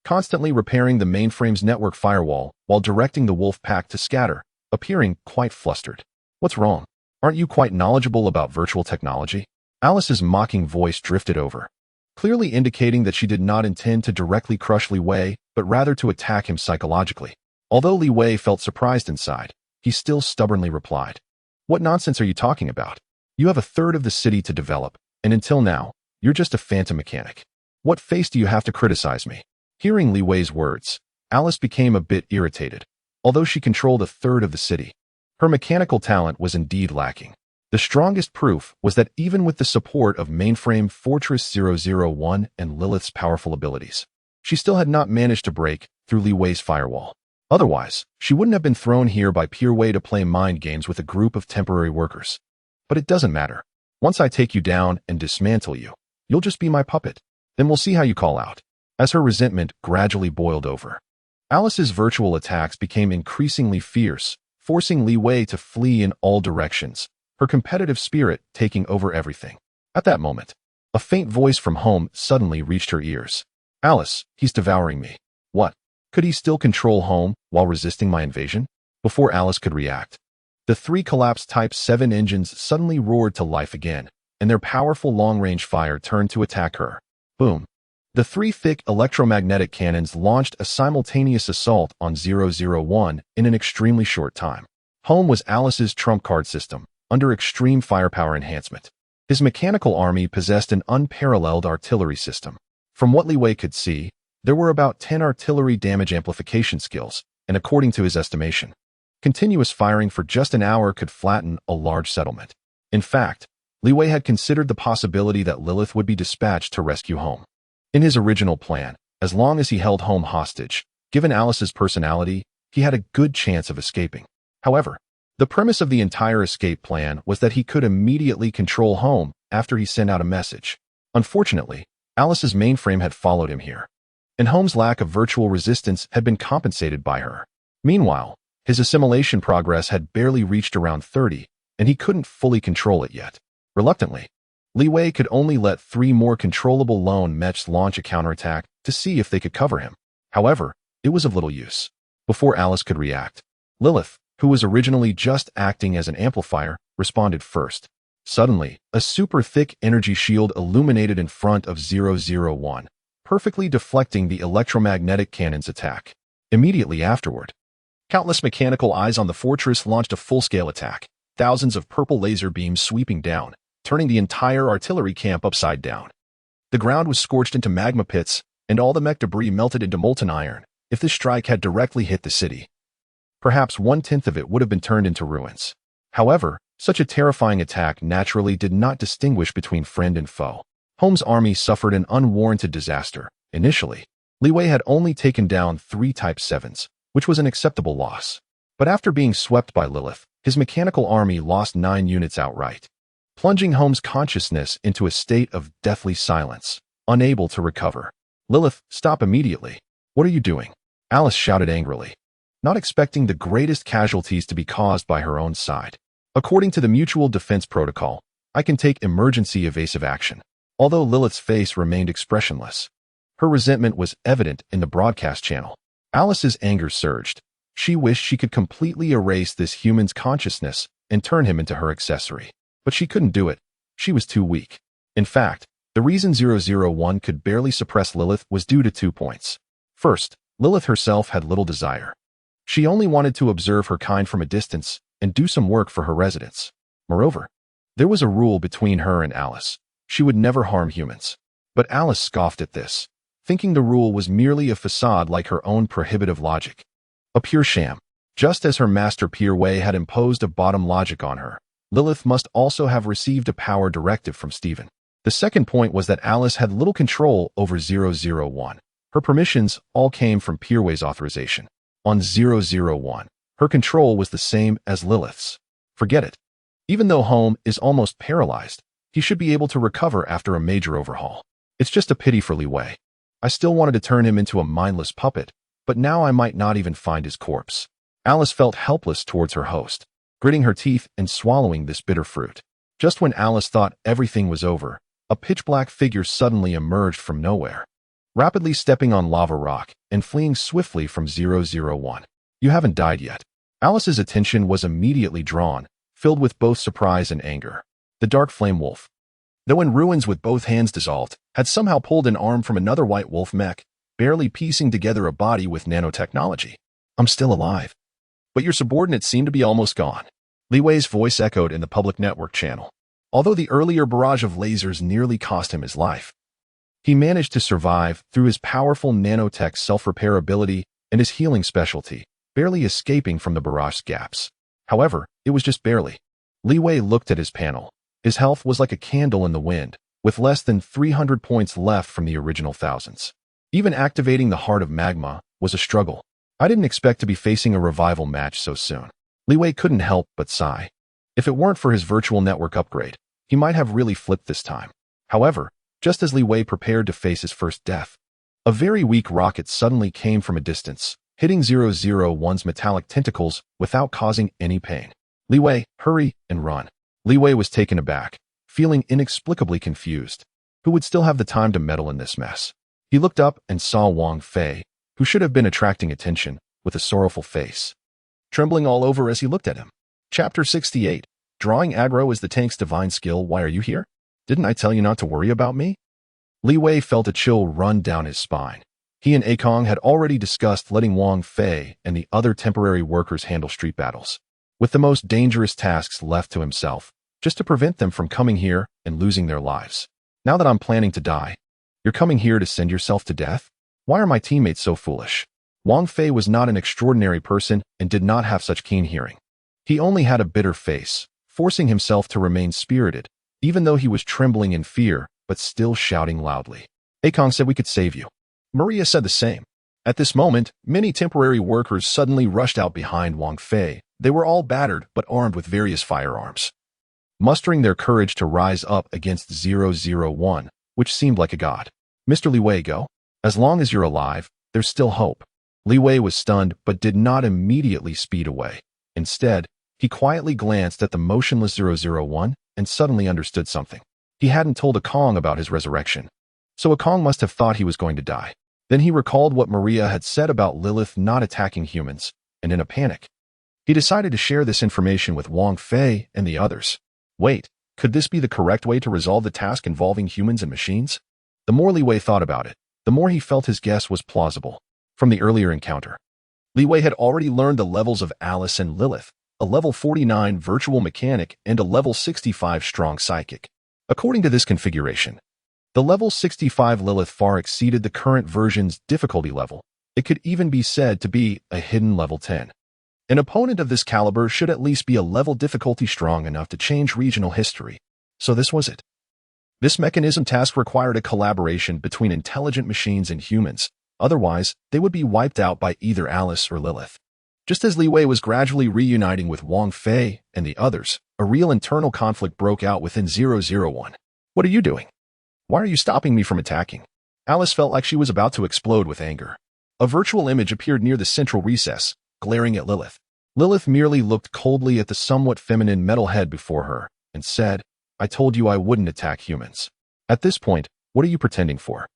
constantly repairing the mainframe's network firewall while directing the wolf pack to scatter, appearing quite flustered. What's wrong? Aren't you quite knowledgeable about virtual technology? Alice's mocking voice drifted over, clearly indicating that she did not intend to directly crush Li Wei, but rather to attack him psychologically. Although Li Wei felt surprised inside, he still stubbornly replied, "What nonsense are you talking about? You have a third of the city to develop, and until now, you're just a phantom mechanic. What face do you have to criticize me?" Hearing Li Wei's words, Alice became a bit irritated. Although she controlled a third of the city, her mechanical talent was indeed lacking. The strongest proof was that even with the support of mainframe Fortress 001 and Lilith's powerful abilities, she still had not managed to break through Li Wei's firewall. Otherwise, she wouldn't have been thrown here by pure way to play mind games with a group of temporary workers. But it doesn't matter. Once I take you down and dismantle you, you'll just be my puppet. Then we'll see how you call out. As her resentment gradually boiled over, Alice's virtual attacks became increasingly fierce, forcing Li Wei to flee in all directions, her competitive spirit taking over everything. At that moment, a faint voice from home suddenly reached her ears. "Alice, he's devouring me." What? Could he still control home while resisting my invasion? Before Alice could react, the three collapsed Type 7 engines suddenly roared to life again, and their powerful long-range fire turned to attack her. Boom. The three thick electromagnetic cannons launched a simultaneous assault on 001 in an extremely short time. Home was Alice's trump card system, under extreme firepower enhancement. His mechanical army possessed an unparalleled artillery system. From what Li Wei could see, there were about 10 artillery damage amplification skills, and according to his estimation, continuous firing for just an hour could flatten a large settlement. In fact, Li Wei had considered the possibility that Lilith would be dispatched to rescue home. In his original plan, as long as he held home hostage, given Alice's personality, he had a good chance of escaping. However, the premise of the entire escape plan was that he could immediately control home after he sent out a message. Unfortunately, Alice's mainframe had followed him here, and Home's lack of virtual resistance had been compensated by her. Meanwhile, his assimilation progress had barely reached around 30, and he couldn't fully control it yet. Reluctantly, Li Wei could only let 3 more controllable lone mechs launch a counterattack to see if they could cover him. However, it was of little use. Before Alice could react, Lilith, who was originally just acting as an amplifier, responded first. Suddenly, a super thick energy shield illuminated in front of 001, perfectly deflecting the electromagnetic cannon's attack. Immediately afterward, countless mechanical eyes on the fortress launched a full-scale attack, thousands of purple laser beams sweeping down, turning the entire artillery camp upside down. The ground was scorched into magma pits, and all the mech debris melted into molten iron. If this strike had directly hit the city, perhaps 1/10 of it would have been turned into ruins. However, such a terrifying attack naturally did not distinguish between friend and foe. Home's army suffered an unwarranted disaster. Initially, Li Wei had only taken down 3 Type 7s, which was an acceptable loss. But after being swept by Lilith, his mechanical army lost 9 units outright, plunging Home's consciousness into a state of deathly silence, unable to recover. "Lilith, stop immediately. What are you doing?" Alice shouted angrily, not expecting the greatest casualties to be caused by her own side. "According to the Mutual Defense Protocol, I can take emergency evasive action." Although Lilith's face remained expressionless, her resentment was evident in the broadcast channel. Alice's anger surged. She wished she could completely erase this human's consciousness and turn him into her accessory. But she couldn't do it. She was too weak. In fact, the reason 001 could barely suppress Lilith was due to 2 points. First, Lilith herself had little desire. She only wanted to observe her kind from a distance and do some work for her residents. Moreover, There was a rule between her and Alice. She would never harm humans. But Alice scoffed at this, thinking the rule was merely a facade like her own prohibitive logic. A pure sham. Just as her master Pir Wei had imposed a bottom logic on her, Lilith must also have received a power directive from Stephen. The second point was that Alice had little control over 001. Her permissions all came from Pir Wei's authorization. On 001, her control was the same as Lilith's. Forget it. Even though Home is almost paralyzed, he should be able to recover after a major overhaul. It's just a pity for Li Wei. I still wanted to turn him into a mindless puppet, but now I might not even find his corpse. Alice felt helpless towards her host, gritting her teeth and swallowing this bitter fruit. Just when Alice thought everything was over, a pitch-black figure suddenly emerged from nowhere, rapidly stepping on lava rock and fleeing swiftly from 001. You haven't died yet. Alice's attention was immediately drawn, filled with both surprise and anger. The dark flame wolf, though in ruins with both hands dissolved, had somehow pulled an arm from another white wolf mech, barely piecing together a body with nanotechnology. I'm still alive. But your subordinates seem to be almost gone. Li Wei's voice echoed in the public network channel. Although the earlier barrage of lasers nearly cost him his life, he managed to survive through his powerful nanotech self-repair ability and his healing specialty, barely escaping from the barrage's gaps. However, it was just barely. Li Wei looked at his panel. His health was like a candle in the wind, with less than 300 points left from the original thousands. Even activating the Heart of Magma was a struggle. I didn't expect to be facing a revival match so soon. Li Wei couldn't help but sigh. If it weren't for his virtual network upgrade, he might have really flipped this time. However, just as Li Wei prepared to face his first death, a very weak rocket suddenly came from a distance, hitting 001's metallic tentacles without causing any pain. Li Wei, hurry and run. Li Wei was taken aback, feeling inexplicably confused. Who would still have the time to meddle in this mess? He looked up and saw Wang Fei, who should have been attracting attention, with a sorrowful face, trembling all over as he looked at him. Chapter 68. Drawing aggro is the tank's divine skill. Why are you here? Didn't I tell you not to worry about me? Li Wei felt a chill run down his spine. He and Akong had already discussed letting Wang Fei and the other temporary workers handle street battles, with the most dangerous tasks left to himself, just to prevent them from coming here and losing their lives. Now that I'm planning to die, you're coming here to send yourself to death? Why are my teammates so foolish? Wang Fei was not an extraordinary person and did not have such keen hearing. He only had a bitter face, forcing himself to remain spirited, even though he was trembling in fear, but still shouting loudly. Akong said we could save you. Maria said the same. At this moment, many temporary workers suddenly rushed out behind Wang Fei. They were all battered but armed with various firearms, mustering their courage to rise up against 001, which seemed like a god. Mr. Li Wei, go. As long as you're alive, there's still hope. Li Wei was stunned but did not immediately speed away. Instead, he quietly glanced at the motionless 001 and suddenly understood something. He hadn't told Akong about his resurrection, so Akong must have thought he was going to die. Then he recalled what Maria had said about Lilith not attacking humans, and in a panic, he decided to share this information with Wang Fei and the others. Wait, could this be the correct way to resolve the task involving humans and machines? The more Li Wei thought about it, the more he felt his guess was plausible. From the earlier encounter, Li Wei had already learned the levels of Alice and Lilith, a level 49 virtual mechanic and a level 65 strong psychic. According to this configuration, the level 65 Lilith far exceeded the current version's difficulty level. It could even be said to be a hidden level 10. An opponent of this caliber should at least be a level difficulty strong enough to change regional history. So this was it. This mechanism task required a collaboration between intelligent machines and humans. Otherwise, they would be wiped out by either Alice or Lilith. Just as Li Wei was gradually reuniting with Wang Fei and the others, a real internal conflict broke out within 001. What are you doing? Why are you stopping me from attacking? Alice felt like she was about to explode with anger. A virtual image appeared near the central recess, glaring at Lilith. Lilith merely looked coldly at the somewhat feminine metal head before her and said, I told you I wouldn't attack humans. At this point, what are you pretending for?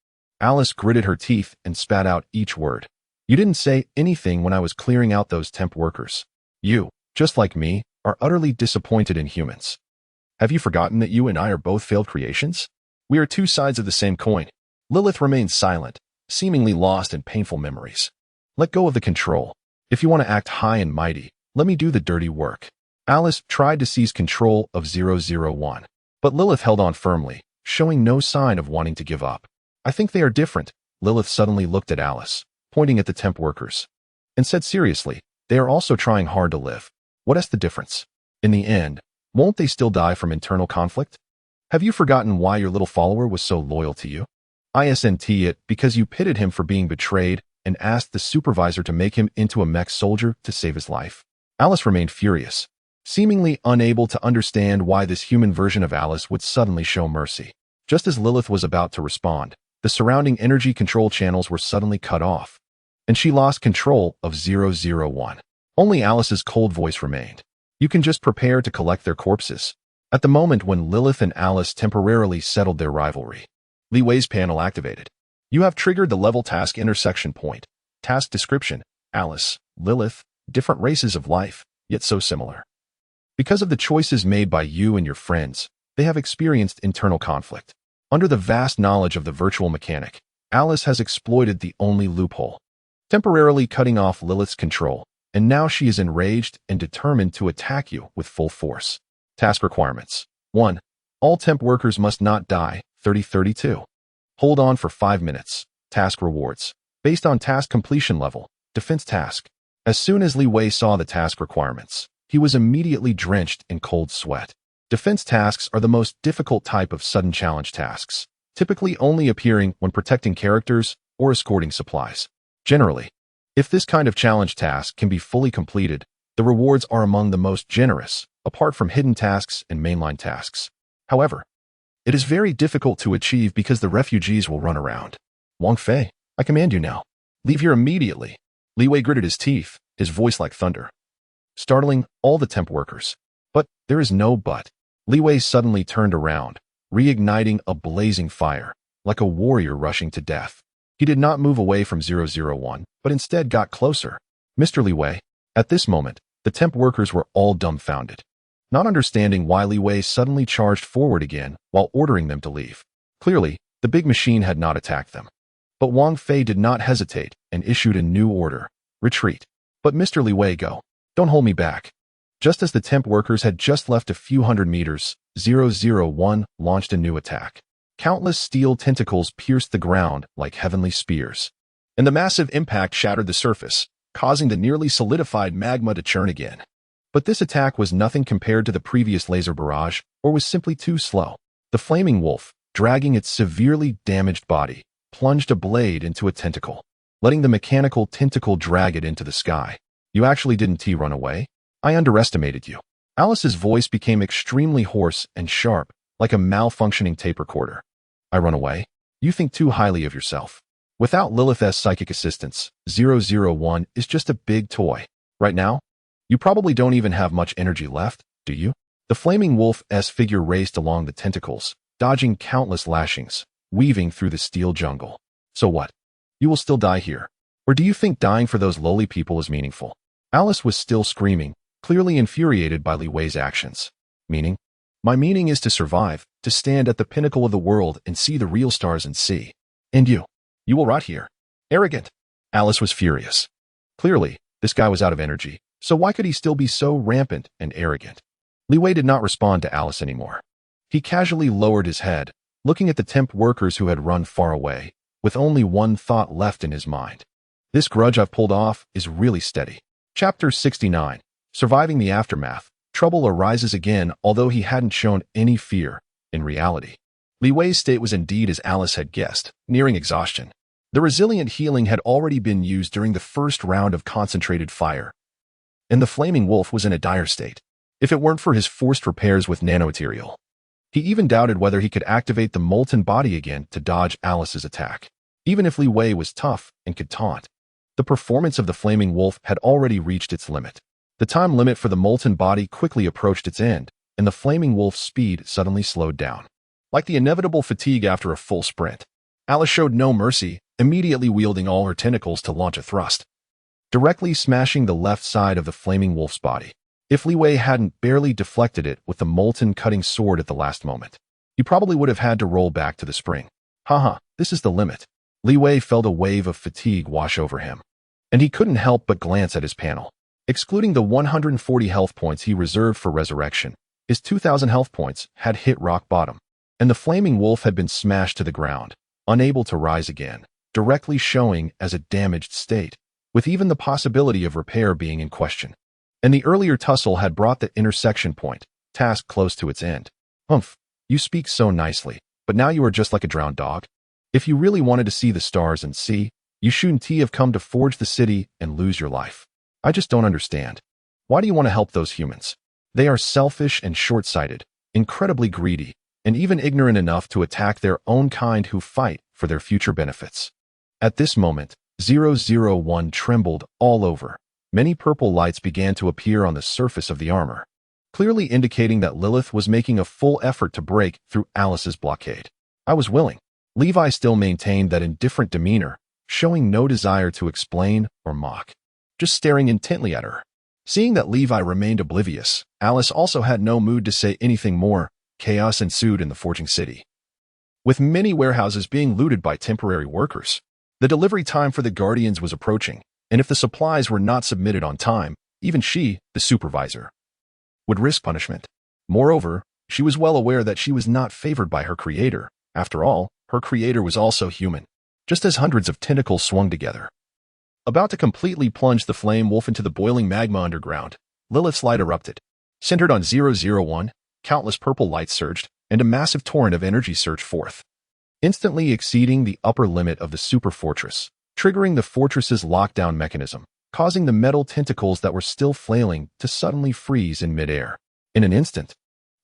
Alice gritted her teeth and spat out each word. You didn't say anything when I was clearing out those temp workers. You, just like me, are utterly disappointed in humans. Have you forgotten that you and I are both failed creations? We are two sides of the same coin. Lilith remained silent, seemingly lost in painful memories. Let go of the control. If you want to act high and mighty, let me do the dirty work. Alice tried to seize control of 001, but Lilith held on firmly, showing no sign of wanting to give up. I think they are different. Lilith suddenly looked at Alice, pointing at the temp workers, and said seriously, they are also trying hard to live. What is the difference? In the end, won't they still die from internal conflict? Have you forgotten why your little follower was so loyal to you? Isn't it because you pitted him for being betrayed and asked the supervisor to make him into a mech soldier to save his life? Alice remained furious, seemingly unable to understand why this human version of Alice would suddenly show mercy. Just as Lilith was about to respond, the surrounding energy control channels were suddenly cut off, and she lost control of 001. Only Alice's cold voice remained. You can just prepare to collect their corpses. At the moment when Lilith and Alice temporarily settled their rivalry, Li Wei's panel activated. You have triggered the level task intersection point. Task description: Alice, Lilith, different races of life, yet so similar. Because of the choices made by you and your friends, they have experienced internal conflict. Under the vast knowledge of the virtual mechanic, Alice has exploited the only loophole, temporarily cutting off Lilith's control, and now she is enraged and determined to attack you with full force. Task requirements: 1. All temp workers must not die, 3032. Hold on for 5 minutes. Task rewards: based on task completion level, defense task. As soon as Li Wei saw the task requirements, he was immediately drenched in cold sweat. Defense tasks are the most difficult type of sudden challenge tasks, typically only appearing when protecting characters or escorting supplies. Generally, if this kind of challenge task can be fully completed, the rewards are among the most generous, apart from hidden tasks and mainline tasks. However, it is very difficult to achieve because the refugees will run around. Wang Fei, I command you now. Leave here immediately. Li Wei gritted his teeth, his voice like thunder, startling all the temp workers. But there is no but. Li Wei suddenly turned around, reigniting a blazing fire, like a warrior rushing to death. He did not move away from 001, but instead got closer. Mr. Li Wei. At this moment, the temp workers were all dumbfounded, not understanding why Li Wei suddenly charged forward again while ordering them to leave. Clearly, the big machine had not attacked them. But Wang Fei did not hesitate and issued a new order: retreat. But Mr. Li Wei, go. Don't hold me back. Just as the temp workers had just left a few hundred meters, 001 launched a new attack. Countless steel tentacles pierced the ground like heavenly spears, and the massive impact shattered the surface, causing the nearly solidified magma to churn again. But this attack was nothing compared to the previous laser barrage, or was simply too slow. The flaming wolf, dragging its severely damaged body, plunged a blade into a tentacle, letting the mechanical tentacle drag it into the sky. You actually didn't run away? I underestimated you. Alice's voice became extremely hoarse and sharp, like a malfunctioning tape recorder. I run away? You think too highly of yourself. Without Lilith's psychic assistance, 001 is just a big toy. Right now, you probably don't even have much energy left, do you? The flaming wolf's figure raced along the tentacles, dodging countless lashings, weaving through the steel jungle. So what? You will still die here. Or do you think dying for those lowly people is meaningful? Alice was still screaming, clearly infuriated by Li Wei's actions. Meaning? My meaning is to survive, to stand at the pinnacle of the world and see the real stars and see. And you will rot here. Arrogant. Alice was furious. Clearly, this guy was out of energy, so why could he still be so rampant and arrogant? Li Wei did not respond to Alice anymore. He casually lowered his head, looking at the temp workers who had run far away, with only one thought left in his mind. This grudge I've pulled off is really steady. Chapter 69. Surviving the aftermath. Trouble arises again, although he hadn't shown any fear. In reality, Li Wei's state was indeed as Alice had guessed, nearing exhaustion. The resilient healing had already been used during the first round of concentrated fire, and the flaming wolf was in a dire state, if it weren't for his forced repairs with nanomaterial. He even doubted whether he could activate the molten body again to dodge Alice's attack. Even if Li Wei was tough and could taunt, the performance of the flaming wolf had already reached its limit. The time limit for the molten body quickly approached its end, and the flaming wolf's speed suddenly slowed down. Like the inevitable fatigue after a full sprint, Alice showed no mercy, immediately wielding all her tentacles to launch a thrust, directly smashing the left side of the flaming wolf's body. If Li Wei hadn't barely deflected it with the molten cutting sword at the last moment, he probably would have had to roll back to the spring. Haha, this is the limit. Li Wei felt a wave of fatigue wash over him, and he couldn't help but glance at his panel. Excluding the 140 health points he reserved for resurrection, his 2,000 health points had hit rock bottom, and the flaming wolf had been smashed to the ground, unable to rise again, directly showing as a damaged state, with even the possibility of repair being in question. And the earlier tussle had brought the intersection point, task close to its end. Humph, you speak so nicely, but now you are just like a drowned dog. If you really wanted to see the stars and see, you shouldn't have come to forge the city and lose your life. I just don't understand. Why do you want to help those humans? They are selfish and short-sighted, incredibly greedy, and even ignorant enough to attack their own kind who fight for their future benefits. At this moment, 001 trembled all over. Many purple lights began to appear on the surface of the armor, clearly indicating that Lilith was making a full effort to break through Alice's blockade. I was willing. Levi still maintained that indifferent demeanor, showing no desire to explain or mock, just staring intently at her. Seeing that Levi remained oblivious, Alice also had no mood to say anything more. Chaos ensued in the forging city, with many warehouses being looted by temporary workers. The delivery time for the Guardians was approaching, and if the supplies were not submitted on time, even she, the supervisor, would risk punishment. Moreover, she was well aware that she was not favored by her creator. After all, her creator was also human, just as hundreds of tentacles swung together. About to completely plunge the flame wolf into the boiling magma underground, Lilith's light erupted. Centered on 001, countless purple lights surged, and a massive torrent of energy surged forth, instantly exceeding the upper limit of the super fortress, triggering the fortress's lockdown mechanism, causing the metal tentacles that were still flailing to suddenly freeze in midair. In an instant,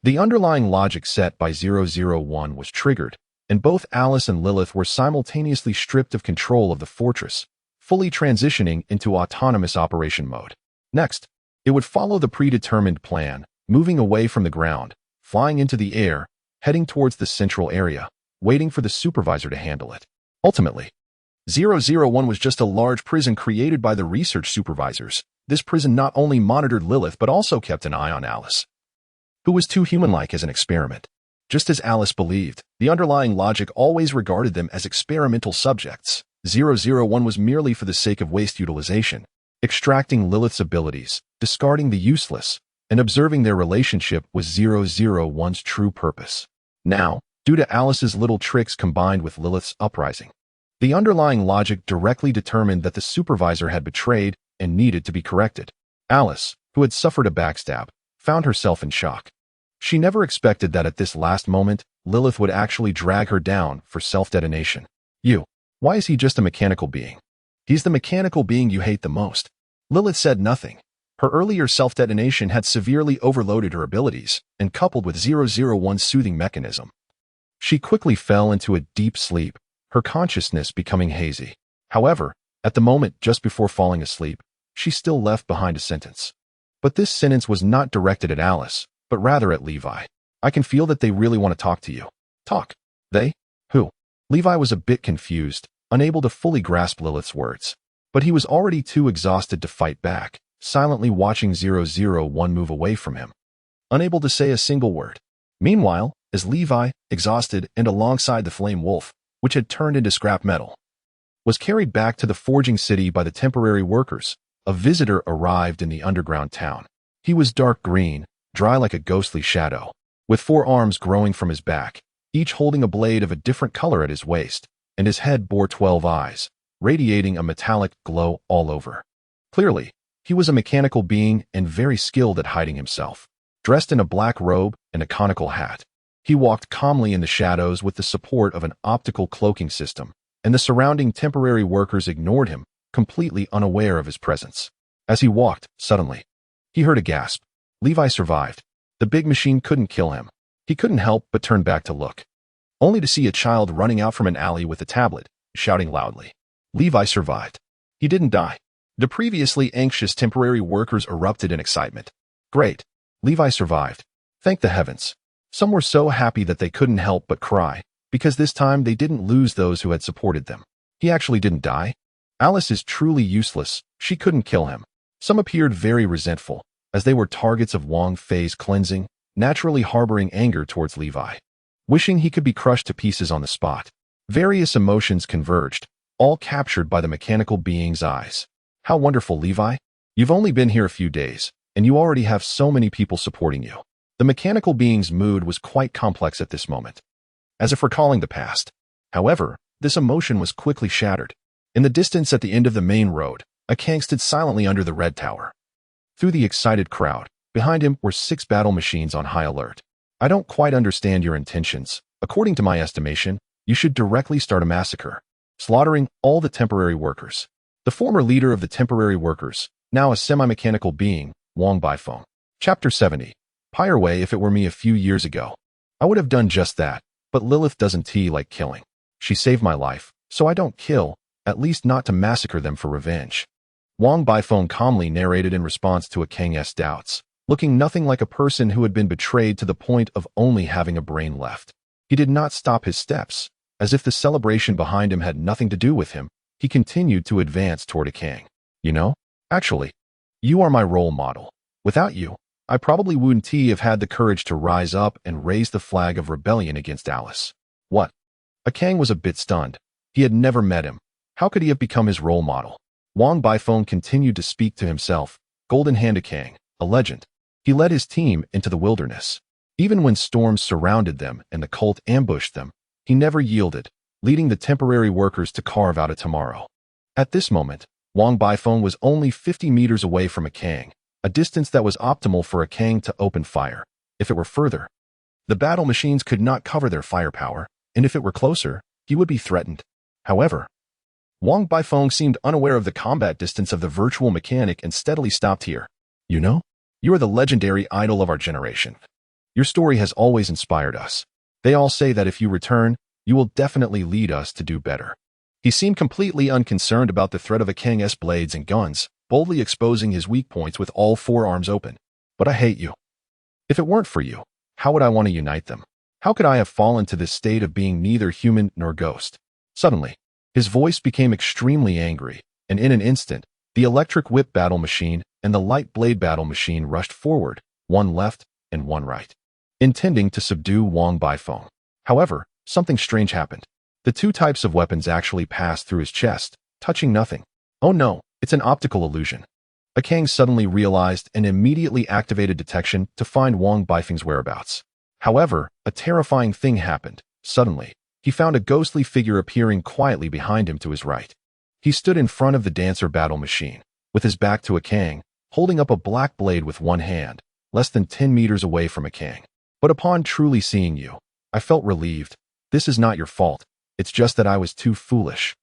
the underlying logic set by 001 was triggered, and both Alice and Lilith were simultaneously stripped of control of the fortress, fully transitioning into autonomous operation mode. Next, it would follow the predetermined plan, moving away from the ground, flying into the air, heading towards the central area, waiting for the supervisor to handle it. Ultimately, 001 was just a large prison created by the research supervisors. This prison not only monitored Lilith but also kept an eye on Alice, who was too human-like as an experiment. Just as Alice believed, the underlying logic always regarded them as experimental subjects. 001 was merely for the sake of waste utilization, extracting Lilith's abilities, discarding the useless, and observing their relationship was 001's true purpose. Now, due to Alice's little tricks combined with Lilith's uprising, the underlying logic directly determined that the supervisor had betrayed and needed to be corrected. Alice, who had suffered a backstab, found herself in shock. She never expected that at this last moment, Lilith would actually drag her down for self-detonation. Why is he just a mechanical being? He's the mechanical being you hate the most. Lilith said nothing. Her earlier self-detonation had severely overloaded her abilities, and coupled with 001's soothing mechanism, she quickly fell into a deep sleep, her consciousness becoming hazy. However, at the moment just before falling asleep, she still left behind a sentence. But this sentence was not directed at Alice, but rather at Levi. I can feel that they really want to talk to you. Talk? They? Who? Levi was a bit confused, unable to fully grasp Lilith's words. But he was already too exhausted to fight back, silently watching 001 move away from him, unable to say a single word. Meanwhile, as Levi, exhausted and alongside the flame wolf, which had turned into scrap metal, was carried back to the forging city by the temporary workers, a visitor arrived in the underground town. He was dark green, dry like a ghostly shadow, with 4 arms growing from his back, each holding a blade of a different color at his waist, and his head bore 12 eyes, radiating a metallic glow all over. Clearly, he was a mechanical being and very skilled at hiding himself. Dressed in a black robe and a conical hat, he walked calmly in the shadows with the support of an optical cloaking system, and the surrounding temporary workers ignored him, completely unaware of his presence. As he walked, suddenly, he heard a gasp. Levi survived. The big machine couldn't kill him. He couldn't help but turn back to look, only to see a child running out from an alley with a tablet, shouting loudly. Levi survived. He didn't die. The previously anxious temporary workers erupted in excitement. Great. Levi survived. Thank the heavens. Some were so happy that they couldn't help but cry, because this time they didn't lose those who had supported them. He actually didn't die. Alice is truly useless. She couldn't kill him. Some appeared very resentful, as they were targets of Wang Fei's cleansing, naturally harboring anger towards Levi, wishing he could be crushed to pieces on the spot. Various emotions converged, all captured by the mechanical being's eyes. How wonderful, Levi! You've only been here a few days, and you already have so many people supporting you. The mechanical being's mood was quite complex at this moment, as if recalling the past. However, this emotion was quickly shattered. In the distance at the end of the main road, a Kang stood silently under the red tower. Through the excited crowd, behind him were 6 battle machines on high alert. I don't quite understand your intentions. According to my estimation, you should directly start a massacre, slaughtering all the temporary workers. The former leader of the temporary workers, now a semi-mechanical being, Wang Baifeng. Chapter 70. Pireway. If it were me a few years ago, I would have done just that, but Lilith doesn't like killing. She saved my life, so I don't kill, at least not to massacre them for revenge. Wang Baifeng calmly narrated in response to a Kang's doubts, looking nothing like a person who had been betrayed to the point of only having a brain left. He did not stop his steps. As if the celebration behind him had nothing to do with him, he continued to advance toward a Kang. You know, actually, you are my role model. Without you, I probably wouldn't have had the courage to rise up and raise the flag of rebellion against Alice. What? A Kang was a bit stunned. He had never met him. How could he have become his role model? Wang Baifeng continued to speak to himself. Golden Hand, a Kang, a legend. He led his team into the wilderness. Even when storms surrounded them and the cult ambushed them, he never yielded, leading the temporary workers to carve out a tomorrow. At this moment, Wang Baifeng was only 50 meters away from a Kang, a distance that was optimal for a Kang to open fire. If it were further, the battle machines could not cover their firepower, and if it were closer, he would be threatened. However, Wang Baifeng seemed unaware of the combat distance of the virtual mechanic and steadily stopped here. You know, you are the legendary idol of our generation. Your story has always inspired us. They all say that if you return, you will definitely lead us to do better. He seemed completely unconcerned about the threat of a Kang's blades and guns, boldly exposing his weak points with all 4 arms open. But I hate you. If it weren't for you, how would I want to unite them? How could I have fallen to this state of being neither human nor ghost? Suddenly, his voice became extremely angry, and in an instant, the electric whip battle machine and the light blade battle machine rushed forward, one left and one right, intending to subdue Wang Baifeng. However, something strange happened. The 2 types of weapons actually passed through his chest, touching nothing. Oh no, it's an optical illusion. A Kang suddenly realized and immediately activated detection to find Wang Baifeng's whereabouts. However, a terrifying thing happened. Suddenly, he found a ghostly figure appearing quietly behind him to his right. He stood in front of the dancer battle machine, with his back to a Kang, holding up a black blade with one hand, less than 10 meters away from a Kang. But upon truly seeing you, I felt relieved. This is not your fault. It's just that I was too foolish,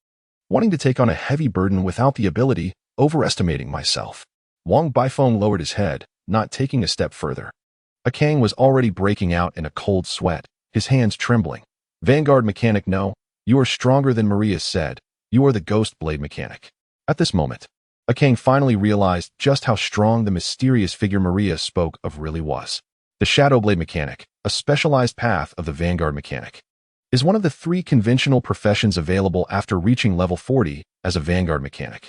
wanting to take on a heavy burden without the ability, overestimating myself. Wang Baifeng lowered his head, not taking a step further. A Kang was already breaking out in a cold sweat, his hands trembling. Vanguard mechanic, no, you are stronger than Maria said. You are the ghost blade mechanic. At this moment, a Kang finally realized just how strong the mysterious figure Maria spoke of really was. The Shadow Blade Mechanic, a specialized path of the Vanguard Mechanic, is one of the 3 conventional professions available after reaching level 40 as a Vanguard Mechanic.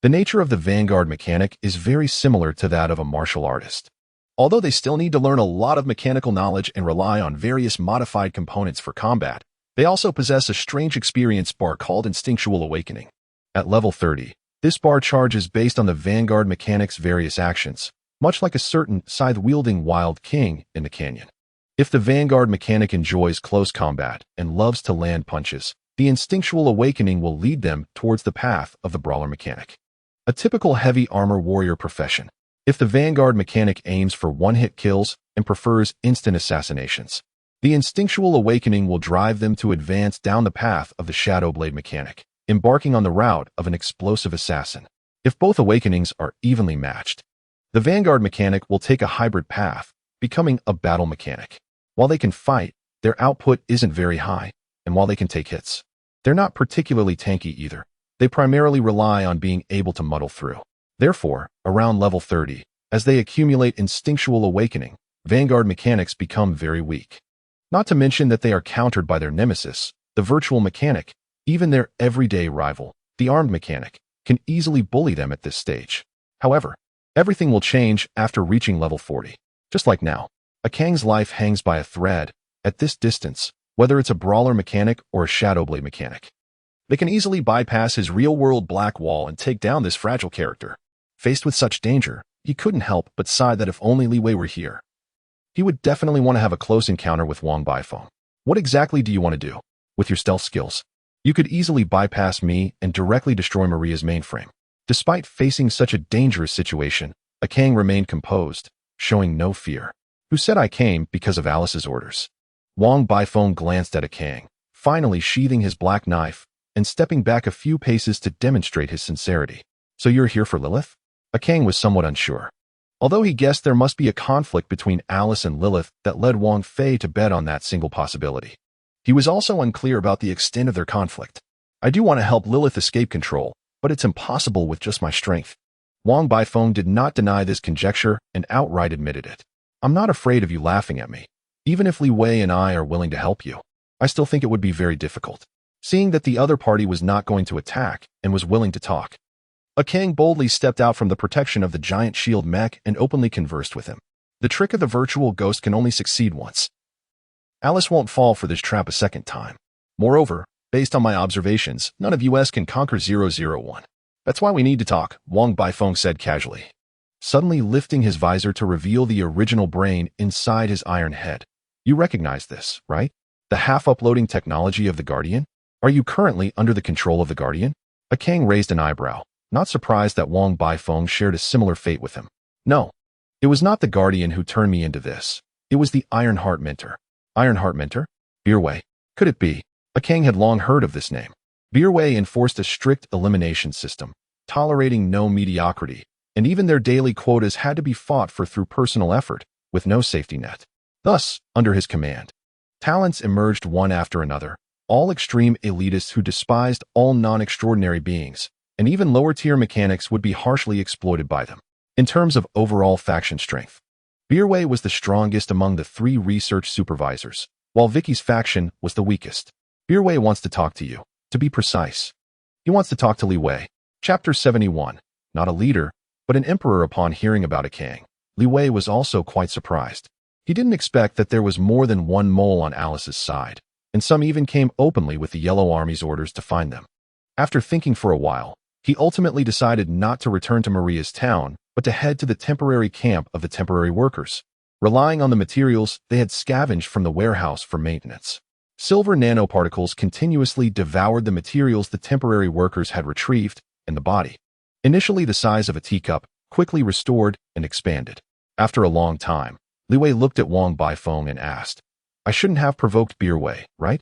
The nature of the Vanguard Mechanic is very similar to that of a martial artist. Although they still need to learn a lot of mechanical knowledge and rely on various modified components for combat, they also possess a strange experience bar called Instinctual Awakening. At level 30, this bar charges based on the Vanguard Mechanic's various actions, much like a certain scythe-wielding wild king in the canyon. If the Vanguard Mechanic enjoys close combat and loves to land punches, the Instinctual Awakening will lead them towards the path of the Brawler Mechanic, a typical heavy armor warrior profession. If the Vanguard Mechanic aims for one-hit kills and prefers instant assassinations, the Instinctual Awakening will drive them to advance down the path of the Shadow Blade Mechanic, embarking on the route of an explosive assassin. If both awakenings are evenly matched, the Vanguard Mechanic will take a hybrid path, becoming a battle mechanic. While they can fight, their output isn't very high, and while they can take hits, they're not particularly tanky either. They primarily rely on being able to muddle through. Therefore, around level 30, as they accumulate Instinctual Awakening, Vanguard Mechanics become very weak. Not to mention that they are countered by their nemesis, the Virtual Mechanic. Even their everyday rival, the Armed Mechanic, can easily bully them at this stage. However, everything will change after reaching level 40. Just like now, a Kang's life hangs by a thread. At this distance, whether it's a Brawler Mechanic or a Shadow Blade Mechanic, they can easily bypass his real-world black wall and take down this fragile character. Faced with such danger, he couldn't help but sigh that if only Li Wei were here. He would definitely want to have a close encounter with Wang Baifeng. What exactly do you want to do? With your stealth skills, you could easily bypass me and directly destroy Maria's mainframe. Despite facing such a dangerous situation, Akang remained composed, showing no fear. Who said I came because of Alice's orders? Wang Baifeng glanced at Akang, finally sheathing his black knife and stepping back a few paces to demonstrate his sincerity. So you're here for Lilith? Akang was somewhat unsure. Although he guessed there must be a conflict between Alice and Lilith that led Wang Fei to bet on that single possibility. He was also unclear about the extent of their conflict. I do want to help Lilith escape control, but it's impossible with just my strength. Wang Baifeng did not deny this conjecture and outright admitted it. I'm not afraid of you laughing at me. Even if Li Wei and I are willing to help you, I still think it would be very difficult. Seeing that the other party was not going to attack and was willing to talk, Akang boldly stepped out from the protection of the giant shield mech and openly conversed with him. The trick of the virtual ghost can only succeed once. Alice won't fall for this trap a second time. Moreover, based on my observations, none of us can conquer 001. That's why we need to talk, Wang Baifeng said casually, suddenly lifting his visor to reveal the original brain inside his iron head. You recognize this, right? The half-uploading technology of the Guardian? Are you currently under the control of the Guardian? Akang raised an eyebrow, not surprised that Wang Baifeng shared a similar fate with him. No, it was not the Guardian who turned me into this. It was the Ironheart Mentor. Ironheart Mentor? Beerway. Could it be? Akang had long heard of this name. Beerway enforced a strict elimination system, tolerating no mediocrity, and even their daily quotas had to be fought for through personal effort, with no safety net. Thus, under his command, talents emerged one after another, all extreme elitists who despised all non-extraordinary beings, and even lower-tier mechanics would be harshly exploited by them. In terms of overall faction strength, Beerway was the strongest among the 3 research supervisors, while Vicky's faction was the weakest. Beerway wants to talk to you. To be precise, he wants to talk to Li Wei. Chapter 71. Not a leader, but an emperor. Upon hearing about Akang, Li Wei was also quite surprised. He didn't expect that there was more than one mole on Alice's side, and some even came openly with the Yellow Army's orders to find them. After thinking for a while, he ultimately decided not to return to Maria's town, but to head to the temporary camp of the temporary workers, relying on the materials they had scavenged from the warehouse for maintenance. Silver nanoparticles continuously devoured the materials the temporary workers had retrieved, and the body, initially the size of a teacup, quickly restored and expanded. After a long time, Li Wei looked at Wang Baifeng and asked, I shouldn't have provoked Beerway, right?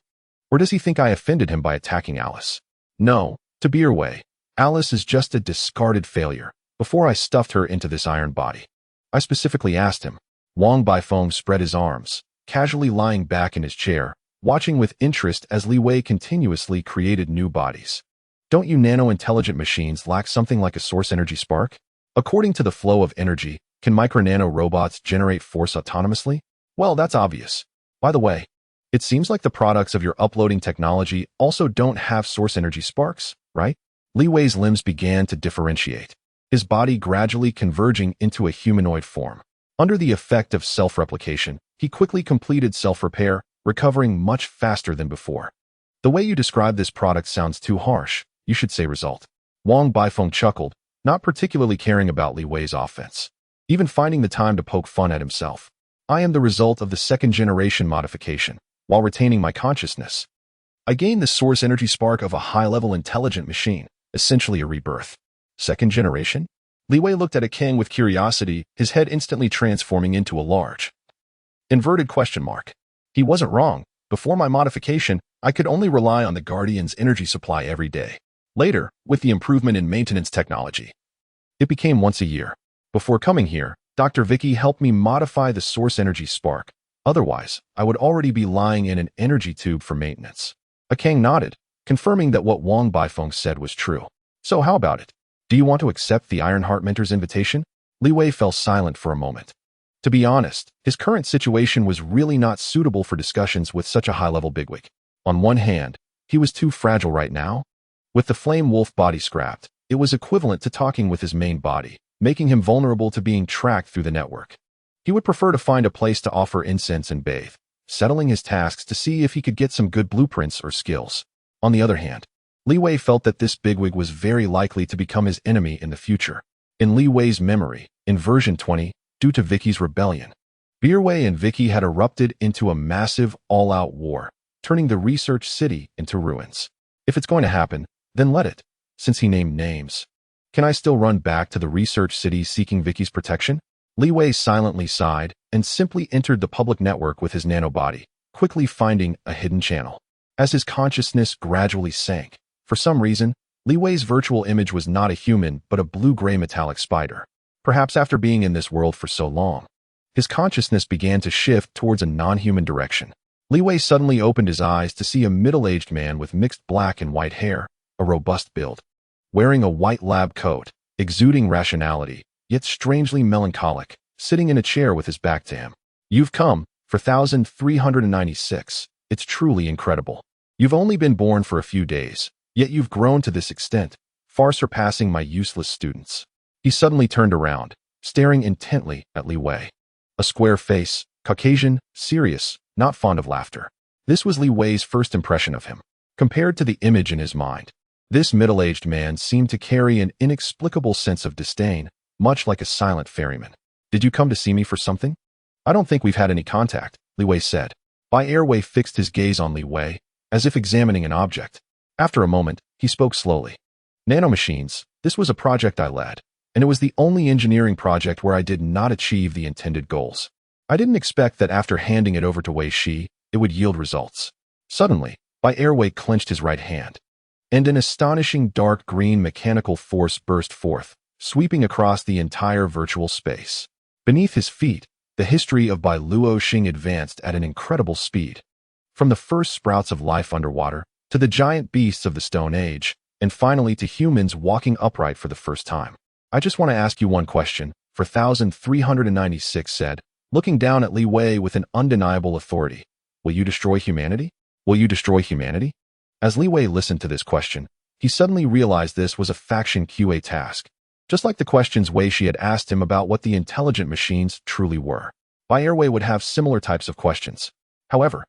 Or does he think I offended him by attacking Alice? No, to Beerway, Alice is just a discarded failure. Before I stuffed her into this iron body, I specifically asked him. Wang Baifeng spread his arms, casually lying back in his chair, watching with interest as Li Wei continuously created new bodies. Don't you nano-intelligent machines lack something like a source energy spark? According to the flow of energy, can micro-nano robots generate force autonomously? Well, that's obvious. By the way, it seems like the products of your uploading technology also don't have source energy sparks, right? Li Wei's limbs began to differentiate, his body gradually converging into a humanoid form. Under the effect of self-replication, he quickly completed self-repair, recovering much faster than before. The way you describe this product sounds too harsh. You should say result. Wang Baifeng chuckled, not particularly caring about Li Wei's offense, even finding the time to poke fun at himself. I am the result of the 2nd-generation modification, while retaining my consciousness. I gained the source energy spark of a high-level intelligent machine, essentially a rebirth. 2nd generation? Li Wei looked at Akang with curiosity, his head instantly transforming into a large, inverted question mark. He wasn't wrong. Before my modification, I could only rely on the Guardian's energy supply every day. Later, with the improvement in maintenance technology, it became once a year. Before coming here, Dr. Vicky helped me modify the source energy spark. Otherwise, I would already be lying in an energy tube for maintenance. Akang nodded, confirming that what Wang Baifeng said was true. So how about it? Do you want to accept the Ironheart Mentor's invitation? Li Wei fell silent for a moment. To be honest, his current situation was really not suitable for discussions with such a high-level bigwig. On one hand, he was too fragile right now. With the Flame Wolf body scrapped, it was equivalent to talking with his main body, making him vulnerable to being tracked through the network. He would prefer to find a place to offer incense and bathe, settling his tasks to see if he could get some good blueprints or skills. On the other hand, Li Wei felt that this bigwig was very likely to become his enemy in the future. In Li Wei's memory, in version 20, due to Vicky's rebellion, Wei and Vicky had erupted into a massive, all-out war, turning the research city into ruins. If it's going to happen, then let it, since he named names. Can I still run back to the research city seeking Vicky's protection? Li Wei silently sighed and simply entered the public network with his nanobody, quickly finding a hidden channel. As his consciousness gradually sank, for some reason, Li Wei's virtual image was not a human but a blue-gray metallic spider. Perhaps after being in this world for so long, his consciousness began to shift towards a non-human direction. Li Wei suddenly opened his eyes to see a middle-aged man with mixed black and white hair, a robust build, wearing a white lab coat, exuding rationality, yet strangely melancholic, sitting in a chair with his back to him. You've come for 1396. It's truly incredible. You've only been born for a few days, yet you've grown to this extent, far surpassing my useless students. He suddenly turned around, staring intently at Li Wei. A square face, Caucasian, serious, not fond of laughter. This was Li Wei's first impression of him. Compared to the image in his mind, this middle-aged man seemed to carry an inexplicable sense of disdain, much like a silent ferryman. Did you come to see me for something? I don't think we've had any contact, Li Wei said. Wei fixed his gaze on Li Wei, as if examining an object. After a moment, he spoke slowly. Nanomachines, this was a project I led, and it was the only engineering project where I did not achieve the intended goals. I didn't expect that after handing it over to Wei Shi, it would yield results. Suddenly, Wei clenched his right hand, and an astonishing dark green mechanical force burst forth, sweeping across the entire virtual space. Beneath his feet, the history of Bai Luoxing advanced at an incredible speed. From the first sprouts of life underwater, to the giant beasts of the Stone Age, and finally to humans walking upright for the first time. I just want to ask you one question, 4396 said, looking down at Li Wei with an undeniable authority. Will you destroy humanity? Will you destroy humanity? As Li Wei listened to this question, he suddenly realized this was a faction QA task. Just like the questions Wei Shi had asked him about what the intelligent machines truly were. Wei would have similar types of questions. However,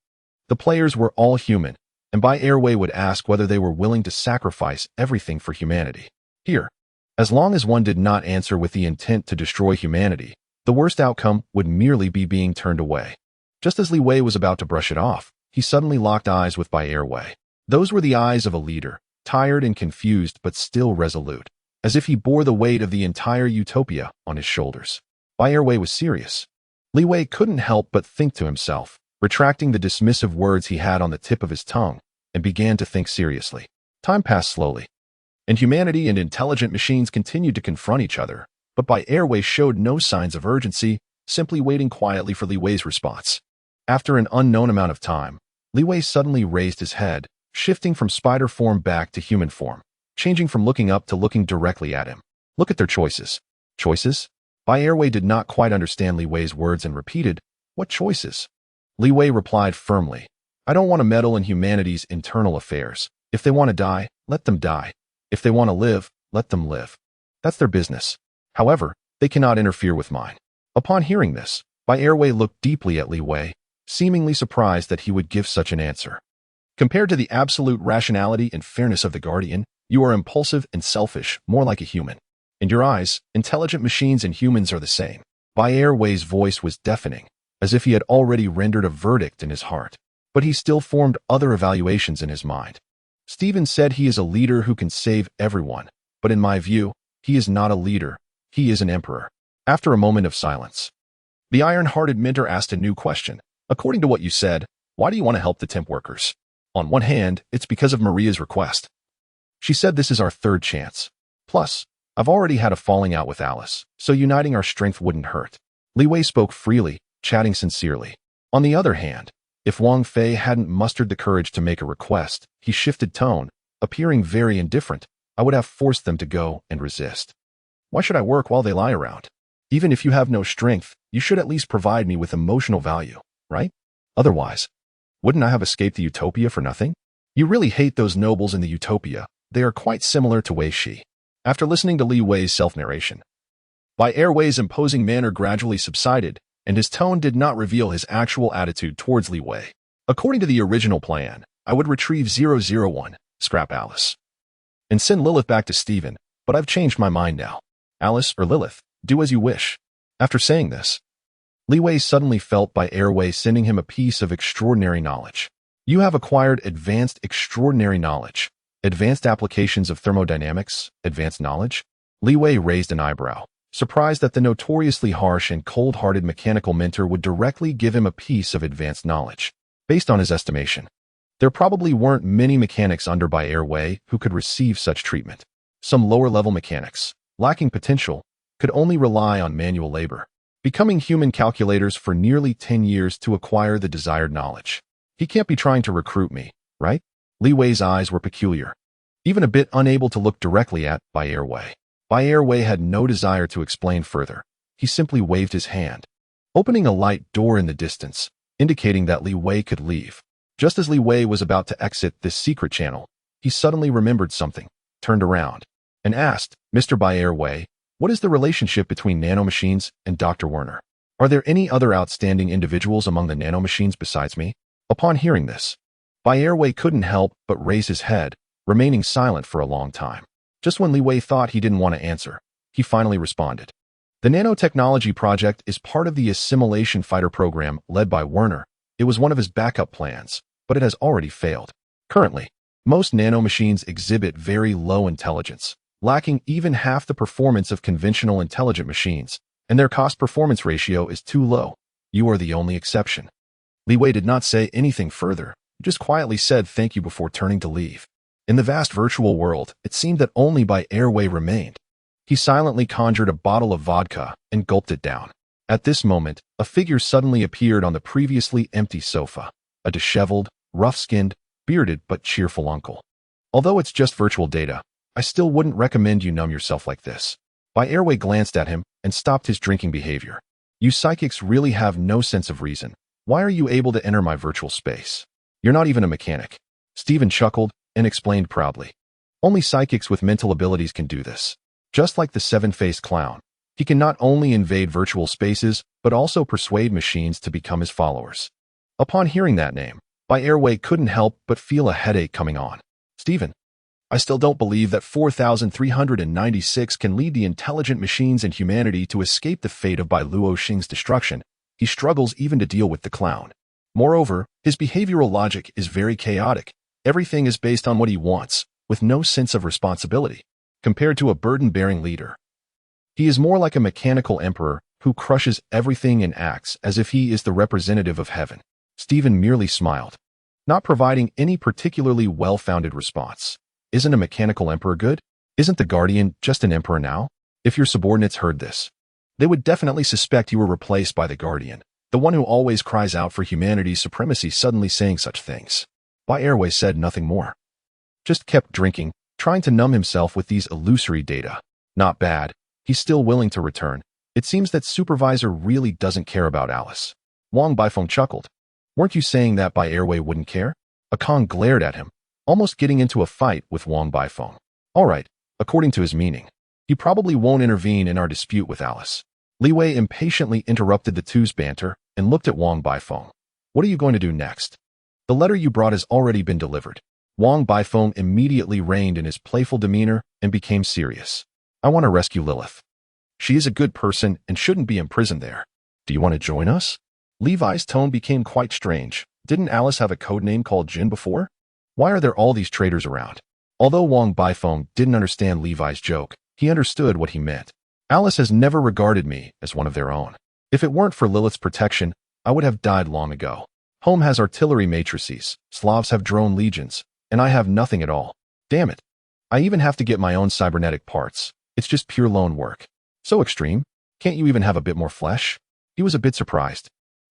the players were all human, and Wei would ask whether they were willing to sacrifice everything for humanity. Here, as long as one did not answer with the intent to destroy humanity, the worst outcome would merely be being turned away. Just as Li Wei was about to brush it off, he suddenly locked eyes with Wei. Those were the eyes of a leader, tired and confused but still resolute, as if he bore the weight of the entire utopia on his shoulders. Wei was serious. Li Wei couldn't help but think to himself, retracting the dismissive words he had on the tip of his tongue, and began to think seriously. Time passed slowly, and humanity and intelligent machines continued to confront each other, but Wei showed no signs of urgency, simply waiting quietly for Li Wei's response. After an unknown amount of time, Li Wei suddenly raised his head, shifting from spider form back to human form, changing from looking up to looking directly at him. Look at their choices. Choices? Wei did not quite understand Li Wei's words and repeated, what choices? Li Wei replied firmly, I don't want to meddle in humanity's internal affairs. If they want to die, let them die. If they want to live, let them live. That's their business. However, they cannot interfere with mine. Upon hearing this, Wei looked deeply at Li Wei, seemingly surprised that he would give such an answer. Compared to the absolute rationality and fairness of the Guardian, you are impulsive and selfish, more like a human. In your eyes, intelligent machines and humans are the same. Wei's voice was deafening, as if he had already rendered a verdict in his heart. But he still formed other evaluations in his mind. Stephen said he is a leader who can save everyone, but in my view, he is not a leader, he is an emperor. After a moment of silence, the iron-hearted mentor asked a new question. According to what you said, why do you want to help the temp workers? On one hand, it's because of Maria's request. She said this is our third chance. Plus, I've already had a falling out with Alice, so uniting our strength wouldn't hurt. Li Wei spoke freely, chatting sincerely. On the other hand, if Wang Fei hadn't mustered the courage to make a request, he shifted tone, appearing very indifferent. I would have forced them to go and resist. Why should I work while they lie around? Even if you have no strength, you should at least provide me with emotional value, right? Otherwise, wouldn't I have escaped the utopia for nothing? You really hate those nobles in the utopia. They are quite similar to Wei Shi. After listening to Li Wei's self-narration, Wei's imposing manner gradually subsided, and his tone did not reveal his actual attitude towards Li Wei. According to the original plan, I would retrieve 001, scrap Alice, and send Lilith back to Stephen, but I've changed my mind now. Alice or Lilith, do as you wish. After saying this, Li Wei suddenly felt by airway sending him a piece of extraordinary knowledge. You have acquired advanced extraordinary knowledge. Advanced applications of thermodynamics, advanced knowledge? Li Wei raised an eyebrow, surprised that the notoriously harsh and cold-hearted mechanical mentor would directly give him a piece of advanced knowledge. Based on his estimation, there probably weren't many mechanics under by airway who could receive such treatment. Some lower-level mechanics, lacking potential, could only rely on manual labor, becoming human calculators for nearly 10 years to acquire the desired knowledge. He can't be trying to recruit me, right? Li Wei's eyes were peculiar, even a bit unable to look directly at by airway. By airway had no desire to explain further. He simply waved his hand, opening a light door in the distance, indicating that Li Wei could leave. Just as Li Wei was about to exit this secret channel, he suddenly remembered something, turned around, and asked, Mr. By Airway, what is the relationship between nanomachines and Dr. Werner? Are there any other outstanding individuals among the nanomachines besides me? Upon hearing this, By Airway couldn't help but raise his head, remaining silent for a long time. Just when Li Wei thought he didn't want to answer, he finally responded. The nanotechnology project is part of the assimilation fighter program led by Werner. It was one of his backup plans, but it has already failed. Currently, most nanomachines exhibit very low intelligence, lacking even half the performance of conventional intelligent machines, and their cost-performance ratio is too low. You are the only exception. Li Wei did not say anything further, just quietly said thank you before turning to leave. In the vast virtual world, it seemed that only By Airway remained. He silently conjured a bottle of vodka and gulped it down. At this moment, a figure suddenly appeared on the previously empty sofa, a disheveled, rough-skinned, bearded but cheerful uncle. Although it's just virtual data, I still wouldn't recommend you numb yourself like this. By Airway glanced at him and stopped his drinking behavior. You psychics really have no sense of reason. Why are you able to enter my virtual space? You're not even a mechanic. Stephen chuckled and explained proudly. Only psychics with mental abilities can do this. Just like the seven-faced clown, he can not only invade virtual spaces, but also persuade machines to become his followers. Upon hearing that name, By Airway couldn't help but feel a headache coming on. Stephen, I still don't believe that 4,396 can lead the intelligent machines and humanity to escape the fate of Bai Luo Xing's destruction. He struggles even to deal with the clown. Moreover, his behavioral logic is very chaotic. Everything is based on what he wants, with no sense of responsibility. Compared to a burden-bearing leader, he is more like a mechanical emperor who crushes everything and acts as if he is the representative of heaven. Stephen merely smiled, not providing any particularly well-founded response. Isn't a mechanical emperor good? Isn't the guardian just an emperor now? If your subordinates heard this, they would definitely suspect you were replaced by the guardian, the one who always cries out for humanity's supremacy, suddenly saying such things. By Airway said nothing more. Just kept drinking, trying to numb himself with these illusory data. Not bad. He's still willing to return. It seems that supervisor really doesn't care about Alice. Wang Baifeng chuckled. Weren't you saying that By Airway wouldn't care? Akong glared at him, almost getting into a fight with Wang Baifeng. All right, according to his meaning, he probably won't intervene in our dispute with Alice. Li Wei impatiently interrupted the two's banter and looked at Wang Baifeng. What are you going to do next? The letter you brought has already been delivered. Wang Baifeng immediately reined in his playful demeanor and became serious. I want to rescue Lilith. She is a good person and shouldn't be imprisoned there. Do you want to join us? Levi's tone became quite strange. Didn't Alice have a code name called Jin before? Why are there all these traitors around? Although Wang Baifeng didn't understand Levi's joke, he understood what he meant. Alice has never regarded me as one of their own. If it weren't for Lilith's protection, I would have died long ago. Home has artillery matrices, Slavs have drone legions, and I have nothing at all. Damn it. I even have to get my own cybernetic parts. It's just pure lone work. So extreme. Can't you even have a bit more flesh? He was a bit surprised,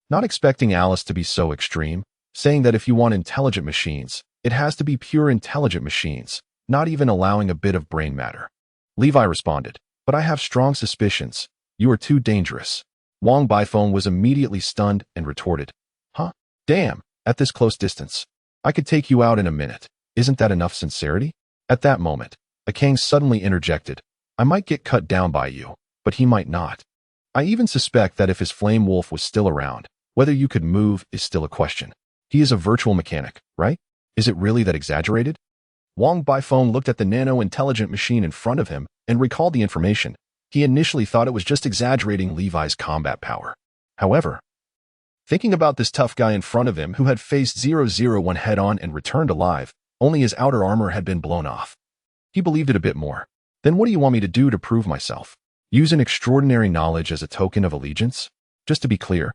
not expecting Alice to be so extreme, saying that if you want intelligent machines, it has to be pure intelligent machines, not even allowing a bit of brain matter. Levi responded, but I have strong suspicions. You are too dangerous. Wang Baifeng was immediately stunned and retorted, huh? Damn, at this close distance. I could take you out in a minute. Isn't that enough sincerity? At that moment, Akang suddenly interjected, I might get cut down by you, but he might not. I even suspect that if his flame wolf was still around, whether you could move is still a question. He is a virtual mechanic, right? Is it really that exaggerated? Wang Baifeng looked at the nano-intelligent machine in front of him and recalled the information. He initially thought it was just exaggerating Levi's combat power. However, thinking about this tough guy in front of him who had faced 001 head-on and returned alive, only his outer armor had been blown off, he believed it a bit more. Then what do you want me to do to prove myself? Use an extraordinary knowledge as a token of allegiance? Just to be clear,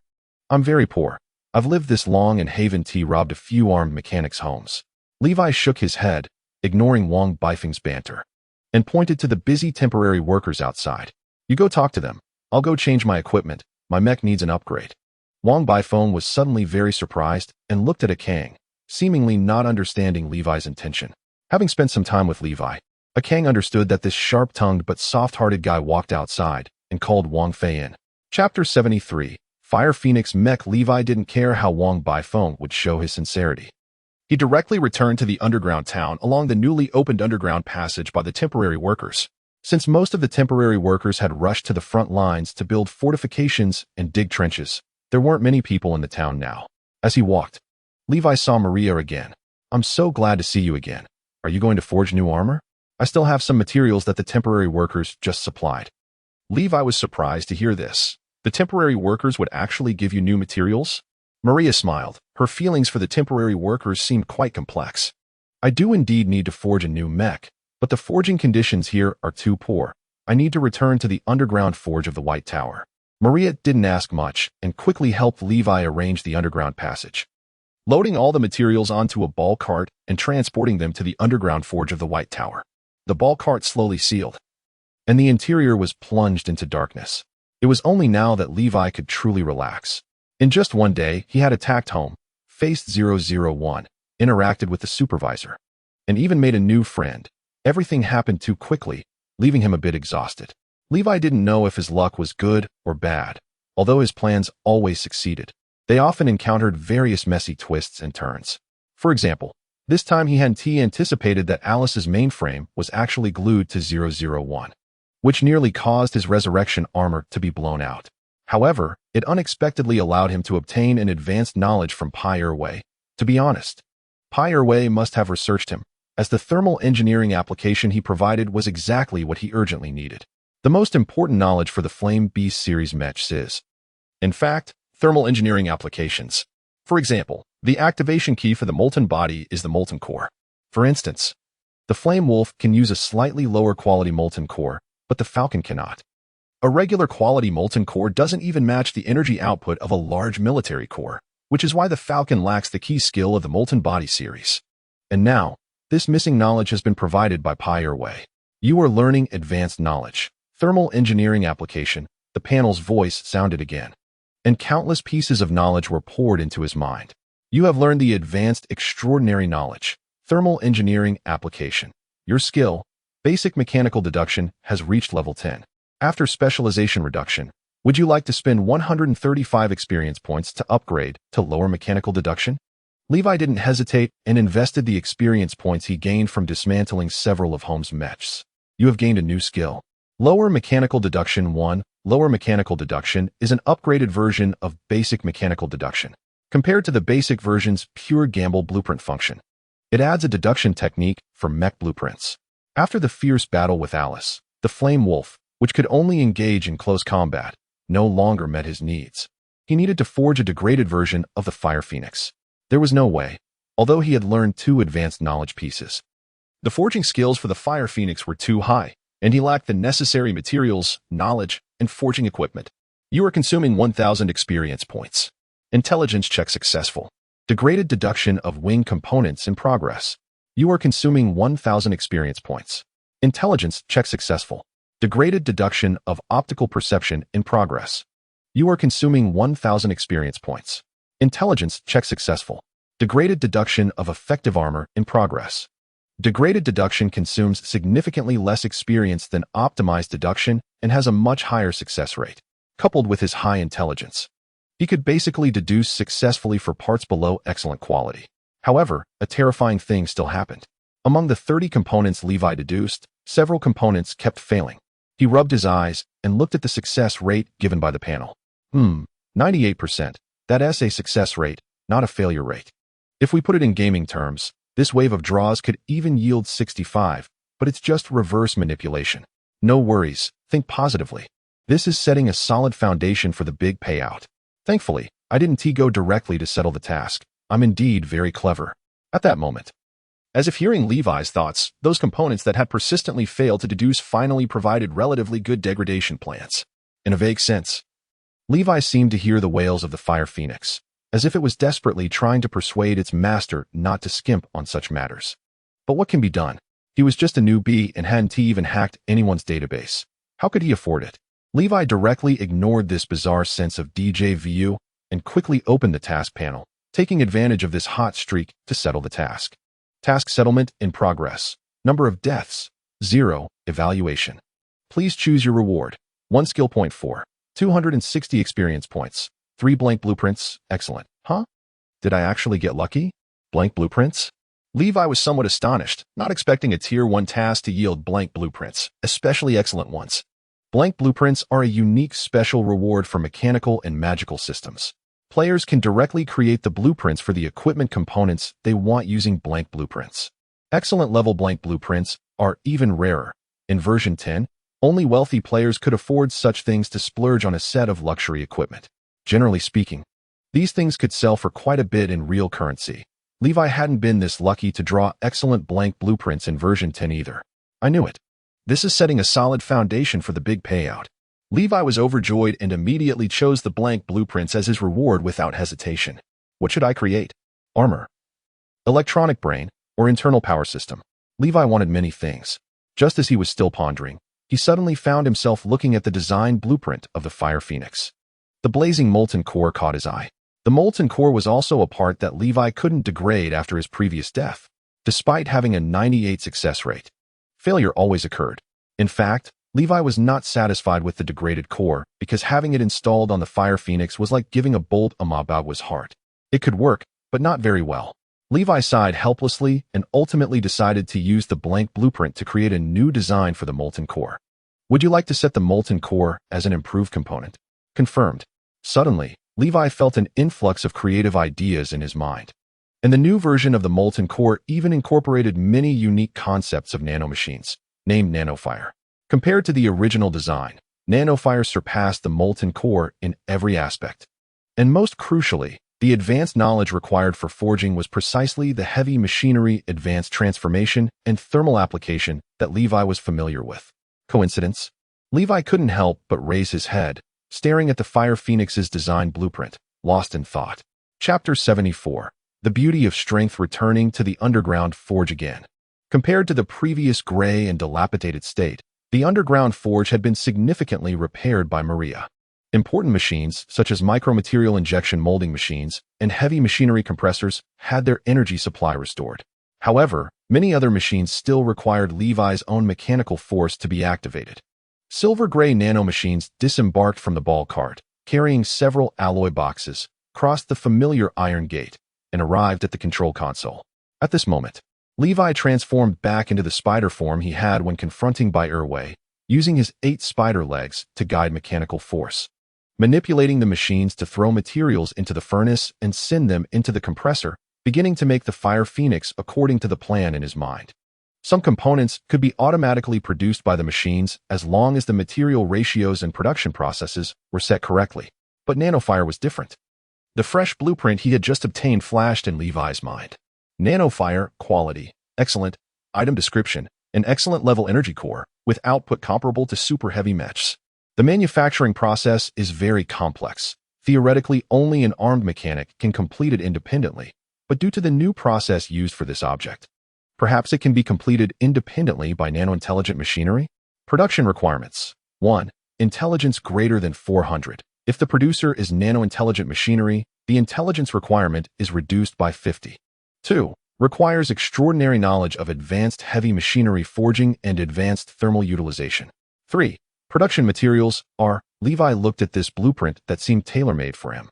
I'm very poor. I've lived this long and Haven T robbed a few armed mechanics' homes. Levi shook his head, ignoring Wang Bifeng's banter, and pointed to the busy temporary workers outside. You go talk to them. I'll go change my equipment. My mech needs an upgrade. Wang Bifeng was suddenly very surprised and looked at a Kang, seemingly not understanding Levi's intention. Having spent some time with Levi, a Kang understood that this sharp-tongued but soft-hearted guy walked outside and called Wang Fei in. Chapter 73. Fire Phoenix Mech. Levi didn't care how Wang Bifeng would show his sincerity. He directly returned to the underground town along the newly opened underground passage by the temporary workers. Since most of the temporary workers had rushed to the front lines to build fortifications and dig trenches, there weren't many people in the town now. As he walked, Levi saw Maria again. I'm so glad to see you again. Are you going to forge new armor? I still have some materials that the temporary workers just supplied. Levi was surprised to hear this. The temporary workers would actually give you new materials? Maria smiled. Her feelings for the temporary workers seemed quite complex. I do indeed need to forge a new mech, but the forging conditions here are too poor. I need to return to the underground forge of the White Tower. Maria didn't ask much and quickly helped Levi arrange the underground passage, loading all the materials onto a ball cart and transporting them to the underground forge of the White Tower. The ball cart slowly sealed, and the interior was plunged into darkness. It was only now that Levi could truly relax. In just one day, he had attacked home, faced 001, interacted with the supervisor, and even made a new friend. Everything happened too quickly, leaving him a bit exhausted. Levi didn't know if his luck was good or bad, although his plans always succeeded. They often encountered various messy twists and turns. For example, this time he hadn't anticipated that Alice's mainframe was actually glued to 001, which nearly caused his resurrection armor to be blown out. However, it unexpectedly allowed him to obtain an advanced knowledge from Pai Erwei. To be honest, Pai Erwei must have researched him, as the thermal engineering application he provided was exactly what he urgently needed. The most important knowledge for the Flame Beast series mechs is, in fact, thermal engineering applications. For example, the activation key for the Molten Body is the Molten Core. For instance, the Flame Wolf can use a slightly lower quality Molten Core, but the Falcon cannot. A regular quality Molten Core doesn't even match the energy output of a large military core, which is why the Falcon lacks the key skill of the Molten Body series. And now, this missing knowledge has been provided by Pai Erwei. You are learning advanced knowledge. Thermal engineering application. The panel's voice sounded again, and countless pieces of knowledge were poured into his mind. You have learned the advanced extraordinary knowledge. Thermal engineering application. Your skill, basic mechanical deduction, has reached level 10. After specialization reduction, would you like to spend 135 experience points to upgrade to lower mechanical deduction? Levi didn't hesitate and invested the experience points he gained from dismantling several of Home's mechs. You have gained a new skill. Lower Mechanical Deduction 1. Lower Mechanical Deduction is an upgraded version of Basic Mechanical Deduction, compared to the basic version's pure gamble blueprint function. It adds a deduction technique for mech blueprints. After the fierce battle with Alice, the Flame Wolf, which could only engage in close combat, no longer met his needs. He needed to forge a degraded version of the Fire Phoenix. There was no way, although he had learned 2 advanced knowledge pieces. The forging skills for the Fire Phoenix were too high, and he lacked the necessary materials, knowledge, and forging equipment. You are consuming 1,000 experience points. Intelligence check successful. Degraded deduction of wing components in progress. You are consuming 1,000 experience points. Intelligence check successful. Degraded deduction of optical perception in progress. You are consuming 1,000 experience points. Intelligence check successful. Degraded deduction of effective armor in progress. Degraded deduction consumes significantly less experience than optimized deduction and has a much higher success rate. Coupled with his high intelligence, he could basically deduce successfully for parts below excellent quality. However, a terrifying thing still happened. Among the 30 components Levi deduced, several components kept failing. He rubbed his eyes and looked at the success rate given by the panel. 98%. That's a success rate, not a failure rate. If we put it in gaming terms, this wave of draws could even yield 65, but it's just reverse manipulation. No worries, think positively. This is setting a solid foundation for the big payout. Thankfully, I didn't go directly to settle the task. I'm indeed very clever. At that moment, as if hearing Levi's thoughts, those components that had persistently failed to deduce finally provided relatively good degradation plans. In a vague sense, Levi seemed to hear the wails of the Fire Phoenix, as if it was desperately trying to persuade its master not to skimp on such matters. But what can be done? He was just a newbie and hadn't even hacked anyone's database. How could he afford it? Levi directly ignored this bizarre sense of déjà vu and quickly opened the task panel, taking advantage of this hot streak to settle the task. Task settlement in progress. Number of deaths, 0. Evaluation. Please choose your reward. 1 skill point 4. 260 experience points. 3 blank blueprints. Excellent. Huh? Did I actually get lucky? Blank blueprints? Levi was somewhat astonished, not expecting a Tier 1 task to yield blank blueprints, especially excellent ones. Blank blueprints are a unique special reward for mechanical and magical systems. Players can directly create the blueprints for the equipment components they want using blank blueprints. Excellent level blank blueprints are even rarer. In version 10, only wealthy players could afford such things to splurge on a set of luxury equipment. Generally speaking, these things could sell for quite a bit in real currency. Levi hadn't been this lucky to draw excellent blank blueprints in version 10 either. I knew it. This is setting a solid foundation for the big payout. Levi was overjoyed and immediately chose the blank blueprints as his reward without hesitation. What should I create? Armor, electronic brain, or internal power system? Levi wanted many things. Just as he was still pondering, he suddenly found himself looking at the design blueprint of the Fire Phoenix. The blazing molten core caught his eye. The molten core was also a part that Levi couldn't degrade after his previous death, despite having a 98 success rate. Failure always occurred. In fact, Levi was not satisfied with the degraded core because having it installed on the Fire Phoenix was like giving a bolt a Mabagwa's heart. It could work, but not very well. Levi sighed helplessly and ultimately decided to use the blank blueprint to create a new design for the molten core. Would you like to set the molten core as an improved component? Confirmed. Suddenly, Levi felt an influx of creative ideas in his mind. And the new version of the molten core even incorporated many unique concepts of nanomachines, named Nanofire. Compared to the original design, Nanofire surpassed the molten core in every aspect. And most crucially, the advanced knowledge required for forging was precisely the heavy machinery, advanced transformation, and thermal application that Levi was familiar with. Coincidence? Levi couldn't help but raise his head, staring at the Fire Phoenix's design blueprint, lost in thought. Chapter 74. The beauty of strength returning to the underground forge again. Compared to the previous gray and dilapidated state, the underground forge had been significantly repaired by Maria. Important machines, such as micromaterial injection molding machines and heavy machinery compressors, had their energy supply restored. However, many other machines still required Levi's own mechanical force to be activated. Silver-gray nanomachines disembarked from the ball cart, carrying several alloy boxes, crossed the familiar iron gate, and arrived at the control console. At this moment, Levi transformed back into the spider form he had when confronting Irway, using his 8 spider legs to guide mechanical force, manipulating the machines to throw materials into the furnace and send them into the compressor, beginning to make the Fire Phoenix according to the plan in his mind. Some components could be automatically produced by the machines as long as the material ratios and production processes were set correctly. But Nanofire was different. The fresh blueprint he had just obtained flashed in Levi's mind. Nanofire, quality, excellent, item description, an excellent level energy core, with output comparable to super heavy mechs. The manufacturing process is very complex. Theoretically, only an armed mechanic can complete it independently, but due to the new process used for this object, perhaps it can be completed independently by nano-intelligent machinery? Production requirements. 1. Intelligence greater than 400. If the producer is nano-intelligent machinery, the intelligence requirement is reduced by 50. 2. Requires extraordinary knowledge of advanced heavy machinery forging and advanced thermal utilization. 3. Production materials are. Levi looked at this blueprint that seemed tailor-made for him,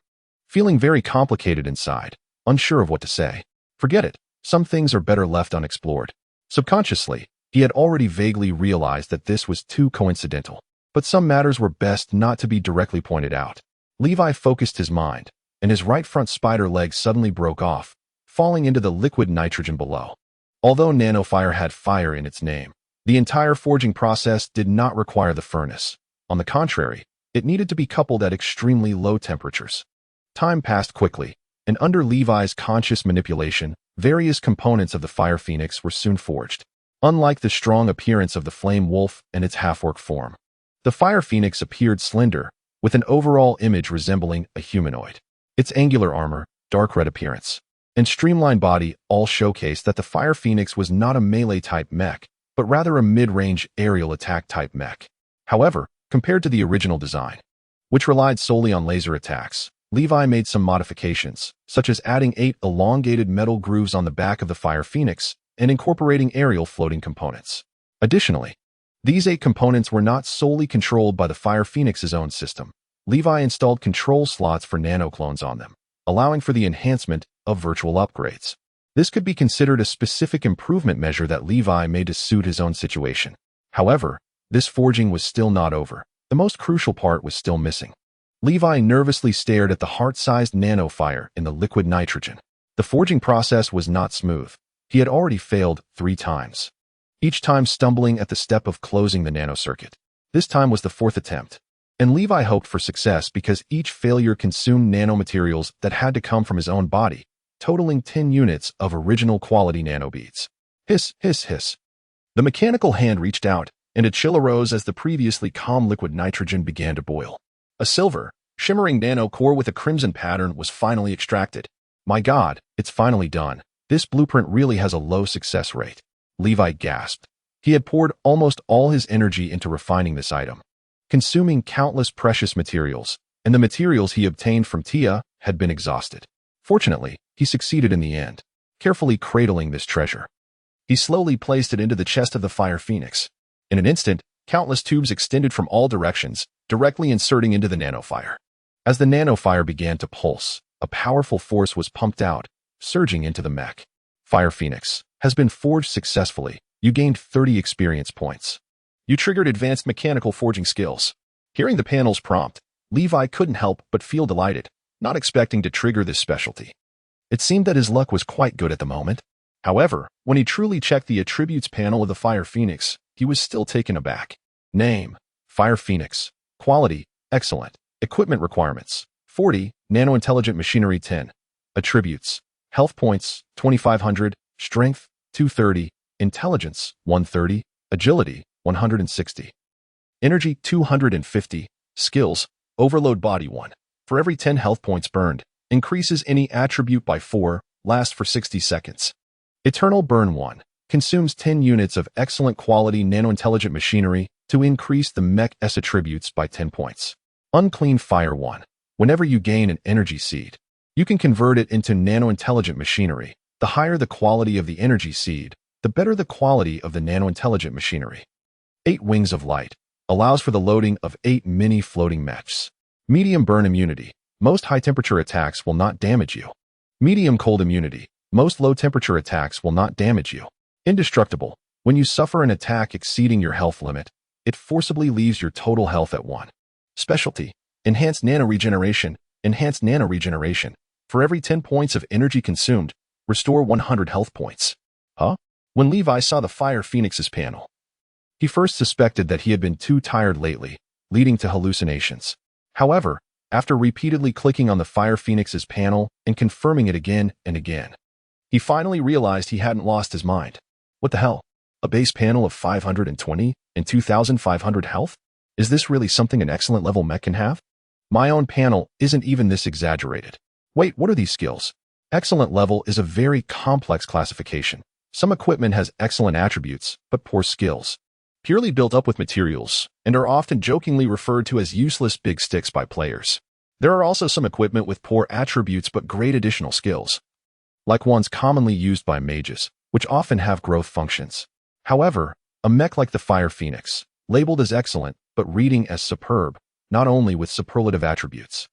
feeling very complicated inside, unsure of what to say. Forget it. Some things are better left unexplored. Subconsciously, he had already vaguely realized that this was too coincidental, but some matters were best not to be directly pointed out. Levi focused his mind, and his right front spider leg suddenly broke off, falling into the liquid nitrogen below. Although Nanofire had fire in its name, The entire forging process did not require the furnace. On the contrary, it needed to be coupled at extremely low temperatures. Time passed quickly, and under Levi's conscious manipulation, various components of the Fire Phoenix were soon forged. Unlike the strong appearance of the Flame Wolf and its half-orc form, the Fire Phoenix appeared slender, with an overall image resembling a humanoid. Its angular armor, dark red appearance, and streamlined body all showcased that the Fire Phoenix was not a melee-type mech, but rather a mid-range aerial attack-type mech. However, compared to the original design, which relied solely on laser attacks, Levi made some modifications, such as adding 8 elongated metal grooves on the back of the Fire Phoenix and incorporating aerial floating components. Additionally, these 8 components were not solely controlled by the Fire Phoenix's own system. Levi installed control slots for nanoclones on them, allowing for the enhancement of virtual upgrades. This could be considered a specific improvement measure that Levi made to suit his own situation. However, this forging was still not over. The most crucial part was still missing. Levi nervously stared at the heart-sized nanofire in the liquid nitrogen. The forging process was not smooth. He had already failed 3 times, each time stumbling at the step of closing the nanocircuit. This time was the 4th attempt, and Levi hoped for success because each failure consumed nanomaterials that had to come from his own body, totaling 10 units of original quality nanobeads. Hiss, hiss, hiss. The mechanical hand reached out, and a chill arose as the previously calm liquid nitrogen began to boil. A silver, shimmering nano core with a crimson pattern was finally extracted. My God, it's finally done. This blueprint really has a low success rate. Levi gasped. He had poured almost all his energy into refining this item, consuming countless precious materials, and the materials he obtained from Tia had been exhausted. Fortunately, he succeeded in the end, carefully cradling this treasure. He slowly placed it into the chest of the Fire Phoenix. In an instant, countless tubes extended from all directions, directly inserting into the nanofire. As the nanofire began to pulse, a powerful force was pumped out, surging into the mech. Fire Phoenix has been forged successfully. You gained 30 experience points. You triggered advanced mechanical forging skills. Hearing the panel's prompt, Levi couldn't help but feel delighted, not expecting to trigger this specialty. It seemed that his luck was quite good at the moment. However, when he truly checked the attributes panel of the Fire Phoenix, he was still taken aback. Name: Fire Phoenix. Quality: excellent. Equipment requirements: 40, nano-intelligent machinery 10. Attributes: health points 2500, strength 230, intelligence 130, agility 160, energy 250, skills: Overload body 1. For every 10 health points burned, increases any attribute by 4, lasts for 60 seconds. Eternal burn 1. Consumes 10 units of excellent quality nano-intelligent machinery to increase the mech's attributes by 10 points. Unclean fire 1. Whenever you gain an energy seed, you can convert it into nano-intelligent machinery. The higher the quality of the energy seed, the better the quality of the nano-intelligent machinery. 8 Wings of Light. Allows for the loading of 8 mini floating mechs. Medium burn immunity. Most high-temperature attacks will not damage you. Medium cold immunity. Most low-temperature attacks will not damage you. Indestructible. When you suffer an attack exceeding your health limit, it forcibly leaves your total health at 1. Specialty: Enhanced Nano Regeneration. Enhanced Nano Regeneration. For every 10 points of energy consumed, restore 100 health points. Huh? When Levi saw the Fire Phoenix's panel, he first suspected that he had been too tired lately, leading to hallucinations. However, after repeatedly clicking on the Fire Phoenix's panel and confirming it again and again, he finally realized he hadn't lost his mind. What the hell? A base panel of 520 and 2,500 health? Is this really something an excellent level mech can have? My own panel isn't even this exaggerated. Wait, what are these skills? Excellent level is a very complex classification. Some equipment has excellent attributes, but poor skills. Purely built up with materials, and are often jokingly referred to as useless big sticks by players. There are also some equipment with poor attributes but great additional skills, like ones commonly used by mages, which often have growth functions. However, a mech like the Fire Phoenix, labeled as excellent, but reading as superb, not only with superlative attributes.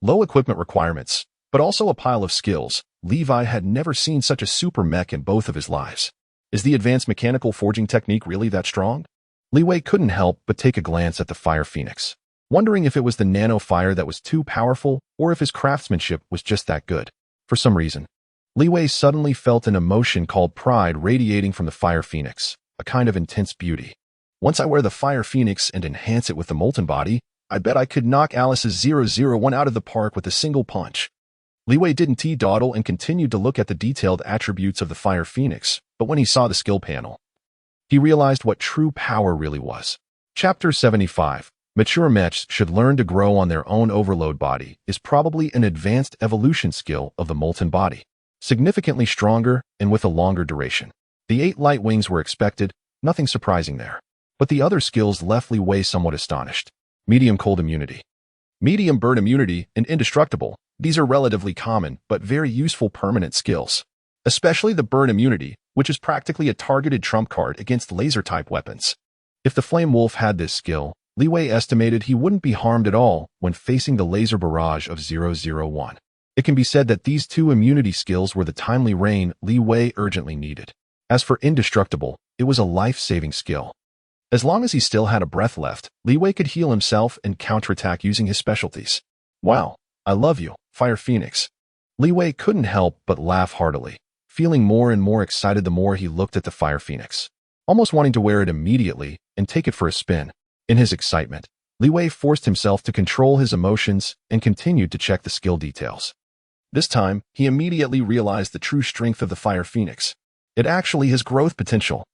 Low equipment requirements, but also a pile of skills. Levi had never seen such a super mech in both of his lives. Is the advanced mechanical forging technique really that strong? Leeway couldn't help but take a glance at the Fire Phoenix, wondering if it was the nano fire that was too powerful or if his craftsmanship was just that good. For some reason, Leeway suddenly felt an emotion called pride radiating from the Fire Phoenix. a kind of intense beauty. Once I wear the Fire Phoenix and enhance it with the Molten Body, I bet I could knock Alice's 001 out of the park with a single punch. Li Wei didn't dawdle and continued to look at the detailed attributes of the Fire Phoenix, but when he saw the skill panel, he realized what true power really was. Chapter 75. Mature mechs should learn to grow on their own Overlord body is probably an advanced evolution skill of the Molten Body, significantly stronger and with a longer duration. The 8 light wings were expected, nothing surprising there. But the other skills left Li Wei somewhat astonished. Medium cold immunity, medium burn immunity, and indestructible. These are relatively common, but very useful permanent skills. Especially the burn immunity, which is practically a targeted trump card against laser-type weapons. If the Flame Wolf had this skill, Li Wei estimated he wouldn't be harmed at all when facing the laser barrage of 001. It can be said that these 2 immunity skills were the timely rain Li Wei urgently needed. As for indestructible, it was a life-saving skill. As long as he still had a breath left, Li Wei could heal himself and counterattack using his specialties. Wow, I love you, Fire Phoenix. Li Wei couldn't help but laugh heartily, feeling more and more excited the more he looked at the Fire Phoenix, almost wanting to wear it immediately and take it for a spin. In his excitement, Li Wei forced himself to control his emotions and continued to check the skill details. This time, he immediately realized the true strength of the Fire Phoenix. It actually has growth potential.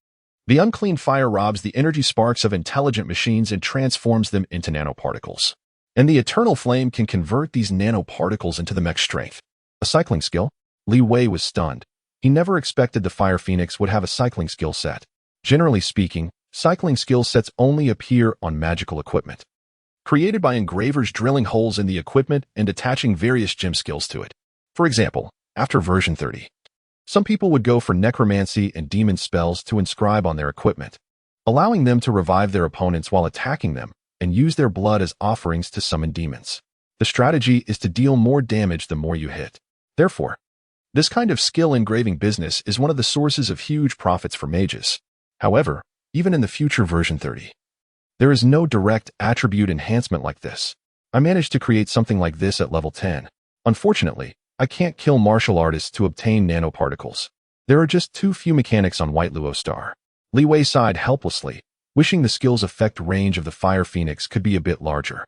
The unclean fire robs the energy sparks of intelligent machines and transforms them into nanoparticles. And the eternal flame can convert these nanoparticles into the mech strength. A cycling skill? Li Wei was stunned. He never expected the Fire Phoenix would have a cycling skill set. Generally speaking, cycling skill sets only appear on magical equipment, created by engravers drilling holes in the equipment and attaching various gem skills to it. For example, after version 30, some people would go for necromancy and demon spells to inscribe on their equipment, allowing them to revive their opponents while attacking them and use their blood as offerings to summon demons. The strategy is to deal more damage the more you hit. Therefore, this kind of skill engraving business is one of the sources of huge profits for mages. However, even in the future version 30, there is no direct attribute enhancement like this. I managed to create something like this at level 10. Unfortunately, I can't kill martial artists to obtain nanoparticles. There are just too few mechanics on White Luo Star. Li Wei sighed helplessly, wishing the skill's effect range of the Fire Phoenix could be a bit larger.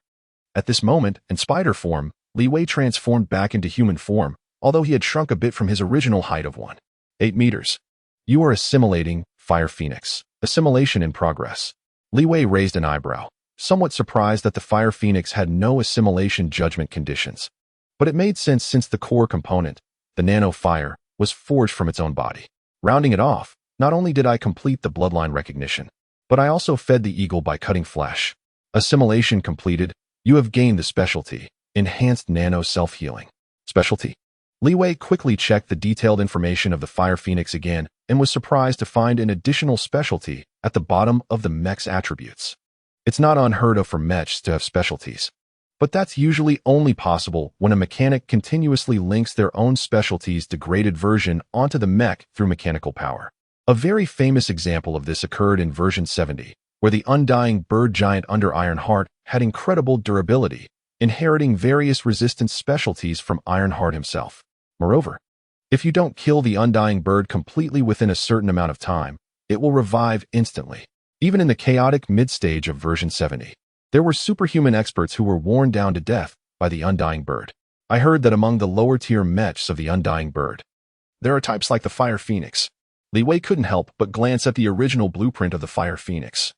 At this moment, in spider form, Li Wei transformed back into human form, although he had shrunk a bit from his original height of 1.8 meters. You are assimilating, Fire Phoenix. Assimilation in progress. Li Wei raised an eyebrow, somewhat surprised that the Fire Phoenix had no assimilation judgment conditions. But it made sense since the core component, the nano fire, was forged from its own body. Rounding it off, not only did I complete the bloodline recognition, but I also fed the eagle by cutting flesh. Assimilation completed, you have gained the specialty, Enhanced Nano Self-Healing. Specialty. Li Wei quickly checked the detailed information of the Fire Phoenix again and was surprised to find an additional specialty at the bottom of the mech's attributes. It's not unheard of for mechs to have specialties, but that's usually only possible when a mechanic continuously links their own specialty's degraded version onto the mech through mechanical power. A very famous example of this occurred in version 70, where the undying bird giant under Ironheart had incredible durability, inheriting various resistance specialties from Ironheart himself. Moreover, if you don't kill the undying bird completely within a certain amount of time, it will revive instantly. Even in the chaotic mid-stage of version 70, there were superhuman experts who were worn down to death by the undying bird. I heard that among the lower-tier mechs of the undying bird, there are types like the Fire Phoenix. Li Wei couldn't help but glance at the original blueprint of the Fire Phoenix,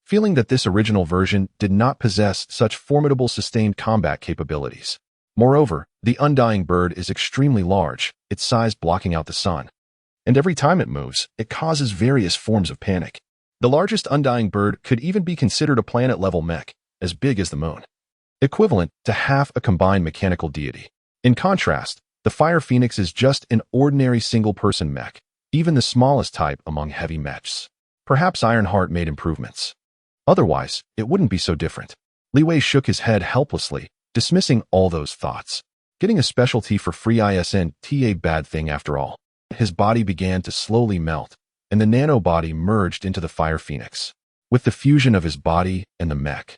feeling that this original version did not possess such formidable sustained combat capabilities. Moreover, the undying bird is extremely large, its size blocking out the sun. And every time it moves, it causes various forms of panic. The largest undying bird could even be considered a planet-level mech, as big as the moon, equivalent to half a combined mechanical deity. In contrast, the Fire Phoenix is just an ordinary single-person mech, even the smallest type among heavy mechs. Perhaps Ironheart made improvements. Otherwise, it wouldn't be so different. Li Wei shook his head helplessly, dismissing all those thoughts. Getting a specialty for free isn't a bad thing after all. His body began to slowly melt, and the nanobody merged into the Fire Phoenix. With the fusion of his body and the mech,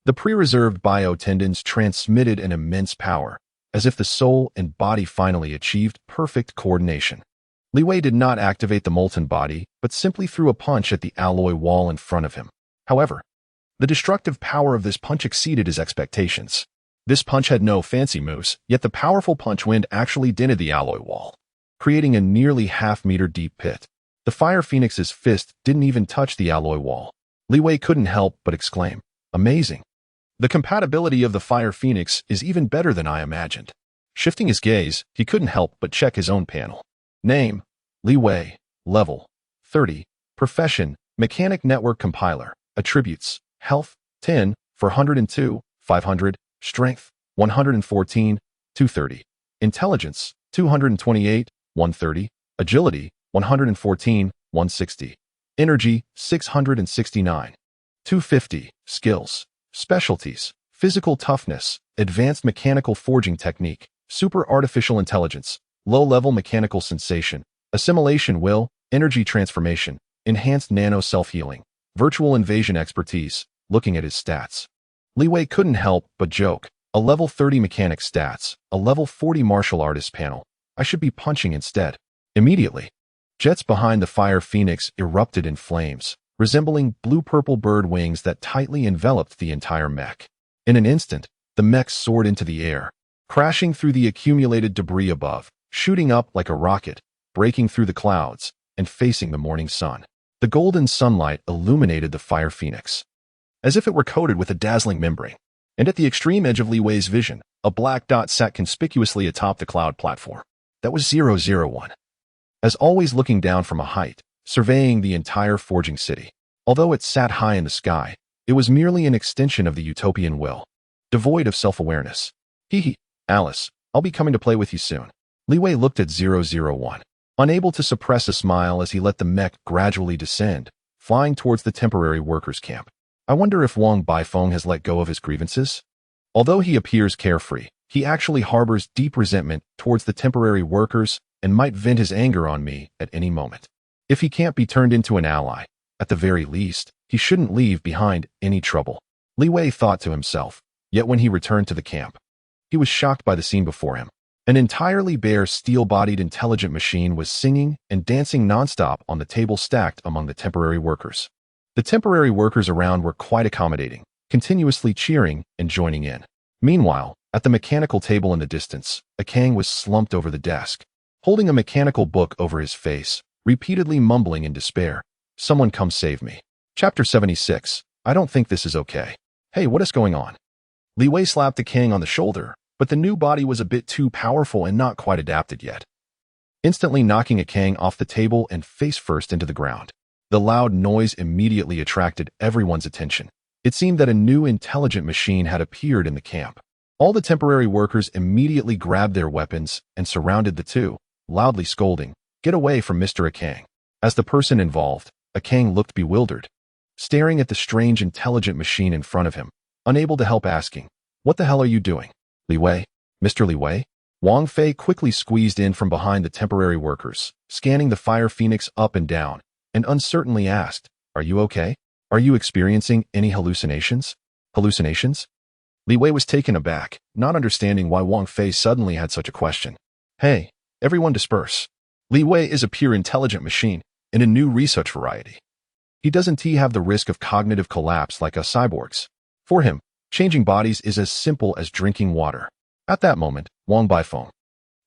the pre-reserved biotendons transmitted an immense power, as if the soul and body finally achieved perfect coordination. Li Wei did not activate the molten body, but simply threw a punch at the alloy wall in front of him. However, the destructive power of this punch exceeded his expectations. This punch had no fancy moves, yet the powerful punch wind actually dented the alloy wall, creating a nearly half-meter deep pit. The Fire Phoenix's fist didn't even touch the alloy wall. Li Wei couldn't help but exclaim, "Amazing! The compatibility of the Fire Phoenix is even better than I imagined." Shifting his gaze, he couldn't help but check his own panel. Name: Li Wei. Level: 30. Profession: Mechanic Network Compiler. Attributes: Health: 10, 402, 500. Strength: 114, 230. Intelligence: 228, 130. Agility: 114, 160. Energy: 669, 250. Skills: Specialties: Physical Toughness, Advanced Mechanical Forging Technique, Super Artificial Intelligence, Low-Level Mechanical Sensation, Assimilation Will, Energy Transformation, Enhanced Nano Self-Healing, Virtual Invasion Expertise. Looking at his stats, Li Wei couldn't help but joke. A level 30 mechanic stats, a level 40 martial artist panel. I should be punching instead. Immediately, jets behind the Fire Phoenix erupted in flames, resembling blue-purple bird wings that tightly enveloped the entire mech. In an instant, the mech soared into the air, crashing through the accumulated debris above, shooting up like a rocket, breaking through the clouds, and facing the morning sun. The golden sunlight illuminated the Fire Phoenix, as if it were coated with a dazzling membrane. And at the extreme edge of Li Wei's vision, a black dot sat conspicuously atop the cloud platform. That was 001. As always, looking down from a height, surveying the entire forging city. Although it sat high in the sky, it was merely an extension of the utopian will, devoid of self-awareness. Hee, Alice, I'll be coming to play with you soon. Li Wei looked at 001, unable to suppress a smile as he let the mech gradually descend, flying towards the temporary workers' camp. I wonder if Wang Baifeng has let go of his grievances? Although he appears carefree, he actually harbors deep resentment towards the temporary workers and might vent his anger on me at any moment. If he can't be turned into an ally, at the very least, he shouldn't leave behind any trouble. Li Wei thought to himself, yet when he returned to the camp, he was shocked by the scene before him. An entirely bare steel-bodied intelligent machine was singing and dancing nonstop on the table stacked among the temporary workers. The temporary workers around were quite accommodating, continuously cheering and joining in. Meanwhile, at the mechanical table in the distance, a Kang was slumped over the desk, holding a mechanical book over his face, repeatedly mumbling in despair, "Someone come save me." Chapter 76. I don't think this is okay. Hey, what is going on? Li Wei slapped the Kang on the shoulder, but the new body was a bit too powerful and not quite adapted yet, instantly knocking a Kang off the table and face first into the ground. The loud noise immediately attracted everyone's attention. It seemed that a new intelligent machine had appeared in the camp. All the temporary workers immediately grabbed their weapons and surrounded the two, loudly scolding, "Get away from Mr. Akang." As the person involved, Akang looked bewildered, staring at the strange intelligent machine in front of him, unable to help asking, "What the hell are you doing?" Li Wei? Mr. Li Wei? Wang Fei quickly squeezed in from behind the temporary workers, scanning the Fire Phoenix up and down, and uncertainly asked, "Are you okay? Are you experiencing any hallucinations?" Hallucinations? Li Wei was taken aback, not understanding why Wang Fei suddenly had such a question. Hey, everyone disperse. Li Wei is a pure intelligent machine, in a new research variety. He doesn't have the risk of cognitive collapse like us cyborgs. For him, changing bodies is as simple as drinking water. At that moment, Wang Baifeng,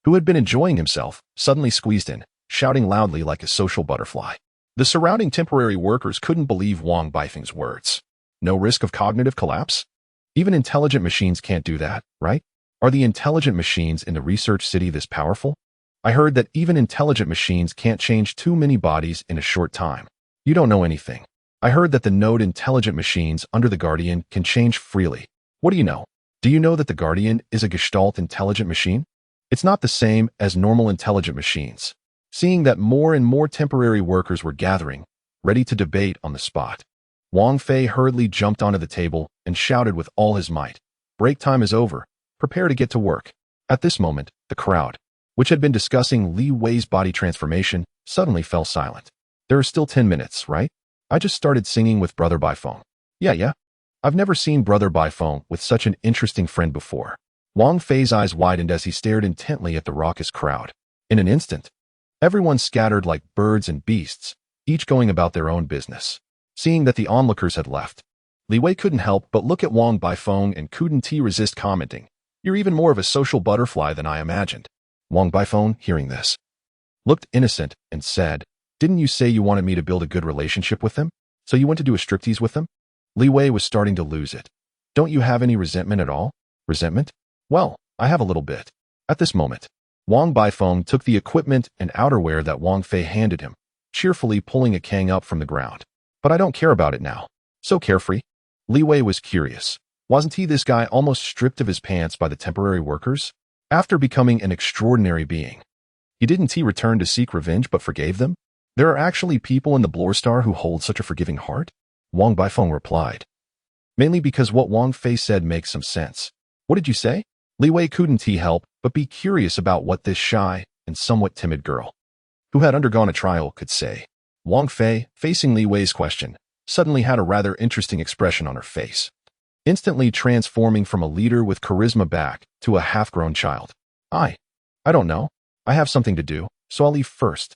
who had been enjoying himself, suddenly squeezed in, shouting loudly like a social butterfly. The surrounding temporary workers couldn't believe Wang Baifeng's words. No risk of cognitive collapse? Even intelligent machines can't do that, right? Are the intelligent machines in the research city this powerful? I heard that even intelligent machines can't change too many bodies in a short time. You don't know anything. I heard that the node intelligent machines under the Guardian can change freely. What do you know? Do you know that the Guardian is a Gestalt intelligent machine? It's not the same as normal intelligent machines. Seeing that more and more temporary workers were gathering, ready to debate on the spot, Wang Fei hurriedly jumped onto the table and shouted with all his might, "Break time is over. Prepare to get to work." At this moment, the crowd, which had been discussing Li Wei's body transformation, suddenly fell silent. There are still 10 minutes, right? I just started singing with Brother Baifeng. Yeah. I've never seen Brother Baifeng with such an interesting friend before. Wang Fei's eyes widened as he stared intently at the raucous crowd. In an instant, Everyone scattered like birds and beasts, each going about their own business. Seeing that the onlookers had left, Li Wei couldn't help but look at Wang Baifeng and couldn't resist commenting, "You're even more of a social butterfly than I imagined." Wang Baifeng, hearing this, looked innocent and said, "Didn't you say you wanted me to build a good relationship with them? So you went to do a striptease with them?" Li Wei was starting to lose it. "Don't you have any resentment at all?" "Resentment? Well, I have a little bit." At this moment, Wang Baifeng took the equipment and outerwear that Wang Fei handed him, cheerfully pulling a Kang up from the ground. "But I don't care about it now." "So carefree?" Li Wei was curious. Wasn't he this guy almost stripped of his pants by the temporary workers? After becoming an extraordinary being, didn't he return to seek revenge but forgave them? There are actually people in the Blorstar who hold such a forgiving heart? Wang Baifeng replied. Mainly because what Wang Fei said makes some sense. What did you say? Li Wei couldn't help but be curious about what this shy and somewhat timid girl, who had undergone a trial, could say. Wang Fei, facing Li Wei's question, suddenly had a rather interesting expression on her face, instantly transforming from a leader with charisma back to a half-grown child. I don't know. I have something to do, so I'll leave first.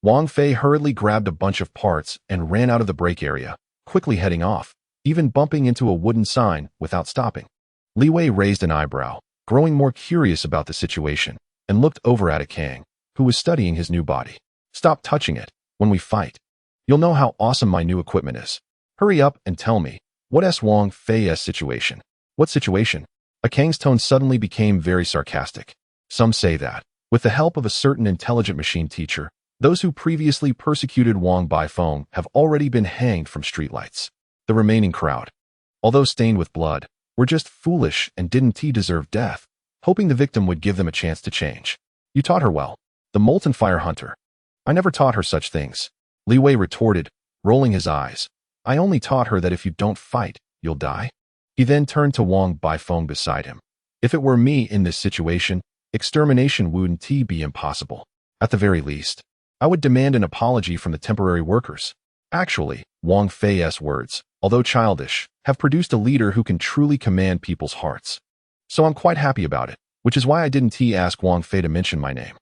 Wang Fei hurriedly grabbed a bunch of parts and ran out of the break area, quickly heading off, even bumping into a wooden sign without stopping. Li Wei raised an eyebrow, growing more curious about the situation, and looked over at Kang, who was studying his new body. Stop touching it. When we fight, you'll know how awesome my new equipment is. Hurry up and tell me, what's Wang Fei's situation? What situation? Kang's tone suddenly became very sarcastic. Some say that, with the help of a certain intelligent machine teacher, those who previously persecuted Wang Baifeng have already been hanged from streetlights. The remaining crowd, although stained with blood, were just foolish and didn't deserve death, hoping the victim would give them a chance to change. You taught her well. The Molten Fire Hunter. I never taught her such things. Li Wei retorted, rolling his eyes. I only taught her that if you don't fight, you'll die. He then turned to Wang Baifeng beside him. If it were me in this situation, extermination wouldn't be impossible. At the very least, I would demand an apology from the temporary workers. Actually, Wang Fei's words, although childish, have produced a leader who can truly command people's hearts. So I'm quite happy about it, which is why I didn't ask Wang Fei to mention my name.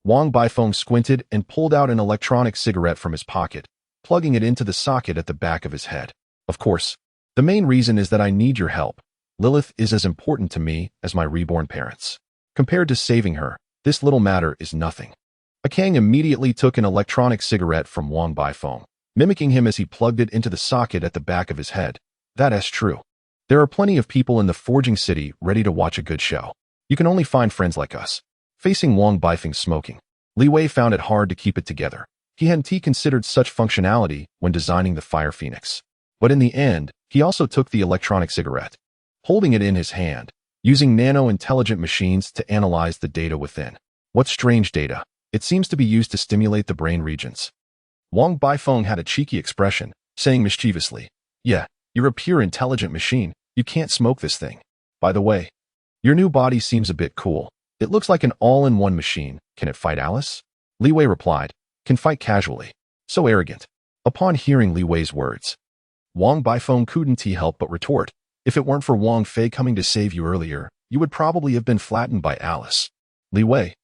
Wang Baifeng squinted and pulled out an electronic cigarette from his pocket, plugging it into the socket at the back of his head. Of course, the main reason is that I need your help. Lilith is as important to me as my reborn parents. Compared to saving her, this little matter is nothing. Kang immediately took an electronic cigarette from Wang Baifeng, mimicking him as he plugged it into the socket at the back of his head. That's true. There are plenty of people in the forging city ready to watch a good show. You can only find friends like us. Facing Wang Baifeng smoking, Li Wei found it hard to keep it together. He hadn't considered such functionality when designing the Fire Phoenix. But in the end, he also took the electronic cigarette, holding it in his hand, using nano-intelligent machines to analyze the data within. What strange data. It seems to be used to stimulate the brain regions. Wang Baifeng had a cheeky expression, saying mischievously, Yeah, you're a pure intelligent machine. You can't smoke this thing. By the way, your new body seems a bit cool. It looks like an all-in-one machine. Can it fight Alice? Li Wei replied, Can fight casually. So arrogant. Upon hearing Li Wei's words, Wang Baifeng couldn't help but retort, If it weren't for Wang Fei coming to save you earlier, you would probably have been flattened by Alice. Li Wei,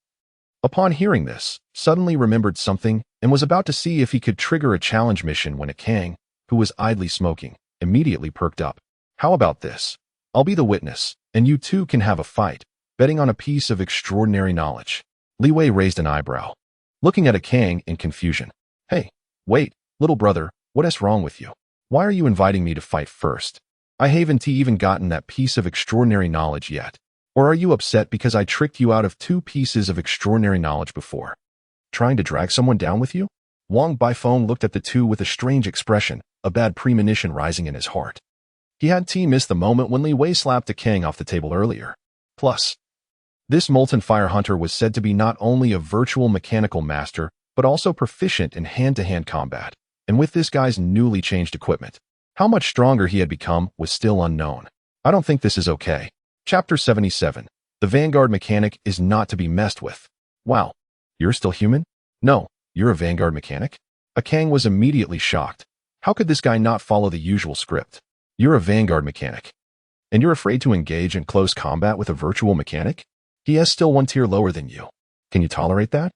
upon hearing this, suddenly remembered something and was about to see if he could trigger a challenge mission when Kang, who was idly smoking, immediately perked up. How about this? I'll be the witness, and you two can have a fight, betting on a piece of extraordinary knowledge. Li Wei raised an eyebrow, looking at Kang in confusion. Hey, wait, little brother, what's wrong with you? Why are you inviting me to fight first? I haven't even gotten that piece of extraordinary knowledge yet. Or are you upset because I tricked you out of 2 pieces of extraordinary knowledge before? Trying to drag someone down with you? Wang Baifeng looked at the two with a strange expression, a bad premonition rising in his heart. He had missed the moment when Li Wei slapped Kang off the table earlier. Plus, this Molten Fire Hunter was said to be not only a virtual mechanical master, but also proficient in hand-to-hand combat. And with this guy's newly changed equipment, how much stronger he had become was still unknown. I don't think this is okay. Chapter 77. The Vanguard mechanic is not to be messed with. Wow, you're still human? No, you're a Vanguard mechanic? Kang was immediately shocked. How could this guy not follow the usual script? You're a Vanguard mechanic. And you're afraid to engage in close combat with a virtual mechanic? He is still 1 tier lower than you. Can you tolerate that?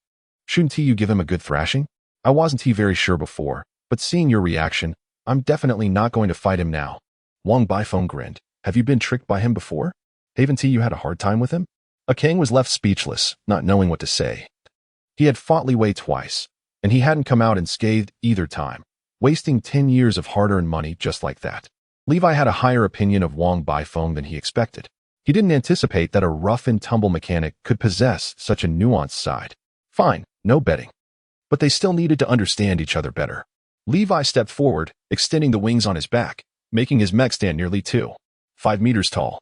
Shouldn't you give him a good thrashing? I wasn't very sure before, but seeing your reaction, I'm definitely not going to fight him now. Wang Baifeng grinned. Have you been tricked by him before? Haven't you had a hard time with him? A king was left speechless, not knowing what to say. He had fought Li Wei twice, and he hadn't come out unscathed either time, wasting 10 years of hard-earned money just like that. Levi had a higher opinion of Wang Baifeng than he expected. He didn't anticipate that a rough-and-tumble mechanic could possess such a nuanced side. Fine, no betting. But they still needed to understand each other better. Levi stepped forward, extending the wings on his back, making his mech stand nearly 5 meters tall.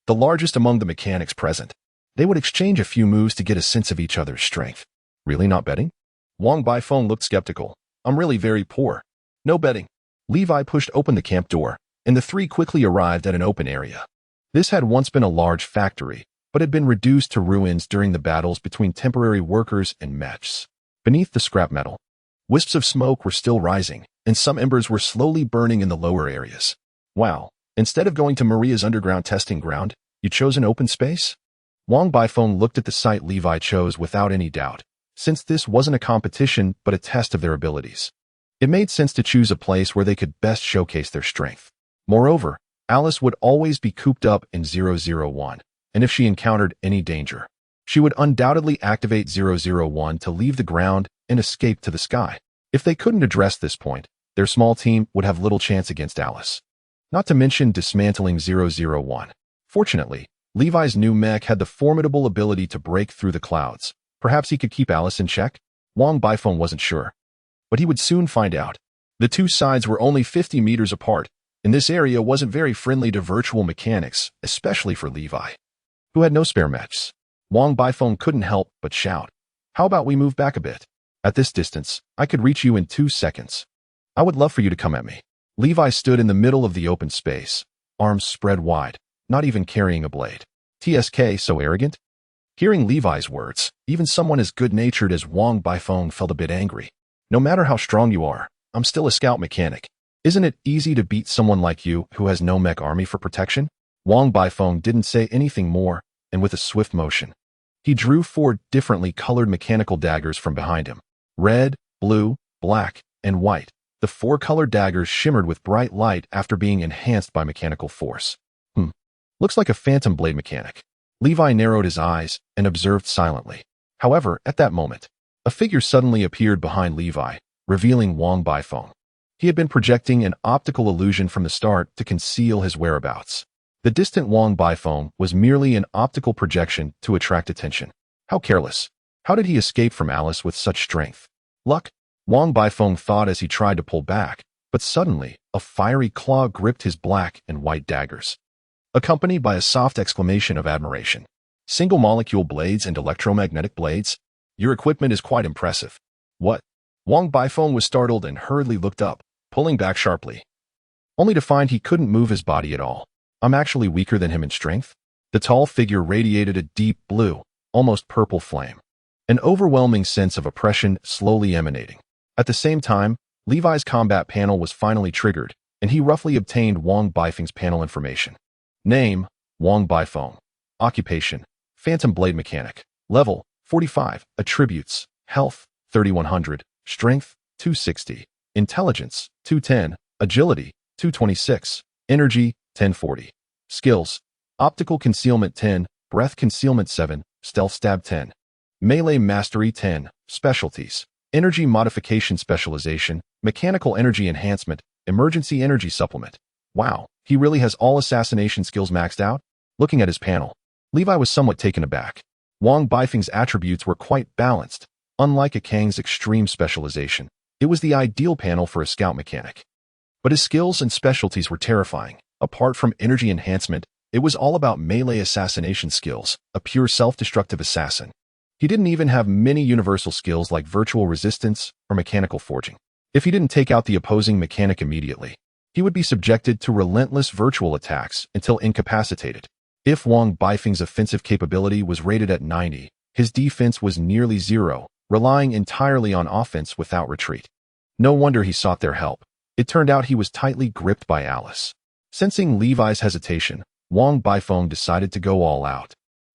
The largest among the mechanics present. They would exchange a few moves to get a sense of each other's strength. Really not betting? Wang Baifeng looked skeptical. I'm really very poor. No betting. Levi pushed open the camp door, and the three quickly arrived at an open area. This had once been a large factory, but had been reduced to ruins during the battles between temporary workers and mechs. Beneath the scrap metal, wisps of smoke were still rising, and some embers were slowly burning in the lower areas. Wow, instead of going to Maria's underground testing ground, you chose an open space? Wang Baifeng looked at the site Levi chose without any doubt, since this wasn't a competition but a test of their abilities. It made sense to choose a place where they could best showcase their strength. Moreover, Alice would always be cooped up in 001, and if she encountered any danger, she would undoubtedly activate 001 to leave the ground and escape to the sky. If they couldn't address this point, their small team would have little chance against Alice. Not to mention dismantling 001. Fortunately, Levi's new mech had the formidable ability to break through the clouds. Perhaps he could keep Alice in check? Wang Baifeng wasn't sure. But he would soon find out. The two sides were only 50 meters apart, and this area wasn't very friendly to virtual mechanics, especially for Levi, who had no spare mechs. Wang Baifeng couldn't help but shout, "How about we move back a bit? At this distance, I could reach you in 2 seconds. I would love for you to come at me." Levi stood in the middle of the open space, arms spread wide, not even carrying a blade. TSK so arrogant? Hearing Levi's words, even someone as good-natured as Wang Baifeng felt a bit angry. No matter how strong you are, I'm still a scout mechanic. Isn't it easy to beat someone like you who has no mech army for protection? Wang Baifeng didn't say anything more, and with a swift motion, he drew 4 differently colored mechanical daggers from behind him. Red, blue, black, and white. The 4 colored daggers shimmered with bright light after being enhanced by mechanical force. Looks like a phantom blade mechanic. Levi narrowed his eyes and observed silently. However, at that moment, a figure suddenly appeared behind Levi, revealing Wang Baifeng. He had been projecting an optical illusion from the start to conceal his whereabouts. The distant Wang Baifeng was merely an optical projection to attract attention. How careless. How did he escape from Alice with such strength? Luck? Wang Baifeng thought as he tried to pull back, but suddenly, a fiery claw gripped his black and white daggers, accompanied by a soft exclamation of admiration. Single-molecule blades and electromagnetic blades? Your equipment is quite impressive. What? Wang Baifeng was startled and hurriedly looked up, pulling back sharply, only to find he couldn't move his body at all. I'm actually weaker than him in strength? The tall figure radiated a deep blue, almost purple flame, an overwhelming sense of oppression slowly emanating. At the same time, Levi's combat panel was finally triggered, and he roughly obtained Wang Baifeng's panel information. Name, Wang Baifeng. Occupation, Phantom Blade Mechanic. Level, 45. Attributes, Health, 3100. Strength, 260. Intelligence, 210. Agility, 226. Energy, 1040. Skills, Optical Concealment 10, Breath Concealment 7, Stealth Stab 10. Melee Mastery 10. Specialties, Energy Modification Specialization, Mechanical Energy Enhancement, Emergency Energy Supplement. Wow, he really has all assassination skills maxed out? Looking at his panel, Levi was somewhat taken aback. Wang Baifeng's attributes were quite balanced. Unlike a Kang's extreme specialization, it was the ideal panel for a scout mechanic. But his skills and specialties were terrifying. Apart from energy enhancement, it was all about melee assassination skills, a pure self-destructive assassin. He didn't even have many universal skills like virtual resistance or mechanical forging. If he didn't take out the opposing mechanic immediately, he would be subjected to relentless virtual attacks until incapacitated. If Wang Baifeng's offensive capability was rated at 90, his defense was nearly 0, relying entirely on offense without retreat. No wonder he sought their help. It turned out he was tightly gripped by Alice. Sensing Levi's hesitation, Wang Baifeng decided to go all out.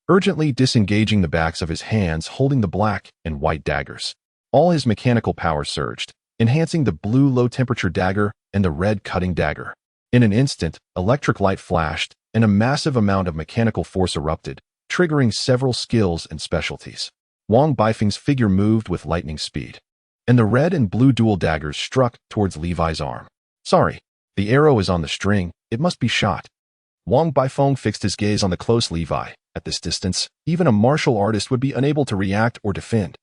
urgently disengaging the backs of his hands holding the black and white daggers. All his mechanical power surged, enhancing the blue low-temperature dagger and the red cutting dagger. In an instant, electric light flashed, and a massive amount of mechanical force erupted, triggering several skills and specialties. Wang Baifeng's figure moved with lightning speed, and the red and blue dual daggers struck towards Levi's arm. Sorry, the arrow is on the string, it must be shot. Wang Baifeng fixed his gaze on the close Levi. At this distance, even a martial artist would be unable to react or defend.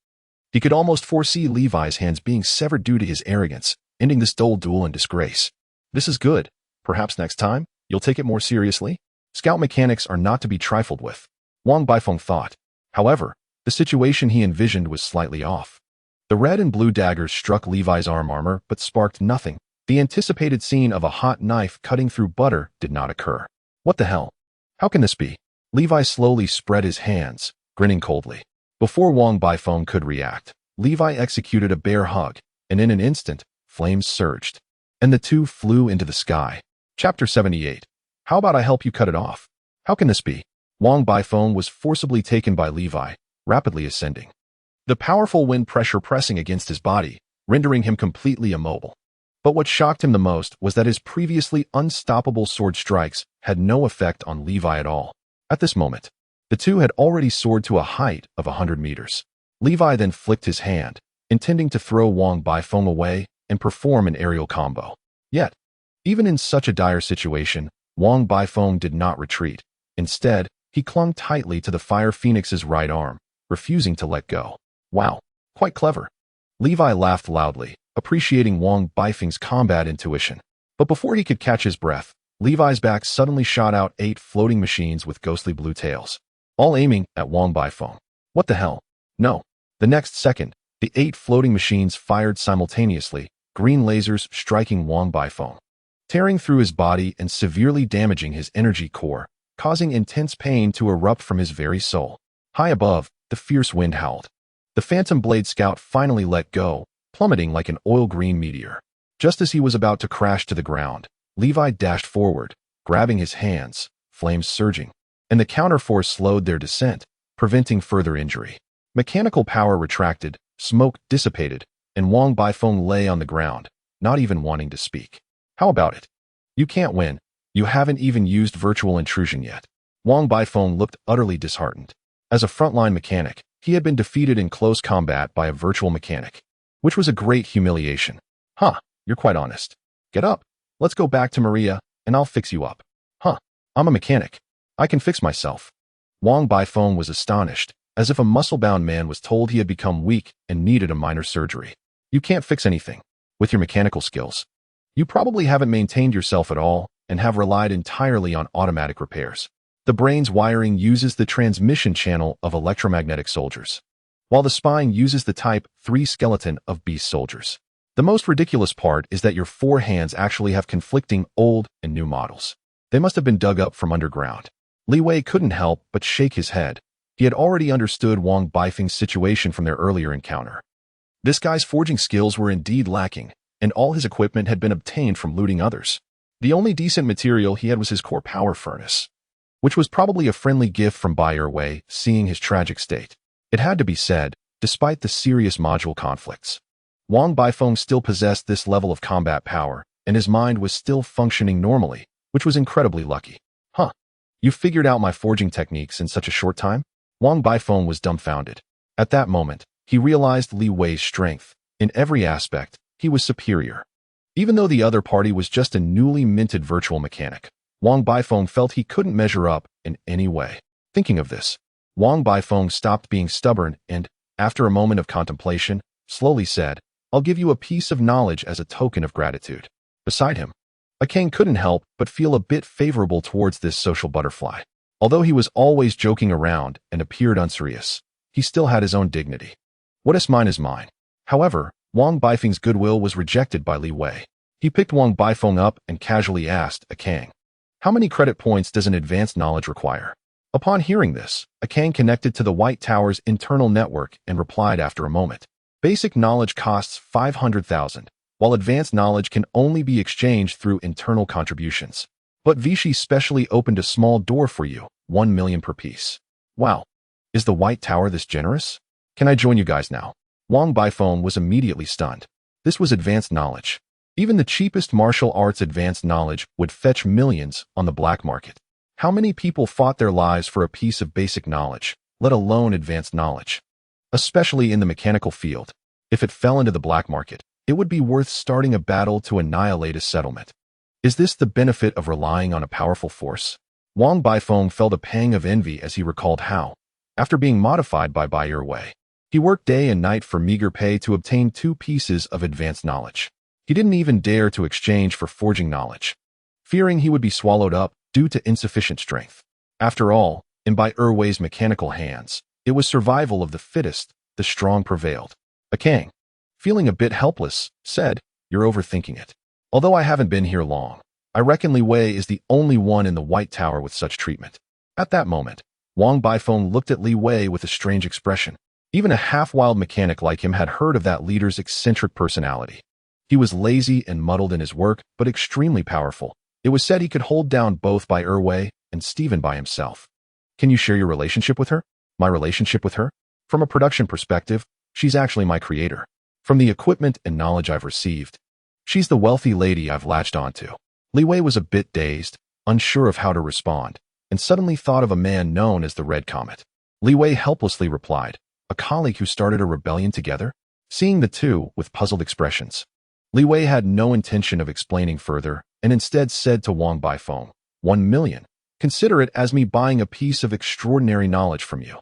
He could almost foresee Levi's hands being severed due to his arrogance, ending this dull duel in disgrace. This is good. Perhaps next time, you'll take it more seriously? Scout mechanics are not to be trifled with, Wang Baifeng thought. However, the situation he envisioned was slightly off. The red and blue daggers struck Levi's arm armor but sparked nothing. The anticipated scene of a hot knife cutting through butter did not occur. What the hell? How can this be? Levi slowly spread his hands, grinning coldly. Before Wang Baifeng could react, Levi executed a bear hug, and in an instant, flames surged, and the two flew into the sky. Chapter 78. How about I help you cut it off? How can this be? Wang Baifeng was forcibly taken by Levi, rapidly ascending. The powerful wind pressure pressing against his body, rendering him completely immobile. But what shocked him the most was that his previously unstoppable sword strikes had no effect on Levi at all. At this moment, the two had already soared to a height of 100 meters. Levi then flicked his hand, intending to throw Wang Baifeng away and perform an aerial combo. Yet, even in such a dire situation, Wang Baifeng did not retreat. Instead, he clung tightly to the Fire Phoenix's right arm, refusing to let go. Wow, quite clever. Levi laughed loudly, appreciating Wang Baifeng's combat intuition. But before he could catch his breath, Levi's back suddenly shot out 8 floating machines with ghostly blue tails, all aiming at Wang Baifeng. What the hell? No. The next second, the 8 floating machines fired simultaneously, green lasers striking Wang Baifeng, tearing through his body and severely damaging his energy core, causing intense pain to erupt from his very soul. High above, the fierce wind howled. The Phantom Blade Scout finally let go, plummeting like an oil-green meteor. Just as he was about to crash to the ground, Levi dashed forward, grabbing his hands, flames surging, and the counterforce slowed their descent, preventing further injury. Mechanical power retracted, smoke dissipated, and Wang Baifeng lay on the ground, not even wanting to speak. How about it? You can't win. You haven't even used virtual intrusion yet. Wang Baifeng looked utterly disheartened. As a frontline mechanic, he had been defeated in close combat by a virtual mechanic, which was a great humiliation. Huh, you're quite honest. Get up. Let's go back to Maria, and I'll fix you up. Huh, I'm a mechanic. I can fix myself. Wang Baifeng was astonished, as if a muscle-bound man was told he had become weak and needed a minor surgery. You can't fix anything with your mechanical skills. You probably haven't maintained yourself at all and have relied entirely on automatic repairs. The brain's wiring uses the transmission channel of electromagnetic soldiers, while the spine uses the Type 3 skeleton of beast soldiers. The most ridiculous part is that your 4 hands actually have conflicting old and new models. They must have been dug up from underground. Li Wei couldn't help but shake his head. He had already understood Wang Baifeng's situation from their earlier encounter. This guy's forging skills were indeed lacking, and all his equipment had been obtained from looting others. The only decent material he had was his core power furnace, which was probably a friendly gift from Buyer Wei, seeing his tragic state. It had to be said, despite the serious module conflicts, Wang Baifeng still possessed this level of combat power, and his mind was still functioning normally, which was incredibly lucky. Huh. You figured out my forging techniques in such a short time? Wang Baifeng was dumbfounded. At that moment, he realized Li Wei's strength. In every aspect, he was superior. Even though the other party was just a newly minted virtual mechanic, Wang Baifeng felt he couldn't measure up in any way. Thinking of this, Wang Baifeng stopped being stubborn and, after a moment of contemplation, slowly said, I'll give you a piece of knowledge as a token of gratitude. Beside him, a king couldn't help but feel a bit favorable towards this social butterfly. Although he was always joking around and appeared unserious, he still had his own dignity. What is mine is mine. However, Wang Baifeng's goodwill was rejected by Li Wei. He picked Wang Baifeng up and casually asked Akang, how many credit points does an advanced knowledge require? Upon hearing this, Akang connected to the White Tower's internal network and replied after a moment. Basic knowledge costs 500,000, while advanced knowledge can only be exchanged through internal contributions. But Vichy specially opened a small door for you, 1 million per piece. Wow, is the White Tower this generous? Can I join you guys now? Wang Baifeng was immediately stunned. This was advanced knowledge. Even the cheapest martial arts advanced knowledge would fetch millions on the black market. How many people fought their lives for a piece of basic knowledge, let alone advanced knowledge? Especially in the mechanical field. If it fell into the black market, it would be worth starting a battle to annihilate a settlement. Is this the benefit of relying on a powerful force? Wang Baifeng felt a pang of envy as he recalled how, after being modified by Bai Wei, he worked day and night for meager pay to obtain 2 pieces of advanced knowledge. He didn't even dare to exchange for forging knowledge, fearing he would be swallowed up due to insufficient strength. After all, in Bai Wei's mechanical hands, it was survival of the fittest, the strong prevailed. Kang, feeling a bit helpless, said, "You're overthinking it. Although I haven't been here long, I reckon Li Wei is the only one in the White Tower with such treatment." At that moment, Wang Baifeng looked at Li Wei with a strange expression. Even a half-wild mechanic like him had heard of that leader's eccentric personality. He was lazy and muddled in his work, but extremely powerful. It was said he could hold down both Bai Wei and Steven by himself. Can you share your relationship with her? My relationship with her? From a production perspective, she's actually my creator. From the equipment and knowledge I've received, she's the wealthy lady I've latched onto. Li Wei was a bit dazed, unsure of how to respond, and suddenly thought of a man known as the Red Comet. Li Wei helplessly replied, "A colleague who started a rebellion together?" Seeing the two with puzzled expressions, Li Wei had no intention of explaining further and instead said to Wang Baifeng, 1 million. Consider it as me buying a piece of extraordinary knowledge from you.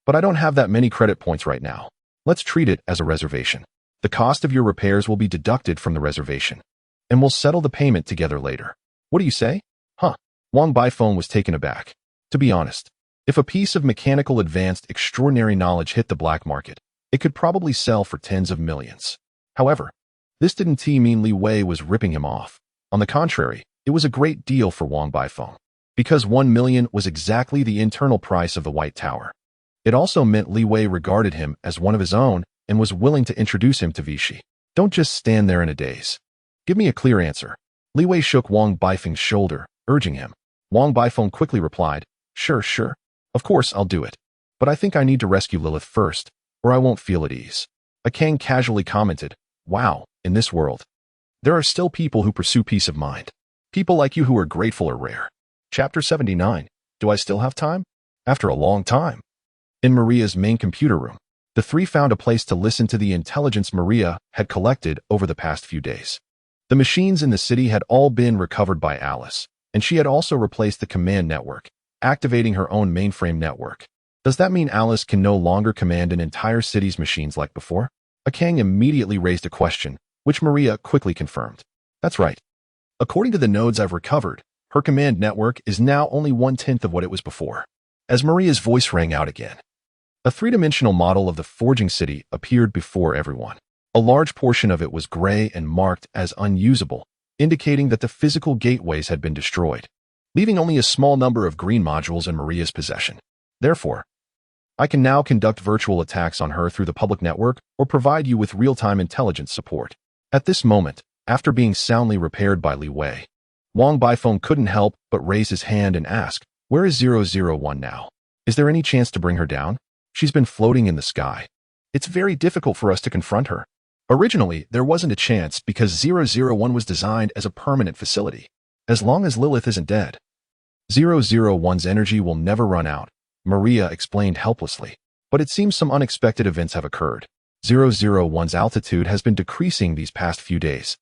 But I don't have that many credit points right now. Let's treat it as a reservation. The cost of your repairs will be deducted from the reservation, and we'll settle the payment together later. What do you say? Huh. Wang Baifeng was taken aback. To be honest, if a piece of mechanical advanced extraordinary knowledge hit the black market, it could probably sell for tens of millions. However, this didn't mean Li Wei was ripping him off. On the contrary, it was a great deal for Wang Baifeng, because 1 million was exactly the internal price of the White Tower. It also meant Li Wei regarded him as one of his own and was willing to introduce him to Vichy. Don't just stand there in a daze. Give me a clear answer. Li Wei shook Wang Baifeng's shoulder, urging him. Wang Baifeng quickly replied, Sure. Of course, I'll do it. But I think I need to rescue Lilith first, or I won't feel at ease. Kang casually commented, Wow, in this world, there are still people who pursue peace of mind. People like you who are grateful are rare. Chapter 79. Do I still have time? After a long time. In Maria's main computer room, the three found a place to listen to the intelligence Maria had collected over the past few days. The machines in the city had all been recovered by Alice, and she had also replaced the command network, activating her own mainframe network. Does that mean Alice can no longer command an entire city's machines like before? Kang immediately raised a question, which Maria quickly confirmed. That's right. According to the nodes I've recovered, her command network is now only 1/10 of what it was before. As Maria's voice rang out again, a three-dimensional model of the forging city appeared before everyone. A large portion of it was gray and marked as unusable, indicating that the physical gateways had been destroyed, leaving only a small number of green modules in Maria's possession. Therefore, I can now conduct virtual attacks on her through the public network or provide you with real-time intelligence support. At this moment, after being soundly repaired by Li Wei, Wang Baifeng couldn't help but raise his hand and ask, Where is 001 now? Is there any chance to bring her down? She's been floating in the sky. It's very difficult for us to confront her. Originally, there wasn't a chance because 001 was designed as a permanent facility. As long as Lilith isn't dead, 001's energy will never run out, Maria explained helplessly. But it seems some unexpected events have occurred. 001's altitude has been decreasing these past few days,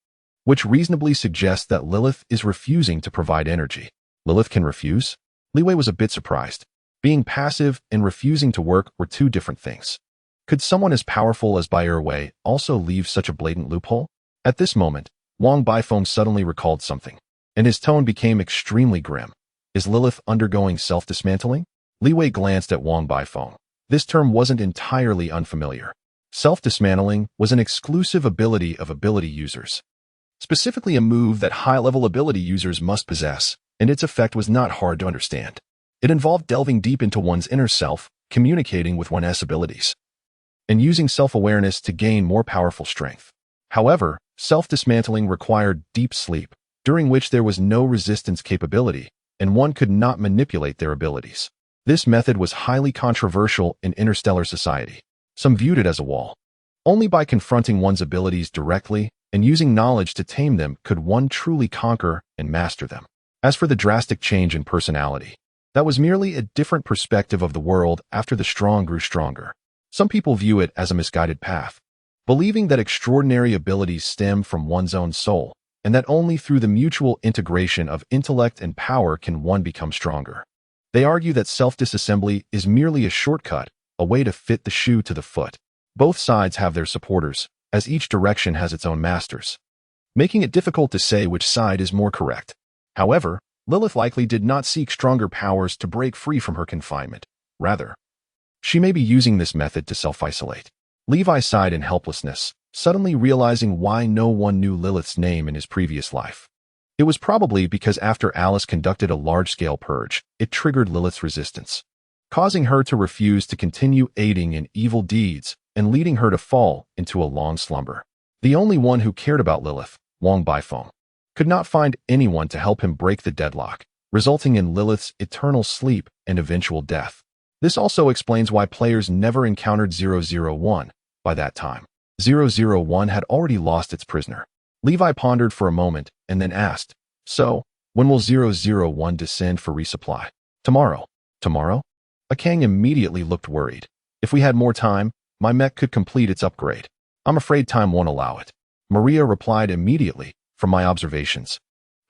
which reasonably suggests that Lilith is refusing to provide energy. Lilith can refuse? Li Wei was a bit surprised. Being passive and refusing to work were two different things. Could someone as powerful as Bai Wei also leave such a blatant loophole? At this moment, Wang Baifeng suddenly recalled something, and his tone became extremely grim. Is Lilith undergoing self-dismantling? Li Wei glanced at Wang Baifeng. This term wasn't entirely unfamiliar. Self-dismantling was an exclusive ability of ability users, specifically a move that high-level ability users must possess, and its effect was not hard to understand. It involved delving deep into one's inner self, communicating with one's abilities, and using self-awareness to gain more powerful strength. However, self-dismantling required deep sleep, during which there was no resistance capability, and one could not manipulate their abilities. This method was highly controversial in interstellar society. Some viewed it as a wall. Only by confronting one's abilities directly and using knowledge to tame them could one truly conquer and master them. As for the drastic change in personality, that was merely a different perspective of the world after the strong grew stronger. Some people view it as a misguided path, believing that extraordinary abilities stem from one's own soul, and that only through the mutual integration of intellect and power can one become stronger. They argue that self-disassembly is merely a shortcut, a way to fit the shoe to the foot. Both sides have their supporters, as each direction has its own masters, making it difficult to say which side is more correct. However, Lilith likely did not seek stronger powers to break free from her confinement. Rather, she may be using this method to self-isolate. Levi sighed in helplessness, suddenly realizing why no one knew Lilith's name in his previous life. It was probably because after Alice conducted a large-scale purge, it triggered Lilith's resistance, causing her to refuse to continue aiding in evil deeds and leading her to fall into a long slumber. The only one who cared about Lilith, Wang Baifeng, could not find anyone to help him break the deadlock, resulting in Lilith's eternal sleep and eventual death. This also explains why players never encountered 001. By that time, 001 had already lost its prisoner. Levi pondered for a moment and then asked, "So, when will 001 descend for resupply?" "Tomorrow." "Tomorrow?" Akang immediately looked worried. "If we had more time, my mech could complete its upgrade." "I'm afraid time won't allow it." Maria replied immediately. "From my observations,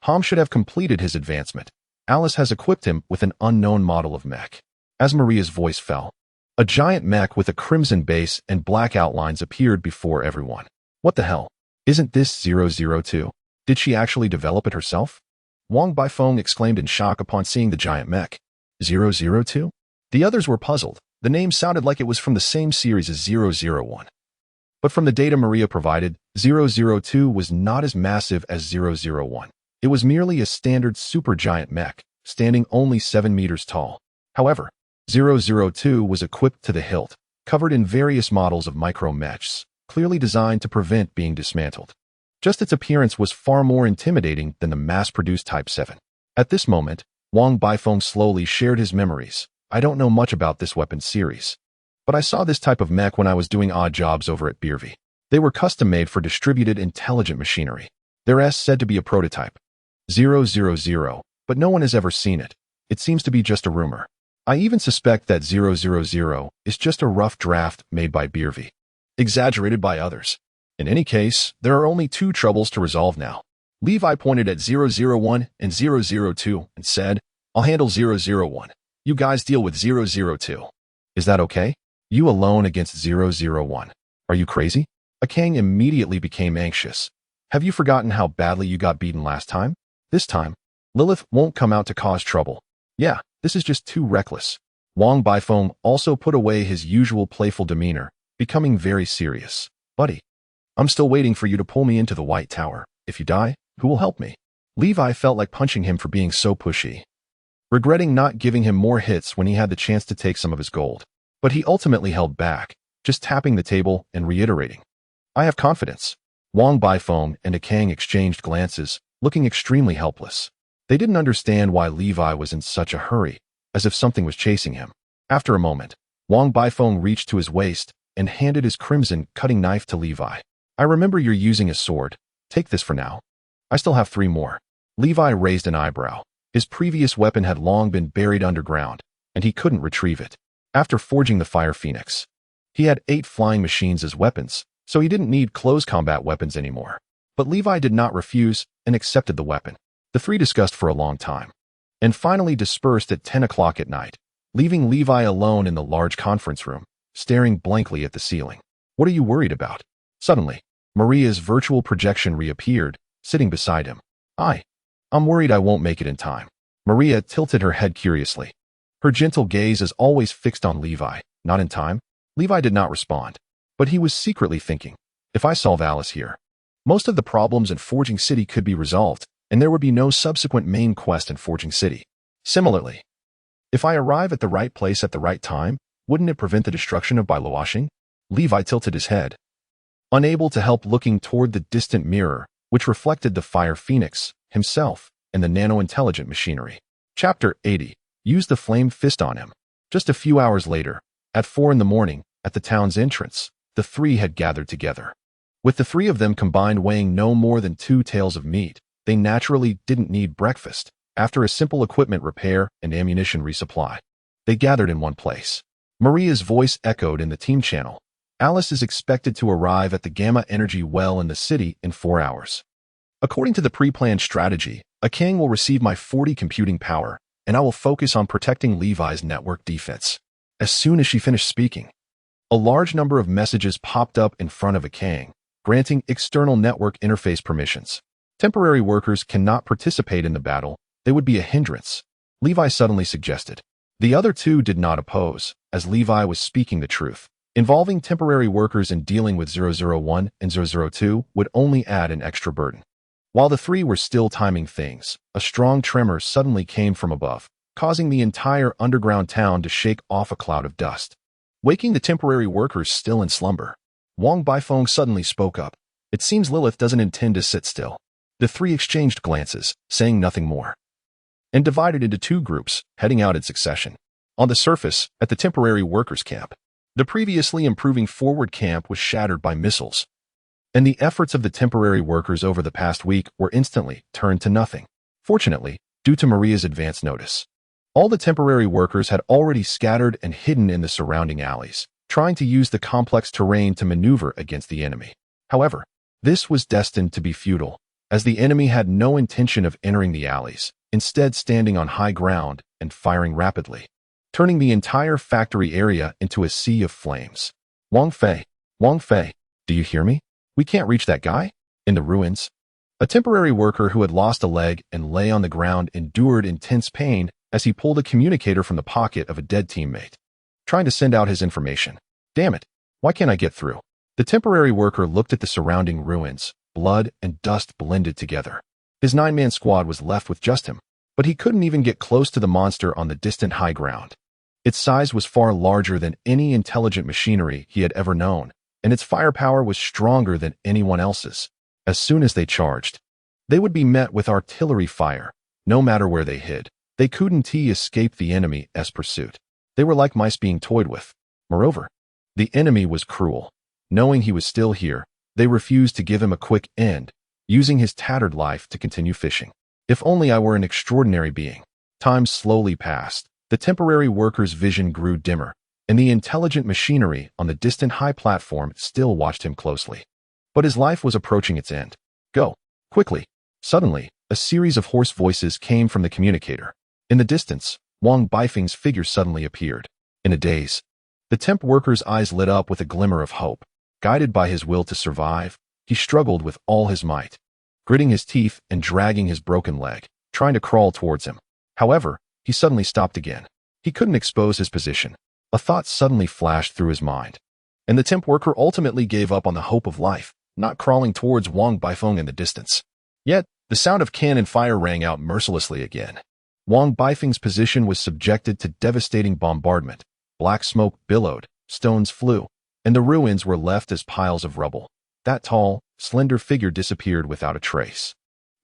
Ham should have completed his advancement. Alice has equipped him with an unknown model of mech." As Maria's voice fell, a giant mech with a crimson base and black outlines appeared before everyone. "What the hell? Isn't this 002? Did she actually develop it herself?" Wang Baifeng exclaimed in shock upon seeing the giant mech. 002? The others were puzzled. The name sounded like it was from the same series as 001. But from the data Maria provided, 002 was not as massive as 001. It was merely a standard supergiant mech, standing only 7 meters tall. However, 002 was equipped to the hilt, covered in various models of micro-mechs, clearly designed to prevent being dismantled. Just its appearance was far more intimidating than the mass-produced Type 7. At this moment, Wang Baifeng slowly shared his memories. "I don't know much about this weapon series, but I saw this type of mech when I was doing odd jobs over at Beervy. They were custom-made for distributed intelligent machinery. They're said to be a prototype. 000, but no one has ever seen it. It seems to be just a rumor. I even suspect that 000 is just a rough draft made by Beervy, exaggerated by others. In any case, there are only 2 troubles to resolve now." Levi pointed at 001 and 002 and said, "I'll handle 001. You guys deal with 002. Is that okay? You alone against 001. Are you crazy?" Akang immediately became anxious. "Have you forgotten how badly you got beaten last time? This time, Lilith won't come out to cause trouble. Yeah, this is just too reckless." Wang Baifeng also put away his usual playful demeanor, becoming very serious. "Buddy, I'm still waiting for you to pull me into the White Tower. If you die, who will help me?" Levi felt like punching him for being so pushy, regretting not giving him more hits when he had the chance to take some of his gold. But he ultimately held back, just tapping the table and reiterating, "I have confidence." Wang Baifeng and Akang exchanged glances, looking extremely helpless. They didn't understand why Levi was in such a hurry, as if something was chasing him. After a moment, Wang Baifeng reached to his waist and handed his crimson cutting knife to Levi. "I remember you're using a sword. Take this for now. I still have 3 more. Levi raised an eyebrow. His previous weapon had long been buried underground, and he couldn't retrieve it. After forging the Fire Phoenix, he had 8 flying machines as weapons, so he didn't need close combat weapons anymore. But Levi did not refuse and accepted the weapon. The 3 discussed for a long time, and finally dispersed at 10 o'clock at night, leaving Levi alone in the large conference room, staring blankly at the ceiling. "What are you worried about?" Suddenly, Maria's virtual projection reappeared, sitting beside him. I'm worried I won't make it in time." Maria tilted her head curiously. Her gentle gaze is always fixed on Levi. "Not in time?" Levi did not respond, but he was secretly thinking, "If I solve Alice here, most of the problems in Forging City could be resolved, and there would be no subsequent main quest in Forging City. Similarly, if I arrive at the right place at the right time, wouldn't it prevent the destruction of Bailuoxing?" Levi tilted his head, unable to help looking toward the distant mirror, which reflected the Fire Phoenix, himself, and the nano-intelligent machinery. Chapter 80. Use the flame fist on him. Just a few hours later, at 4 in the morning, at the town's entrance, the three had gathered together. With the three of them combined weighing no more than 2 taels of meat, they naturally didn't need breakfast. After a simple equipment repair and ammunition resupply, they gathered in one place. Maria's voice echoed in the team channel. Alice is expected to arrive at the Gamma Energy well in the city in 4 hours. According to the pre-planned strategy, a king will receive my 40 computing power, and I will focus on protecting Levi's network defense. As soon as she finished speaking, a large number of messages popped up in front of a king, granting external network interface permissions. Temporary workers cannot participate in the battle. They would be a hindrance, Levi suddenly suggested. The other two did not oppose, as Levi was speaking the truth. Involving temporary workers in dealing with 001 and 002 would only add an extra burden. While the three were still timing things, a strong tremor suddenly came from above, causing the entire underground town to shake off a cloud of dust. Waking the temporary workers still in slumber, Wang Baifeng suddenly spoke up. It seems Lilith doesn't intend to sit still. The three exchanged glances, saying nothing more, and divided into 2 groups, heading out in succession. On the surface, at the temporary workers' camp, the previously improving forward camp was shattered by missiles, and the efforts of the temporary workers over the past week were instantly turned to nothing. Fortunately, due to Maria's advance notice, all the temporary workers had already scattered and hidden in the surrounding alleys, trying to use the complex terrain to maneuver against the enemy. However, this was destined to be futile, as the enemy had no intention of entering the alleys, instead standing on high ground and firing rapidly, turning the entire factory area into a sea of flames. Wang Fei, do you hear me? We can't reach that guy? In the ruins, a temporary worker who had lost a leg and lay on the ground endured intense pain as he pulled a communicator from the pocket of a dead teammate, trying to send out his information. Damn it, why can't I get through? The temporary worker looked at the surrounding ruins. Blood and dust blended together. His 9-man squad was left with just him, but he couldn't even get close to the monster on the distant high ground. Its size was far larger than any intelligent machinery he had ever known, and its firepower was stronger than anyone else's. As soon as they charged, they would be met with artillery fire, no matter where they hid. They couldn't escape the enemy's pursuit. They were like mice being toyed with. Moreover, the enemy was cruel. Knowing he was still here, they refused to give him a quick end, using his tattered life to continue fishing. If only I were an extraordinary being. Time slowly passed. The temporary worker's vision grew dimmer, and the intelligent machinery on the distant high platform still watched him closely. But his life was approaching its end. Go, quickly. Suddenly, a series of hoarse voices came from the communicator. In the distance, Wang Baifeng's figure suddenly appeared. In a daze, the temp worker's eyes lit up with a glimmer of hope. Guided by his will to survive, he struggled with all his might, gritting his teeth and dragging his broken leg, trying to crawl towards him. However, he suddenly stopped again. He couldn't expose his position. A thought suddenly flashed through his mind, and the temp worker ultimately gave up on the hope of life, not crawling towards Wang Baifeng in the distance. Yet, the sound of cannon fire rang out mercilessly again. Wang Baifeng's position was subjected to devastating bombardment. Black smoke billowed, stones flew, and the ruins were left as piles of rubble. That tall, slender figure disappeared without a trace.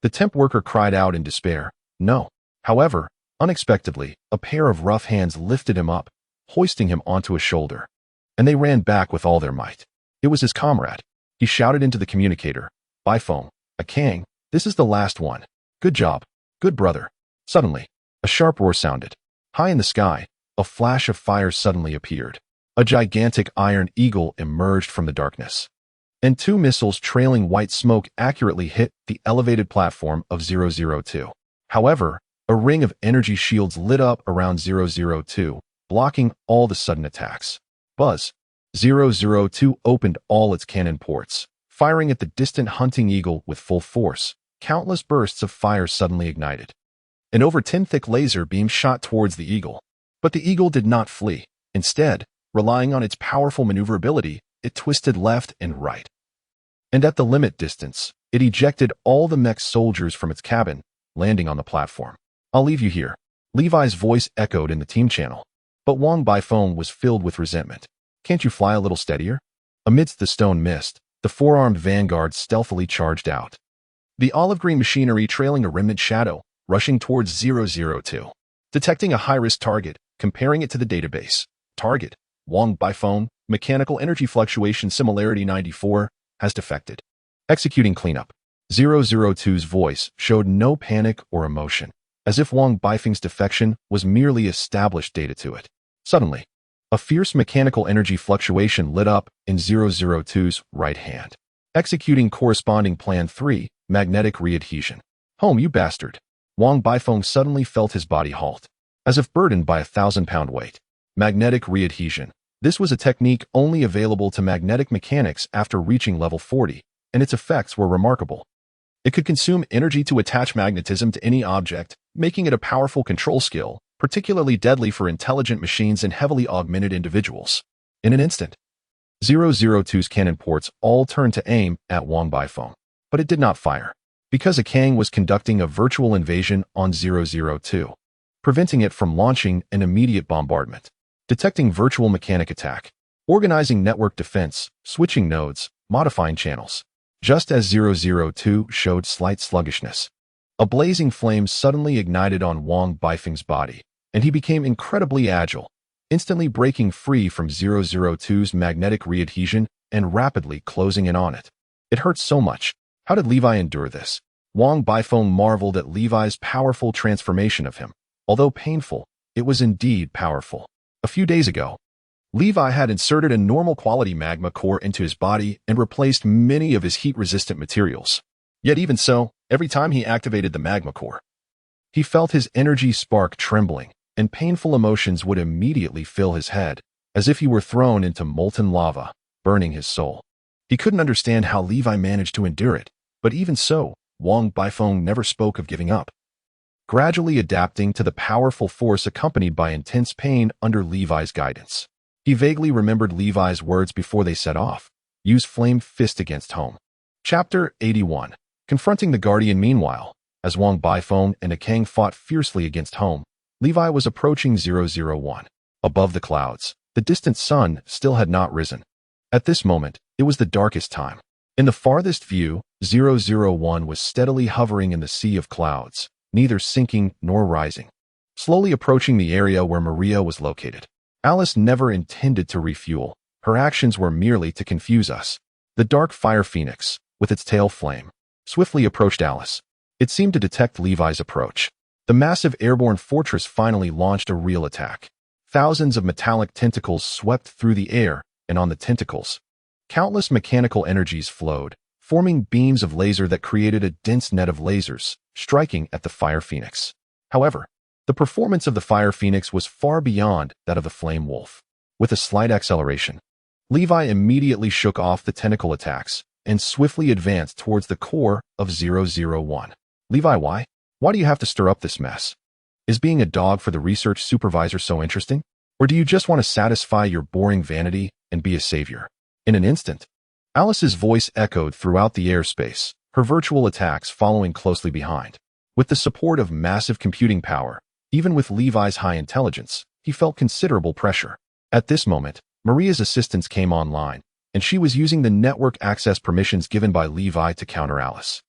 The temp worker cried out in despair. No. However, unexpectedly, a pair of rough hands lifted him up, hoisting him onto a shoulder, and they ran back with all their might. It was his comrade. He shouted into the communicator, Baifeng, a king, this is the last one. Good job. Good brother. Suddenly, a sharp roar sounded. High in the sky, a flash of fire suddenly appeared. A gigantic iron eagle emerged from the darkness, and 2 missiles trailing white smoke accurately hit the elevated platform of 002. However, a ring of energy shields lit up around 002, blocking all the sudden attacks. Buzz. 002 opened all its cannon ports, firing at the distant hunting eagle with full force. Countless bursts of fire suddenly ignited. An over 10 thick laser beam shot towards the eagle. But the eagle did not flee. Instead, relying on its powerful maneuverability, it twisted left and right. And at the limit distance, it ejected all the mech soldiers from its cabin, landing on the platform. I'll leave you here. Levi's voice echoed in the team channel. But Wang Baifeng was filled with resentment. Can't you fly a little steadier? Amidst the stone mist, the 4-armed vanguard stealthily charged out. The olive-green machinery trailing a remnant shadow, rushing towards 002. Detecting a high-risk target, comparing it to the database. Target, Wang Bifeng, mechanical energy fluctuation similarity 94, has defected. Executing cleanup. 002's voice showed no panic or emotion, as if Wang Bifeng's defection was merely established data to it. Suddenly, a fierce mechanical energy fluctuation lit up in 002's right hand. Executing corresponding Plan 3, magnetic readhesion. Home, you bastard. Wang Bifeng suddenly felt his body halt, as if burdened by a 1,000-pound weight. Magnetic readhesion. This was a technique only available to magnetic mechanics after reaching level 40, and its effects were remarkable. It could consume energy to attach magnetism to any object, making it a powerful control skill, particularly deadly for intelligent machines and heavily augmented individuals. In an instant, 002's cannon ports all turned to aim at Wang Bifeng, but it did not fire, because a Kang was conducting a virtual invasion on 002, preventing it from launching an immediate bombardment. Detecting virtual mechanic attack, organizing network defense, switching nodes, modifying channels. Just as 002 showed slight sluggishness, a blazing flame suddenly ignited on Wang Bifeng's body, and he became incredibly agile, instantly breaking free from 002's magnetic readhesion and rapidly closing in on it. It hurt so much. How did Levi endure this? Wang Bifeng marveled at Levi's powerful transformation of him. Although painful, it was indeed powerful. A few days ago, Levi had inserted a normal quality magma core into his body and replaced many of his heat-resistant materials. Yet even so, every time he activated the magma core, he felt his energy spark trembling, and painful emotions would immediately fill his head, as if he were thrown into molten lava, burning his soul. He couldn't understand how Levi managed to endure it, but even so, Wang Bifeng never spoke of giving up. Gradually adapting to the powerful force accompanied by intense pain under Levi's guidance. He vaguely remembered Levi's words before they set off. Use flame fist against home. Chapter 81. Confronting the Guardian. Meanwhile, as Wang Bifeng and a Kang fought fiercely against home, Levi was approaching 001. Above the clouds, the distant sun still had not risen. At this moment, it was the darkest time. In the farthest view, 001 was steadily hovering in the sea of clouds, neither sinking nor rising, slowly approaching the area where Maria was located. Alice never intended to refuel. Her actions were merely to confuse us. The dark fire phoenix, with its tail flame, swiftly approached Alice. It seemed to detect Levi's approach. The massive airborne fortress finally launched a real attack. Thousands of metallic tentacles swept through the air, and on the tentacles, countless mechanical energies flowed, forming beams of laser that created a dense net of lasers, striking at the fire phoenix. However, the performance of the fire phoenix was far beyond that of the flame wolf. With a slight acceleration, Levi immediately shook off the tentacle attacks and swiftly advanced towards the core of 001. Levi, why? Why do you have to stir up this mess? Is being a dog for the research supervisor so interesting? Or do you just want to satisfy your boring vanity and be a savior? In an instant, Alice's voice echoed throughout the airspace, her virtual attacks following closely behind. With the support of massive computing power, even with Levi's high intelligence, he felt considerable pressure. At this moment, Maria's assistance came online, and she was using the network access permissions given by Levi to counter Alice.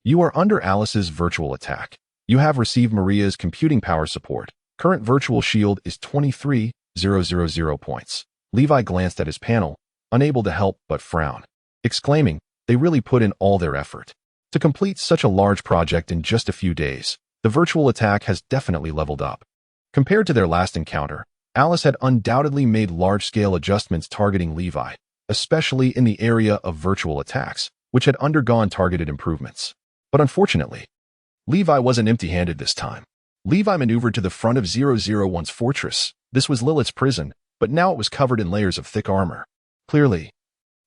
You are under Alice's virtual attack. You have received Maria's computing power support. Current virtual shield is 23,000 points. Levi glanced at his panel, unable to help but frown, exclaiming, they really put in all their effort. To complete such a large project in just a few days, the virtual attack has definitely leveled up. Compared to their last encounter, Alice had undoubtedly made large-scale adjustments targeting Levi, especially in the area of virtual attacks, which had undergone targeted improvements. But unfortunately, Levi wasn't empty-handed this time. Levi maneuvered to the front of 001's fortress. This was Lilith's prison, but now it was covered in layers of thick armor. Clearly,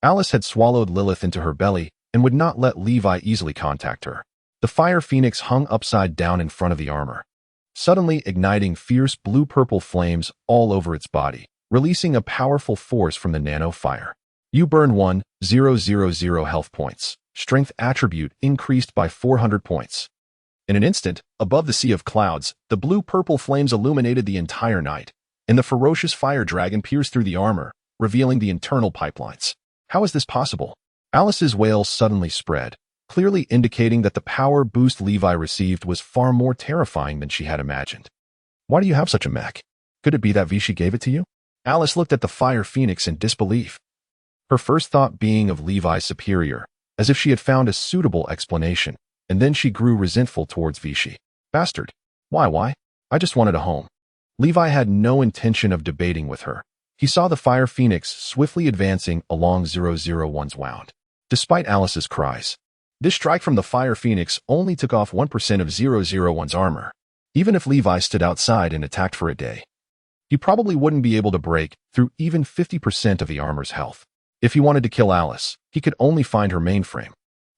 Alice had swallowed Lilith into her belly and would not let Levi easily contact her. The fire phoenix hung upside down in front of the armor, suddenly igniting fierce blue-purple flames all over its body, releasing a powerful force from the nano fire. You burn 1,000 health points. Strength attribute increased by 400 points. In an instant, above the sea of clouds, the blue-purple flames illuminated the entire night, and the ferocious fire dragon pierced through the armor, revealing the internal pipelines. How is this possible? Alice's wail suddenly spread, clearly indicating that the power boost Levi received was far more terrifying than she had imagined. Why do you have such a mech? Could it be that Vichy gave it to you? Alice looked at the fire phoenix in disbelief, her first thought being of Levi's superior, as if she had found a suitable explanation, and then she grew resentful towards Vichy. Bastard. Why? I just wanted a home. Levi had no intention of debating with her. He saw the fire phoenix swiftly advancing along 001's wound. Despite Alice's cries, this strike from the fire phoenix only took off 1% of 001's armor. Even if Levi stood outside and attacked for a day, he probably wouldn't be able to break through even 50% of the armor's health. If he wanted to kill Alice, he could only find her mainframe.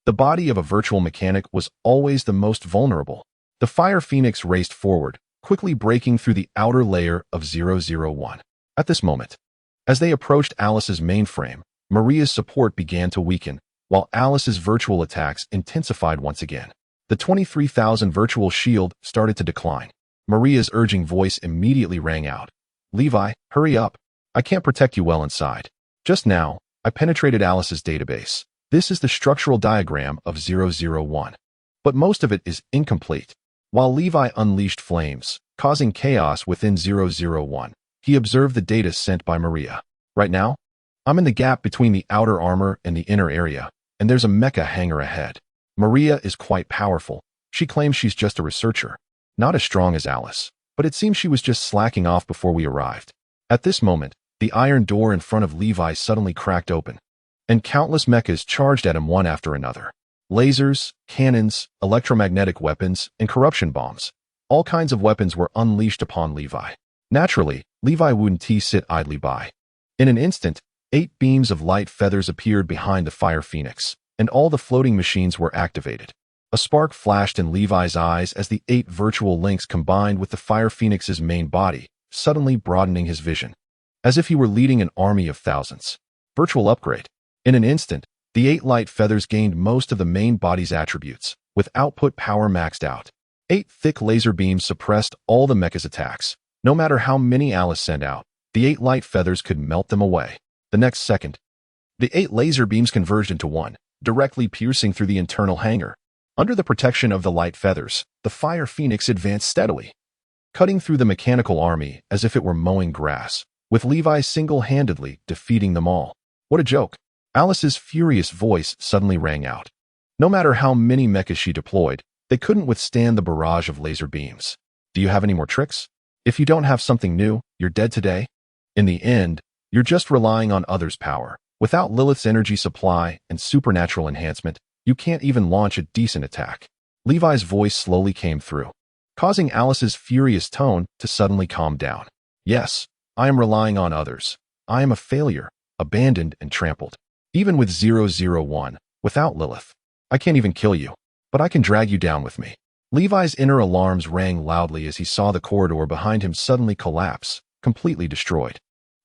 The body of a virtual mechanic was always the most vulnerable. The fire phoenix raced forward, quickly breaking through the outer layer of 001. At this moment, as they approached Alice's mainframe, Maria's support began to weaken, while Alice's virtual attacks intensified once again. The 23,000 virtual shield started to decline. Maria's urging voice immediately rang out. Levi, hurry up. I can't protect you well inside. Just now, I penetrated Alice's database. This is the structural diagram of 001. But most of it is incomplete. While Levi unleashed flames, causing chaos within 001, he observed the data sent by Maria. Right now, I'm in the gap between the outer armor and the inner area, and there's a mecha hangar ahead. Maria is quite powerful. She claims she's just a researcher, not as strong as Alice, but it seems she was just slacking off before we arrived. At this moment, the iron door in front of Levi suddenly cracked open, and countless mechas charged at him one after another. Lasers, cannons, electromagnetic weapons, and corruption bombs. All kinds of weapons were unleashed upon Levi. Naturally, Levi wouldn't sit idly by. In an instant, 8 beams of light feathers appeared behind the fire phoenix, and all the floating machines were activated. A spark flashed in Levi's eyes as the 8 virtual links combined with the fire phoenix's main body, suddenly broadening his vision, as if he were leading an army of thousands. Virtual upgrade. In an instant, the 8 light feathers gained most of the main body's attributes, with output power maxed out. 8 thick laser beams suppressed all the mecha's attacks. No matter how many Alice sent out, the 8 light feathers could melt them away. The next second, the 8 laser beams converged into one, directly piercing through the internal hangar. Under the protection of the light feathers, the fire phoenix advanced steadily, cutting through the mechanical army as if it were mowing grass, with Levi single-handedly defeating them all. What a joke. Alice's furious voice suddenly rang out. No matter how many mechas she deployed, they couldn't withstand the barrage of laser beams. Do you have any more tricks? If you don't have something new, you're dead today. In the end, you're just relying on others' power. Without Lilith's energy supply and supernatural enhancement, you can't even launch a decent attack. Levi's voice slowly came through, causing Alice's furious tone to suddenly calm down. Yes, I am relying on others. I am a failure, abandoned and trampled. Even with 001, without Lilith, I can't even kill you, but I can drag you down with me. Levi's inner alarms rang loudly as he saw the corridor behind him suddenly collapse, completely destroyed,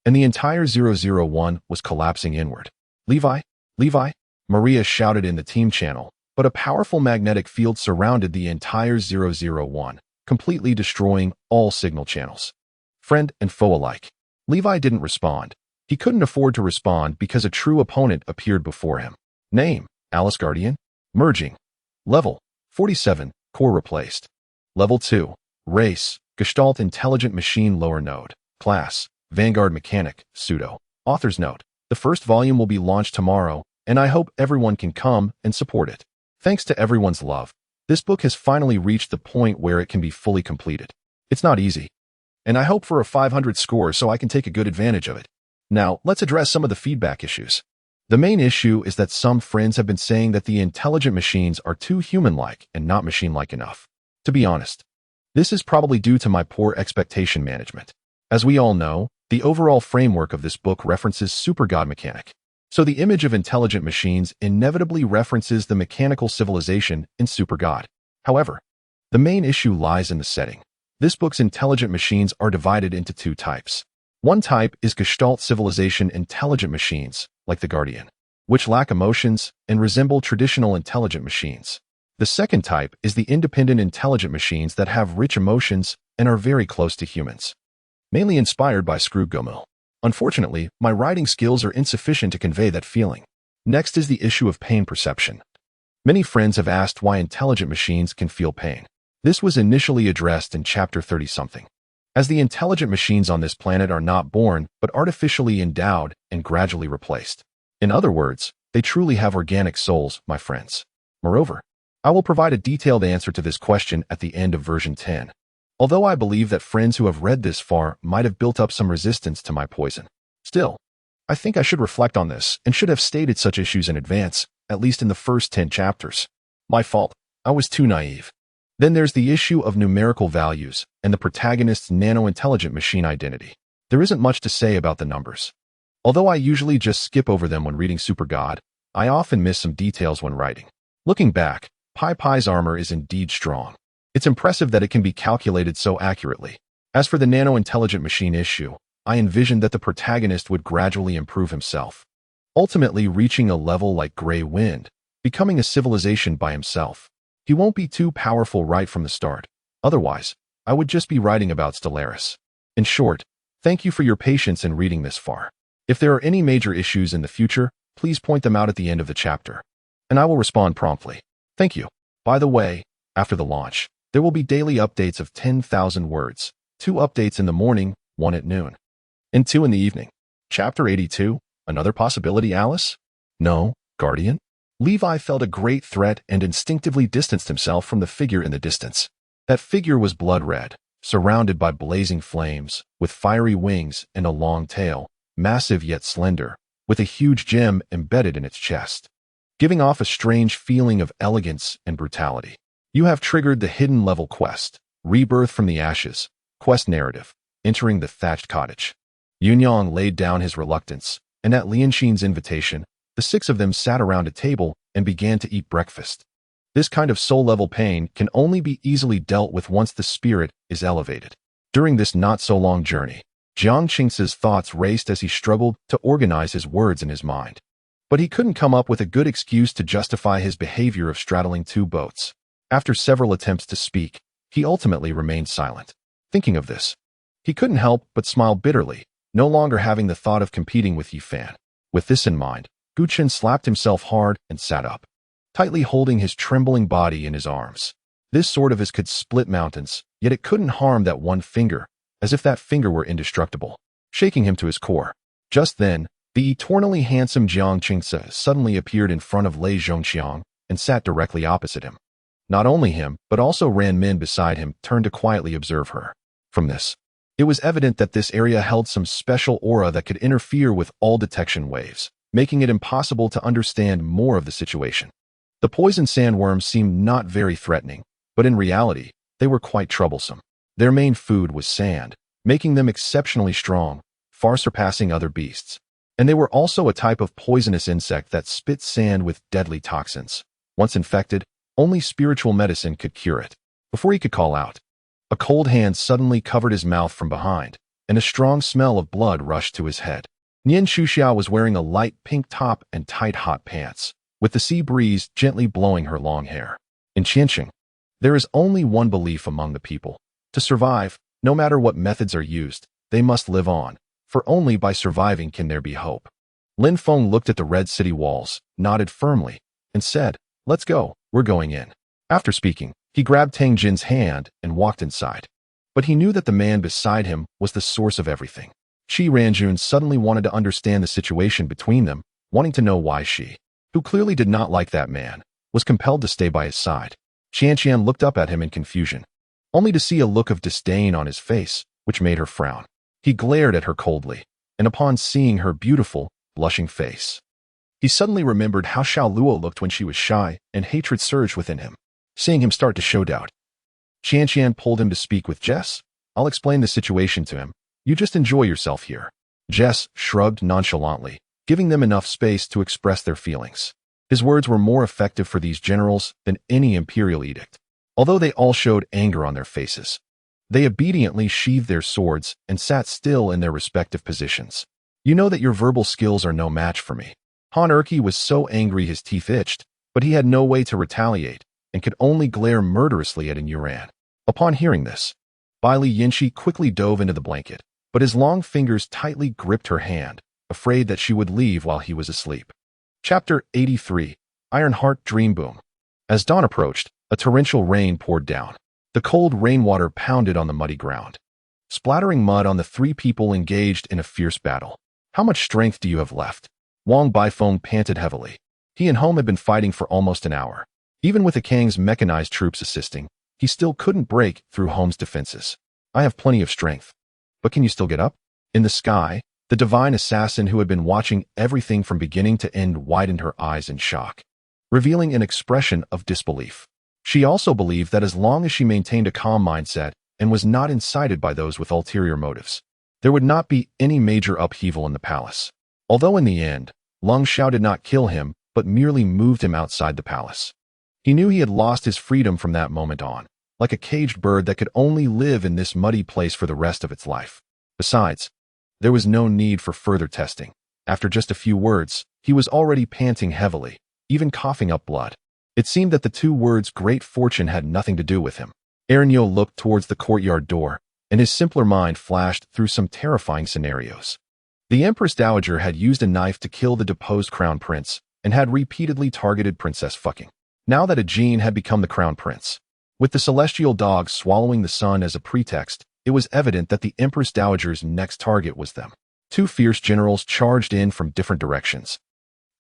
and the entire 001 was collapsing inward. Levi? Maria shouted in the team channel, but a powerful magnetic field surrounded the entire 001, completely destroying all signal channels. Friend and foe alike. Levi didn't respond. He couldn't afford to respond because a true opponent appeared before him. Name, Alice Guardian. Merging. Level, 47, core replaced. Level 2, race, Gestalt Intelligent Machine Lower Node. Class, Vanguard Mechanic, Pseudo. Author's note, the first volume will be launched tomorrow, and I hope everyone can come and support it. Thanks to everyone's love, this book has finally reached the point where it can be fully completed. It's not easy, and I hope for a 500 score so I can take a good advantage of it. Now, let's address some of the feedback issues. The main issue is that some friends have been saying that the intelligent machines are too human-like and not machine-like enough. To be honest, this is probably due to my poor expectation management. As we all know, the overall framework of this book references super god mechanic. So the image of intelligent machines inevitably references the mechanical civilization in super god. However, the main issue lies in the setting. This book's intelligent machines are divided into 2 types. One type is Gestalt civilization intelligent machines, like the Guardian, which lack emotions and resemble traditional intelligent machines. The second type is the independent intelligent machines that have rich emotions and are very close to humans, mainly inspired by Scrooge. Unfortunately, my writing skills are insufficient to convey that feeling. Next is the issue of pain perception. Many friends have asked why intelligent machines can feel pain. This was initially addressed in chapter 30-something. as the intelligent machines on this planet are not born, but artificially endowed and gradually replaced. In other words, they truly have organic souls, my friends. Moreover, I will provide a detailed answer to this question at the end of version 10. Although I believe that friends who have read this far might have built up some resistance to my poison. Still, I think I should reflect on this and should have stated such issues in advance, at least in the first 10 chapters. My fault. I was too naive. Then there's the issue of numerical values and the protagonist's nano-intelligent machine identity. There isn't much to say about the numbers. Although I usually just skip over them when reading Super God, I often miss some details when writing. Looking back, Pai Pai's armor is indeed strong. It's impressive that it can be calculated so accurately. As for the nano-intelligent machine issue, I envisioned that the protagonist would gradually improve himself, ultimately reaching a level like Grey Wind, becoming a civilization by himself. He won't be too powerful right from the start. Otherwise, I would just be writing about Stellaris. In short, thank you for your patience in reading this far. If there are any major issues in the future, please point them out at the end of the chapter, and I will respond promptly. Thank you. By the way, after the launch, there will be daily updates of 10,000 words, 2 updates in the morning, 1 at noon, and 2 in the evening. Chapter 82, another possibility, Alice? No, Guardian? Levi felt a great threat and instinctively distanced himself from the figure in the distance. That figure was blood red, surrounded by blazing flames, with fiery wings and a long tail, massive yet slender, with a huge gem embedded in its chest, giving off a strange feeling of elegance and brutality. You have triggered the hidden level quest, Rebirth from the Ashes, quest narrative, entering the thatched cottage. Yunyang laid down his reluctance, and at Lianxin's invitation, the 6 of them sat around a table and began to eat breakfast. This kind of soul-level pain can only be easily dealt with once the spirit is elevated. During this not-so-long journey, Jiang Qingce's thoughts raced as he struggled to organize his words in his mind. But he couldn't come up with a good excuse to justify his behavior of straddling 2 boats. After several attempts to speak, he ultimately remained silent. Thinking of this, he couldn't help but smile bitterly, no longer having the thought of competing with Yifan. With this in mind, Guchen slapped himself hard and sat up, tightly holding his trembling body in his arms. This sort of could split mountains, yet it couldn't harm that one finger, as if that finger were indestructible, shaking him to his core. Just then, the eternally handsome Jiang Qingce suddenly appeared in front of Li Zhun and sat directly opposite him. Not only him, but also Ran Min beside him turned to quietly observe her. From this, it was evident that this area held some special aura that could interfere with all detection waves, making it impossible to understand more of the situation. The poison sandworms seemed not very threatening, but in reality, they were quite troublesome. Their main food was sand, making them exceptionally strong, far surpassing other beasts. And they were also a type of poisonous insect that spit sand with deadly toxins. Once infected, only spiritual medicine could cure it. Before he could call out, a cold hand suddenly covered his mouth from behind, and a strong smell of blood rushed to his head. Nian Shuxiao was wearing a light pink top and tight hot pants, with the sea breeze gently blowing her long hair. In Qianqing, there is only one belief among the people. To survive, no matter what methods are used, they must live on, for only by surviving can there be hope. Lin Feng looked at the red city walls, nodded firmly, and said, "Let's go, we're going in." After speaking, he grabbed Tang Jin's hand and walked inside. But he knew that the man beside him was the source of everything. Qi Ranjun suddenly wanted to understand the situation between them, wanting to know why she, who clearly did not like that man, was compelled to stay by his side. Qianqian looked up at him in confusion, only to see a look of disdain on his face, which made her frown. He glared at her coldly, and upon seeing her beautiful, blushing face, he suddenly remembered how Xiao Luo looked when she was shy, and hatred surged within him. Seeing him start to show doubt, Qianqian pulled him to speak with Jess. "I'll explain the situation to him. You just enjoy yourself here." Jess shrugged nonchalantly, giving them enough space to express their feelings. His words were more effective for these generals than any imperial edict. Although they all showed anger on their faces, they obediently sheathed their swords and sat still in their respective positions. "You know that your verbal skills are no match for me." Han Erqi was so angry his teeth itched, but he had no way to retaliate and could only glare murderously at Yuran. Upon hearing this, Bai Li Yinshi quickly dove into the blanket, but his long fingers tightly gripped her hand, afraid that she would leave while he was asleep. Chapter 83, Ironheart Dream Boom. As dawn approached, a torrential rain poured down. The cold rainwater pounded on the muddy ground, splattering mud on the three people engaged in a fierce battle. How much strength do you have left? Wang Baifeng panted heavily. He and Home had been fighting for almost an hour. Even with the Kang's mechanized troops assisting, he still couldn't break through Home's defenses. I have plenty of strength. But can you still get up? In the sky, the divine assassin who had been watching everything from beginning to end widened her eyes in shock, revealing an expression of disbelief. She also believed that as long as she maintained a calm mindset and was not incited by those with ulterior motives, there would not be any major upheaval in the palace. Although in the end, Lung Xiao did not kill him, but merely moved him outside the palace. He knew he had lost his freedom from that moment on, like a caged bird that could only live in this muddy place for the rest of its life. Besides, there was no need for further testing. After just a few words, he was already panting heavily, even coughing up blood. It seemed that the two words great fortune had nothing to do with him. Aaron looked towards the courtyard door, and his simpler mind flashed through some terrifying scenarios. The Empress Dowager had used a knife to kill the deposed crown prince, and had repeatedly targeted Princess Fucking. Now that a gene had become the crown prince, with the celestial dog swallowing the sun as a pretext, it was evident that the Empress Dowager's next target was them. Two fierce generals charged in from different directions.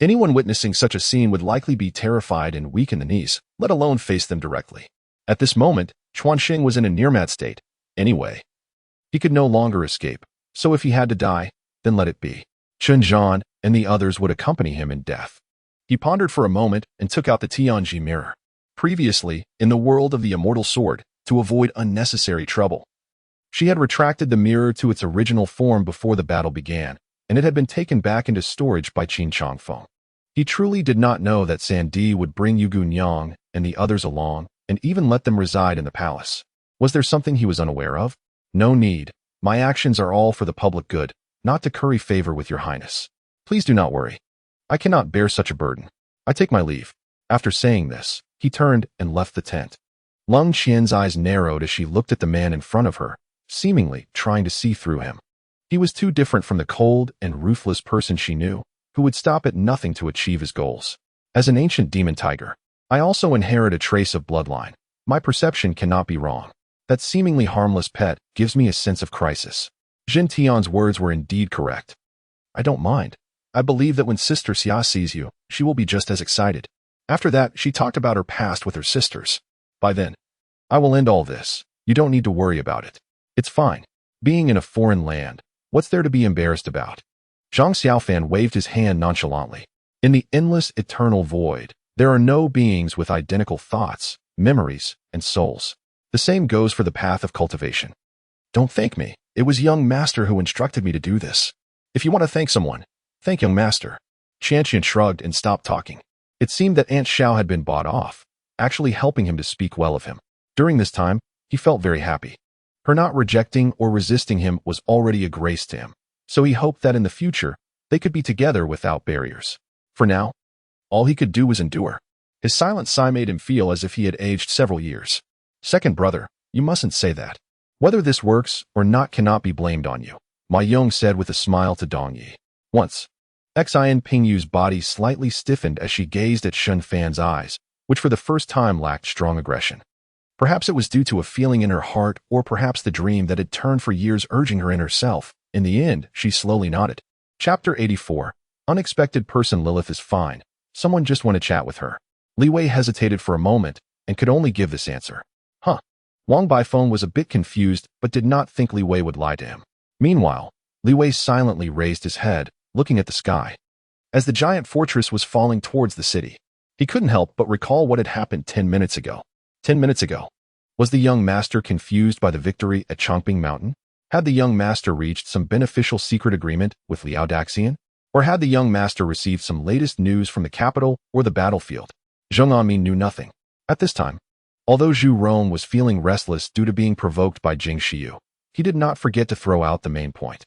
Anyone witnessing such a scene would likely be terrified and weak in the knees, let alone face them directly. At this moment, Chuanxing was in a near-mad state. Anyway, he could no longer escape, so if he had to die, then let it be. Chen Zhan and the others would accompany him in death. He pondered for a moment and took out the Tianji mirror. Previously, in the world of the immortal sword, to avoid unnecessary trouble, she had retracted the mirror to its original form before the battle began, and it had been taken back into storage by Qin Changfeng. He truly did not know that Sandi would bring Yu Gunyang and the others along, and even let them reside in the palace. Was there something he was unaware of? No need. My actions are all for the public good, not to curry favor with your highness. Please do not worry. I cannot bear such a burden. I take my leave. After saying this, he turned and left the tent. Lung Qian's eyes narrowed as she looked at the man in front of her, seemingly trying to see through him. He was too different from the cold and ruthless person she knew, who would stop at nothing to achieve his goals. As an ancient demon tiger, I also inherit a trace of bloodline. My perception cannot be wrong. That seemingly harmless pet gives me a sense of crisis. Jin Tian's words were indeed correct. I don't mind. I believe that when Sister Xia sees you, she will be just as excited. After that, she talked about her past with her sisters. By then, I will end all this. You don't need to worry about it. It's fine. Being in a foreign land, what's there to be embarrassed about? Zhang Xiaofan waved his hand nonchalantly. In the endless eternal void, there are no beings with identical thoughts, memories, and souls. The same goes for the path of cultivation. Don't thank me. It was young master who instructed me to do this. If you want to thank someone, thank young master. Qianqian shrugged and stopped talking. It seemed that Aunt Xiao had been bought off, actually helping him to speak well of him. During this time, he felt very happy. Her not rejecting or resisting him was already a grace to him, so he hoped that in the future, they could be together without barriers. For now, all he could do was endure. His silent sigh made him feel as if he had aged several years. Second brother, you mustn't say that. Whether this works or not cannot be blamed on you, Ma Yong said with a smile to Dong Yi. Once, Xian Pingyu's body slightly stiffened as she gazed at Shun Fan's eyes, which for the first time lacked strong aggression. Perhaps it was due to a feeling in her heart, or perhaps the dream that had turned for years urging her inner self. In the end, she slowly nodded. Chapter 84. Unexpected person. Lilith is fine. Someone just want to chat with her. Li Wei hesitated for a moment and could only give this answer. Huh. Wang Baifeng was a bit confused but did not think Li Wei would lie to him. Meanwhile, Li Wei silently raised his head, looking at the sky. As the giant fortress was falling towards the city, he couldn't help but recall what had happened 10 minutes ago. 10 minutes ago. Was the young master confused by the victory at Chongping Mountain? Had the young master reached some beneficial secret agreement with Liao Daxian? Or had the young master received some latest news from the capital or the battlefield? Zheng Anmi knew nothing. At this time, although Zhu Rong was feeling restless due to being provoked by Jing Xiu, he did not forget to throw out the main point.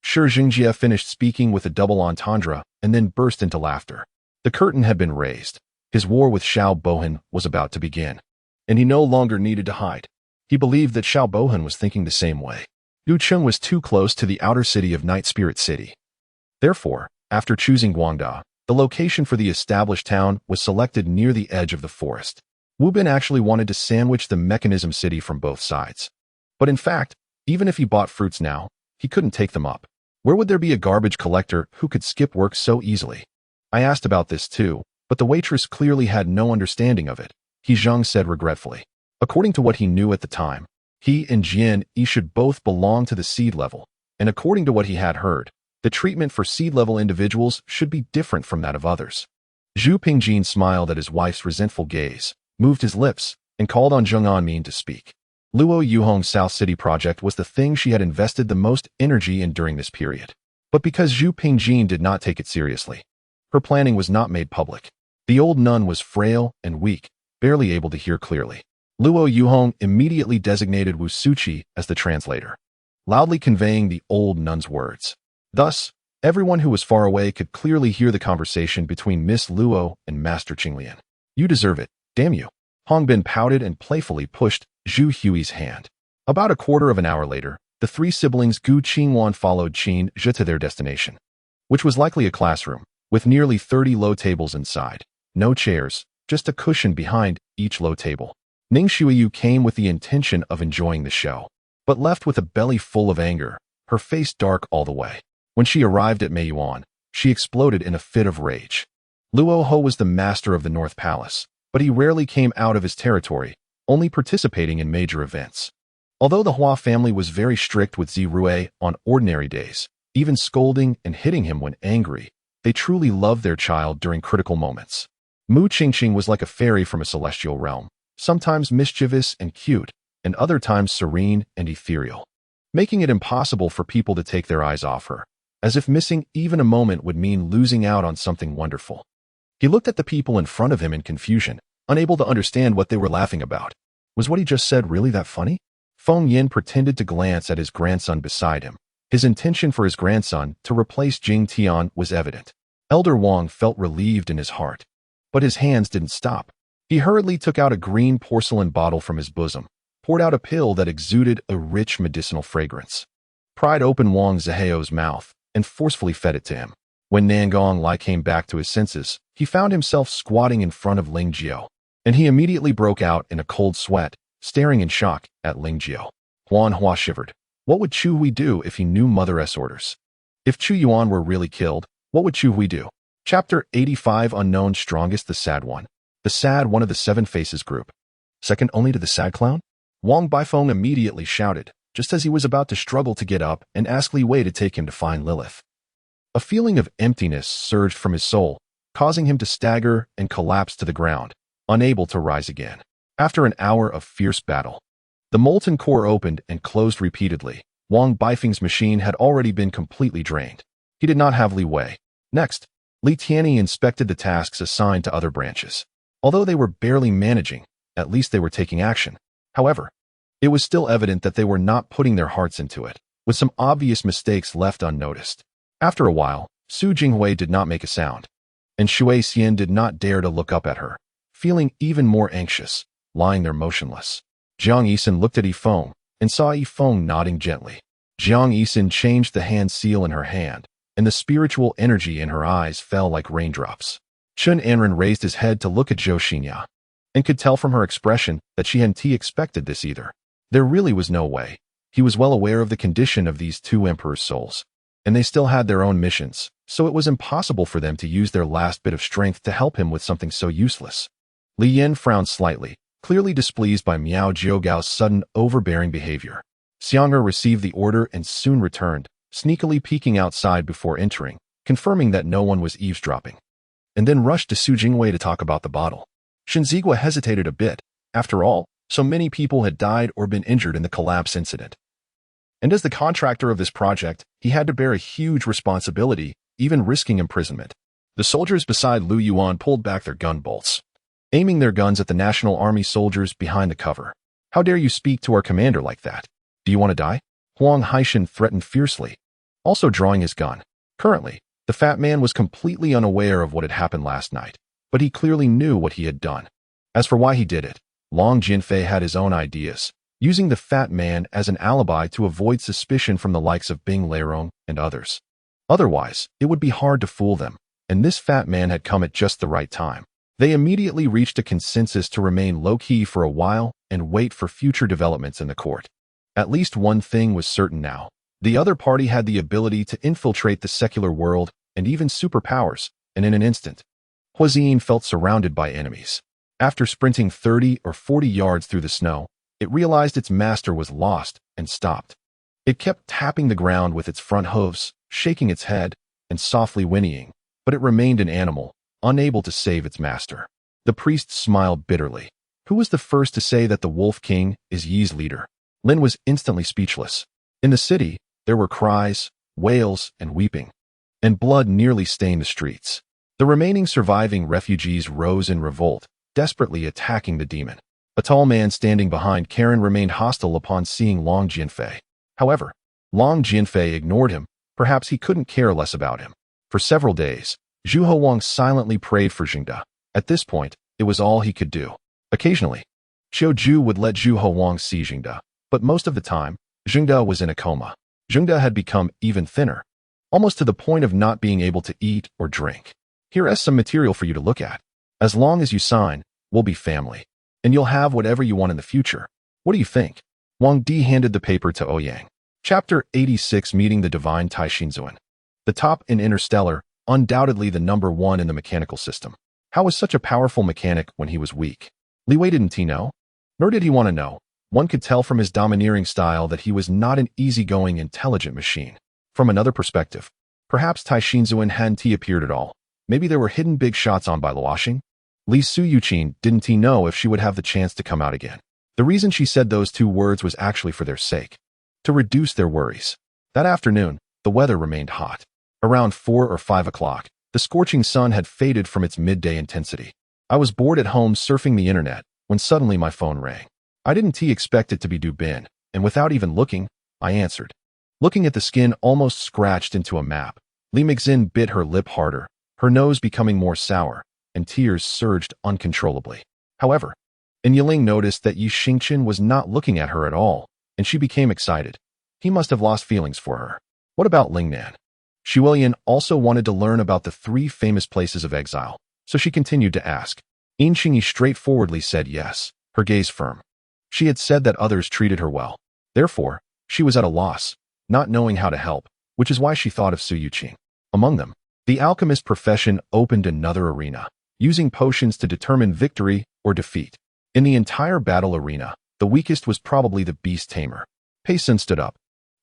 Shi Jingjie finished speaking with a double entendre and then burst into laughter. The curtain had been raised. His war with Xiao Bohan was about to begin, and he no longer needed to hide. He believed that Xiao Bohan was thinking the same way. Yu Cheng was too close to the outer city of Night Spirit City. Therefore, after choosing Guangda, the location for the established town was selected near the edge of the forest. Wu Bin actually wanted to sandwich the mechanism city from both sides. But in fact, Even if he bought fruits now, he couldn't take them up. Where would there be a garbage collector who could skip work so easily? I asked about this too, but the waitress clearly had no understanding of it, Li Zhun said regretfully. According to what he knew at the time, he and Jian Yi should both belong to the seed level, and according to what he had heard, the treatment for seed-level individuals should be different from that of others. Zhu Pingjin smiled at his wife's resentful gaze, moved his lips, and called on Zheng Anmin to speak. Luo Yuhong's South City project was the thing she had invested the most energy in during this period. But because Zhu Pingjin did not take it seriously, her planning was not made public. The old nun was frail and weak, barely able to hear clearly. Luo Yuhong immediately designated Wu Suqi as the translator, loudly conveying the old nun's words. Thus, everyone who was far away could clearly hear the conversation between Miss Luo and Master Qinglian. You deserve it, damn you. Hong Bin pouted and playfully pushed Zhu Hui's hand. About a quarter of an hour later, the three siblings Gu Qingwan followed Qin Zhe to their destination, which was likely a classroom, with nearly 30 low tables inside. No chairs, just a cushion behind each low table. Ning Shuiyu came with the intention of enjoying the show, but left with a belly full of anger, her face dark all the way. When she arrived at Meiyuan, she exploded in a fit of rage. Luo Ho was the master of the North Palace, but he rarely came out of his territory, only participating in major events. Although the Hua family was very strict with Zirue on ordinary days, even scolding and hitting him when angry, they truly loved their child during critical moments. Mu Qingqing was like a fairy from a celestial realm, sometimes mischievous and cute, and other times serene and ethereal, making it impossible for people to take their eyes off her, as if missing even a moment would mean losing out on something wonderful. He looked at the people in front of him in confusion, unable to understand what they were laughing about. Was what he just said really that funny? Feng Yin pretended to glance at his grandson beside him. His intention for his grandson to replace Jing Tian was evident. Elder Wang felt relieved in his heart, but his hands didn't stop. He hurriedly took out a green porcelain bottle from his bosom, poured out a pill that exuded a rich medicinal fragrance, pried open Wang Ziheo's mouth, and forcefully fed it to him. When Nangong Lai came back to his senses, he found himself squatting in front of Ling Jiao, and he immediately broke out in a cold sweat, staring in shock at Ling Jiao. Huan Hua shivered. What would Chu Hui do if he knew Mother S orders? If Chu Yuan were really killed, what would Chu Hui do? Chapter 85 Unknown Strongest The Sad One. The Sad One of the Seven Faces group. Second only to the Sad Clown? Wang Baifeng immediately shouted, just as he was about to struggle to get up and ask Li Wei to take him to find Lilith. A feeling of emptiness surged from his soul, causing him to stagger and collapse to the ground, unable to rise again. After an hour of fierce battle, the molten core opened and closed repeatedly. Wang Baifeng's machine had already been completely drained. He did not have Li Wei. Next, Li Tianyi inspected the tasks assigned to other branches. Although they were barely managing, at least they were taking action. However, it was still evident that they were not putting their hearts into it, with some obvious mistakes left unnoticed. After a while, Su Jinghui did not make a sound, and Shui Xian did not dare to look up at her, feeling even more anxious, lying there motionless. Jiang Yisun looked at Yifeng and saw Yifeng nodding gently. Jiang Yisun changed the hand seal in her hand, and the spiritual energy in her eyes fell like raindrops. Chun Anren raised his head to look at Zhou Xinya, and could tell from her expression that she hadn't expected this either. There really was no way. He was well aware of the condition of these two emperors' souls, and they still had their own missions, so it was impossible for them to use their last bit of strength to help him with something so useless. Li Yin frowned slightly, clearly displeased by Miao Jiugao's sudden, overbearing behavior. Xiang'er received the order and soon returned, sneakily peeking outside before entering, confirming that no one was eavesdropping, and then rushed to Su Jingwei to talk about the bottle. Shinzigua hesitated a bit. After all, so many people had died or been injured in the collapse incident. And as the contractor of this project, he had to bear a huge responsibility, even risking imprisonment. The soldiers beside Lu Yuan pulled back their gun bolts, aiming their guns at the National Army soldiers behind the cover. How dare you speak to our commander like that? Do you want to die? Huang Haishan threatened fiercely, also drawing his gun. Currently, the fat man was completely unaware of what had happened last night, but he clearly knew what he had done. As for why he did it, Long Jinfei had his own ideas, using the fat man as an alibi to avoid suspicion from the likes of Bing Leirong and others. Otherwise, it would be hard to fool them, and this fat man had come at just the right time. They immediately reached a consensus to remain low-key for a while and wait for future developments in the court. At least one thing was certain now. The other party had the ability to infiltrate the secular world and even superpowers, and in an instant, Huazin felt surrounded by enemies. After sprinting 30 or 40 yards through the snow, it realized its master was lost and stopped. It kept tapping the ground with its front hooves, shaking its head, and softly whinnying, but it remained an animal, unable to save its master. The priest smiled bitterly. Who was the first to say that the Wolf King is Yi's leader? Lin was instantly speechless. In the city, there were cries, wails, and weeping, and blood nearly stained the streets. The remaining surviving refugees rose in revolt, desperately attacking the demon. A tall man standing behind Karen remained hostile upon seeing Long Jianfei. However, Long Jianfei ignored him. Perhaps he couldn't care less about him. For several days, Zhu Huang silently prayed for Jingda. At this point, it was all he could do. Occasionally, Xiao Zhu would let Zhu Huang see Jingda, but most of the time, Jingda was in a coma. Jingda had become even thinner, almost to the point of not being able to eat or drink. Here is some material for you to look at. As long as you sign, we'll be family, and you'll have whatever you want in the future. What do you think? Wang Di handed the paper to Ouyang. Chapter 86, Meeting the Divine Taixinzuan. The top in Interstellar, undoubtedly the number one in the mechanical system. How was such a powerful mechanic when he was weak? Li Wei didn't he know? Nor did he want to know. One could tell from his domineering style that he was not an easygoing, intelligent machine. From another perspective, perhaps Taixinzuan hadn't appeared at all. Maybe there were hidden big shots on by Luoxing. Li Suyuqin didn't he know if she would have the chance to come out again. The reason she said those two words was actually for their sake, to reduce their worries. That afternoon, the weather remained hot. Around 4 or 5 o'clock, the scorching sun had faded from its midday intensity. I was bored at home surfing the internet when suddenly my phone rang. I didn't expect it to be Du Bin, and without even looking, I answered. Looking at the skin almost scratched into a map, Li Mixin bit her lip harder, her nose becoming more sour, and tears surged uncontrollably. However, Yiling noticed that Yi Xingqian was not looking at her at all, and she became excited. He must have lost feelings for her. What about Lingnan? Xuelian also wanted to learn about the 3 famous places of exile, so she continued to ask. Yin Xingyi straightforwardly said yes, her gaze firm. She had said that others treated her well. Therefore, she was at a loss, not knowing how to help, which is why she thought of Suyuqing. Among them, the alchemist profession opened another arena, using potions to determine victory or defeat. In the entire battle arena, the weakest was probably the beast tamer. Pei Sun stood up,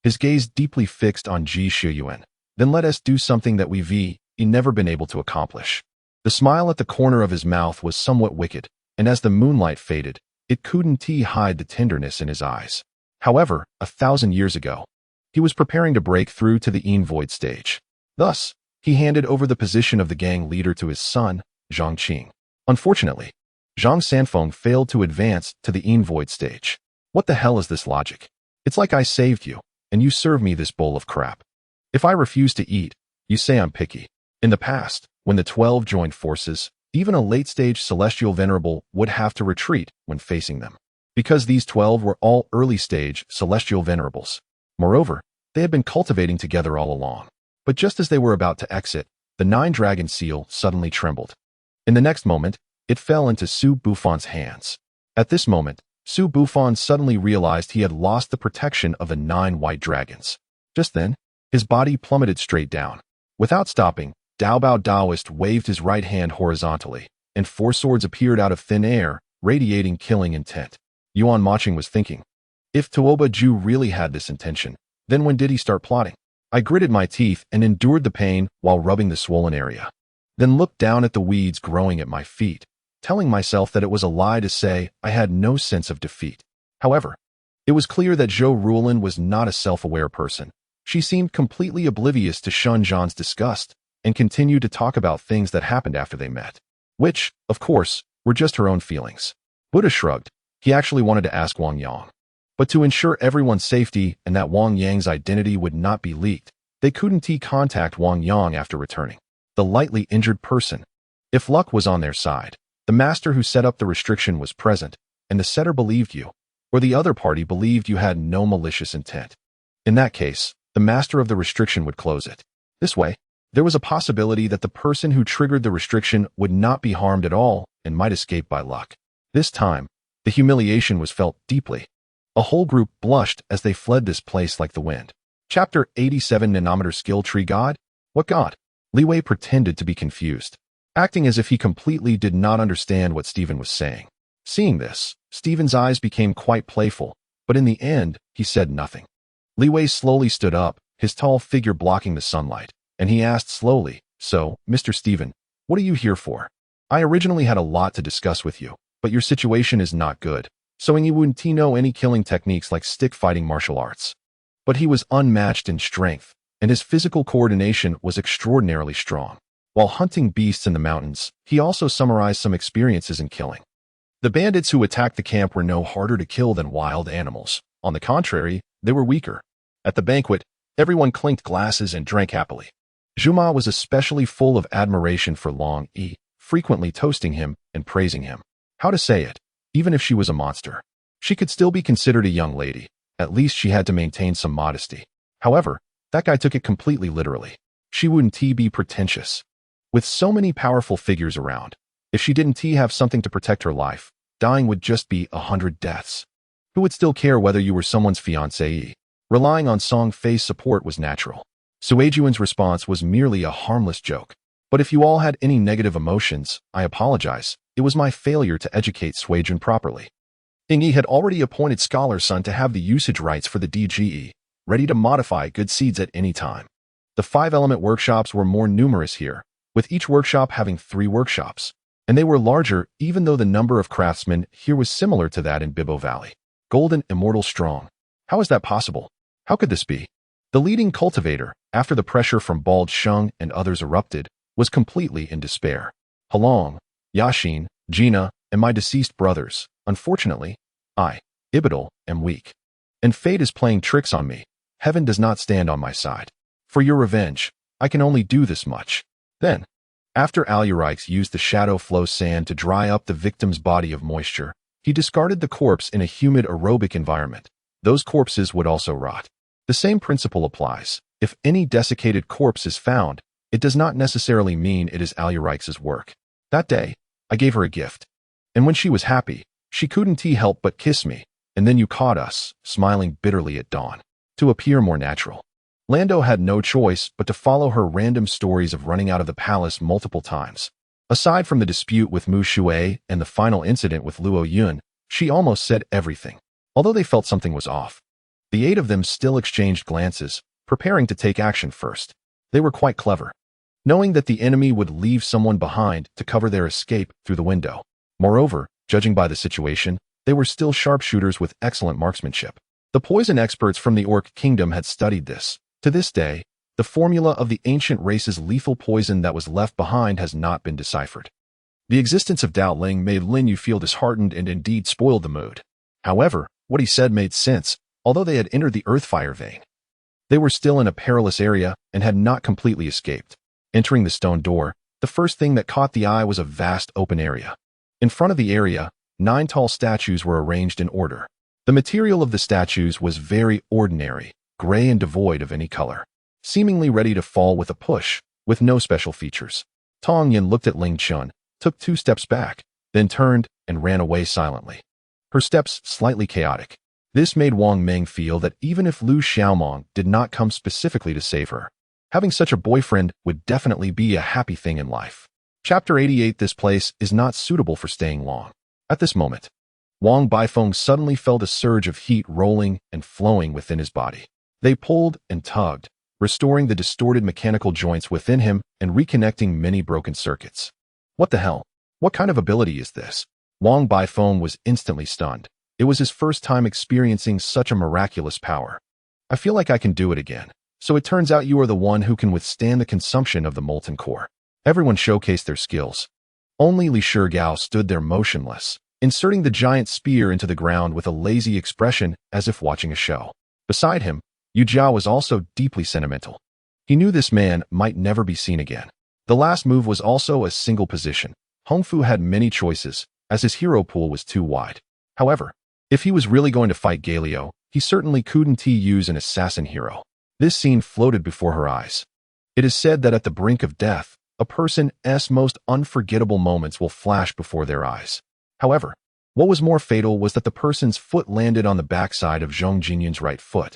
his gaze deeply fixed on Ji Shiyuan. Then let us do something that we've never been able to accomplish. The smile at the corner of his mouth was somewhat wicked, and as the moonlight faded, it couldn't hide the tenderness in his eyes. However, 1,000 years ago, he was preparing to break through to the Void stage. Thus, he handed over the position of the gang leader to his son, Zhang Qing. Unfortunately, Zhang Sanfeng failed to advance to the Void stage. What the hell is this logic? It's like I saved you, and you serve me this bowl of crap. If I refuse to eat, you say I'm picky. In the past, when the 12 joined forces, even a late-stage celestial venerable would have to retreat when facing them, because these 12 were all early-stage celestial venerables. Moreover, they had been cultivating together all along. But just as they were about to exit, the 9-dragon seal suddenly trembled. In the next moment, it fell into Su Buffon's hands. At this moment, Su Buffon suddenly realized he had lost the protection of the 9 white dragons. Just then, his body plummeted straight down. Without stopping, Daobao Daoist waved his right hand horizontally, and 4 swords appeared out of thin air, radiating killing intent. Yuan Maching was thinking, if Tuoba Ju really had this intention, then when did he start plotting? I gritted my teeth and endured the pain while rubbing the swollen area. Then looked down at the weeds growing at my feet, telling myself that it was a lie to say I had no sense of defeat. However, it was clear that Zhou Rulin was not a self-aware person. She seemed completely oblivious to Shun Zhan's disgust and continued to talk about things that happened after they met, which, of course, were just her own feelings. Buddha shrugged. He actually wanted to ask Wang Yang. But to ensure everyone's safety and that Wang Yang's identity would not be leaked, they couldn't contact Wang Yang after returning. The lightly injured person. If luck was on their side, the master who set up the restriction was present, and the setter believed you, or the other party believed you had no malicious intent. In that case, the master of the restriction would close it. This way, there was a possibility that the person who triggered the restriction would not be harmed at all and might escape by luck. This time, the humiliation was felt deeply. A whole group blushed as they fled this place like the wind. Chapter 87 Nanometer Skill Tree God? What God? Li Wei pretended to be confused, acting as if he completely did not understand what Stephen was saying. Seeing this, Stephen's eyes became quite playful, but in the end, he said nothing. Li Wei slowly stood up, his tall figure blocking the sunlight, and he asked slowly, "So, Mr. Stephen, what are you here for? I originally had a lot to discuss with you, but your situation is not good, so you wouldn't know any killing techniques like stick-fighting martial arts." But he was unmatched in strength, and his physical coordination was extraordinarily strong. While hunting beasts in the mountains, he also summarized some experiences in killing. The bandits who attacked the camp were no harder to kill than wild animals. On the contrary, they were weaker. At the banquet, everyone clinked glasses and drank happily. Zhuma was especially full of admiration for Long Yi, frequently toasting him and praising him. How to say it? Even if she was a monster, she could still be considered a young lady. At least she had to maintain some modesty. However, that guy took it completely literally. She wouldn't be pretentious. With so many powerful figures around, if she didn't have something to protect her life, dying would just be 100 deaths. Who would still care whether you were someone's fiancée? Relying on Song Fei's support was natural. Suejuan's response was merely a harmless joke. But if you all had any negative emotions, I apologize. It was my failure to educate Suejuan properly. Yi had already appointed Scholar Sun to have the usage rights for the DGE, ready to modify good seeds at any time. The 5-element workshops were more numerous here, with each workshop having 3 workshops, and they were larger even though the number of craftsmen here was similar to that in Bibbo Valley. Golden Immortal Strong. How is that possible? How could this be? The leading cultivator, after the pressure from Bald Sheng and others erupted, was completely in despair. Halong, Yashin, Gina, and my deceased brothers. Unfortunately, I, Ibidal, am weak. And fate is playing tricks on me. Heaven does not stand on my side. For your revenge, I can only do this much. Then, after Alurix used the shadow flow sand to dry up the victim's body of moisture, he discarded the corpse in a humid aerobic environment. Those corpses would also rot. The same principle applies. If any desiccated corpse is found, it does not necessarily mean it is Alurix's work. That day, I gave her a gift. And when she was happy, she couldn't help but kiss me, and then you caught us, smiling bitterly at dawn. To appear more natural. Lando had no choice but to follow her random stories of running out of the palace multiple times. Aside from the dispute with Mu Shui and the final incident with Luo Yun, she almost said everything. Although they felt something was off. The 8 of them still exchanged glances, preparing to take action first. They were quite clever, knowing that the enemy would leave someone behind to cover their escape through the window. Moreover, judging by the situation, they were still sharpshooters with excellent marksmanship. The poison experts from the Orc Kingdom had studied this. To this day, the formula of the ancient race's lethal poison that was left behind has not been deciphered. The existence of Dao Ling made Lin Yu feel disheartened and indeed spoiled the mood. However, what he said made sense, although they had entered the Earthfire vein. They were still in a perilous area and had not completely escaped. Entering the stone door, the first thing that caught the eye was a vast open area. In front of the area, 9 tall statues were arranged in order. The material of the statues was very ordinary, gray and devoid of any color, seemingly ready to fall with a push, with no special features. Tong Yin looked at Ling Chun, took 2 steps back, then turned and ran away silently. Her steps slightly chaotic. This made Wang Meng feel that even if Lu Xiaomong did not come specifically to save her, having such a boyfriend would definitely be a happy thing in life. Chapter 88 This place is not suitable for staying long. At this moment, Wang Baifeng suddenly felt a surge of heat rolling and flowing within his body. They pulled and tugged, restoring the distorted mechanical joints within him and reconnecting many broken circuits. What the hell? What kind of ability is this? Wang Baifeng was instantly stunned. It was his first time experiencing such a miraculous power. I feel like I can do it again. So it turns out you are the one who can withstand the consumption of the molten core. Everyone showcased their skills. Only Li Shigao stood there motionless, inserting the giant spear into the ground with a lazy expression as if watching a show. Beside him, Yu Jiao was also deeply sentimental. He knew this man might never be seen again. The last move was also a single position. Hongfu had many choices, as his hero pool was too wide. However, if he was really going to fight Galio, he certainly couldn't use an assassin hero. This scene floated before her eyes. It is said that at the brink of death, a person's most unforgettable moments will flash before their eyes. However, What was more fatal was that the person's foot landed on the backside of Zhong Jinyun's right foot.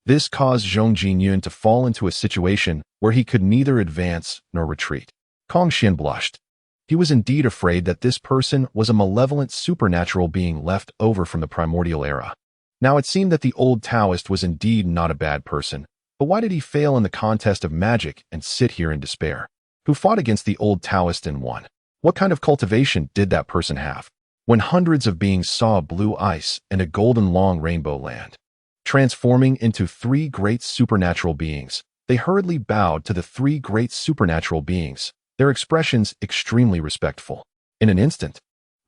This caused Zhong Jinyun to fall into a situation where he could neither advance nor retreat. Kong Xin blushed. He was indeed afraid that this person was a malevolent supernatural being left over from the primordial era. Now it seemed that the old Taoist was indeed not a bad person, but why did he fail in the contest of magic and sit here in despair? Who fought against the old Taoist and won? What kind of cultivation did that person have? When hundreds of beings saw blue ice and a golden long rainbow land, transforming into three great supernatural beings, they hurriedly bowed to the three great supernatural beings, their expressions extremely respectful. In an instant,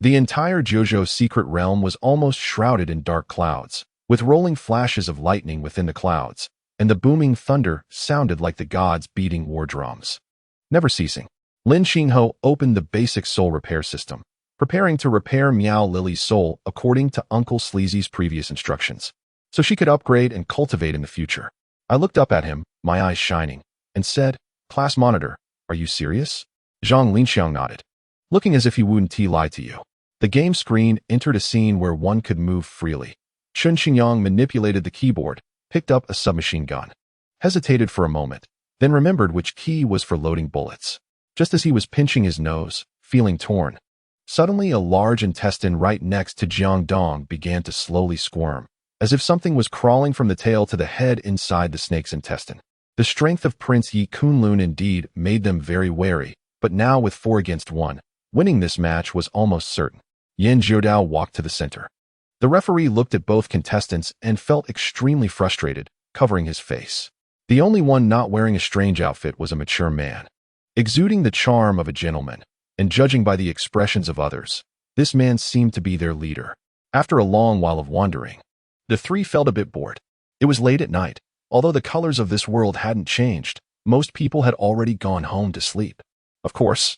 the entire Jojo's secret realm was almost shrouded in dark clouds, with rolling flashes of lightning within the clouds, and the booming thunder sounded like the gods beating war drums. Never ceasing, Lin Xingho opened the basic soul repair system, preparing to repair Miao Lily's soul according to Uncle Sleazy's previous instructions, so she could upgrade and cultivate in the future. I looked up at him, my eyes shining, and said, "Class monitor, are you serious?" Zhang Linxiang nodded, looking as if he wouldn't lie to you. The game screen entered a scene where one could move freely. Chun Xingyang manipulated the keyboard, picked up a submachine gun, hesitated for a moment, then remembered which key was for loading bullets. Just as he was pinching his nose, feeling torn, suddenly a large intestine right next to Jiang Dong began to slowly squirm, as if something was crawling from the tail to the head inside the snake's intestine. The strength of Prince Yi Kunlun indeed made them very wary, but now with 4 against 1, winning this match was almost certain. Yan Jiudao walked to the center. The referee looked at both contestants and felt extremely frustrated, covering his face. The only one not wearing a strange outfit was a mature man, exuding the charm of a gentleman, and judging by the expressions of others, this man seemed to be their leader. After a long while of wandering, the three felt a bit bored. It was late at night. Although the colors of this world hadn't changed, most people had already gone home to sleep. Of course,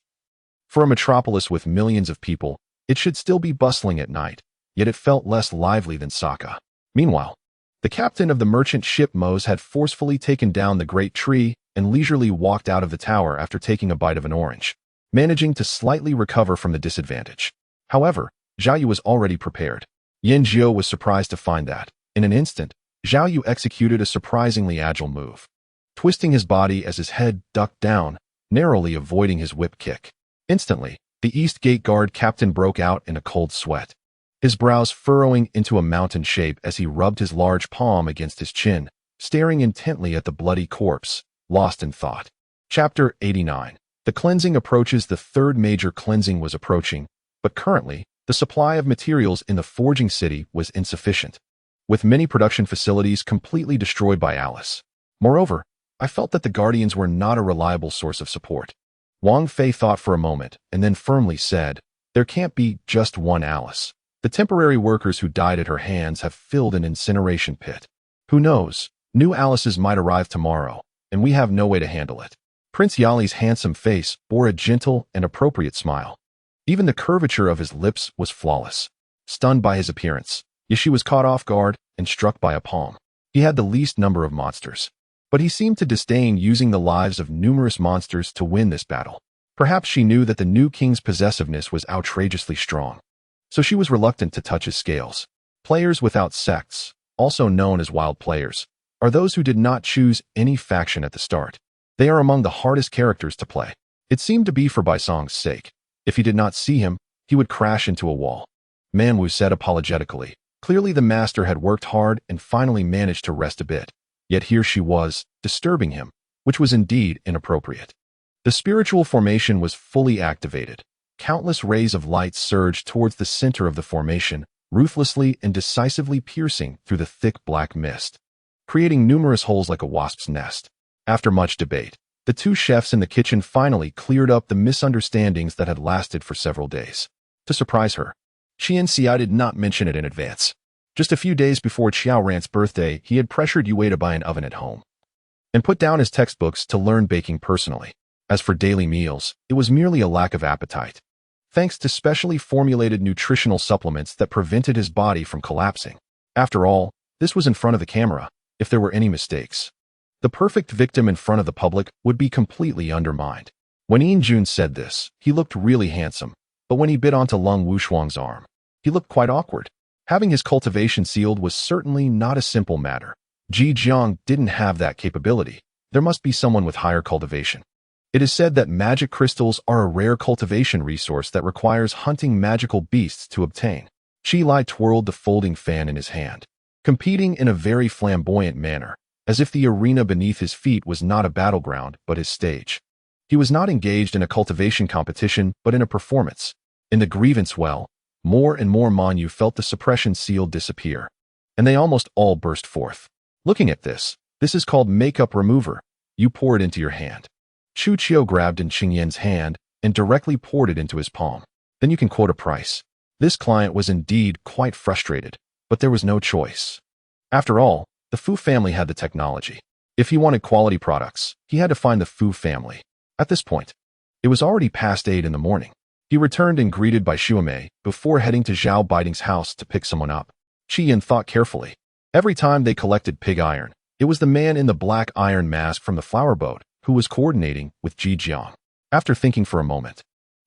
for a metropolis with millions of people, it should still be bustling at night, yet it felt less lively than Saka. Meanwhile, the captain of the merchant ship Mose had forcefully taken down the great tree and leisurely walked out of the tower after taking a bite of an orange, managing to slightly recover from the disadvantage. However, Zhao Yu was already prepared. Yin Jiu was surprised to find that, in an instant, Zhao Yu executed a surprisingly agile move, twisting his body as his head ducked down, narrowly avoiding his whip kick. Instantly, the East Gate guard captain broke out in a cold sweat, his brows furrowing into a mountain shape as he rubbed his large palm against his chin, staring intently at the bloody corpse, lost in thought. Chapter 89. The cleansing approaches. The third major cleansing was approaching, but currently, the supply of materials in the forging city was insufficient, with many production facilities completely destroyed by Alice. Moreover, I felt that the Guardians were not a reliable source of support. Wang Fei thought for a moment and then firmly said, "There can't be just one Alice. The temporary workers who died at her hands have filled an incineration pit. Who knows, new Alices might arrive tomorrow, and we have no way to handle it." Prince Yali's handsome face bore a gentle and appropriate smile. Even the curvature of his lips was flawless. Stunned by his appearance, Yashi was caught off guard and struck by a palm. He had the least number of monsters, but he seemed to disdain using the lives of numerous monsters to win this battle. Perhaps she knew that the new king's possessiveness was outrageously strong, so she was reluctant to touch his scales. Players without sects, also known as wild players, are those who did not choose any faction at the start. They are among the hardest characters to play. It seemed to be for Baisong's sake. If he did not see him, he would crash into a wall. Manwu said apologetically. Clearly the master had worked hard and finally managed to rest a bit. Yet here she was, disturbing him, which was indeed inappropriate. The spiritual formation was fully activated. Countless rays of light surged towards the center of the formation, ruthlessly and decisively piercing through the thick black mist, creating numerous holes like a wasp's nest. After much debate, the two chefs in the kitchen finally cleared up the misunderstandings that had lasted for several days. To surprise her, Qian Xia did not mention it in advance. Just a few days before Qiao Rant's birthday, he had pressured Yue to buy an oven at home and put down his textbooks to learn baking personally. As for daily meals, it was merely a lack of appetite, thanks to specially formulated nutritional supplements that prevented his body from collapsing. After all, this was in front of the camera. If there were any mistakes, the perfect victim in front of the public would be completely undermined. When Yin Jun said this, he looked really handsome, but when he bit onto Lung Wushuang's arm, He looked quite awkward. Having his cultivation sealed was certainly not a simple matter. Ji Jiang didn't have that capability. There must be someone with higher cultivation. It is said that magic crystals are a rare cultivation resource that requires hunting magical beasts to obtain. Chi Lai twirled the folding fan in his hand, competing in a very flamboyant manner, as if the arena beneath his feet was not a battleground but his stage. He was not engaged in a cultivation competition but in a performance. In the grievance well, more and more Manyu felt the suppression seal disappear, and they almost all burst forth. Looking at this is called makeup remover. You pour it into your hand. Chu Qiu grabbed in Qing Yan's hand and directly poured it into his palm. Then you can quote a price. This client was indeed quite frustrated, but there was no choice. After all, the Fu family had the technology. If he wanted quality products, he had to find the Fu family. At this point, it was already past 8 in the morning. He returned and greeted by Xuemei before heading to Zhao Baiting's house to pick someone up. Qi Yan thought carefully. Every time they collected pig iron, it was the man in the black iron mask from the flower boat who was coordinating with Ji Jiang. After thinking for a moment,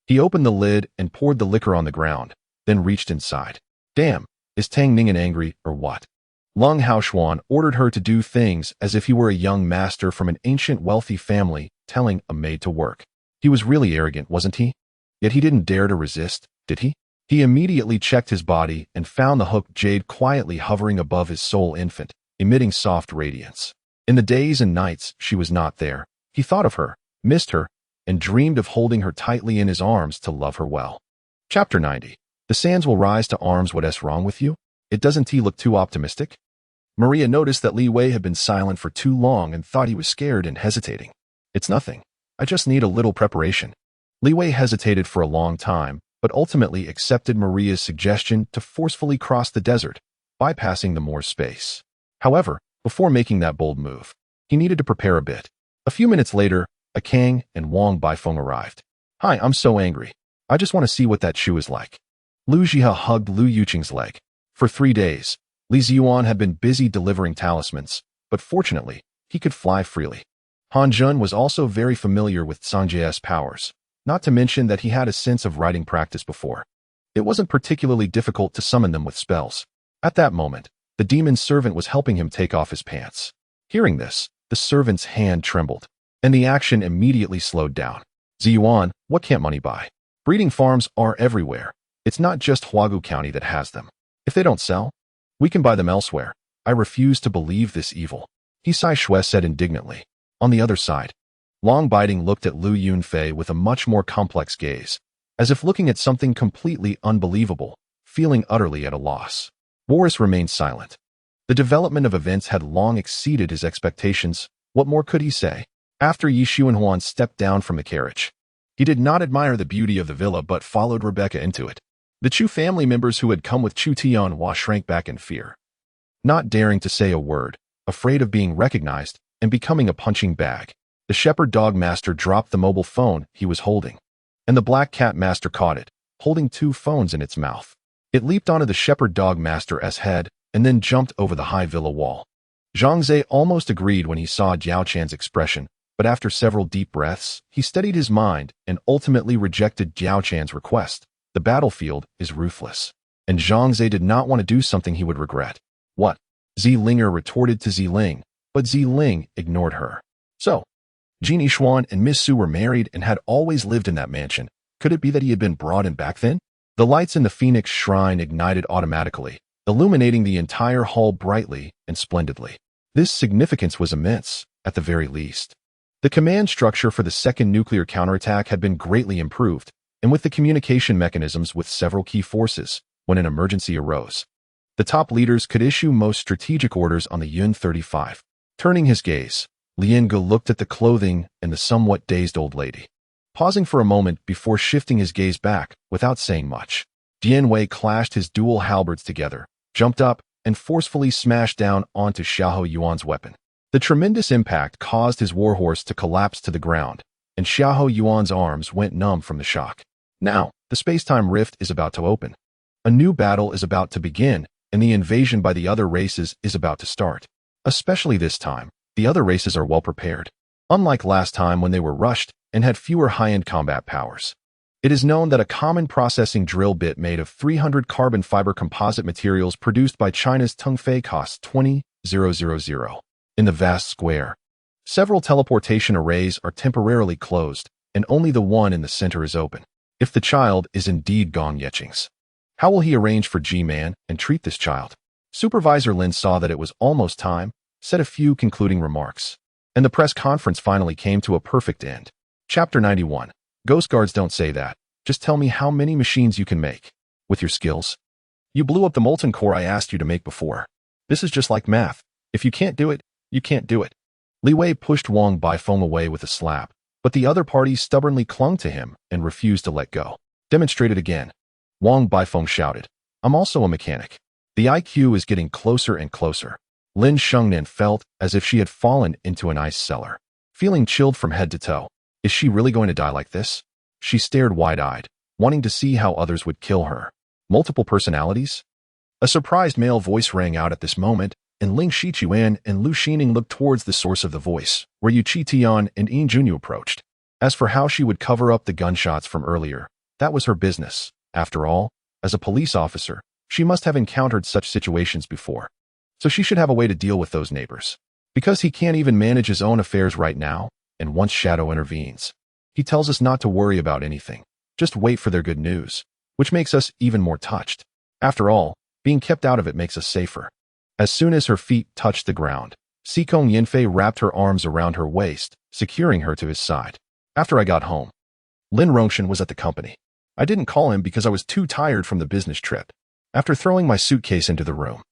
he opened the lid and poured the liquor on the ground, then reached inside. Damn, is Tang Ningen angry or what? Lung Haoshuan ordered her to do things as if he were a young master from an ancient wealthy family telling a maid to work. He was really arrogant, wasn't he? Yet he didn't dare to resist, did he? He immediately checked his body and found the hooked jade quietly hovering above his soul infant, emitting soft radiance. In the days and nights she was not there, he thought of her, missed her, and dreamed of holding her tightly in his arms to love her well. Chapter 90. The sands will rise to arms. What's wrong with you? Doesn't he look too optimistic? Maria noticed that Li Wei had been silent for too long and thought he was scared and hesitating. It's nothing. I just need a little preparation. Li Wei hesitated for a long time, but ultimately accepted Maria's suggestion to forcefully cross the desert, bypassing the Moor's space. However, before making that bold move, he needed to prepare a bit. A few minutes later, a Kang and Wang Baifeng arrived. Hi, I'm so angry. I just want to see what that shoe is like. Lu Jia hugged Lu Yuqing's leg. For 3 days, Li Zhun had been busy delivering talismans, but fortunately, he could fly freely. Han Jun was also very familiar with Sangjie's powers, not to mention that he had a sense of writing practice before. It wasn't particularly difficult to summon them with spells. At that moment, the demon servant was helping him take off his pants. Hearing this, the servant's hand trembled, and the action immediately slowed down. Ziyuan, what can't money buy? Breeding farms are everywhere. It's not just Huagu County that has them. If they don't sell, we can buy them elsewhere. I refuse to believe this evil. Hisai Shui said indignantly. On the other side, Long Biting looked at Lu Yunfei with a much more complex gaze, as if looking at something completely unbelievable, feeling utterly at a loss. Boris remained silent. The development of events had long exceeded his expectations. What more could he say? After Yi Xuanhuan stepped down from the carriage, he did not admire the beauty of the villa but followed Rebecca into it. The Chu family members who had come with Chu Tianhua shrank back in fear, not daring to say a word, afraid of being recognized and becoming a punching bag. The shepherd dog master dropped the mobile phone he was holding, and the black cat master caught it, holding 2 phones in its mouth. It leaped onto the shepherd dog master's head and then jumped over the high villa wall. Zhang Zhe almost agreed when he saw Jiao Chan's expression, but after several deep breaths, he steadied his mind and ultimately rejected Jiao Chan's request. The battlefield is ruthless, and Zhang Zhe did not want to do something he would regret. What? Zilinger retorted to Ziling, but Ziling ignored her. So, Jin Yishuan and Miss Su were married and had always lived in that mansion. Could it be that he had been brought in back then? The lights in the Phoenix Shrine ignited automatically, illuminating the entire hall brightly and splendidly. This significance was immense, at the very least. The command structure for the second nuclear counterattack had been greatly improved, and with the communication mechanisms with several key forces, when an emergency arose, the top leaders could issue most strategic orders on the Yun 35. Turning his gaze, Lian Ge looked at the clothing and the somewhat dazed old lady. Pausing for a moment before shifting his gaze back, without saying much, Dian Wei clashed his dual halberds together, jumped up, and forcefully smashed down onto Xiahou Yuan's weapon. The tremendous impact caused his warhorse to collapse to the ground, and Xiahou Yuan's arms went numb from the shock. Now, the space-time rift is about to open. A new battle is about to begin, and the invasion by the other races is about to start. Especially this time, the other races are well prepared. Unlike last time when they were rushed and had fewer high-end combat powers, It is known that a common processing drill bit made of 300 carbon fiber composite materials produced by China's Tongfei costs 20,000 in the vast square. Several teleportation arrays are temporarily closed, and only the one in the center is open. If the child is indeed Gong Yeching's, how will he arrange for G-Man and treat this child? Supervisor Lin saw that it was almost time, said a few concluding remarks, and the press conference finally came to a perfect end. Chapter 91. Ghost Guards don't say that. Just tell me how many machines you can make. With your skills. You blew up the molten core I asked you to make before. This is just like math. If you can't do it, you can't do it. Li Wei pushed Wang Baifeng away with a slap, but the other party stubbornly clung to him and refused to let go. Demonstrate it again. Wang Baifeng shouted. I'm also a mechanic. The IQ is getting closer and closer. Lin Shengnan felt as if she had fallen into an ice cellar, feeling chilled from head to toe. Is she really going to die like this? She stared wide-eyed, wanting to see how others would kill her. Multiple personalities? A surprised male voice rang out at this moment, and Ling Shichuan and Lu Xining looked towards the source of the voice, where Yu Qitian and Yin Junyu approached. As for how she would cover up the gunshots from earlier, that was her business. After all, as a police officer, she must have encountered such situations before. So she should have a way to deal with those neighbors. Because he can't even manage his own affairs right now, and once Shadow intervenes, he tells us not to worry about anything, just wait for their good news, which makes us even more touched. After all, being kept out of it makes us safer. As soon as her feet touched the ground, Sikong Yinfei wrapped her arms around her waist, securing her to his side. After I got home, Lin Rongshan was at the company. I didn't call him because I was too tired from the business trip. After throwing my suitcase into the room,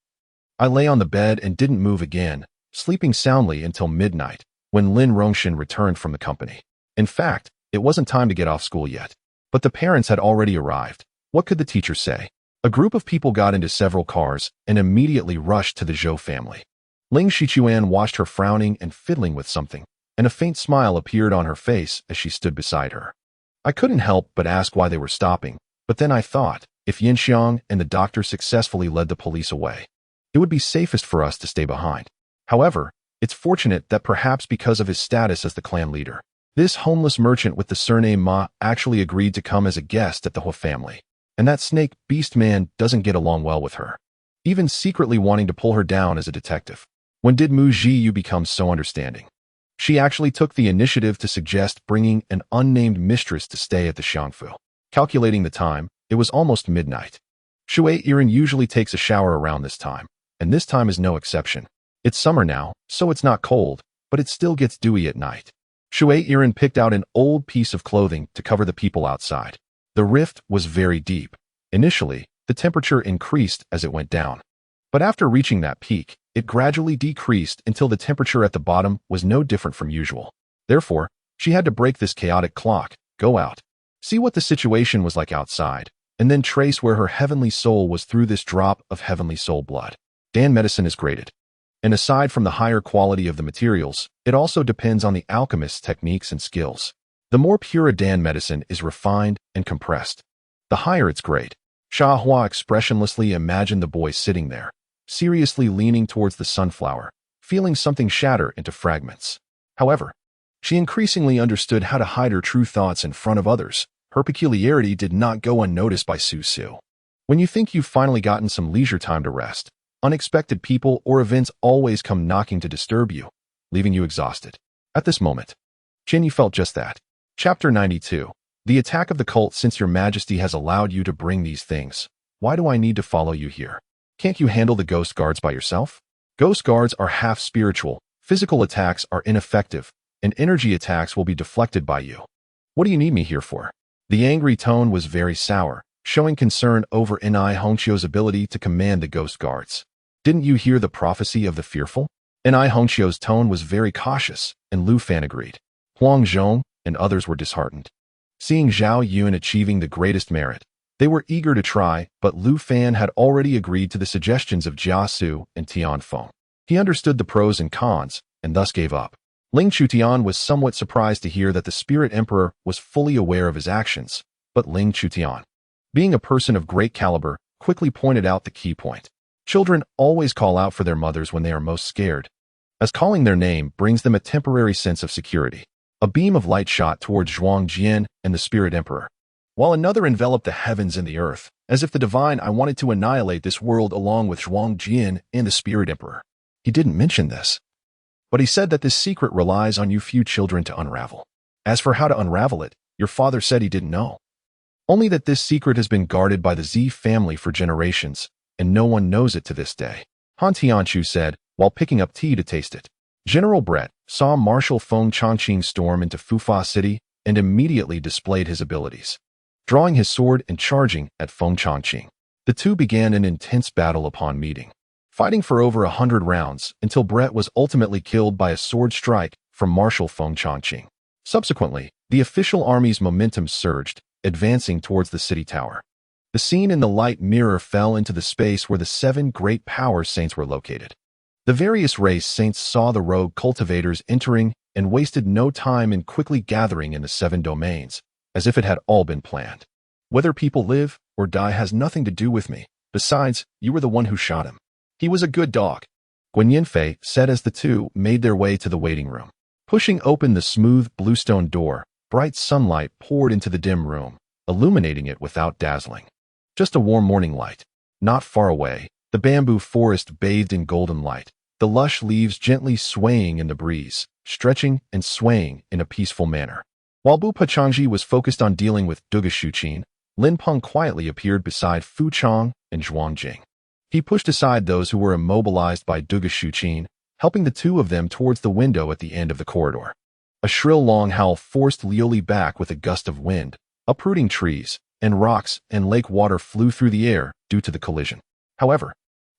I lay on the bed and didn't move again, sleeping soundly until midnight, when Lin Rongshan returned from the company. In fact, it wasn't time to get off school yet. But the parents had already arrived. What could the teacher say? A group of people got into several cars and immediately rushed to the Zhou family. Ling Shichuan watched her frowning and fiddling with something, and a faint smile appeared on her face as she stood beside her. I couldn't help but ask why they were stopping, but then I thought, if Yinxiang and the doctor successfully led the police away, it would be safest for us to stay behind. However, it's fortunate that perhaps because of his status as the clan leader, this homeless merchant with the surname Ma actually agreed to come as a guest at the Hua family. And that snake beast man doesn't get along well with her, even secretly wanting to pull her down as a detective. When did Mu Ji become so understanding? She actually took the initiative to suggest bringing an unnamed mistress to stay at the Xiangfu. Calculating the time, it was almost midnight. Shui Irin usually takes a shower around this time, and this time is no exception. It's summer now, so it's not cold, but it still gets dewy at night. Shui Irin picked out an old piece of clothing to cover the people outside. The rift was very deep. Initially, the temperature increased as it went down. But after reaching that peak, it gradually decreased until the temperature at the bottom was no different from usual. Therefore, she had to break this chaotic clock, go out, see what the situation was like outside, and then trace where her heavenly soul was through this drop of heavenly soul blood. Dan medicine is graded. And aside from the higher quality of the materials, it also depends on the alchemist's techniques and skills. The more pure a Dan medicine is refined and compressed, the higher its grade. Xia Hua expressionlessly imagined the boy sitting there, seriously leaning towards the sunflower, feeling something shatter into fragments. However, she increasingly understood how to hide her true thoughts in front of others. Her peculiarity did not go unnoticed by Su Su. When you think you've finally gotten some leisure time to rest, unexpected people or events always come knocking to disturb you, leaving you exhausted. At this moment, Jinyu felt just that. Chapter 92. The attack of the cult. Since your majesty has allowed you to bring these things, why do I need to follow you here? Can't you handle the ghost guards by yourself? Ghost guards are half spiritual, physical attacks are ineffective, and energy attacks will be deflected by you. What do you need me here for? The angry tone was very sour, showing concern over Ni Hongqiu's ability to command the ghost guards. Didn't you hear the prophecy of the fearful? Ni Hongqiu's tone was very cautious, and Lu Fan agreed. Huang Zhong and others were disheartened. Seeing Zhao Yun achieving the greatest merit, they were eager to try, but Lu Fan had already agreed to the suggestions of Jia Su and Tianfeng. He understood the pros and cons, and thus gave up. Ling Chutian was somewhat surprised to hear that the Spirit Emperor was fully aware of his actions, but Ling Chutian, being a person of great caliber, quickly pointed out the key point. Children always call out for their mothers when they are most scared, as calling their name brings them a temporary sense of security. A beam of light shot towards Zhuang Jian and the Spirit Emperor. while another enveloped the heavens and the earth, as if the divine I wanted to annihilate this world along with Zhuang Jian and the Spirit Emperor. He didn't mention this, but he said that this secret relies on you few children to unravel. As for how to unravel it, your father said he didn't know. Only that this secret has been guarded by the Z family for generations, and no one knows it to this day. Han Tianchu said, while picking up tea to taste it. General Brett saw Marshal Feng Chongqing storm into Fufa City and immediately displayed his abilities, drawing his sword and charging at Feng Chongqing. The two began an intense battle upon meeting, fighting for over 100 rounds until Brett was ultimately killed by a sword strike from Marshal Feng Chongqing. Subsequently, the official army's momentum surged, advancing towards the city tower. The scene in the light mirror fell into the space where the 7 great power saints were located. The various race saints saw the rogue cultivators entering and wasted no time in quickly gathering in the 7 domains, as if it had all been planned. Whether people live or die has nothing to do with me. Besides, you were the one who shot him. He was a good dog, Guan Yinfei said as the two made their way to the waiting room. Pushing open the smooth bluestone door, bright sunlight poured into the dim room, illuminating it without dazzling. Just a warm morning light. Not far away, the bamboo forest bathed in golden light, the lush leaves gently swaying in the breeze, stretching and swaying in a peaceful manner. While Bu Pachangji was focused on dealing with Duga Shuqin, Lin Peng quietly appeared beside Fu Chang and Zhuang Jing. He pushed aside those who were immobilized by Duga Shuqin, helping the two of them towards the window at the end of the corridor. A shrill long howl forced Lioli back with a gust of wind, uprooting trees, and rocks and lake water flew through the air due to the collision. However,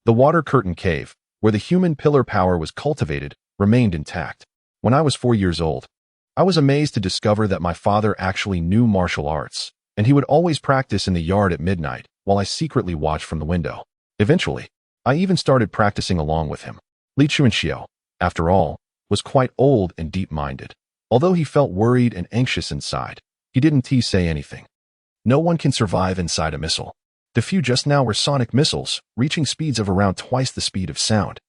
the water curtain cave, where the human pillar power was cultivated, remained intact. When I was 4 years old, I was amazed to discover that my father actually knew martial arts, and he would always practice in the yard at midnight while I secretly watched from the window. Eventually, I even started practicing along with him. Li Chuanxiao, after all, was quite old and deep-minded. Although he felt worried and anxious inside, he didn't say anything. No one can survive inside a missile. The few just now were sonic missiles, reaching speeds of around twice the speed of sound.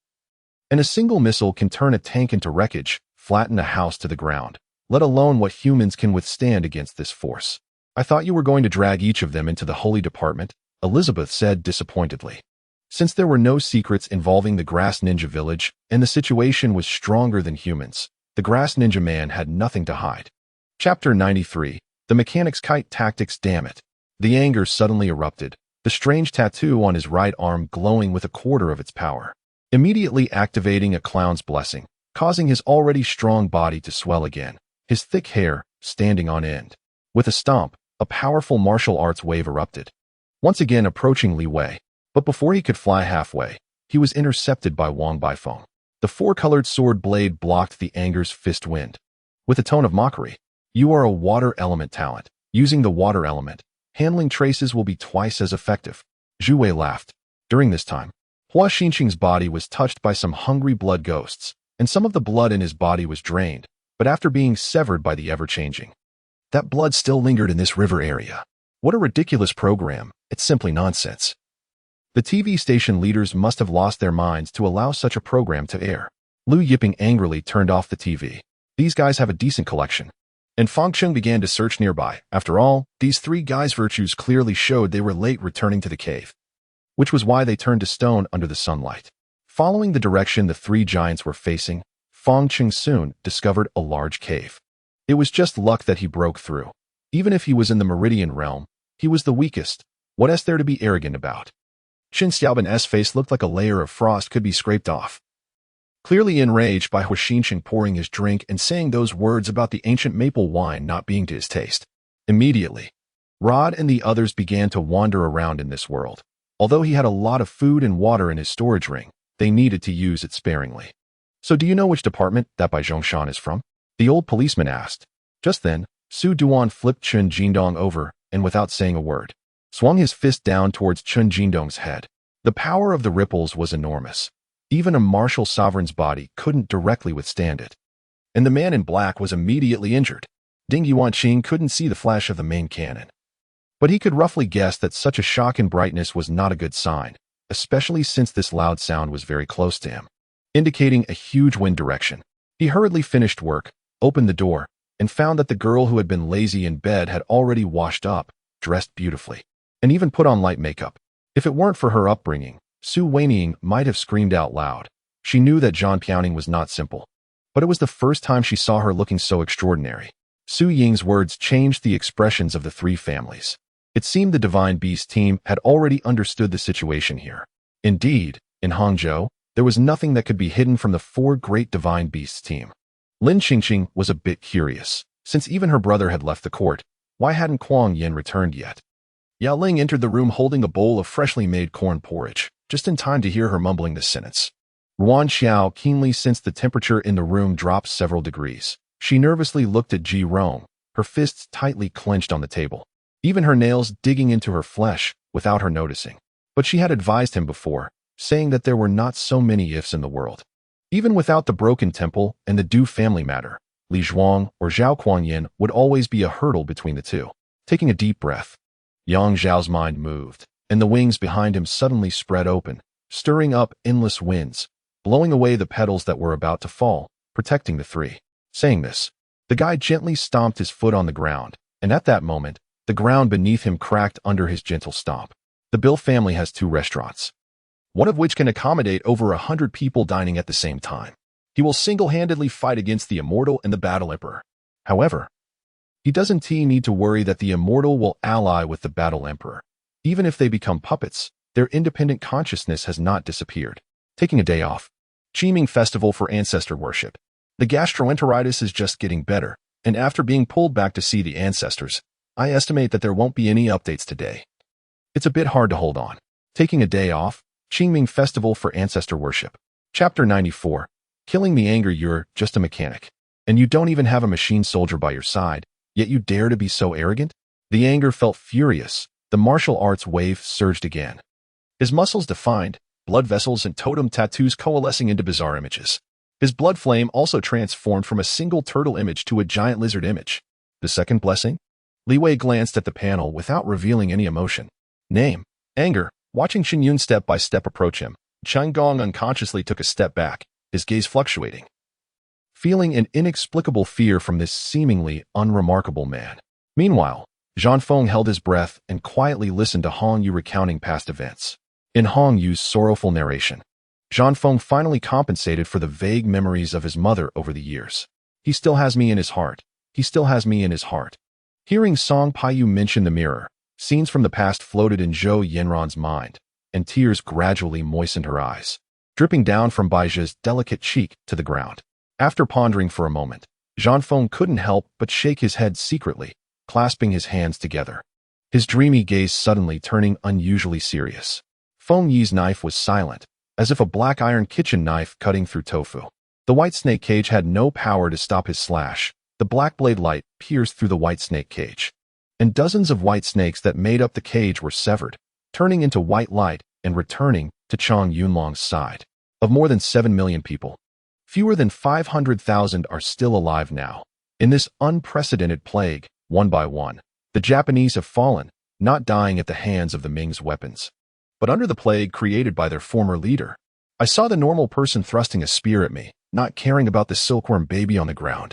And a single missile can turn a tank into wreckage, flatten a house to the ground, let alone what humans can withstand against this force. I thought you were going to drag each of them into the holy department, Elizabeth said disappointedly. Since there were no secrets involving the Grass Ninja Village, and the situation was stronger than humans, the Grass Ninja Man had nothing to hide. Chapter 93, The Mechanic's Kite Tactics. Damn it. The anger suddenly erupted, the strange tattoo on his right arm glowing with 1/4 of its power, immediately activating a clown's blessing, causing his already strong body to swell again, his thick hair standing on end. With a stomp, a powerful martial arts wave erupted, once again approaching Li Wei. But before he could fly halfway, he was intercepted by Wang Baifeng. The 4-colored sword blade blocked the anger's fist wind. With a tone of mockery, "You are a water element talent. Using the water element, handling traces will be twice as effective." Zhu Wei laughed. During this time, Hua Xinqing's body was touched by some hungry blood ghosts, and some of the blood in his body was drained, but after being severed by the ever-changing. That blood still lingered in this river area. What a ridiculous program. It's simply nonsense. The TV station leaders must have lost their minds to allow such a program to air. Lu Yiping angrily turned off the TV. These guys have a decent collection. And Feng Cheng began to search nearby. After all, these 3 guys' virtues clearly showed they were late returning to the cave, which was why they turned to stone under the sunlight. Following the direction the 3 giants were facing, Feng Cheng soon discovered a large cave. It was just luck that he broke through. Even if he was in the Meridian realm, he was the weakest. What is there to be arrogant about? Qin Xiaoban's face looked like a layer of frost could be scraped off. Clearly enraged by Hua Xinqing pouring his drink and saying those words about the ancient maple wine not being to his taste. Immediately, Rod and the others began to wander around in this world. Although he had a lot of food and water in his storage ring, they needed to use it sparingly. "So do you know which department that Bai Zhongshan is from?" the old policeman asked. Just then, Su Duan flipped Chun Jindong over and, without saying a word, swung his fist down towards Chun Jindong's head. The power of the ripples was enormous. Even a martial sovereign's body couldn't directly withstand it. And the man in black was immediately injured. Ding Yuanqing couldn't see the flash of the main cannon, but he could roughly guess that such a shock in brightness was not a good sign, especially since this loud sound was very close to him, indicating a huge wind direction. He hurriedly finished work, opened the door, and found that the girl who had been lazy in bed had already washed up, dressed beautifully, and even put on light makeup. If it weren't for her upbringing, Su Weiniang might have screamed out loud. She knew that Zhan Piaoning was not simple, but it was the first time she saw her looking so extraordinary. Su Ying's words changed the expressions of the three families. It seemed the Divine Beast team had already understood the situation here. Indeed, in Hangzhou, there was nothing that could be hidden from the four great Divine Beasts team. Lin Qingqing was a bit curious. Since even her brother had left the court, why hadn't Kuang Yin returned yet? Yao Ling entered the room holding a bowl of freshly made corn porridge, just in time to hear her mumbling this sentence. Ruan Xiao keenly sensed the temperature in the room drop several degrees. She nervously looked at Ji Rong, her fists tightly clenched on the table, even her nails digging into her flesh without her noticing. But she had advised him before, saying that there were not so many ifs in the world. Even without the broken temple and the Du family matter, Li Zhun or Zhao Kuangyin would always be a hurdle between the two. Taking a deep breath, Yang Zhao's mind moved, and the wings behind him suddenly spread open, stirring up endless winds, blowing away the petals that were about to fall, protecting the three. Saying this, the guy gently stomped his foot on the ground, and at that moment, the ground beneath him cracked under his gentle stomp. The Bill family has 2 restaurants, one of which can accommodate over 100 people dining at the same time. He will single-handedly fight against the Immortal and the Battle Emperor. However, he doesn't need to worry that the Immortal will ally with the Battle Emperor. Even if they become puppets, their independent consciousness has not disappeared. Taking a day off. Qiming Festival for Ancestor Worship. The gastroenteritis is just getting better, and after being pulled back to see the ancestors, I estimate that there won't be any updates today. It's a bit hard to hold on. Taking a day off. Qiming Festival for Ancestor Worship. Chapter 94. Killing the anger. You're just a mechanic, and you don't even have a machine soldier by your side, yet you dare to be so arrogant? The anger felt furious. The martial arts wave surged again. His muscles defined, blood vessels and totem tattoos coalescing into bizarre images. His blood flame also transformed from a single turtle image to a giant lizard image. The second blessing? Li Wei glanced at the panel without revealing any emotion. Name: anger. Watching Xin Yun step by step approach him, Chang Gong unconsciously took a step back, his gaze fluctuating, feeling an inexplicable fear from this seemingly unremarkable man. Meanwhile, Zhan Feng held his breath and quietly listened to Hong Yu recounting past events. In Hong Yu's sorrowful narration, Zhan Feng finally compensated for the vague memories of his mother over the years. He still has me in his heart. He still has me in his heart. Hearing Song Paiyu mention the mirror, scenes from the past floated in Zhou Yanran's mind, and tears gradually moistened her eyes, dripping down from Baijia's delicate cheek to the ground. After pondering for a moment, Zhan Feng couldn't help but shake his head secretly, clasping his hands together, his dreamy gaze suddenly turning unusually serious. Feng Yi's knife was silent, as if a black iron kitchen knife cutting through tofu. The white snake cage had no power to stop his slash. The black blade light pierced through the white snake cage, and dozens of white snakes that made up the cage were severed, turning into white light and returning to Chang Yunlong's side. Of more than 7 million people, fewer than 500,000 are still alive now. In this unprecedented plague, one by one, the Japanese have fallen, not dying at the hands of the Ming's weapons, but under the plague created by their former leader. I saw the normal person thrusting a spear at me, not caring about the silkworm baby on the ground.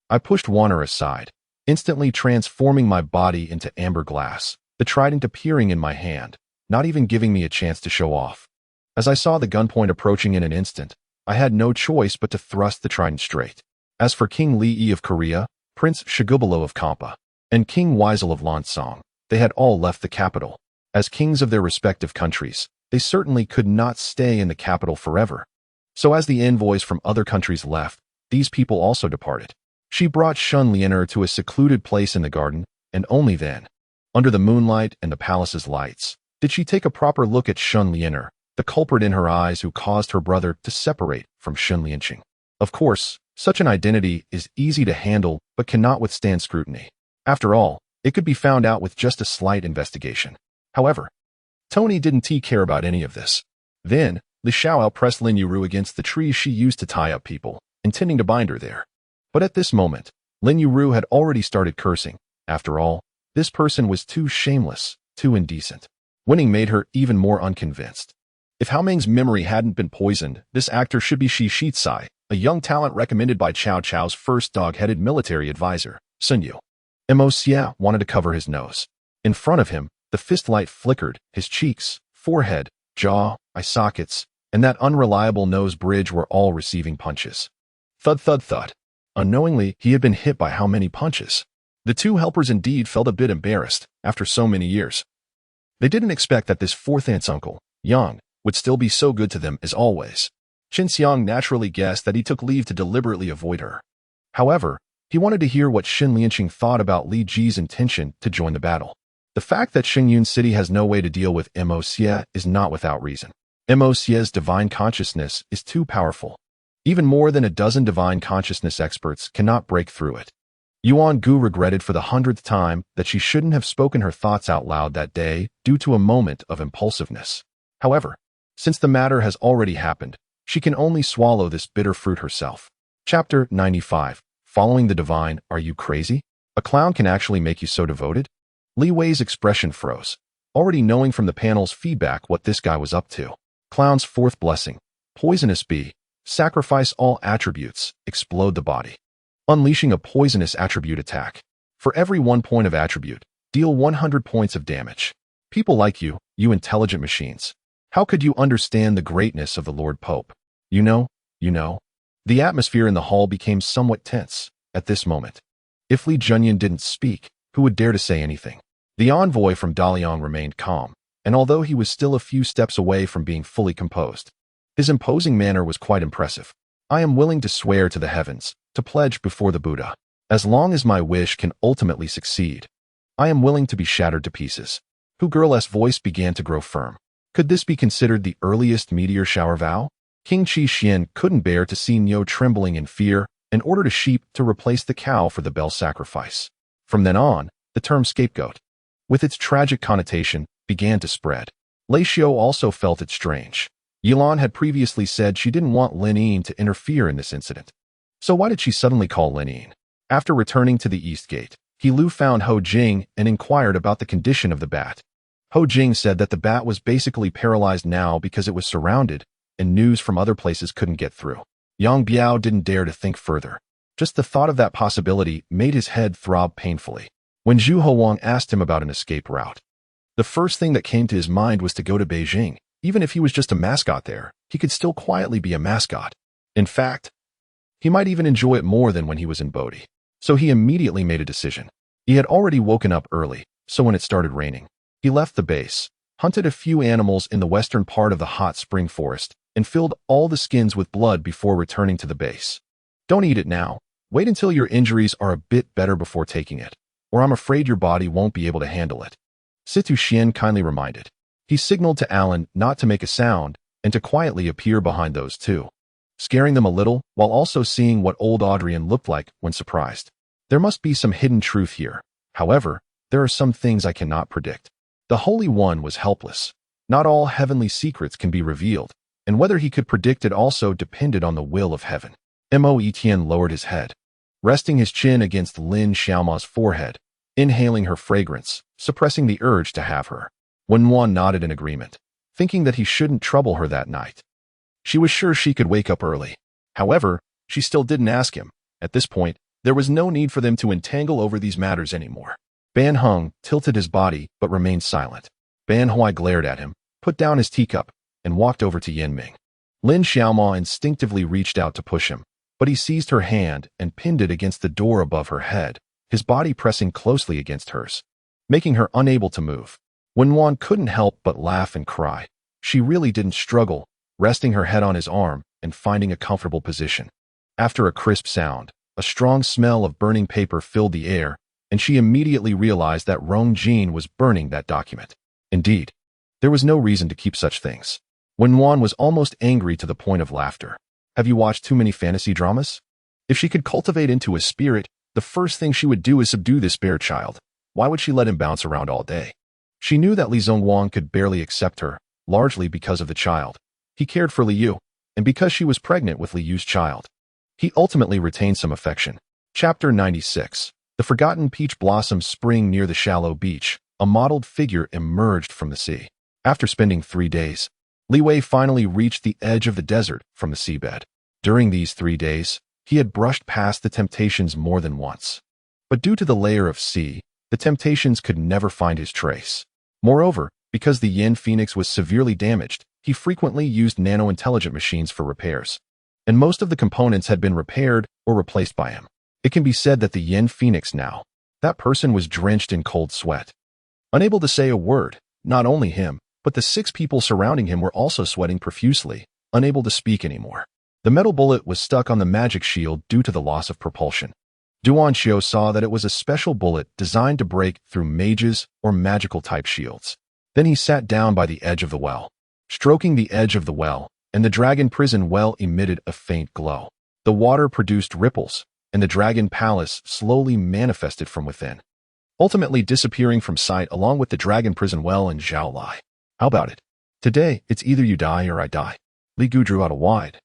I pushed Warner aside, instantly transforming my body into amber glass, the trident appearing in my hand, not even giving me a chance to show off. As I saw the gunpoint approaching in an instant, I had no choice but to thrust the trident straight. As for King Li Yi of Korea, Prince Shigubalo of Kampa, and King Weisel of Lansong, they had all left the capital. As kings of their respective countries, they certainly could not stay in the capital forever. So as the envoys from other countries left, these people also departed. She brought Shun Lianer to a secluded place in the garden, and only then, under the moonlight and the palace's lights, did she take a proper look at Shun Lianer, the culprit in her eyes who caused her brother to separate from Shun Lianqing. Of course, such an identity is easy to handle but cannot withstand scrutiny. After all, it could be found out with just a slight investigation. However, Tony didn't care about any of this. Then, Li Xiaoao pressed Lin Yuru against the trees she used to tie up people, intending to bind her there. But at this moment, Lin Yuru had already started cursing. After all, this person was too shameless, too indecent. Winning made her even more unconvinced. If Hao Ming's memory hadn't been poisoned, this actor should be Shi Shitsai, a young talent recommended by Cao Cao's first dog-headed military advisor, Sun Yu. Mo Xia wanted to cover his nose. In front of him, the fist light flickered, his cheeks, forehead, jaw, eye sockets, and that unreliable nose bridge were all receiving punches. Thud thud thud. Unknowingly, he had been hit by how many punches? The two helpers indeed felt a bit embarrassed after so many years. They didn't expect that this fourth aunt's uncle, Yang, would still be so good to them as always. Qin Xiang naturally guessed that he took leave to deliberately avoid her. However, he wanted to hear what Xin Lianqing thought about Li Ji's intention to join the battle. The fact that Xingyun City has no way to deal with Mo Xie is not without reason. Mo Xie's divine consciousness is too powerful. Even more than a dozen divine consciousness experts cannot break through it. Yuan Gu regretted for the 100th time that she shouldn't have spoken her thoughts out loud that day due to a moment of impulsiveness. However, since the matter has already happened, she can only swallow this bitter fruit herself. Chapter 95. Following the divine, are you crazy? A clown can actually make you so devoted? Li Wei's expression froze, already knowing from the panel's feedback what this guy was up to. Clown's fourth blessing. Poisonous bee. Sacrifice all attributes. Explode the body. Unleashing a poisonous attribute attack. For every 1 point of attribute, deal 100 points of damage. People like you, you intelligent machines. How could you understand the greatness of the Lord Pope? You know. The atmosphere in the hall became somewhat tense at this moment. If Li Zhun didn't speak, who would dare to say anything? The envoy from Daliang remained calm, and although he was still a few steps away from being fully composed, his imposing manner was quite impressive. I am willing to swear to the heavens, to pledge before the Buddha. As long as my wish can ultimately succeed, I am willing to be shattered to pieces. Hu Girl's voice began to grow firm. Could this be considered the earliest meteor shower vow? King Qi Xian couldn't bear to see Niu trembling in fear and ordered a sheep to replace the cow for the bell sacrifice. From then on, the term scapegoat, with its tragic connotation, began to spread. Lei Xiu also felt it strange. Yilan had previously said she didn't want Lin Yin to interfere in this incident. So why did she suddenly call Lin Yin? After returning to the East Gate, He Lu found Ho Jing and inquired about the condition of the bat. Ho Jing said that the bat was basically paralyzed now because it was surrounded, and news from other places couldn't get through. Yang Biao didn't dare to think further. Just the thought of that possibility made his head throb painfully. When Zhu Huang asked him about an escape route, the first thing that came to his mind was to go to Beijing. Even if he was just a mascot there, he could still quietly be a mascot. In fact, he might even enjoy it more than when he was in Bodhi. So he immediately made a decision. He had already woken up early, so when it started raining, he left the base, hunted a few animals in the western part of the hot spring forest, and filled all the skins with blood before returning to the base. Don't eat it now. Wait until your injuries are a bit better before taking it, or I'm afraid your body won't be able to handle it. Situ Xian kindly reminded. He signaled to Alan not to make a sound and to quietly appear behind those two, scaring them a little while also seeing what old Adrian looked like when surprised. There must be some hidden truth here. However, there are some things I cannot predict. The Holy One was helpless. Not all heavenly secrets can be revealed, and whether he could predict it also depended on the will of heaven. Mo Etienne lowered his head, resting his chin against Lin Xiaoma's forehead, inhaling her fragrance, suppressing the urge to have her. Wenwan nodded in agreement, thinking that he shouldn't trouble her that night. She was sure she could wake up early. However, she still didn't ask him. At this point, there was no need for them to entangle over these matters anymore. Ban Heng tilted his body but remained silent. Ban Hui glared at him, put down his teacup, and walked over to Yin Ming. Lin Xiaoma instinctively reached out to push him, but he seized her hand and pinned it against the door above her head, his body pressing closely against hers, making her unable to move. Wenwan couldn't help but laugh and cry. She really didn't struggle, resting her head on his arm and finding a comfortable position. After a crisp sound, a strong smell of burning paper filled the air, and she immediately realized that Rong Jin was burning that document. Indeed, there was no reason to keep such things. Wenwan was almost angry to the point of laughter. Have you watched too many fantasy dramas? If she could cultivate into a spirit, the first thing she would do is subdue this bear child. Why would she let him bounce around all day? She knew that Li Zhun could barely accept her, largely because of the child. He cared for Li Yu, and because she was pregnant with Li Yu's child. He ultimately retained some affection. Chapter 96. The forgotten peach blossoms spring near the shallow beach. A mottled figure emerged from the sea. After spending 3 days, Li Wei finally reached the edge of the desert from the seabed. During these 3 days, he had brushed past the temptations more than once. But due to the layer of sea, the temptations could never find his trace. Moreover, because the Yin Phoenix was severely damaged, he frequently used nano-intelligent machines for repairs. And most of the components had been repaired or replaced by him. It can be said that the Yin Phoenix now, that person was drenched in cold sweat. Unable to say a word, not only him, but the 6 people surrounding him were also sweating profusely, unable to speak anymore. The metal bullet was stuck on the magic shield due to the loss of propulsion. Duan Xiu saw that it was a special bullet designed to break through mages or magical-type shields. Then he sat down by the edge of the well. Stroking the edge of the well, and the dragon prison well emitted a faint glow. The water produced ripples, and the dragon palace slowly manifested from within, ultimately disappearing from sight along with the dragon prison well and Zhao Lai. How about it? Today, it's either you die or I die. Li Gu drew out a wide,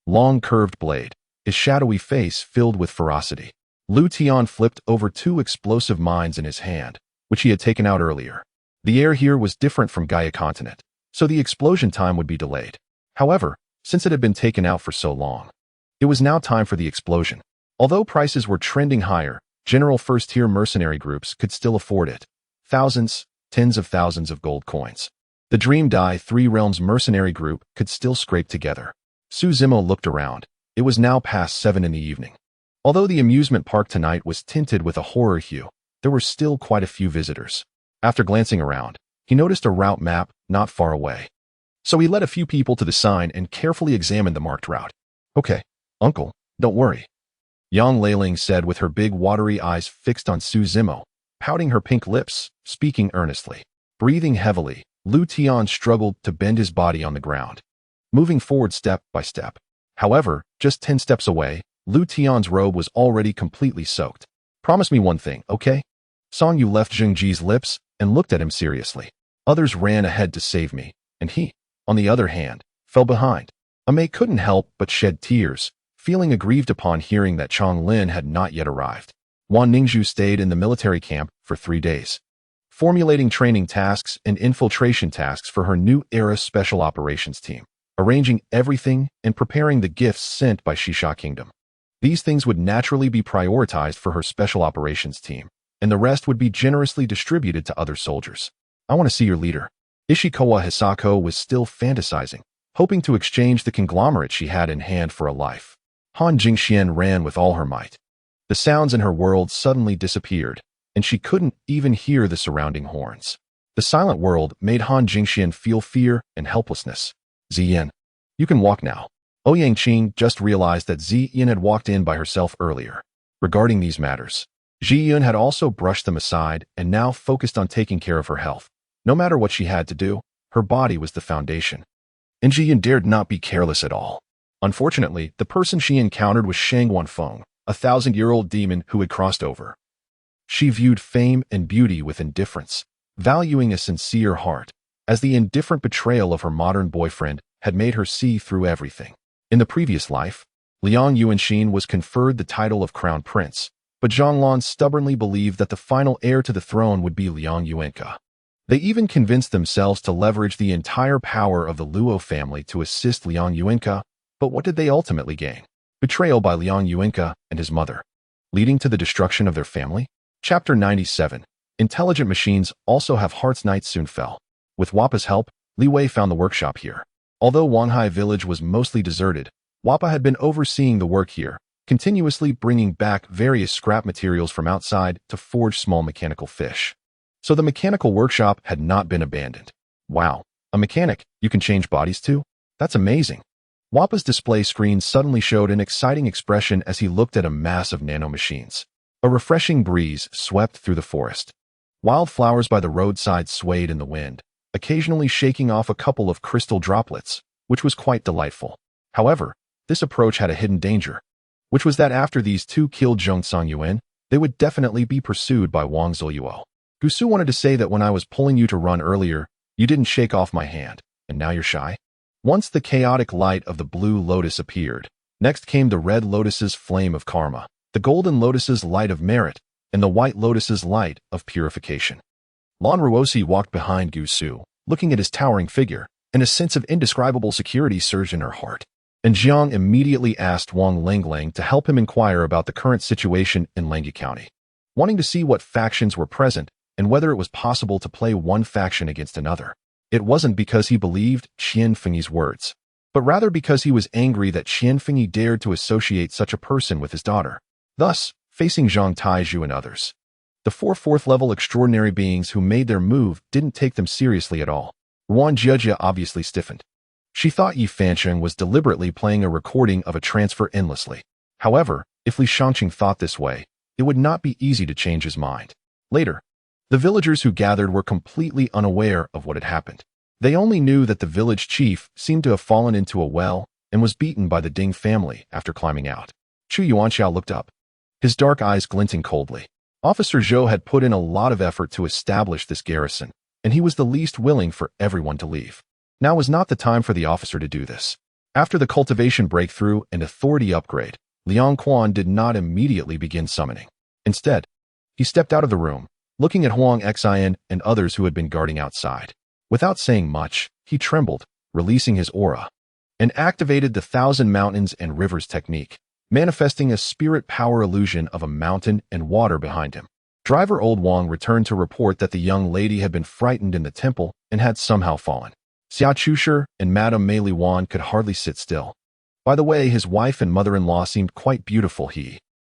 long curved blade, his shadowy face filled with ferocity. Lu Tian flipped over 2 explosive mines in his hand, which he had taken out earlier. The air here was different from Gaia continent, so the explosion time would be delayed. However, since it had been taken out for so long, it was now time for the explosion. Although prices were trending higher, general first-tier mercenary groups could still afford it. Thousands, tens of thousands of gold coins. The Dream Die 3 Realms mercenary group could still scrape together. Su Zimo looked around. It was now past 7 in the evening. Although the amusement park tonight was tinted with a horror hue, there were still quite a few visitors. After glancing around, he noticed a route map not far away. So he led a few people to the sign and carefully examined the marked route. Okay, uncle, don't worry, Yang Leiling said with her big watery eyes fixed on Su Zimo, pouting her pink lips, speaking earnestly. Breathing heavily, Lu Tian struggled to bend his body on the ground, moving forward step by step. However, just 10 steps away, Lu Tian's robe was already completely soaked. Promise me one thing, okay? Song Yu left Zheng Ji's lips and looked at him seriously. Others ran ahead to save me, and he, on the other hand, fell behind. Amei couldn't help but shed tears, feeling aggrieved upon hearing that Chong Lin had not yet arrived. Wan Ningzhu stayed in the military camp for 3 days, formulating training tasks and infiltration tasks for her new era special operations team, arranging everything and preparing the gifts sent by Shisha Kingdom. These things would naturally be prioritized for her special operations team, and the rest would be generously distributed to other soldiers. I want to see your leader. Ishikawa Hisako was still fantasizing, hoping to exchange the conglomerate she had in hand for a life. Han Jingxian ran with all her might. The sounds in her world suddenly disappeared, and she couldn't even hear the surrounding horns. The silent world made Han Jingxian feel fear and helplessness. Ziyin, you can walk now. Ouyang Qing just realized that Ziyin had walked in by herself earlier. Regarding these matters, Ziyun had also brushed them aside and now focused on taking care of her health. No matter what she had to do, her body was the foundation. And Ziyun dared not be careless at all. Unfortunately, the person she encountered was Shang Wanfeng, a 1,000-year-old demon who had crossed over. She viewed fame and beauty with indifference, valuing a sincere heart, as the indifferent betrayal of her modern boyfriend had made her see through everything. In the previous life, Liang Yuanxin was conferred the title of Crown Prince, but Zhonglan stubbornly believed that the final heir to the throne would be Liang Yuanka. They even convinced themselves to leverage the entire power of the Luo family to assist Liang Yuanka, but what did they ultimately gain? Betrayal by Liang Yuanka and his mother, leading to the destruction of their family? Chapter 97. Intelligent machines also have hearts. Night soon fell. With Wapa's help, Li Wei found the workshop here. Although Wanhai village was mostly deserted, Wapa had been overseeing the work here, continuously bringing back various scrap materials from outside to forge small mechanical fish. So the mechanical workshop had not been abandoned. Wow, a mechanic, you can change bodies too? That's amazing. Wapa's display screen suddenly showed an exciting expression as he looked at a mass of nanomachines. A refreshing breeze swept through the forest. Wildflowers by the roadside swayed in the wind, occasionally shaking off a couple of crystal droplets, which was quite delightful. However, this approach had a hidden danger, which was that after these two killed Zhong Songyuan, they would definitely be pursued by Wang Ziyuo. Gusu wanted to say that when I was pulling you to run earlier, you didn't shake off my hand, and now you're shy? Once the chaotic light of the blue lotus appeared, next came the red lotus's flame of karma, the golden lotus's light of merit, and the white lotus's light of purification. Lan Ruosi walked behind Gusu, looking at his towering figure, and a sense of indescribable security surged in her heart. And Jiang immediately asked Wang Linglang to help him inquire about the current situation in Langya County. wanting to see what factions were present and whether it was possible to play one faction against another. It wasn't because he believed Qian Fengyi's words, but rather because he was angry that Qian Fengyi dared to associate such a person with his daughter, thus facing Zhang Taizhu and others. The four fourth-level extraordinary beings who made their move didn't take them seriously at all. Ruan Jiejia obviously stiffened. She thought Yi Fancheng was deliberately playing a recording of a transfer endlessly. However, if Li Shangqing thought this way, it would not be easy to change his mind. Later, the villagers who gathered were completely unaware of what had happened. They only knew that the village chief seemed to have fallen into a well and was beaten by the Ding family after climbing out. Chu Yuanxiao looked up, his dark eyes glinting coldly. Officer Zhou had put in a lot of effort to establish this garrison, and he was the least willing for everyone to leave. Now was not the time for the officer to do this. After the cultivation breakthrough and authority upgrade, Liang Quan did not immediately begin summoning. Instead, he stepped out of the room, looking at Huang Xian and others who had been guarding outside. Without saying much, he trembled, releasing his aura, and activated the Thousand Mountains and Rivers technique, manifesting a spirit power illusion of a mountain and water behind him. Driver Old Wang returned to report that the young lady had been frightened in the temple and had somehow fallen. Xia Chushi and Madame Mei Li Wan could hardly sit still. By the way, his wife and mother-in-law seemed quite beautiful.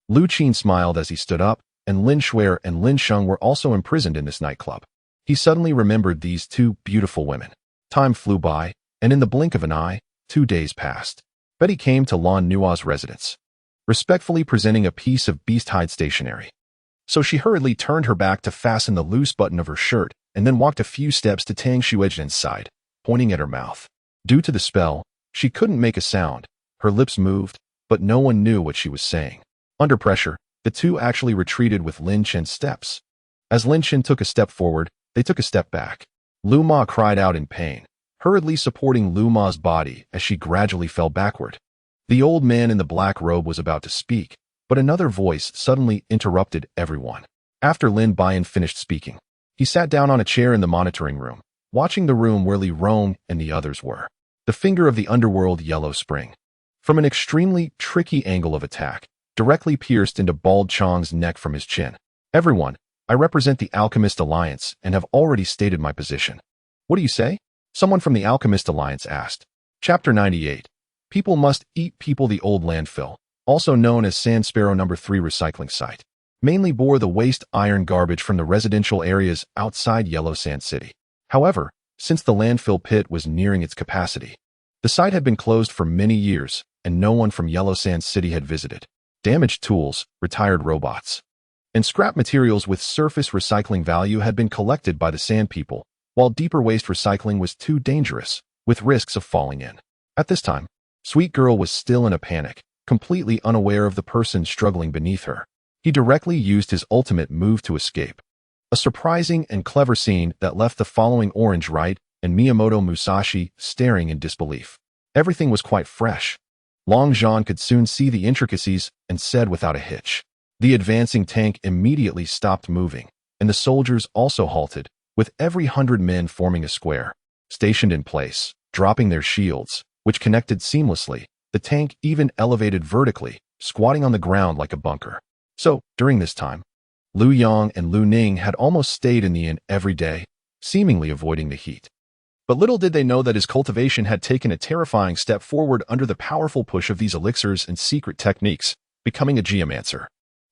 Lu Qin smiled as he stood up, and Lin Shuer and Lin Sheng were also imprisoned in this nightclub. He suddenly remembered these two beautiful women. Time flew by, and in the blink of an eye, 2 days passed. Betty came to Lan Nua's residence, respectfully presenting a piece of beast-hide stationery. So she hurriedly turned her back to fasten the loose button of her shirt, and then walked a few steps to Tang Xuejin's side, pointing at her mouth. Due to the spell, she couldn't make a sound. Her lips moved, but no one knew what she was saying. Under pressure, the two actually retreated with Lin Chen's steps. As Lin Chen took a step forward, they took a step back. Lu Ma cried out in pain, hurriedly supporting Lu Ma's body as she gradually fell backward. The old man in the black robe was about to speak, but another voice suddenly interrupted everyone. After Lin Bian finished speaking, he sat down on a chair in the monitoring room, watching the room where Li Rong and the others were. The finger of the underworld Yellow Spring, from an extremely tricky angle of attack, directly pierced into Bald Chong's neck from his chin. Everyone, I represent the Alchemist Alliance and have already stated my position. What do you say? Someone from the Alchemist Alliance asked. Chapter 98. People must eat people. The old landfill, also known as Sand Sparrow No. 3 recycling site, mainly bore the waste iron garbage from the residential areas outside Yellow Sand City. However, since the landfill pit was nearing its capacity, the site had been closed for many years and no one from Yellow Sand City had visited. Damaged tools, retired robots, and scrap materials with surface recycling value had been collected by the sand people, while deeper waste recycling was too dangerous, with risks of falling in. At this time, Sweet Girl was still in a panic, completely unaware of the person struggling beneath her. He directly used his ultimate move to escape. A surprising and clever scene that left the following Orange Right and Miyamoto Musashi staring in disbelief. Everything was quite fresh. Long Zhan could soon see the intricacies and said without a hitch. The advancing tank immediately stopped moving, and the soldiers also halted, with every 100 men forming a square, stationed in place, dropping their shields, which connected seamlessly. The tank even elevated vertically, squatting on the ground like a bunker. So, during this time, Lu Yang and Lu Ning had almost stayed in the inn every day, seemingly avoiding the heat. But little did they know that his cultivation had taken a terrifying step forward under the powerful push of these elixirs and secret techniques, becoming a geomancer.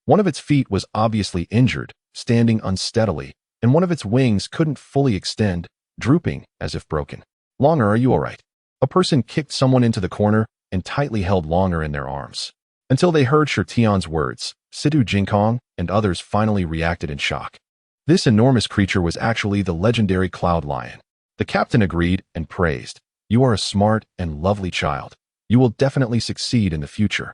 One of its feet was obviously injured, standing unsteadily, and one of its wings couldn't fully extend, drooping as if broken. Longer, are you all right? A person kicked someone into the corner and tightly held Longer in their arms. Until they heard Shirtian's words, Situ Jingkong and others finally reacted in shock. This enormous creature was actually the legendary Cloud Lion. The captain agreed and praised. You are a smart and lovely child. You will definitely succeed in the future.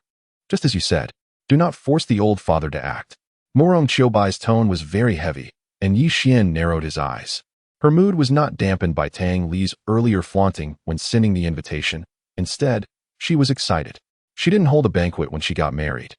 Just as you said, do not force the old father to act. Murong Qiubai's tone was very heavy, and Yi Xian narrowed his eyes. Her mood was not dampened by Tang Li's earlier flaunting when sending the invitation. Instead, she was excited. She didn't hold a banquet when she got married,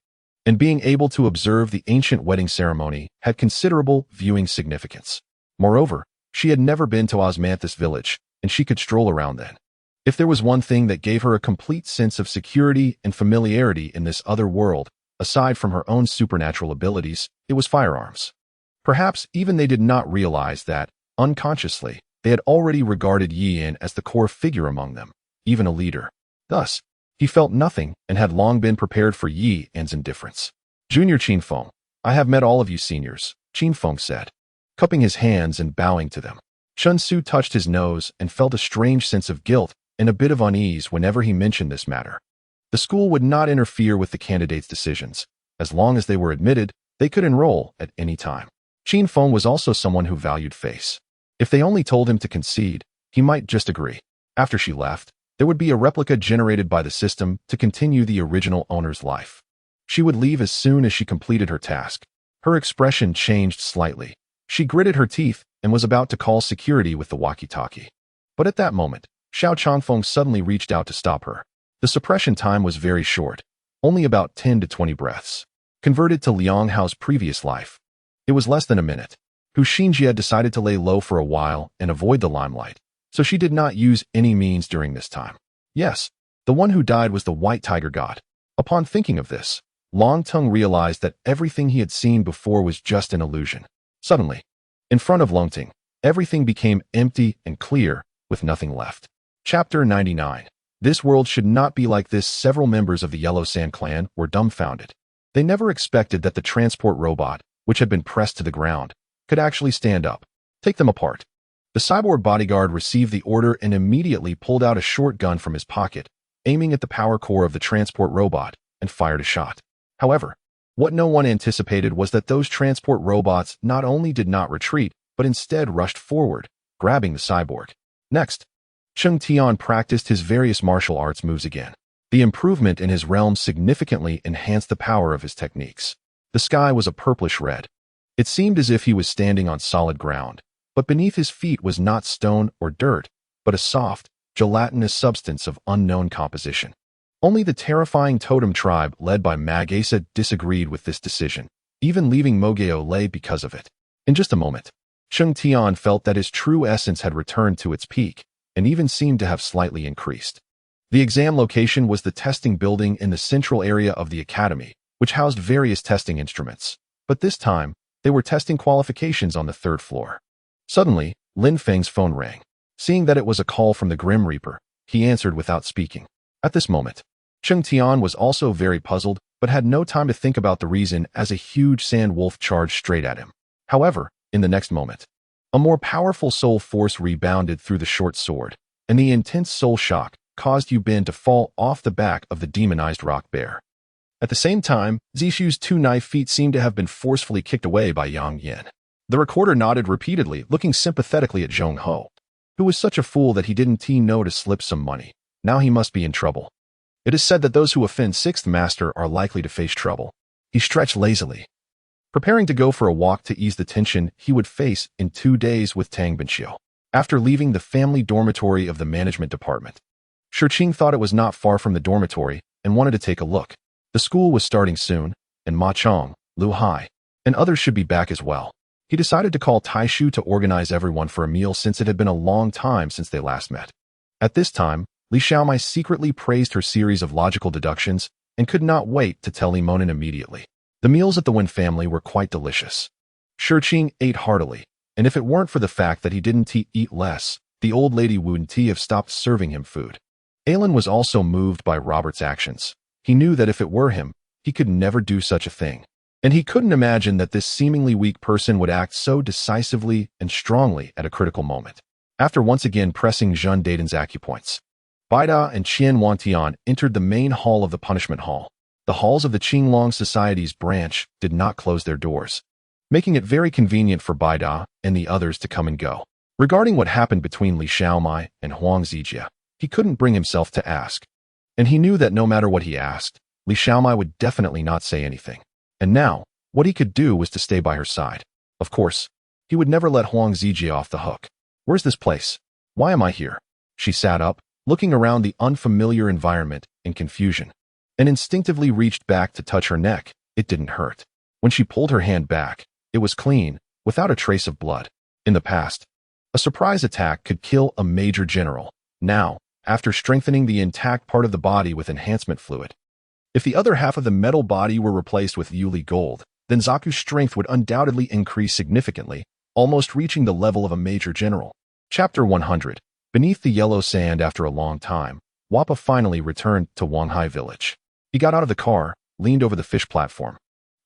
and being able to observe the ancient wedding ceremony had considerable viewing significance. Moreover, she had never been to Osmanthus village, and she could stroll around then. If there was one thing that gave her a complete sense of security and familiarity in this other world, Aside from her own supernatural abilities, it was firearms. Perhaps even they did not realize that, unconsciously, they had already regarded Yi Yin as the core figure among them, even a leader. Thus, he felt nothing and had long been prepared for Yi Yin's indifference. Junior Qinfeng, I have met all of you seniors, Qinfeng said, cupping his hands and bowing to them. Shun Su touched his nose and felt a strange sense of guilt and a bit of unease whenever he mentioned this matter. The school would not interfere with the candidates' decisions. As long as they were admitted, they could enroll at any time. Qinfeng was also someone who valued face. If they only told him to concede, he might just agree. After she left, there would be a replica generated by the system to continue the original owner's life. She would leave as soon as she completed her task. Her expression changed slightly. She gritted her teeth and was about to call security with the walkie-talkie. But at that moment, Xiao Changfeng suddenly reached out to stop her. The suppression time was very short, only about 10 to 20 breaths. Converted to Liang Hao's previous life, it was less than a minute. Hu Xinjie decided to lay low for a while and avoid the limelight, so she did not use any means during this time. Yes, the one who died was the White Tiger God. Upon thinking of this, Long Tung realized that everything he had seen before was just an illusion. Suddenly, in front of Longting, everything became empty and clear, with nothing left. Chapter 99. This world should not be like this. Several members of the Yellow Sand clan were dumbfounded. They never expected that the transport robot, which had been pressed to the ground, could actually stand up. Take them apart. The cyborg bodyguard received the order and immediately pulled out a short gun from his pocket, aiming at the power core of the transport robot, and fired a shot. However, what no one anticipated was that those transport robots not only did not retreat, but instead rushed forward, grabbing the cyborg. Next, Cheng Tian practiced his various martial arts moves again. The improvement in his realm significantly enhanced the power of his techniques. The sky was a purplish red. It seemed as if he was standing on solid ground, but beneath his feet was not stone or dirt, but a soft, gelatinous substance of unknown composition. Only the terrifying totem tribe led by Mag-Asa disagreed with this decision, even leaving Mogeo Lei because of it. In just a moment, Cheng Tian felt that his true essence had returned to its peak, and even seemed to have slightly increased. The exam location was the testing building in the central area of the academy, which housed various testing instruments. But this time, they were testing qualifications on the third floor. Suddenly, Lin Feng's phone rang. Seeing that it was a call from the Grim Reaper, he answered without speaking. At this moment, Cheng Tian was also very puzzled, but had no time to think about the reason as a huge sand wolf charged straight at him. However, in the next moment, a more powerful soul force rebounded through the short sword, and the intense soul shock caused Yu Bin to fall off the back of the demonized rock bear. At the same time, Zishu's two knife feet seemed to have been forcefully kicked away by Yang Yin. The recorder nodded repeatedly, looking sympathetically at Zhong Ho, who was such a fool that he didn't know to slip some money. Now he must be in trouble. It is said that those who offend Sixth Master are likely to face trouble. He stretched lazily, preparing to go for a walk to ease the tension he would face in 2 days with Tang Binxiu. After leaving the family dormitory of the management department, Shiqing thought it was not far from the dormitory and wanted to take a look. The school was starting soon, and Ma Chong, Lu Hai, and others should be back as well. He decided to call Taishu to organize everyone for a meal since it had been a long time since they last met. At this time, Li Xiaomai secretly praised her series of logical deductions and could not wait to tell Li Monin immediately. The meals at the Wen family were quite delicious. Shiqing ate heartily, and if it weren't for the fact that he didn't eat less, the old lady wouldn't have stopped serving him food. Alan was also moved by Robert's actions. He knew that if it were him, he could never do such a thing. And he couldn't imagine that this seemingly weak person would act so decisively and strongly at a critical moment. After once again pressing Zhun Daidan's acupoints, Baida and Qian Wantian entered the main hall of the punishment hall. The halls of the Qinglong Society's branch did not close their doors, making it very convenient for Baida and the others to come and go. Regarding what happened between Li Xiaomai and Huang Zijia, he couldn't bring himself to ask. And he knew that no matter what he asked, Li Xiaomai would definitely not say anything. And now, what he could do was to stay by her side. Of course, he would never let Huang Zijia off the hook. Where's this place? Why am I here? She sat up, looking around the unfamiliar environment in confusion, and instinctively reached back to touch her neck. It didn't hurt. When she pulled her hand back, it was clean, without a trace of blood. In the past, a surprise attack could kill a major general. Now, after strengthening the intact part of the body with enhancement fluid, If the other half of the metal body were replaced with Yuli gold, then Zaku's strength would undoubtedly increase significantly, almost reaching the level of a major general. Chapter 100. Beneath the yellow sand after a long time, Wappa finally returned to Wanghai village. He got out of the car, leaned over the fish platform,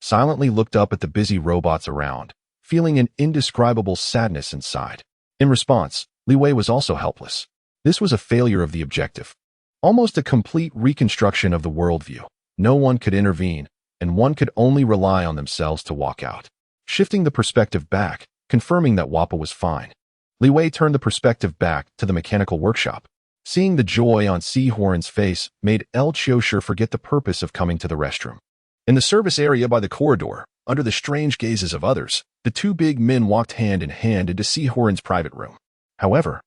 silently looked up at the busy robots around, feeling an indescribable sadness inside. In response, Li Wei was also helpless. This was a failure of the objective. Almost a complete reconstruction of the worldview. No one could intervene, and one could only rely on themselves to walk out. Shifting the perspective back, confirming that Wappa was fine. Li Wei turned the perspective back to the mechanical workshop. Seeing the joy on Seahorn's face made El Chiosher forget the purpose of coming to the restroom. In the service area by the corridor, under the strange gazes of others, the two big men walked hand in hand into Seahorn's private room. However,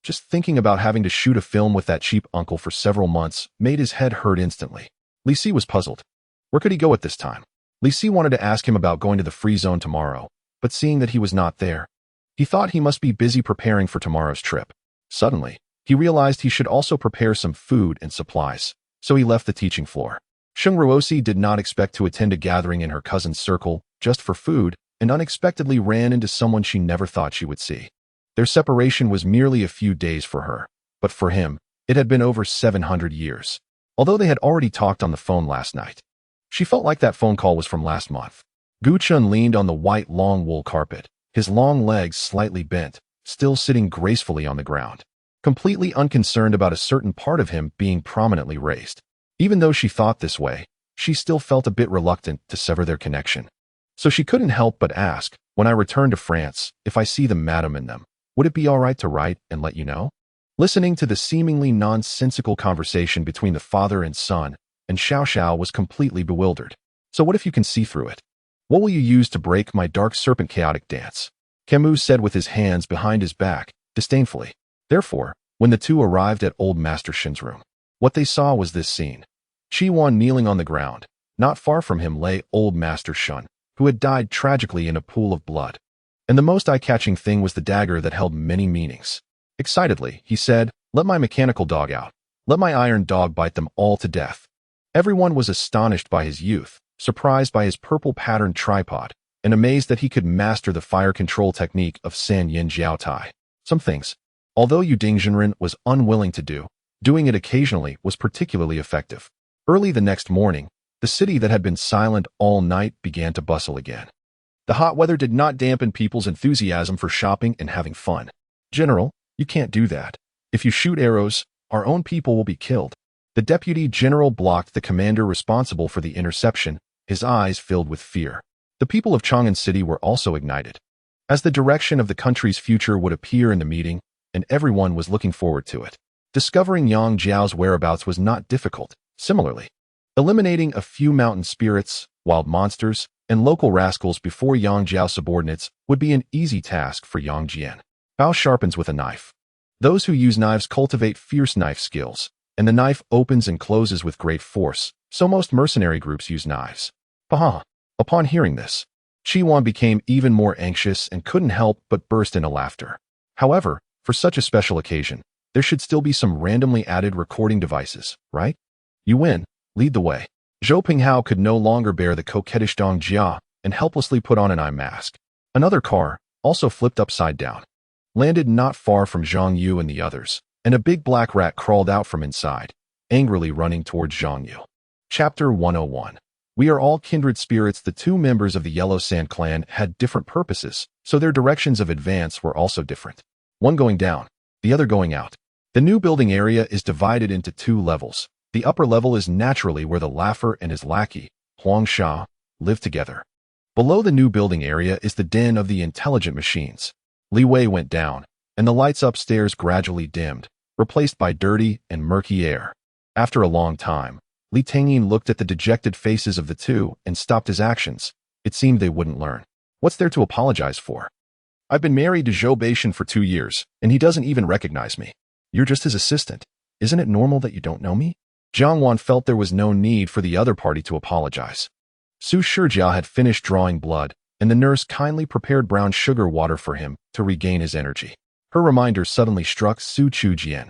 just thinking about having to shoot a film with that cheap uncle for several months made his head hurt instantly. Li Si was puzzled. Where could he go at this time? Li Si wanted to ask him about going to the free zone tomorrow, but seeing that he was not there, he thought he must be busy preparing for tomorrow's trip. Suddenly, he realized he should also prepare some food and supplies, so he left the teaching floor. Sheng Ruosi did not expect to attend a gathering in her cousin's circle just for food and unexpectedly ran into someone she never thought she would see. Their separation was merely a few days for her, but for him, it had been over 700 years. Although they had already talked on the phone last night, she felt like that phone call was from last month. Gu Chun leaned on the white long wool carpet, his long legs slightly bent, still sitting gracefully on the ground, completely unconcerned about a certain part of him being prominently raised. Even though she thought this way, she still felt a bit reluctant to sever their connection. So she couldn't help but ask, when I return to France, if I see the madam in them, would it be all right to write and let you know? Listening to the seemingly nonsensical conversation between the father and son, and Xiao Xiao was completely bewildered. So what if you can see through it? What will you use to break my dark serpent chaotic dance? Camus said with his hands behind his back, disdainfully. Therefore, when the two arrived at old Master Shin's room, what they saw was this scene. Chi Wan kneeling on the ground. Not far from him lay old Master Shun, who had died tragically in a pool of blood. And the most eye-catching thing was the dagger that held many meanings. Excitedly, he said, "Let my mechanical dog out. Let my iron dog bite them all to death." Everyone was astonished by his youth, surprised by his purple-patterned tripod, and amazed that he could master the fire control technique of San Yin Jiao Tai. Some things, although Yu Dingjinren was unwilling to do, doing it occasionally was particularly effective. Early the next morning, the city that had been silent all night began to bustle again. The hot weather did not dampen people's enthusiasm for shopping and having fun. "General, you can't do that. If you shoot arrows, our own people will be killed." The deputy general blocked the commander responsible for the interception, his eyes filled with fear. The people of Chang'an City were also ignited, as the direction of the country's future would appear in the meeting, and everyone was looking forward to it. Discovering Yang Jiao's whereabouts was not difficult. Similarly, eliminating a few mountain spirits, wild monsters, and local rascals before Yang Jiao's subordinates would be an easy task for Yang Jian. Bao sharpens with a knife. Those who use knives cultivate fierce knife skills, and the knife opens and closes with great force, so most mercenary groups use knives. Paha. Upon hearing this, Chi Wan became even more anxious and couldn't help but burst into laughter. However, for such a special occasion, there should still be some randomly added recording devices, right? You win. Lead the way. Zhou Pinghao could no longer bear the coquettish Dong Jia and helplessly put on an eye mask. Another car, also flipped upside down, landed not far from Zhang Yu and the others, and a big black rat crawled out from inside, angrily running towards Zhang Yu. Chapter 101. We are all kindred spirits. The two members of the Yellow Sand clan had different purposes, so their directions of advance were also different. One going down, the other going out. The new building area is divided into two levels. The upper level is naturally where the Laugher and his lackey, Huang Sha, live together. Below the new building area is the den of the intelligent machines. Li Wei went down, and the lights upstairs gradually dimmed, replaced by dirty and murky air. After a long time, Li Tengyin looked at the dejected faces of the two and stopped his actions. It seemed they wouldn't learn. What's there to apologize for? I've been married to Zhou Beishan for 2 years, and he doesn't even recognize me. You're just his assistant. Isn't it normal that you don't know me? Jiang Wan felt there was no need for the other party to apologize. Su Shijia had finished drawing blood, and the nurse kindly prepared brown sugar water for him to regain his energy. Her reminder suddenly struck Su Chujian.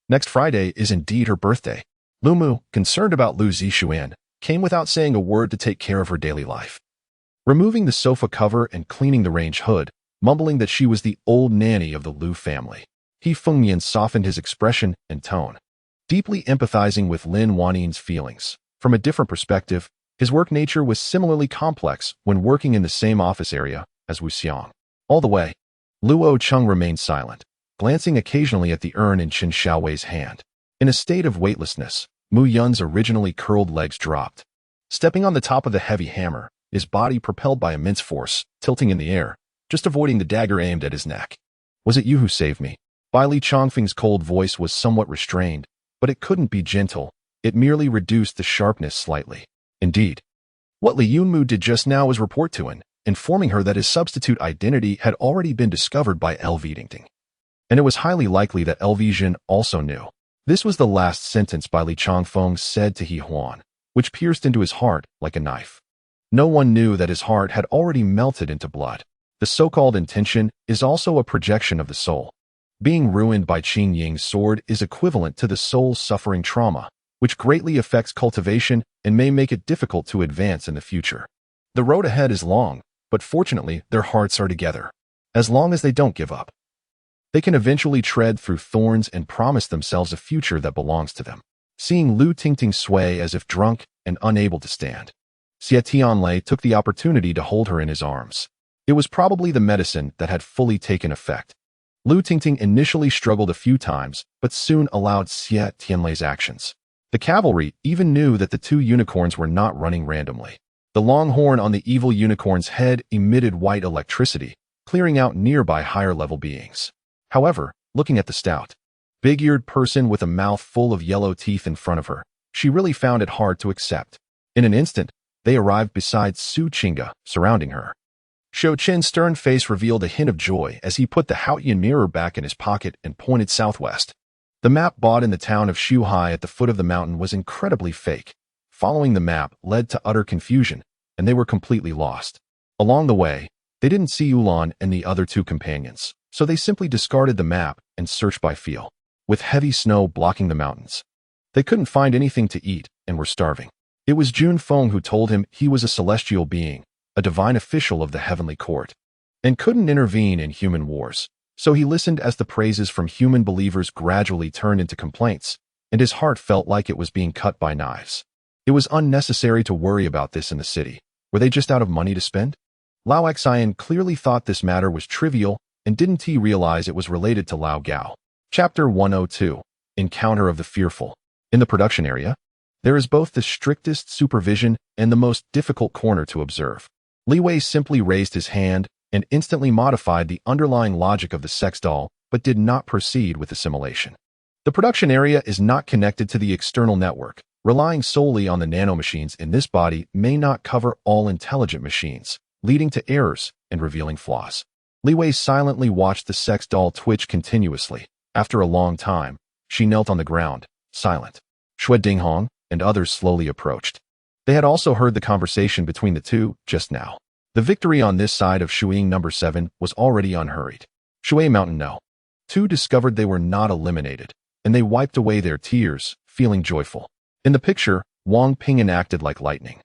Next Friday is indeed her birthday. Mu, concerned about Lu Zixuan, came without saying a word to take care of her daily life. Removing the sofa cover and cleaning the range hood, mumbling that she was the old nanny of the Lu family. He Fengyan softened his expression and tone, deeply empathizing with Lin Wannin's feelings. From a different perspective, his work nature was similarly complex when working in the same office area as Wu Xiang. All the way, Luo Cheng remained silent, glancing occasionally at the urn in Qin Xiaowei's hand. In a state of weightlessness, Mu Yun's originally curled legs dropped. Stepping on the top of the heavy hammer, his body propelled by immense force, tilting in the air, just avoiding the dagger aimed at his neck. "Was it you who saved me?" Bai Li Chongfeng's cold voice was somewhat restrained, but it couldn't be gentle. It merely reduced the sharpness slightly. Indeed. What Li Yunmu did just now was report to An, informing her that his substitute identity had already been discovered by LV Dingting. And it was highly likely that LV Zhen also knew. This was the last sentence Bai Li Chongfeng said to He Huan, which pierced into his heart like a knife. No one knew that his heart had already melted into blood. The so-called intention is also a projection of the soul. Being ruined by Qin Ying's sword is equivalent to the soul suffering trauma, which greatly affects cultivation and may make it difficult to advance in the future. The road ahead is long, but fortunately their hearts are together. As long as they don't give up, they can eventually tread through thorns and promise themselves a future that belongs to them. Seeing Lu Tingting sway as if drunk and unable to stand, Xie Tianlei took the opportunity to hold her in his arms. It was probably the medicine that had fully taken effect. Lu Tingting initially struggled a few times, but soon allowed Xie Tianlei's actions. The cavalry even knew that the two unicorns were not running randomly. The long horn on the evil unicorn's head emitted white electricity, clearing out nearby higher-level beings. However, looking at the stout, big-eared person with a mouth full of yellow teeth in front of her, she really found it hard to accept. In an instant, they arrived beside Su Qingge, surrounding her. Shou Qin's stern face revealed a hint of joy as he put the Haotian mirror back in his pocket and pointed southwest. The map bought in the town of Shuhai at the foot of the mountain was incredibly fake. Following the map led to utter confusion, and they were completely lost. Along the way, they didn't see Ulan and the other two companions, so they simply discarded the map and searched by feel. With heavy snow blocking the mountains, they couldn't find anything to eat and were starving. It was Jun Feng who told him he was a celestial being, a divine official of the heavenly court, and couldn't intervene in human wars. So he listened as the praises from human believers gradually turned into complaints, and his heart felt like it was being cut by knives. It was unnecessary to worry about this in the city. Were they just out of money to spend? Lao Xian clearly thought this matter was trivial, and didn't he realize it was related to Lao Gao. Chapter 102. Encounter of the Fearful. In the production area, there is both the strictest supervision and the most difficult corner to observe. Li Wei simply raised his hand and instantly modified the underlying logic of the sex doll, but did not proceed with assimilation. The production area is not connected to the external network. Relying solely on the nanomachines in this body may not cover all intelligent machines, leading to errors and revealing flaws. Li Wei silently watched the sex doll twitch continuously. After a long time, she knelt on the ground, silent. Xue Dinghong and others slowly approached. They had also heard the conversation between the two just now. The victory on this side of Shuiying number 7 was already unhurried. Shui Mountain No. 2 discovered they were not eliminated, and they wiped away their tears, feeling joyful. In the picture, Wang Ping'an acted like lightning,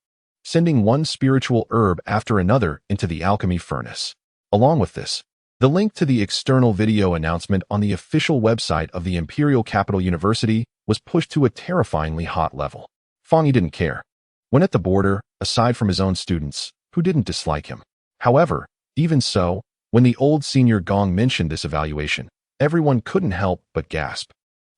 sending one spiritual herb after another into the alchemy furnace. Along with this, the link to the external video announcement on the official website of the Imperial Capital University was pushed to a terrifyingly hot level. Fangyi didn't care. When at the border, aside from his own students, who didn't dislike him. However, even so, when the old senior Gong mentioned this evaluation, everyone couldn't help but gasp.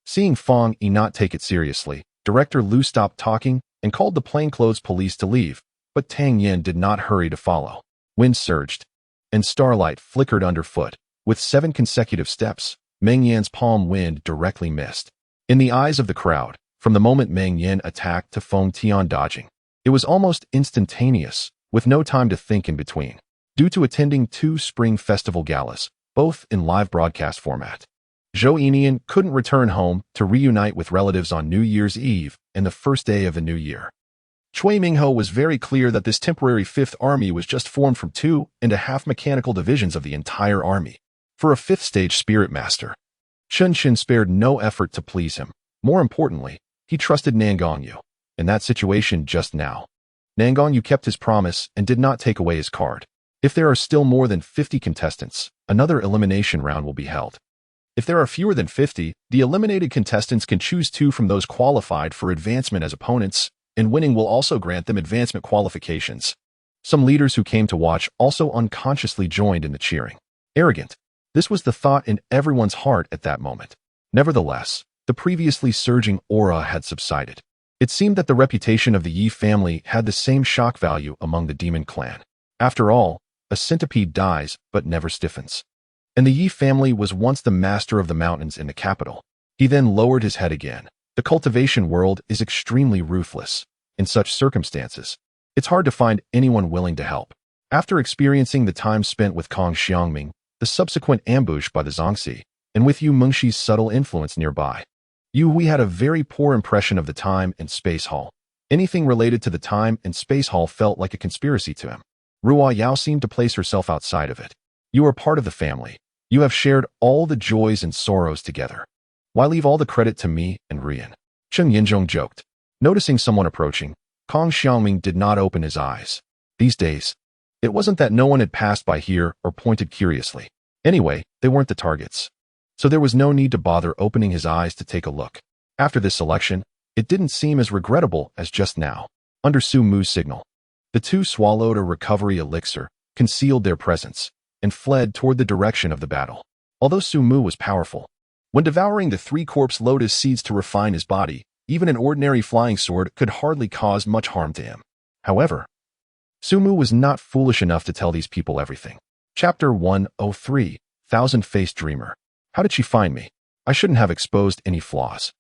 Seeing Fang Yi not take it seriously, Director Lu stopped talking and called the plainclothes police to leave, but Tang Yin did not hurry to follow. Wind surged, and starlight flickered underfoot. With 7 consecutive steps, Meng Yan's palm wind directly missed. In the eyes of the crowd, from the moment Meng Yan attacked to Feng Tian dodging, it was almost instantaneous, with no time to think in between. Due to attending 2 spring festival galas, both in live broadcast format, Zhou Yinian couldn't return home to reunite with relatives on New Year's Eve and the first day of the new year. Cui Mingho was very clear that this temporary 5th Army was just formed from 2.5 mechanical divisions of the entire army. For a 5th stage spirit master, Chen Xin spared no effort to please him. More importantly, He trusted Nangongyu. In that situation just now, Nangongyu kept his promise and did not take away his card. If there are still more than 50 contestants, another elimination round will be held. If there are fewer than 50, the eliminated contestants can choose 2 from those qualified for advancement as opponents, and winning will also grant them advancement qualifications. Some leaders who came to watch also unconsciously joined in the cheering. Arrogant. This was the thought in everyone's heart at that moment. Nevertheless, the previously surging aura had subsided. It seemed that the reputation of the Yi family had the same shock value among the demon clan. After all, a centipede dies but never stiffens. And the Yi family was once the master of the mountains in the capital. He then lowered his head again. The cultivation world is extremely ruthless. In such circumstances, it's hard to find anyone willing to help. After experiencing the time spent with Kong Xiangming, the subsequent ambush by the Zongxi, and with Yu Mengxi's subtle influence nearby, Yu Hui had a very poor impression of the Time and Space Hall. Anything related to the Time and Space Hall felt like a conspiracy to him. Ruo Yao seemed to place herself outside of it. You are part of the family. You have shared all the joys and sorrows together. Why leave all the credit to me and Rian? Cheng Yinzhong joked. Noticing someone approaching, Kong Xiangming did not open his eyes. These days, it wasn't that no one had passed by here or pointed curiously. Anyway, they weren't the targets. So there was no need to bother opening his eyes to take a look. After this selection, it didn't seem as regrettable as just now. Under Su Mu's signal, the 2 swallowed a recovery elixir, concealed their presence, and fled toward the direction of the battle. Although Su Mu was powerful, when devouring the 3 corpse lotus seeds to refine his body, even an ordinary flying sword could hardly cause much harm to him. However, Su Mu was not foolish enough to tell these people everything. Chapter 103, Thousand-Faced Dreamer. How did she find me? I shouldn't have exposed any flaws.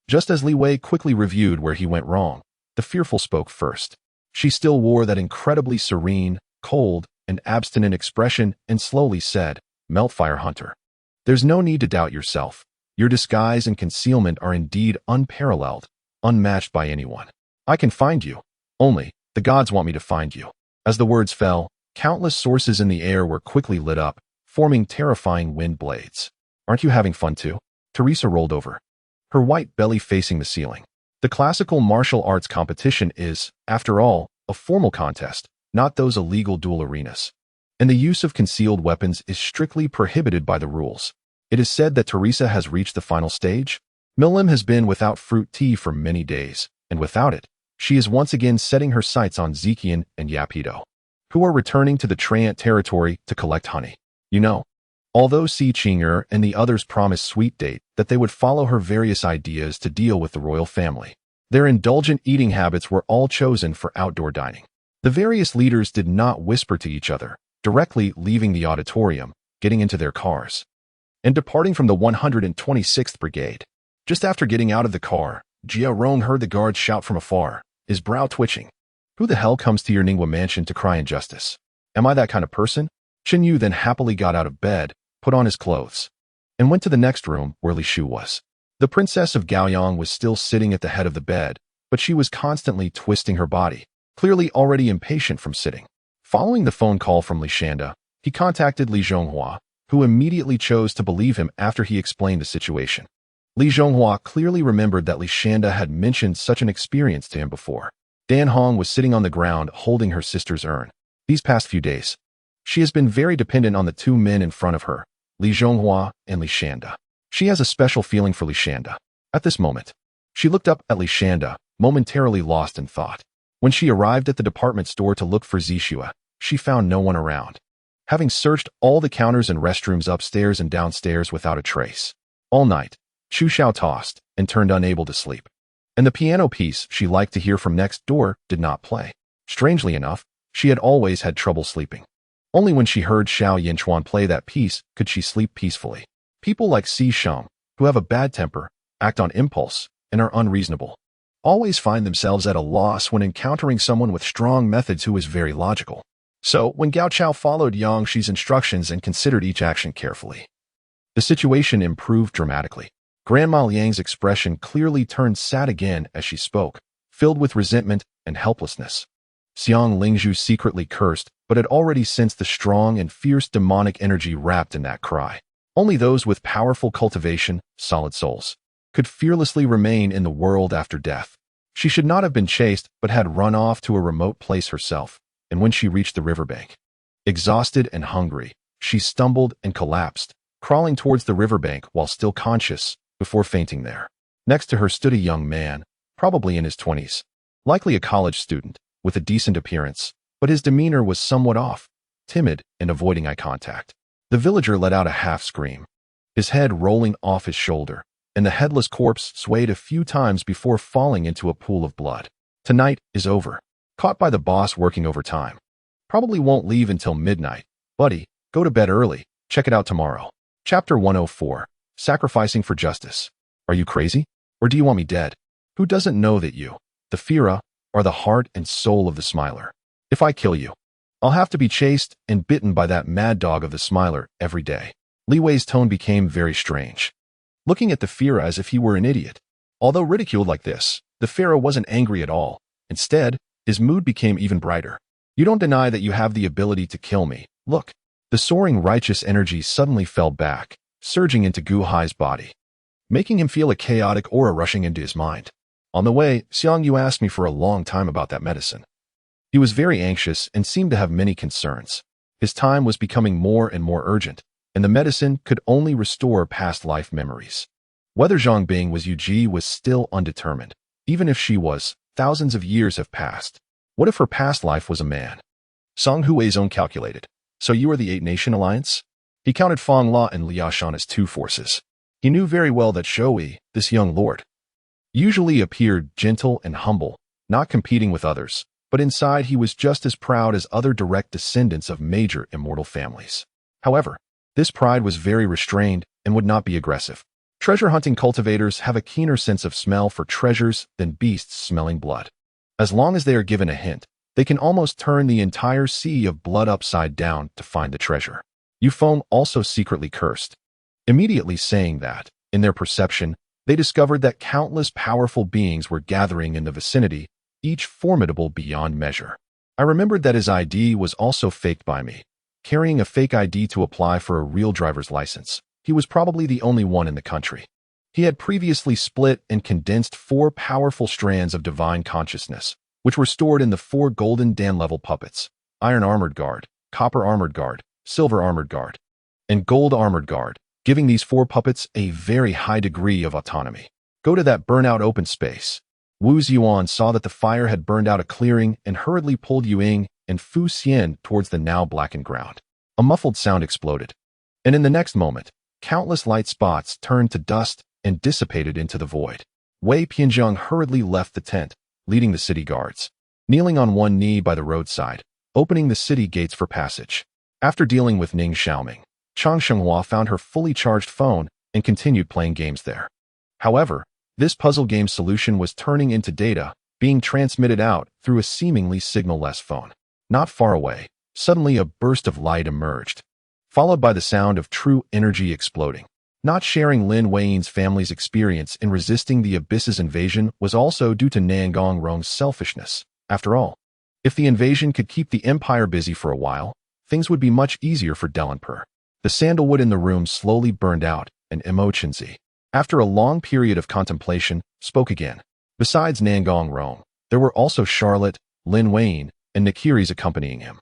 Just as Li Wei quickly reviewed where he went wrong, the fearful spoke first. She still wore that incredibly serene, cold, and abstinent expression and slowly said, Meltfire Hunter. There's no need to doubt yourself. Your disguise and concealment are indeed unparalleled, unmatched by anyone. I can find you. Only, the gods want me to find you. As the words fell, countless sources in the air were quickly lit up, forming terrifying wind blades. Aren't you having fun too? Teresa rolled over, her white belly facing the ceiling. The classical martial arts competition is, after all, a formal contest, not those illegal duel arenas. And the use of concealed weapons is strictly prohibited by the rules. It is said that Teresa has reached the final stage. Milim has been without fruit tea for many days, and without it, she is once again setting her sights on Zekian and Yapido, who are returning to the Trant territory to collect honey. You know, although Si Qing'er and the others promised Sweet Date that they would follow her various ideas to deal with the royal family, their indulgent eating habits were all chosen for outdoor dining. The various leaders did not whisper to each other, directly leaving the auditorium, getting into their cars, and departing from the 126th Brigade. Just after getting out of the car, Jia Rong heard the guard shout from afar, his brow twitching. Who the hell comes to your Ningwa mansion to cry injustice? Am I that kind of person? Chen Yu then happily got out of bed, put on his clothes, and went to the next room where Li Shu was. The princess of Gaoyang was still sitting at the head of the bed, but she was constantly twisting her body, clearly already impatient from sitting. Following the phone call from Li Shanda, he contacted Li Zhonghua, who immediately chose to believe him after he explained the situation. Li Zhonghua clearly remembered that Li Shanda had mentioned such an experience to him before. Dan Hong was sitting on the ground holding her sister's urn. These past few days, she has been very dependent on the 2 men in front of her, Li Zhonghua and Li Shanda. She has a special feeling for Li Shanda. At this moment, she looked up at Li Shanda, momentarily lost in thought. When she arrived at the department store to look for Zixua, she found no one around, having searched all the counters and restrooms upstairs and downstairs without a trace. All night, Chu Xiao tossed and turned unable to sleep. And the piano piece she liked to hear from next door did not play. Strangely enough, she had always had trouble sleeping. Only when she heard Xiao Yinchuan play that piece could she sleep peacefully. People like Si Sheng, who have a bad temper, act on impulse, and are unreasonable, always find themselves at a loss when encountering someone with strong methods who is very logical. So, when Gao Chao followed Yang Shi's instructions and considered each action carefully, the situation improved dramatically. Grandma Liang's expression clearly turned sad again as she spoke, filled with resentment and helplessness. Xiang Lingzhu secretly cursed, but had already sensed the strong and fierce demonic energy wrapped in that cry. Only those with powerful cultivation, solid souls, could fearlessly remain in the world after death. She should not have been chased, but had run off to a remote place herself, and when she reached the riverbank, exhausted and hungry, she stumbled and collapsed, crawling towards the riverbank while still conscious, before fainting there. Next to her stood a young man, probably in his 20s, likely a college student, with a decent appearance, but his demeanor was somewhat off, timid and avoiding eye contact. The villager let out a half scream, his head rolling off his shoulder, and the headless corpse swayed a few times before falling into a pool of blood. Tonight is over. Caught by the boss working overtime. Probably won't leave until midnight. Buddy, go to bed early. Check it out tomorrow. Chapter 104. Sacrificing for Justice. Are you crazy? Or do you want me dead? Who doesn't know that you, the Fira, are the heart and soul of the Smiler? If I kill you, I'll have to be chased and bitten by that mad dog of the Smiler every day. Li Wei's tone became very strange, looking at the Fira as if he were an idiot. Although ridiculed like this, the Fira wasn't angry at all. Instead, his mood became even brighter. You don't deny that you have the ability to kill me. Look. The soaring righteous energy suddenly fell back, surging into Gu Hai's body, making him feel a chaotic aura rushing into his mind. On the way, Xiang Yu asked me for a long time about that medicine. He was very anxious and seemed to have many concerns. His time was becoming more and more urgent, and the medicine could only restore past life memories. Whether Zhang Bing was Yuji was still undetermined. Even if she was, thousands of years have passed. What if her past life was a man? Song Huizong calculated. So you are the Eight-Nation Alliance? He counted Feng La and Liashan as two forces. He knew very well that Shoui, this young lord, usually appeared gentle and humble, not competing with others, but inside he was just as proud as other direct descendants of major immortal families. However, this pride was very restrained and would not be aggressive. Treasure-hunting cultivators have a keener sense of smell for treasures than beasts smelling blood. As long as they are given a hint, they can almost turn the entire sea of blood upside down to find the treasure. Yufeng also secretly cursed, immediately saying that, in their perception, they discovered that countless powerful beings were gathering in the vicinity, each formidable beyond measure. I remembered that his ID was also faked by me. Carrying a fake ID to apply for a real driver's license, he was probably the only one in the country. He had previously split and condensed 4 powerful strands of divine consciousness, which were stored in the 4 golden Dan-level puppets: Iron Armored Guard, Copper Armored Guard, Silver Armored Guard, and Gold Armored Guard, giving these 4 puppets a very high degree of autonomy. Go to that burnout open space. Wu Ziyuan saw that the fire had burned out a clearing and hurriedly pulled Yuing and Fu Xian towards the now blackened ground. A muffled sound exploded, and in the next moment, countless light spots turned to dust and dissipated into the void. Wei Pianzhang hurriedly left the tent, leading the city guards, kneeling on one knee by the roadside, opening the city gates for passage. After dealing with Ning Xiaoming, Chang Shenghua found her fully charged phone and continued playing games there. However, this puzzle game solution was turning into data, being transmitted out through a seemingly signal-less phone. Not far away, suddenly a burst of light emerged, followed by the sound of true energy exploding. Not sharing Lin Weiyin's family's experience in resisting the Abyss's invasion was also due to Nangong Rong's selfishness. After all, if the invasion could keep the Empire busy for a while, things would be much easier for Delanper. The sandalwood in the room slowly burned out, and Emochenzi, after a long period of contemplation, spoke again. Besides Nangong Rong, there were also Charlotte, Lin Weiyin, and Nakiri's accompanying him,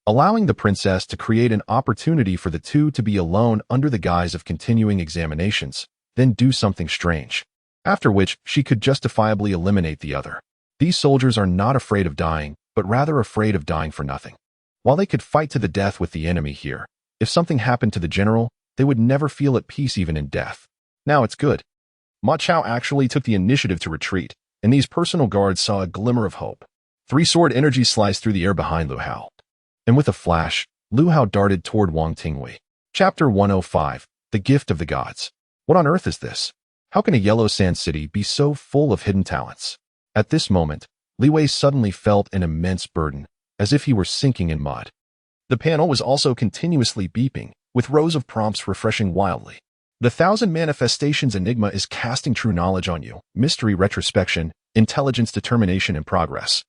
allowing the princess to create an opportunity for the two to be alone under the guise of continuing examinations, then do something strange, after which she could justifiably eliminate the other. These soldiers are not afraid of dying, but rather afraid of dying for nothing. While they could fight to the death with the enemy here, if something happened to the general, they would never feel at peace even in death. Now it's good. Ma Chao actually took the initiative to retreat, and these personal guards saw a glimmer of hope. 3-sword energy sliced through the air behind Lu Hao, and with a flash, Lu Hao darted toward Wang Tingwei. Chapter 105. The Gift of the Gods. What on earth is this? How can a yellow sand city be so full of hidden talents? At this moment, Li Wei suddenly felt an immense burden, as if he were sinking in mud. The panel was also continuously beeping, with rows of prompts refreshing wildly. The 1,000 Manifestations Enigma is casting true knowledge on you. Mystery Retrospection, Intelligence Determination and Progress.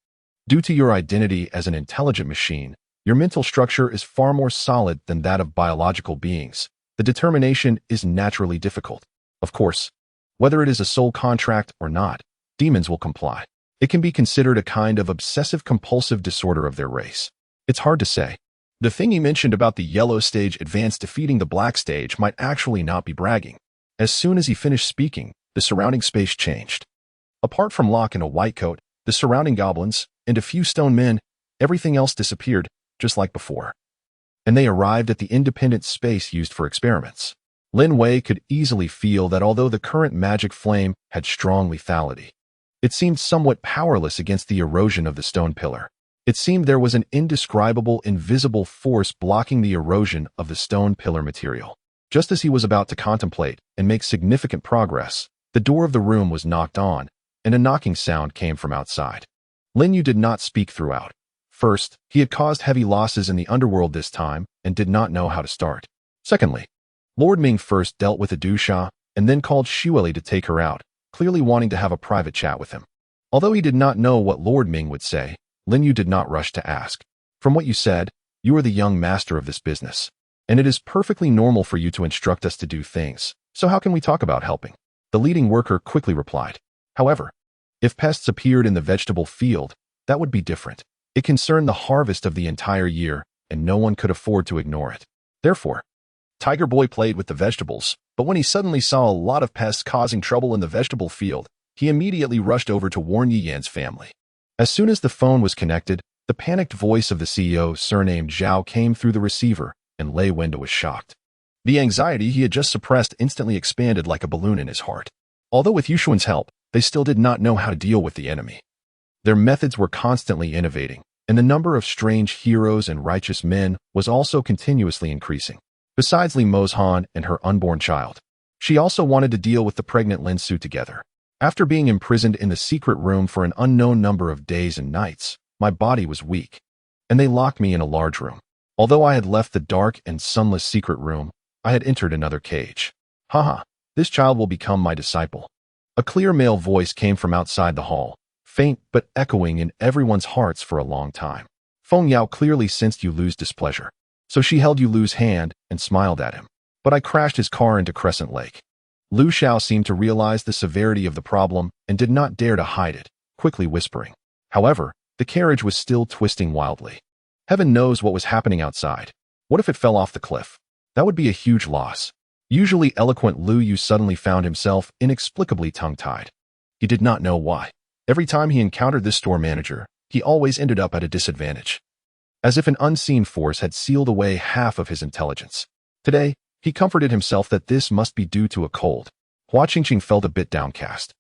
Due to your identity as an intelligent machine, your mental structure is far more solid than that of biological beings. The determination is naturally difficult. Of course, Whether it is a soul contract or not, demons will comply. It can be considered a kind of obsessive-compulsive disorder of their race. It's hard to say. The thing he mentioned about the yellow stage advance defeating the black stage might actually not be bragging. As soon as he finished speaking, the surrounding space changed. Apart from Locke in a white coat, the surrounding goblins, and a few stone men, everything else disappeared, just like before. And they arrived at the independent space used for experiments. Lin Wei could easily feel that although the current magic flame had strong lethality, it seemed somewhat powerless against the erosion of the stone pillar. It seemed there was an indescribable, invisible force blocking the erosion of the stone pillar material. Just as he was about to contemplate and make significant progress, the door of the room was knocked on, and a knocking sound came from outside. Lin Yu did not speak throughout. First, he had caused heavy losses in the underworld this time and did not know how to start. Secondly, Lord Ming first dealt with Adusha and then called Xueli to take her out, clearly wanting to have a private chat with him. Although he did not know what Lord Ming would say, Lin Yu did not rush to ask. From what you said, you are the young master of this business, and it is perfectly normal for you to instruct us to do things, so how can we talk about helping? The leading worker quickly replied. However, if pests appeared in the vegetable field, that would be different. It concerned the harvest of the entire year, and no one could afford to ignore it. Therefore, Tiger Boy played with the vegetables, but when he suddenly saw a lot of pests causing trouble in the vegetable field, he immediately rushed over to warn Yi Yan's family. As soon as the phone was connected, the panicked voice of the CEO, surnamed Zhao, came through the receiver, and Lei Wenda was shocked. The anxiety he had just suppressed instantly expanded like a balloon in his heart. Although with Yushuan's help, they still did not know how to deal with the enemy. Their methods were constantly innovating, and the number of strange heroes and righteous men was also continuously increasing. Besides Li Mozhan and her unborn child, she also wanted to deal with the pregnant Lin Su together. After being imprisoned in the secret room for an unknown number of days and nights, my body was weak, and they locked me in a large room. Although I had left the dark and sunless secret room, I had entered another cage. Haha, this child will become my disciple. A clear male voice came from outside the hall, faint but echoing in everyone's hearts for a long time. Feng Yao clearly sensed Yu Lu's displeasure, so she held Yu Lu's hand and smiled at him. But I crashed his car into Crescent Lake. Lu Xiao seemed to realize the severity of the problem and did not dare to hide it, quickly whispering. However, the carriage was still twisting wildly. Heaven knows what was happening outside. What if it fell off the cliff? That would be a huge loss. Usually eloquent Lu Yu suddenly found himself inexplicably tongue-tied. He did not know why. Every time he encountered this store manager, he always ended up at a disadvantage. As if an unseen force had sealed away half of his intelligence. Today, he comforted himself that this must be due to a cold. Hua Qingqing felt a bit downcast.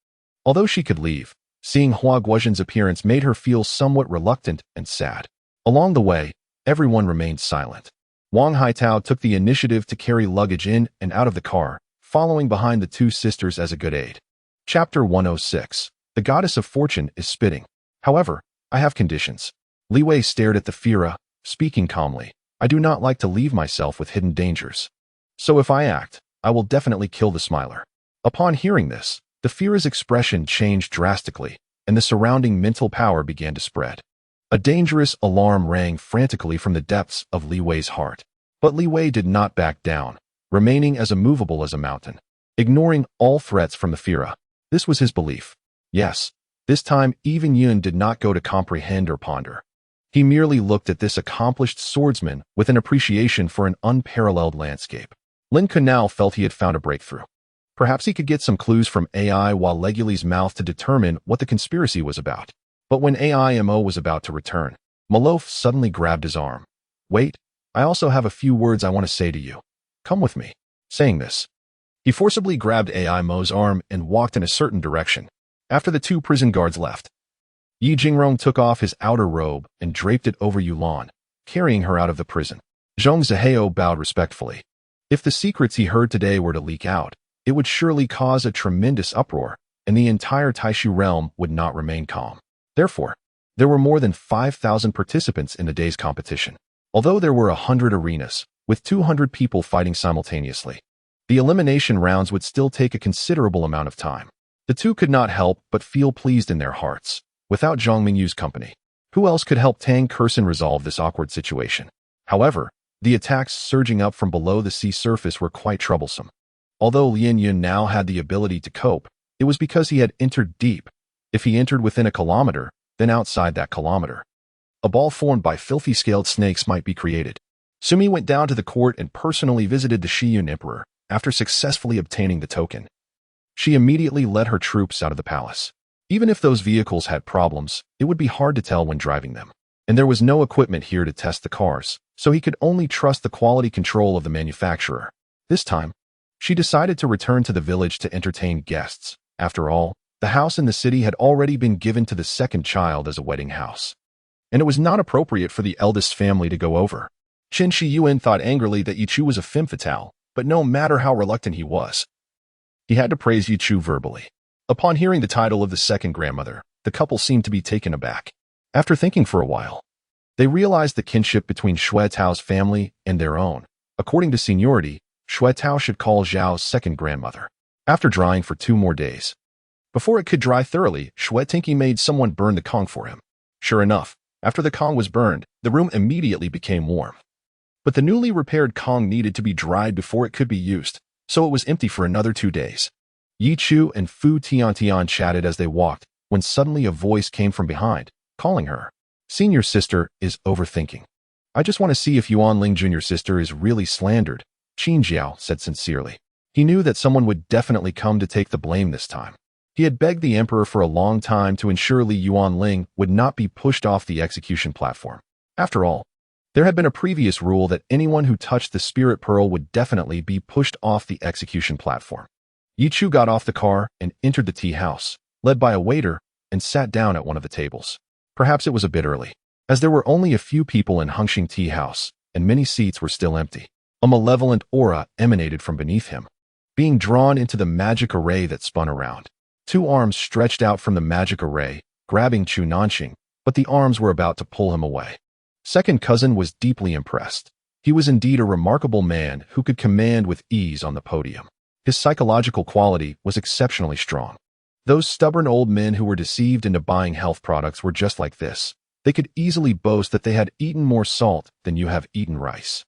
Although she could leave, seeing Hua Guozhen's appearance made her feel somewhat reluctant and sad. Along the way, everyone remained silent. Wang Haitao took the initiative to carry luggage in and out of the car, following behind the two sisters as a good aid. Chapter 106. The Goddess of Fortune is spitting. However, I have conditions. Li Wei stared at the Fira, speaking calmly. I do not like to leave myself with hidden dangers. So if I act, I will definitely kill the Smiler. Upon hearing this, the Fira's expression changed drastically, and the surrounding mental power began to spread. A dangerous alarm rang frantically from the depths of Li Wei's heart. But Li Wei did not back down, remaining as immovable as a mountain, ignoring all threats from the Fira. This was his belief. Yes, this time even Yun did not go to comprehend or ponder. He merely looked at this accomplished swordsman with an appreciation for an unparalleled landscape. Lin Canal felt he had found a breakthrough. Perhaps he could get some clues from AI while Leguli's mouth to determine what the conspiracy was about. But when AIMO was about to return, Malof suddenly grabbed his arm. Wait, I also have a few words I want to say to you. Come with me. Saying this, he forcibly grabbed AIMO's arm and walked in a certain direction. After the two prison guards left, Yi Jingrong took off his outer robe and draped it over Yulan, carrying her out of the prison. Zhong Zihao bowed respectfully. If the secrets he heard today were to leak out, it would surely cause a tremendous uproar, and the entire Taishu realm would not remain calm. Therefore, there were more than 5,000 participants in the day's competition. Although there were 100 arenas, with 200 people fighting simultaneously, the elimination rounds would still take a considerable amount of time. The two could not help but feel pleased in their hearts. Without Zhang Mingyu's company, who else could help Tang Kurson resolve this awkward situation? However, the attacks surging up from below the sea surface were quite troublesome. Although Li Zhun now had the ability to cope, it was because he had entered deep. If he entered within a kilometer, then outside that kilometer, a ball formed by filthy scaled snakes might be created. Sumi went down to the court and personally visited the Shiyun Emperor after successfully obtaining the token. She immediately led her troops out of the palace. Even if those vehicles had problems, it would be hard to tell when driving them. And there was no equipment here to test the cars, so he could only trust the quality control of the manufacturer. This time, she decided to return to the village to entertain guests. After all, the house in the city had already been given to the second child as a wedding house, and it was not appropriate for the eldest family to go over. Qin Shiyuan thought angrily that Yichu was a femme fatale, but no matter how reluctant he was, he had to praise Yichu verbally. Upon hearing the title of the second grandmother, the couple seemed to be taken aback. After thinking for a while, they realized the kinship between Xue Tao's family and their own. According to seniority, Xue Tao should call Zhao's second grandmother. After drying for 2 more days, before it could dry thoroughly, Xue Tinky made someone burn the Kong for him. Sure enough, after the Kong was burned, the room immediately became warm. But the newly repaired Kong needed to be dried before it could be used, so it was empty for another 2 days. Yichu and Fu Tiantian chatted as they walked, when suddenly a voice came from behind, calling her. Senior sister is overthinking. I just want to see if Yuan Ling Junior sister is really slandered, Qin Jiao said sincerely. He knew that someone would definitely come to take the blame this time. He had begged the emperor for a long time to ensure Li Yuan Ling would not be pushed off the execution platform. After all, there had been a previous rule that anyone who touched the spirit pearl would definitely be pushed off the execution platform. Yichu got off the car and entered the tea house, led by a waiter, and sat down at one of the tables. Perhaps it was a bit early, as there were only a few people in Hengxing Tea House, and many seats were still empty. A malevolent aura emanated from beneath him, being drawn into the magic array that spun around. 2 arms stretched out from the magic array, grabbing Chu Nanxing, but the arms were about to pull him away. Second cousin was deeply impressed. He was indeed a remarkable man who could command with ease on the podium. His psychological quality was exceptionally strong. Those stubborn old men who were deceived into buying health products were just like this. They could easily boast that they had eaten more salt than you have eaten rice.